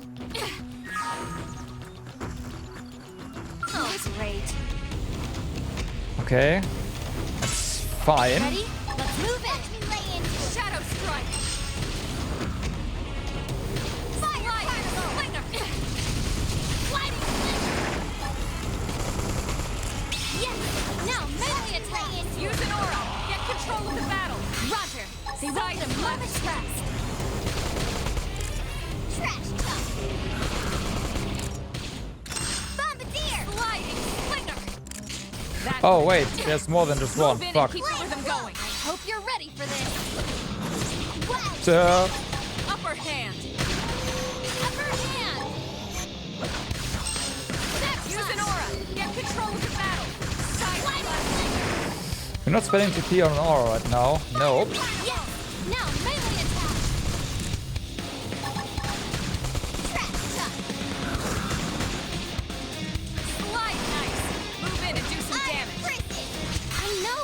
[SPEAKER 3] Oh, great.
[SPEAKER 1] Okay. That's fine.
[SPEAKER 3] Ready? Let's move it. Let me lay into it.
[SPEAKER 4] Shadow strike.
[SPEAKER 3] Fire carnival. Sliding yes. Now melee attack.
[SPEAKER 4] Use an aura. Get control of the battle.
[SPEAKER 3] Roger. They want them lavish rest. Trash talk. Bombardier.
[SPEAKER 4] Sliding slinger.
[SPEAKER 1] Oh wait, there's more than just one.
[SPEAKER 4] Move in
[SPEAKER 1] Fuck.
[SPEAKER 4] and keep the rhythm going.
[SPEAKER 3] I hope you're ready for this. Wow.
[SPEAKER 4] Upper hand.
[SPEAKER 3] Upper hand.
[SPEAKER 4] Use an aura. Get control of the battle. Side slash.
[SPEAKER 1] We're not spending TP on an aura right now. Nope.
[SPEAKER 3] Yes! Now melee attack! Trap shot!
[SPEAKER 4] Slide nice. Move in and do some damage.
[SPEAKER 3] I know!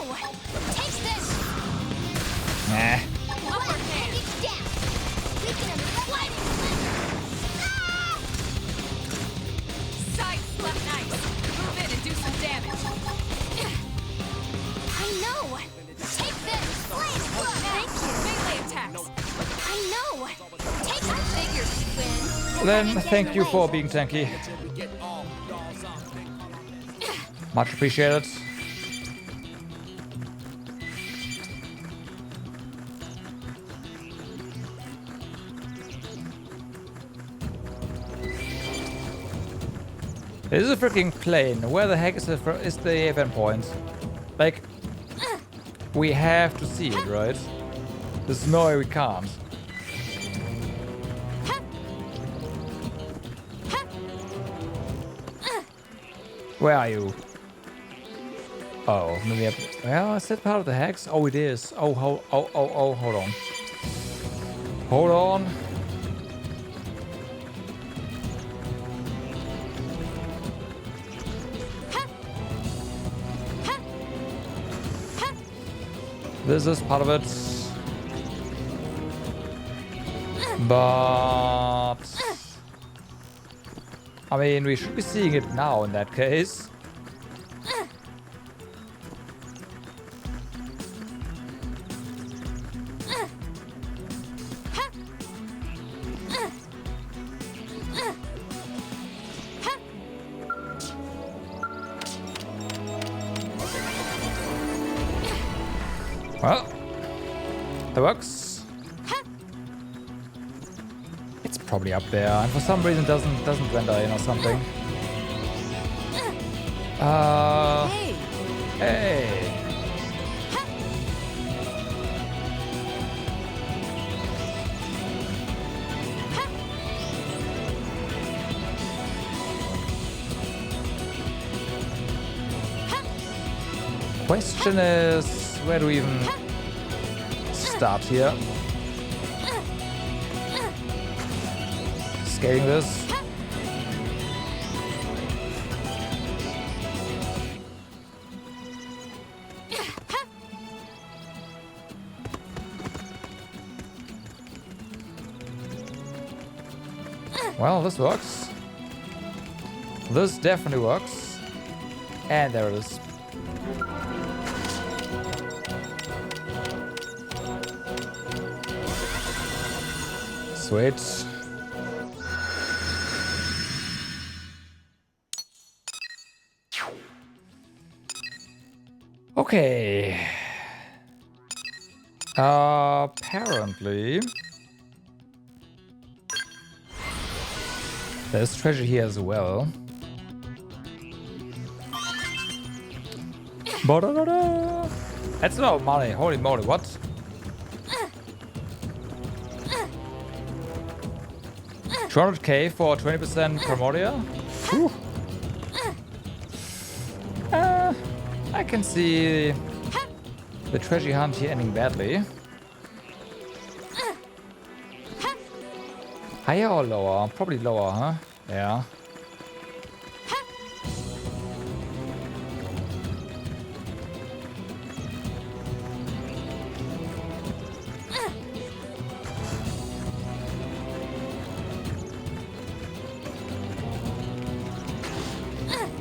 [SPEAKER 3] Take this!
[SPEAKER 1] Nah.
[SPEAKER 4] Upper hand.
[SPEAKER 3] Down! We can lightning
[SPEAKER 4] Side slap nice. Move in and do some damage.
[SPEAKER 3] I know! Take this! Flame blood! Thank you!
[SPEAKER 4] Melee attacks.
[SPEAKER 3] I know! Take I figured you'd win.
[SPEAKER 1] Then thank you for being tanky. Much appreciated. This is a freaking plane. Where the heck is the event point? Like, we have to see it, right? There's no way we can't. Where are you? Oh, maybe well, is that part of the hex? Oh, it is. Oh, hold on. Hold on. This is part of it. But I mean, we should be seeing it now in that case. Well, that works. It's probably up there, and for some reason doesn't render in or something. Hey. Question is, where do we even start here? Scaling this. Well, this works. This definitely works. And there it is. Sweet. Okay. Apparently there's treasure here as well. Ba-da-da-da. That's a lot of money. Holy moly, what? $200k for 20% Primordia? Whew. I can see the treasure hunt here ending badly. Higher or lower? Probably lower, huh? Yeah.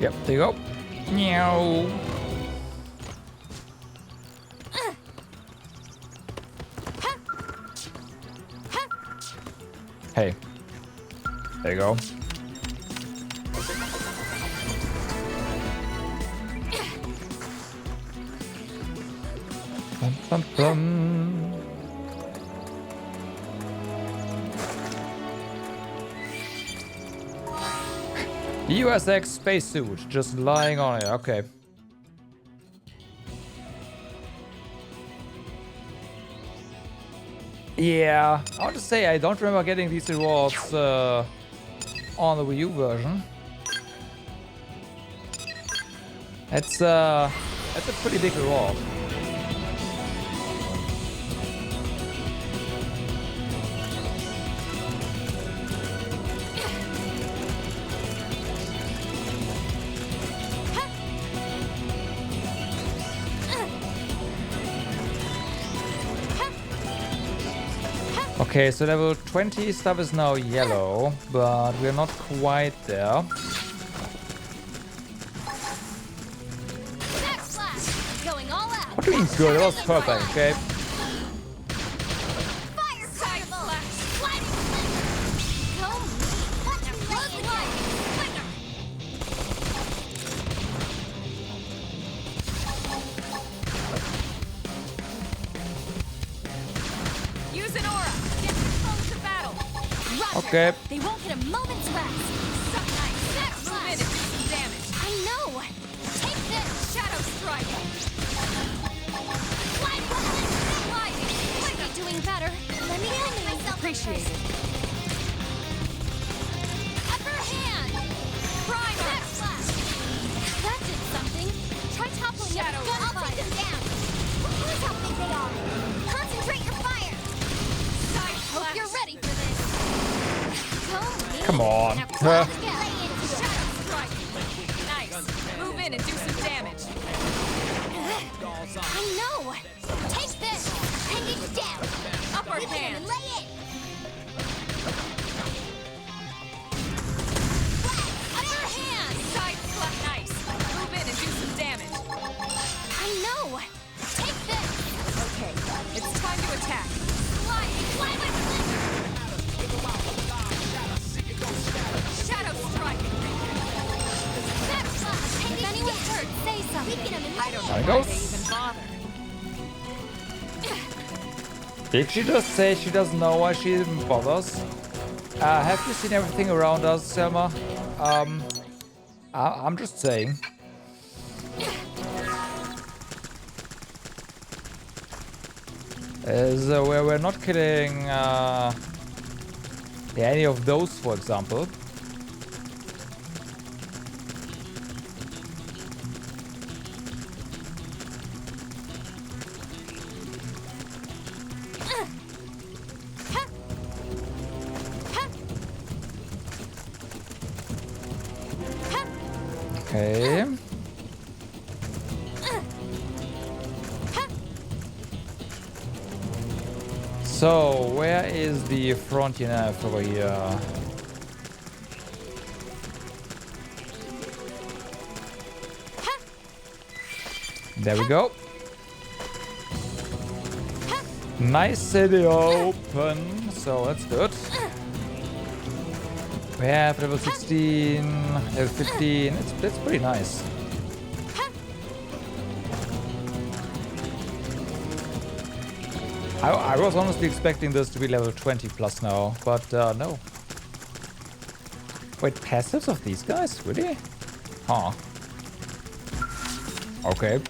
[SPEAKER 1] Yep, there you go. Meow. Hey. There you go. Bum, bum, bum. USX spacesuit, just lying on it. Okay. Yeah, I want to say I don't remember getting these rewards on the Wii U version. That's a pretty big reward. Okay, so level 20 stuff is now yellow, but we're not quite there.
[SPEAKER 3] Going all out.
[SPEAKER 1] What do you mean good? That was perfect, okay?
[SPEAKER 3] Fire side flash. Sliding flicker. Go me. Blood light. Flicker.
[SPEAKER 4] Use an aura. Get control to battle.
[SPEAKER 3] Roger.
[SPEAKER 1] Okay.
[SPEAKER 3] They won't get a moment's rest.
[SPEAKER 4] Suck nice. Move in and do some damage.
[SPEAKER 3] I know. Take this.
[SPEAKER 4] Shadow strike.
[SPEAKER 3] Sliding. Doing better. Let me handle myself.
[SPEAKER 4] Appreciate it.
[SPEAKER 3] Upper hand.
[SPEAKER 4] Primer.
[SPEAKER 3] That did something. Try toppling
[SPEAKER 4] Shadow.
[SPEAKER 3] I'll take them down. Here's how big they are. Concentrate your fire.
[SPEAKER 4] Side
[SPEAKER 3] Hope
[SPEAKER 4] flash.
[SPEAKER 3] you're ready for this. Go me.
[SPEAKER 1] Come on.
[SPEAKER 3] Now crawl together. Lay into it.
[SPEAKER 4] Shadow strike. Nice. Move in and do some damage.
[SPEAKER 3] I know. Take this. Hand it down.
[SPEAKER 4] Upper
[SPEAKER 3] Weaken him
[SPEAKER 4] hand.
[SPEAKER 3] and lay it. Upper hand.
[SPEAKER 4] Side flash. Nice. Move in and do some damage.
[SPEAKER 3] I know. Take this.
[SPEAKER 4] Okay. It's time to attack.
[SPEAKER 3] Slide. Fly with
[SPEAKER 4] Shadow strike.
[SPEAKER 3] If anyone's hurt, say something. Weaken him and
[SPEAKER 4] I don't know
[SPEAKER 1] There
[SPEAKER 4] why
[SPEAKER 1] goes.
[SPEAKER 4] they even bother.
[SPEAKER 1] Did she just say she doesn't know why she even bothers? Have you seen everything around us, Selma? I'm just saying. Where we're not killing any of those, for example. Okay. So, where is the Frontier Nav over here? There we go. Nice city open, so that's good. We have level 16, level 15, that's pretty nice. I was honestly expecting this to be level 20 plus now, but no. Wait, passives of these guys? Really? Huh. Okay.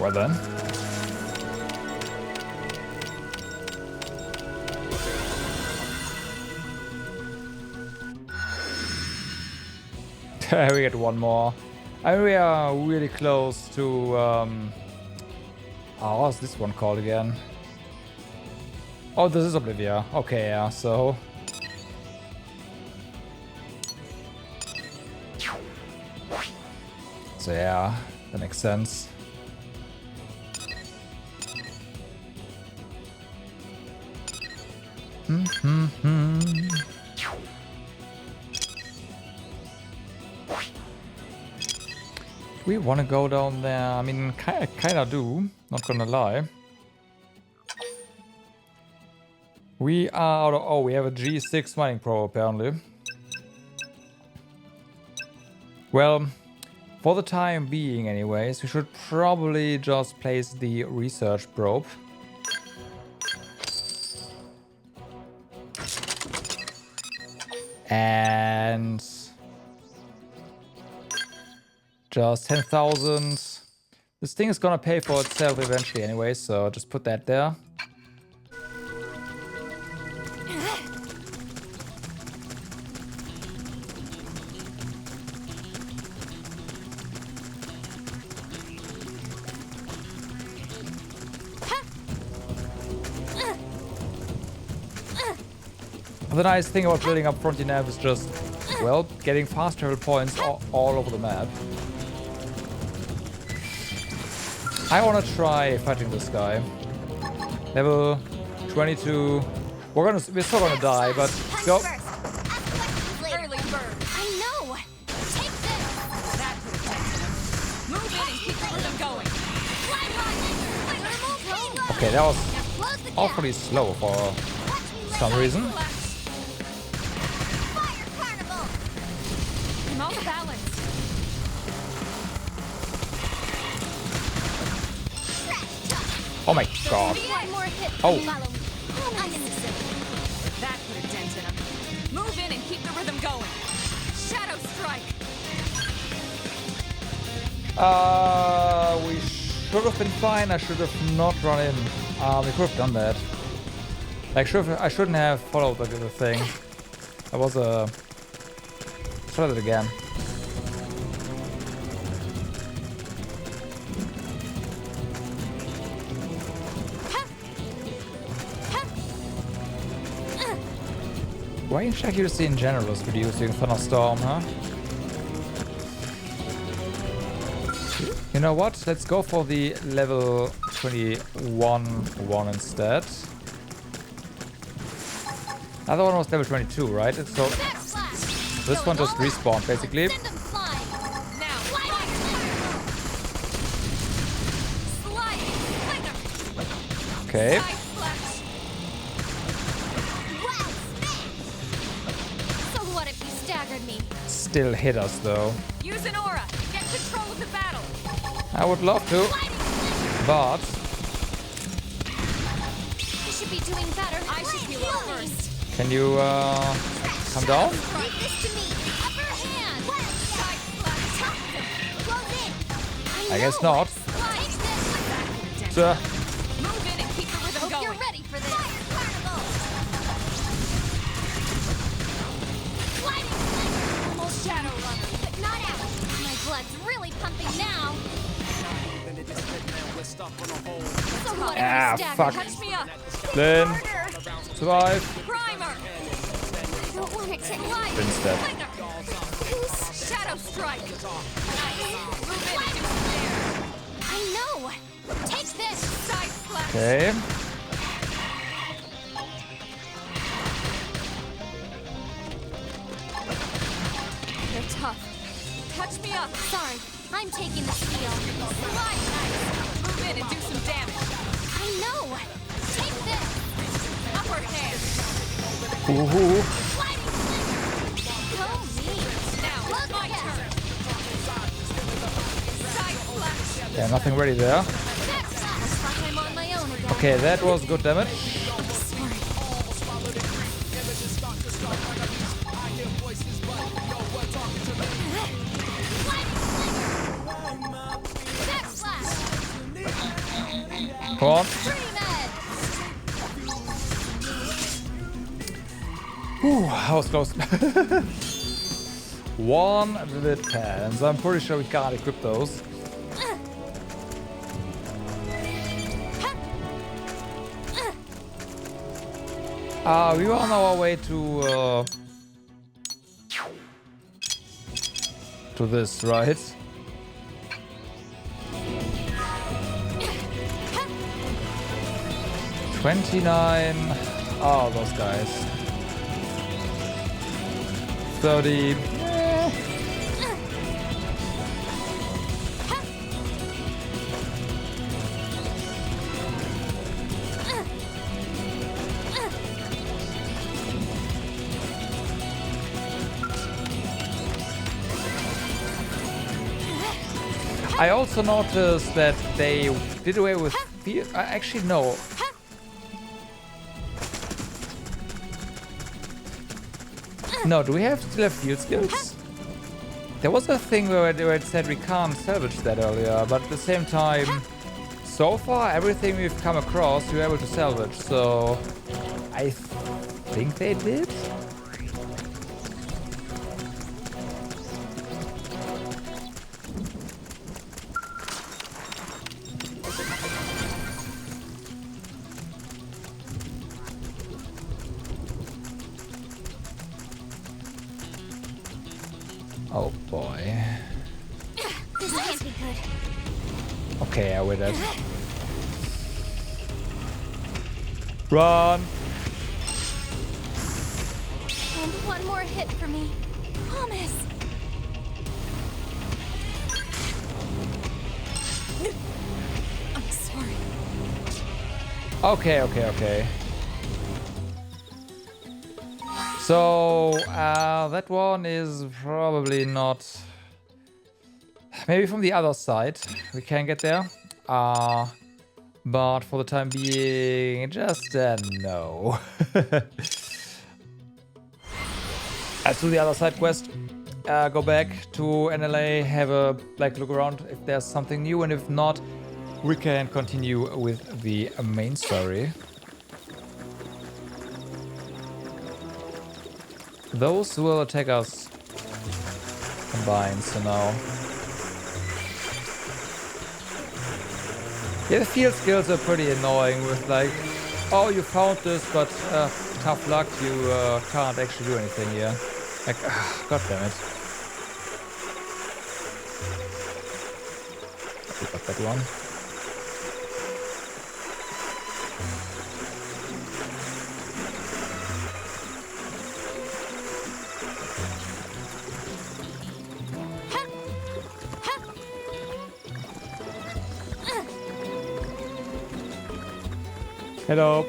[SPEAKER 1] Well then. We get one more. And we are really close to oh, what's this one called again? Oh, this is Oblivia. Okay, yeah, so yeah, that makes sense. We want to go down there. I mean, kind of do. Not gonna lie. We are out of... Oh, we have a G6 mining probe, apparently. Well, for the time being anyways, we should probably just place the research probe. And... just 10,000. This thing is gonna pay for itself eventually anyway, so just put that there. The nice thing about building up Frontier Nav is just well, getting fast travel points all over the map. I want to try fighting this guy. Level 22. We're still gonna die, but go.
[SPEAKER 3] Early bird. I know. Take this.
[SPEAKER 4] That could have taken him. Move in and keep the rhythm going.
[SPEAKER 1] Okay, that was awfully slow for some reason.
[SPEAKER 4] I'm off balance.
[SPEAKER 1] Oh my god.
[SPEAKER 3] One more hit.
[SPEAKER 1] Oh.
[SPEAKER 4] That could have dented him. Move in and keep the rhythm going. Shadow strike.
[SPEAKER 1] We should have been fine. I should have not run in. We could have done that. Like, I shouldn't have followed the thing. That was a. Try it again. Range accuracy in general is reducing Thunderstorm, huh? You know what? Let's go for the level 21 one instead. Other one was level 22, right? So this one just respawned basically. Okay.
[SPEAKER 3] So what if you staggered me?
[SPEAKER 1] Still hit us though.
[SPEAKER 4] Use an aura. Get control of the battle.
[SPEAKER 1] I would love to, but
[SPEAKER 3] I should be doing better.
[SPEAKER 4] I should heal up first.
[SPEAKER 1] can you come down?
[SPEAKER 3] Leave this to me. Upper hand.
[SPEAKER 1] I guess not.
[SPEAKER 3] Take this.
[SPEAKER 1] Sir.
[SPEAKER 4] Move in and keep the rhythm
[SPEAKER 3] Hope
[SPEAKER 4] going.
[SPEAKER 3] you're ready for this. Fire carnival.
[SPEAKER 4] Almost shadow runner.
[SPEAKER 3] But not out. My blood's really pumping now. So what if
[SPEAKER 1] Ah,
[SPEAKER 3] you stagger?
[SPEAKER 1] fuck.
[SPEAKER 4] Touch me up.
[SPEAKER 1] Then survive.
[SPEAKER 4] Primer.
[SPEAKER 3] I don't want it to light.
[SPEAKER 1] Instead.
[SPEAKER 4] Shadow strike. Move in and do some damage.
[SPEAKER 3] I know. Take this.
[SPEAKER 4] Side slash.
[SPEAKER 1] Okay.
[SPEAKER 4] They're tough. Touch me up.
[SPEAKER 3] Sorry, I'm taking the steal.
[SPEAKER 4] Slide nice. Move in and do some damage.
[SPEAKER 3] I know. Take this.
[SPEAKER 4] Upper hand.
[SPEAKER 1] Ooh.
[SPEAKER 3] Go me.
[SPEAKER 4] Now it's my turn. Side slash.
[SPEAKER 1] Yeah, nothing ready there.
[SPEAKER 3] I'm on my own again.
[SPEAKER 1] Okay, that was good damage. Come on. Ooh, that was close. 1 vivid pens. I'm pretty sure we can't equip those. We were on our way to this, right? $29. Oh, those guys. 30. I also noticed that they did away with actually no. No, do we still have field skills? There was a thing where it said we can't salvage that earlier, but at the same time, so far everything we've come across we were able to salvage, so I think they did? Oh boy.
[SPEAKER 2] This can't be good.
[SPEAKER 1] Okay, I waited. Run!
[SPEAKER 3] And one more hit for me. Promise.
[SPEAKER 10] I'm sorry.
[SPEAKER 1] Okay. So, that one is probably not... Maybe from the other side we can get there. But for the time being, just no. As to the other side quest, go back to NLA, have a look around if there's something new, and if not, we can continue with the main story. Those will attack us combined, so now. Yeah, the field skills are pretty annoying with like, oh, you found this, but tough luck, you can't actually do anything here. Like, god damn it. I got that one. Hello.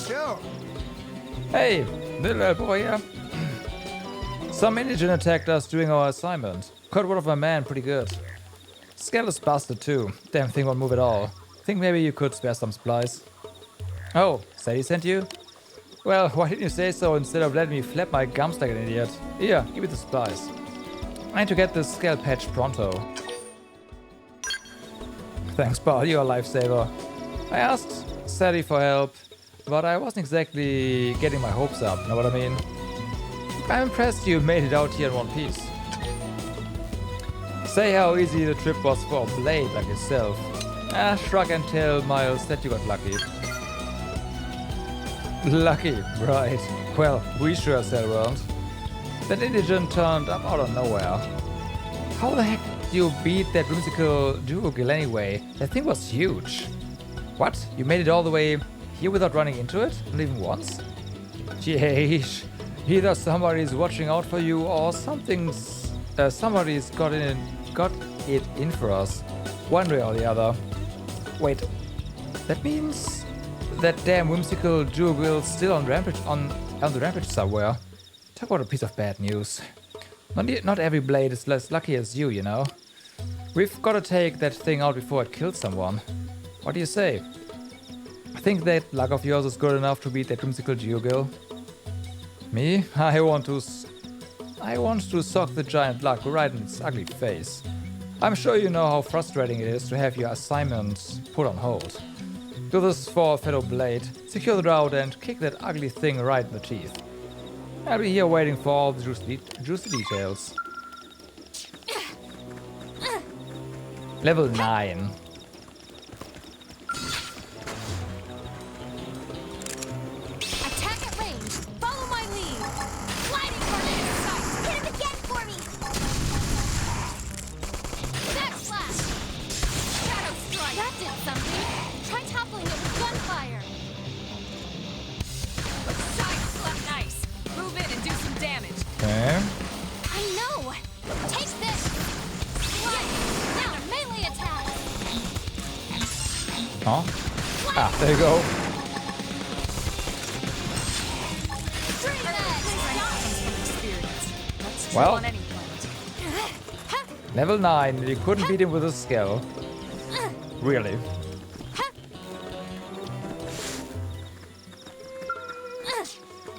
[SPEAKER 11] Yo.
[SPEAKER 1] Hey, little boy here. Some Indigen attacked us during our assignment. Caught one of my men pretty good. Scale is busted too. Damn thing won't move at all. Think maybe you could spare some supplies. Oh, said he sent you? Well, why didn't you say so instead of letting me flap my gums like an idiot? Here, give me the supplies. I need to get this scale patch pronto. Thanks, pal, you're a lifesaver. I asked Sadie for help, but I wasn't exactly getting my hopes up, know what I mean? I'm impressed you made it out here in one piece. Say how easy the trip was for a blade like yourself. Shrug and tell Miles that you got lucky. Lucky, right. Well, we sure as hell weren't. That Indigen turned up out of nowhere. How the heck did you beat that whimsical duogill anyway? That thing was huge. What? You made it all the way here without running into it? Not even once? Jeez. Either somebody's watching out for you or somebody's got it in for us. One way or the other. Wait. That means that damn whimsical duogill's still on the rampage somewhere. Talk about a piece of bad news. Not every blade is as lucky as you know. We've got to take that thing out before it kills someone. What do you say? I think that luck of yours is good enough to beat that whimsical duogill. Me? I want to sock the giant luck right in its ugly face. I'm sure you know how frustrating it is to have your assignment put on hold. Do this for a fellow blade, secure the route and kick that ugly thing right in the teeth. I'll be here waiting for all the juicy details. Level 9.
[SPEAKER 3] Attack at range. Follow my lead. Sliding for this sight. Hit him again for me. Backslash. Shadow strike. That did something. Try toppling it with gunfire.
[SPEAKER 4] Side slap nice. Move in and do some damage.
[SPEAKER 1] Okay.
[SPEAKER 3] I know. Take this. Slide. Now melee attack.
[SPEAKER 1] Huh? Ah, there you go. Well, level 9, you couldn't beat him with a skill. Really?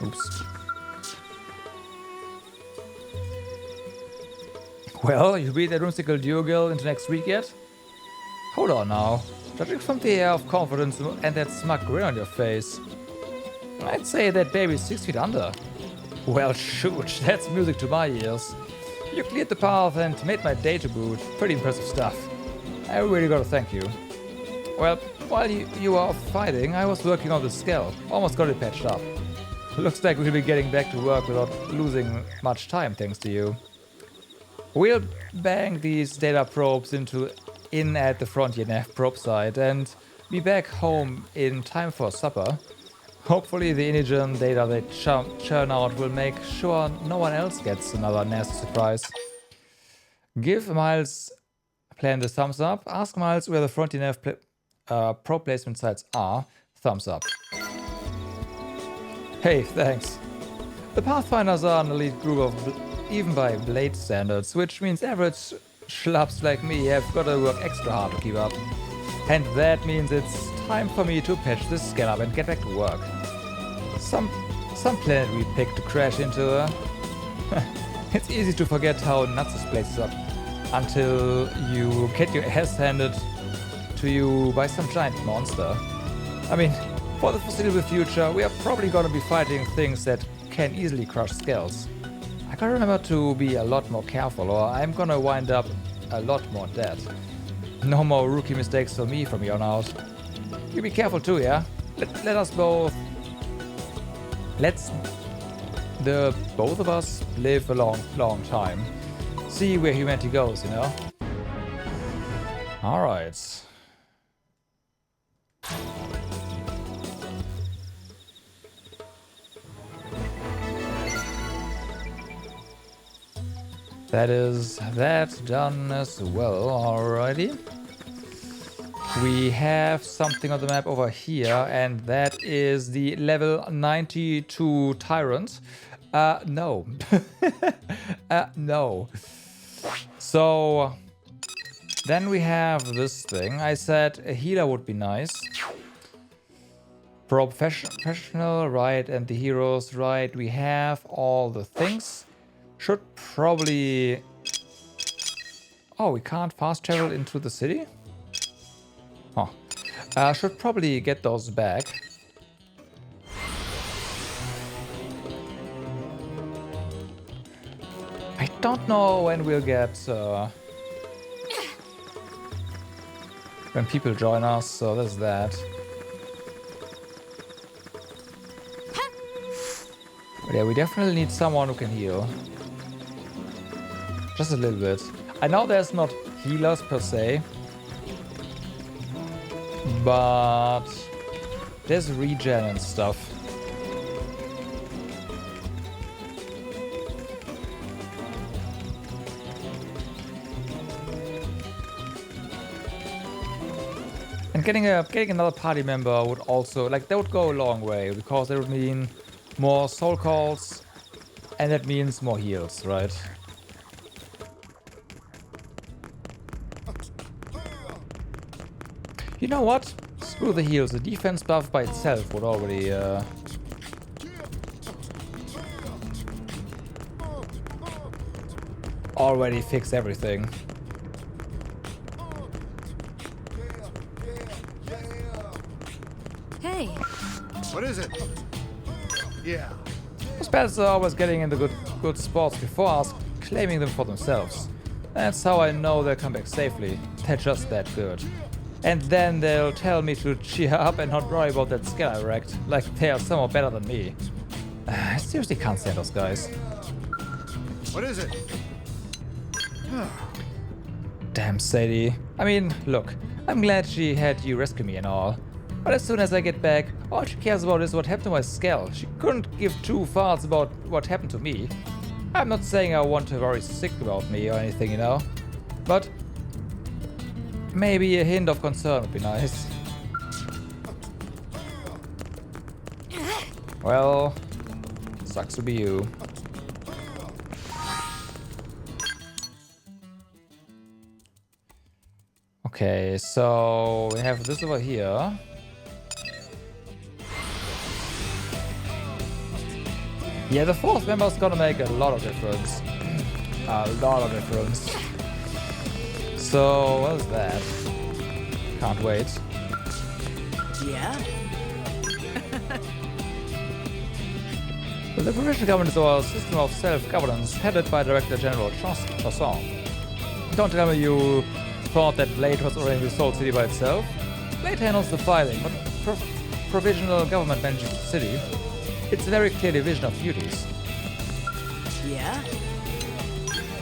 [SPEAKER 1] Oops. Well, you beat that whimsical duogill into next week yet? Hold on now. Judging from the air of confidence and that smug grin on your face, I'd say that baby's 6 feet under. Well, shoot, that's music to my ears. You cleared the path and made my day to boot. Pretty impressive stuff. I really gotta thank you. Well, while you were off fighting, I was working on the scale. Almost got it patched up. looks like we'll be getting back to work without losing much time thanks to you. We'll bang these data probes in at the Frontier Nav probe site and be back home in time for supper. Hopefully the Inigen data they churn out will make sure no one else gets another nasty surprise. Give Miles plan the thumbs up. Ask Miles where the Frontier Nav probe placement sites are. Thumbs up. Hey, thanks. The Pathfinders are an elite group of even by Blade standards, which means average schlubs like me have got to work extra hard to keep up. And that means it's time for me to patch this scan up and get back to work. Some planet we picked to crash into. It's easy to forget how nuts this place is up until you get your ass handed to you by some giant monster. I mean, for the foreseeable future, we are probably gonna be fighting things that can easily crush skulls. I gotta remember to be a lot more careful or I'm gonna wind up a lot more dead. No more rookie mistakes for me from here on out. You be careful too, yeah? Let us both... Let's... the both of us live a long time. See where humanity goes, you know? Alright. That is that done as well, alrighty. We have something on the map over here, and that is the level 92 Tyrant. No. No. So, then we have this thing. I said a healer would be nice. Professional, right, and the heroes, right. We have all the things. Should probably... Oh, we can't fast travel into the city? Oh. Should probably get those back. I don't know when we'll get... when people join us, so there's that. But yeah, we definitely need someone who can heal. Just a little bit. I know there's not healers per se, but there's regen and stuff. And getting another party member would also, like, that would go a long way, because that would mean more soul calls, and that means more heals, right? You know what? Screw the heals. The defense buff by itself would already fix everything.
[SPEAKER 10] Hey.
[SPEAKER 11] What is it? Yeah.
[SPEAKER 1] Those bats are always getting in the good spots before us, claiming them for themselves. That's how I know they'll come back safely. They're just that good. And then they'll tell me to cheer up and not worry about that skill I wrecked, like they are somehow better than me. I seriously can't stand those guys.
[SPEAKER 11] What is it?
[SPEAKER 1] Damn Sadie. I mean, look, I'm glad she had you rescue me and all. But as soon as I get back, all she cares about is what happened to my skull. She couldn't give two farts about what happened to me. I'm not saying I want her worry sick about me or anything, you know? But maybe a hint of concern would be nice. Well, sucks to be you. Okay, so we have this over here. Yeah, the fourth member's gonna make a lot of difference. A lot of difference. So, what is that? Can't wait.
[SPEAKER 8] Yeah?
[SPEAKER 1] The provincial government is our system of self-governance, headed by Director General Chasson. Don't tell me you thought that Blade was running the whole city by itself. Blade handles the filing, but provisional government manages the city. It's a very clear division of duties.
[SPEAKER 8] Yeah?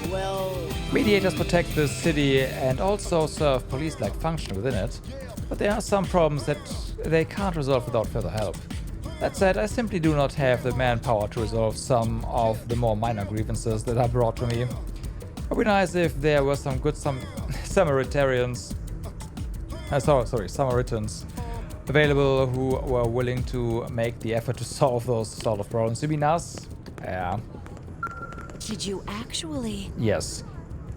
[SPEAKER 8] Well...
[SPEAKER 1] Mediators protect the city and also serve police-like function within it, but there are some problems that they can't resolve without further help. That said, I simply do not have the manpower to resolve some of the more minor grievances that are brought to me. It would be nice if there were some good Samaritans available who were willing to make the effort to solve those sort of problems. You mean us? Yeah.
[SPEAKER 10] Did you actually?
[SPEAKER 1] Yes.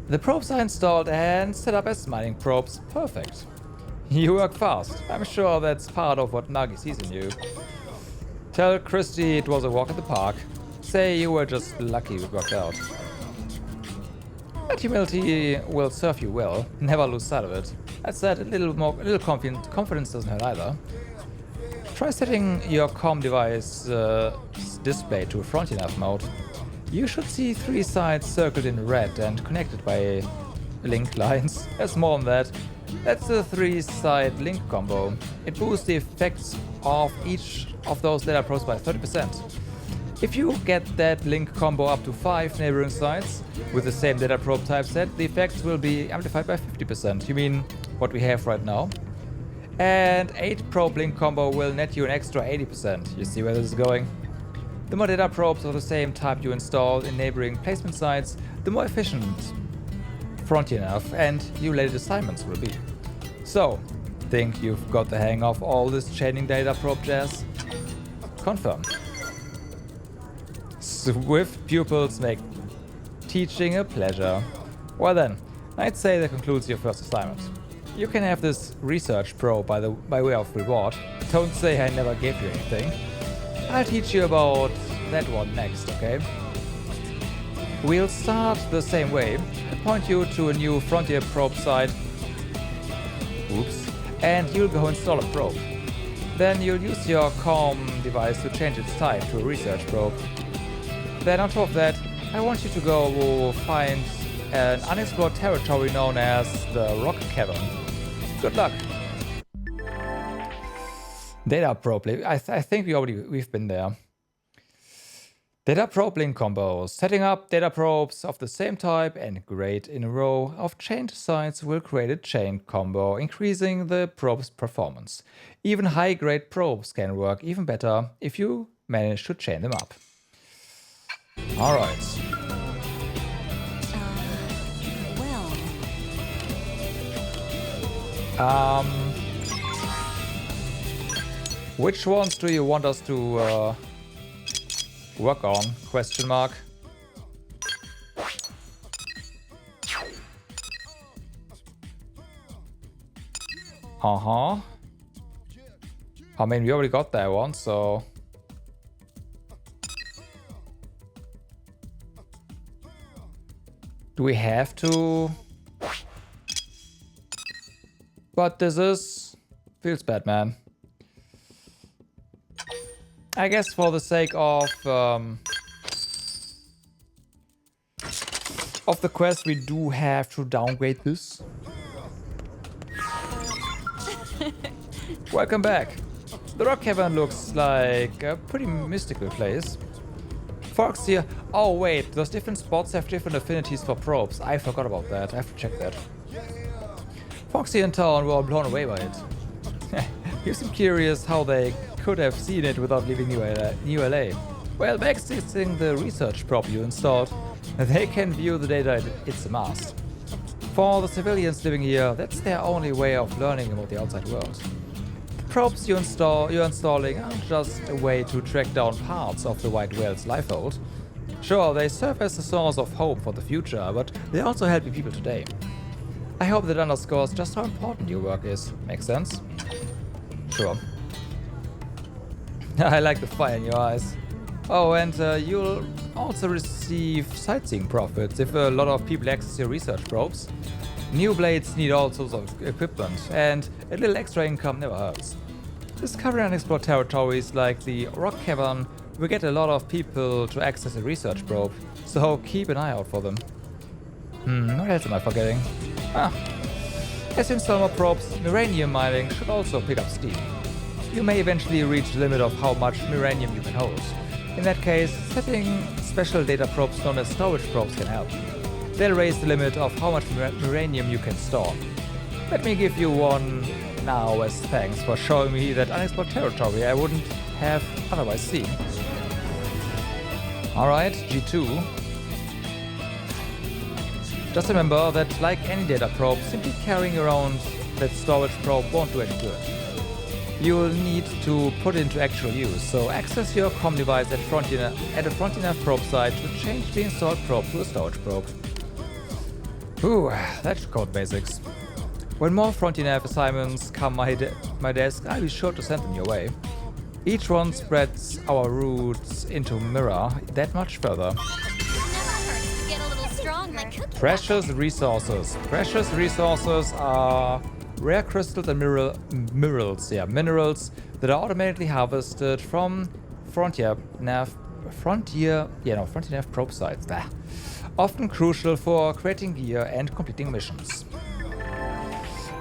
[SPEAKER 1] The probes are installed and set up as mining probes. Perfect. You work fast. I'm sure that's part of what Nagi sees in you. Tell Christy it was a walk in the park. Say you were just lucky it worked out. That humility will serve you well. Never lose sight of it. That said, a little confidence doesn't hurt either. Try setting your comm device display to Frontier Nav mode. You should see 3 sides circled in red and connected by link lines. There's more than that. That's a 3-side link combo. It boosts the effects of each of those data probes by 30%. If you get that link combo up to 5 neighboring sites with the same data probe type set, the effects will be amplified by 50%. You mean what we have right now? And 8 probe link combo will net you an extra 80%. You see where this is going? The more data probes of the same type you install in neighboring placement sites, the more efficient Frontier Nav and new related assignments will be. So, think you've got the hang of all this chaining data probe jazz? Confirm. Swift pupils make teaching a pleasure. Well then, I'd say that concludes your first assignment. You can have this research probe by way of reward. Don't say I never gave you anything. I'll teach you about that one next, okay? We'll start the same way. I'll point you to a new Frontier probe site. Oops. And you'll go install a probe. Then you'll use your comm device to change its type to a research probe. Then on top of that, I want you to go find an unexplored territory known as the Rock Cavern. Good luck. Data probe. I think we've been there. Data probe link combos. Setting up data probes of the same type and grade in a row of chained sites will create a chain combo, increasing the probe's performance. Even high-grade probes can work even better if you manage to chain them up. Alright. Which ones do you want us to work on? Question mark. I mean, we already got that one, so... Do we have to? But this feels bad, man. I guess for the sake of the quest, we do have to downgrade this. Welcome back. The Rock Cavern looks like a pretty mystical place. Fox here. Oh wait, those different spots have different affinities for probes. I forgot about that. I have to check that. Foxy and Town were blown away by it. You seem curious how they could have seen it without leaving New LA. Well, by accessing the research probe you installed, they can view the data it's amassed. For the civilians living here, that's their only way of learning about the outside world. The probes you're installing aren't just a way to track down parts of the white whale's lifehold. Sure, they serve as a source of hope for the future, but they also help people today. I hope that underscores just how important your work is. Makes sense? Sure. I like the fire in your eyes. Oh, and you'll also receive sightseeing profits if a lot of people access your research probes. New blades need all sorts of equipment, and a little extra income never hurts. Discovering unexplored territories like the Rock Cavern will get a lot of people to access a research probe, so keep an eye out for them. What else am I forgetting? As you install more probes, uranium mining should also pick up steam. you may eventually reach the limit of how much Miranium you can hold. In that case, setting special data probes known as storage probes can help. They'll raise the limit of how much Miranium you can store. Let me give you one now as thanks for showing me that unexplored territory I wouldn't have otherwise seen. Alright, G2. Just remember that like any data probe, simply carrying around that storage probe won't do any good. You'll need to put it into actual use, so access your comm device at a Frontier probe site to change the installed probe to a storage probe. Ooh, that's code basics. When more Frontier assignments come my desk, I'll be sure to send them your way. Each one spreads our roots into Mirror that much further. Precious resources. Precious resources are rare crystals and minerals that are automatically harvested from Frontier nav probe sites. Often crucial for creating gear and completing missions.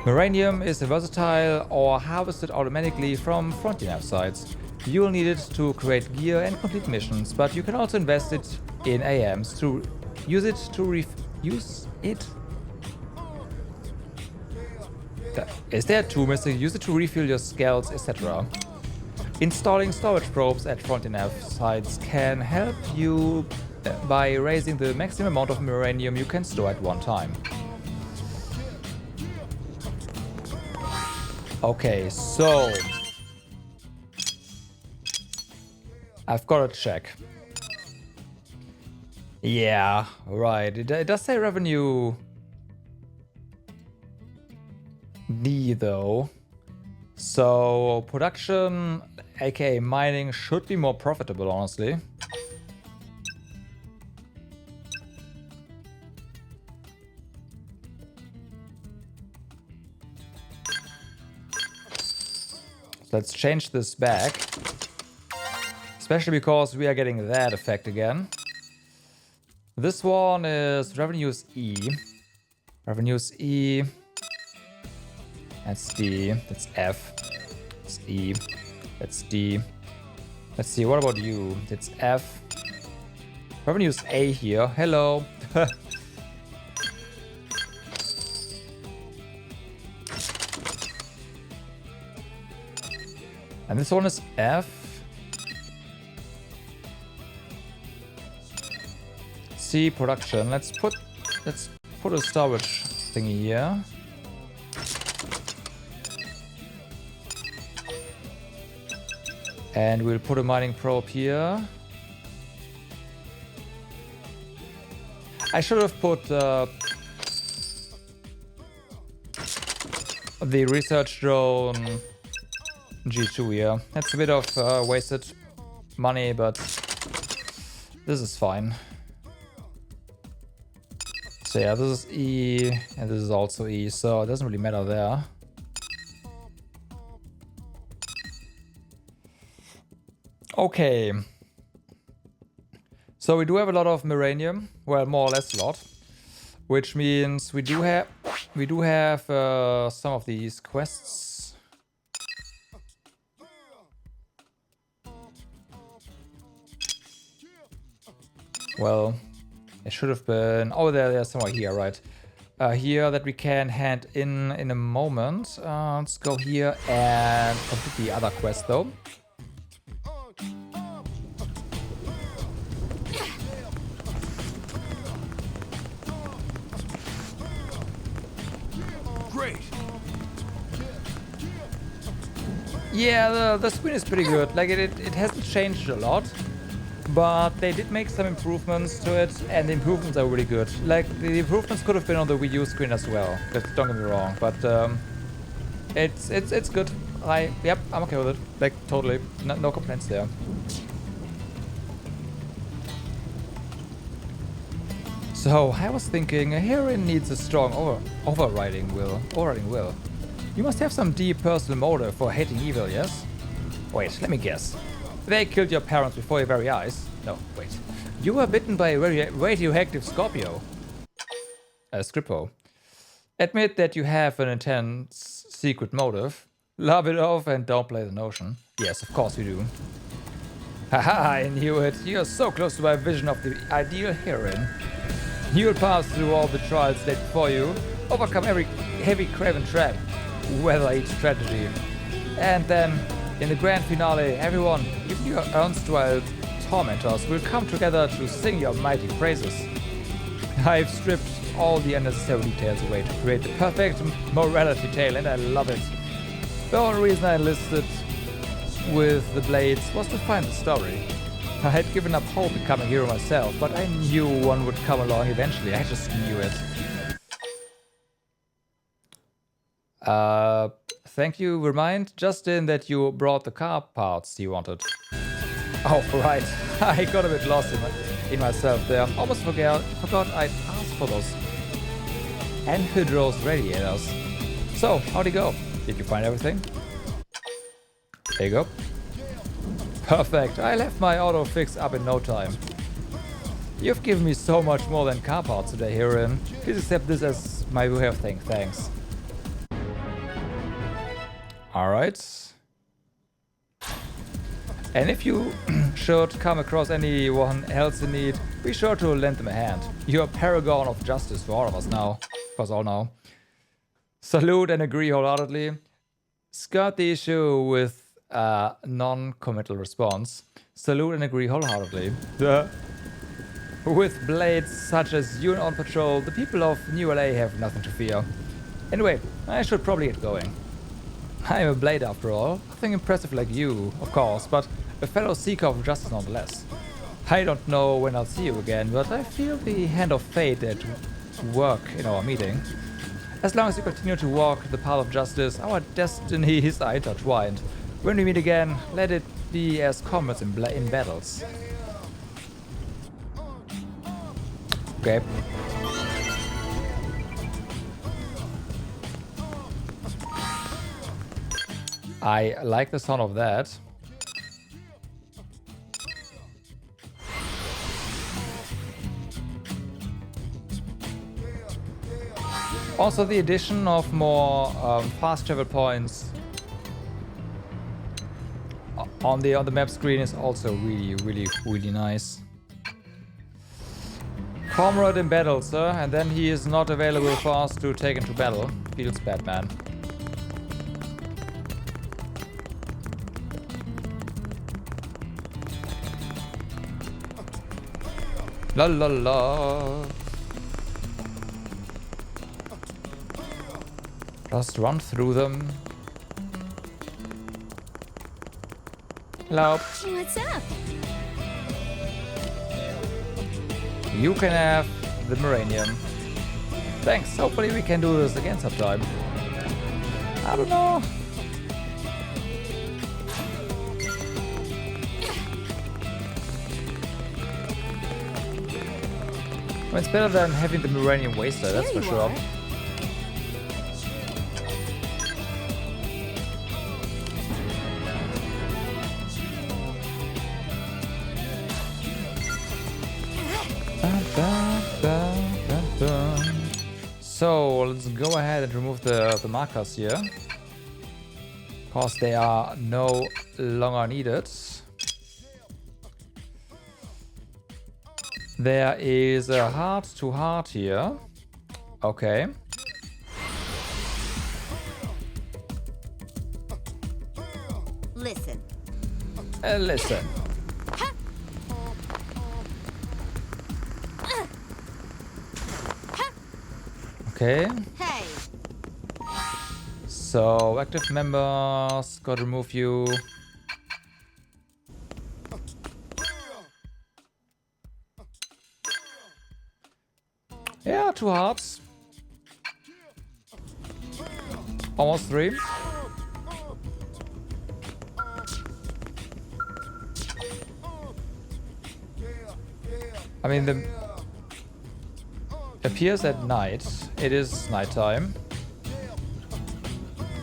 [SPEAKER 1] Miranium is versatile or harvested automatically from Frontier nav sites. You'll need it to create gear and complete missions, but you can also invest it in AMs to use it. Is there two missing? Use it to refill your scales, etc. Installing storage probes at Frontier nav sites can help you by raising the maximum amount of Miranium you can store at one time. Okay, so I've got to check. Yeah, right. It does say revenue D though. So production, aka mining, should be more profitable, honestly. Let's change this back. Especially because we are getting that effect again. This one is revenues E. Revenues E. That's D. That's F. That's E. That's D. Let's see, what about you? It's F. Revenues A here. Hello. And this one is F. C, production. Let's put a storage thingy here. And we'll put a mining probe here. I should have put the research drone G2 here. That's a bit of wasted money, but this is fine. So yeah, this is E, and this is also E, so it doesn't really matter there. Okay. So we do have a lot of Miranium, well, more or less a lot, which means we do have some of these quests. Well, it should have been... Oh, there's somewhere here, right? Here that we can hand in a moment. Let's go here and complete the other quest, though.
[SPEAKER 14] Great.
[SPEAKER 1] Yeah, the screen is pretty good. Like, it hasn't changed a lot. But they did make some improvements to it, and the improvements are really good. Like, the improvements could have been on the Wii U screen as well. Don't get me wrong, but it's good. Yep, I'm okay with it. Like, totally, no complaints there. So I was thinking, a heroine needs a strong overriding will. You must have some deep personal motive for hating evil, yes? Wait, let me guess. They killed your parents before your very eyes. No, wait. You were bitten by a radioactive Scorpio. Scrippo. Admit that you have an intense secret motive. Love it off and don't play the notion. Yes, of course we do. Haha, I knew it. You're so close to my vision of the ideal heroine. You'll pass through all the trials laid before you, overcome every heavy craven trap, weather each tragedy. And then, in the grand finale, everyone, even your erstwhile tormentors, will come together to sing your mighty praises. I've stripped all the unnecessary details away to create the perfect morality tale, and I love it. The only reason I enlisted with the Blades was to find the story. I had given up hope becoming a hero myself, but I knew one would come along eventually. I just knew it. Thank you. Remind Justin that you brought the car parts he wanted. Oh, right. I got a bit lost in myself there. Almost forgot I'd asked for those anhydrous radiators. So, how'd it go? Did you find everything? There you go. Perfect. I left my auto fix up in no time. You've given me so much more than car parts today, heroine. Please accept this as my way of saying thanks. Alright. And if you should come across anyone else in need, be sure to lend them a hand. You're a paragon of justice for all of us now. For us all now. Salute and agree wholeheartedly. Skirt the issue with a non-committal response. Salute and agree wholeheartedly. With blades such as you on patrol, the people of New LA have nothing to fear. Anyway, I should probably get going. I'm a blade after all. Nothing impressive like you, of course, but a fellow seeker of justice nonetheless. I don't know when I'll see you again, but I feel the hand of fate at work in our meeting. As long as you continue to walk the path of justice, our destinies are intertwined. When we meet again, let it be as comrades in battles. Okay. I like the sound of that. Also, the addition of more fast travel points on the map screen is also really nice. Comrade in battle, sir, and then he is not available for us to take into battle. Feels bad, man. La la la. Just run through them. Hello.
[SPEAKER 3] What's up?
[SPEAKER 1] You can have the Moranium. Thanks. Hopefully we can do this again sometime. I don't know. Well, it's better than having the Moranium Waster, that's for sure. So let's go ahead and remove the markers here, because they are no longer needed. There is a heart to heart here. Okay.
[SPEAKER 3] Listen.
[SPEAKER 1] Listen. Okay.
[SPEAKER 3] Hey.
[SPEAKER 1] So active members, gotta remove you. Yeah, 2 hearts. Almost 3. I mean, the appears at night. It is nighttime.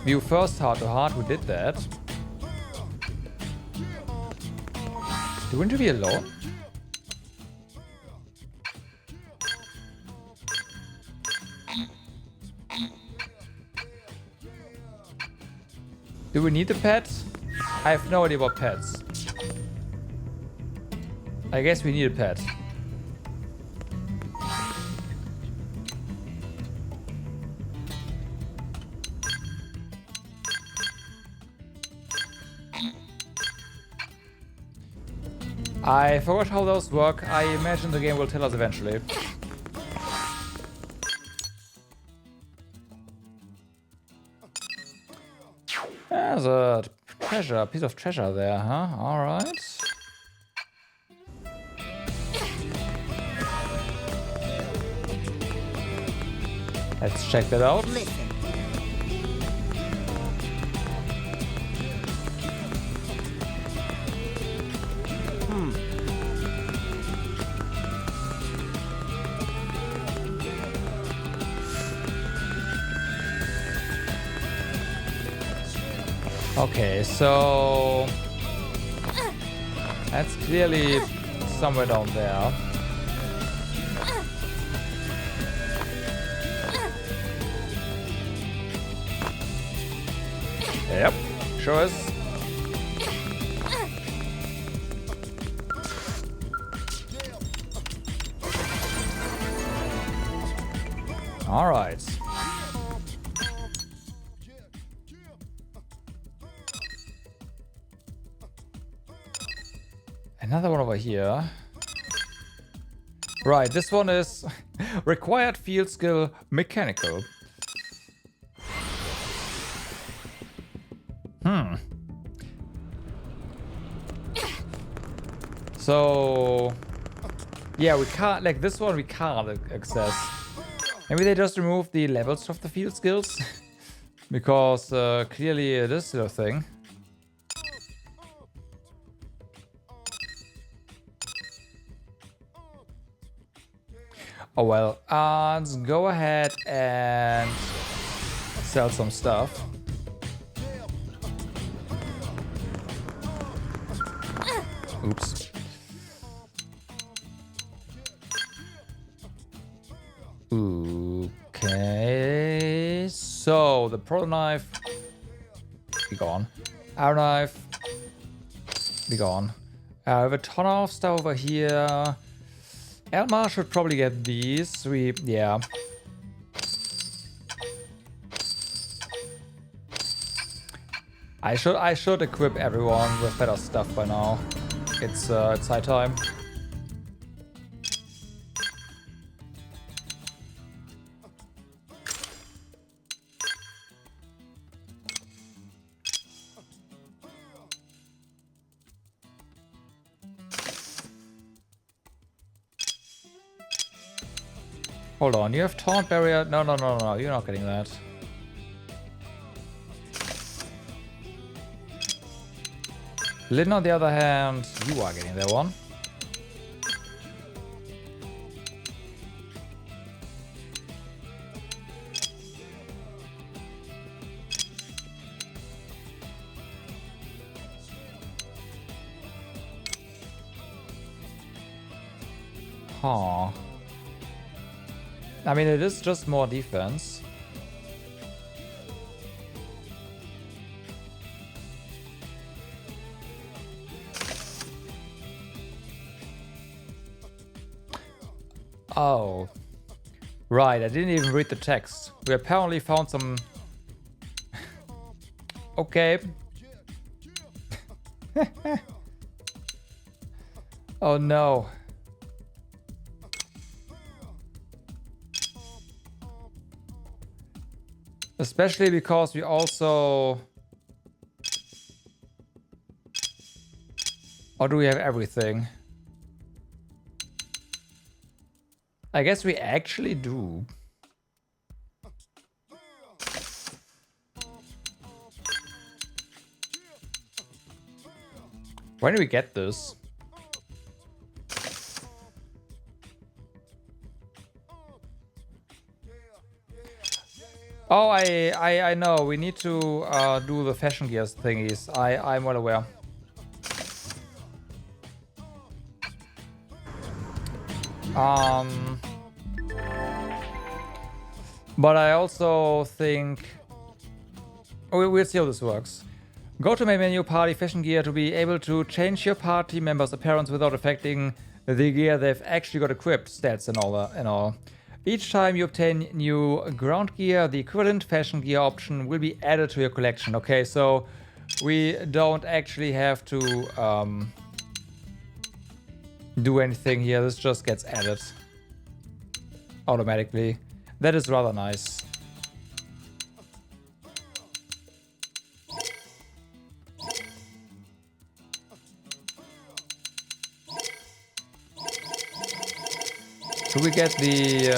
[SPEAKER 1] View first heart to heart. We did that. Do we need to be alone? Do we need a pet? I have no idea about pets. I guess we need a pet. I forgot how those work. I imagine the game will tell us eventually. There's a treasure, a piece of treasure there, huh? Alright. Let's check that out. Okay, so that's clearly somewhere down there. Yep, sure is. All right. Another one over here. Right, this one is required field skill mechanical. So yeah, we can't, like this one we can't access. Maybe they just removed the levels of the field skills because clearly it is still a thing. Oh well, let's go ahead and sell some stuff. Oops. Okay, so the pro knife, be gone. Our knife, be gone. I have a ton of stuff over here. Elmar should probably get these. Yeah. I should equip everyone with better stuff by now. It's high time. Hold on, you have taunt barrier? No, you're not getting that. Lynn, on the other hand, you are getting that one. Huh. I mean, it is just more defense. Oh. Right, I didn't even read the text. We apparently found some... Okay. Oh no. Especially because we also... Or do we have everything? I guess we actually do. When do we get this? Oh, I know. We need to do the fashion gears thingies. I'm well aware. But I also think... Oh, we'll see how this works. Go to main menu, party, fashion gear to be able to change your party members' appearance without affecting the gear they've actually got equipped, stats and all. Each time you obtain new ground gear, the equivalent fashion gear option will be added to your collection. Okay, so we don't actually have to do anything here. This just gets added automatically. That is rather nice. Do we get the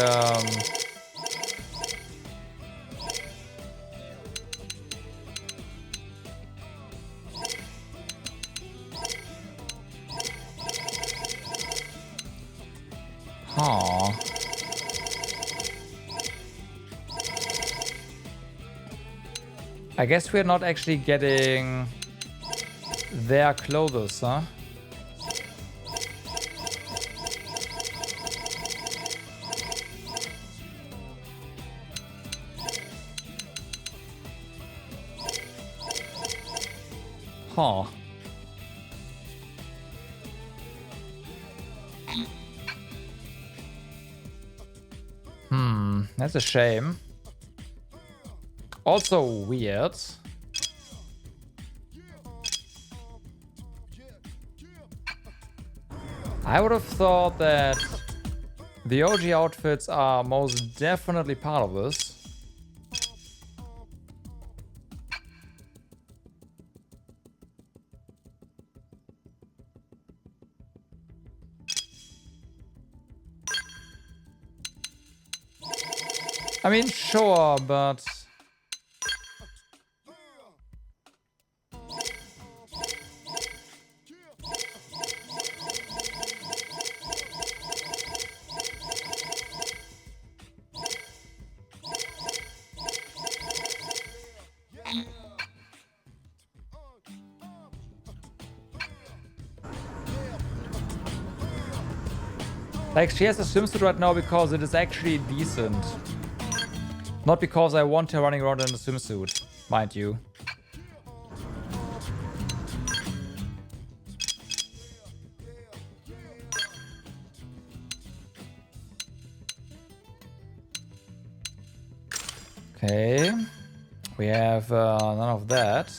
[SPEAKER 1] I guess we're not actually getting their clothes, huh? Huh. That's a shame. Also weird. I would have thought that the OG outfits are most definitely part of this. I mean, sure, but... Like, she has a swimsuit right now because it is actually decent. Not because I want her running around in a swimsuit, mind you. Okay. We have none of that.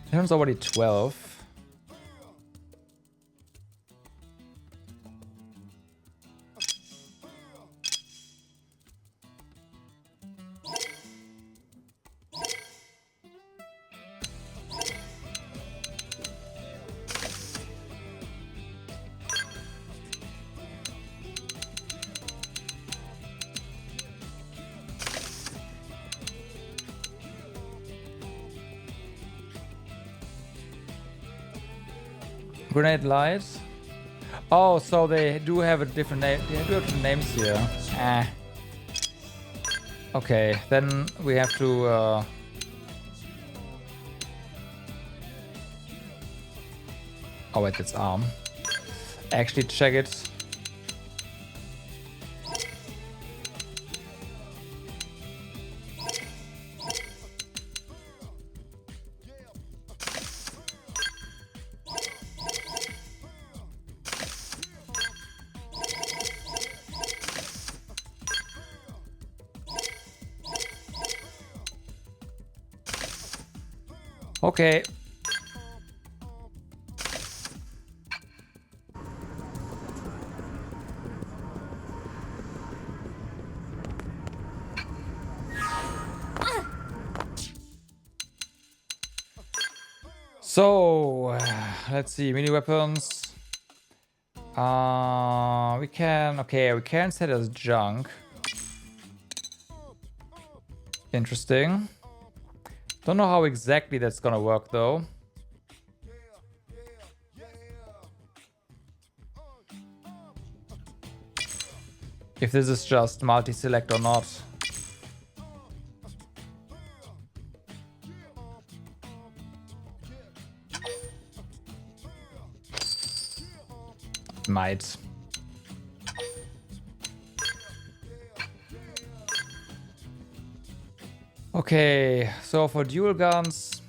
[SPEAKER 1] Turns already 12. Grenade light. Oh, so they do have a different name. They do have different names here. Okay, then we have to. Oh wait, it's arm. Actually, check it. Okay. So, let's see, mini weapons. We can set as junk. Interesting. Don't know how exactly that's gonna work though. If this is just multi-select or not. Might. Okay, so for dual guns,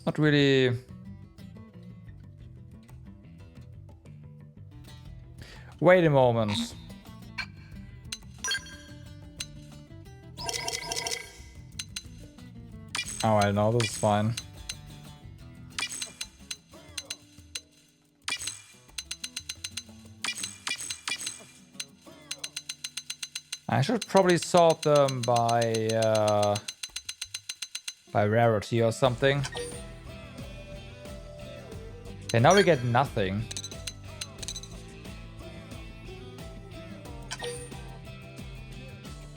[SPEAKER 1] not really. Wait a moment. Oh, I know, this is fine. I should probably sort them by rarity or something. Okay, now we get nothing.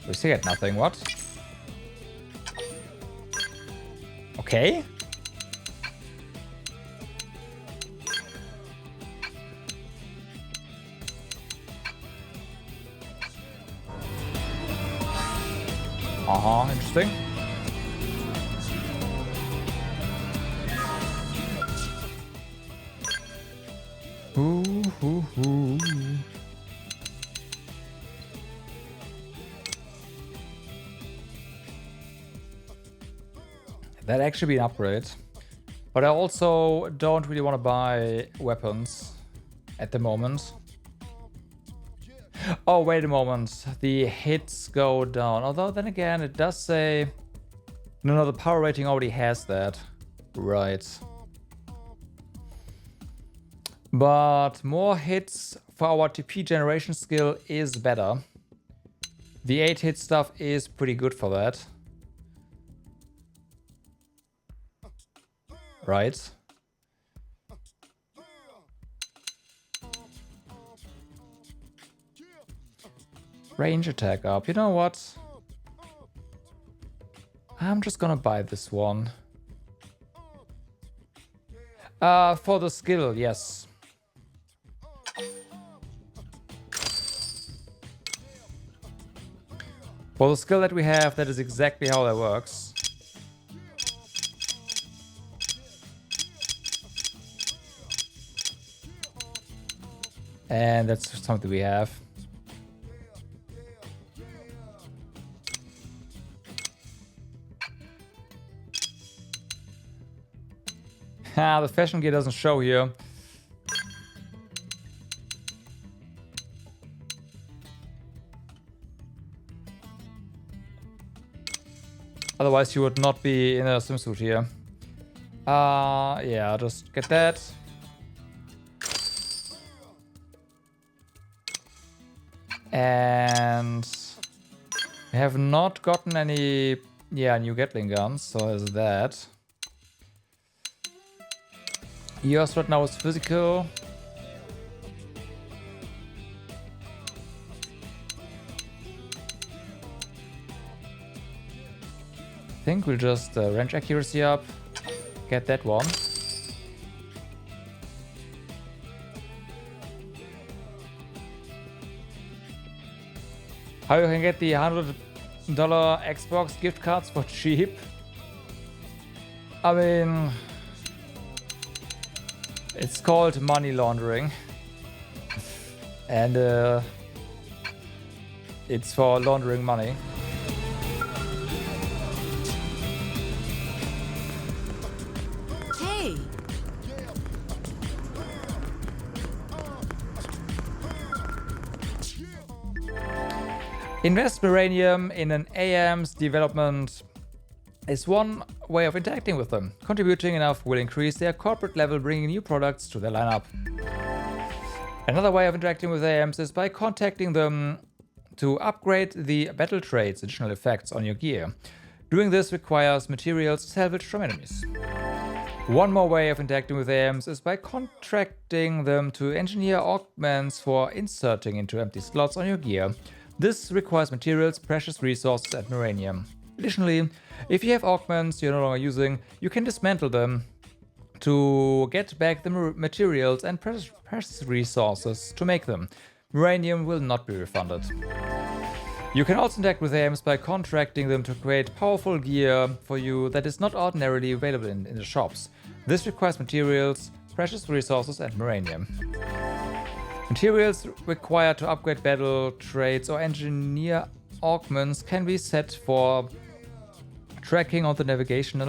[SPEAKER 1] We still get nothing, what? Okay. Interesting. That'd actually be an upgrade. But I also don't really want to buy weapons at the moment. Oh, wait a moment. The hits go down. Although, then again, it does say... No, the power rating already has that. Right. But more hits for our TP generation skill is better. The 8-hit stuff is pretty good for that. Right. Range attack up. You know what? I'm just gonna buy this one. For the skill, yes. For the skill that we have, that is exactly how that works. And that's something we have. The fashion gear doesn't show here. Otherwise you would not be in a swimsuit here. Yeah, just get that. And we have not gotten any, new Gatling guns, so there's that. Yours right now is physical. I think we'll just range accuracy up, get that one. How you can get the $100 Xbox gift cards for cheap? I mean, it's called money laundering. And it's for laundering money.
[SPEAKER 10] Hey!
[SPEAKER 1] Invest Uranium in an AM's development is one way of interacting with them. Contributing enough will increase their corporate level, bringing new products to their lineup. Another way of interacting with AMs is by contacting them to upgrade the battle traits, additional effects on your gear. Doing this requires materials salvaged from enemies. One more way of interacting with AMs is by contracting them to engineer augments for inserting into empty slots on your gear. This requires materials, precious resources, and uranium. Additionally, if you have augments you're no longer using, you can dismantle them to get back the materials and precious resources to make them. Uranium will not be refunded. You can also interact with AMs by contracting them to create powerful gear for you that is not ordinarily available in the shops. This requires materials, precious resources and uranium. Materials required to upgrade battle traits or engineer augments can be set for tracking on the navigation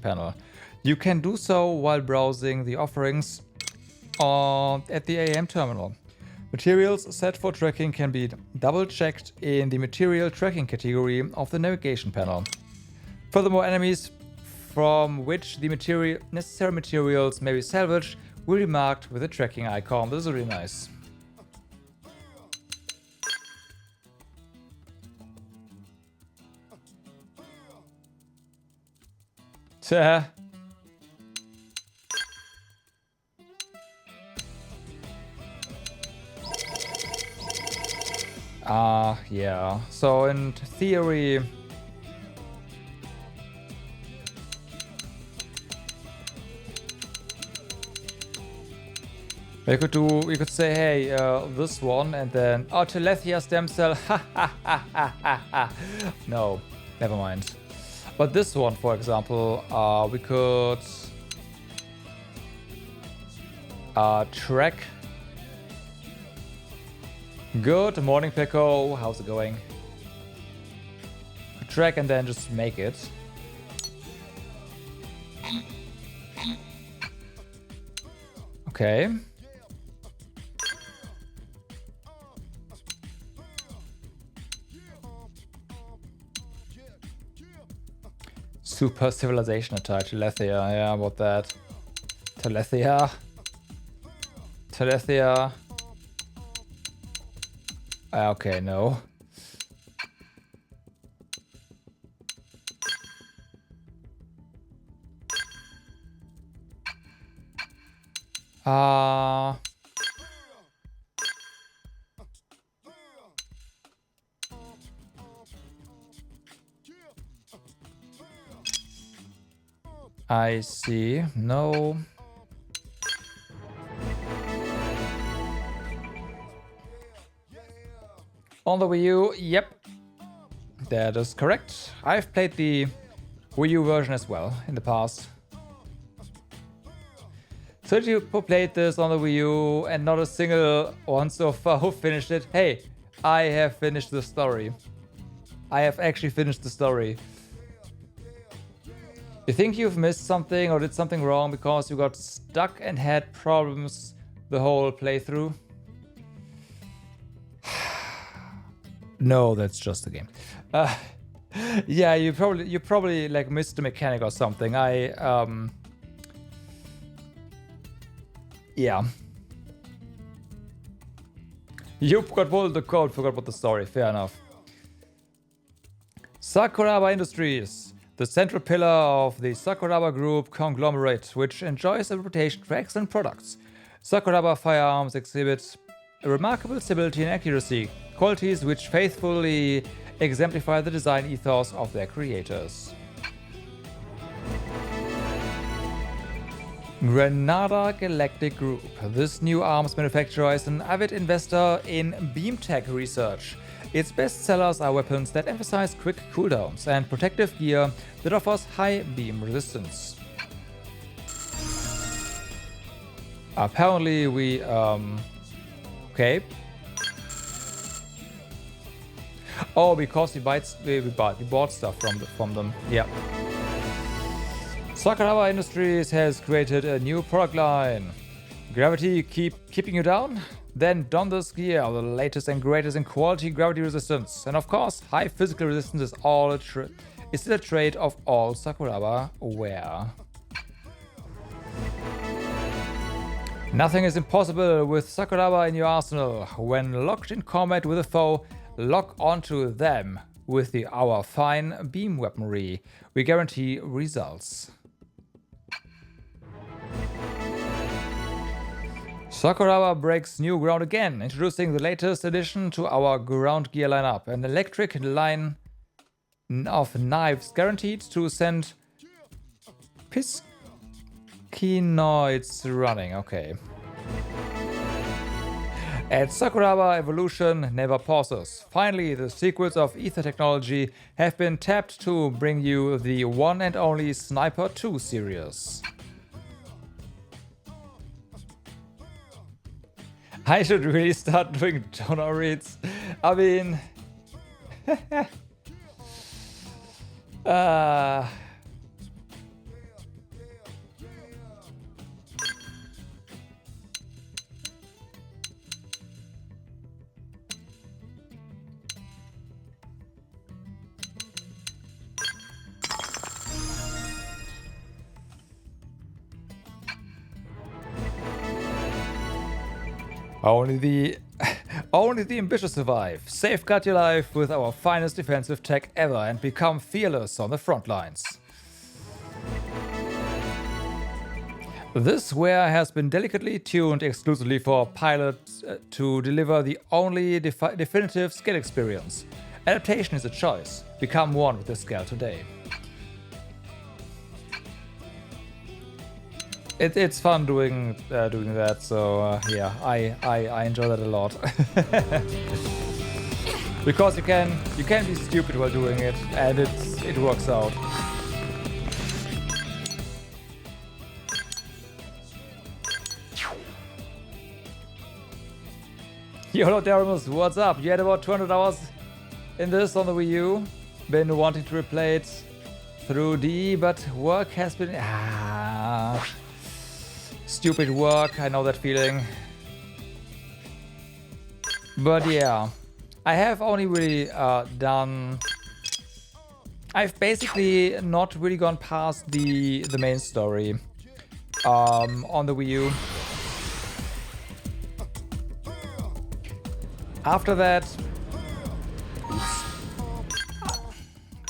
[SPEAKER 1] panel. You can do so while browsing the offerings at the AM terminal. Materials set for tracking can be double-checked in the material tracking category of the navigation panel. Furthermore, enemies from which the necessary materials may be salvaged will be marked with a tracking icon. This is really nice. Yeah. So in theory, we could say, hey, this one, and then, oh, Telethia stem cell, no, never mind. But this one, for example, we could track. Good morning, Pico. How's it going? Track and then just make it. Okay. Super civilization attack, Telethia. Yeah, about that. Telethia. Telethia. Okay, no. I see. No. On the Wii U, yep. That is correct. I've played the Wii U version as well in the past. So if you played this on the Wii U and not a single one so far who finished it, hey, I have finished the story. I have actually finished the story. You think you've missed something or did something wrong because you got stuck and had problems the whole playthrough? No, that's just a game. Yeah, you probably like missed a mechanic or something. Yeah. You got all the code, forgot about the story. Fair enough. Sakuraba Industries, the central pillar of the Sakuraba Group conglomerate, which enjoys a reputation for excellent products. Sakuraba firearms exhibit a remarkable stability and accuracy, qualities which faithfully exemplify the design ethos of their creators. Granada Galactic Group. This new arms manufacturer is an avid investor in beam tech research. Its best sellers are weapons that emphasize quick cooldowns and protective gear that offers high beam resistance. Apparently we, okay. Oh, because we bought stuff from them, yeah. Sakuraba Industries has created a new product line. Gravity keeping you down? Then don this gear, the latest and greatest in quality gravity resistance. And of course, high physical resistance is still a trait of all Sakuraba wear. Nothing is impossible with Sakuraba in your arsenal. When locked in combat with a foe, lock onto them with our fine beam weaponry. We guarantee results. Sakuraba breaks new ground again, introducing the latest addition to our ground gear lineup, an electric line of knives guaranteed to send Piscinoids running. Okay. At Sakuraba, evolution never pauses. Finally, the secrets of ether technology have been tapped to bring you the one and only Sniper 2 series. I should really start doing donor reads. I mean... Only the ambitious survive. Safeguard your life with our finest defensive tech ever and become fearless on the front lines. This wear has been delicately tuned exclusively for pilots to deliver the only definitive skill experience. Adaptation is a choice. Become one with the skill today. It's fun doing that, so yeah, I enjoy that a lot. Because you can be stupid while doing it, and it works out. YOLO Deramus, what's up? You had about 200 hours in this on the Wii U. Been wanting to replay it through D, but work has been... Stupid work, I know that feeling. But yeah, I have only really done... I've basically not really gone past the main story on the Wii U. After that... Oops.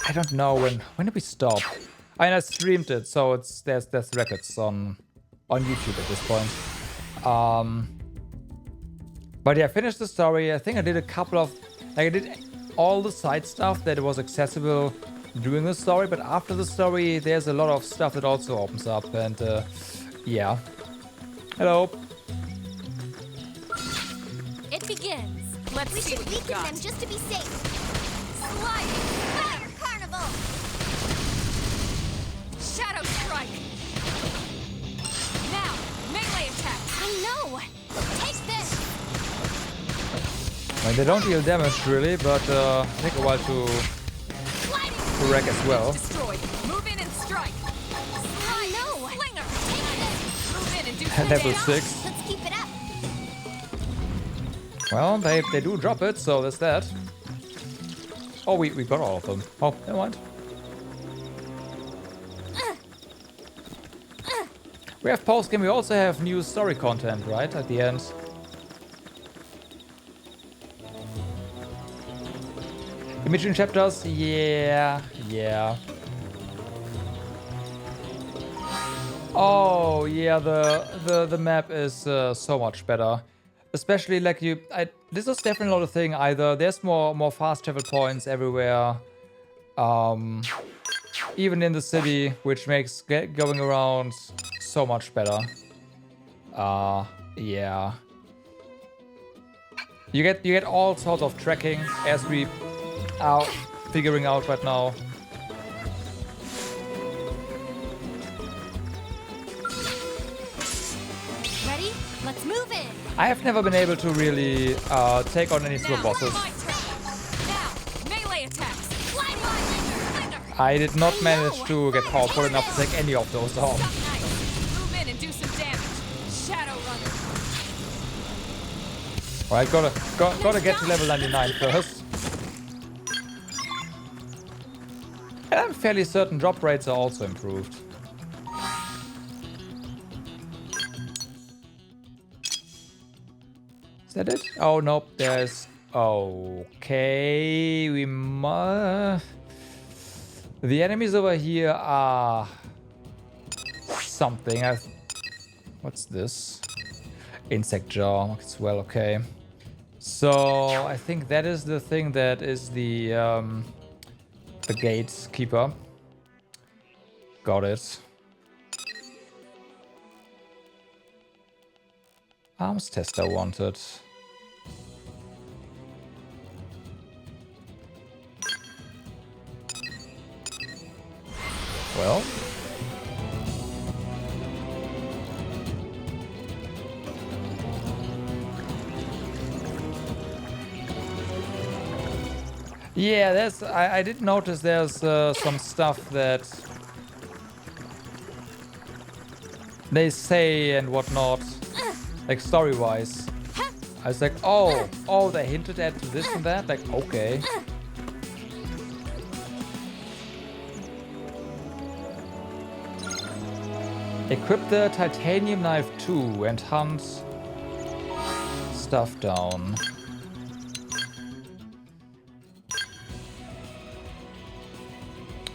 [SPEAKER 1] I don't know when did we stop? I mean, I streamed it, so there's records on YouTube at this point. But yeah, I finished the story. I think I did a couple of... Like, I did all the side stuff that was accessible during the story, but after the story, there's a lot of stuff that also opens up, and yeah. Hello.
[SPEAKER 3] It begins.
[SPEAKER 4] Let's
[SPEAKER 3] we
[SPEAKER 4] see
[SPEAKER 3] should
[SPEAKER 4] what you've
[SPEAKER 3] weaken
[SPEAKER 4] got.
[SPEAKER 3] them just to be safe. Sliding fire carnival.
[SPEAKER 4] Shadow strike. Now, melee attack.
[SPEAKER 3] I know. Take this.
[SPEAKER 1] I mean, they don't deal damage really, but take a while to wreck as well.
[SPEAKER 4] Destroyed. Move in and strike.
[SPEAKER 3] I know.
[SPEAKER 4] Slinger.
[SPEAKER 3] Take this.
[SPEAKER 4] Move in and do some
[SPEAKER 1] Level
[SPEAKER 4] damage.
[SPEAKER 1] 6.
[SPEAKER 3] Let's keep it up.
[SPEAKER 1] Well, they do drop it, so there's that. Oh, we got all of them. Oh, never mind. We have post-game, we also have new story content, right? At the end. In between chapters? Yeah. Oh, yeah, the map is so much better. Especially like this is definitely not a thing either. There's more fast travel points everywhere. Even in the city, which makes going around so much better. Yeah. You get all sorts of tracking as we are figuring out right now.
[SPEAKER 3] Ready? Let's move in.
[SPEAKER 1] I have never been able to really take on any super bosses.
[SPEAKER 4] Now, melee attacks.
[SPEAKER 1] I did not manage to get powerful enough to take any of those on.
[SPEAKER 4] Move in and do some damage. Shadow runner.
[SPEAKER 1] Alright, gotta get to level 99 first. And I'm fairly certain drop rates are also improved. Is that it? Oh, nope, there's... Okay, we must... The enemies over here are... something. What's this? Insect jaw as well, okay. So, I think that is the thing that is the gatekeeper. Got it. Arms tester wanted. Well. Yeah, I did notice there's some stuff that they say and whatnot, like story-wise. I was like, oh, they hinted at this and that. Like, okay. Equip the titanium knife too and hunt stuff down.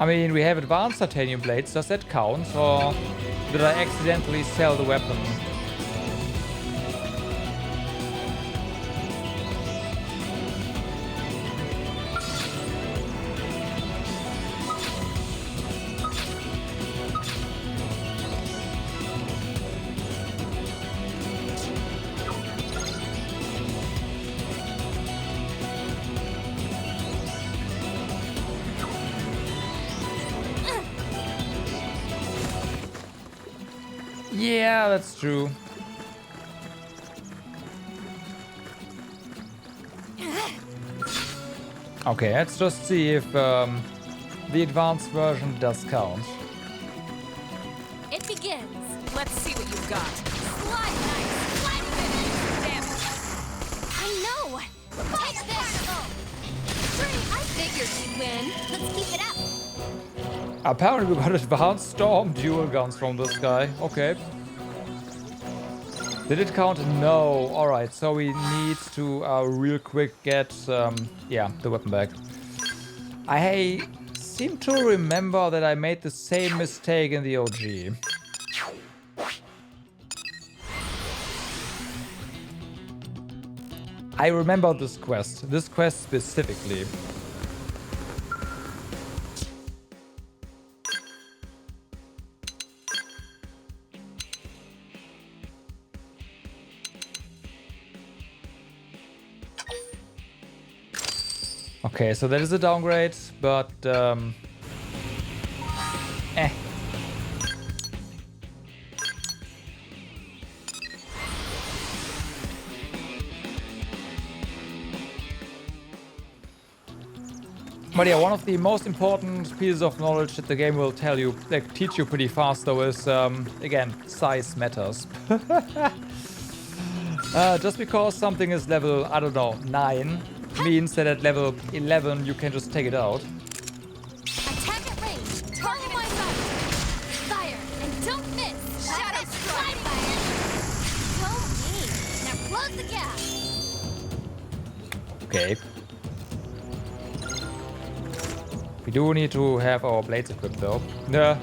[SPEAKER 1] I mean, we have advanced titanium blades. Does that count? Or did I accidentally sell the weapon? Yeah, that's true. Okay, let's just see if the advanced version does count.
[SPEAKER 3] It begins.
[SPEAKER 4] Let's see what you've got.
[SPEAKER 3] Slide knife. Slide damage. I know. Take this. I figured you'd win. Let's keep it up.
[SPEAKER 1] Apparently we got advanced storm dual guns from this guy. Okay. Did it count? No. Alright, so we need to real quick get yeah, the weapon back. I seem to remember that I made the same mistake in the OG. I remember this quest specifically. Okay, so that is a downgrade, but But yeah, one of the most important pieces of knowledge that the game will tell you, like teach you pretty fast though, is again, size matters. Just because something is level, I don't know, 9, means that at level 11 you can just take it out.
[SPEAKER 3] Attack at range. Target my sight. Fire and don't miss. Shadow strike. Fire. Don't need. Now close the gap.
[SPEAKER 1] Okay. We do need to have our blades equipped though. Yeah.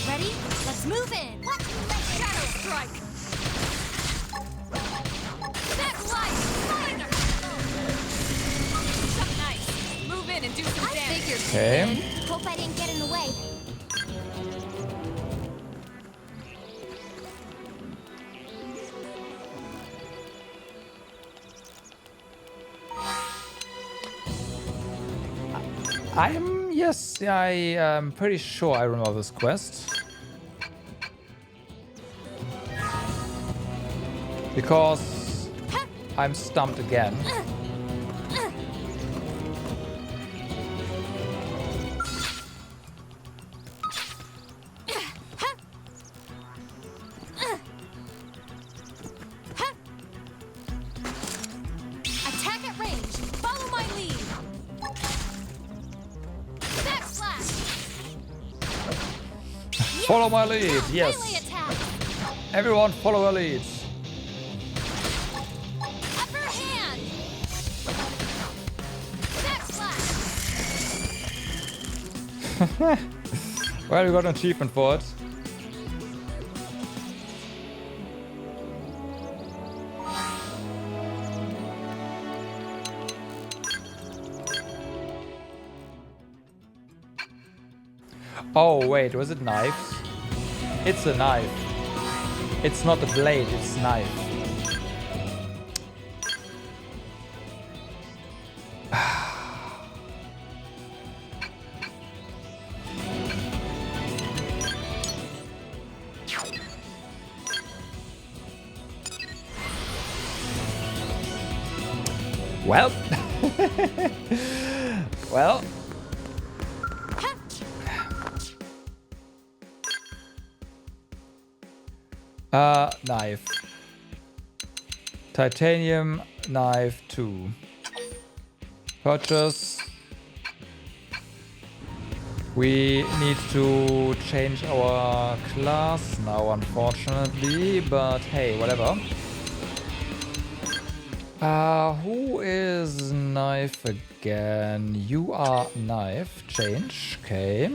[SPEAKER 3] Ready? Let's move in. Watch me let shadow strike. That's light. Fire.
[SPEAKER 4] Nice. Move in and do some damage.
[SPEAKER 1] Okay.
[SPEAKER 2] Hope I didn't get in the way. I am pretty sure I remember this quest. Because I'm stumped again.
[SPEAKER 3] Attack at range. Follow my lead.
[SPEAKER 1] Follow my lead, yes. Everyone follow our lead.
[SPEAKER 3] Upper hand.
[SPEAKER 1] Well, we got an achievement for it. Oh wait, was it knives? It's a knife. It's not a blade, it's a knife. Well. Well. Knife. Titanium knife 2. Purchase. We need to change our class now, unfortunately, but hey, whatever. Who is knife again? You are knife. Change. Okay.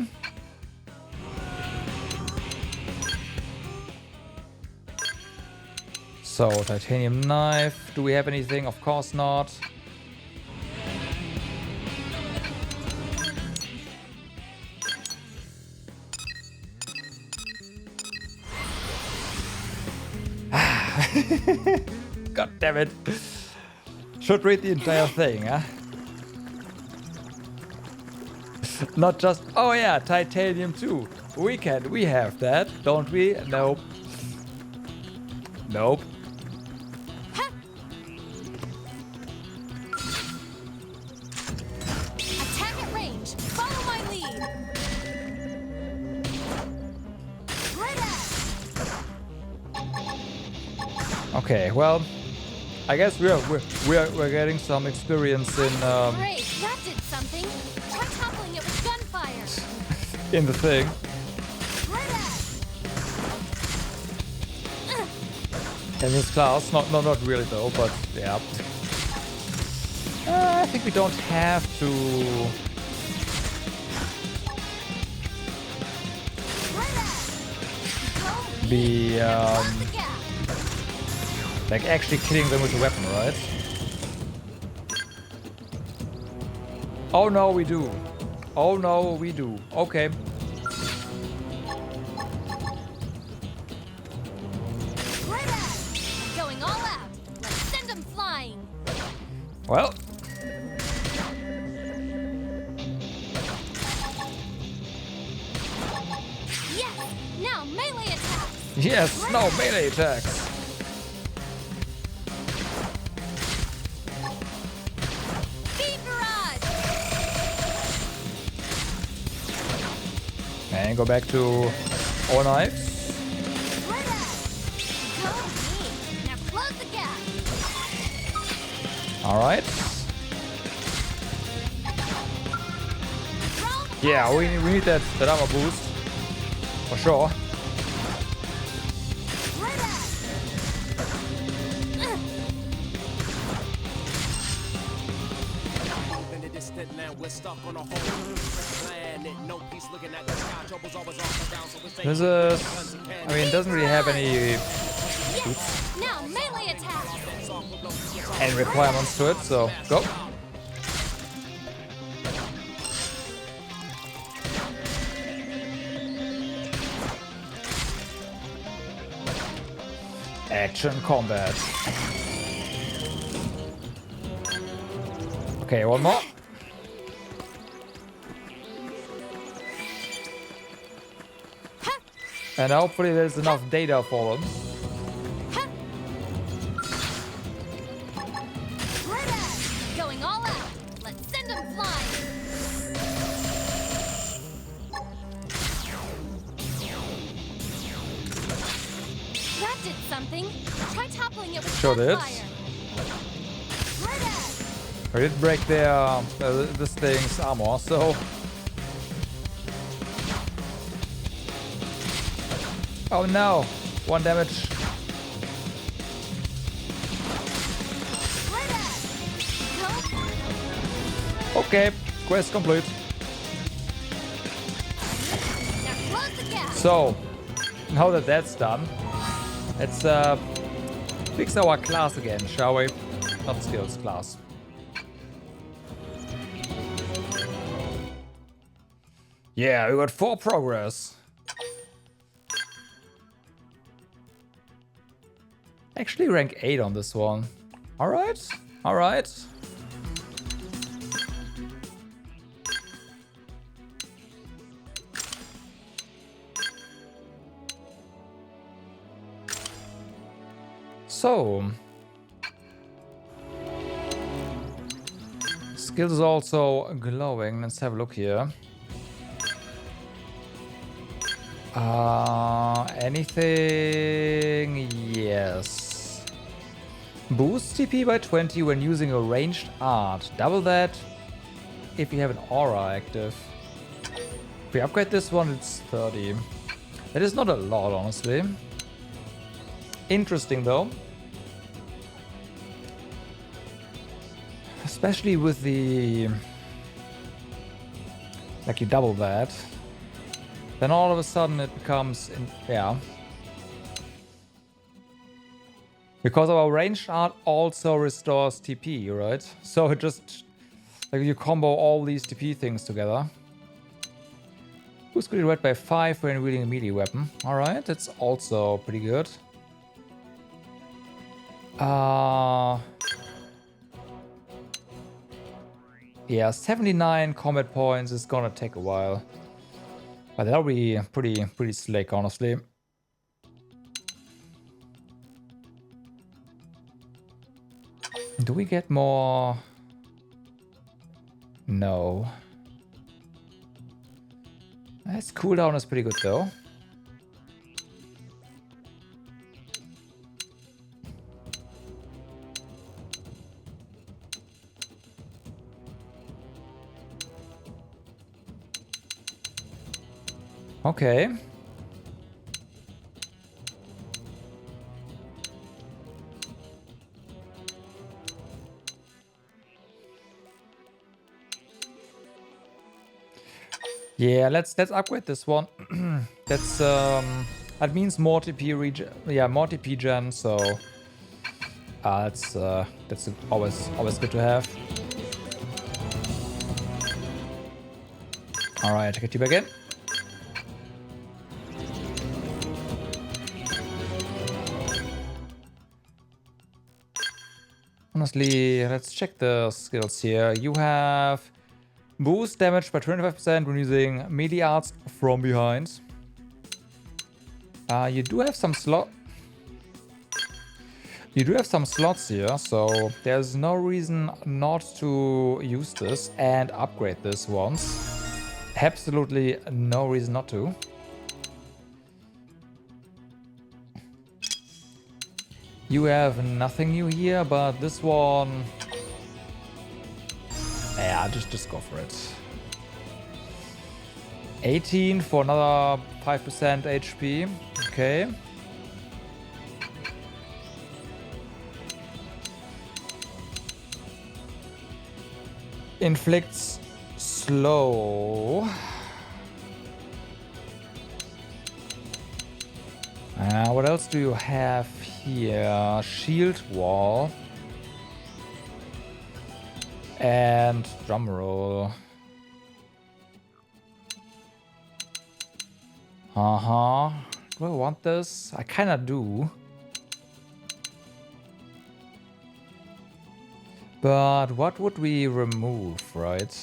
[SPEAKER 1] So, titanium knife. Do we have anything? Of course not. God damn it. Should read the entire thing, huh? Not just, oh yeah, titanium 2. We have that, don't we? Nope. Nope.
[SPEAKER 3] Attack at range. Follow my lead.
[SPEAKER 1] Okay, well, I guess we're getting some experience in
[SPEAKER 3] Great, that did something. Try toppling it with gunfire.
[SPEAKER 1] in the thing. In this class, not really though, but yeah. I think we don't have to. Be like actually killing them with a weapon, right? Oh no, we do. Oh no, we do. Okay.
[SPEAKER 3] Going all out. Let's send them flying.
[SPEAKER 1] Well.
[SPEAKER 3] Yes. Now melee attacks.
[SPEAKER 1] Yes. No melee attacks. And go back to all knives.
[SPEAKER 3] Now close the gap.
[SPEAKER 1] All right. Yeah, we need that armor boost for sure. This is, I mean, it doesn't really have any
[SPEAKER 3] Now melee attack.
[SPEAKER 1] any requirements to it, so go. Action combat. Okay, one more. And hopefully there's enough data for them.
[SPEAKER 3] Going all out. Let's send them flying. That did something. Try toppling it with
[SPEAKER 1] Sure did.
[SPEAKER 3] gunfire.
[SPEAKER 1] I did break their this thing's armor, so. Oh no! 1 damage. Okay, quest complete. So, now that that's done, let's fix our class again, shall we? Not skills, class. Yeah, we got 4 progress. Actually rank 8 on this one. Alright, alright. So. skills is also glowing. Let's have a look here. Anything? Yes. Boost TP by 20 when using a ranged art. Double that if you have an aura active. If we upgrade this one, it's 30. That is not a lot, honestly. Interesting, though. Especially with the... Like, you double that. Then all of a sudden it becomes... yeah. Because our ranged art also restores TP, right? So it just... Like, you combo all these TP things together. Boost critical rate by 5 when wielding a melee weapon. Alright, that's also pretty good. Yeah, 79 combat points is gonna take a while. But that'll be pretty slick, honestly. Do we get more? No. This cooldown is pretty good, though. Okay. Yeah, let's upgrade this one. That's that means more TP regen. Yeah, more TP gen. So that's always good to have. All right, take a tube again. Honestly, let's check the skills here. You have boost damage by 25% when using melee arts from behind. You do have some slots here, so there's no reason not to use this and upgrade this once. Absolutely no reason not to. You have nothing new here, but this one... Yeah, just go for it. 18 for another 5% HP. Okay. Inflicts slow. What else do you have here? Shield wall. And drumroll. Do I want this? I kinda do. But what would we remove, right?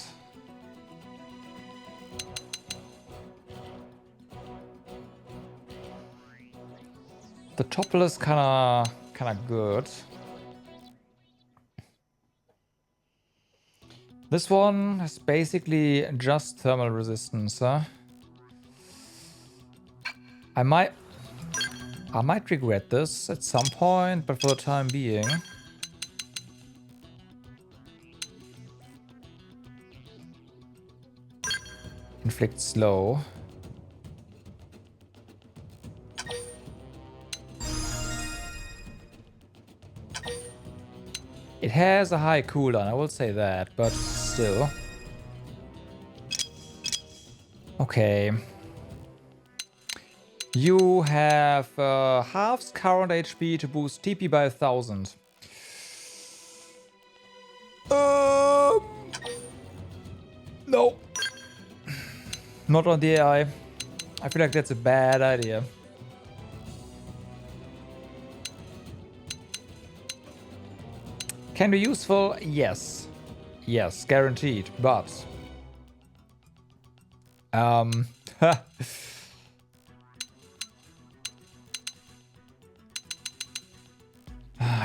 [SPEAKER 1] The topple is kinda good. This one is basically just thermal resistance, huh? I might regret this at some point, but for the time being. Inflict slow. It has a high cooldown, I will say that, but still. Okay. You have halves current HP to boost TP by 1000. No. Not on the AI. I feel like that's a bad idea. Can be useful? Yes. Yes, guaranteed. But...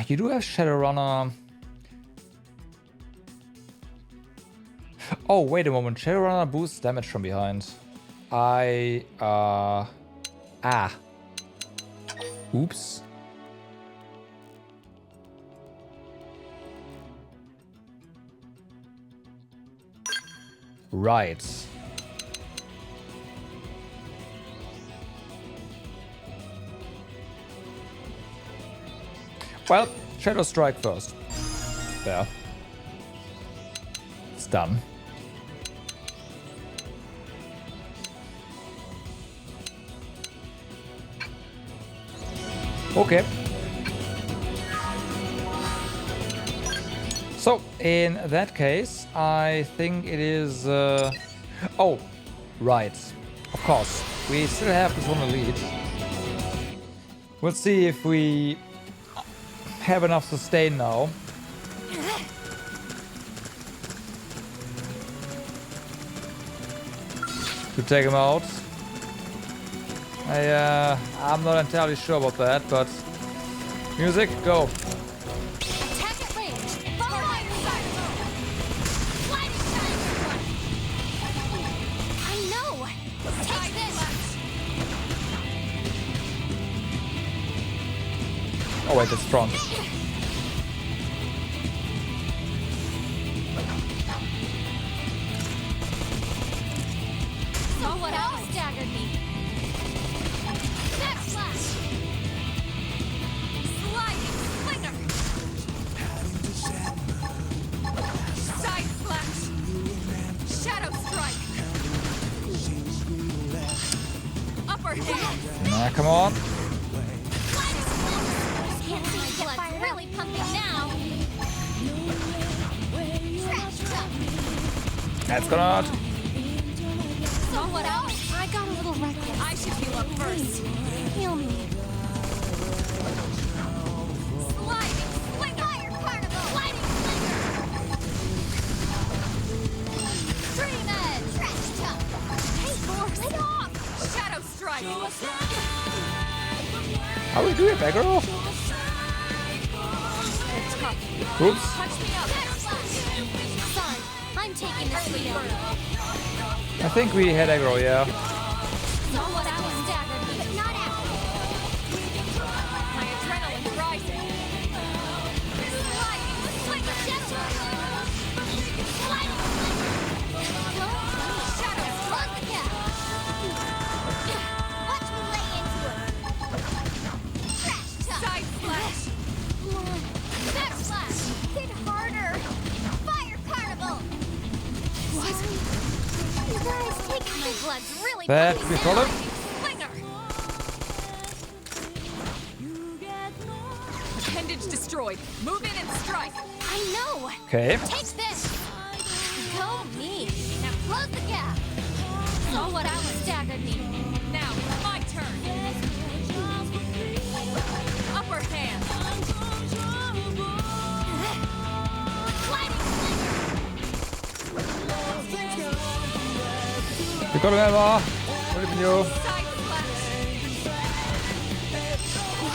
[SPEAKER 1] you do have Shadowrunner. Oh, wait a moment. Shadowrunner boosts damage from behind. Oops. Right. Well, Shadow Strike first. There. It's done. Okay. So, in that case, I think it is... Oh, right. Of course. We still have this one elite. Let's see if we have enough sustain now. To take him out. I'm not entirely sure about that, but... Music, go.
[SPEAKER 3] Attack at range. Fire! Lightning strike. I know. Take this.
[SPEAKER 1] Oh wait, that's front.
[SPEAKER 3] So what else staggered me? Next slash. Sliding slinger. Side slash. Shadow strike. Upper hand.
[SPEAKER 1] Nah, come on.
[SPEAKER 3] Can't see my blood's really pumping now. Trash chuck.
[SPEAKER 1] That's gonna hurt.
[SPEAKER 3] So what else? I got a little reckless. I should heal up first. Heal me. Sliding slinger. Fire carnival. Sliding slinger. Dream edge. Trash chuck. Hey, force it off. Shadow strike.
[SPEAKER 1] How we do it, aggro? Oops.
[SPEAKER 3] Punch me up. Sorry, I'm taking this lead.
[SPEAKER 1] I think we had aggro, yeah.
[SPEAKER 3] Somewhat I was staggered, but not out. My adrenaline rising. Sliding slinger. Sliding slinger. Shadow close the gap. Watch me lay into it. Trash chuck. Side slash. Back slash. Hit harder. Fire carnival. What? You guys take my blood's really
[SPEAKER 1] That
[SPEAKER 3] pumping
[SPEAKER 1] we
[SPEAKER 3] now.
[SPEAKER 1] follow?
[SPEAKER 3] Slinger.
[SPEAKER 4] Appendage destroyed. Move in and strike.
[SPEAKER 3] I know.
[SPEAKER 1] Okay.
[SPEAKER 3] Take this. Go me. Now close the gap. So what I was staggered me.
[SPEAKER 4] Now, my turn. Upper hand.
[SPEAKER 3] Sliding
[SPEAKER 1] You got him, Emma. What have you?
[SPEAKER 3] side slash.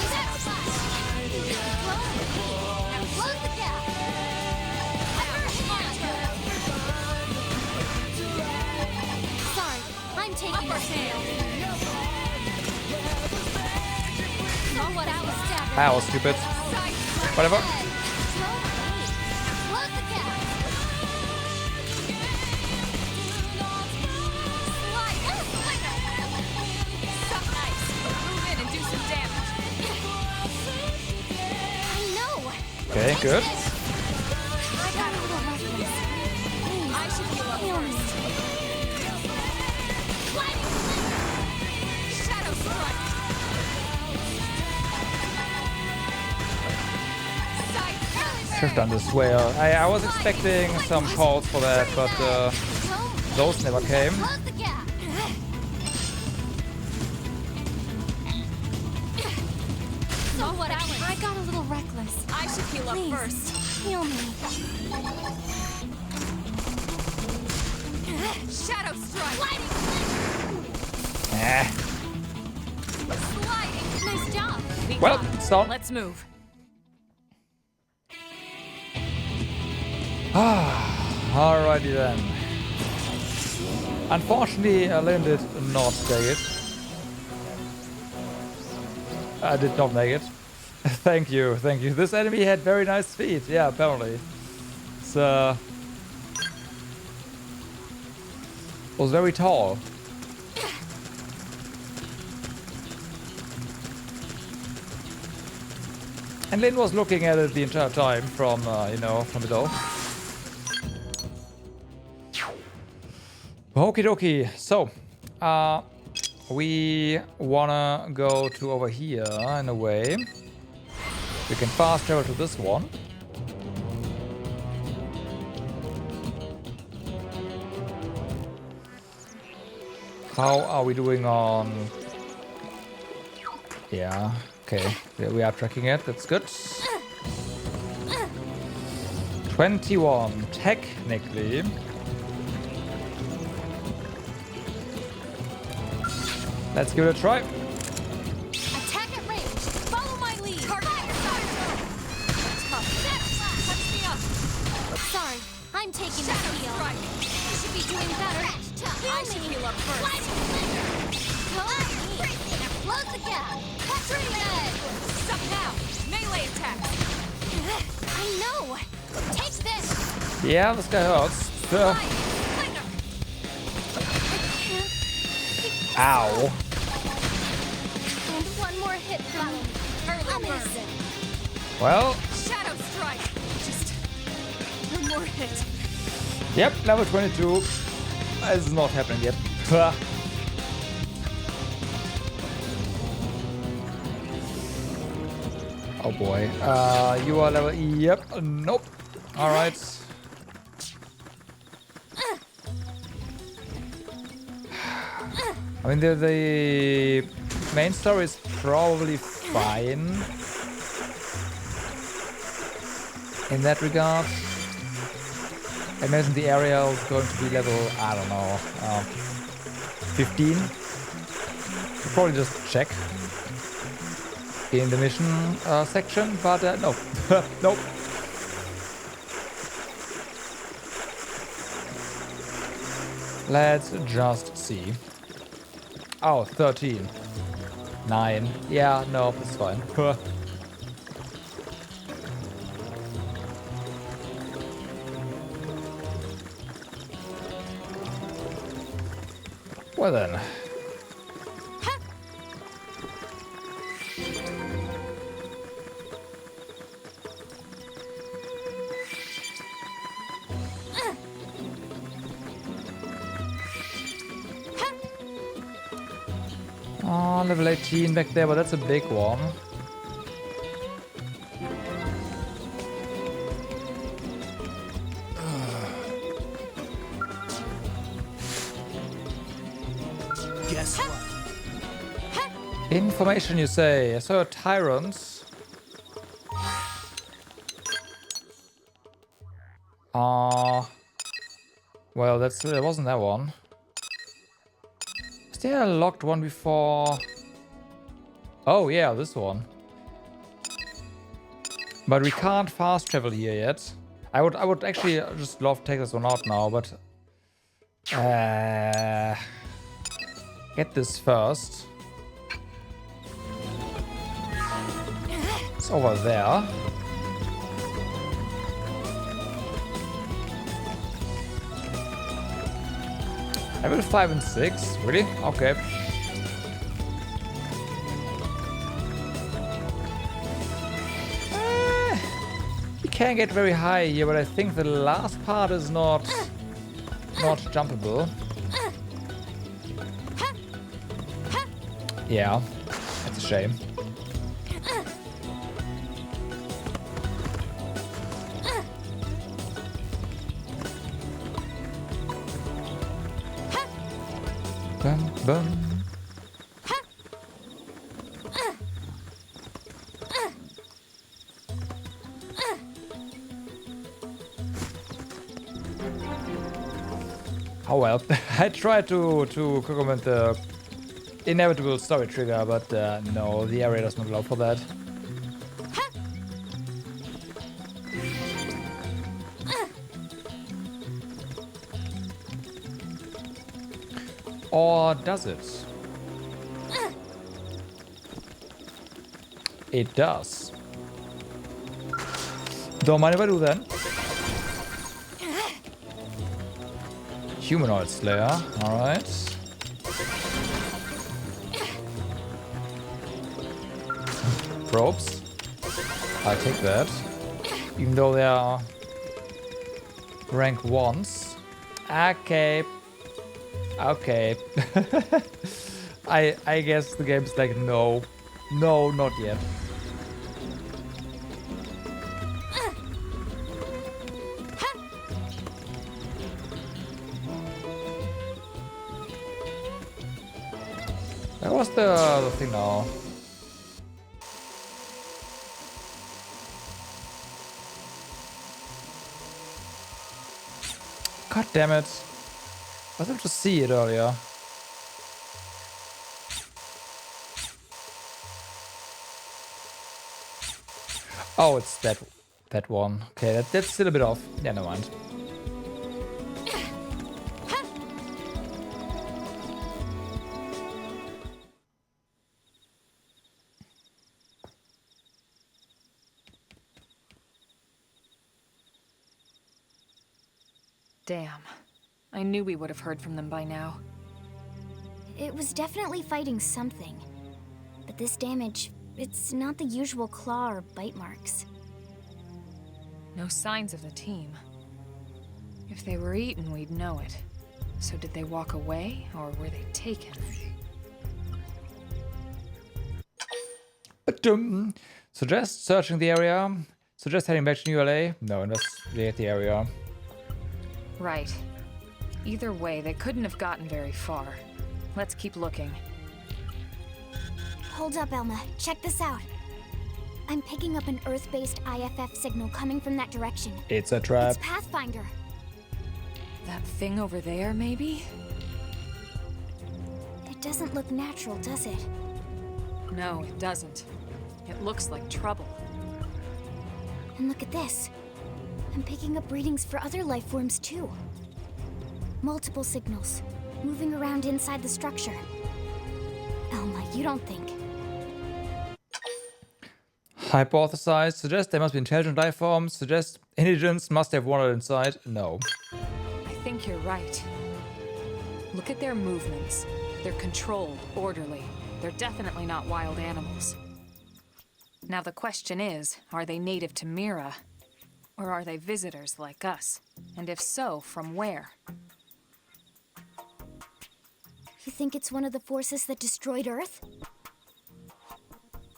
[SPEAKER 3] Step slash. Now close the gap. Upper hand. Sorry, I'm taking
[SPEAKER 4] Upper
[SPEAKER 3] this
[SPEAKER 4] hand.
[SPEAKER 3] So what I was staggered.
[SPEAKER 1] Ah, I was stupid.
[SPEAKER 4] Side slash.
[SPEAKER 1] Whatever.
[SPEAKER 3] Close the gap. Slide.
[SPEAKER 4] Suck ice. Move in and do some damage.
[SPEAKER 3] I know.
[SPEAKER 1] Okay, good.
[SPEAKER 3] I got a little reckless. Please,
[SPEAKER 4] I should heal up
[SPEAKER 3] heal me.
[SPEAKER 4] first.
[SPEAKER 3] Sliding slinger.
[SPEAKER 4] Shadow strike. Side
[SPEAKER 1] Should have done this way. I was expecting some calls for that, but those never came.
[SPEAKER 3] Close the gap. So what I got a little reckless.
[SPEAKER 4] I should heal up
[SPEAKER 3] Please,
[SPEAKER 4] first.
[SPEAKER 3] heal me.
[SPEAKER 4] Shadow strike.
[SPEAKER 3] Sliding
[SPEAKER 1] Eh.
[SPEAKER 3] sliding. Nice job.
[SPEAKER 4] We
[SPEAKER 1] Well,
[SPEAKER 4] got it.
[SPEAKER 1] it's done.
[SPEAKER 4] Let's move.
[SPEAKER 1] Alrighty then. Unfortunately, Lynn did not take it. I did not make it. Thank you, thank you. This enemy had very nice feet. Yeah, apparently. It's, was very tall. And Lynn was looking at it the entire time from, you know, from below. Okie dokie. So, we wanna go to over here in a way. We can fast travel to this one. How are we doing on... Yeah, okay. We are tracking it, that's good. 21, technically. Let's give it a try.
[SPEAKER 3] Attack at range. Follow my lead. Target your side. Tough. Touch me up. Sorry, I'm taking the heal. You should be doing better. I should heal up first. Close the gap. Tree head. Suck out. Melee attack. I know. Take this.
[SPEAKER 1] Yeah, this guy hurts. Ow.
[SPEAKER 3] And one more hit from amazing.
[SPEAKER 1] Well.
[SPEAKER 3] Shadow strike. Just one more hit.
[SPEAKER 1] Yep, level 22. It's not happening yet. Oh boy. You are level... Yep. Nope. Alright. I mean, the main story is probably fine in that regard. I imagine the area is going to be level, I don't know, 15. We'll probably just check in the mission section, but no. Nope. Let's just see. Oh, 13. 9. Yeah, no, it's fine. Well then. Oh, level 18 back there, but that's a big one.
[SPEAKER 8] Guess what?
[SPEAKER 1] Information, you say. I saw tyrants. Well, that's it wasn't that one. Is there a locked one before? Oh yeah, this one. But we can't fast travel here yet. I would actually just love to take this one out now, but get this first. It's over there. Level 5 and 6? Really? Okay. You can get very high here, but I think the last part is not jumpable. Yeah, that's a shame. Bum, bum. Oh well, I tried to comment the inevitable story trigger, but no, the area does not allow for that. Or does it? It does. Don't mind if I do then. Humanoid Slayer, alright. Probes. I'll take that. Even though they are rank 1s. Okay. Okay. I guess the game's like, no. No, not yet. That was the thing now. God damn it. I was able to see it earlier. Oh, it's that one. Okay, that's still a bit off. Yeah, never mind.
[SPEAKER 4] Damn. I knew we would have heard from them by now.
[SPEAKER 2] It was definitely fighting something. But this damage, it's not the usual claw or bite marks.
[SPEAKER 4] No signs of the team. If they were eaten, we'd know it. So did they walk away, or were they taken?
[SPEAKER 1] Suggest searching the area. Suggest heading back to New LA. No, investigate the area.
[SPEAKER 4] Right. Either way, they couldn't have gotten very far. Let's keep looking.
[SPEAKER 2] Hold up, Elma. Check this out. I'm picking up an Earth-based IFF signal coming from that direction.
[SPEAKER 1] It's a trap.
[SPEAKER 2] It's Pathfinder.
[SPEAKER 4] That thing over there, maybe?
[SPEAKER 2] It doesn't look natural, does it?
[SPEAKER 4] No, it doesn't. It looks like trouble.
[SPEAKER 2] And look at this. I'm picking up readings for other life forms too. Multiple signals, moving around inside the structure. Elma, you don't think?
[SPEAKER 1] Hypothesize. Suggest they must be intelligent life forms. Suggest intelligence must have wandered inside. No.
[SPEAKER 4] I think you're right. Look at their movements. They're controlled, orderly. They're definitely not wild animals. Now the question is, are they native to Mira? Or are they visitors like us? And if so, from where?
[SPEAKER 2] You think it's one of the forces that destroyed Earth?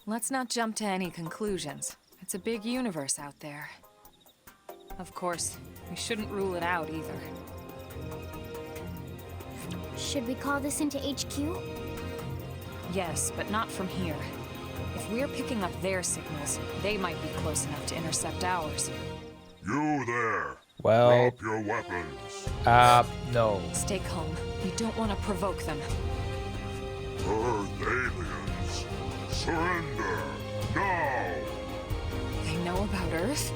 [SPEAKER 4] Let's not jump to any conclusions. It's a big universe out there. Of course, we shouldn't rule it out either.
[SPEAKER 2] Should we call this into HQ?
[SPEAKER 4] Yes, but not from here. If we're picking up their signals, they might be close enough to intercept ours.
[SPEAKER 9] You there.
[SPEAKER 1] Well...
[SPEAKER 9] Drop your weapons.
[SPEAKER 1] No.
[SPEAKER 4] Stay calm. We don't want to provoke them.
[SPEAKER 9] Earth aliens, surrender now!
[SPEAKER 4] They know about Earth?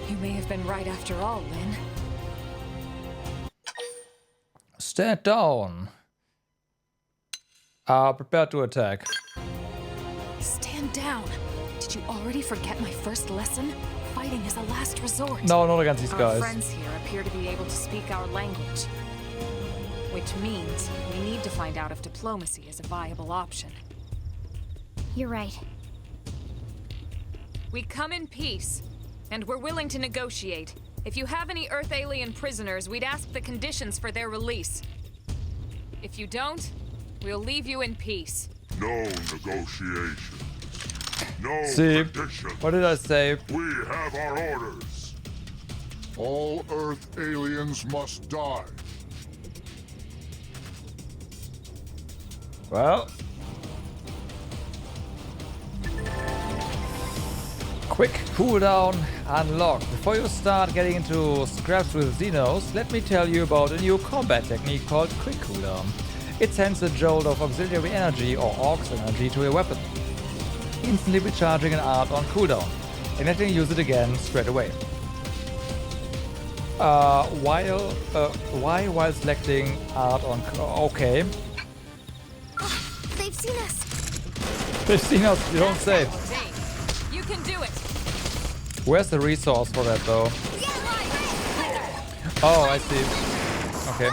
[SPEAKER 4] You may have been right after all, Lynn.
[SPEAKER 1] Stand down. Prepare to attack.
[SPEAKER 4] Stand down. Did you already forget my first lesson? Fighting is a last resort.
[SPEAKER 1] No, not against these
[SPEAKER 4] Our
[SPEAKER 1] guys.
[SPEAKER 4] friends here appear to be able to speak our language. Which means we need to find out if diplomacy is a viable option.
[SPEAKER 2] You're right.
[SPEAKER 4] We come in peace, and we're willing to negotiate. If you have any Earth alien prisoners, we'd ask the conditions for their release. If you don't, we'll leave you in peace.
[SPEAKER 9] No negotiation. No
[SPEAKER 1] See,
[SPEAKER 9] conditions.
[SPEAKER 1] what did I say?
[SPEAKER 9] We have our orders. All Earth aliens must die.
[SPEAKER 1] Well. Quick cooldown unlocked. Before you start getting into scraps with Xenos, let me tell you about a new combat technique called quick cooldown. It sends a jolt of auxiliary energy or aux energy to your weapon, instantly recharging an art on cooldown, and letting you use it again straight away. while selecting art on... Okay.
[SPEAKER 2] They've seen us.
[SPEAKER 1] They've seen us, you don't say.
[SPEAKER 4] You can do it.
[SPEAKER 1] Where's the resource for that, though? Oh, I see. Okay.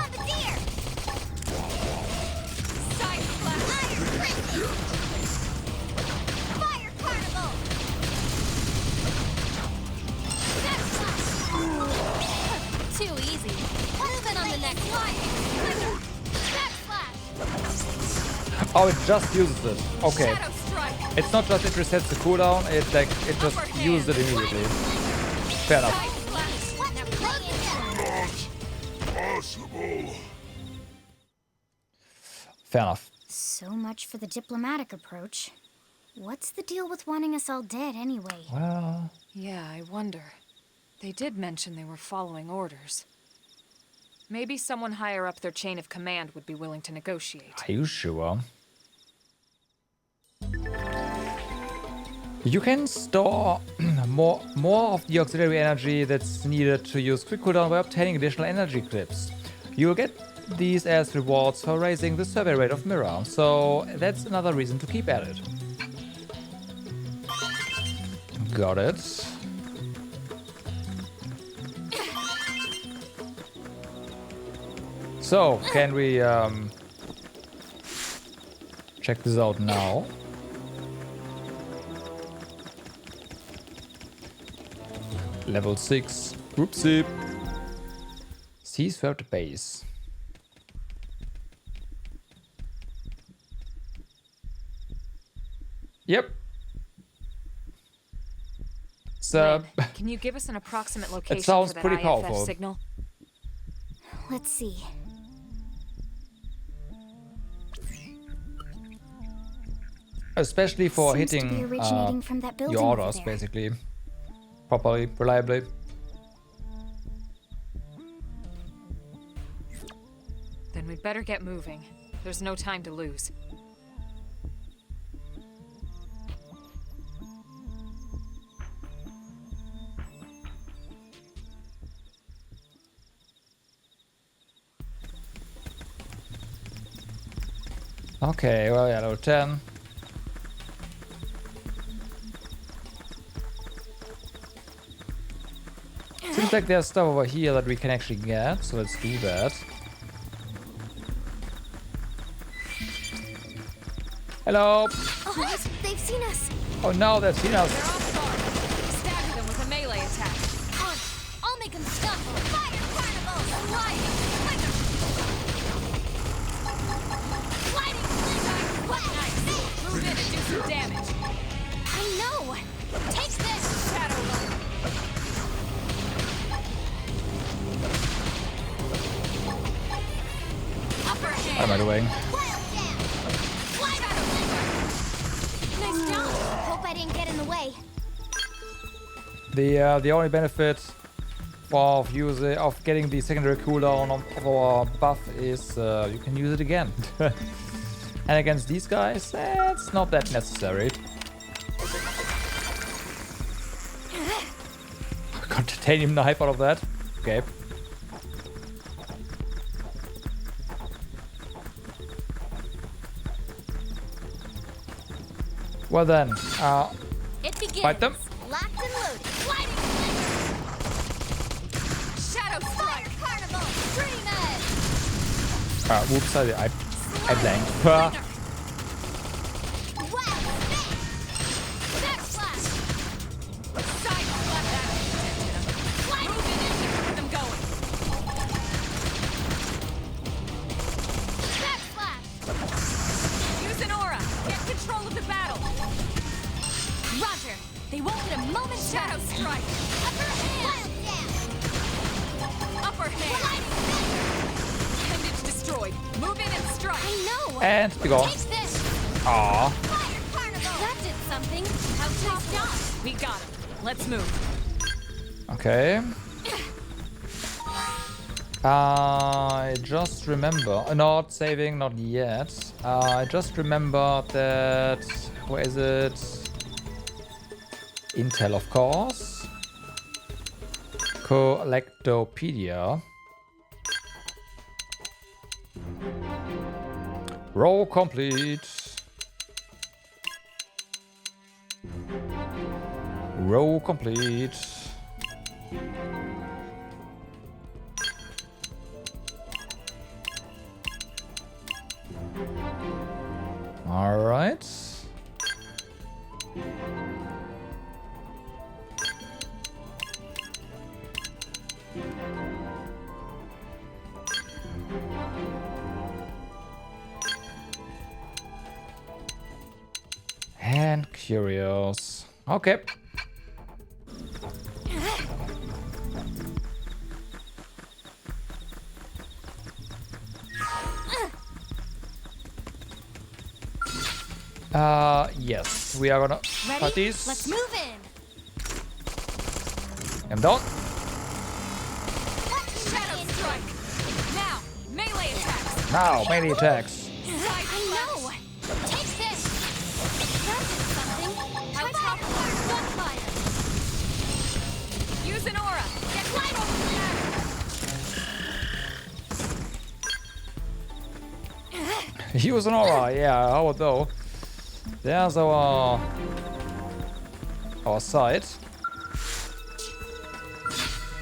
[SPEAKER 3] Too easy. Moving on the next line.
[SPEAKER 1] Oh, it just uses it. Okay. It's not just it resets the cooldown, it just uses it immediately. Fair enough.
[SPEAKER 9] Possible.
[SPEAKER 1] Fair enough.
[SPEAKER 2] So much for the diplomatic approach. What's the deal with wanting us all dead anyway?
[SPEAKER 1] Well...
[SPEAKER 4] Yeah, I wonder. They did mention they were following orders. Maybe someone higher up their chain of command would be willing to negotiate.
[SPEAKER 1] Are you sure? You can store more of the auxiliary energy that's needed to use quick cooldown by obtaining additional energy clips. You'll get these as rewards for raising the survey rate of Mirror, so that's another reason to keep at it. Got it. So, can we check this out now? Level 6. Oopsie. Cease third base. Yep. So,
[SPEAKER 4] can you give us an approximate location
[SPEAKER 1] it sounds
[SPEAKER 4] for that
[SPEAKER 1] pretty
[SPEAKER 4] IFF
[SPEAKER 1] powerful.
[SPEAKER 4] signal?
[SPEAKER 2] Let's see.
[SPEAKER 1] Especially for
[SPEAKER 2] Seems to be
[SPEAKER 1] hitting
[SPEAKER 2] originating from that building
[SPEAKER 1] your
[SPEAKER 2] over
[SPEAKER 1] orders,
[SPEAKER 2] there.
[SPEAKER 1] basically. Properly, reliably.
[SPEAKER 4] Then we'd better get moving. There's no time to lose.
[SPEAKER 1] Okay, well, yeah, level 10. Seems like there's stuff over here that we can actually get, so let's do that. Hello!
[SPEAKER 2] Oh, they've seen us.
[SPEAKER 1] Oh no, they've seen us.
[SPEAKER 4] They're off guard. Stagger them with a melee attack.
[SPEAKER 3] I'll make them stumble. Fire carnival. Sliding.
[SPEAKER 4] Nice. Move in and do some damage.
[SPEAKER 3] I know. Take this.
[SPEAKER 4] Shadow Lord.
[SPEAKER 3] Upper hand.
[SPEAKER 1] What am I doing?
[SPEAKER 3] Nice job. Hope I didn't get in the way.
[SPEAKER 1] The only benefit of getting the secondary cooldown of our buff is you can use it again. And against these guys, it's not that necessary. Got titanium knife out of that. Okay. Well then,
[SPEAKER 3] It begins.
[SPEAKER 1] fight them.
[SPEAKER 3] Locked and loaded. Sliding. Shadow Fire Carnival. Dream Edge.
[SPEAKER 1] Whoops, I blanked.
[SPEAKER 3] Wild Snake. Backslash.
[SPEAKER 4] Side slap that. Move in and keep them going.
[SPEAKER 3] Backslash.
[SPEAKER 4] Use an aura. Get control of the battle.
[SPEAKER 3] Roger. They won't get a moment's
[SPEAKER 4] Shadow strike.
[SPEAKER 3] Upper hand. Wild Dance.
[SPEAKER 4] Upper hand. Appendage destroyed. Move in and strike.
[SPEAKER 3] I know.
[SPEAKER 1] And be gone.
[SPEAKER 3] Take this.
[SPEAKER 1] Aww.
[SPEAKER 3] Fire Carnival. That did something. How tough job.
[SPEAKER 4] We got him. Let's move.
[SPEAKER 1] Okay. I just remember, not saving, not yet. I just remember that, where is it? Intel, of course. Collectopedia. Row complete. Row complete. All right. And curious. Okay. Yes, we are gonna cut these.
[SPEAKER 3] Let's move in.
[SPEAKER 1] I'm done.
[SPEAKER 4] Shadow strike. Now, melee attacks.
[SPEAKER 1] Now, melee attacks.
[SPEAKER 3] I know. Take this. That did something. Try gunfire.
[SPEAKER 4] Use an aura.
[SPEAKER 3] Get light over there.
[SPEAKER 1] Use an aura, yeah, how about though? There's our side.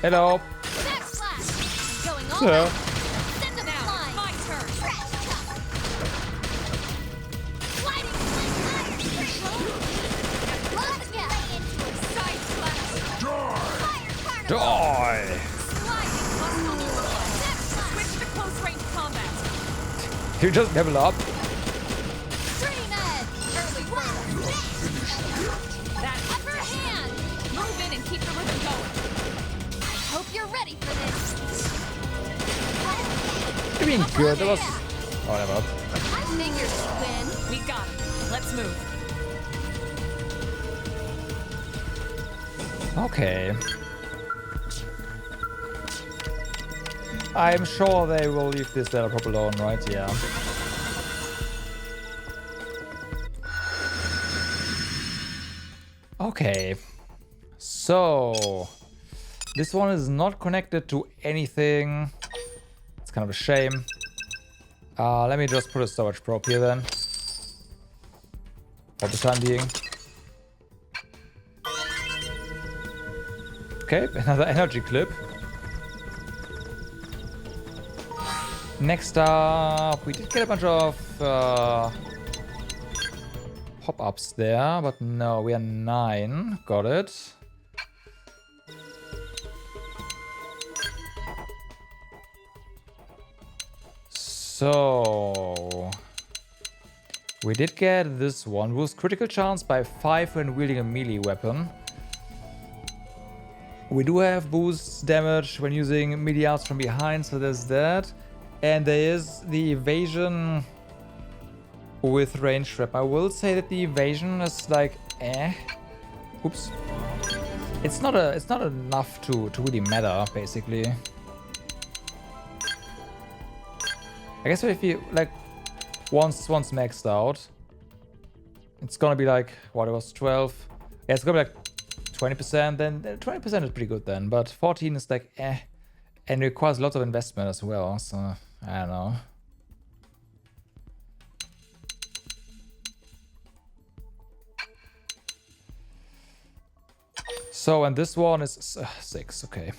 [SPEAKER 1] Hello.
[SPEAKER 3] Going all
[SPEAKER 1] So,
[SPEAKER 3] out. Send them flying.
[SPEAKER 4] My turn.
[SPEAKER 3] Sliding Love the gap.
[SPEAKER 4] Side slash.
[SPEAKER 1] die.
[SPEAKER 4] Sliding plus multiplier. Switch to close range combat.
[SPEAKER 1] You just level up.
[SPEAKER 3] Dream Edge.
[SPEAKER 4] Early bird. That
[SPEAKER 3] Upper hand.
[SPEAKER 4] move in and keep the rhythm going.
[SPEAKER 3] I hope you're ready for this.
[SPEAKER 1] You mean good? That was whatever.
[SPEAKER 3] I figured you'd win.
[SPEAKER 4] We got it. Let's move.
[SPEAKER 1] Okay. I'm sure they will leave this developer alone, right? Yeah. Okay. So this one is not connected to anything. It's kind of a shame. Let me just put a storage probe here then. For the time being. Okay, another energy clip. Next up, we did get a bunch of pop-ups there, but no, we are 9. Got it. So we did get this one. Boost critical chance by 5 when wielding a melee weapon. We do have boost damage when using melee arts from behind, so there's that. And there is the evasion with range trap. I will say that the evasion is like Oops. It's not enough to really matter, basically. I guess if you like once maxed out, it's gonna be like what it was 12. Yeah, it's gonna be like 20%. Then 20% is pretty good then, but 14 is like and requires lots of investment as well. So I don't know. So, and this one is 6, okay.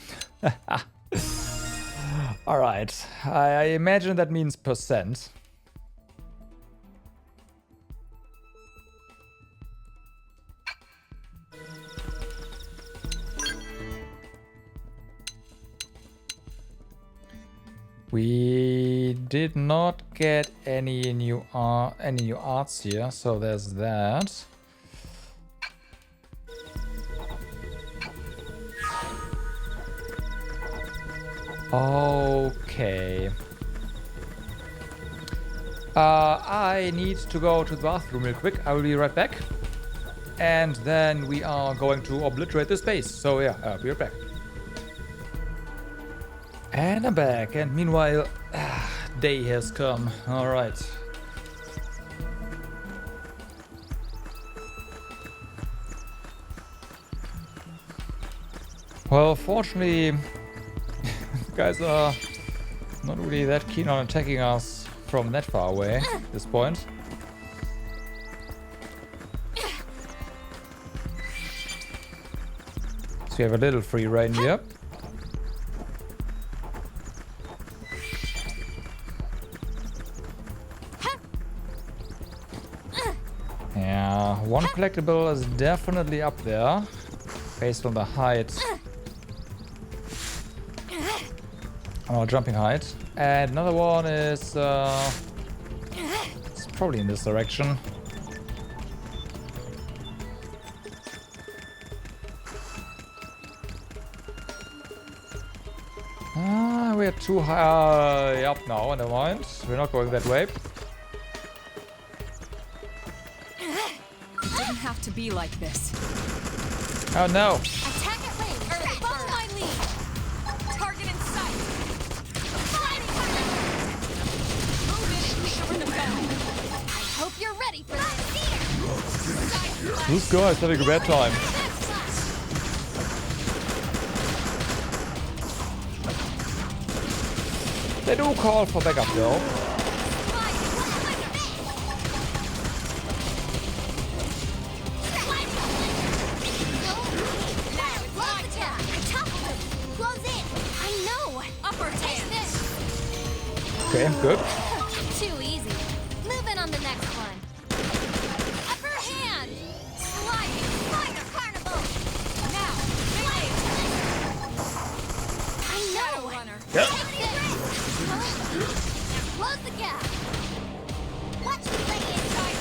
[SPEAKER 1] Alright, I imagine that means percent. We did not get any new arts here, so there's that. Okay. I need to go to the bathroom real quick. I will be right back. And then we are going to obliterate this base. So yeah, I'll be right back. And I'm back. And meanwhile, day has come. All right. Well, fortunately, guys are not really that keen on attacking us from that far away at this point. So we have a little free reign here. Yeah, one collectible is definitely up there, based on the height. Our jumping height. And another one is it's probably in this direction. We're too high up now, never mind. We're not going that way.
[SPEAKER 4] It didn't have to be like this.
[SPEAKER 1] Oh no.
[SPEAKER 3] Attack at range. Follow my lead. Target in sight. Move in and cover the battle. I hope you're ready for this.
[SPEAKER 1] This guy's having a bad time. They do call for backup though. Okay, good.
[SPEAKER 3] Too easy. Moving on the next one. Upper hand. Sliding. Minor carnival. Now. I know. Runner.
[SPEAKER 1] Yep.
[SPEAKER 3] Close the gap. Watch me lay inside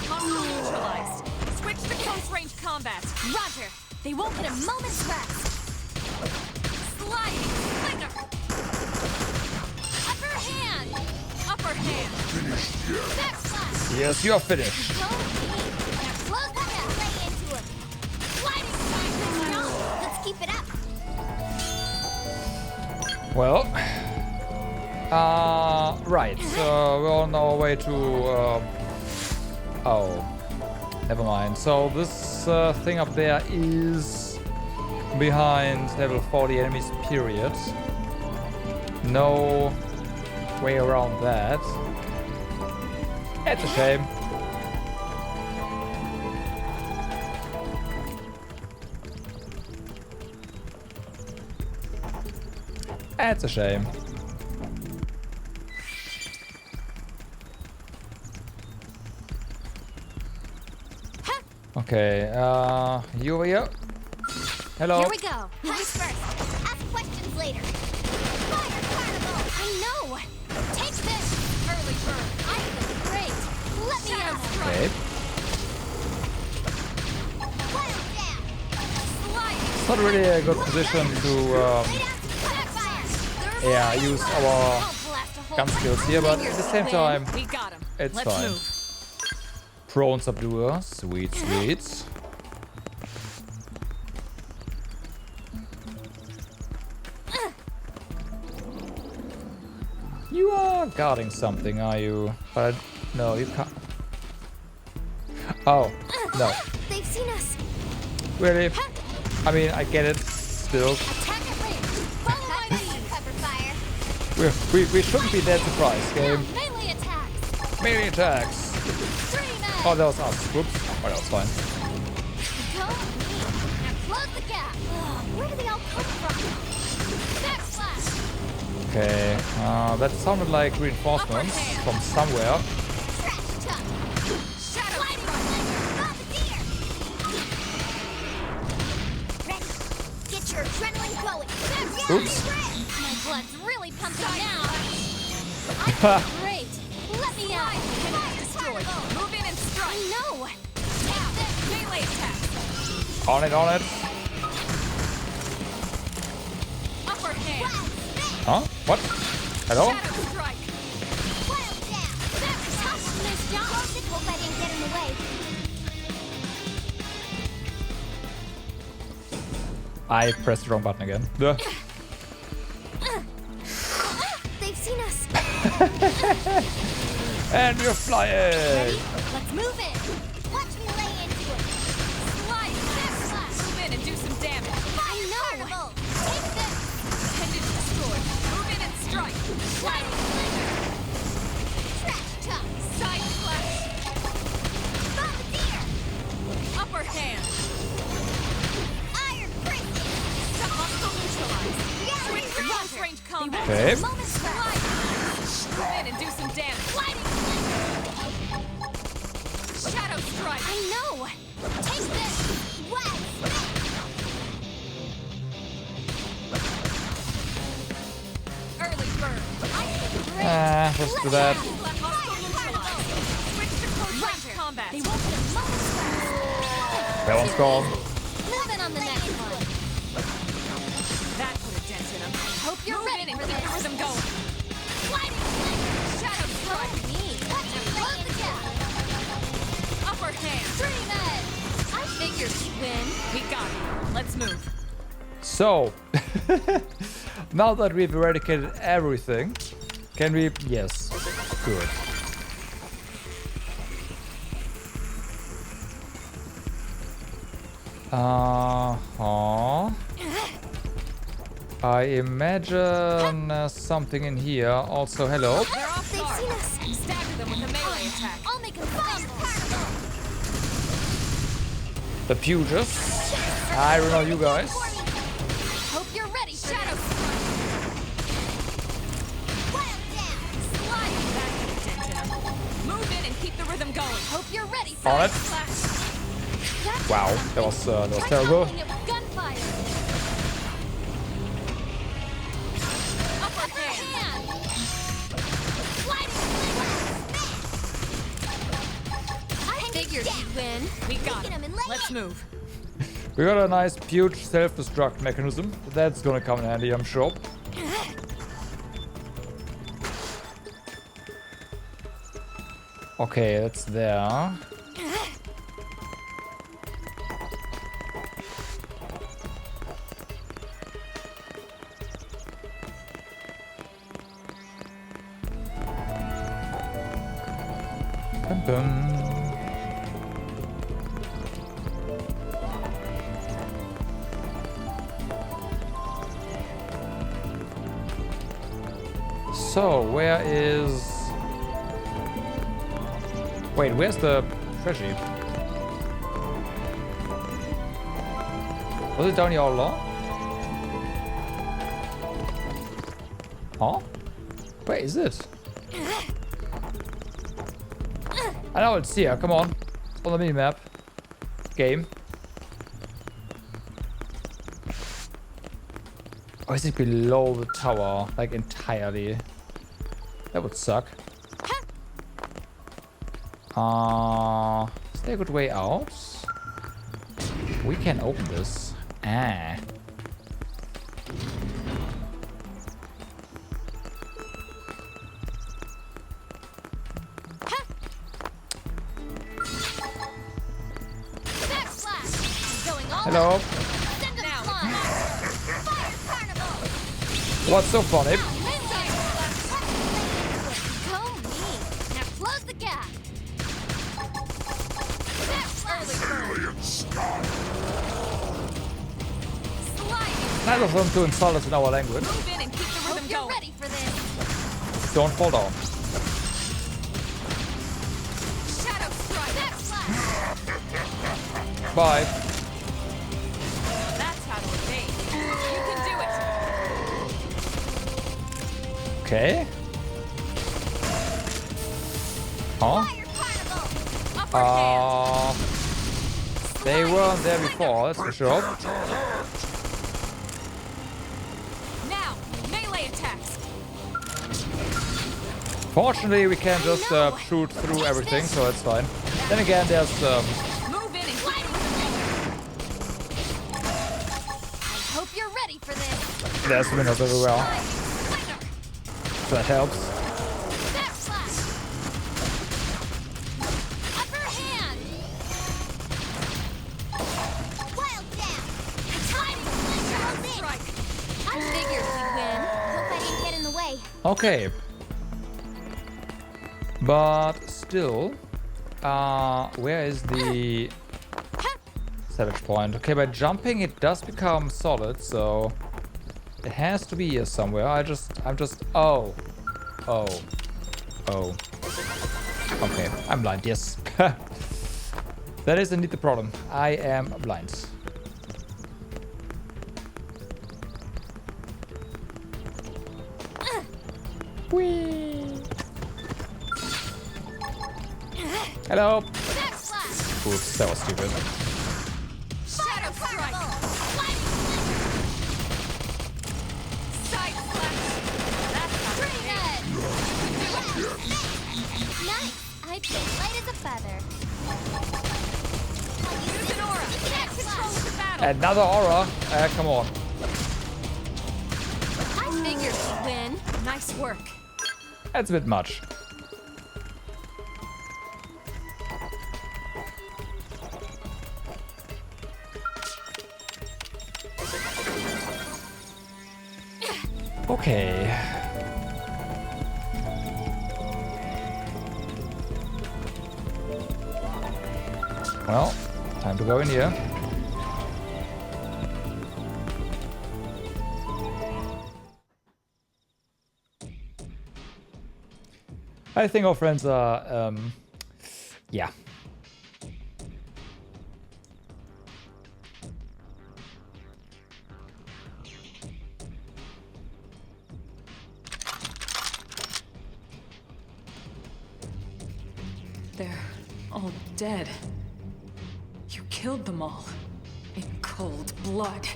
[SPEAKER 4] Hostile neutralized. Switch to close range combat.
[SPEAKER 3] Roger. They won't get a moment's rest. Sliding. Minor.
[SPEAKER 4] Upper hand.
[SPEAKER 1] Yes, you are finished.
[SPEAKER 3] Let's keep it up.
[SPEAKER 1] Well, right. So we're on our way to. Oh, never mind. So this thing up there is behind level 40 enemies. Period. No way around that. It's a shame. It's a shame. Okay, you over here? Hello.
[SPEAKER 3] Here we go. Hunters first. Ask questions later. Fire carnival. I know. Take this. Early bird. I feel great. Let me in.
[SPEAKER 1] Okay.
[SPEAKER 3] Wild down. Slide.
[SPEAKER 1] It's not really a good position to yeah, use our gun skills here, but at the same time,
[SPEAKER 4] We got him.
[SPEAKER 1] it's
[SPEAKER 4] Let's
[SPEAKER 1] fine.
[SPEAKER 4] move.
[SPEAKER 1] Prone subduer, sweet, sweet. You are guarding something, are you? But no, you can't. Oh, no.
[SPEAKER 3] They've seen us.
[SPEAKER 1] Really? I mean, I get it. Still,
[SPEAKER 3] Attack at range. Follow my lead. Cover fire.
[SPEAKER 1] we shouldn't be that surprised, game.
[SPEAKER 3] Melee attacks.
[SPEAKER 1] Melee attacks. Oh, that was us. Whoops. Oh, that was fine.
[SPEAKER 3] Go. Now close the gap. Where do they all come from? Backslash.
[SPEAKER 1] Okay, that sounded like reinforcements from somewhere.
[SPEAKER 3] Trash tuck. Sliding bombardier. Ready. Get your adrenaline going.
[SPEAKER 1] Oops.
[SPEAKER 3] My blood's really pumping now. I feel great. Let me out.
[SPEAKER 4] Destroyed. Move in and strike.
[SPEAKER 3] I know.
[SPEAKER 4] Melee attack.
[SPEAKER 1] On it, on it.
[SPEAKER 4] Upper hand.
[SPEAKER 1] Huh? What? Hello?
[SPEAKER 4] Shadow strike.
[SPEAKER 3] Wild down. Nice job. Hope I didn't get in the way.
[SPEAKER 1] I pressed the wrong button again. Duh.
[SPEAKER 3] They've seen us.
[SPEAKER 1] And you're flying!
[SPEAKER 3] Let's move it. Watch me lay into it.
[SPEAKER 4] Slide. Move in and do some damage.
[SPEAKER 1] Okay.
[SPEAKER 4] Go in and do some damage. Shadow strike.
[SPEAKER 3] I know. Take this. Wet.
[SPEAKER 4] Early bird.
[SPEAKER 1] Let's do that.
[SPEAKER 4] Switch to close range combat.
[SPEAKER 3] They won't get a moment's rest.
[SPEAKER 1] That one's gone.
[SPEAKER 3] Moving on the next one.
[SPEAKER 4] That put a dent in him.
[SPEAKER 3] Hope you're
[SPEAKER 4] Move
[SPEAKER 3] ready
[SPEAKER 4] in and
[SPEAKER 3] for
[SPEAKER 4] keep the
[SPEAKER 3] this.
[SPEAKER 4] rhythm going.
[SPEAKER 3] Sliding.
[SPEAKER 4] Shadow strike.
[SPEAKER 3] Close the gap.
[SPEAKER 4] Upper hand.
[SPEAKER 3] Dream edge. I figured you'd win.
[SPEAKER 4] We got it. Let's move.
[SPEAKER 1] So, now that we've eradicated everything, can we... Yes. Good. I imagine something in here. Also, hello.
[SPEAKER 4] They're off
[SPEAKER 3] They've
[SPEAKER 4] guard.
[SPEAKER 3] seen us.
[SPEAKER 4] Stagger them with a melee attack.
[SPEAKER 3] I'll make them fumble.
[SPEAKER 1] The Puges. I don't know you guys.
[SPEAKER 3] Hope you're ready for
[SPEAKER 4] Shadow
[SPEAKER 3] this.
[SPEAKER 4] strike.
[SPEAKER 3] Wild down. Slide.
[SPEAKER 4] That put a dent in him. Move in and keep the rhythm going.
[SPEAKER 3] Hope you're ready for
[SPEAKER 1] On it.
[SPEAKER 4] Flash.
[SPEAKER 3] That's
[SPEAKER 1] Wow, that was terrible.
[SPEAKER 3] Try it with gunfire.
[SPEAKER 4] Upper hand.
[SPEAKER 3] Sliding. I figured you'd win.
[SPEAKER 4] We got
[SPEAKER 3] Get
[SPEAKER 4] it.
[SPEAKER 3] 'em and lay
[SPEAKER 4] Let's
[SPEAKER 3] it.
[SPEAKER 4] move.
[SPEAKER 1] We got a nice huge self-destruct mechanism. That's gonna come in handy, I'm sure. Okay, that's there. Bum bum. So, where is... Wait, where's the treasure? Was it down here all along? Huh? Where is it? I know it's here, come on. It's on the minimap. Game. Or is it below the tower? Like entirely? That would suck. Is there a good way out? We can open this. Ah. Hello. What's so funny?
[SPEAKER 3] Now close the gap.
[SPEAKER 1] Neither of them to insult us in our language.
[SPEAKER 4] Move in and keep the rhythm going.
[SPEAKER 3] Ready for this.
[SPEAKER 1] Don't fall down.
[SPEAKER 4] Shadow strike.
[SPEAKER 1] Bye.
[SPEAKER 4] That's how to evade. You can do it.
[SPEAKER 1] Okay. Huh?
[SPEAKER 4] Upper hand.
[SPEAKER 1] They weren't there before, that's for sure.
[SPEAKER 4] Now, melee attacks.
[SPEAKER 1] Fortunately, we can just shoot through everything, so it's fine. Then again, there's
[SPEAKER 4] Move in and keep
[SPEAKER 3] I hope you're ready for this.
[SPEAKER 1] there's windows everywhere. So that helps.
[SPEAKER 3] Upper hand. Wild down. Strike. I figured you'd win. Hope I didn't get in the way.
[SPEAKER 1] Okay. But still, where is the savage point? Okay, by jumping it does become solid, so it has to be here somewhere. I'm just, oh. Okay, I'm blind, yes. That is indeed the problem. I am blind. Whee! Hello! Oops, that was stupid.
[SPEAKER 3] Shadow Strike! Side Nice! I play light as a feather. Use an aura! Can't control the battle!
[SPEAKER 1] Another aura? Come on.
[SPEAKER 3] I figured you'd win.
[SPEAKER 4] Nice work.
[SPEAKER 1] That's a bit much. Okay. Well, time to go in here. I think our friends are, yeah.
[SPEAKER 4] They're all dead. You killed them all. In cold blood.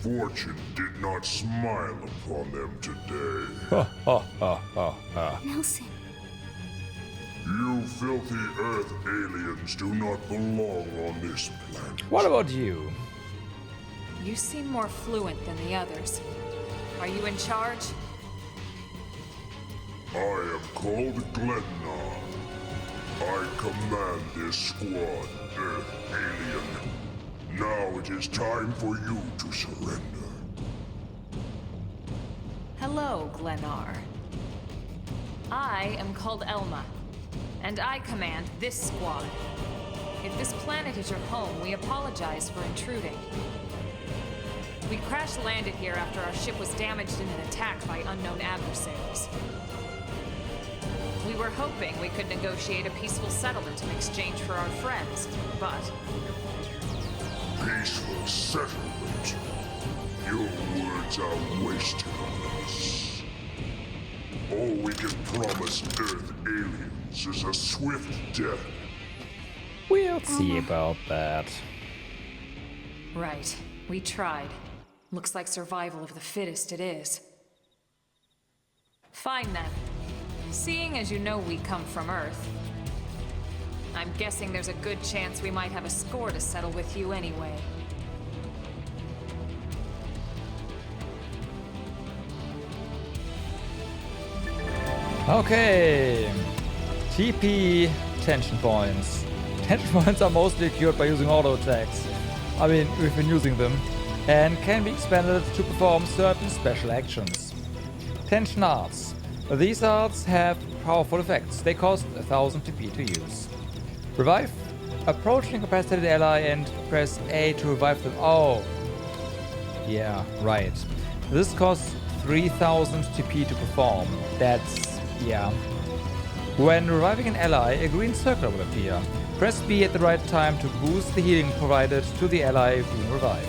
[SPEAKER 9] Fortune did not smile upon them today.
[SPEAKER 1] Ha ha ha ha ha.
[SPEAKER 2] Nelson.
[SPEAKER 9] You filthy Earth aliens do not belong on this planet.
[SPEAKER 1] What about you?
[SPEAKER 4] You seem more fluent than the others. Are you in charge?
[SPEAKER 9] I am called Glennar. I command this squad, Earth alien. Now it is time for you to surrender.
[SPEAKER 4] Hello, Glennar. I am called Elma, and I command this squad. If this planet is your home, we apologize for intruding. We crash-landed here after our ship was damaged in an attack by unknown adversaries. We were hoping we could negotiate a peaceful settlement in exchange for our friends, but...
[SPEAKER 9] Peaceful settlement? Your words are wasted on us. All we can promise Earth aliens is a swift death.
[SPEAKER 1] We'll see about that.
[SPEAKER 4] Right. We tried. Looks like survival of the fittest it is. Fine then. Seeing as you know we come from Earth, I'm guessing there's a good chance we might have a score to settle with you anyway.
[SPEAKER 1] Okay. TP tension points. Tension points are mostly cured by using auto attacks. I mean, we've been using them. And can be expended to perform certain special actions. Tension arts. These arts have powerful effects. They cost 1000 TP to use. Revive. Approach an incapacitated ally and press A to revive them. Oh. Yeah, right. This costs 3000 TP to perform. That's... yeah. When reviving an ally, a green circle will appear. Press B at the right time to boost the healing provided to the ally being revived.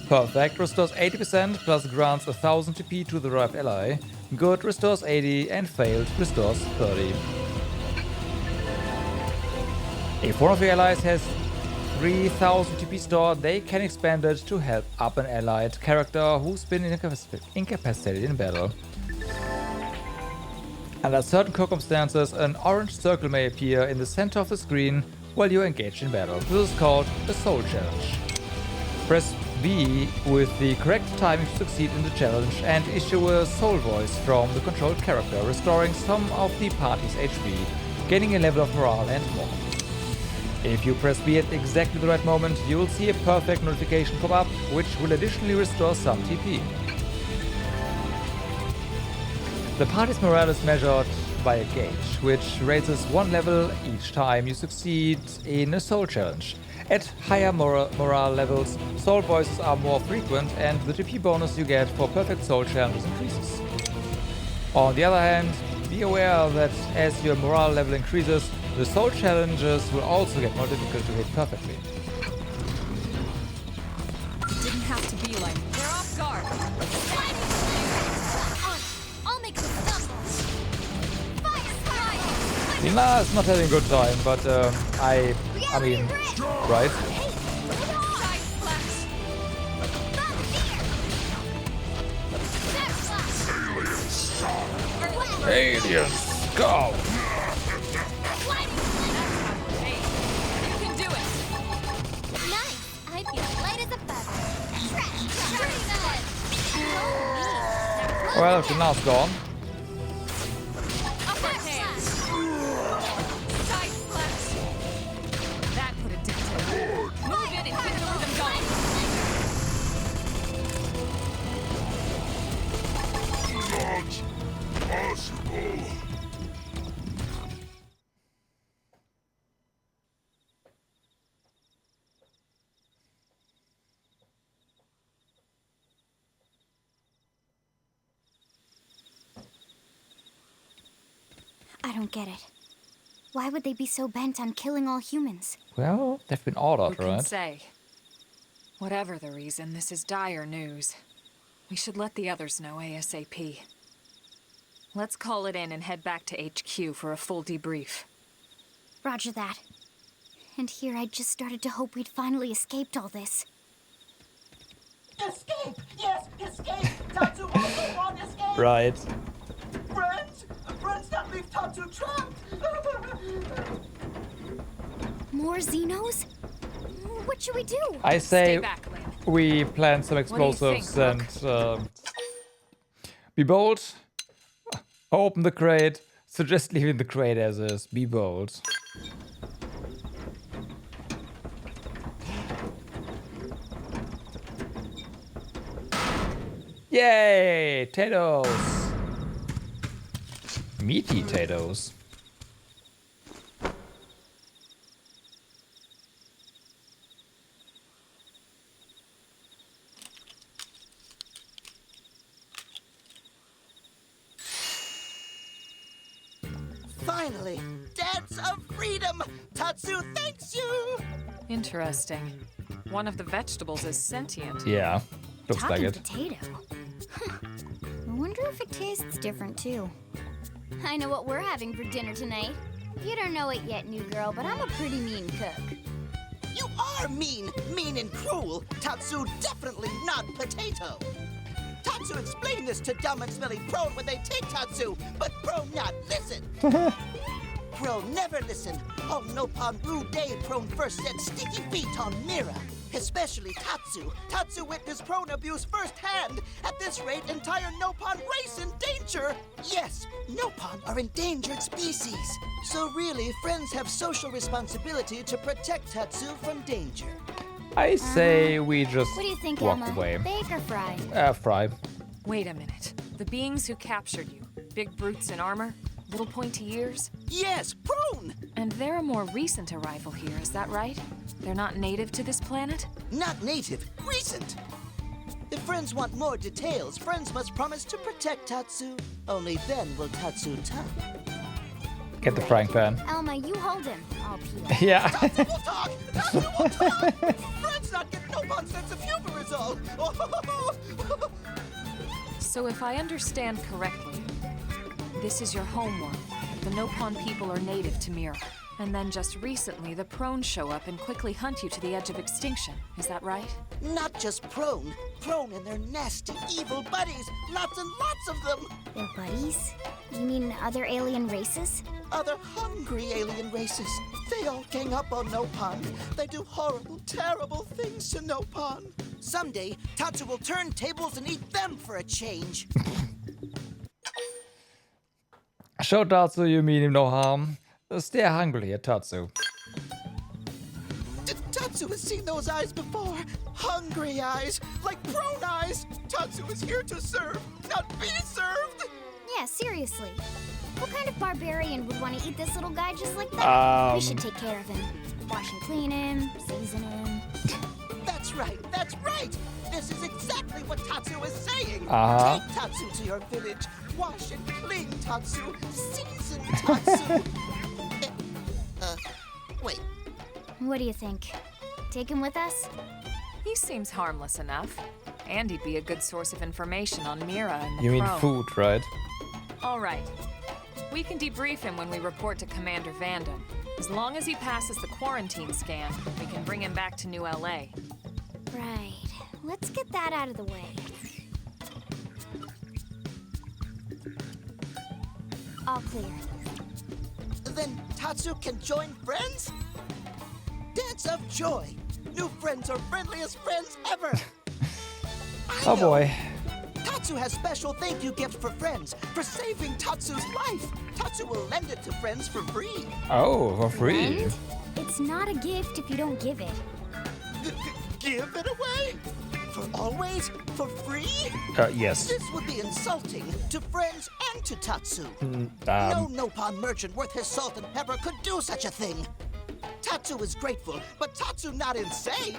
[SPEAKER 1] Perfect restores 80% plus grants 1000 TP to the revived ally. Good restores 80 and failed restores 30. If one of your allies has 3000 TP stored, they can expend it to help up an allied character who's been incapacitated in battle. Under certain circumstances, an orange circle may appear in the center of the screen while you're engaged in battle. This is called a soul challenge. Press B with the correct timing to succeed in the challenge and issue a soul voice from the controlled character, restoring some of the party's HP, gaining a level of morale and more. If you press B at exactly the right moment, you will see a perfect notification pop up, which will additionally restore some TP. The party's morale is measured by a gauge, which raises one level each time you succeed in a soul challenge. At higher morale levels, soul voices are more frequent and the TP bonus you get for perfect soul challenges increases. On the other hand, be aware that as your morale level increases, the soul challenges will also get more difficult to hit perfectly.
[SPEAKER 4] It didn't have to be like... They're off guard!
[SPEAKER 1] Lina is not having a good time, but I mean, right? Aliens, go!
[SPEAKER 3] You can do it. Nice. I feel light as a feather.
[SPEAKER 1] Well, Lina's gone.
[SPEAKER 2] I don't get it. Why would they be so bent on killing all humans?
[SPEAKER 1] Well, they've been ordered,
[SPEAKER 4] Who
[SPEAKER 1] right?
[SPEAKER 4] can say? Whatever the reason, this is dire news. We should let the others know ASAP. Let's call it in and head back to HQ for a full debrief.
[SPEAKER 2] Roger that. And here I just started to hope we'd finally escaped all this.
[SPEAKER 15] Escape! Yes, escape! Tatsu also want escape!
[SPEAKER 1] Right.
[SPEAKER 15] Friends! Friends that leave Tatsu trapped!
[SPEAKER 2] More Xenos? What should we do?
[SPEAKER 1] I say
[SPEAKER 4] back,
[SPEAKER 1] we plant some explosives and be bold. Open the crate. Suggest leaving the crate as is. Be bold. Yay! Potatoes! Meaty potatoes.
[SPEAKER 15] Finally! Dance of freedom! Tatsu thanks you!
[SPEAKER 4] Interesting. One of the vegetables is sentient.
[SPEAKER 1] Yeah, looks like
[SPEAKER 2] Talking
[SPEAKER 1] it.
[SPEAKER 2] potato. Huh. I wonder if it tastes different too. I know what we're having for dinner tonight. You don't know it yet, new girl, but I'm a pretty mean cook.
[SPEAKER 15] You are mean! Mean and cruel! Tatsu definitely not potato! Tatsu explained this to dumb and smelly Prone when they take Tatsu, but Prone not listen! Prone never listen! On Nopon Blue Day, Prone first set sticky feet on Mira. Especially Tatsu. Tatsu witnessed Prone abuse firsthand. At this rate, entire Nopon race in danger! Yes, Nopon are endangered species. So really, friends have social responsibility to protect Tatsu from danger.
[SPEAKER 1] I say we just
[SPEAKER 2] What do you think,
[SPEAKER 1] walk
[SPEAKER 2] Emma?
[SPEAKER 1] away.
[SPEAKER 2] Bake or fry?
[SPEAKER 1] Fry.
[SPEAKER 4] Wait a minute. The beings who captured you, big brutes in armor, little pointy ears?
[SPEAKER 15] Yes, Prone!
[SPEAKER 4] And they're a more recent arrival here, is that right? They're not native to this planet?
[SPEAKER 15] Not native, recent! If friends want more details, friends must promise to protect Tatsu. Only then will Tatsu talk.
[SPEAKER 1] Get the frying pan.
[SPEAKER 2] Elma, you hold him. I'll peel.
[SPEAKER 1] Yeah.
[SPEAKER 15] Tatsu will talk! Tatsu will talk! Friends not get Nopon sense of humor is all!
[SPEAKER 4] So if I understand correctly, this is your homeworld. The Nopon people are native to Mira. And then just recently, the Prone show up and quickly hunt you to the edge of extinction. Is that right?
[SPEAKER 15] Not just Prone. Prone and their nasty, evil buddies. Lots and lots of them.
[SPEAKER 2] Their buddies? You mean other alien races?
[SPEAKER 15] Other hungry alien races. They all gang up on Nopon. They do horrible, terrible things to Nopon. Someday, Tatsu will turn tables and eat them for a change.
[SPEAKER 1] Show Tatsu you mean him no harm. Stare hungrily at Tatsu.
[SPEAKER 15] Tatsu has seen those eyes before. Hungry eyes, like Prone eyes. Tatsu is here to serve, not be served.
[SPEAKER 2] Yeah, seriously. What kind of barbarian would want to eat this little guy just like that? We should take care of him. Wash and clean him, season him.
[SPEAKER 15] That's right, that's right. This is exactly what Tatsu is saying. Take Tatsu to your village. Wash and clean Tatsu. Season Tatsu. Wait.
[SPEAKER 2] What do you think? Take him with us?
[SPEAKER 4] He seems harmless enough. And he'd be a good source of information on Mira and the
[SPEAKER 1] You mean
[SPEAKER 4] Prone.
[SPEAKER 1] food, right?
[SPEAKER 4] All right. We can debrief him when we report to Commander Vandam. As long as he passes the quarantine scan, we can bring him back to New LA.
[SPEAKER 2] Right. Let's get that out of the way. All clear.
[SPEAKER 15] Then Tatsu can join friends? Dance of joy! New friends are friendliest friends ever!
[SPEAKER 1] Oh boy.
[SPEAKER 15] Tatsu has special thank you gift for friends for saving Tatsu's life. Tatsu will lend it to friends for free.
[SPEAKER 1] Oh, for free.
[SPEAKER 2] Lend? It's not a gift if you don't give it.
[SPEAKER 15] Give it away? For always? For free?
[SPEAKER 1] Yes.
[SPEAKER 15] This would be insulting to friends and to Tatsu. No Nopon merchant worth his salt and pepper could do such a thing. Tatsu is grateful, but Tatsu not insane.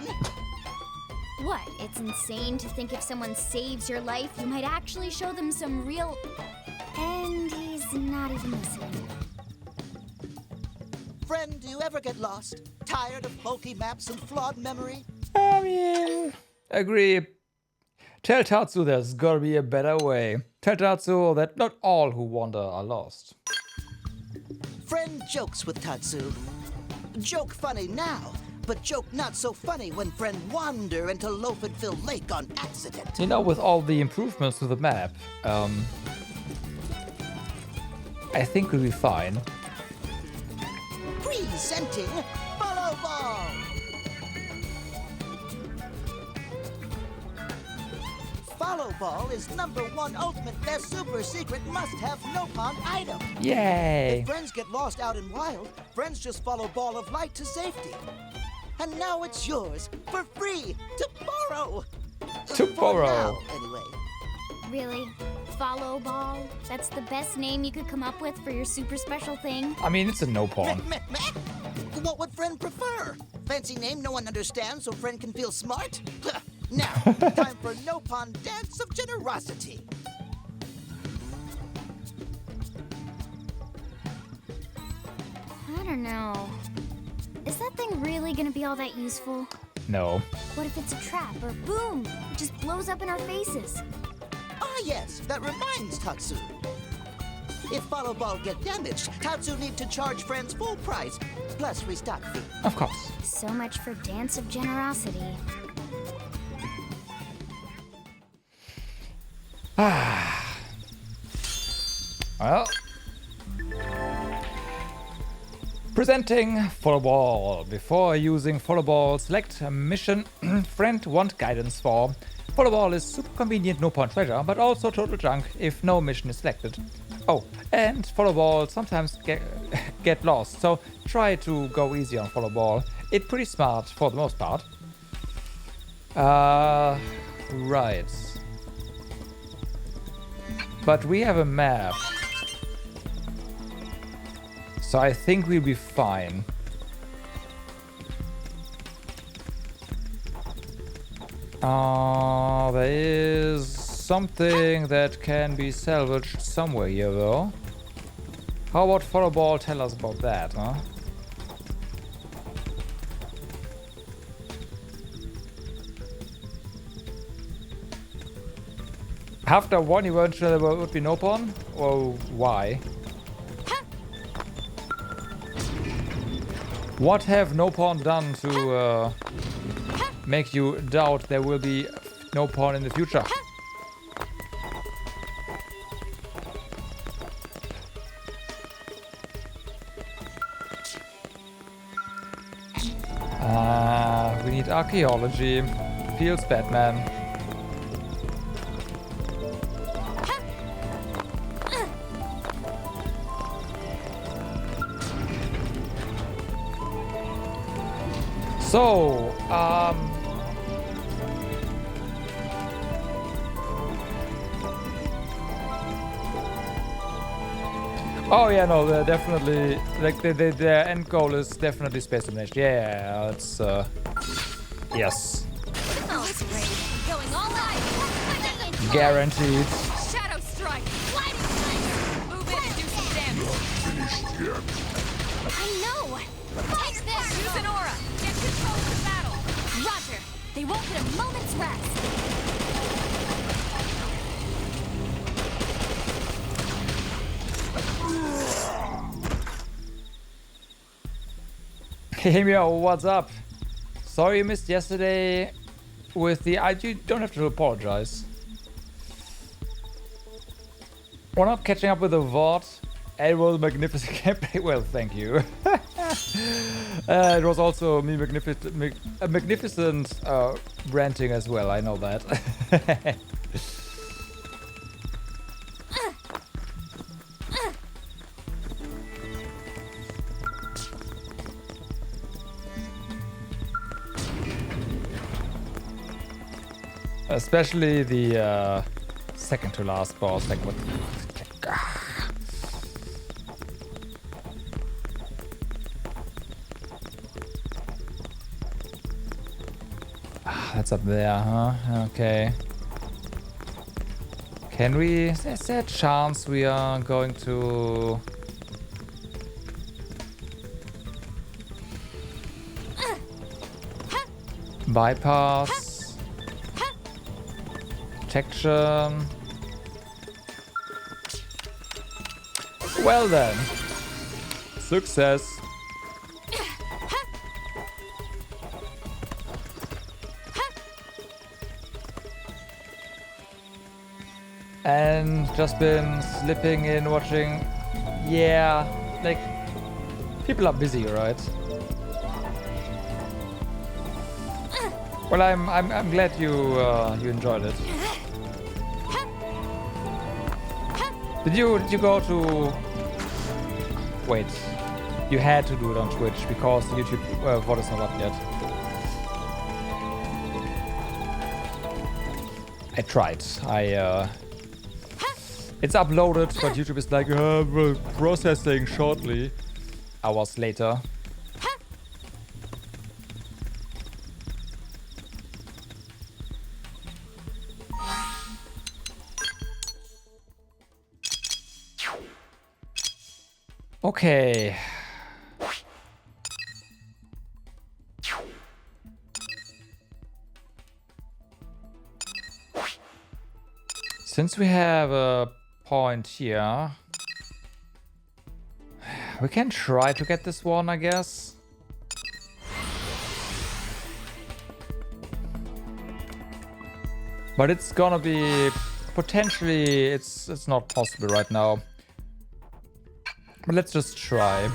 [SPEAKER 2] What? It's insane to think if someone saves your life, you might actually show them some real... And he's not even listening.
[SPEAKER 15] Friend, do you ever get lost? Tired of bulky maps and flawed memory?
[SPEAKER 1] I mean, agree. Tell Tatsu there's gotta be a better way. Tell Tatsu that not all who wander are lost.
[SPEAKER 15] Friend jokes with Tatsu. Joke funny now, but joke not so funny when friend wander into Loafenville Lake on accident.
[SPEAKER 1] You know, with all the improvements to the map, I think we'll be fine.
[SPEAKER 15] Presenting Follow Ball! Follow Ball is #1 ultimate best super secret must-have Nopon item.
[SPEAKER 1] Yay!
[SPEAKER 15] If friends get lost out in wild, friends just follow Ball of Light to safety. And now it's yours, for free, to borrow!
[SPEAKER 1] To borrow!
[SPEAKER 15] Now, anyway.
[SPEAKER 2] Really? Follow Ball? That's the best name you could come up with for your super special thing?
[SPEAKER 1] I mean, it's a Nopon.
[SPEAKER 15] What would friend prefer? Fancy name no one understands so friend can feel smart? Now, time for Nopon Dance of Generosity.
[SPEAKER 2] I don't know. Is that thing really gonna be all that useful?
[SPEAKER 1] No.
[SPEAKER 2] What if it's a trap or boom? It just blows up in our faces.
[SPEAKER 15] Ah yes, that reminds Tatsu. If Follow Ball get damaged, Tatsu need to charge friends full price, plus restock fee.
[SPEAKER 1] Of course.
[SPEAKER 2] So much for Dance of Generosity.
[SPEAKER 1] Well. Presenting Follow Ball. Before using Follow Ball, select a mission friend want guidance for. Follow Ball is super convenient Nopon treasure, but also total junk if no mission is selected. Oh, and Follow Ball sometimes get lost, so try to go easy on Follow Ball. It's pretty smart for the most part. Right. But we have a map. So I think we'll be fine. There is something that can be salvaged somewhere here though. How about Follow Ball tell us about that, huh? After one eventually there would be Nopon? Or why? What have Nopon done to make you doubt there will be Nopon in the future? We need archaeology. Feels Batman. So, oh yeah, no, they're definitely, like, their end goal is definitely space domination. Yeah, it's, yes.
[SPEAKER 3] Oh, it's great. Going all out.
[SPEAKER 1] Guaranteed.
[SPEAKER 3] Shadow strike. Lightning strike. Move in and do some damage.
[SPEAKER 9] Finished yet?
[SPEAKER 3] I know. Take this. Use an aura. Get control of the battle. Roger. They won't get a moment's rest.
[SPEAKER 1] Hey, Mio, what's up? Sorry you missed yesterday with the... You don't have to apologize. We're not catching up with the VOD. It was a magnificent gameplay. Well, thank you. It was also me magnificent ranting as well. I know that. Especially the second to last boss. Like what? That's up there, huh? Okay. Can we... Is there a chance we are going to... bypass... protection... Well then. Success. And just been slipping in watching. Yeah, like people are busy, right? Well, I'm glad you enjoyed it. Did you go to? Wait, you had to do it on Twitch because the YouTube VOD is not up yet. I tried. It's uploaded, but YouTube is like, processing shortly. Hours later. Okay. Since we have a point here, we can try to get this one, I guess. But it's gonna be potentially it's not possible right now. But let's just try.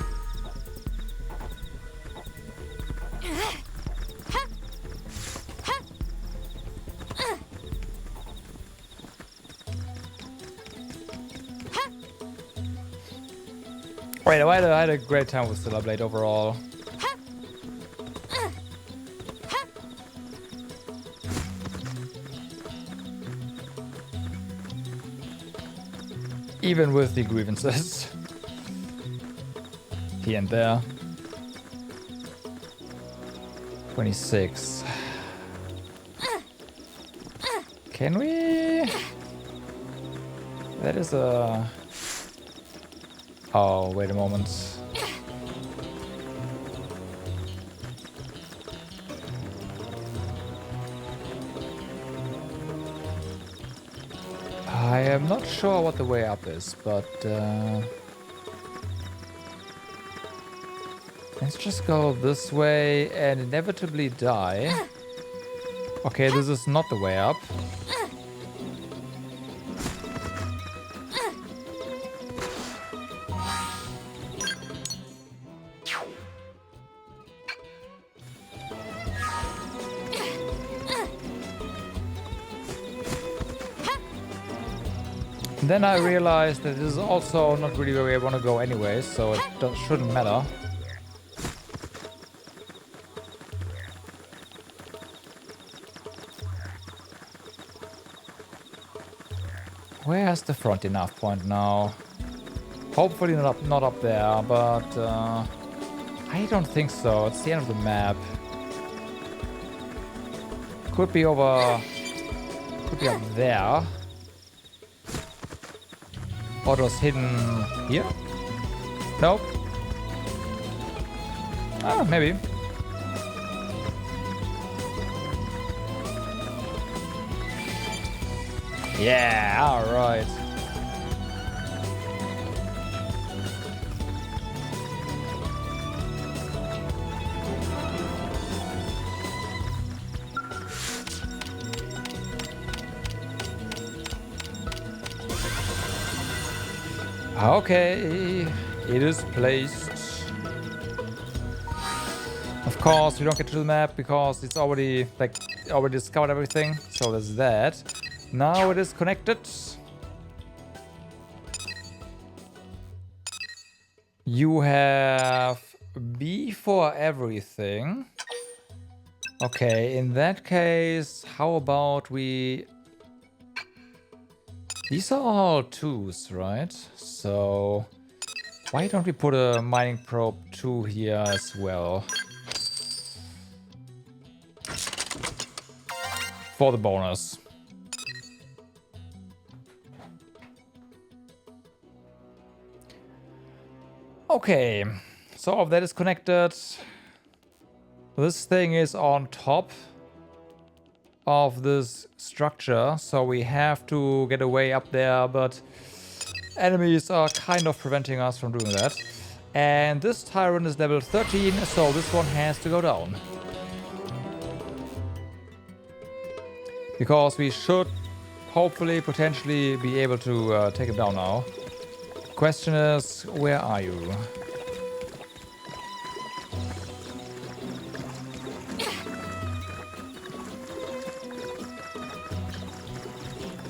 [SPEAKER 1] Wait, I had a great time with Xenoblade overall. Even with the grievances. Here and there. 26. Can we? That is a... Oh, wait a moment. I am not sure what the way up is, but let's just go this way and inevitably die. Okay, this is not the way up. Then I realized that this is also not really where I want to go anyway, so it shouldn't matter. Where's the front enough point now? Hopefully not up there, but I don't think so. It's the end of the map. Could be over. Could be up there. Or it was hidden here? Nope. Oh, maybe. Yeah, alright. Okay, it is placed. Of course, we don't get to the map because it's already, like, already discovered everything. So there's that. Now it is connected. You have B for everything. Okay, in that case, how about we... These are all 2s, right? So why don't we put a mining probe 2 here as well? For the bonus. Okay, so all of that is connected. This thing is on top of this structure, so we have to get away up there, but enemies are kind of preventing us from doing that. And this tyrant is level 13, so this one has to go down. Because we should hopefully, potentially be able to take him down now. Question is, where are you?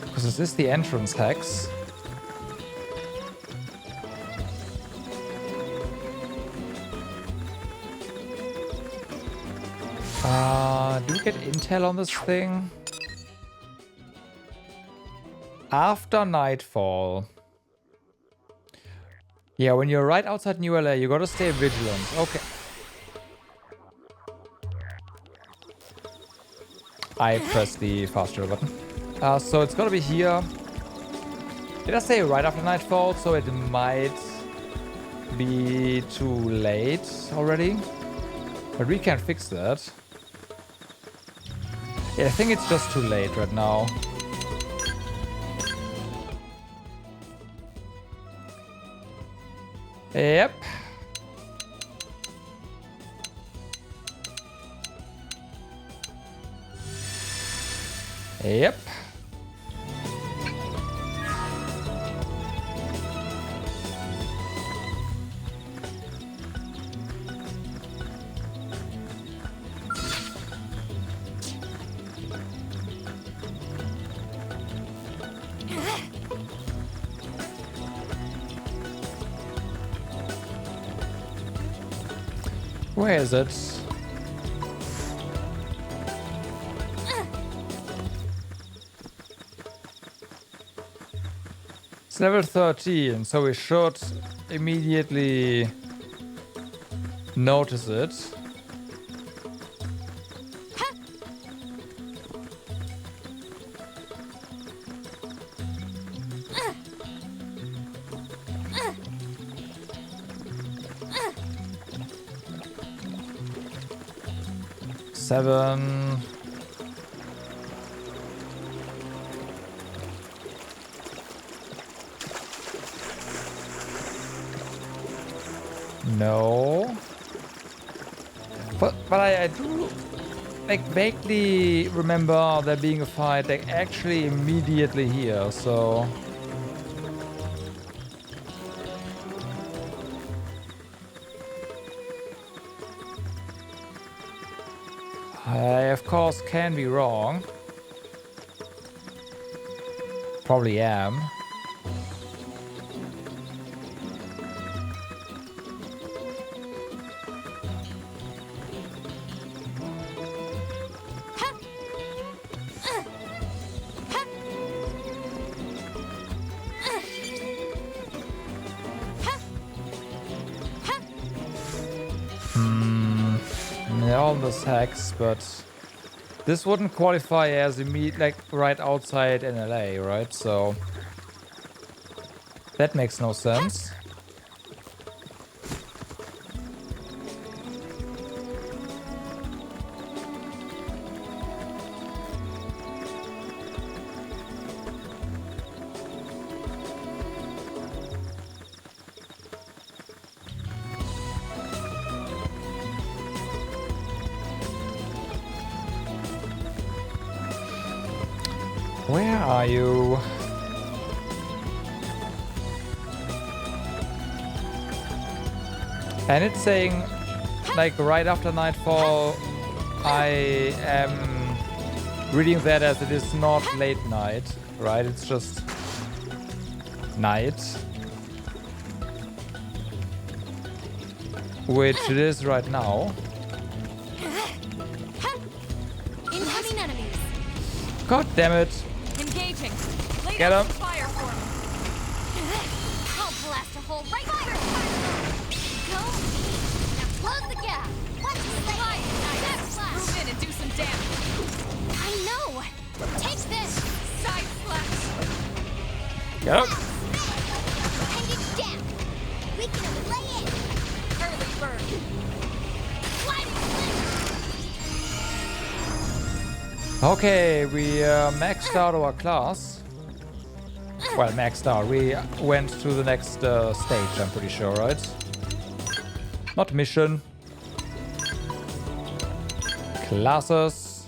[SPEAKER 1] Because this is the entrance hex. Do we get intel on this thing? After nightfall. Yeah, when you're right outside New LA, you gotta stay vigilant. Okay. I pressed the fast travel button. So it's gotta be here. Did I say right after nightfall? So it might be too late already. But we can fix that. Yeah, I think it's just too late right now. Yep. Yep. Where is it? It's level 13, so we should immediately notice it. Seven. No. But I do like vaguely remember there being a fight like actually immediately here, so I, of course, can be wrong. Probably am. This hex, but this wouldn't qualify as immediate, like right outside NLA, right? So that makes no sense. Where are you? And it's saying, like, right after nightfall, I am reading that as it is not late night, right? It's just night. Which it is right now.
[SPEAKER 3] Incoming enemies.
[SPEAKER 1] God damn it.
[SPEAKER 4] Engaging. Lay
[SPEAKER 1] Get
[SPEAKER 4] down
[SPEAKER 1] him.
[SPEAKER 4] some fire for me.
[SPEAKER 3] I'll blast a hole right fire. Go. Now close the gap. What's the
[SPEAKER 4] Fire. Nice. Move in and do some damage.
[SPEAKER 3] I know. Take this.
[SPEAKER 4] Side slash.
[SPEAKER 1] Get him.
[SPEAKER 3] And get down. We can lay in.
[SPEAKER 4] Early bird.
[SPEAKER 3] Sliding slip.
[SPEAKER 1] Okay, we maxed out our class. Well, maxed out. We went to the next stage, I'm pretty sure, right? Not mission. Classes.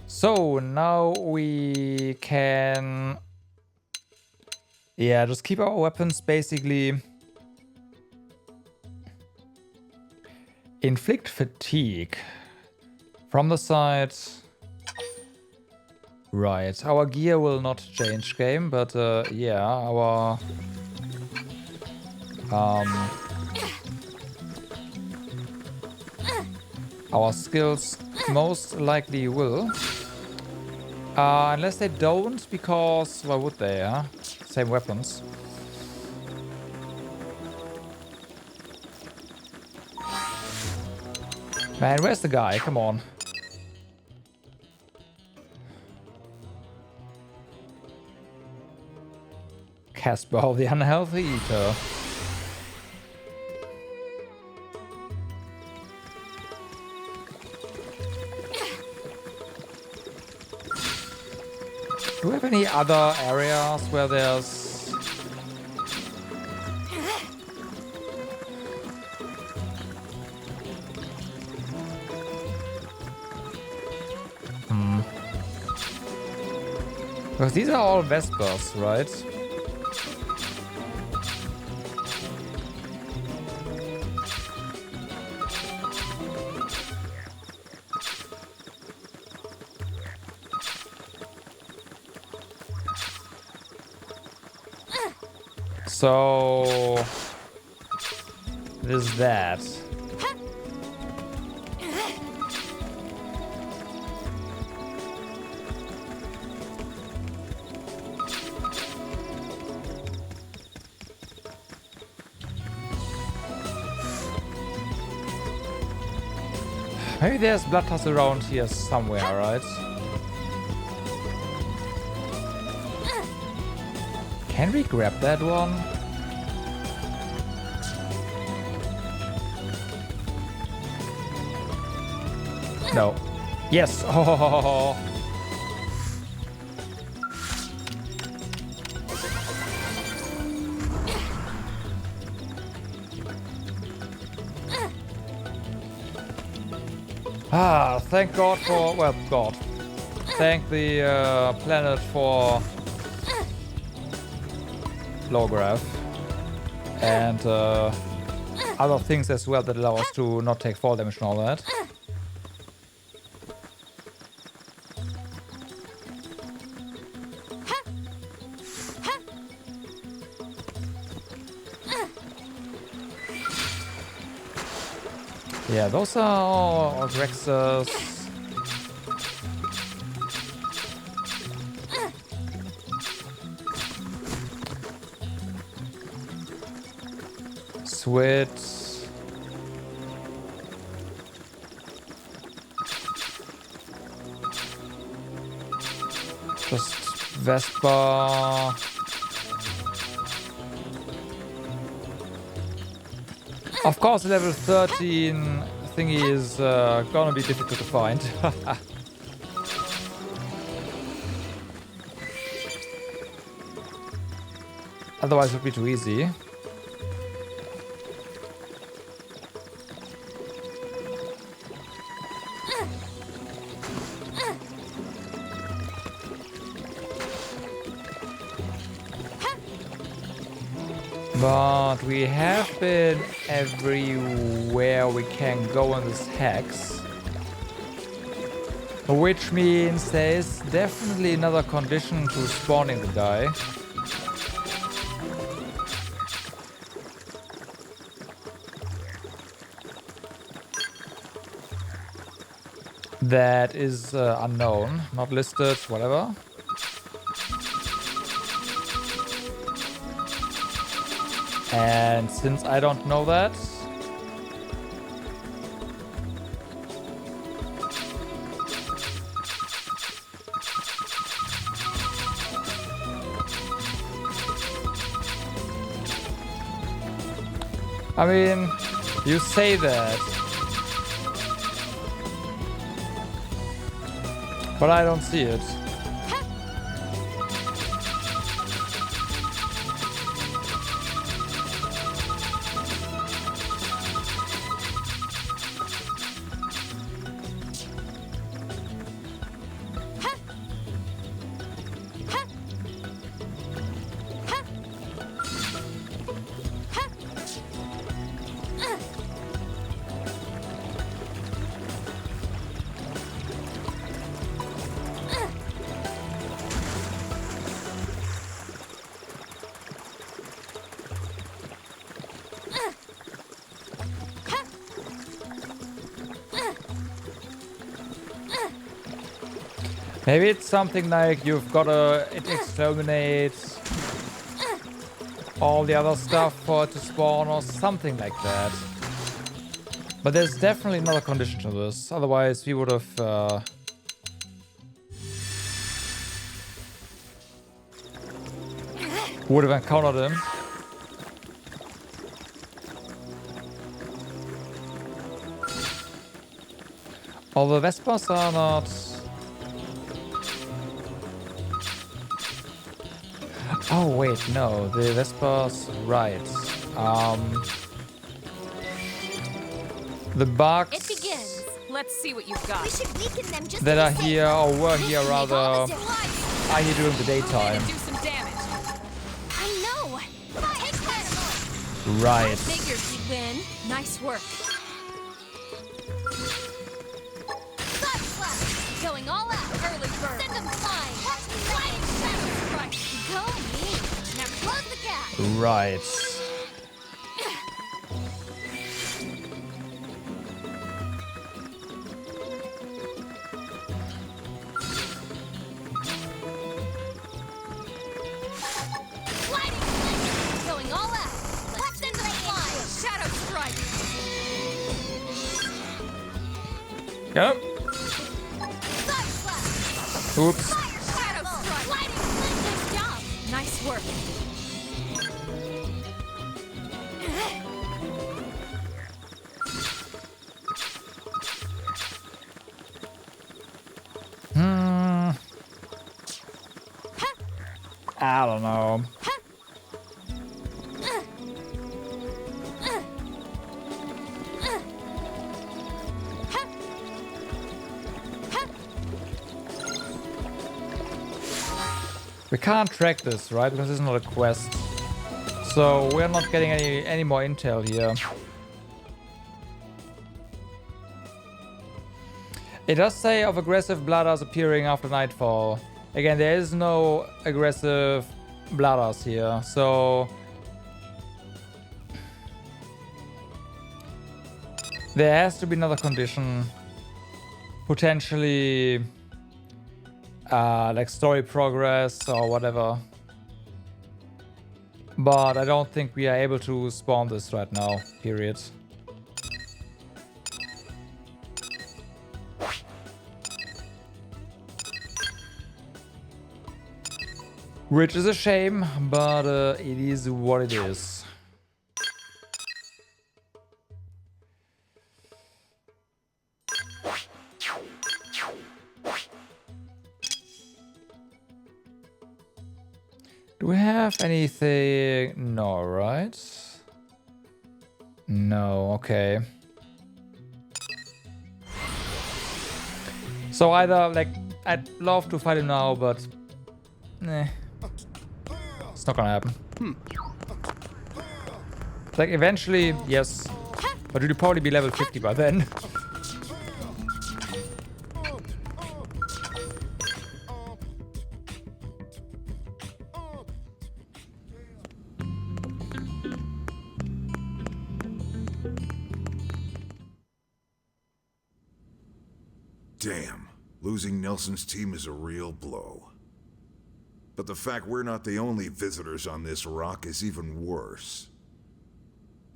[SPEAKER 1] So, now we can... Yeah, just keep our weapons, basically. Inflict fatigue. From the side... Right, our gear will not change game, but yeah, our skills most likely will. Unless they don't, because why would they, huh? Same weapons. Man, where's the guy? Come on. Casper, the unhealthy eater. Do we have any other areas where there's... Because these are all Vespers, right? So there's that. Maybe there's blood tusk around here somewhere, right? Can we grab that one? No. Yes! Oh. Ah, thank God for... Well, God. Thank the planet for... low graph. And other things as well that allow us to not take fall damage and all that. Yeah, those are all Rexes. Switch. Just Vespa. Of course, level 13 thingy is gonna be difficult to find. Otherwise, it would be too easy. But we have been everywhere we can go on this hex. Which means there is definitely another condition to spawning the guy. That is unknown, not listed, whatever. And since I don't know that, I mean, you say that, but I don't see it. Maybe it's something like you've gotta exterminate all the other stuff for it to spawn or something like that. But there's definitely another condition to this. Otherwise we would have encountered him. Although Vespers are not... Oh wait, no, the Vespers, right. The bugs
[SPEAKER 4] It begins. Let's see what you've got.
[SPEAKER 3] We should weaken them just
[SPEAKER 1] that
[SPEAKER 3] to
[SPEAKER 1] are
[SPEAKER 3] be safe.
[SPEAKER 1] here or were here rather are here during the daytime.
[SPEAKER 4] Do some damage.
[SPEAKER 3] I know. Take that.
[SPEAKER 1] Right.
[SPEAKER 3] Figured we'd win. Nice work. Going all out. Early bird. Send them flying. Watch me flying shadow strike. Go me. Now close the gap.
[SPEAKER 1] Right.
[SPEAKER 3] Going all out. Let's send them flying. Shadow strike.
[SPEAKER 1] Yep. Oops.
[SPEAKER 3] Shadow strike. Nice job. Nice work.
[SPEAKER 1] I don't know. We can't track this, right? Because it's not a quest. So we're not getting any more intel here. It does say of aggressive bladders appearing after nightfall. Again, there is no aggressive bladders here, so there has to be another condition. Potentially like story progress or whatever. But I don't think we are able to spawn this right now, period. Which is a shame, but it is what it is. Do we have anything? No, right? No, okay. So either, like, I'd love to fight him now, but... It's not gonna happen. Like, eventually, yes. But you'll probably be level 50 by then.
[SPEAKER 9] Damn. Losing Nelson's team is a real blow. But the fact we're not the only visitors on this rock is even worse.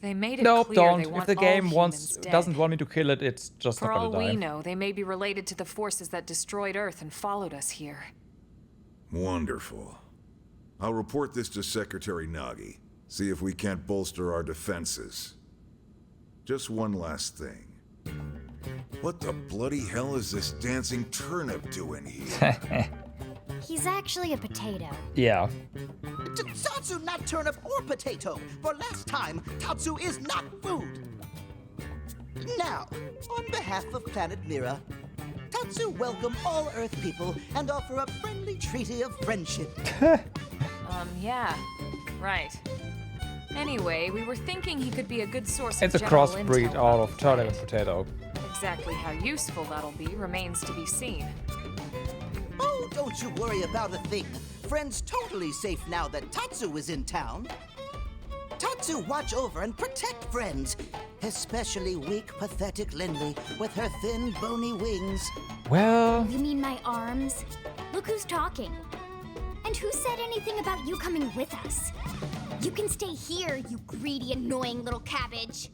[SPEAKER 4] They made it
[SPEAKER 1] Nope,
[SPEAKER 4] clear
[SPEAKER 1] don't.
[SPEAKER 4] they
[SPEAKER 1] If
[SPEAKER 4] want
[SPEAKER 1] the
[SPEAKER 4] all
[SPEAKER 1] game
[SPEAKER 4] humans dead.
[SPEAKER 1] doesn't want me to kill it, it's just
[SPEAKER 4] For
[SPEAKER 1] not
[SPEAKER 4] all
[SPEAKER 1] gonna die.
[SPEAKER 4] we know, they may be related to the forces that destroyed Earth and followed us here.
[SPEAKER 9] Wonderful. I'll report this to Secretary Nagi. See if we can't bolster our defenses. Just one last thing. What the bloody hell is this dancing turnip doing here?
[SPEAKER 2] He's actually a potato.
[SPEAKER 1] Yeah.
[SPEAKER 15] Tatsu, not turnip or potato. For last time, Tatsu is not food. Now, on behalf of Planet Mira, Tatsu welcome all Earth people and offer a friendly treaty of friendship.
[SPEAKER 4] Yeah. Right. Anyway, we were thinking he could be a good source
[SPEAKER 1] It's
[SPEAKER 4] of
[SPEAKER 1] a
[SPEAKER 4] general
[SPEAKER 1] crossbreed
[SPEAKER 4] intel
[SPEAKER 1] out
[SPEAKER 4] about
[SPEAKER 1] of
[SPEAKER 4] the
[SPEAKER 1] turnip and
[SPEAKER 4] planet.
[SPEAKER 1] potato.
[SPEAKER 4] Exactly how useful that'll be remains to be seen.
[SPEAKER 15] Oh, don't you worry about a thing. Friend's totally safe now that Tatsu is in town. Tatsu watch over and protect friends, especially weak, pathetic Lindley with her thin, bony wings.
[SPEAKER 1] Well...
[SPEAKER 2] You mean my arms? Look who's talking. And who said anything about you coming with us? You can stay here, you greedy, annoying little cabbage.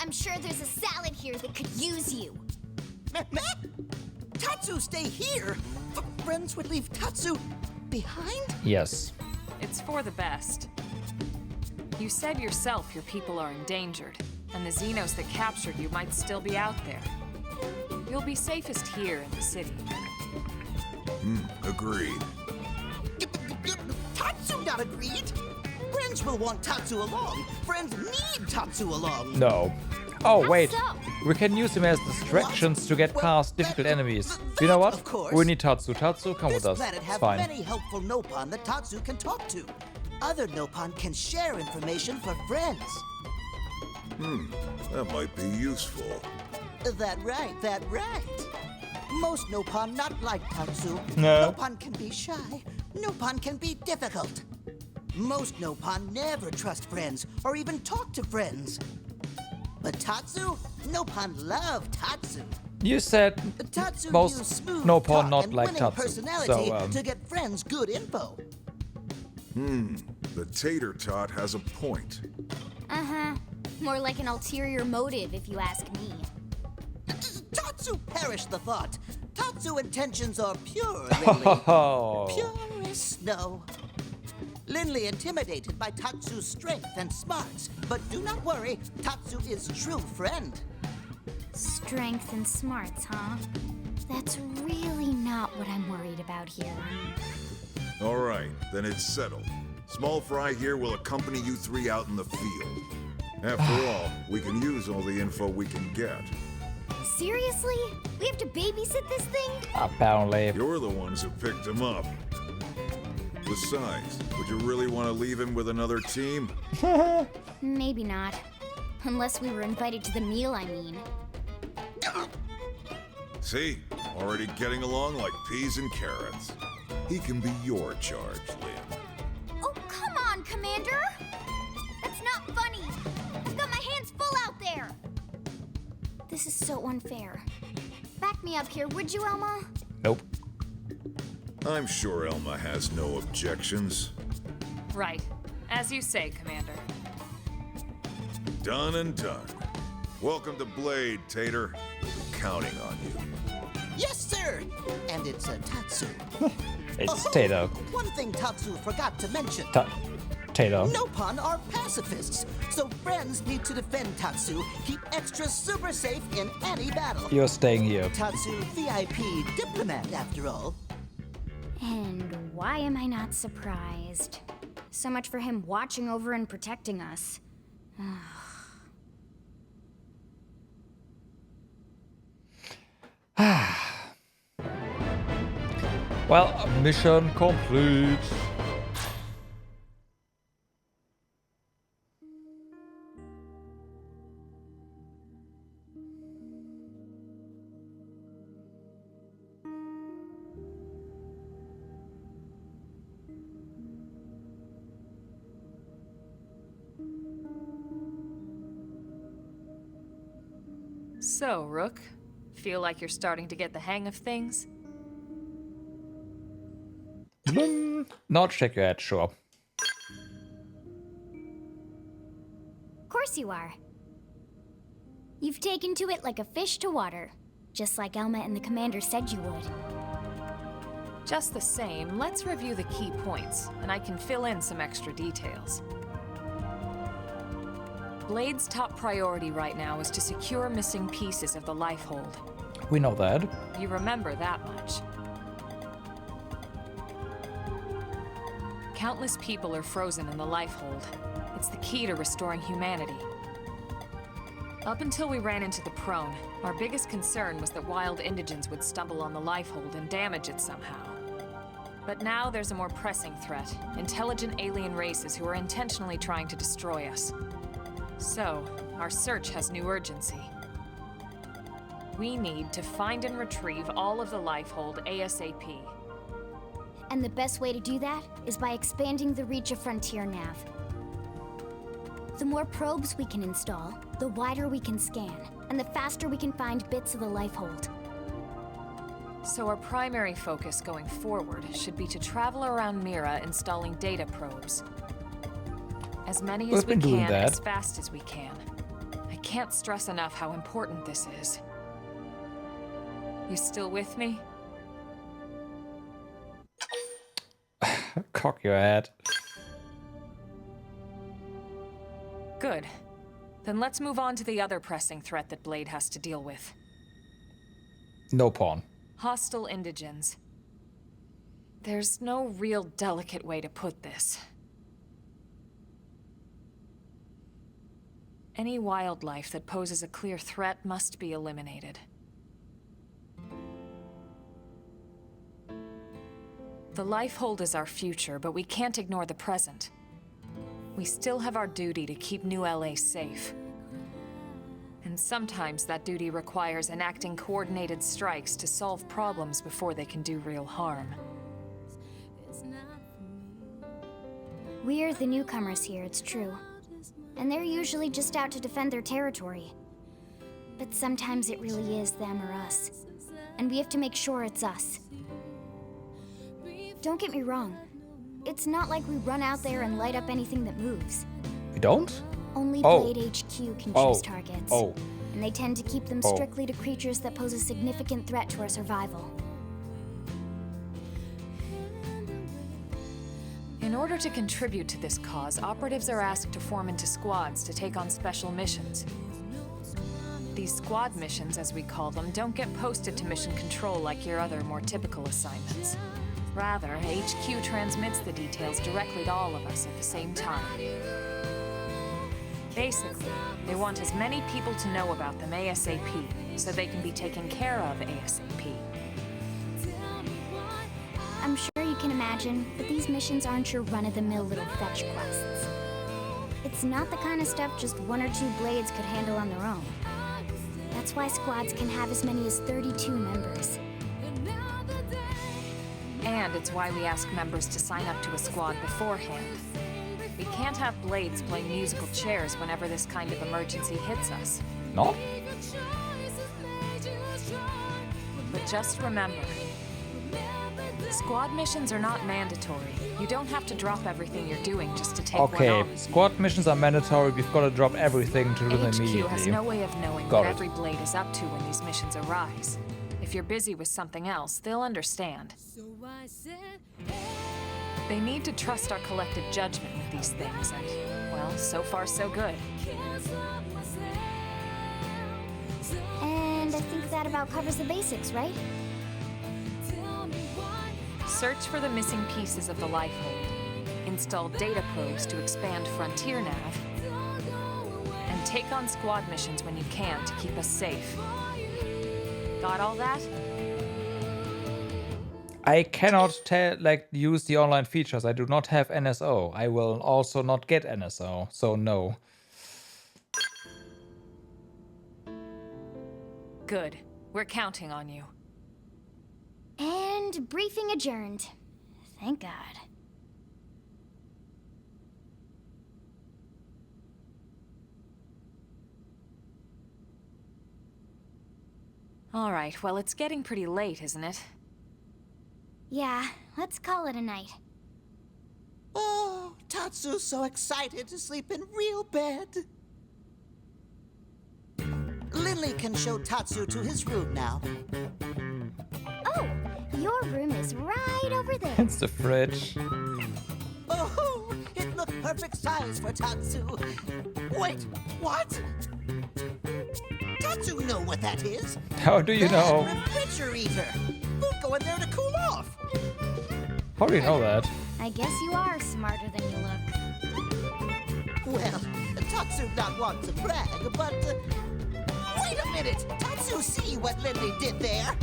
[SPEAKER 2] I'm sure there's a salad here that could use you.
[SPEAKER 15] Tatsu stay here? Friends would leave Tatsu behind?
[SPEAKER 1] Yes.
[SPEAKER 4] It's for the best. You said yourself your people are endangered, and the Xenos that captured you might still be out there. You'll be safest here in the city.
[SPEAKER 9] Agreed.
[SPEAKER 15] Tatsu not agreed. Friends will want Tatsu along. Friends need Tatsu along.
[SPEAKER 1] No. Oh,
[SPEAKER 2] How
[SPEAKER 1] wait.
[SPEAKER 2] so?
[SPEAKER 1] We can use him as distractions to get past difficult enemies. You know what?
[SPEAKER 15] Of course.
[SPEAKER 1] We need Tatsu. Tatsu, come
[SPEAKER 15] This
[SPEAKER 1] with us.
[SPEAKER 15] planet
[SPEAKER 1] It's
[SPEAKER 15] have
[SPEAKER 1] fine.
[SPEAKER 15] many helpful Nopon that Tatsu can talk to. Other Nopon can share information for friends.
[SPEAKER 9] That might be useful.
[SPEAKER 15] That right, that right. Most Nopon not like Tatsu.
[SPEAKER 1] No.
[SPEAKER 15] Nopon can be shy. Nopon can be difficult. Most Nopon never trust friends or even talk to friends. But Tatsu? Nopon love Tatsu.
[SPEAKER 1] You said
[SPEAKER 15] Tatsu
[SPEAKER 1] most
[SPEAKER 15] use smooth
[SPEAKER 1] Nopon
[SPEAKER 15] talk
[SPEAKER 1] not
[SPEAKER 15] and
[SPEAKER 1] like
[SPEAKER 15] winning
[SPEAKER 1] Tatsu.
[SPEAKER 15] personality
[SPEAKER 1] So,
[SPEAKER 15] to get friends good info.
[SPEAKER 9] The tater tot has a point.
[SPEAKER 2] Uh-huh. More like an ulterior motive, if you ask me.
[SPEAKER 15] Tatsu perish the thought. Tatsu intentions are pure, Lindley.
[SPEAKER 1] Oh.
[SPEAKER 15] Pure as snow. Lindley intimidated by Tatsu's strength and smarts. But do not worry, Tatsu is true friend.
[SPEAKER 2] Strength and smarts, huh? That's really not what I'm worried about here.
[SPEAKER 9] All right, then it's settled. Small Fry here will accompany you three out in the field. After all, we can use all the info we can get.
[SPEAKER 2] Seriously? We have to babysit this thing?
[SPEAKER 1] Apparently.
[SPEAKER 9] You're the ones who picked him up. Besides, would you really want to leave him with another team?
[SPEAKER 2] Maybe not. Unless we were invited to the meal, I mean.
[SPEAKER 9] See? Already getting along like peas and carrots. He can be your charge, Lynn.
[SPEAKER 2] Oh, come on, Commander! That's not funny! I've got my hands full out there! This is so unfair. Back me up here, would you, Elma?
[SPEAKER 1] Nope.
[SPEAKER 9] I'm sure Elma has no objections.
[SPEAKER 4] Right. As you say, Commander.
[SPEAKER 9] Done and done. Welcome to Blade, Tater. We'll be counting on you.
[SPEAKER 15] Yes, sir! And it's a Tatsu.
[SPEAKER 1] It's Tato.
[SPEAKER 15] One thing Tatsu forgot to mention.
[SPEAKER 1] Tato.
[SPEAKER 15] Nopon are pacifists, so friends need to defend Tatsu, keep extra super safe in any battle.
[SPEAKER 1] You're staying here.
[SPEAKER 15] Tatsu VIP diplomat, after all.
[SPEAKER 2] And why am I not surprised? So much for him watching over and protecting us.
[SPEAKER 1] Well, mission complete.
[SPEAKER 4] So, Rook, feel like you're starting to get the hang of things?
[SPEAKER 1] Not shake your head, sure.
[SPEAKER 2] Of course you are. You've taken to it like a fish to water, just like Elma and the commander said you would.
[SPEAKER 4] Just the same, let's review the key points, and I can fill in some extra details. Blade's top priority right now is to secure missing pieces of the Lifehold.
[SPEAKER 1] We know that.
[SPEAKER 4] You remember that much. Countless people are frozen in the Lifehold. It's the key to restoring humanity. Up until we ran into the Prone, our biggest concern was that wild indigents would stumble on the Lifehold and damage it somehow. But now there's a more pressing threat, intelligent alien races who are intentionally trying to destroy us. So, our search has new urgency. We need to find and retrieve all of the Lifehold ASAP.
[SPEAKER 2] And the best way to do that is by expanding the reach of Frontier Nav. The more probes we can install, the wider we can scan, and the faster we can find bits of the Lifehold.
[SPEAKER 4] So our primary focus going forward should be to travel around Mira installing data probes. As many as we can, as fast as we can. I can't stress enough how important this is. You still with me?
[SPEAKER 1] Cock your head.
[SPEAKER 4] Good. Then let's move on to the other pressing threat that Blade has to deal with.
[SPEAKER 1] No pawn.
[SPEAKER 4] Hostile indigents. There's no real delicate way to put this. Any wildlife that poses a clear threat must be eliminated. The Lifehold is our future, but we can't ignore the present. We still have our duty to keep New LA safe. And sometimes that duty requires enacting coordinated strikes to solve problems before they can do real harm.
[SPEAKER 2] We're the newcomers here, it's true. And they're usually just out to defend their territory. But sometimes it really is them or us. And we have to make sure it's us. Don't get me wrong. It's not like we run out there and light up anything that moves.
[SPEAKER 1] We don't?
[SPEAKER 2] Only Blade HQ can choose targets. And they tend to keep them strictly to creatures that pose a significant threat to our survival.
[SPEAKER 4] In order to contribute to this cause, operatives are asked to form into squads to take on special missions. These squad missions, as we call them, don't get posted to mission control like your other, more typical assignments. Rather, HQ transmits the details directly to all of us at the same time. Basically, they want as many people to know about them ASAP, so they can be taken care of ASAP.
[SPEAKER 2] I'm sure you can imagine that these missions aren't your run-of-the-mill little fetch quests. It's not the kind of stuff just one or two Blades could handle on their own. That's why squads can have as many as 32 members.
[SPEAKER 4] And it's why we ask members to sign up to a squad beforehand. We can't have Blades playing musical chairs whenever this kind of emergency hits us.
[SPEAKER 1] No?
[SPEAKER 4] But just remember, squad missions are not mandatory. You don't have to drop everything you're doing just to take one on.
[SPEAKER 1] Okay, squad missions are mandatory. We've got to drop everything to do them immediately.
[SPEAKER 4] HQ has no way of knowing what every Blade is up to when these missions arise. If you're busy with something else, they'll understand. They need to trust our collective judgment with these things, and, well, so far so good.
[SPEAKER 2] And I think that about covers the basics, right?
[SPEAKER 4] Search for the missing pieces of the Lifehold. Install data probes to expand Frontier Nav. And take on squad missions when you can to keep us safe. Got all that?
[SPEAKER 1] I cannot use the online features. I do not have NSO. I will also not get NSO, so no.
[SPEAKER 4] Good. We're counting on you.
[SPEAKER 2] And briefing adjourned. Thank God.
[SPEAKER 4] All right, well, it's getting pretty late, isn't it?
[SPEAKER 2] Yeah, let's call it a night.
[SPEAKER 15] Oh, Tatsu's so excited to sleep in real bed. Lily can show Tatsu to his room now.
[SPEAKER 2] Oh, your room is right over there.
[SPEAKER 1] It's the fridge.
[SPEAKER 15] Oh, it's the perfect size for Tatsu. Wait, what? Tatsu know what that is.
[SPEAKER 1] How do you know?
[SPEAKER 15] Refrigerator. Food go in there to cool off.
[SPEAKER 1] How do you know that?
[SPEAKER 2] I guess you are smarter than you look.
[SPEAKER 15] Well, Tatsu not want to brag, but... wait a minute! Tatsu see what Lily did there?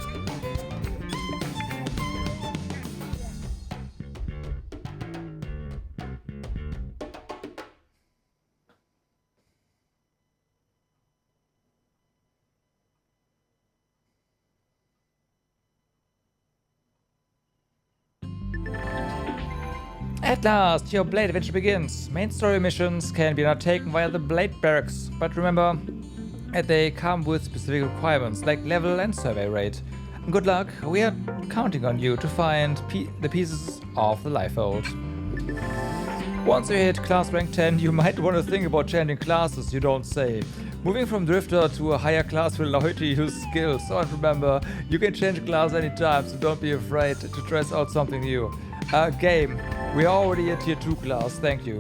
[SPEAKER 1] At last, your Blade adventure begins. Main story missions can be undertaken via the Blade Barracks, but remember, they come with specific requirements like level and survey rate. Good luck, we are counting on you to find the pieces of the Lifehold. Once you hit class rank 10, you might want to think about changing classes, you don't say. Moving from Drifter to a higher class will allow you to use skills, so remember, you can change class anytime, so don't be afraid to try out something new. Game, we are already at tier 2 class, thank you.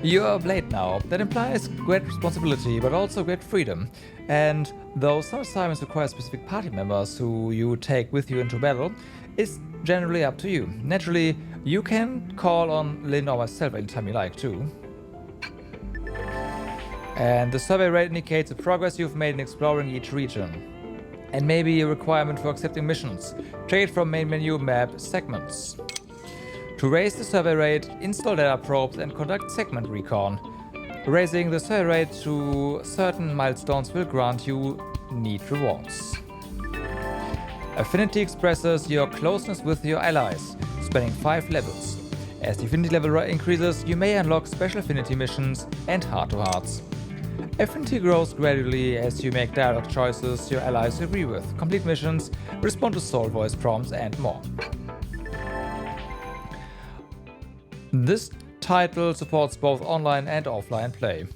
[SPEAKER 1] You are a Blade now. That implies great responsibility, but also great freedom. And though some assignments require specific party members who you take with you into battle, it's generally up to you. Naturally, you can call on Lynn or myself anytime you like too. And the survey rate indicates the progress you've made in exploring each region. And maybe a requirement for accepting missions. Check it from main menu map segments. To raise the survey rate, install data probes and conduct segment recon. Raising the survey rate to certain milestones will grant you neat rewards. Affinity expresses your closeness with your allies, spanning 5 levels. As the affinity level increases, you may unlock special affinity missions and heart-to-hearts. Affinity grows gradually as you make dialogue choices your allies agree with, complete missions, respond to soul voice prompts, and more. This title supports both online and offline play.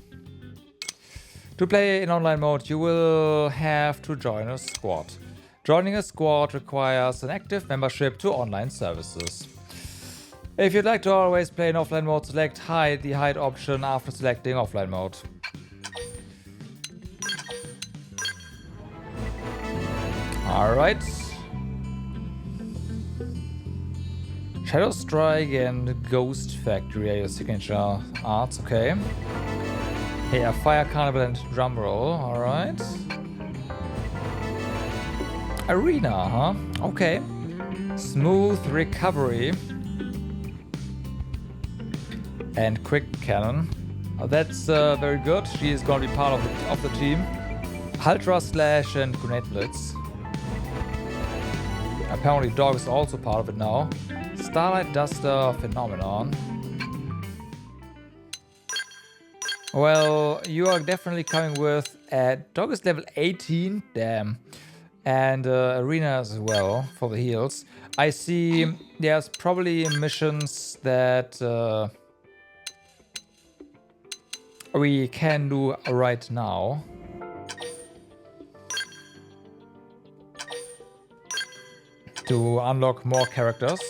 [SPEAKER 1] To play in online mode, you will have to join a squad. Joining a squad requires an active membership to online services. If you'd like to always play in offline mode, select the hide option after selecting offline mode. Alright. Shadow Strike and Ghost Factory are your signature arts, okay. Hey, a Fire Carnival and Drum Roll, alright. Arena, huh? Okay. Smooth Recovery. And Quick Cannon. That's very good. She is going to be part of the team. Ultra Slash and Grenade Blitz. Apparently Dog is also part of it now. Starlight Duster Phenomenon. Well, you are definitely coming with Dog is level 18, damn. And Arena as well for the heals. I see there's probably missions that we can do right now. To unlock more characters.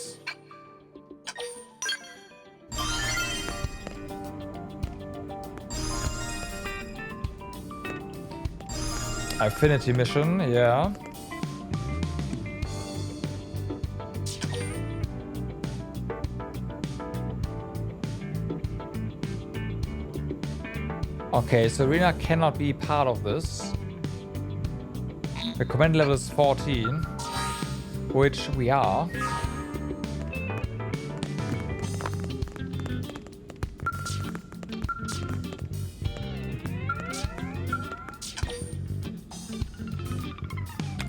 [SPEAKER 1] Affinity mission, yeah. Okay, so Arena cannot be part of this. The command level is 14, which we are.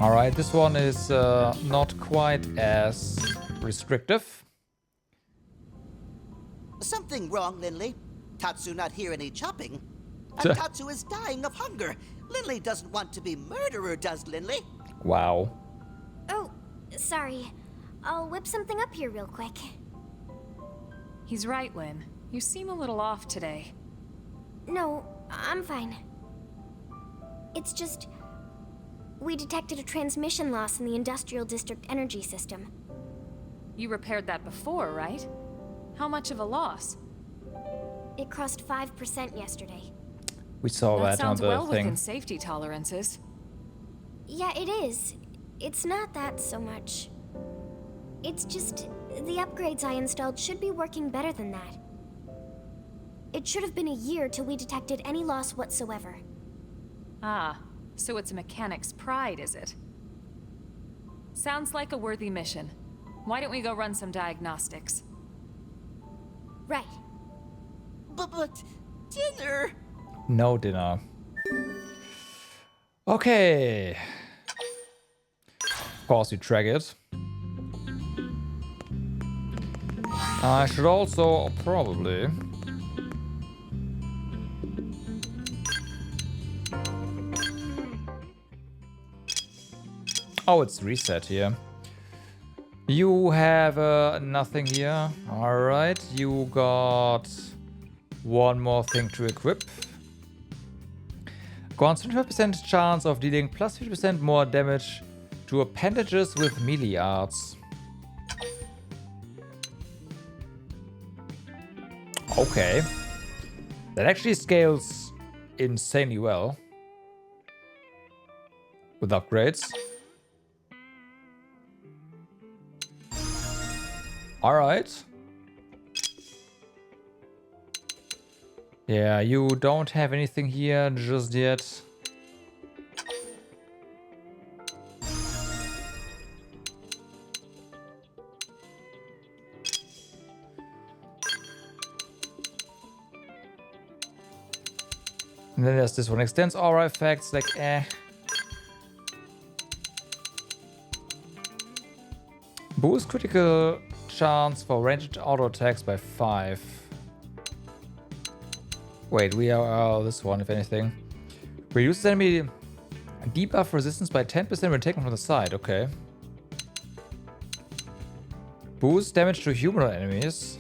[SPEAKER 1] Alright, this one is not quite as restrictive.
[SPEAKER 15] Something wrong, Lindley. Tatsu not hear any chopping. And Tatsu is dying of hunger. Lindley doesn't want to be murderer, does Lindley?
[SPEAKER 1] Wow.
[SPEAKER 2] Oh, sorry. I'll whip something up here real quick.
[SPEAKER 4] He's right, Lynn. You seem a little off today.
[SPEAKER 2] No, I'm fine. It's just... we detected a transmission loss in the Industrial District energy system.
[SPEAKER 4] You repaired that before, right? How much of a loss?
[SPEAKER 2] It crossed 5% yesterday.
[SPEAKER 1] We saw that on
[SPEAKER 4] sounds
[SPEAKER 1] the
[SPEAKER 4] well
[SPEAKER 1] thing.
[SPEAKER 4] within safety tolerances.
[SPEAKER 2] Yeah, it is. It's not that so much. It's just... the upgrades I installed should be working better than that. It should have been a year till we detected any loss whatsoever.
[SPEAKER 4] Ah, so it's a mechanic's pride, is it? Sounds like a worthy mission. Why don't we go run some diagnostics?
[SPEAKER 2] Right.
[SPEAKER 15] But dinner?
[SPEAKER 1] No dinner. Okay. Of course, you track it. I should also probably... oh, it's reset here. You have nothing here. Alright, you got one more thing to equip. Grants 25% chance of dealing plus 50% more damage to appendages with melee arts. Okay. That actually scales insanely well. With upgrades. Alright. Yeah, you don't have anything here just yet. And then there's this one. Extends aura effects, like Boost critical chance for ranged auto attacks by 5. Wait, we are this one, if anything. Reduces enemy debuff resistance by 10% when taken from the side. Okay. Boost damage to humanoid enemies.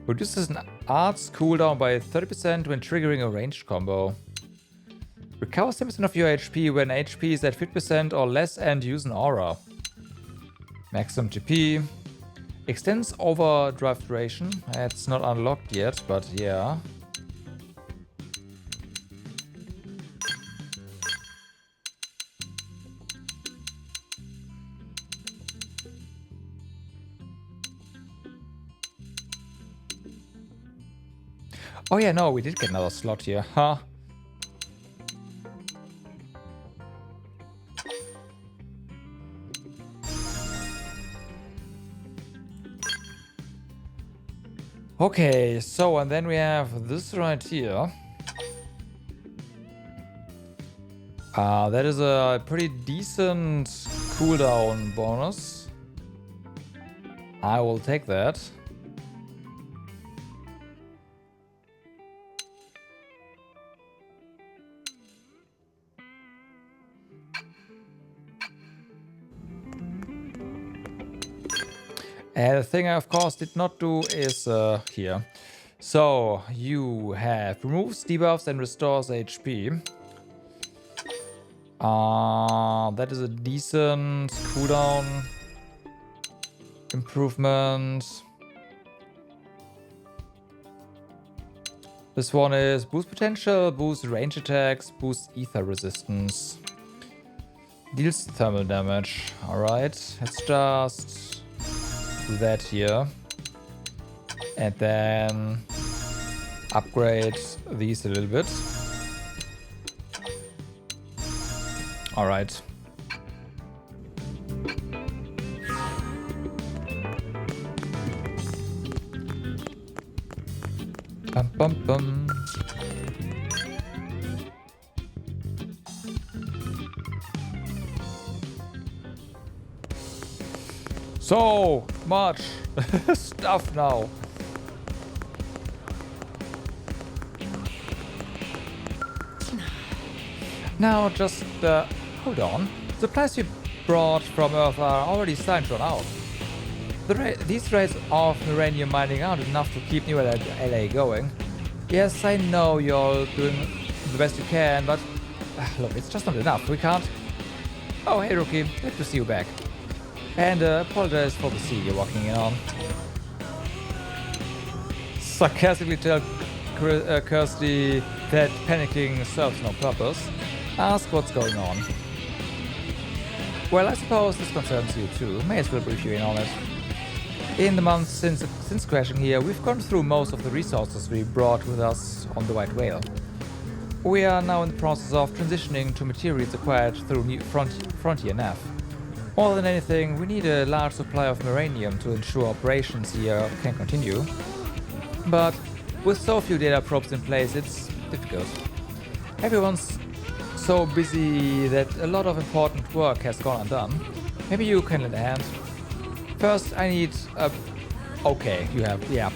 [SPEAKER 1] Reduces an art's cooldown by 30% when triggering a ranged combo. Recovers 10% of your HP when HP is at 50% or less and use an aura. Maximum GP. Extends overdrive duration. It's not unlocked yet, but yeah. Oh yeah, no, we did get another slot here, huh? Okay, so and then we have this right here. That is a pretty decent cooldown bonus. I will take that. The thing I, of course, did not do is here. So, you have removes debuffs and restores HP. That is a decent cooldown improvement. This one is boost potential, boost range attacks, boost ether resistance. Deals thermal damage. Alright, let's just... that here, and then upgrade these a little bit. All right. Bum bum bum. So much stuff now. Now just, hold on. Supplies you brought from Earth are already starting to run out. These rates of uranium mining aren't enough to keep New LA going. Yes, I know you're doing the best you can, but look, it's just not enough. We can't... Oh, hey Rookie, good to see you back. And apologize for the sea you're walking in on. Sarcastically tell Kirsty that panicking serves no purpose. Ask what's going on. Well, I suppose this concerns you too. May as well brief you in on it. In the months since crashing here, we've gone through most of the resources we brought with us on the White Whale. We are now in the process of transitioning to materials acquired through new Frontier Nav. More than anything, we need a large supply of uranium to ensure operations here can continue. But with so few data probes in place, it's difficult. Everyone's so busy that a lot of important work has gone undone. Maybe you can lend a hand. First, I need a... Okay, you have... yeah.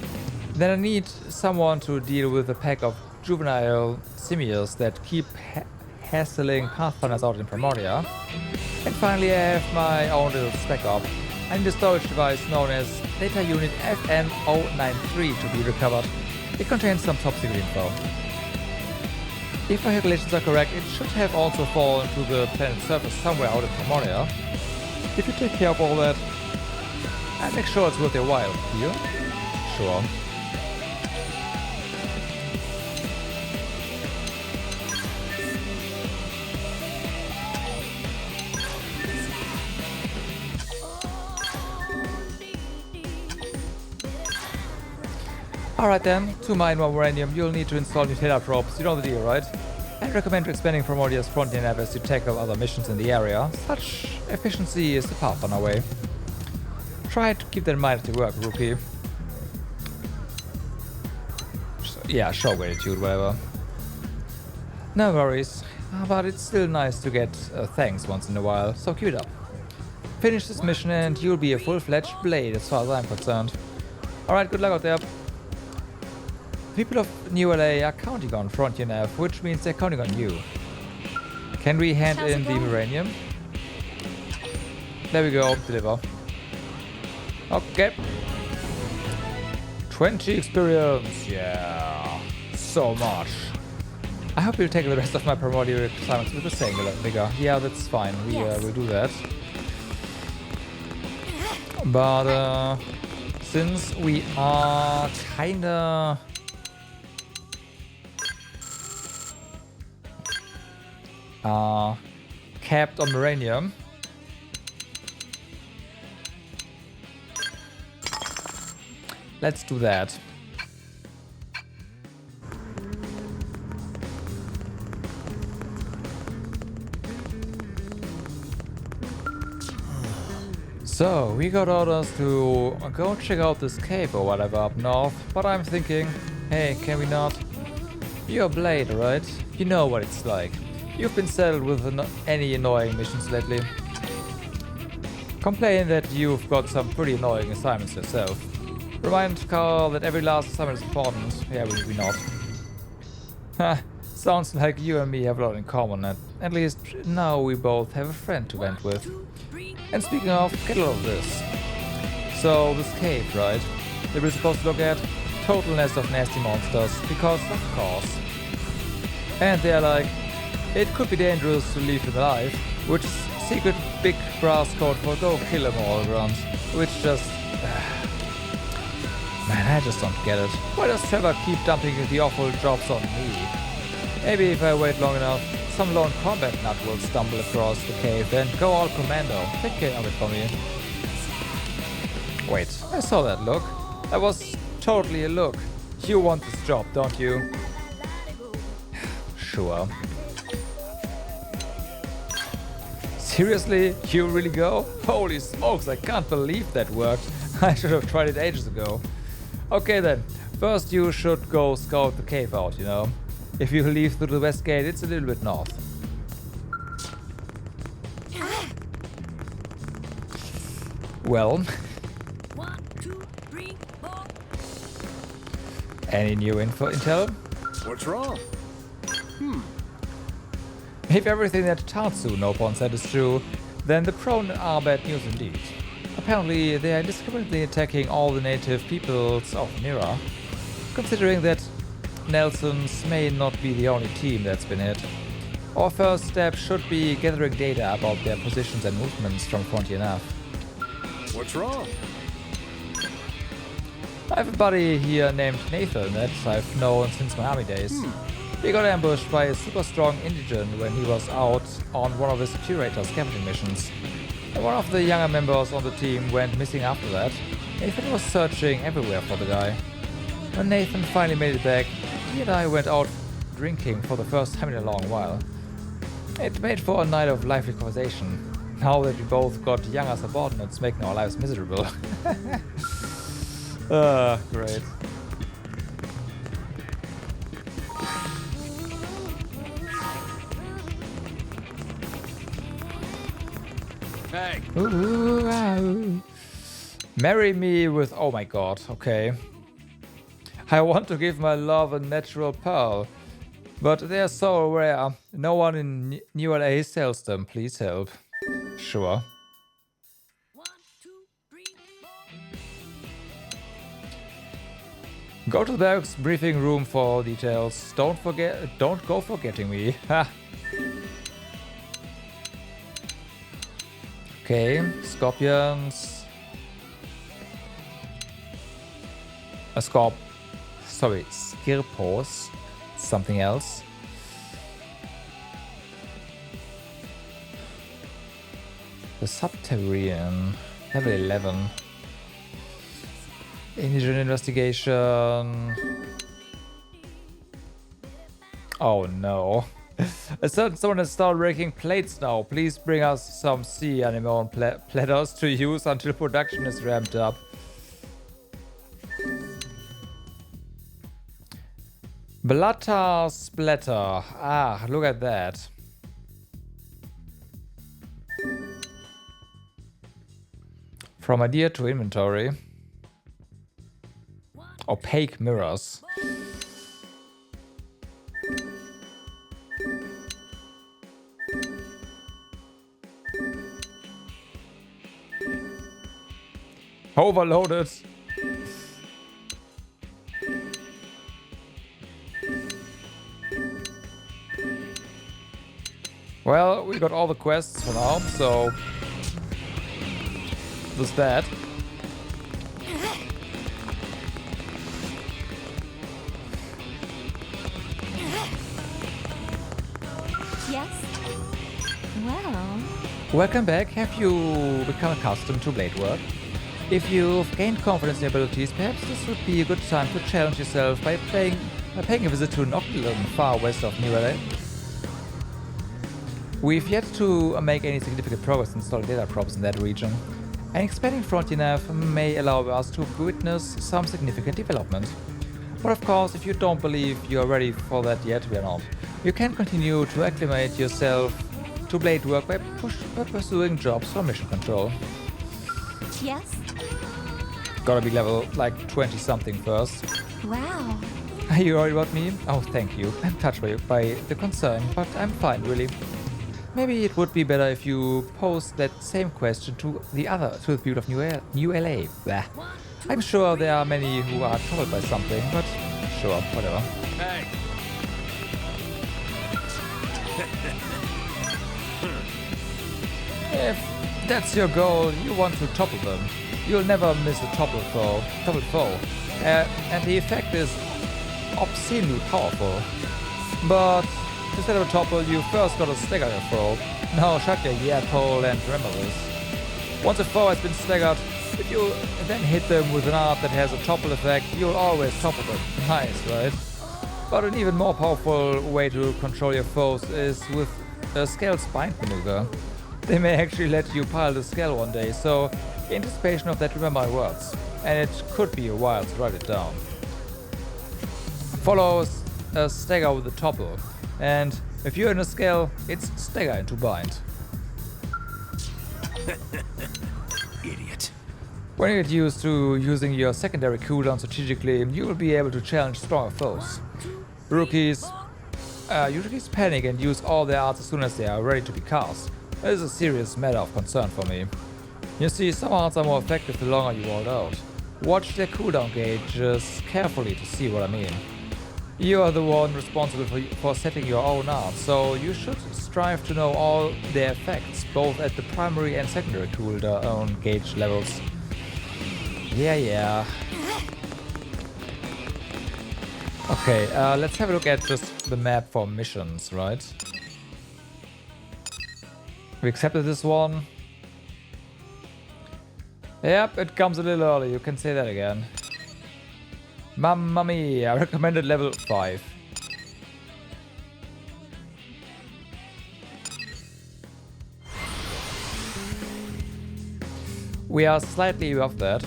[SPEAKER 1] Then I need someone to deal with a pack of juvenile simians that keep hassling Pathfinders out in Primordia. And finally, I have my own little spec op. I need a storage device known as Data Unit FN093 to be recovered. It contains some top secret info. If my calculations are correct, it should have also fallen to the planet's surface somewhere out in Primordia. If you take care of all that, I'll make sure it's worth your while. You? Sure. Alright then, to mine more uranium, you'll need to install new data probes. You know the deal, right? I recommend expanding Primordia's Frontier Nav as you tackle other missions in the area. Such efficiency is the path on our way. Try to keep that in mind at your work, Rookie. Yeah, show gratitude, whatever. No worries, but it's still nice to get thanks once in a while, so keep it up. Finish this mission and you'll be a full-fledged blade as far as I'm concerned. Alright, good luck out there. People of New LA are counting on Frontier Nav, which means they're counting on you. Can we hand in the uranium? There we go, deliver. Okay. 20 experience, yeah. So much. I hope you'll take the rest of my Primordia assignments with the same vigor. Yeah, that's fine, we'll do that. But since we are kinda... capped on uranium. Let's do that. So, we got orders to go check out this cave or whatever up north, but I'm thinking, hey, can we not? You're a Blade, right? You know what it's like. You've been saddled with any annoying missions lately. Complain that you've got some pretty annoying assignments yourself. Remind Carl that every last assignment is important. Yeah, we not. Ha, sounds like you and me have a lot in common. At least now we both have a friend to vent with. And speaking of, get a load of this. So, this cave, right? That we're supposed to look at? Total nest of nasty monsters, because of course. And they're like, it could be dangerous to leave them alive, which is secret big brass code for go kill them all grunt. Which just... man, I just don't get it. Why does Trevor keep dumping the awful jobs on me? Maybe if I wait long enough, some lone combat nut will stumble across the cave and go all commando. Take care of it for me. Wait, I saw that look. That was totally a look. You want this job, don't you? Sure. Seriously? You really go? Holy smokes, I can't believe that worked. I should have tried it ages ago. Okay then, first you should go scout the cave out, you know. If you leave through the west gate, it's a little bit north. Well.
[SPEAKER 16] 1, 2, 3, 4.
[SPEAKER 1] Any new intel?
[SPEAKER 11] What's wrong?
[SPEAKER 1] If everything that Tatsu no pawn said is true, then the Prone are bad news indeed. Apparently, they are indiscriminately attacking all the native peoples of Mira. Considering that Nelson's may not be the only team that's been hit, our first step should be gathering data about their positions and movements from Frontier Nav.
[SPEAKER 11] What's wrong?
[SPEAKER 1] I have a buddy here named Nathan that I've known since my army days. He got ambushed by a super strong indigent when he was out on one of his curator scavenging missions. And one of the younger members on the team went missing after that. Nathan was searching everywhere for the guy. When Nathan finally made it back, he and I went out drinking for the first time in a long while. It made for a night of lively conversation. Now that we both got younger subordinates making our lives miserable. Great.
[SPEAKER 11] Hey.
[SPEAKER 1] Ooh, marry me with... Oh my god, okay. I want to give my love a natural pearl, but they're so rare. No one in New LA sells them. Please help. Sure.
[SPEAKER 16] 1, 2, 3, 4.
[SPEAKER 1] Go to the barracks briefing room for details. Don't go forgetting me. Ha. Okay, scorpions. Skirpos. Something else. The Subterranean. Level 11. Indigent investigation. Oh no. A certain someone has started breaking plates now. Please bring us some sea anemone platters to use until production is ramped up. Blatter splatter. Ah, look at that. From idea to inventory. Opaque mirrors. Overloaded. Well, we got all the quests for now, so there's that.
[SPEAKER 2] Yes? Well...
[SPEAKER 1] Welcome back. Have you become accustomed to blade work? If you've gained confidence in your abilities, perhaps this would be a good time to challenge yourself by paying a visit to an island far west of New LA. We've yet to make any significant progress in installing data props in that region, and expanding Frontier Nav may allow us to witness some significant development. But of course, if you don't believe you are ready for that yet, we are not. You can continue to acclimate yourself to blade work by pursuing jobs for mission control.
[SPEAKER 2] Yes?
[SPEAKER 1] Gotta be level like 20 something first.
[SPEAKER 2] Wow.
[SPEAKER 1] Are you worried about me? Oh, thank you. I'm touched by the concern, but I'm fine, really. Maybe it would be better if you posed that same question to the people of New LA. Blah. I'm sure there are many who are troubled by something, but sure, whatever.
[SPEAKER 11] Hey.
[SPEAKER 1] If that's your goal, you want to topple them. You'll never miss a toppled foe. And the effect is obscenely powerful. But to set up a topple, you first gotta stagger your foe. Now shut your yap hole and remember this. Once a foe has been staggered, if you then hit them with an art that has a topple effect, you'll always topple them. Nice, right? But an even more powerful way to control your foes is with a scale's bind maneuver. They may actually let you pile the scale one day, so in anticipation of that, remember my words. And it could be a while to write it down. Follow a stagger with a topple, and if you're in a scale, it's stagger into bind.
[SPEAKER 11] Idiot.
[SPEAKER 1] When you get used to using your secondary cooldown strategically, you will be able to challenge stronger foes. Rookies, usually panic and use all their arts as soon as they are ready to be cast. It is a serious matter of concern for me. You see, some arts are more effective the longer you hold out. Watch their cooldown gauges carefully to see what I mean. You are the one responsible for setting your own art, so you should strive to know all their effects, both at the primary and secondary cooldown gauge levels. Yeah. Okay, let's have a look at just the map for missions, right? We accepted this one. Yep, it comes a little early, you can say that again. Mamma mia, recommended level 5. We are slightly above that.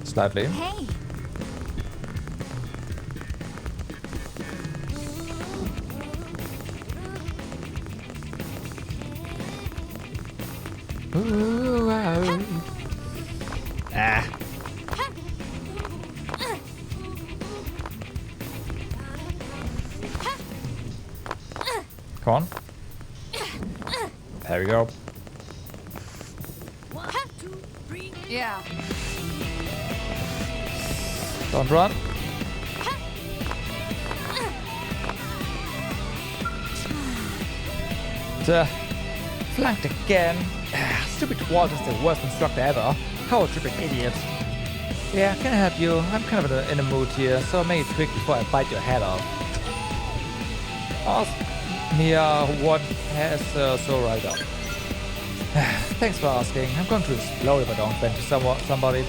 [SPEAKER 1] Slightly.
[SPEAKER 2] Hey.
[SPEAKER 1] Ooh, wow. Ah. Come on. There we go.
[SPEAKER 16] 1, 2, 3.
[SPEAKER 4] Yeah.
[SPEAKER 1] Don't run. Flanked again. Stupid Walt is the worst instructor ever. How a tripping idiot. Yeah, can I help you? I'm kind of in a mood here, so make it quick before I bite your head off. Ask Mia what has so riled up. Thanks for asking. I'm going to explode if I don't vent to somebody.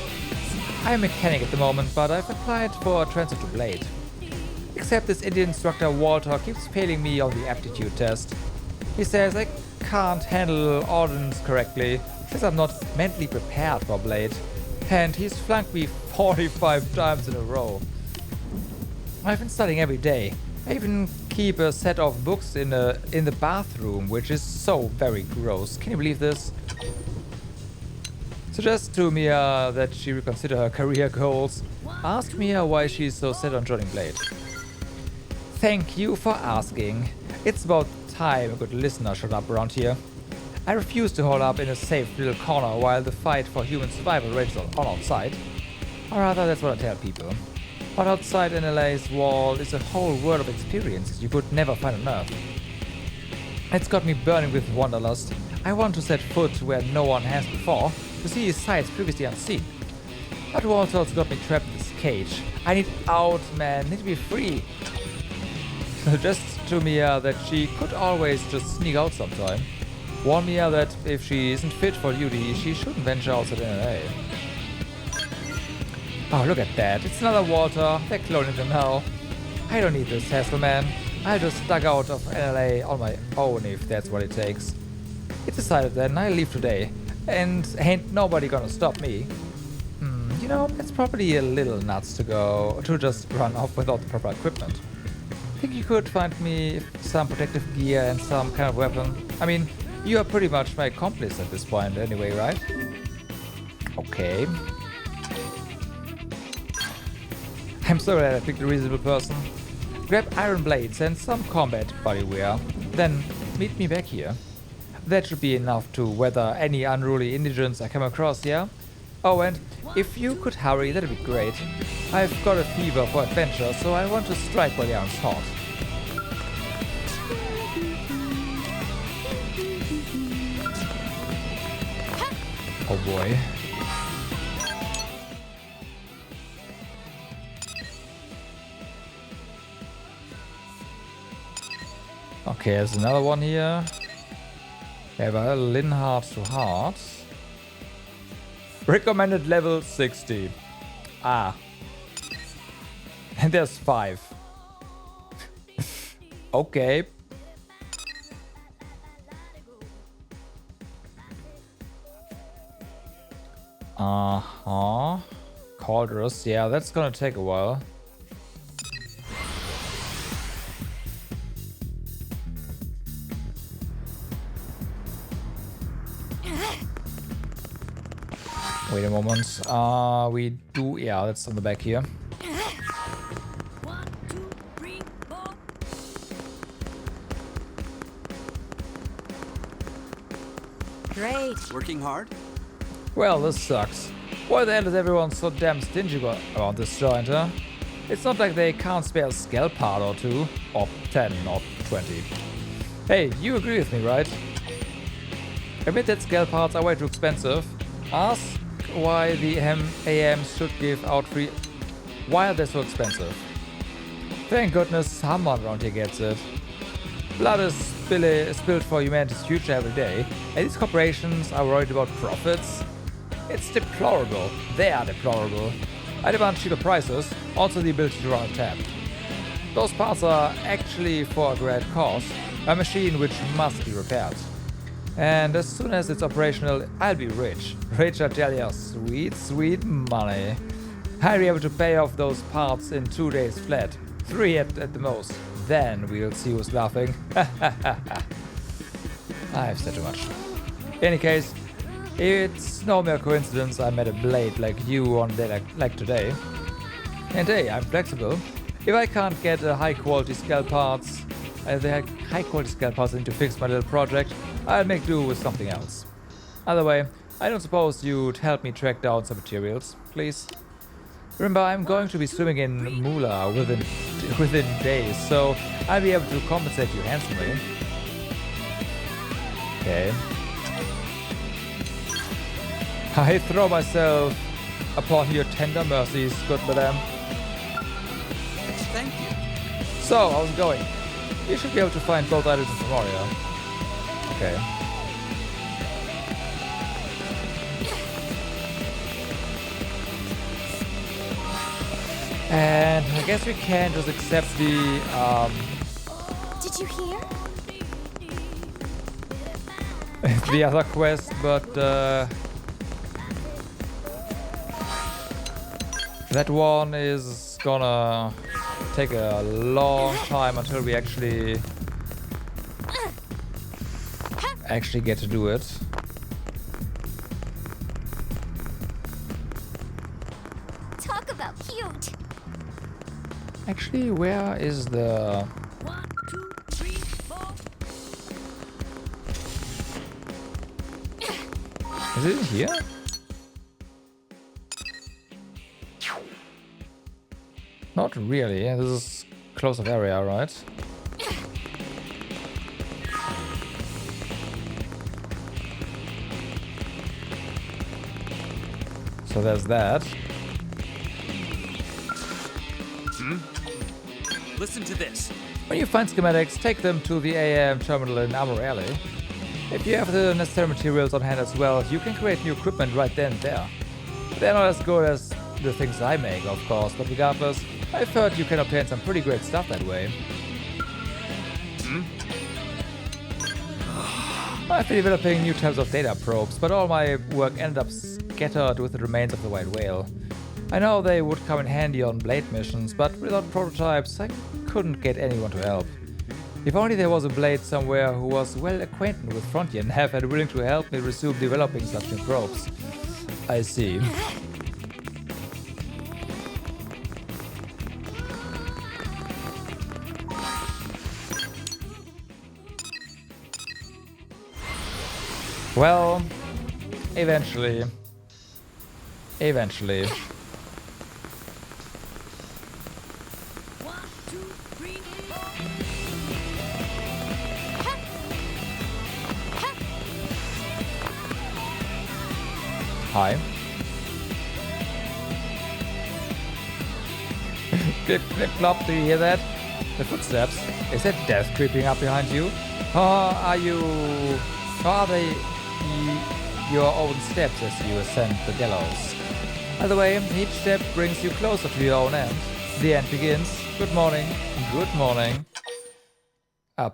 [SPEAKER 1] I'm a mechanic at the moment, but I've applied for a transfer to Blade. Except this Indian instructor Walter keeps failing me on the aptitude test. He says I can't handle ordnance correctly, says I'm not mentally prepared for Blade, and he's flunked me 45 times in a row. I've been studying every day. I even keep a set of books in the bathroom, which is so very gross. Can you believe this? Suggest to Mia that she reconsider her career goals. Ask Mia why she's so set on joining Blade. Thank you for asking. It's about time a good listener showed up around here. I refuse to hold up in a safe little corner while the fight for human survival rages on outside. Or rather, that's what I tell people. But outside NLA's wall is a whole world of experiences you could never find on Earth. It's got me burning with wanderlust. I want to set foot where no one has before, to see sights previously unseen. But Walter's got me trapped in this cage. I need out, man. Need to be free. Suggest to Mia that she could always just sneak out sometime. Warn Mia that if she isn't fit for duty, she shouldn't venture outside NLA. Oh, look at that. It's another Walter. They're cloning them now. I don't need this hassle, man. I'll just duck out of NLA on my own if that's what it takes. It's decided then. I'll leave today. And ain't nobody gonna stop me. You know, it's probably a little nuts to just run off without the proper equipment. Think you could find me some protective gear and some kind of weapon? I mean, you are pretty much my accomplice at this point anyway, right? Okay. I'm so glad I picked a reasonable person. Grab iron blades and some combat bodywear. Then meet me back here. That should be enough to weather any unruly indigents I come across, yeah? Oh, and if you could hurry, that'd be great. I've got a fever for adventure, so I want to strike while the iron's hot. Oh boy. Okay, there's another one here. Ever Linhart to Heart. Recommended level 60. Ah. And there's 5. Okay. Uh-huh. Cauldrus. Yeah, that's gonna take a while. Wait a moment. We do... Yeah, that's on the back here.
[SPEAKER 16] 1, 2, 3, 4.
[SPEAKER 12] Great. Working hard?
[SPEAKER 1] Well, this sucks. Why the hell is everyone so damn stingy around this joint, huh? It's not like they can't spare a scalp part or two. Or 10 or 20. Hey, you agree with me, right? Admit that scale parts are way too expensive. Ask why the AMs should give out free... Why are they so expensive? Thank goodness someone around here gets it. Blood is spilled for humanity's future every day, and these corporations are worried about profits? It's deplorable. They are deplorable. I demand cheaper prices, also the ability to run a tap. Those parts are actually for a great cause, a machine which must be repaired. And as soon as it's operational, I'll be rich. Rich, I tell ya, sweet, sweet money. I'll be able to pay off those parts in 2 days flat. 3 at the most. Then we'll see who's laughing. I've said too much. In any case, it's no mere coincidence I met a blade like you on a day like today. And hey, I'm flexible. If I can't get high quality scale parts, the high quality scale parts to fix my little project, I'll make do with something else. Either way, I don't suppose you'd help me track down some materials, please? Remember, I'm going to be swimming in moolah within days, so I'll be able to compensate you handsomely. Okay. I throw myself upon your tender mercies, good madam.
[SPEAKER 12] Thank you.
[SPEAKER 1] So, how's it going? You should be able to find both items in Primordia. Okay. And I guess we can just accept the,
[SPEAKER 2] Did you hear?
[SPEAKER 1] the other quest, but, that one is gonna take a long time until we actually get to do it.
[SPEAKER 2] Talk about cute.
[SPEAKER 1] Actually, where is the...
[SPEAKER 16] 1, 2, 3, 4.
[SPEAKER 1] Is it in here? Not really. This is close-up area, right? So there's that.
[SPEAKER 12] Listen to this.
[SPEAKER 1] When you find schematics, take them to the AM terminal in Armor Alley. If you have the necessary materials on hand as well, you can create new equipment right then and there. They're not as good as the things I make, of course, but regardless, I've heard you can obtain some pretty great stuff that way. I've been developing new types of data probes, but all my work ended up scattered with the remains of the white whale. I know they would come in handy on blade missions, but without prototypes, I couldn't get anyone to help. If only there was a blade somewhere who was well acquainted with Frontier Nav and willing to help me resume developing such new probes. I see. Well, eventually. Eventually.
[SPEAKER 16] 1, 2, 3, 4.
[SPEAKER 1] Hi. Clip, clip, clop, do you hear that? The footsteps. Is that death creeping up behind you? Or are they your own steps as you ascend the gallows? Either way, each step brings you closer to your own end. The end begins. Good morning. Good morning.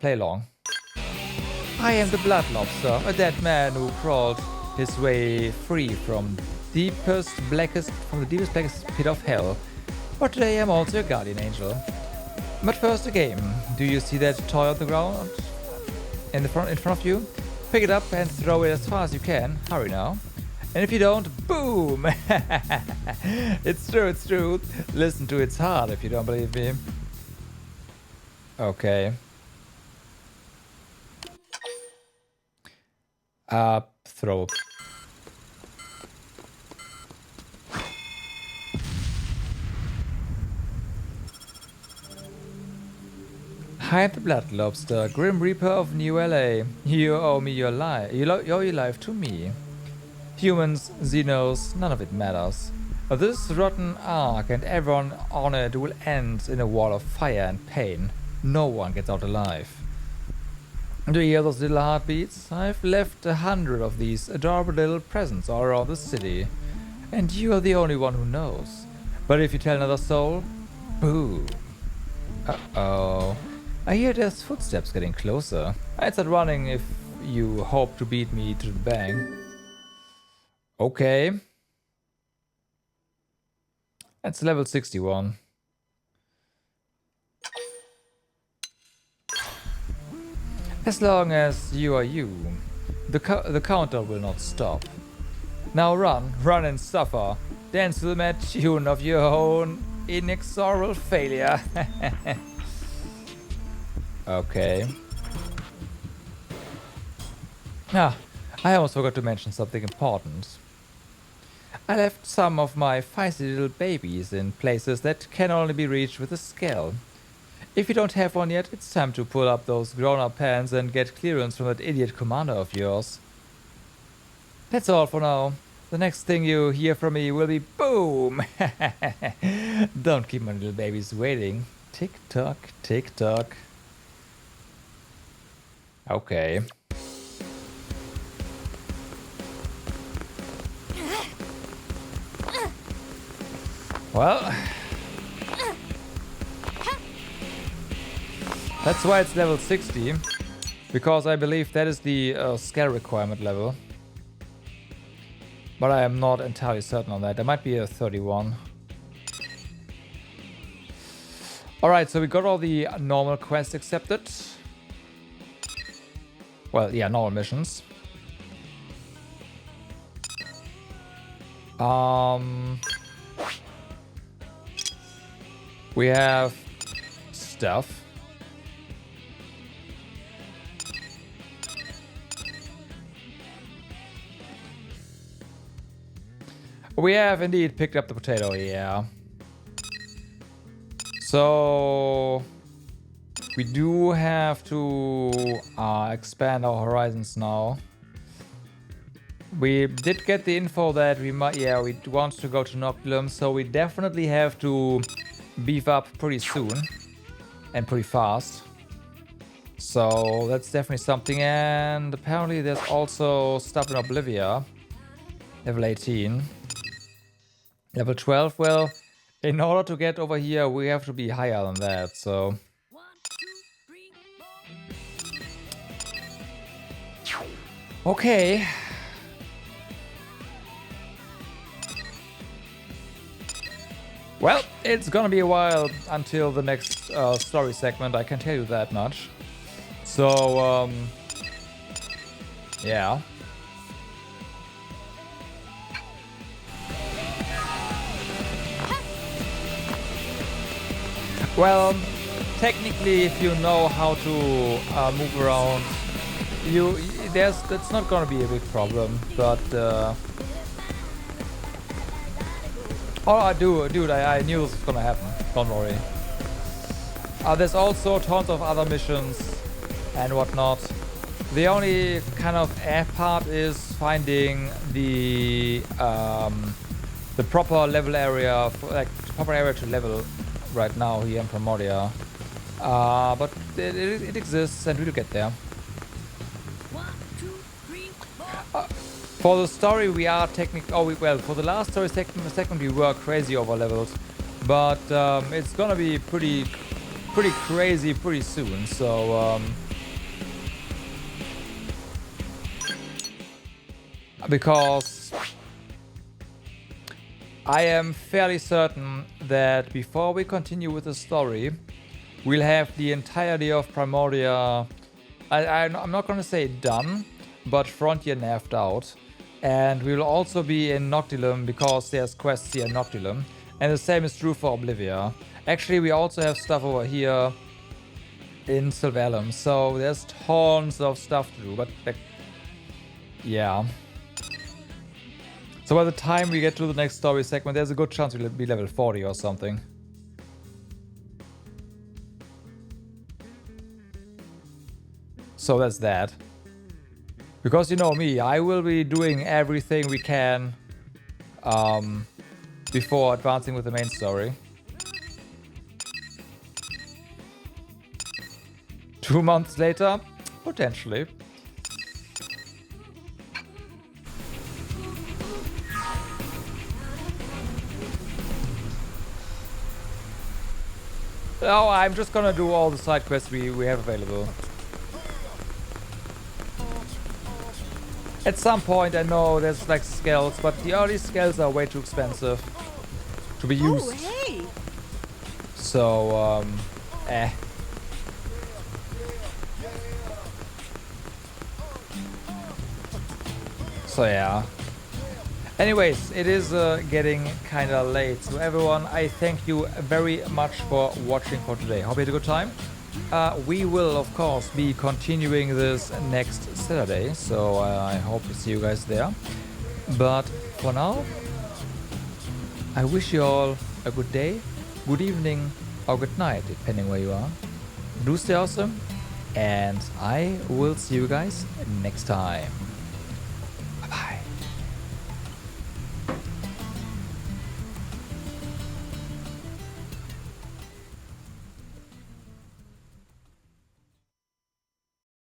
[SPEAKER 1] Play along. I am the Blood Lobster, a dead man who crawled his way free from the deepest, blackest pit of hell. But today I'm also a guardian angel. But first, a game. Do you see that toy on the ground? In front of you? Pick it up and throw it as far as you can. Hurry now. And if you don't, boom! It's true, it's true. Listen to its heart if you don't believe me. Okay. Throw. Hide the blood lobster, Grim Reaper of New LA. You owe me your life. You owe your life to me. Humans, Xenos, none of it matters. This rotten ark and everyone on it will end in a wall of fire and pain. No one gets out alive. Do you hear those little heartbeats? I've left 100 of these adorable little presents all around the city. And you are the only one who knows. But if you tell another soul, boom. Uh-oh. I hear there's footsteps getting closer. I'd start running if you hope to beat me to the bang. Okay. That's level 61. As long as you are you, the counter will not stop. Now run, run and suffer. Dance to the mad tune of your own inexorable failure. Okay. Ah, I almost forgot to mention something important. I left some of my feisty little babies in places that can only be reached with a scale. If you don't have one yet, it's time to pull up those grown-up pants and get clearance from that idiot commander of yours. That's all for now. The next thing you hear from me will be boom! Don't keep my little babies waiting. Tick-tock, tick-tock. Okay. Well, that's why it's level 60, because I believe that is the skill requirement level. But I am not entirely certain on that. There might be a 31. Alright, so we got all the normal quests accepted. Well, yeah, normal missions. We have stuff. We have indeed picked up the potato, yeah. So we do have to expand our horizons now. We did get the info that we might, yeah, we want to go to Inoculum, so we definitely have to beef up pretty soon and pretty fast. So that's definitely something, and apparently there's also stuff in Oblivia. Level 18. Level 12, well, in order to get over here, we have to be higher than that, so... Okay. Well, it's gonna be a while until the next story segment, I can tell you that much. So, yeah. Well, technically, if you know how to move around, that's not gonna be a big problem. But dude, I knew this was gonna happen. Don't worry. There's also tons of other missions and whatnot. The only kind of part is finding the proper level area, like proper area to level. Right now here in Primordia, but it exists and we'll get there. For the story we are technically, well, for the last story segment we were crazy over leveled, but it's gonna be pretty crazy pretty soon. So because I am fairly certain that before we continue with the story, we'll have the entirety of Primordia, I'm not gonna say done, but Frontier nerfed out. And we will also be in Noctilum because there's quests here in Noctilum. And the same is true for Oblivia. Actually, we also have stuff over here in Sylvalum. So there's tons of stuff to do. But, like, yeah. So by the time we get to the next story segment, there's a good chance we'll be level 40 or something. So that's that. Because you know me, I will be doing everything we can before advancing with the main story. 2 months later, potentially. Oh, I'm just gonna do all the side quests we have available. At some point, I know there's like scales, but the early scales are way too expensive to be used.
[SPEAKER 10] Oh, hey.
[SPEAKER 1] So, eh. So yeah. Anyways, it is getting kind of late. So everyone, I thank you very much for watching for today. Hope you had a good time. We will, of course, be continuing this next Saturday. So I hope to see you guys there. But for now, I wish you all a good day, good evening, or good night, depending where you are. Do stay awesome. And I will see you guys next time.